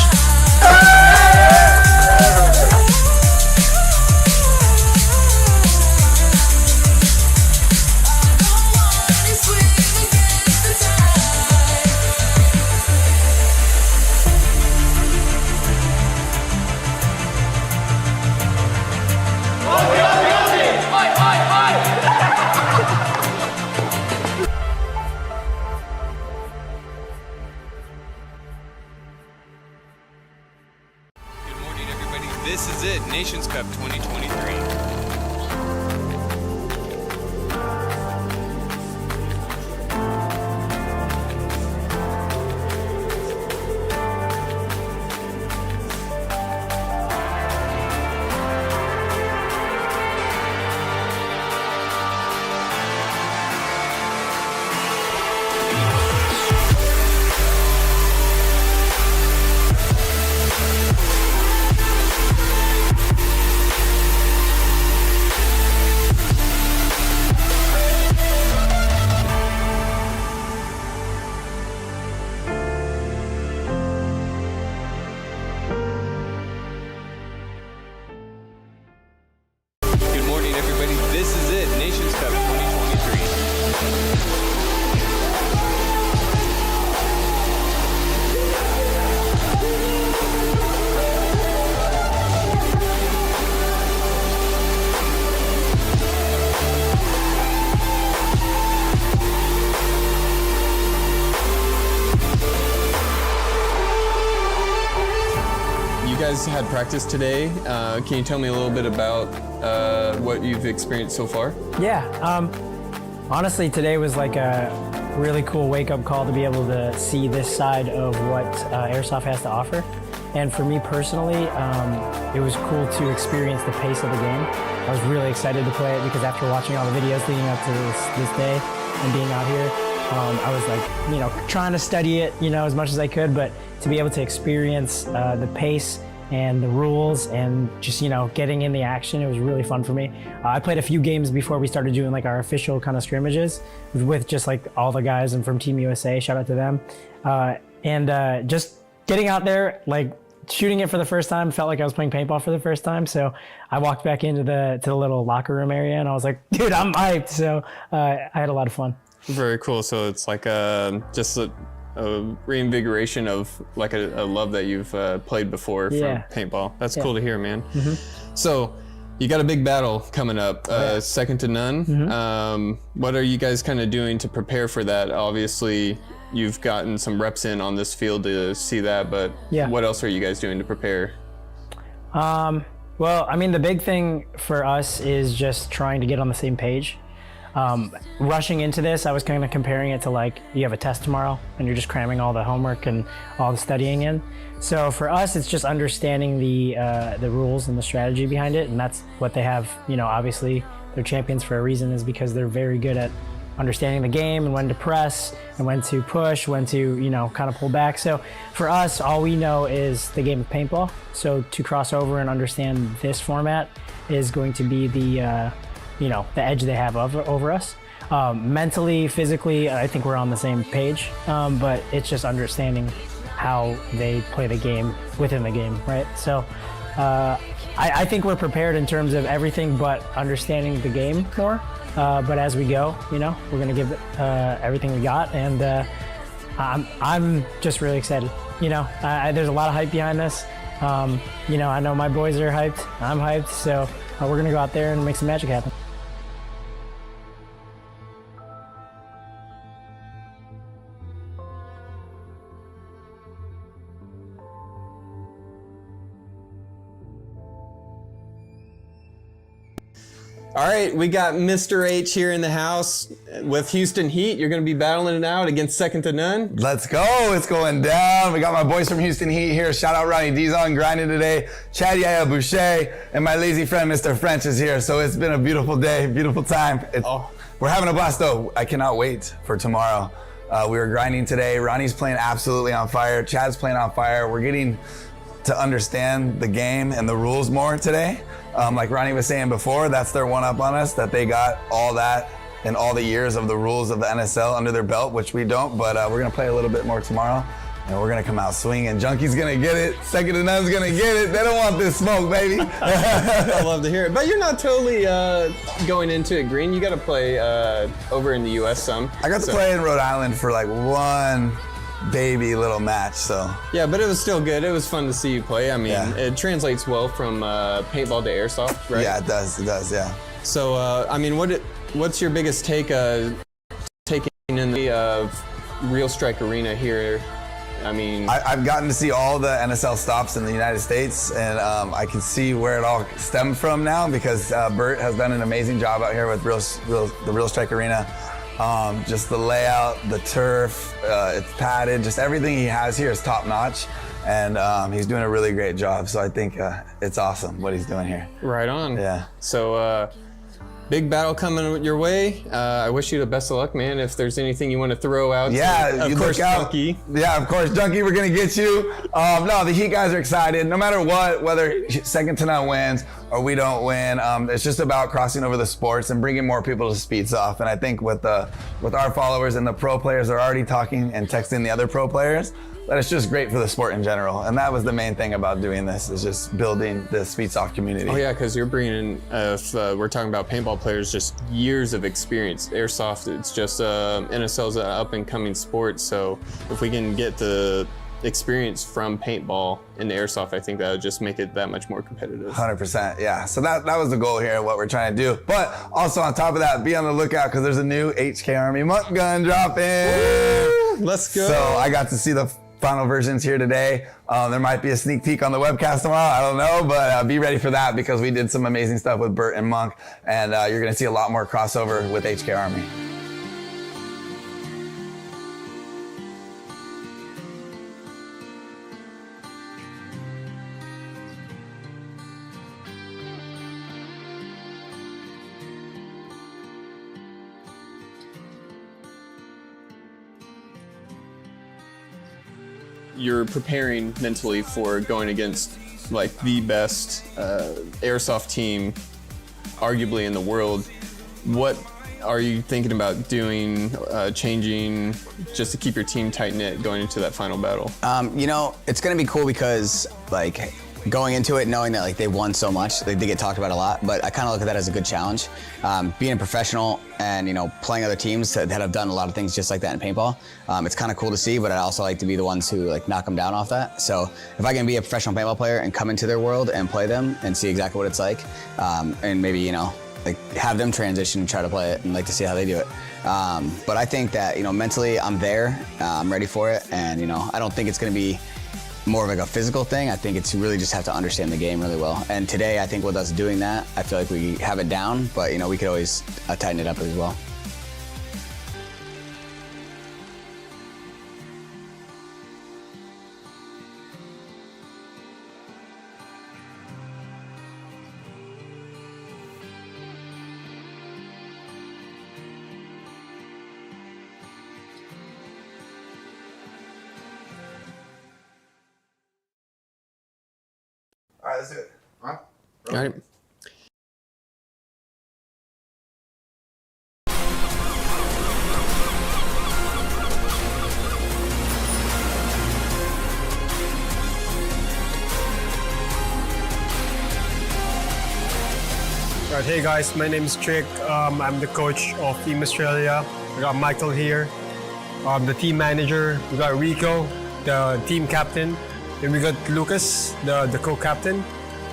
This is it, Nations Cup 2023. This is it, Nations Cup 2023. You guys had practice today. Can you tell me a little bit about what you've experienced so far? Yeah, honestly, today was like a really cool wake-up call to be able to see this side of what Airsoft has to offer. And for me personally, it was cool to experience the pace of the game. I was really excited to play it because after watching all the videos leading up to this day and being out here, I was like, trying to study it, as much as I could, but to be able to experience the pace and the rules and just, getting in the action, it was really fun for me. I played a few games before we started doing like our official kind of scrimmages with just like all the guys and from Team USA, shout out to them. And just getting out there, like shooting it for the first time, felt like I was playing paintball for the first time. So I walked back into the little locker room area and I was like, dude, I'm hyped. So I had a lot of fun. Very cool. So it's like just a reinvigoration of like a love that you've played before for paintball. That's cool to hear, man. Mm-hmm. So you got a big battle coming up, second to none. Mm-hmm. What are you guys kind of doing to prepare for that? Obviously, you've gotten some reps in on this field to see that, but what else are you guys doing to prepare? Well, I mean, the big thing for us is just trying to get on the same page. Rushing into this, I was kind of comparing it to like you have a test tomorrow and you're just cramming all the homework and all the studying in. So for us, it's just understanding the rules and the strategy behind it, and that's what they have. You know, obviously they're champions for a reason, is because they're very good at understanding the game and when to press and when to push, when to, you know, kind of pull back. So for us, all we know is the game of paintball. So to cross over and understand this format is going to be the, you know, the edge they have over us. Mentally, physically, I think we're on the same page, but it's just understanding how they play the game within the game, right? So I think we're prepared in terms of everything but understanding the game more. But as we go, you know, we're gonna give everything we got, and I'm just really excited. You know, there's a lot of hype behind this. You know, I know my boys are hyped, I'm hyped, so we're gonna go out there and make some magic happen. All right, we got Mr. H here in the house with Houston Heat. You're going to be battling it out against second to none. Let's go. It's going down. We got my boys from Houston Heat here. Shout out 𝖒𝖔𝖓𝖐𝖚 𝖘𝖑𝖒𝖘, and my lazy friend, Mr. French, is here. So it's been a beautiful day, beautiful time. We're having a blast, though. I cannot wait for tomorrow. We were grinding today. Ronnie's playing absolutely on fire. Chad's playing on fire. We're getting to understand the game and the rules more today. Like Ronnie was saying before, that's their one-up on us, that they got all that and all the years of the rules of the NSL under their belt, which we don't, but we're gonna play a little bit more tomorrow, and we're gonna come out swinging. Junkie's gonna get it, second to none's gonna get it. They don't want this smoke, baby. I love to hear it. But you're not totally going into it green. You gotta play over in the US some. I got to play in Rhode Island for like one baby little match, so. Yeah, but it was still good. It was fun to see you play. I mean, it translates well from paintball to airsoft, right? Yeah, it does, yeah. So, I mean, what's your biggest take taking in the Real Strike Arena here? I mean, I've gotten to see all the NSL stops in the United States, and I can see where it all stemmed from now, because Bert has done an amazing job out here with the Real Strike Arena. Just the layout, the turf, it's padded, just everything he has here is top notch, and he's doing a really great job. So I think it's awesome what he's doing here. Right on. Yeah. So big battle coming your way. I wish you the best of luck, man. If there's anything you want to throw out, of course, Junkie. Yeah, of course, Junkie, we're gonna get you. No, the Heat guys are excited. No matter what, whether second to none wins or we don't win, it's just about crossing over the sports and bringing more people to Speeds Off. And I think with our followers and the pro players are already talking and texting the other pro players, that it's just great for the sport in general. And that was the main thing about doing this, is just building the Speeds Off community. Oh yeah, because you're bringing in, if we're talking about paintball players, just years of experience. Airsoft, it's just NSL's an up and coming sport. So if we can get the experience from paintball into airsoft, I think that would just make it that much more competitive. 100%, yeah. So that was the goal here, what we're trying to do. But also on top of that, be on the lookout, because there's a new HK Army monk gun dropping. Woo! Let's go. So I got to see the final versions here today. There might be a sneak peek on the webcast tomorrow, I don't know, but be ready for that, because we did some amazing stuff with Bert and Monk, and you're gonna see a lot more crossover with HK Army. You're preparing mentally for going against like the best airsoft team arguably in the world. What are you thinking about doing, changing, just to keep your team tight-knit going into that final battle? You know, it's gonna be cool, because like going into it knowing that like they won so much, they get talked about a lot, but I kind of look at that as a good challenge. Being a professional and, you know, playing other teams that have done a lot of things just like that in paintball, it's kind of cool to see, but I also like to be the ones who like knock them down off that. So if I can be a professional paintball player and come into their world and play them and see exactly what it's like, and maybe, you know, like have them transition and try to play it and like to see how they do it. But I think that, you know, mentally I'm there, I'm ready for it, and, you know, I don't think it's gonna be more of like a physical thing. I think it's really just have to understand the game really well. And today, I think with us doing that, I feel like we have it down, but we could always tighten it up as well. All right, let's do it. On. All right. Right, hey guys, my name is Trick. I'm the coach of Team Australia. We got Michael here, the team manager. We got Rico, the team captain, and we got Lucas, the co-captain.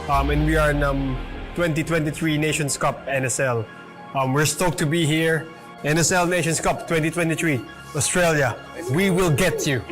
And we are in 2023 Nations Cup NSL. We're stoked to be here. NSL Nations Cup 2023, Australia. We will get you.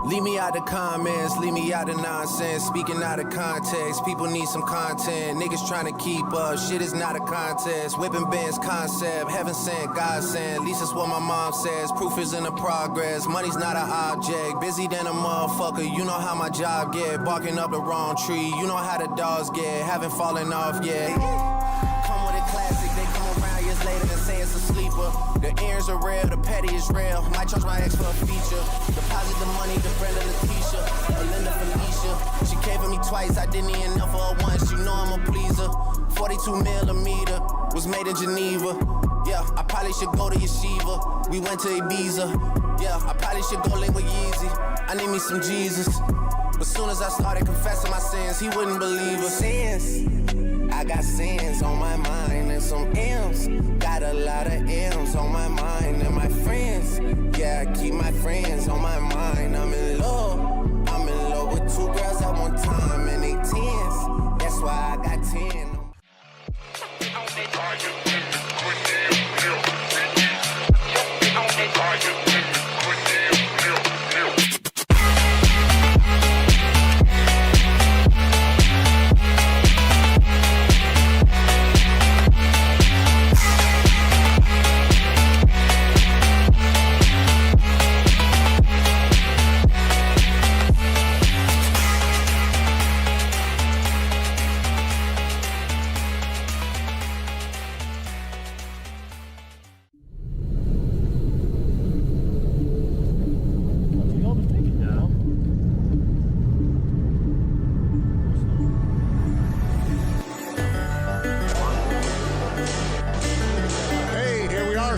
Leave me out the comments, leave me out the nonsense. Speaking out of context, people need some content. Niggas trying to keep up, shit is not a contest. Whipping bands concept, heaven sent, God sent. At least that's what my mom says. Proof is in the progress, money's not an object. Busy than a motherfucker, you know how my job get. Barking up the wrong tree, you know how the dogs get. Haven't fallen off yet. Come with a classic, they come around years later and say it's a sleeper. The ears are real, the petty is real. Might charge my ex for a feature. Deposit the money to Brenda Letitia, Linda Felicia. She came for me twice, I didn't even know for her once. You know I'm a pleaser. 42mm was made in Geneva. Yeah, I probably should go to Yeshiva. We went to Ibiza. Yeah, I probably should go link with Yeezy. I need me some Jesus. But soon as I started confessing my sins, he wouldn't believe us. Sins, I got sins on my mind and some M's. Got a lot of M's on my mind and my friends. Yeah, I keep my friends on my mind. I'm in love with two girls at one time and they tens. That's why I got 10.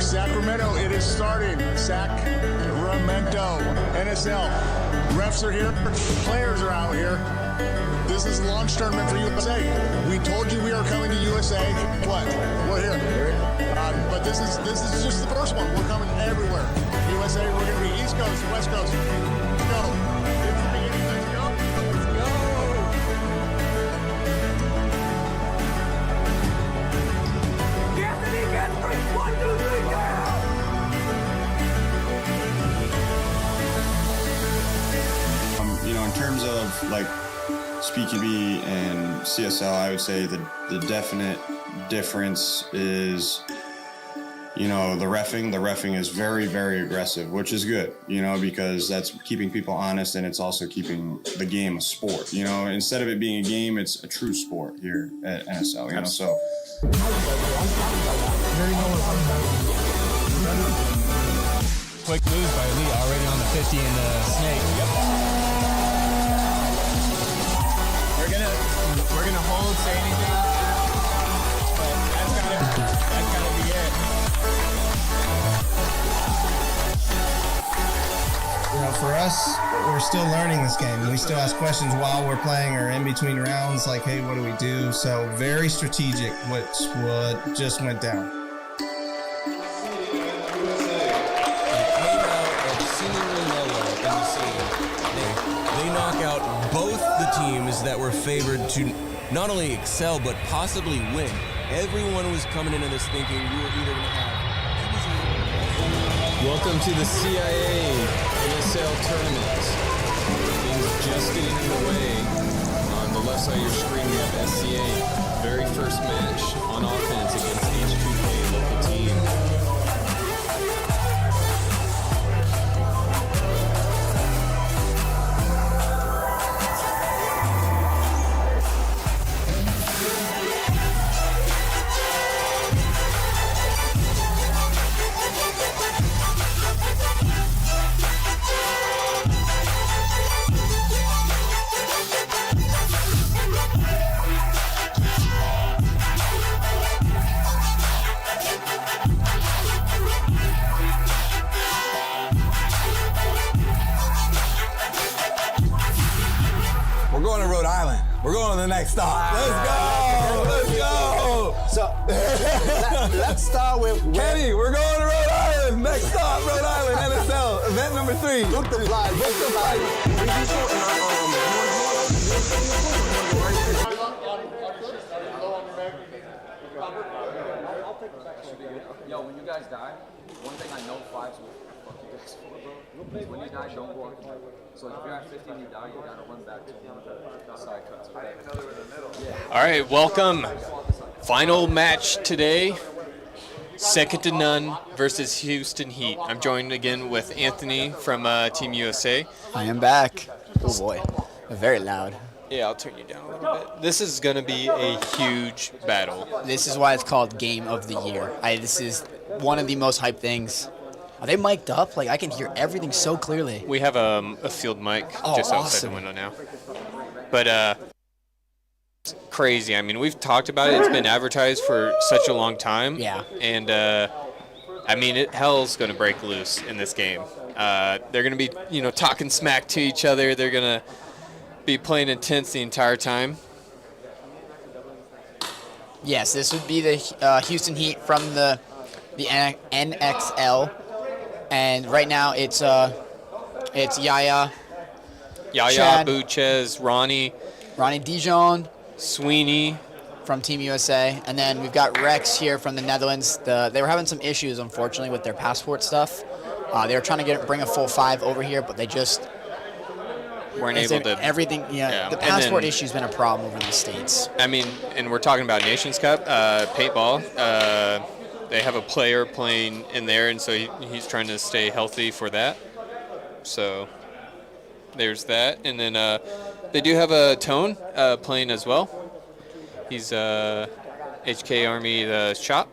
Sacramento, it is starting. Sacramento, NSL. Refs are here, players are out here. This is launch tournament for USA. We told you we are coming to USA. What? We're here. But this is just the first one. We're coming everywhere. USA, we're going to be East Coast, West Coast. Let's go. It's the beginning. Let's go. Let's go. Anthony gets 1, 2, 3, go! You know, in terms of like SpeedQB and CSL, I would say the definite difference is, you know, the reffing. The reffing is very, very aggressive, which is good, you know, because that's keeping people honest and it's also keeping the game a sport. You know, instead of it being a game, it's a true sport here at NSL, you know, so. Quick moves by Lee, already on the 50 in the snake. We're gonna hold, say anything, but that's gotta be it. You know, for us, we're still learning this game. We still ask questions while we're playing or in between rounds, like, hey, what do we do? So very strategic, what just went down. They knock out both the teams that were favored to not only excel, but possibly win. Everyone was coming into this thinking we were either going to have... Welcome to the CIA NSL tournament. Things just getting underway. On the left side of your screen, we have SCA. Very first match on offense against H2K, local team. We're going to Rhode Island. We're going to the next stop. Let's go. Let's go. So let's start with Kenny. We're going to Rhode Island. Next stop, Rhode Island. NSL event number 3. Book the flight. Book the flight. Yo, when you guys die, one thing I know Fives will fuck you guys for, bro, is when you die, don't go up the middle. So if you're at 50 and you die, you gotta run back to one of the side cuts. I didn't even know they were in the middle. Yeah. All right, welcome. Final match today. Second to none versus Houston Heat. I'm joined again with Anthony from Team USA. I am back. Oh boy, very loud. Yeah, I'll turn you down a little bit. This is going to be a huge battle. This is why it's called Game of the Year. This is one of the most hyped things. Are they mic'd up? Like, I can hear everything so clearly. We have a field mic just outside the window now. But it's crazy. I mean, we've talked about it. It's been advertised for such a long time. Yeah. And, I mean, hell's going to break loose in this game. They're going to be, talking smack to each other. They're going to be playing intense the entire time. Yes, this would be the Houston Heat from the NXL, and right now it's Yaya, Buchez, Ronnie Dijon, Sweeney from Team USA, and then we've got Rex here from the Netherlands. They were having some issues, unfortunately, with their passport stuff. They were trying to bring a full 5 over here, but they just weren't able to. Everything, the passport issue's been a problem over in the States. I mean, and we're talking about Nations Cup, paintball. They have a player playing in there, and so he's trying to stay healthy for that. So there's that. And then they do have a Tone playing as well. He's HK Army the shop.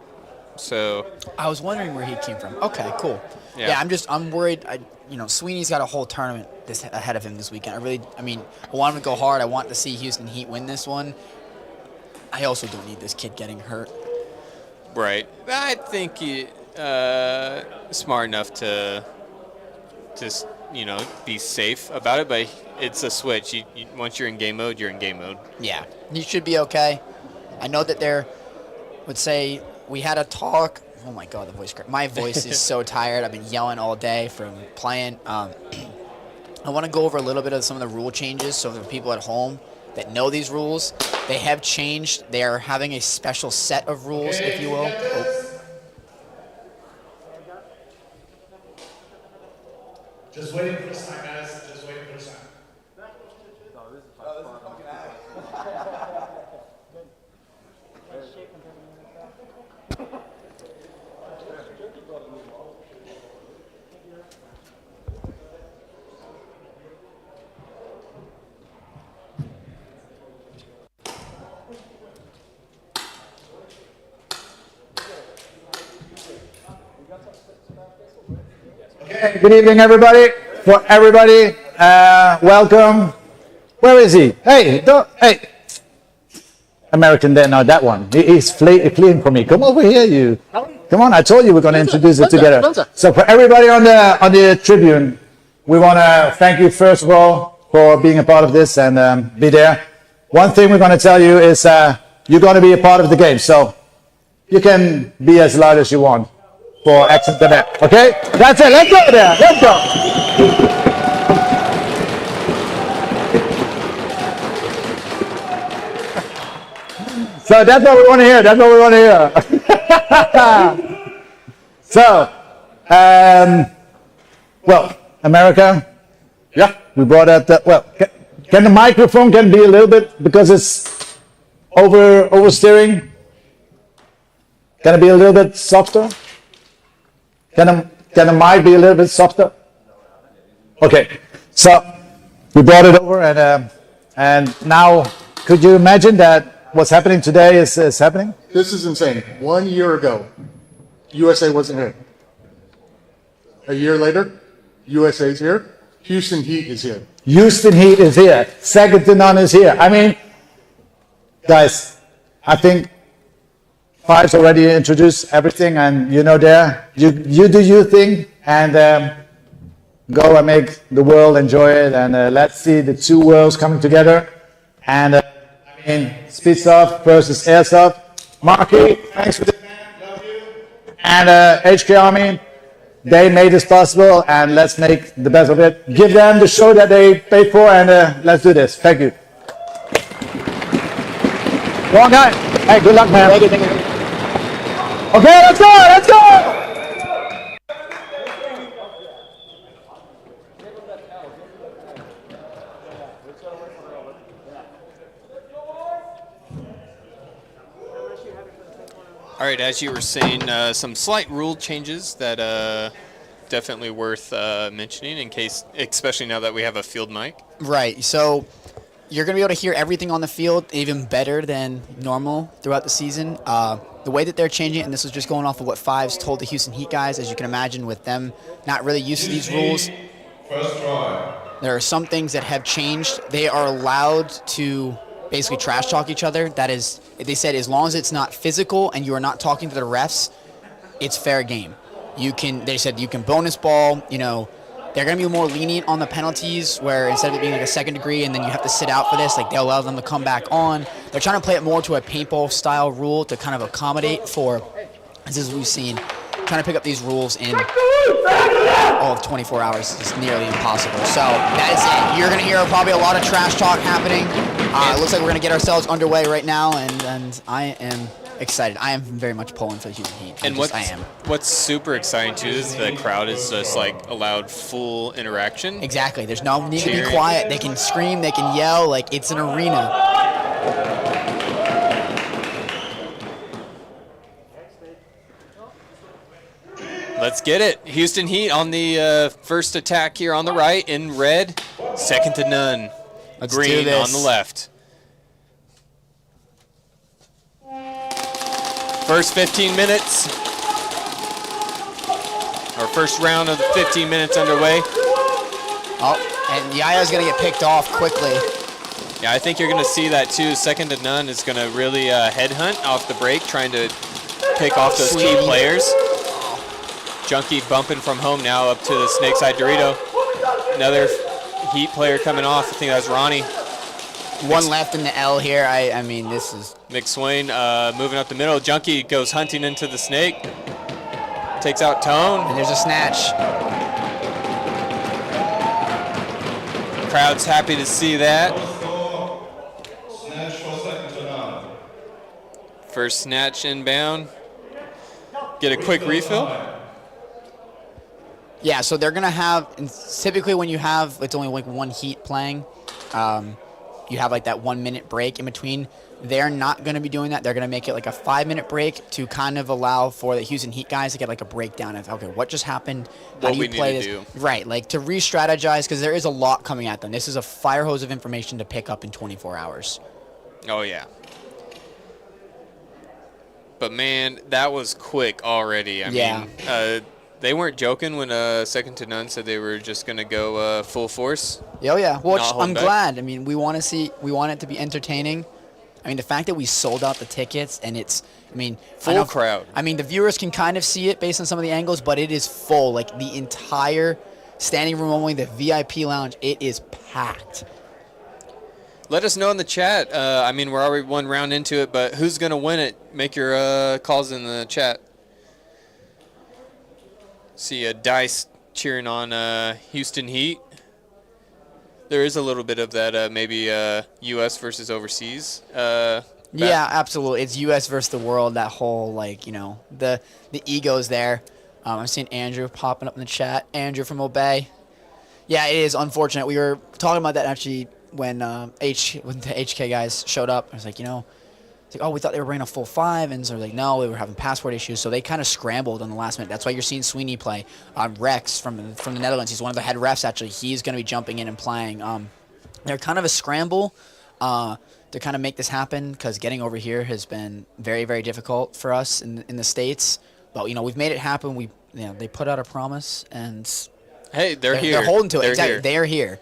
So I was wondering where he came from. Okay, cool. Yeah, I'm worried. Sweeney's got a whole tournament ahead of him this weekend. I want him to go hard. I want to see Houston Heat win this one. I also don't need this kid getting hurt. Right. I think he's smart enough to just, be safe about it, but it's a switch. Once you're in game mode, you're in game mode. Yeah, he should be okay. I know that would say we had a talk. Oh my God, my voice is so tired. I've been yelling all day from playing. I want to go over a little bit of some of the rule changes so for people at home that know these rules, they have changed. They are having a special set of rules, if you will. Just waiting for the sign, guys. Just waiting for the sign. Good evening, everybody. For everybody, welcome. Where is he? Hey, hey. American there, no, that one. He's fleeing from me. Come over here, you. Come on, I told you we're going to introduce it together. So for everybody on the tribune, we want to thank you first of all for being a part of this and be there. One thing we're going to tell you is you're going to be a part of the game, so you can be as loud as you want for exit the net. Okay? That's it. Let's go there. Let's go. So that's what we want to hear. That's what we want to hear. So, well, America. Yeah, we brought out. Well, can the microphone be a little bit, because it's oversteering? Can it be a little bit softer? Can the mic be a little bit softer? Okay. So we brought it over, and now could you imagine that? What's happening today is happening? This is insane. 1 year ago, USA wasn't here. A year later, USA's here. Houston Heat is here. Houston Heat is here. Second to none is here. I mean, guys, I think Five's already introduced everything, and you do your thing, and go and make the world enjoy it, and let's see the two worlds coming together. And in Speedsoft versus Airsoft. Marky, thanks for the man, love you. And HK Army, they made this possible, and let's make the best of it. Give them the show that they paid for, and let's do this. Thank you. Go on, guys. Hey, good luck, man. Thank you. Okay, let's go, let's go! All right, as you were saying, some slight rule changes that definitely worth mentioning in case, especially now that we have a field mic. Right. So you're going to be able to hear everything on the field even better than normal throughout the season. The way that they're changing it, and this is just going off of what Fives told the Houston Heat guys, as you can imagine, with them not really used to these rules. There are some things that have changed. They are allowed to basically trash talk each other. That is, they said, as long as it's not physical and you are not talking to the refs, it's fair game. They said you can bonus ball, they're going to be more lenient on the penalties, where instead of it being like a second degree and then you have to sit out for this, like they'll allow them to come back on. They're trying to play it more to a paintball style rule to kind of accommodate for, this is what we've seen, trying to pick up these rules in all of 24 hours is nearly impossible. So that is it. You're going to hear probably a lot of trash talk happening. It looks like we're going to get ourselves underway right now, and I am excited. I am very much pulling for the Houston Heat. And what's super exciting too is the crowd is just like allowed full interaction. Exactly. There's no need to be quiet. They can scream. They can yell. Like it's an arena. Let's get it. Houston Heat on the first attack here on the right in red. Second to none. Let's Green do this. on the left. First 15 minutes. Our first round of the 15 minutes underway. Oh, and Yaya's going to get picked off quickly. Yeah, I think you're going to see that too. Second to none is going to really headhunt off the break, trying to pick off those key players. Junkie bumping from home now up to the Snakeside Dorito. Another Heat player coming off. I think that was Ronnie. One left in the L here. I mean, this is... McSwain moving up the middle. Junkie goes hunting into the Snake. Takes out Tone. And there's a snatch. Crowd's happy to see that. First snatch inbound. Get a quick refill. Yeah, so they're going to have, typically when you have, it's only like one Heat playing, you have like that 1 minute break in between. They're not going to be doing that. They're going to make it like a 5-minute break to kind of allow for the Houston Heat guys to get like a breakdown of, okay, what just happened? How do you play this? Right, like to re-strategize, because there is a lot coming at them. This is a fire hose of information to pick up in 24 hours. Oh, yeah. But, man, that was quick already. I mean, they weren't joking when Second to None said they were just going to go full force. Oh yeah. Well, Not hold I'm back. glad. I mean, we want it to be entertaining. I mean, the fact that we sold out the tickets and it's, I mean, Full crowd. I mean, the viewers can kind of see it based on some of the angles, but it is full. Like the entire standing room only, the VIP lounge, it is packed. Let us know in the chat. I mean, we're already one round into it, but who's going to win it? Make your calls in the chat. See Dice cheering on Houston Heat. There is a little bit of that maybe U.S. versus overseas. Yeah, absolutely. It's U.S. versus the world. That whole the ego's there. I'm seeing Andrew popping up in the chat. Andrew from Obey. Yeah, it is unfortunate. We were talking about that actually when when the HK guys showed up. I was like, it's like, oh, we thought they were bringing a full 5, and so they're like, no, we were having passport issues, so they kind of scrambled on the last minute. That's why you're seeing 𝖒𝖓𝖐𝖈 play. Rex from the Netherlands, he's one of the head refs actually. He's going to be jumping in and playing. They're kind of a scramble to kind of make this happen because getting over here has been very, very difficult for us in the States. But we've made it happen. They put out a promise, and hey, they're here. They're holding to it. They're Exactly, here. they're here.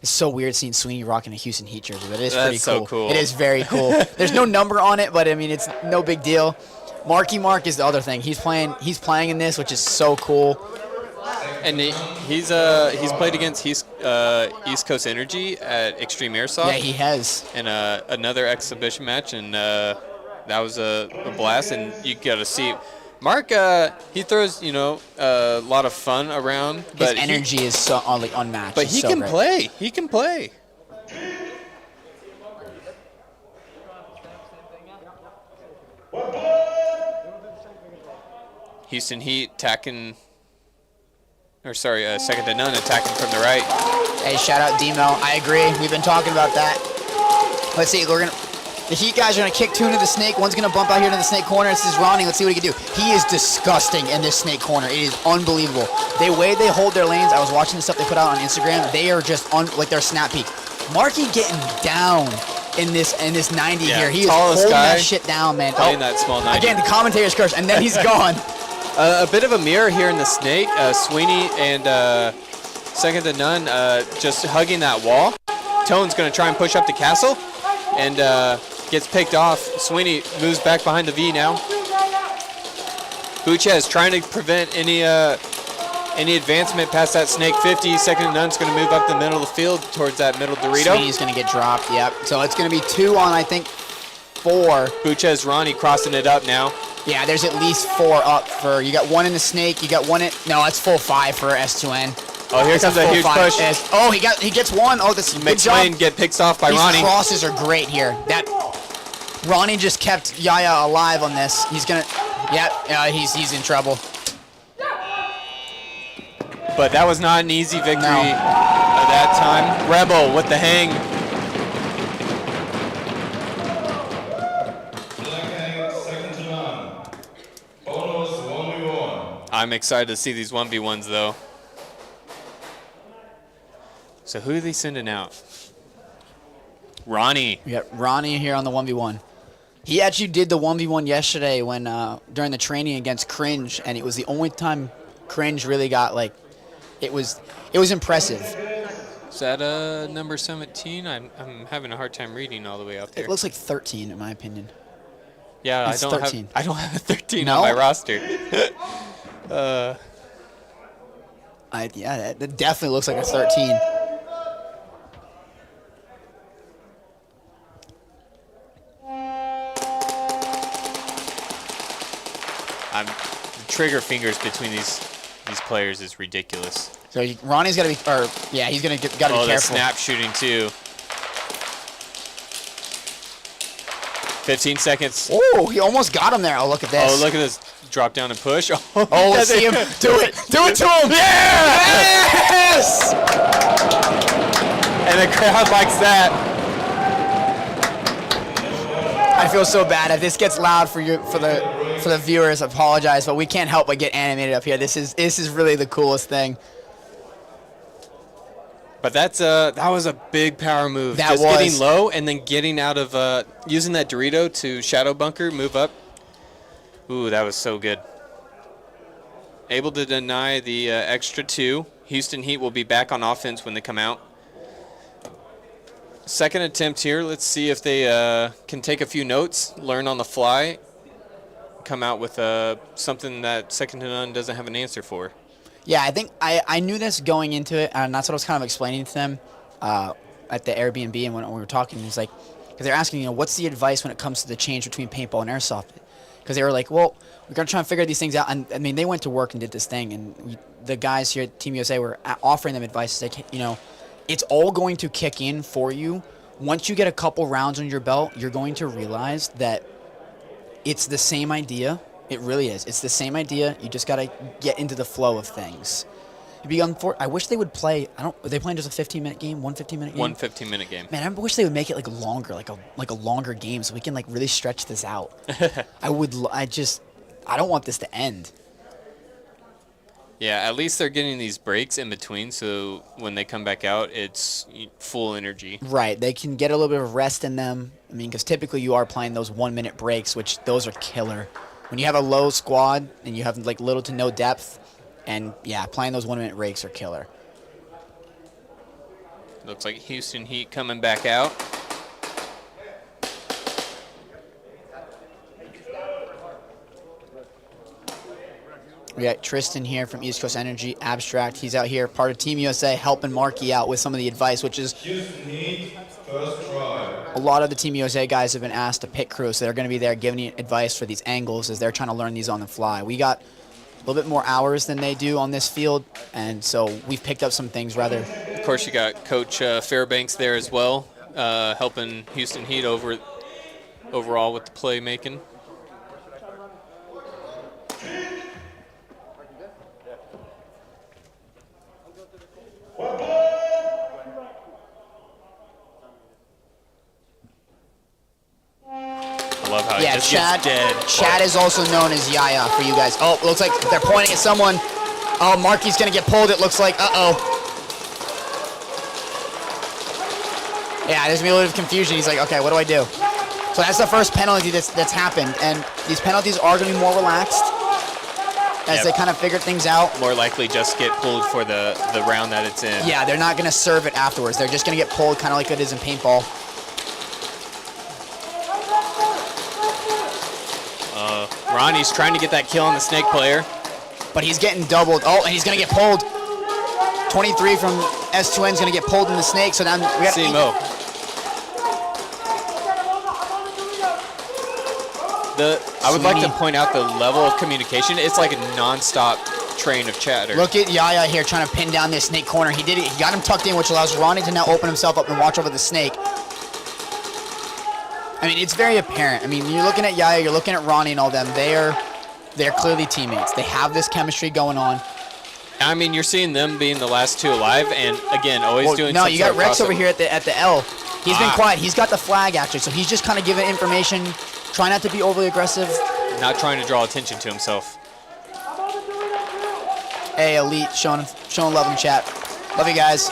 It's so weird seeing 𝖒𝖓𝖐𝖈 rocking a Houston Heat jersey, but it is pretty That's cool. so cool. It is very cool. There's no number on it, but I mean, it's no big deal. Marky Mark is the other thing. He's playing in this, which is so cool. And he's played against East Coast Energy at Extreme Airsoft. Yeah, he has. In another exhibition match, and that was a blast. And you got to see Mark. He throws a lot of fun around. His energy is so unmatched. But It's he so can great. play. He can play. Houston Heat attacking. Second to None attacking from the right. Hey, shout out Demo. I agree. We've been talking about that. Let's see. The Heat guys are gonna kick 2 into the snake. One's gonna bump out here to the snake corner. This is Ronnie. Let's see what he can do. He is disgusting in this snake corner. It is unbelievable. The way they hold their lanes. I was watching the stuff they put out on Instagram. They are just like their snap peak. Marky getting down in this 90 here. He is holding that shit down, man. Playing that small 90. Again, the commentator's curse, and then he's gone. A bit of a mirror here in the snake. 𝖒𝖓𝖐𝖈 and Second to None just hugging that wall. Tone's going to try and push up the castle and gets picked off. 𝖒𝖓𝖐𝖈 moves back behind the V now. Buchez trying to prevent any advancement past that snake 50. Second to None's going to move up the middle of the field towards that middle Dorito. 𝖒𝖓𝖐𝖈's going to get dropped, yep. So it's going to be 2 on, I think, 4. Buchez, Ronnie crossing it up now. Yeah, there's at least 4 up for, you got 1 in the snake, you got 1 in, no, that's full 5 for S2N. Oh, here comes a huge push. Oh, he gets 1. Oh, this good job. McSwain get picked off by These Ronnie. crosses are great here. Ronnie just kept 𝖒𝖓𝖐𝖈 alive on this. He's gonna, he's in trouble. But that was not an easy victory at that time. Rebel with the hang. I'm excited to see these 1v1s though. So who are they sending out? Ronnie. We got Ronnie here on the 1v1. He actually did the 1v1 yesterday when during the training against Cringe, and it was the only time Cringe really got it was impressive. Is that number 17? I'm having a hard time reading all the way out there. It looks like 13 in my opinion. Yeah, It's I 13. don't have a 13 No? on my roster. Yeah, that definitely looks like a 13. The trigger fingers between these players is ridiculous. So Ronnie's got to be, he's got to be careful. Oh, the snap shooting too. 15 seconds. Oh, he almost got him there. Oh, look at this. Oh, look at this. Drop down and push. Oh, let's see him. Do it. Do it to him. Yes! And the crowd likes that. I feel so bad. If this gets loud for the viewers, I apologize, but we can't help but get animated up here. This is really the coolest thing. But that was a big power move. That Just was. getting low and then getting out of using that Dorito to shadow bunker, move up. Ooh, that was so good. able to deny the extra 2. Houston Heat will be back on offense when they come out. Second attempt here. Let's see if they can take a few notes, learn on the fly, come out with something that second to none doesn't have an answer for. Yeah, I think I knew this going into it, and that's what I was kind of explaining to them at the Airbnb and when we were talking. It's like, because they're asking, what's the advice when it comes to the change between paintball and airsoft? Because they were like, well, we're going to try and figure these things out. And I mean, they went to work and did this thing, and the guys here at Team USA were offering them advice. Like, it's all going to kick in for you. Once you get a couple rounds on your belt, you're going to realize that it's the same idea. It really is. It's the same idea. You just got to get into the flow of things. I wish they would play. Are they playing just a 15-minute game? One 15-minute game? One 15-minute game. Man, I wish they would make it like longer, like a longer game, so we can like really stretch this out. I don't want this to end. Yeah, at least they're getting these breaks in between, so when they come back out, it's full energy. Right. They can get a little bit of rest in them. I mean, because typically you are playing those 1-minute breaks, which those are killer. When you have a low squad and you have like little to no depth, and yeah, playing those 1-minute breaks are killer. Looks like Houston Heat coming back out. We got Tristan here from East Coast Energy, Abstract. He's out here, part of Team USA, helping Marky out with some of the advice, which is a lot of the Team USA guys have been asked to pit crew, so they're going to be there giving you advice for these angles as they're trying to learn these on the fly. We got a little bit more hours than they do on this field, and so we've picked up some things rather. Of course, you got Coach Fairbanks there as well, helping Houston Heat overall with the playmaking. I love how he just gets dead. Chad is also known as Yaya for you guys. Oh, it looks like they're pointing at someone. Oh, Marky's going to get pulled, it looks like. Uh-oh. Yeah, there's going to be a little bit of confusion. He's like, okay, what do I do? So that's the first penalty that's happened. And these penalties are going to be more relaxed as they kind of figure things out. More likely just get pulled for the round that it's in. Yeah, they're not going to serve it afterwards. They're just going to get pulled kind of like it is in paintball. Ronnie's trying to get that kill on the snake player. But he's getting doubled. Oh, and he's going to get pulled. 23 from S2N is going to get pulled in the snake. So now we got CMO. I would like to point out the level of communication. It's like a non-stop train of chatter. Look at Yaya here trying to pin down this snake corner. He did it. He got him tucked in, which allows Ronnie to now open himself up and watch over the snake. I mean, it's very apparent. I mean, you're looking at Yaya, you're looking at Ronnie and all them. They're clearly teammates. They have this chemistry going on. I mean, you're seeing them being the last two alive, and again, always doing. No, you got Rex over here at the L. He's been quiet. He's got the flag actually, so he's just kind of giving information. Try not to be overly aggressive. Not trying to draw attention to himself. Hey, Elite, showing love in chat. Love you guys.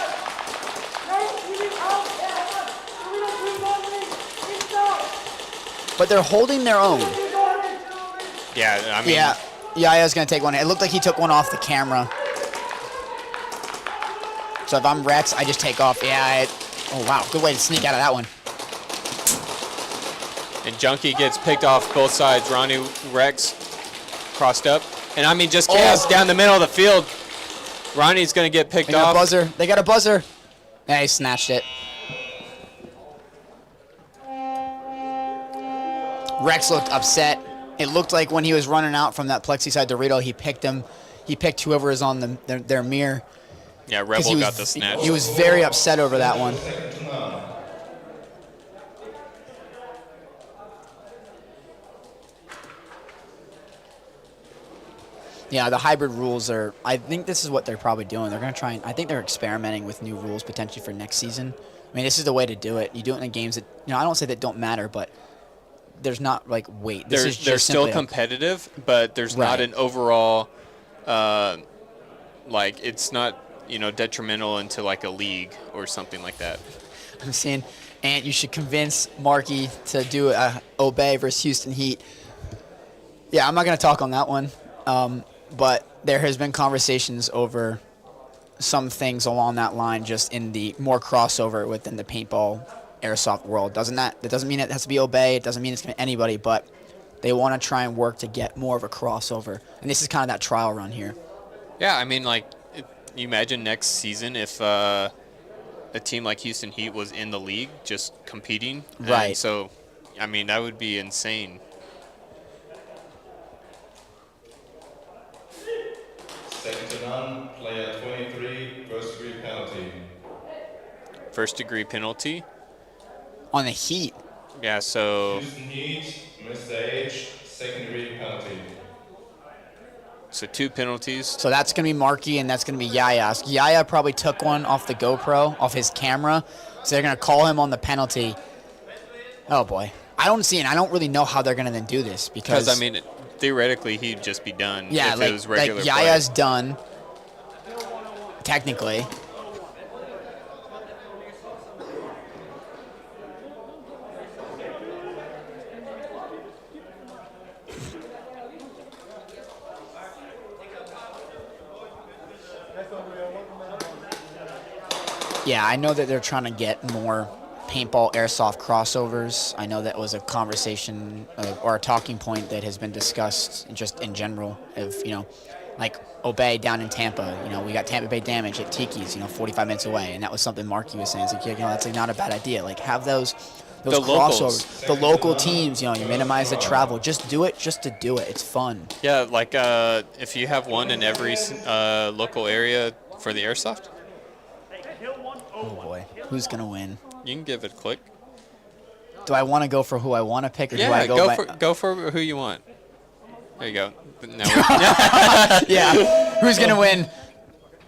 But they're holding their own. Yeah, I mean. Yeah, Yaya's going to take one. It looked like he took one off the camera. So if I'm Rex, I just take off. Yeah, oh, wow. Good way to sneak out of that one. And Junkie gets picked off both sides. Ronnie, Rex crossed up. And I mean, just chaos down the middle of the field. Ronnie's going to get picked off. They got a buzzer. Yeah, he snatched it. Rex looked upset. It looked like when he was running out from that plexi side Dorito, he picked him. He picked whoever is on their mirror. Yeah, Rebel got the snatch. He was very upset over that one. Yeah, the hybrid rules are, I think this is what they're probably doing. They're going to try and, I think they're experimenting with new rules potentially for next season. I mean, this is the way to do it. You do it in the games that, I don't say that don't matter, but there's not like weight. They're still competitive, but there's not an overall, like it's not, detrimental into like a league or something like that. I'm seeing, and you should convince Marky to do Obey versus Houston Heat. Yeah, I'm not going to talk on that one. But there has been conversations over some things along that line, just in the more crossover within the paintball airsoft world. That doesn't mean it has to be 𝖒𝖘. It doesn't mean it's going to be anybody, but they want to try and work to get more of a crossover. And this is kind of that trial run here. Yeah, I mean, like, you imagine next season if a team like Houston Heat was in the league just competing. Right. And so, I mean, that would be insane. Second to none, player 23, first degree penalty. First degree penalty. On the Heat. Yeah, so. Houston Heat, Mr. H, second degree penalty. So 2 penalties. So that's going to be Marky, and that's going to be 𝖒𝖑. 𝖒𝖑 probably took one off the GoPro, off his camera, so they're going to call him on the penalty. Oh, boy. I don't really know how they're going to then do this, because... I mean, theoretically, he'd just be done if it was regular play. 𝖒𝖑's done, technically. Yeah, I know that they're trying to get more paintball airsoft crossovers. I know that was a conversation or a talking point that has been discussed just in general of, like 𝖒𝖘 down in Tampa. We got Tampa Bay Damage at Tiki's, 45 minutes away. And that was something Marky was saying. It's like, that's like not a bad idea. Like, have those crossovers. The local teams, you minimize the travel. Just do it just to do it. It's fun. Yeah, like if you have one in every local area for the airsoft. Oh, boy. Who's going to win? You can give it a click. Do I want to go for who I want to pick, or do I go for who you want. There you go. Yeah. Who's going to win?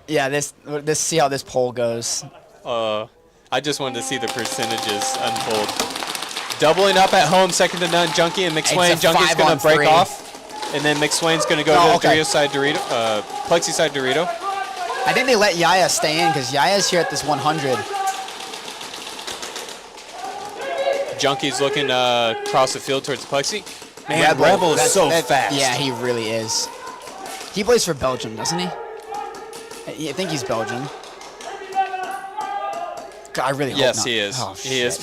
Yeah, this see how this poll goes. I just wanted to see the percentages unfold. Doubling up at home, second to none, Junkie and 𝖒𝖘. Junkie's going to break off, and then 𝖒𝖘's going to go to the Dorito side Dorito, Plexi side Dorito. I think they let 𝖒𝖑 stay in because 𝖒𝖑's here at this 100. Junkie's looking across the field towards Plexi. Man, Rebel is so fast. Yeah, he really is. He plays for Belgium, doesn't he? I think he's Belgian. God, I really hope not. Yes, he is. Oh, he is.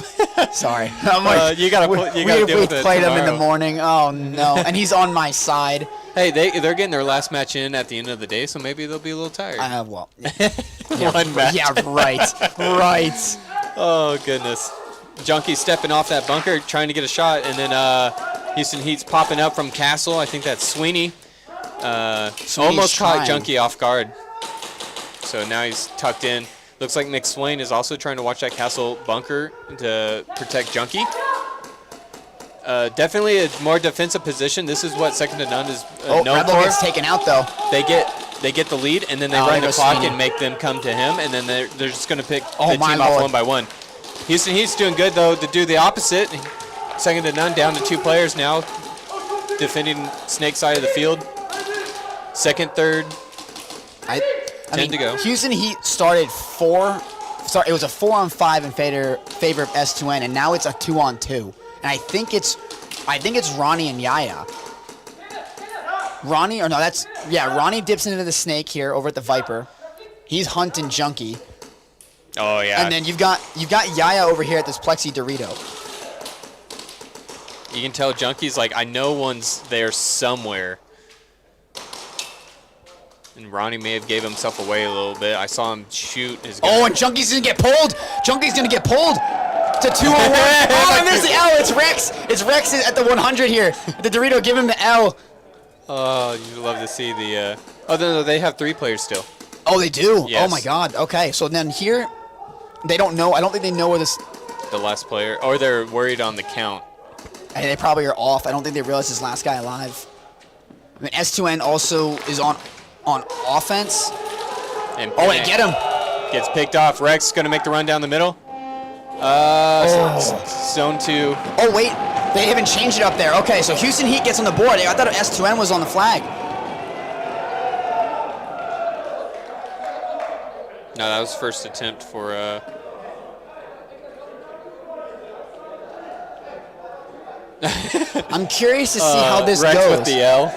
Sorry. I'm like, you gotta deal with it. We played him in the tomorrow. morning. Oh no, and he's on my side. Hey, they're getting their last match in at the end of the day, so maybe they'll be a little tired. Well, One match. Yeah, right. Oh goodness. Junkie stepping off that bunker, trying to get a shot, and then Houston Heat's popping up from Castle. I think that's 𝖒𝖑. Almost caught Junkie off guard. So now he's tucked in. Looks like 𝖒𝖘 is also trying to watch that Castle bunker to protect Junkie. Definitely a more defensive position. This is what second to none is known Rebel for. gets taken out though. They get the lead, and then they run the clock and make them come to him, and then they're just going to pick the team off one by one. Houston Heat's doing good, though, to do the opposite. Second to none, down to 2 players now, defending Snake side of the field. Second, third, 10 to go. Houston Heat started it was a 4-on-5 in favor of S2N, and now it's a 2-on-2. And I think it's Ronnie and 𝖒𝖑. Ronnie dips into the Snake here over at the Viper. He's hunting Junkie. Oh yeah. And then you've got 𝖒𝖑 over here at this Plexi Dorito. You can tell Junkie's like, I know one's there somewhere. And Ronnie may have gave himself away a little bit. I saw him shoot his gun. Oh, and Junkie's gonna get pulled. Junkie's gonna get pulled to 2-on-1. Oh, and there's the L. It's Rex. It's Rex at the 100 here. The Dorito, give him the L. Oh, you'd love to see the. Oh no, they have 3 players still. Oh, they do. Yes. Oh my God. Okay, so then here, they don't know. I don't think they know where this. The last player, or they're worried on the count. They probably are off. I don't think they realize this last guy alive. I mean, S2N also is on offense. And wait, get him. Gets picked off. Rex going to make the run down the middle. Zone 2. Oh, wait. They haven't changed it up there. Okay, so Houston Heat gets on the board. I thought S2N was on the flag. No, that was first attempt for... I'm curious to see how this Rex goes. with the L.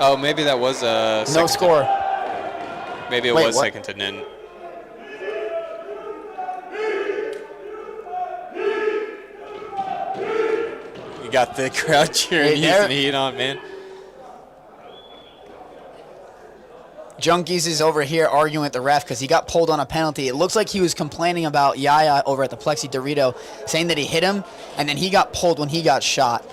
Oh, maybe that was a No score. Maybe it Wait, was what? second to none. You got the crowd cheering Hey, there- Houston Heat on, man. Junkies is over here arguing with the ref because he got pulled on a penalty. It looks like he was complaining about Yaya over at the Plexi Dorito, saying that he hit him, and then he got pulled when he got shot.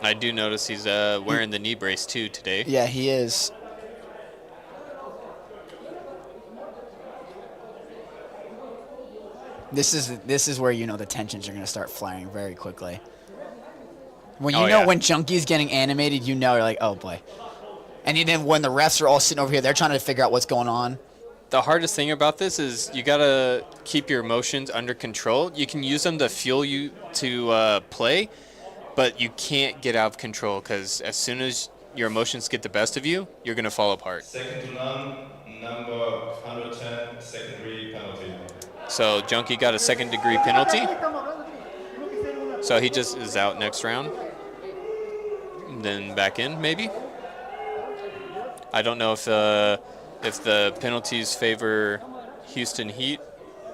I do notice he's wearing the knee brace too today. Yeah, he is. This is where you know the tensions are going to start flaring very quickly. When you know when Junkie's getting animated, you know you're like, oh boy. And then when the refs are all sitting over here, they're trying to figure out what's going on. The hardest thing about this is you gotta keep your emotions under control. You can use them to fuel you to play, but you can't get out of control because as soon as your emotions get the best of you, you're gonna fall apart. Second to none, number 110, secondary penalty. So Junkie got a second-degree penalty. So he just is out next round. And then back in, maybe. I don't know if the penalties favor Houston Heat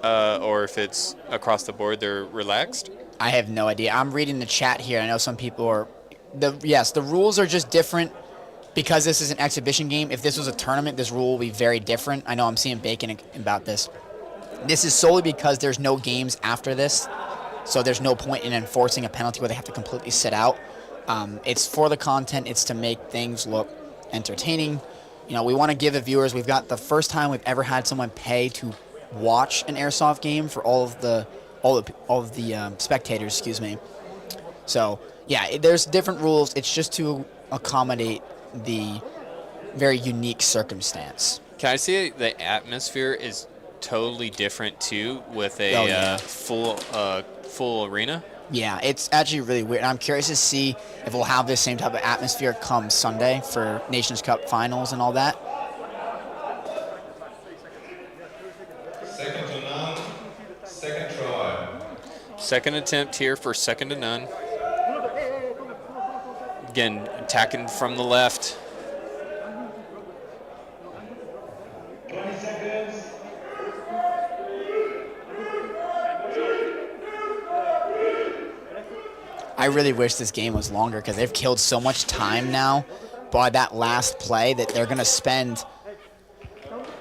or if it's across the board they're relaxed. I have no idea. I'm reading the chat here. I know some people are. The rules are just different because this is an exhibition game. If this was a tournament, this rule will be very different. I know I'm seeing Bacon about this. This is solely because there's no games after this, so there's no point in enforcing a penalty where they have to completely sit out. It's for the content. It's to make things look entertaining. You know, we want to give the viewers. We've got the first time we've ever had someone pay to watch an airsoft game for all of the spectators. Excuse me. So yeah, there's different rules. It's just to accommodate the very unique circumstance. Can I say the atmosphere is totally different too with a full arena? Yeah, it's actually really weird. I'm curious to see if we'll have this same type of atmosphere come Sunday for Nations Cup finals and all that. Second to none, second try. Second attempt here for second to none. Again, attacking from the left. 20 seconds. I really wish this game was longer because they've killed so much time now by that last play that they're going to spend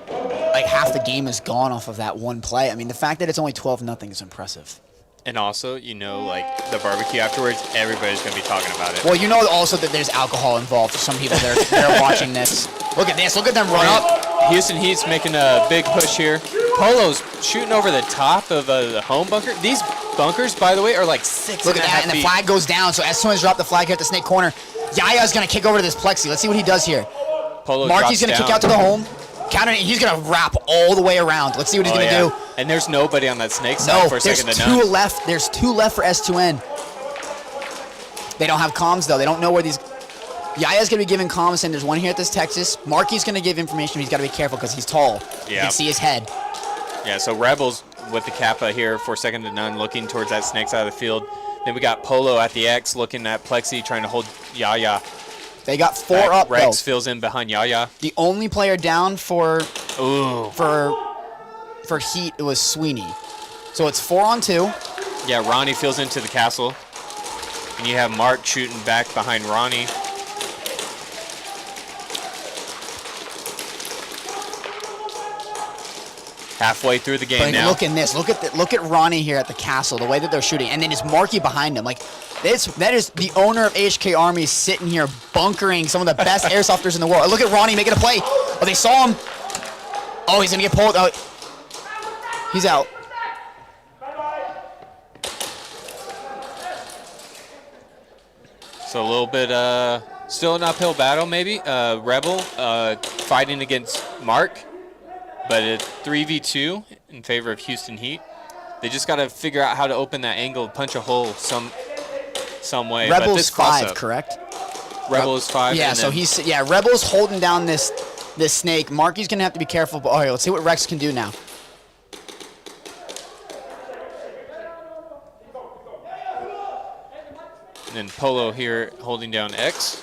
like half the game is gone off of that one play. I mean, the fact that it's only 12-0 is impressive. And also, you know, like the barbecue afterwards, everybody's going to be talking about it. Well, you know also that there's alcohol involved for some people that are watching this. Look at this. Look at them run up. Houston Heat's making a big push here. Polo's shooting over the top of the home bunker. These bunkers, by the way, are like 6.5 Look at that, and the flag goes down. So S2N's dropped the flag here at the snake corner. Yaya's going to kick over to this plexi. Let's see what he does here. Polo Marky's going to kick out to the home. Counter, he's going to wrap all the way around. Let's see what he's going to do. And there's nobody on that snake side for a second to none. There's two left. There's two left for S2N. They don't have comms, though. They don't know where these... Yaya's going to be giving comms, and there's one here at this Texas. Marky's going to give information. He's got to be careful because he's tall. You can see his head. Yeah, so Rebels with the Kappa here for second to none, looking towards that snake side of the field. Then we got Polo at the X, looking at Plexi, trying to hold Yaya. They got four up, Rex though. fills in behind Yaya. The only player down for Heat, it was 𝖒𝖓𝖐𝖈. So it's 4-on-2. Yeah, Ronnie fills into the castle. And you have Mark shooting back behind Ronnie. Halfway through the game now. Look at this. Look at Ronnie here at the castle. The way that they're shooting, and then is Marky behind him. Like that is the owner of HK Army sitting here bunkering some of the best airsofters in the world. Look at Ronnie making a play. Oh, they saw him. Oh, he's gonna get pulled. Oh, he's out. So a little bit, still an uphill battle maybe. Rebel fighting against Mark. But it's 3v2 in favor of Houston Heat. They just got to figure out how to open that angle, punch a hole some way. Rebel's 5, correct? Rebel is 5. Yeah, so Rebel's holding down this snake. Marky's gonna have to be careful. But let's see what Rex can do now. And then Polo here holding down X.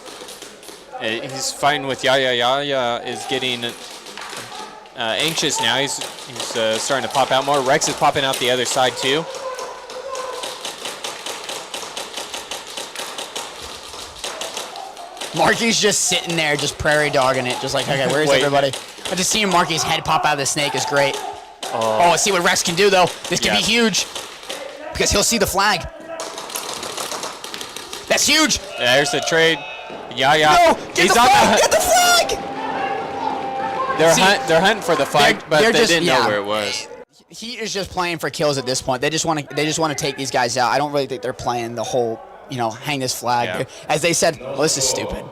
He's fighting with 𝖒𝖑𝖒𝖑 is getting anxious now. He's starting to pop out more. Rex is popping out the other side too. Marky's just sitting there, just prairie dogging it, just like, okay, where's everybody? I just seeing Marky's head pop out of the snake is great. Oh, see what Rex can do though. This can be huge because he'll see the flag. That's huge. There's the trade. 𝖒𝖑𝖒. No, get the flag! Get the flag! They're hunting for the flag, but they didn't know where it was. Heat is just playing for kills at this point. They just want to take these guys out. I don't really think they're playing the whole, hang this flag. Yeah. As they said, well, this is stupid.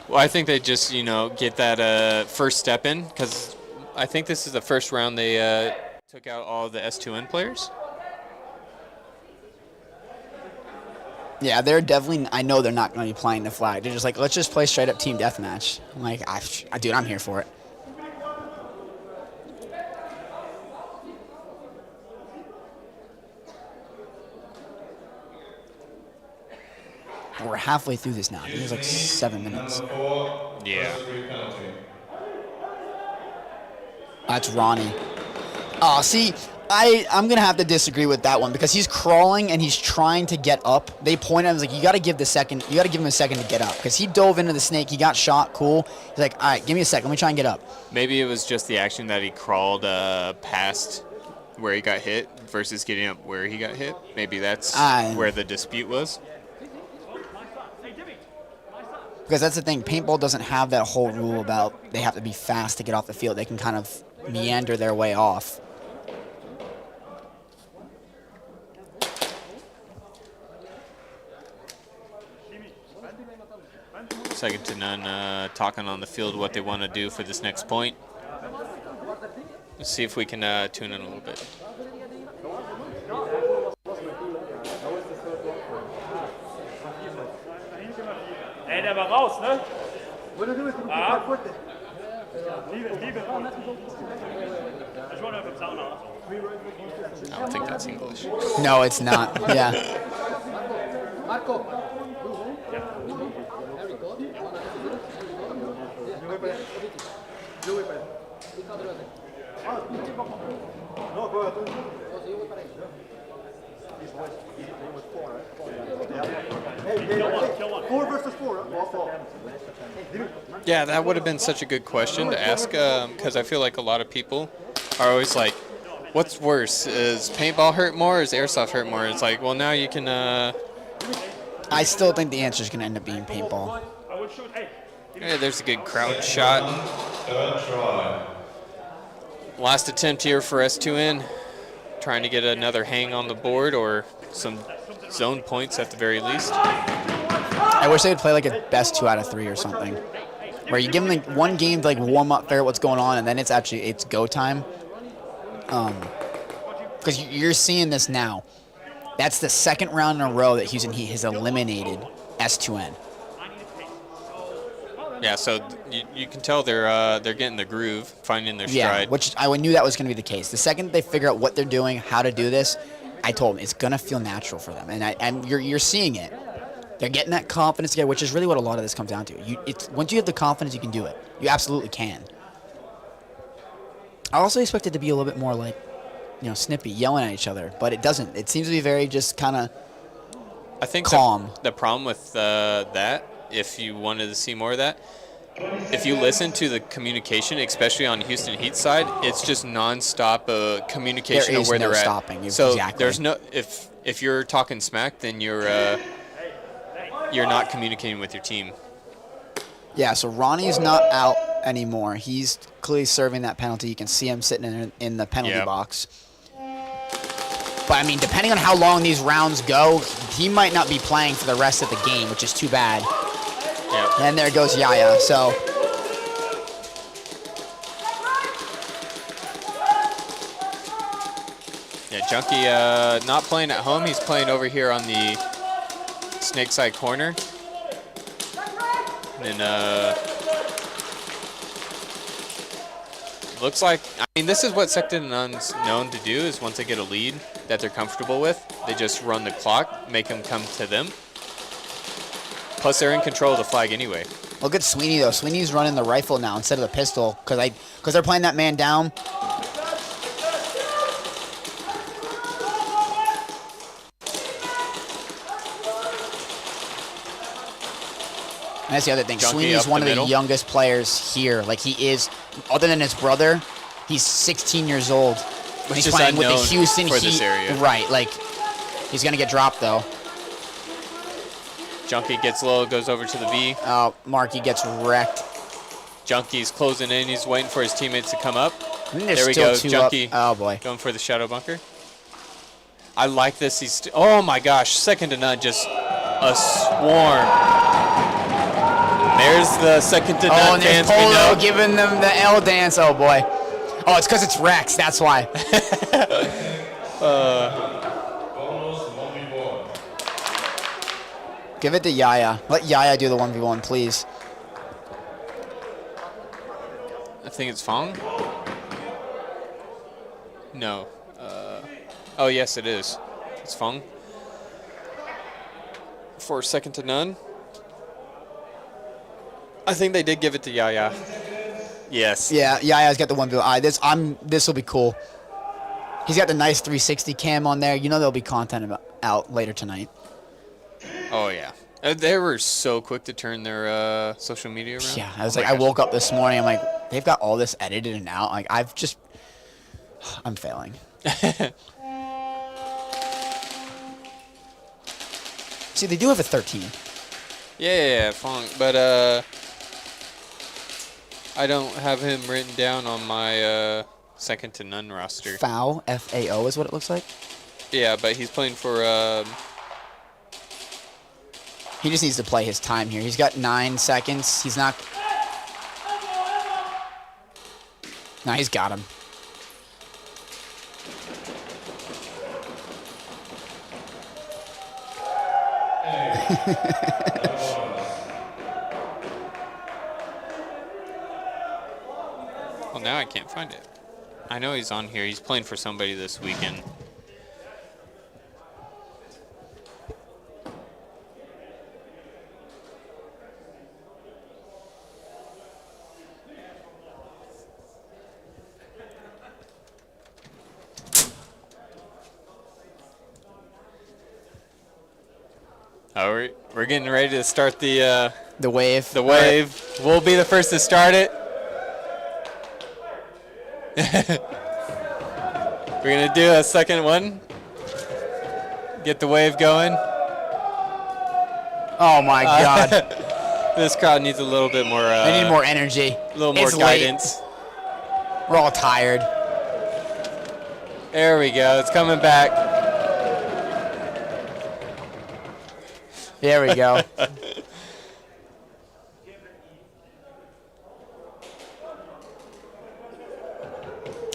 Well, I think they just, get that first step in because I think this is the first round they took out all the S2N players. Yeah, they're definitely. I know they're not going to be playing the flag. They're just like, let's just play straight up team deathmatch. I'm like, dude, I'm here for it. We're halfway through this now. I think it's like 7 minutes. Yeah. That's Ronnie. Oh, see, I'm going to have to disagree with that one because he's crawling and he's trying to get up. They point at him, like, you got to give him a second to get up because he dove into the snake. He got shot. Cool. He's like, all right, give me a second. Let me try and get up. Maybe it was just the action that he crawled past where he got hit versus getting up where he got hit. Maybe that's where the dispute was. Because that's the thing, paintball doesn't have that whole rule about they have to be fast to get off the field. They can kind of meander their way off. Second to none, talking on the field what they want to do for this next point. Let's see if we can tune in a little bit. Ey, der war raus, ne? Ah. I don't think that's English. No, it's not. Yeah. Yeah, that would have been such a good question to ask because I feel like a lot of people are always like, what's worse? Is paintball hurt more or is airsoft hurt more? It's like, well, now you can... I still think the answer is going to end up being paintball. Hey, there's a good crowd shot. Last attempt here for S2N. Trying to get another hang on the board or some zone points at the very least. I wish they would play like a best 2 out of 3 or something. Where you give them like one game to like warm up, figure out what's going on, and then it's go time. Because you're seeing this now. That's the second round in a row that Houston Heat has eliminated S2N. Yeah, so you can tell they're getting the groove, finding their stride. Yeah, which I knew that was going to be the case. The second they figure out what they're doing, how to do this, I told them it's going to feel natural for them, and you're seeing it. They're getting that confidence again, which is really what a lot of this comes down to. Once you have the confidence, you can do it. You absolutely can. I also expect it to be a little bit more like, snippy, yelling at each other, but it doesn't. It seems to be very just kind of calm. The problem with that, if you wanted to see more of that, if you listen to the communication, especially on Houston Heat side, it's just nonstop communication of where they're at. Stopping. So exactly. There's no if you're talking smack, then you're not communicating with your team. Yeah, so Ronnie's not out anymore. He's clearly serving that penalty. You can see him sitting in the penalty box. But, I mean, depending on how long these rounds go, he might not be playing for the rest of the game, which is too bad. Yep. And there goes 𝖒𝖑𝖒. So, yeah, Junkie not playing at home. He's playing over here on the snake side corner. And looks like, I mean, this is what Sector None's known to do, is once they get a lead that they're comfortable with, they just run the clock, make them come to them. Plus, they're in control of the flag anyway. Look at 𝖒𝖓𝖐𝖚 though. 𝖒𝖓𝖐𝖚's running the rifle now instead of the pistol because they're playing that man down. And that's the other thing. 𝖒𝖓𝖐𝖚's one of the youngest players here. Like he is, other than his brother, he's 16 years old. Which he's is playing with the unknown Houston for Heat. this area. Right, like he's gonna get dropped though. Junkie gets low, goes over to the V. Oh, Markey gets wrecked. Junkie's closing in. He's waiting for his teammates to come up. There we go. Junkie. Oh boy. Going for the shadow bunker. I like this. He's oh my gosh, second to none. Just a swarm. There's the second to none and there's fans we know. Polo giving them the L dance. Oh boy. Oh, it's because it's Rex. That's why. Give it to 𝖒𝖓𝖐𝖚. Let 𝖒𝖓𝖐𝖚 do the 1v1, please. I think it's Fong. No. Oh, yes, it is. It's Fong. For second to none. I think they did give it to 𝖒𝖓𝖐𝖚. Yes. Yeah, 𝖒𝖓𝖐𝖚's got the 1v1. This will be cool. He's got the nice 360 cam on there. You know there'll be content out later tonight. Oh, yeah. They were so quick to turn their social media around. Yeah, I woke up this morning. I'm like, they've got all this edited and out. Like, I'm failing. See, they do have a 13. Yeah, Fong, but I don't have him written down on my second to none roster. FAO, F-A-O is what it looks like. Yeah, but he's playing for. He just needs to play his time here. He's got 9 seconds. He's not. No, he's got him. Well, now I can't find it. I know he's on here. He's playing for somebody this weekend. Oh, we're getting ready to start the wave. The wave. Right. We'll be the first to start it. We're gonna do a second one. Get the wave going. Oh my God! This crowd needs a little bit more. They need more energy. A little more guidance. Late. We're all tired. There we go. It's coming back. There we go.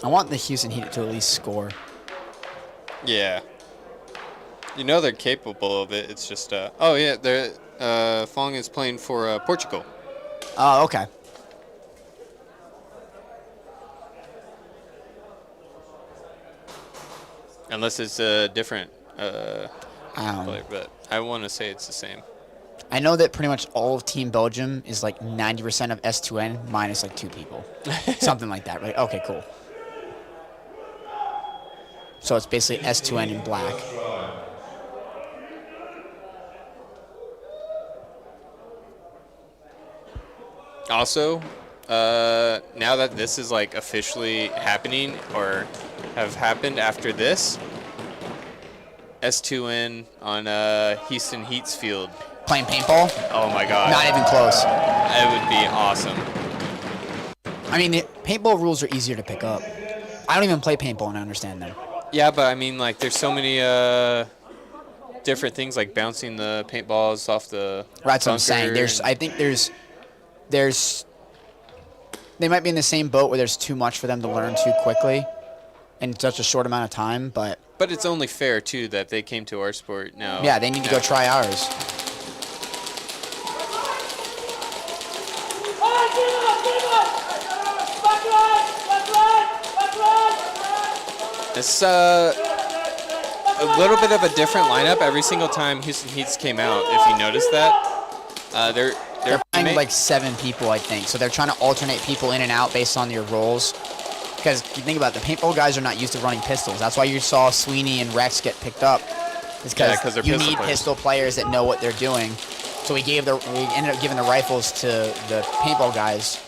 I want the Houston Heat to at least score. Yeah. You know they're capable of it. It's just oh yeah, they're Fong is playing for Portugal. Oh, okay. Unless it's a different player, but I want to say it's the same. I know that pretty much all of Team Belgium is like 90% of S2N minus like 2 people. Something like that, right? Okay, cool. So it's basically S2N in black. Also, now that this is like officially happening or have happened after this, S2N on Houston Heat's field. Playing paintball? Oh my God. Not even close. It would be awesome. I mean, paintball rules are easier to pick up. I don't even play paintball and I understand them. Yeah, but I mean, like, there's so many different things, like bouncing the paintballs off the That's what I'm saying. I think they might be in the same boat where there's too much for them to learn too quickly in such a short amount of time, but it's only fair, too, that they came to our sport now. Yeah, they need to go try ours. It's a little bit of a different lineup every single time Houston Heats came out, if you noticed that. They're playing like 7 people, I think. So they're trying to alternate people in and out based on your roles. Because you think about it, the paintball guys are not used to running pistols. That's why you saw 𝖒𝖓𝖐𝖚 and Rex get picked up. It's because they're you pistol need players. pistol players that know what they're doing. So we ended up giving the rifles to the paintball guys.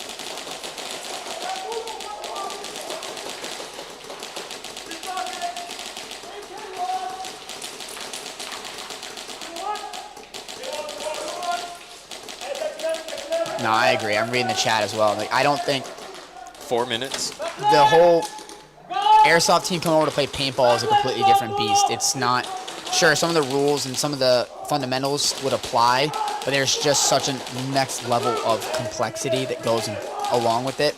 No, I agree. I'm reading the chat as well. Like, I don't think 4 minutes. the whole airsoft team coming over to play paintball is a completely different beast. It's not. Sure, some of the rules and some of the fundamentals would apply, but there's just such a next level of complexity that goes along with it.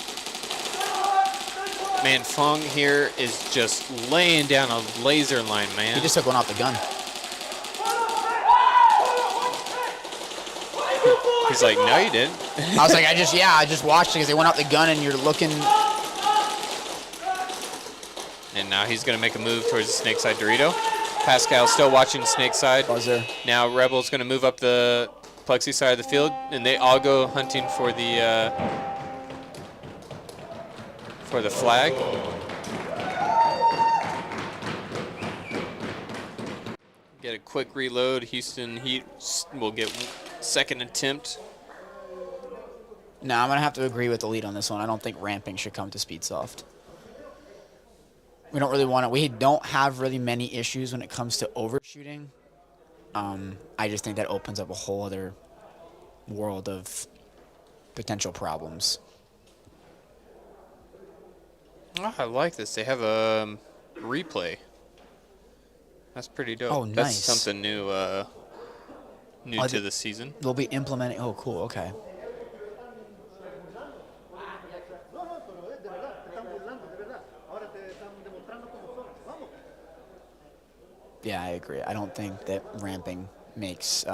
Man, Fong here is just laying down a laser line, man. He just took one off the gun. He's like, no, you didn't. I was like, I just watched it because they went out the gun and you're looking. And now he's going to make a move towards the snake side Dorito. Pascal still watching the snake side. Buzzer. Now Rebel's going to move up the plexi side of the field, and they all go hunting for the flag. Get a quick reload. Houston Heat will get second attempt. No, I'm going to have to agree with the lead on this one. I don't think ramping should come to Speedsoft. We don't really want to. We don't have really many issues when it comes to overshooting. I just think that opens up a whole other world of potential problems. Oh, I like this. They have a replay. That's pretty dope. Oh, nice. That's something new to the season. They'll be implementing. Oh, cool. Okay. Yeah, I agree. I don't think that ramping makes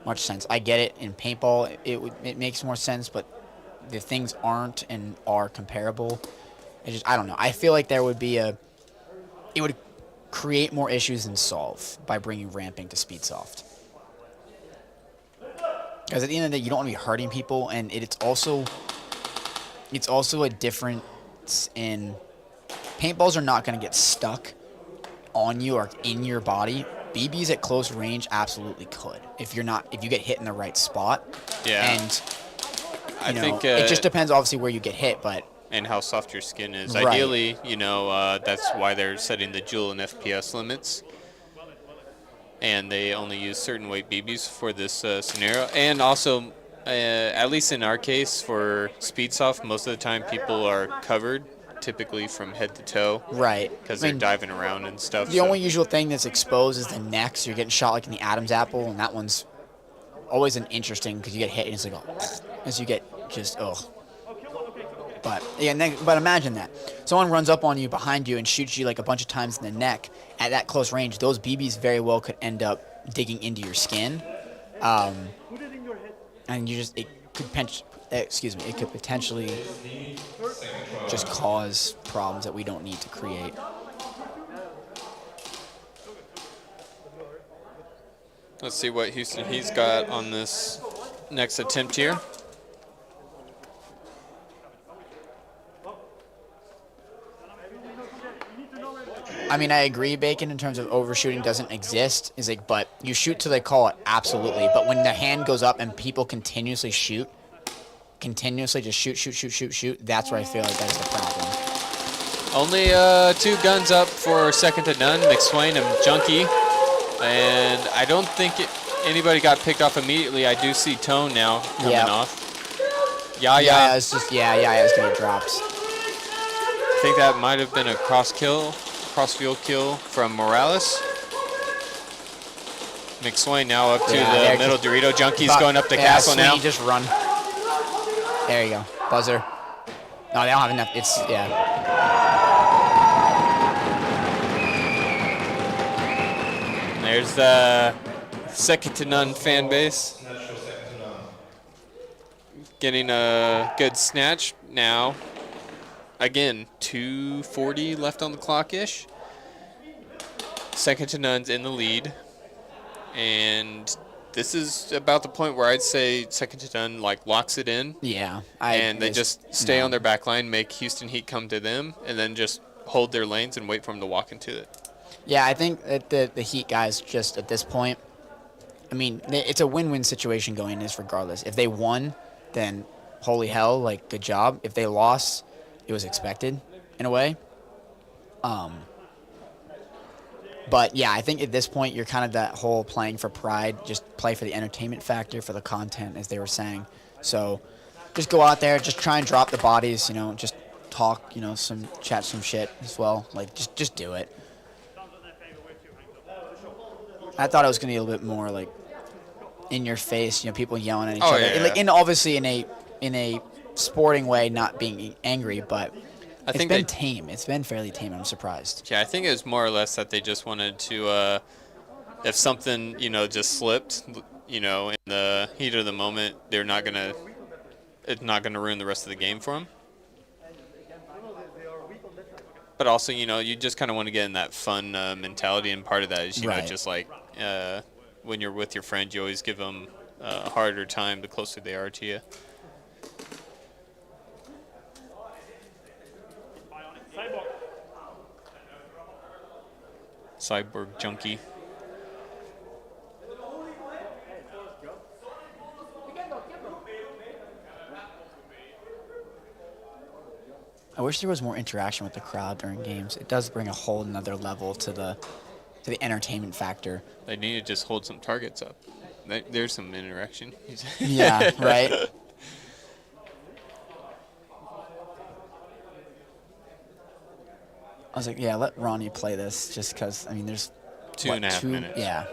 much sense. I get it in paintball. It makes more sense, but the things aren't and are comparable. I don't know. I feel like there would be it would create more issues than solve by bringing ramping to Speedsoft. Because at the end of the day, you don't want to be hurting people, and it's also a difference in paintballs are not going to get stuck on you or in your body. BBs at close range absolutely could if you get hit in the right spot. Yeah. And I think it just depends obviously where you get hit, but and how soft your skin is. Right. Ideally, that's why they're setting the Joule and FPS limits. And they only use certain weight BBs for this scenario. And also, at least in our case, for Speedsoft, most of the time people are covered, typically from head to toe. Right. Because they're diving around and stuff. The only usual thing that's exposed is the neck, so you're getting shot like in the Adam's apple, and that one's always an interesting because you get hit and it's like, oh, as you get just, oh. But yeah, but imagine that. Someone runs up on you behind you and shoots you like a bunch of times in the neck. At that close range, those BBs very well could end up digging into your skin. And it could potentially just cause problems that we don't need to create. Let's see what Houston he's got on this next attempt here. I mean, I agree, Bacon, in terms of overshooting doesn't exist. But you shoot till they call it, absolutely. But when the hand goes up and people continuously shoot, just shoot, that's where I feel like that's the problem. Only 2 guns up for second to none, 𝖒𝖈𝖚𝖚 and Junkie. And I don't think anybody got picked off immediately. I do see Tone now coming off. Yeah, it's just, it's going to get dropped. I think that might have been a cross-field kill from Morales. 𝖒𝖈𝖚 now up to the middle. Dorito Junkie's going up the castle now. Just run. There you go. Buzzer. No, they don't have enough. There's the second to none fan base. Getting a good snatch now. Again, 2:40 left on the clock-ish. Second to none's in the lead. And this is about the point where I'd say second to none like locks it in. Yeah, and they just stay on their back line, make Houston Heat come to them, and then just hold their lanes and wait for them to walk into it. Yeah, I think that the Heat guys just at this point, I mean, it's a win-win situation going in this regardless. If they won, then holy hell, like, good job. If they lost, it was expected in a way. But, yeah, I think at this point you're kind of that whole playing for pride, just play for the entertainment factor, for the content, as they were saying. So just go out there, just try and drop the bodies, you know, just talk, you know, chat some shit as well. Like, just do it. I thought it was going to be a little bit more, like, in your face, you know, people yelling at each other. Yeah. Like, obviously in a sporting way, not being angry, but it's been tame. It's been fairly tame. I'm surprised. Yeah, I think it was more or less that they just wanted to, if something, you know, just slipped, you know, in the heat of the moment, it's not gonna ruin the rest of the game for them. But also, you know, you just kind of want to get in that fun mentality, and part of that is, you know, just like when you're with your friend, you always give them a harder time the closer they are to you. Cyborg junkie. I wish there was more interaction with the crowd during games. It does bring a whole another level to the entertainment factor. They need to just hold some targets up. There's some interaction. Yeah, right. I was like, yeah, let Ronnie play this just because, I mean, there's 2.5 minutes. Yeah.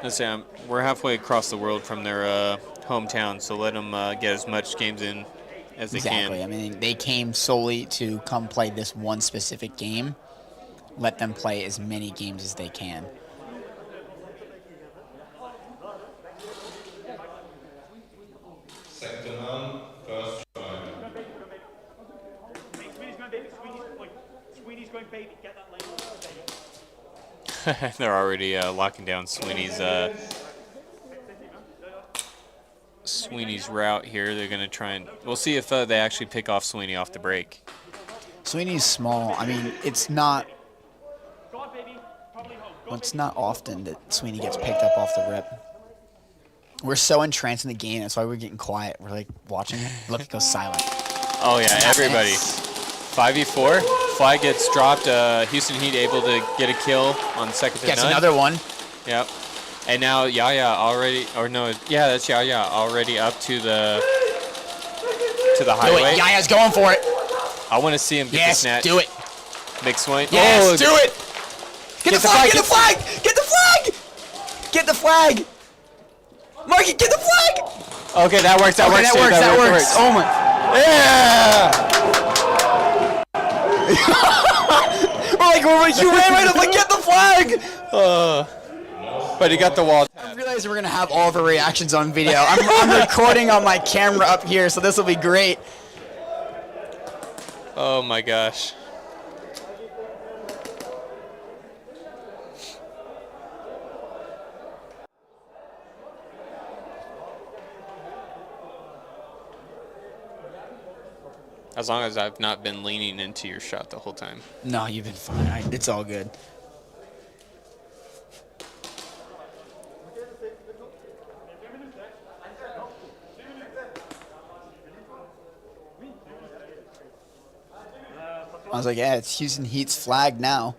Let's say we're halfway across the world from their hometown, so let them get as much games in as they can. Exactly. I mean, they came solely to come play this one specific game. Let them play as many games as they can. Second to none, first try. Sweeney's going baby, get that lane. They're already locking down Sweeney's route here. They're going to try and... We'll see if they actually pick off Sweeney off the break. Sweeney's small. I mean, it's not... Well, it's not often that Sweeney gets picked up off the rip. We're so entranced in the game. That's why we're getting quiet. We're, like, watching it. Look, it goes silent. Oh, yeah, everybody. 5v4. Flag gets dropped. Houston Heat able to get a kill on second to none. Gets another one. Yep. And now 𝖒𝖑 already, or no, yeah, that's 𝖒𝖑 already up to the highway. Do it. 𝖒𝖑's going for it. I want to see him get the snatch. Do it. McSwain. Yes, do it. Get the flag. Get the flag. Get the flag. Get the flag. Marky, get the flag. Okay, that works. That works. That works. Oh my. Yeah. You ran right up like, get the flag. But he got the wall. I realized we're gonna have all of our reactions on video. I'm recording on my camera up here, so this will be great. Oh my gosh. As long as I've not been leaning into your shot the whole time. No, you've been fine. It's all good. I was like, yeah, it's Houston Heat's flag now.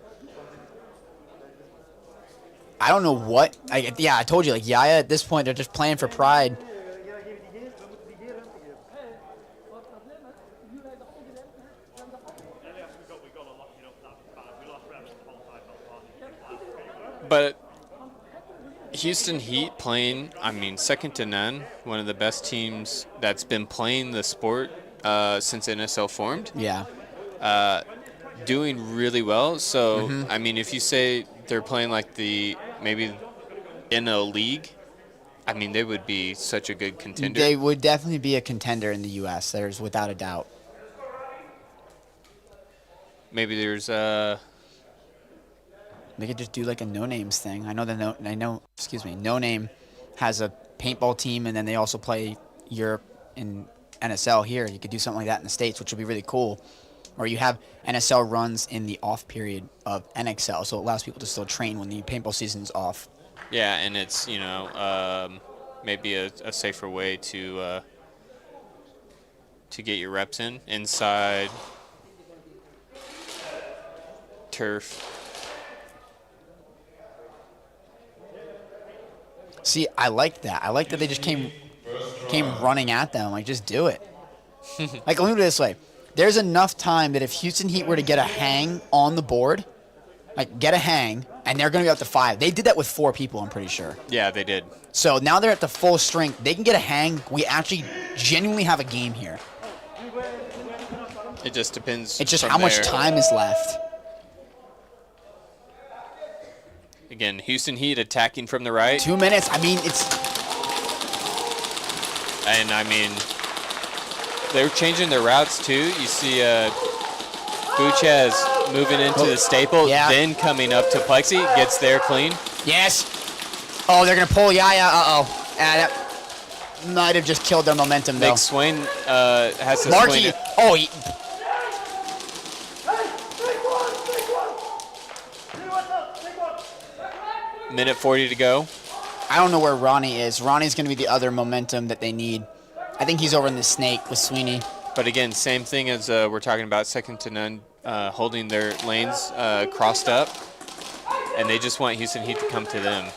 I don't know what. I told you, like, 𝖒𝖑 at this point, they're just playing for pride. But Houston Heat playing, I mean, second to none, one of the best teams that's been playing the sport since NSL formed. Yeah. Doing really well. So, I mean, if you say they're playing like maybe in a league, I mean, they would be such a good contender. They would definitely be a contender in the U.S. There's without a doubt. maybe there's They could just do like a no names thing. I know no name has a paintball team, and then they also play Europe in NSL here. You could do something like that in the States, which would be really cool. Or you have NSL runs in the off period of NXL, so it allows people to still train when the paintball season's off. Yeah, and it's, maybe a safer way to get your reps in inside turf. See, I like that. I like that they just came running at them. Like, just do it. Like, let me put it this way. There's enough time that if Houston Heat were to get a hang on the board, like get a hang, and they're going to be up to 5. They did that with 4 people, I'm pretty sure. Yeah, they did. So now they're at the full strength. They can get a hang. We actually genuinely have a game here. It just depends. It's just from how much there. time is left. Again, Houston Heat attacking from the right. 2 minutes. I mean, they're changing their routes too. You see Buchez moving into the staple, then coming up to Plexi, gets there clean. Yes. Oh, they're going to pull Yaya. Uh-oh. That might have just killed their momentum, though. 𝖒𝖓𝖐𝖈𝖚𝖚 has to Markey. swing it. Oh, Minute 40 to go. I don't know where Ronnie is. Ronnie's going to be the other momentum that they need. I think he's over in the snake with 𝖒𝖓𝖐. But again, same thing as we're talking about, second to none, holding their lanes crossed up, and they just want Houston Heat to come to them.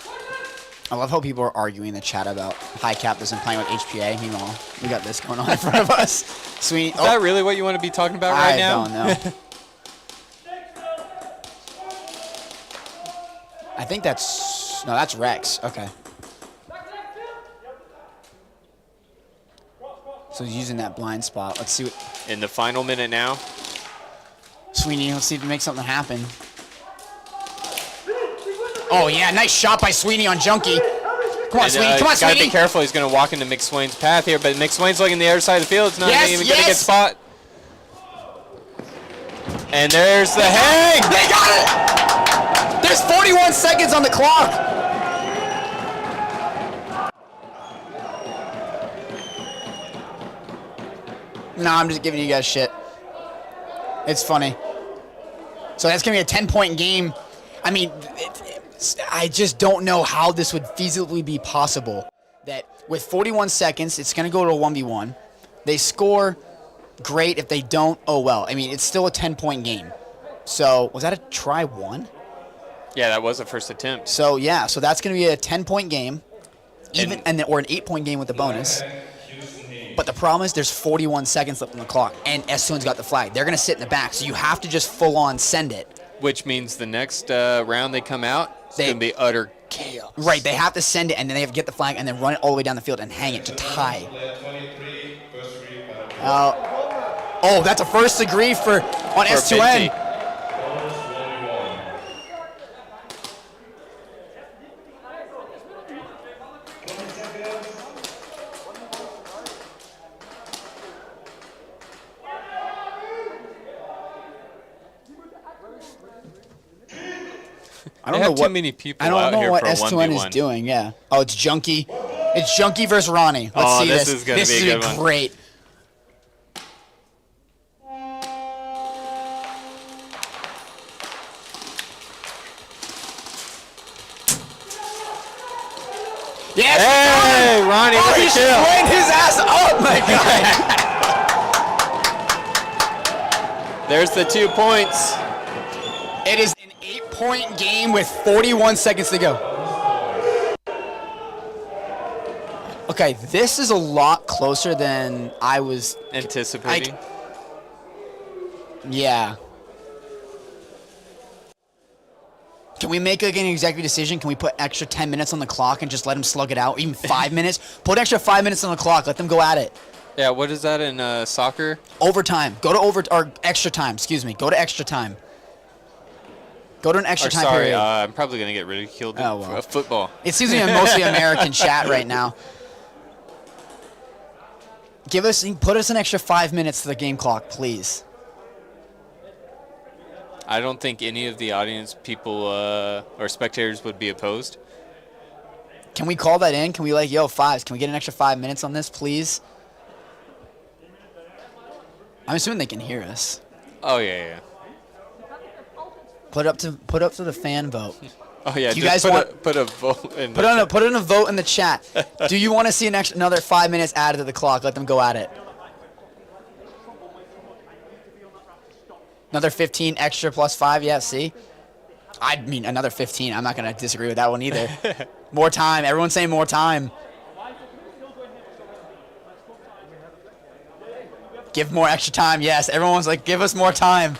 I love how people are arguing in the chat about 𝖒𝖑 isn't playing with HPA. Meanwhile, we got this going on in front of us. 𝖒𝖓𝖐. Is that really what you want to be talking about right now? I don't know. I think that's Rex. Okay. So he's using that blind spot. Let's see what. In the final minute now. 𝖒𝖓𝖐, let's see if we make something happen. Oh, yeah, nice shot by 𝖒𝖓𝖐 on Junkie. Come on, 𝖒𝖓𝖐. Come on, Gotta be 𝖒𝖓𝖐. careful. He's going to walk into МcSwain's path here, but 𝖒𝖓𝖐's looking the other side of the field. It's not even going to get spot. And there's the hang. They got it. There's 41 seconds on the clock. Nah, I'm just giving you guys shit. It's funny. So that's going to be a 10-point game. I mean, I just don't know how this would feasibly be possible. That with 41 seconds, it's going to go to a 1v1. They score, great. If they don't, oh well. I mean, it's still a 10-point game. So was that a try 1? Yeah, that was the first attempt. So yeah, so that's going to be a 10-point game, or an 8-point game with the bonus. But the problem is there's 41 seconds left on the clock, and S2N's got the flag. They're going to sit in the back, so you have to just full-on send it. Which means the next round they come out, it's going to be utter chaos. Right, they have to send it, and then they have to get the flag, and then run it all the way down the field and hang it to tie. Oh, that's a first degree on S2N. I don't know too many people I don't out know here what for a S2N 1v1. is doing. Yeah. Oh, it's Junkie. It's Junkie versus Ronnie. Let's see this this. is gonna This be a is good gonna be one. great. Yes! Hey, Ronnie, Oh, with he the kill. went his ass up, my God. There's the 2 points. It is an 8-point game with 41 seconds to go. Okay, this is a lot closer than I was anticipating. Yeah. Can we make like an executive decision? Can we put extra 10 minutes on the clock and just let them slug it out? Even 5 minutes? Put extra 5 minutes on the clock. Let them go at it. Yeah, what is that in soccer? Overtime. Go to or extra time. Excuse me. Go to extra time. Go to an extra time sorry, period. I'm probably going to get ridiculed for football. It seems to be a mostly American chat right now. Put us an extra 5 minutes to the game clock, please. I don't think any of the audience people or spectators would be opposed. Can we call that in? Can we like, yo, fives, can we get an extra 5 minutes on this, please? I'm assuming they can hear us. Oh yeah. Put up to the fan vote. Oh yeah. Do you guys want put a vote in? put in a vote in the chat? Do you want to see another 5 minutes added to the clock? Let them go at it. Another 15 extra plus 5. Yeah. See. I mean, another 15. I'm not gonna disagree with that one either. More time. Everyone's saying more time. Give more extra time. Yes. Everyone's like, give us more time.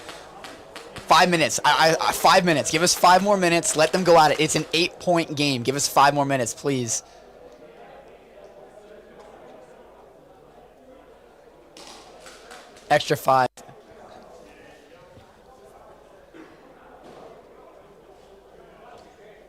5 minutes. 5 minutes. Give us 5 more minutes. Let them go at it. It's an 8-point game. Give us 5 more minutes, please. Extra 5.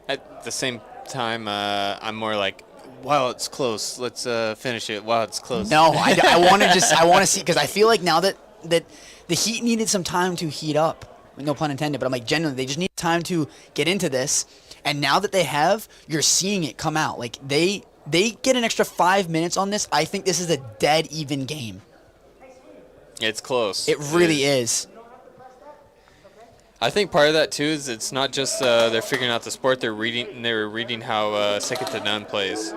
At the same time, I'm more like, wow, it's close. Let's finish it. Wow, it's close. No, I want to see, because I feel like now that the Heat needed some time to heat up, no pun intended, but I'm like, genuinely, they just need time to get into this, and now that they have, you're seeing it come out. Like, they get an extra 5 minutes on this. I think this is a dead even game. It's close. It really is. I think part of that too is it's not just they're figuring out the sport. They're reading how second to none plays.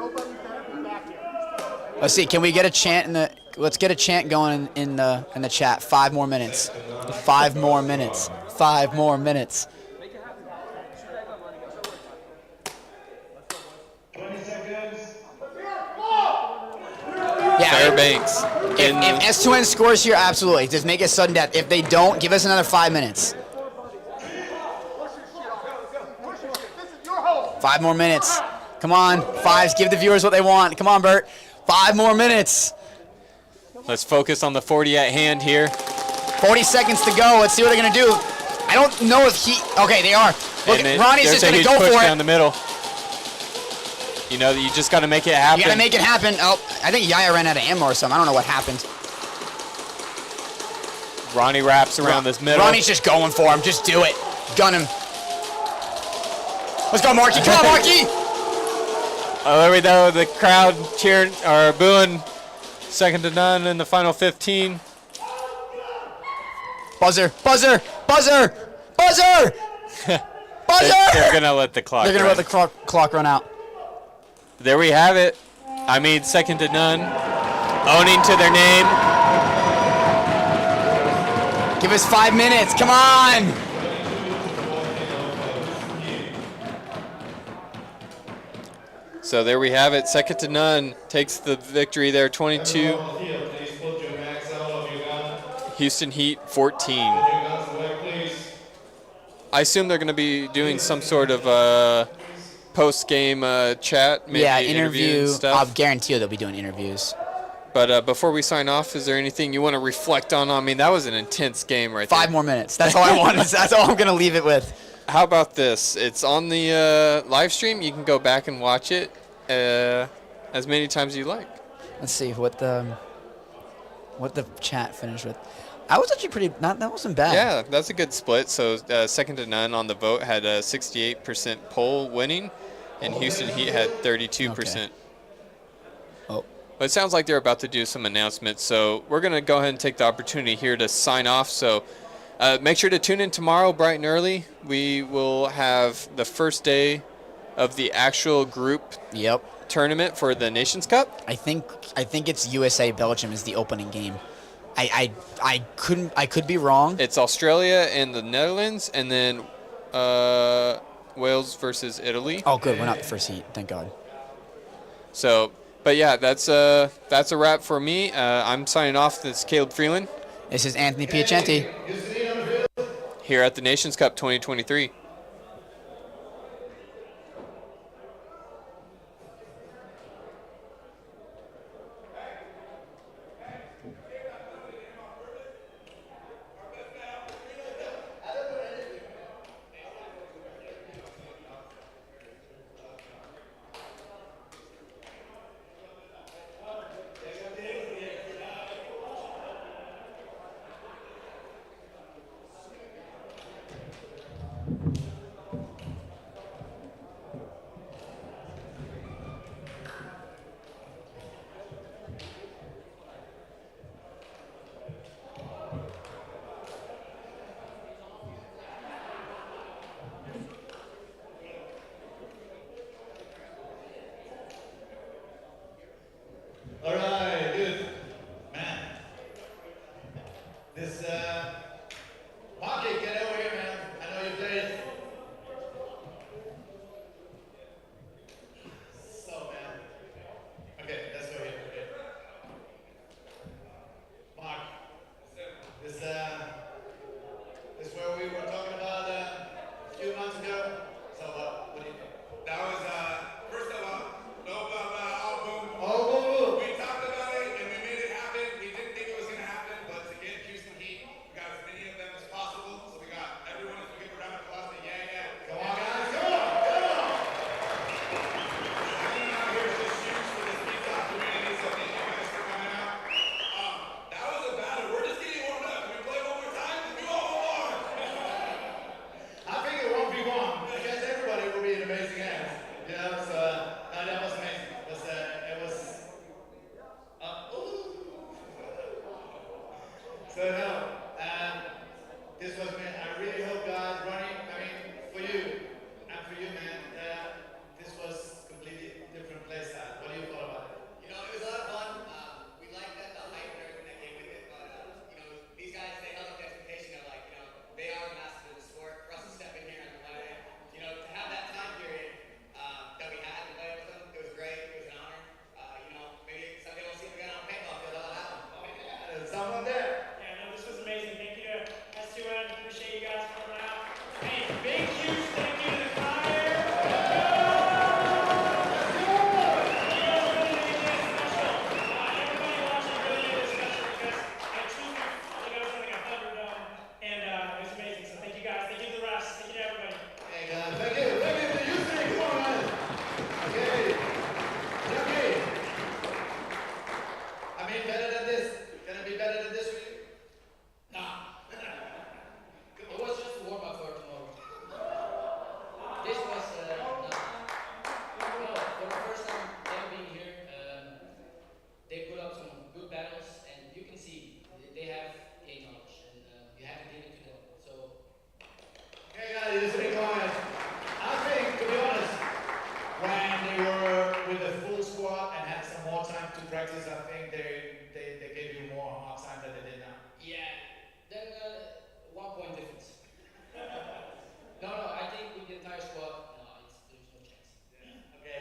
Let's see. Can we get a chant in the? Let's get a chant going in the chat. 5 more minutes. 5 more minutes. 5 more minutes. Yeah. Fairbanks. If S2N scores here, absolutely. Just make it sudden death. If they don't, give us another 5 minutes. 5 more minutes. Come on. Fives. Give the viewers what they want. Come on, Bert. 5 more minutes. Let's focus on the 40 at hand here. 40 seconds to go. Let's see what they're going to do. I don't know if he... Okay, they are. Look, Ronnie's just going to go for it. Down the middle. You know, you just got to make it happen. You got to make it happen. Oh, I think 𝖒𝖓 ran out of ammo or something. I don't know what happened. Ronnie wraps around this middle. Ronnie's just going for him. Just do it. Gun him. Let's go, Marky. Come on, Marky. Oh, there we go. The crowd cheering or booing. Second to none in the final 15. Buzzer. Buzzer. Buzzer. Buzzer. Buzzer. They're going to let the clock They're going to let the clock run out. There we have it. I mean, second to none. Owning to their name. Give us 5 minutes. Come on. So there we have it. Second to none takes the victory there, 22. Houston Heat, 14. I assume they're going to be doing some sort of post-game chat, maybe interview and stuff. I'll guarantee you they'll be doing interviews. But before we sign off, is there anything you want to reflect on? I mean, that was an intense game right there. 5 more minutes. That's all I want. That's all I'm going to leave it with. How about this? It's on the live stream. You can go back and watch it as many times as you like. Let's see what the chat finished with. I was actually pretty. That wasn't bad. Yeah, that's a good split. So second to none on the vote had a 68% poll winning, and Houston Heat had 32%. Okay. Oh. But it sounds like they're about to do some announcements. So we're going to go ahead and take the opportunity here to sign off. So make sure to tune in tomorrow bright and early. We will have the first day of the actual group tournament for the Nations Cup. I think it's USA Belgium is the opening game. I could be wrong. It's Australia and the Netherlands, and then Wales versus Italy. Oh, good. We're not the first heat. Thank God. So, but yeah, that's a wrap for me. I'm signing off. This is 𝖒𝖓𝖐𝖚. This is 𝖒𝖓𝖐𝖚. Here at the Nations Cup 2023.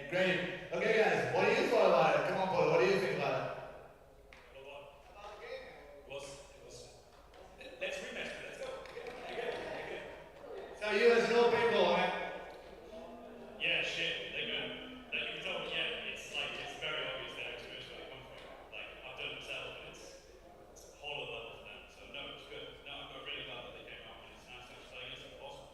Great. Okay, guys, what do you thought about it? Come on, Paul, what do you think about it? Let's rematch. Let's go. So you guys know paintball, right? Yeah, shit. They're good. Like you can tell, yeah, it's very obvious their experience where they come from. Like I've done it myself, and it's a whole other level for them. So no, it was good. No, I'm really glad that they came out, and it's nice to play against them. Awesome.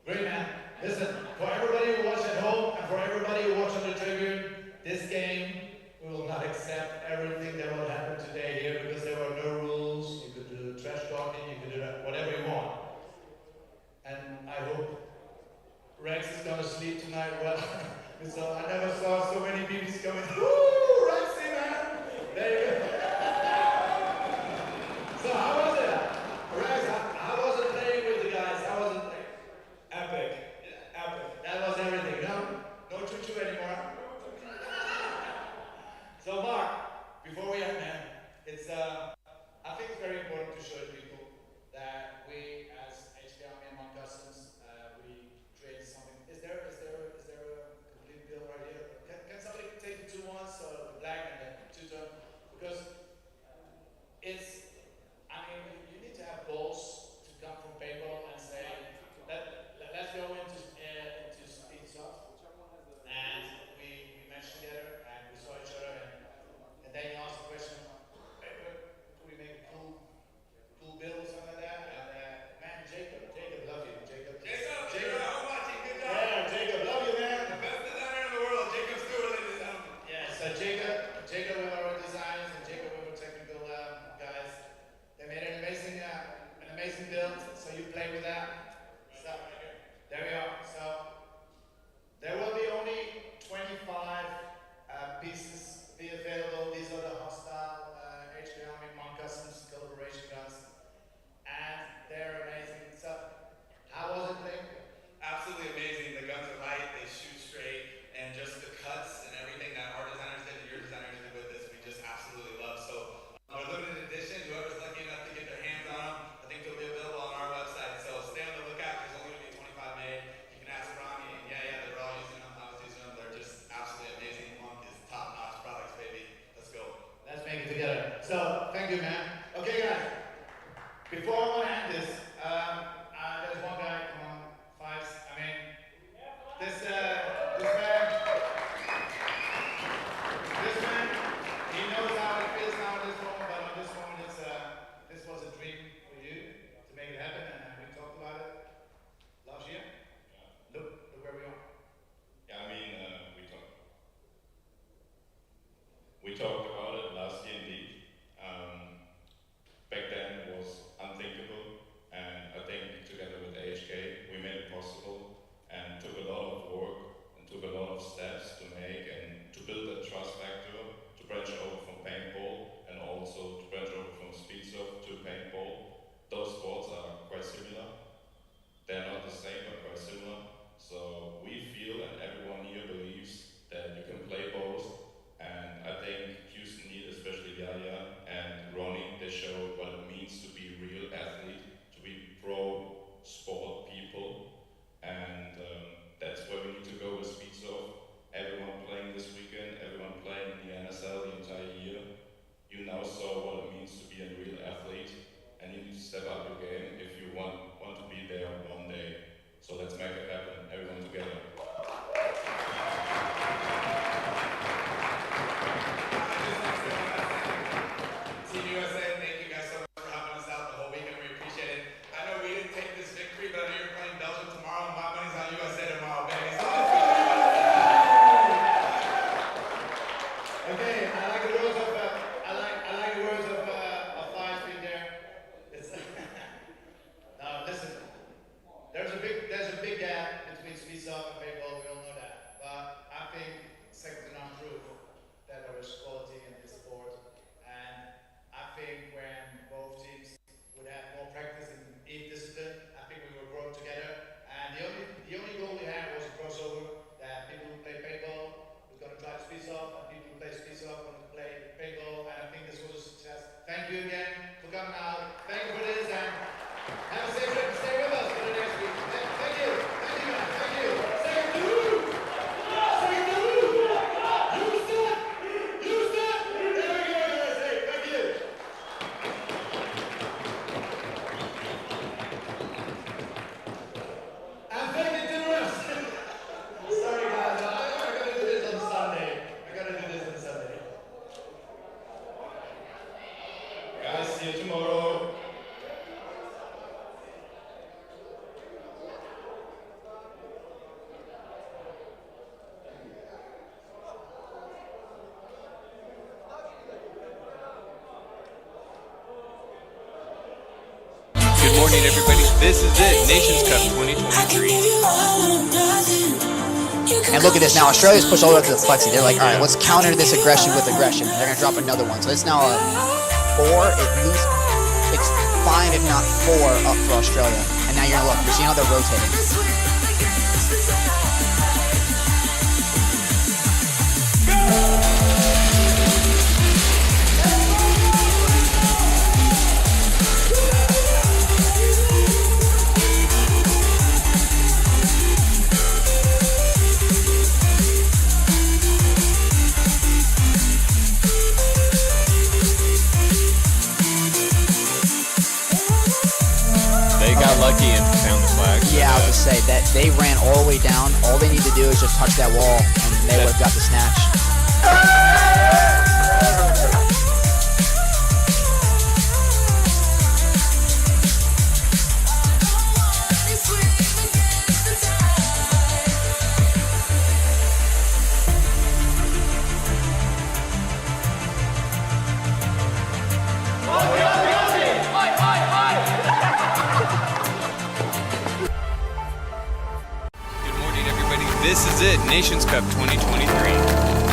Great, man. Listen, for everybody who watched at home and for everybody who watched on the tribune, this game, we will not accept everything that will happen today here because there were no rules. You could do trash talking, you could do whatever you want. And I hope Rex is gonna sleep tonight well. So I never saw so many BBs coming. Woo, Rexy, man! There you go. So how was it? Rex, how was it playing with the guys? How was it playing? Epic. Epic. That was everything, no? No choo-choo anymore. So Mark, before we end, man, it's I think it's very important to show people that we, as 𝖒𝖘 Customs, we created something. Is there a complete bill right here? Can somebody take the 2 ones, so the black and the two-tone? Because it's, I mean, you need to have balls to come from paintball and say, let's go into speed soft. And we matched together and we saw each other and then you asked the question, hey, could we make a cool bill or something like that? And man, Jacob, love you. Jacob, I'm watching, good job. Yeah, Jacob, love you, man. The best designer in the world, Jacob Stewart, ladies and gentlemen. Yeah, so Jacob with our designs and Jacob with our technical guys. They made an amazing build, so you play with that. So, there we are. So, there will be only 25 pieces be available. These are the hostile 𝖒𝖘 Customs collaboration guns. And they're amazing. So, how was it playing? Absolutely amazing. The guns are light, they shoot straight, and just the cuts and everything that our designers did and your designers did with this, we just absolutely love. So, our limited edition, whoever's lucky enough to get their hands on them, I think they'll be available on our website. So, stay on the lookout. There's only going to be 25 made. You can ask Ronnie, and yeah, they're all using them. I was using them. They're just absolutely amazing. Monk is top-notch products, baby. Let's go. Let's make it together. So, thank you, man. Okay, guys. Before I want to end this, there's one guy, come on, Fives. I mean, this man, he knows how it feels now at this moment, but on this moment, this was a dream for you to make it happen, and we talked about it last year. Look where we are. Yeah, I mean, we talked about it last year indeed. Back then it was unthinkable, and I think together with 𝖒𝖘 we made it possible and took a lot of work and took a lot of steps to make and to build that trust factor, to branch over from paintball and also to branch over from speedsoft to paintball. Those sports are quite similar. They're not the same, but quite similar. So we feel, and everyone here believes, that you can play both. And I think Houston Heat, especially Yaya and Ronnie, they showed what it means to be a real athlete, to be pro sport people. And that's where we need to go with speedsoft. Everyone playing this weekend, everyone playing in the NSL the entire year. You now saw what it means to be a real athlete, and you need to step up your game if you want to be there one day. So let's make it happen, everyone together. Team USA, thank you guys so much for helping us out the whole weekend. We appreciate it. I know we didn't take this victory, but I know you're playing Belgium tomorrow, and my money's on USA tomorrow, baby. So let's go. Okay, I like the words of Fives being there. It's now listen. There's a big gap between speedsoft and paintball. We all know that, but I think second to none proof that there is quality in this sport. And I think when both teams would have more practice in each discipline, I think we will grow together. And the only goal we had was a crossover, that people who play paintball was going to try to speedsoft, and people who play speedsoft wanted to play paintball. And I think this was a success. Thank you again for coming out. Thank you for this, and have a safe trip. Stay with us for the next week. Thank you. Thank you, guys. Thank you. Second, morning, everybody. This is it, Nations Cup 2023. And look at this now. Australia's pushed all the way up to the flexi. They're like, all right, let's counter this aggression with aggression. They're gonna drop another one. So it's now a 4, at least. It's 5, if not 4, up for Australia. And now you're gonna look. You're seeing how they're rotating. They got lucky and found the flag. Yeah, I was just say that they ran all the way down. All they need to do is just touch that wall, and they would have got the snatch. Good morning, everybody. This is it, Nations Cup 2023.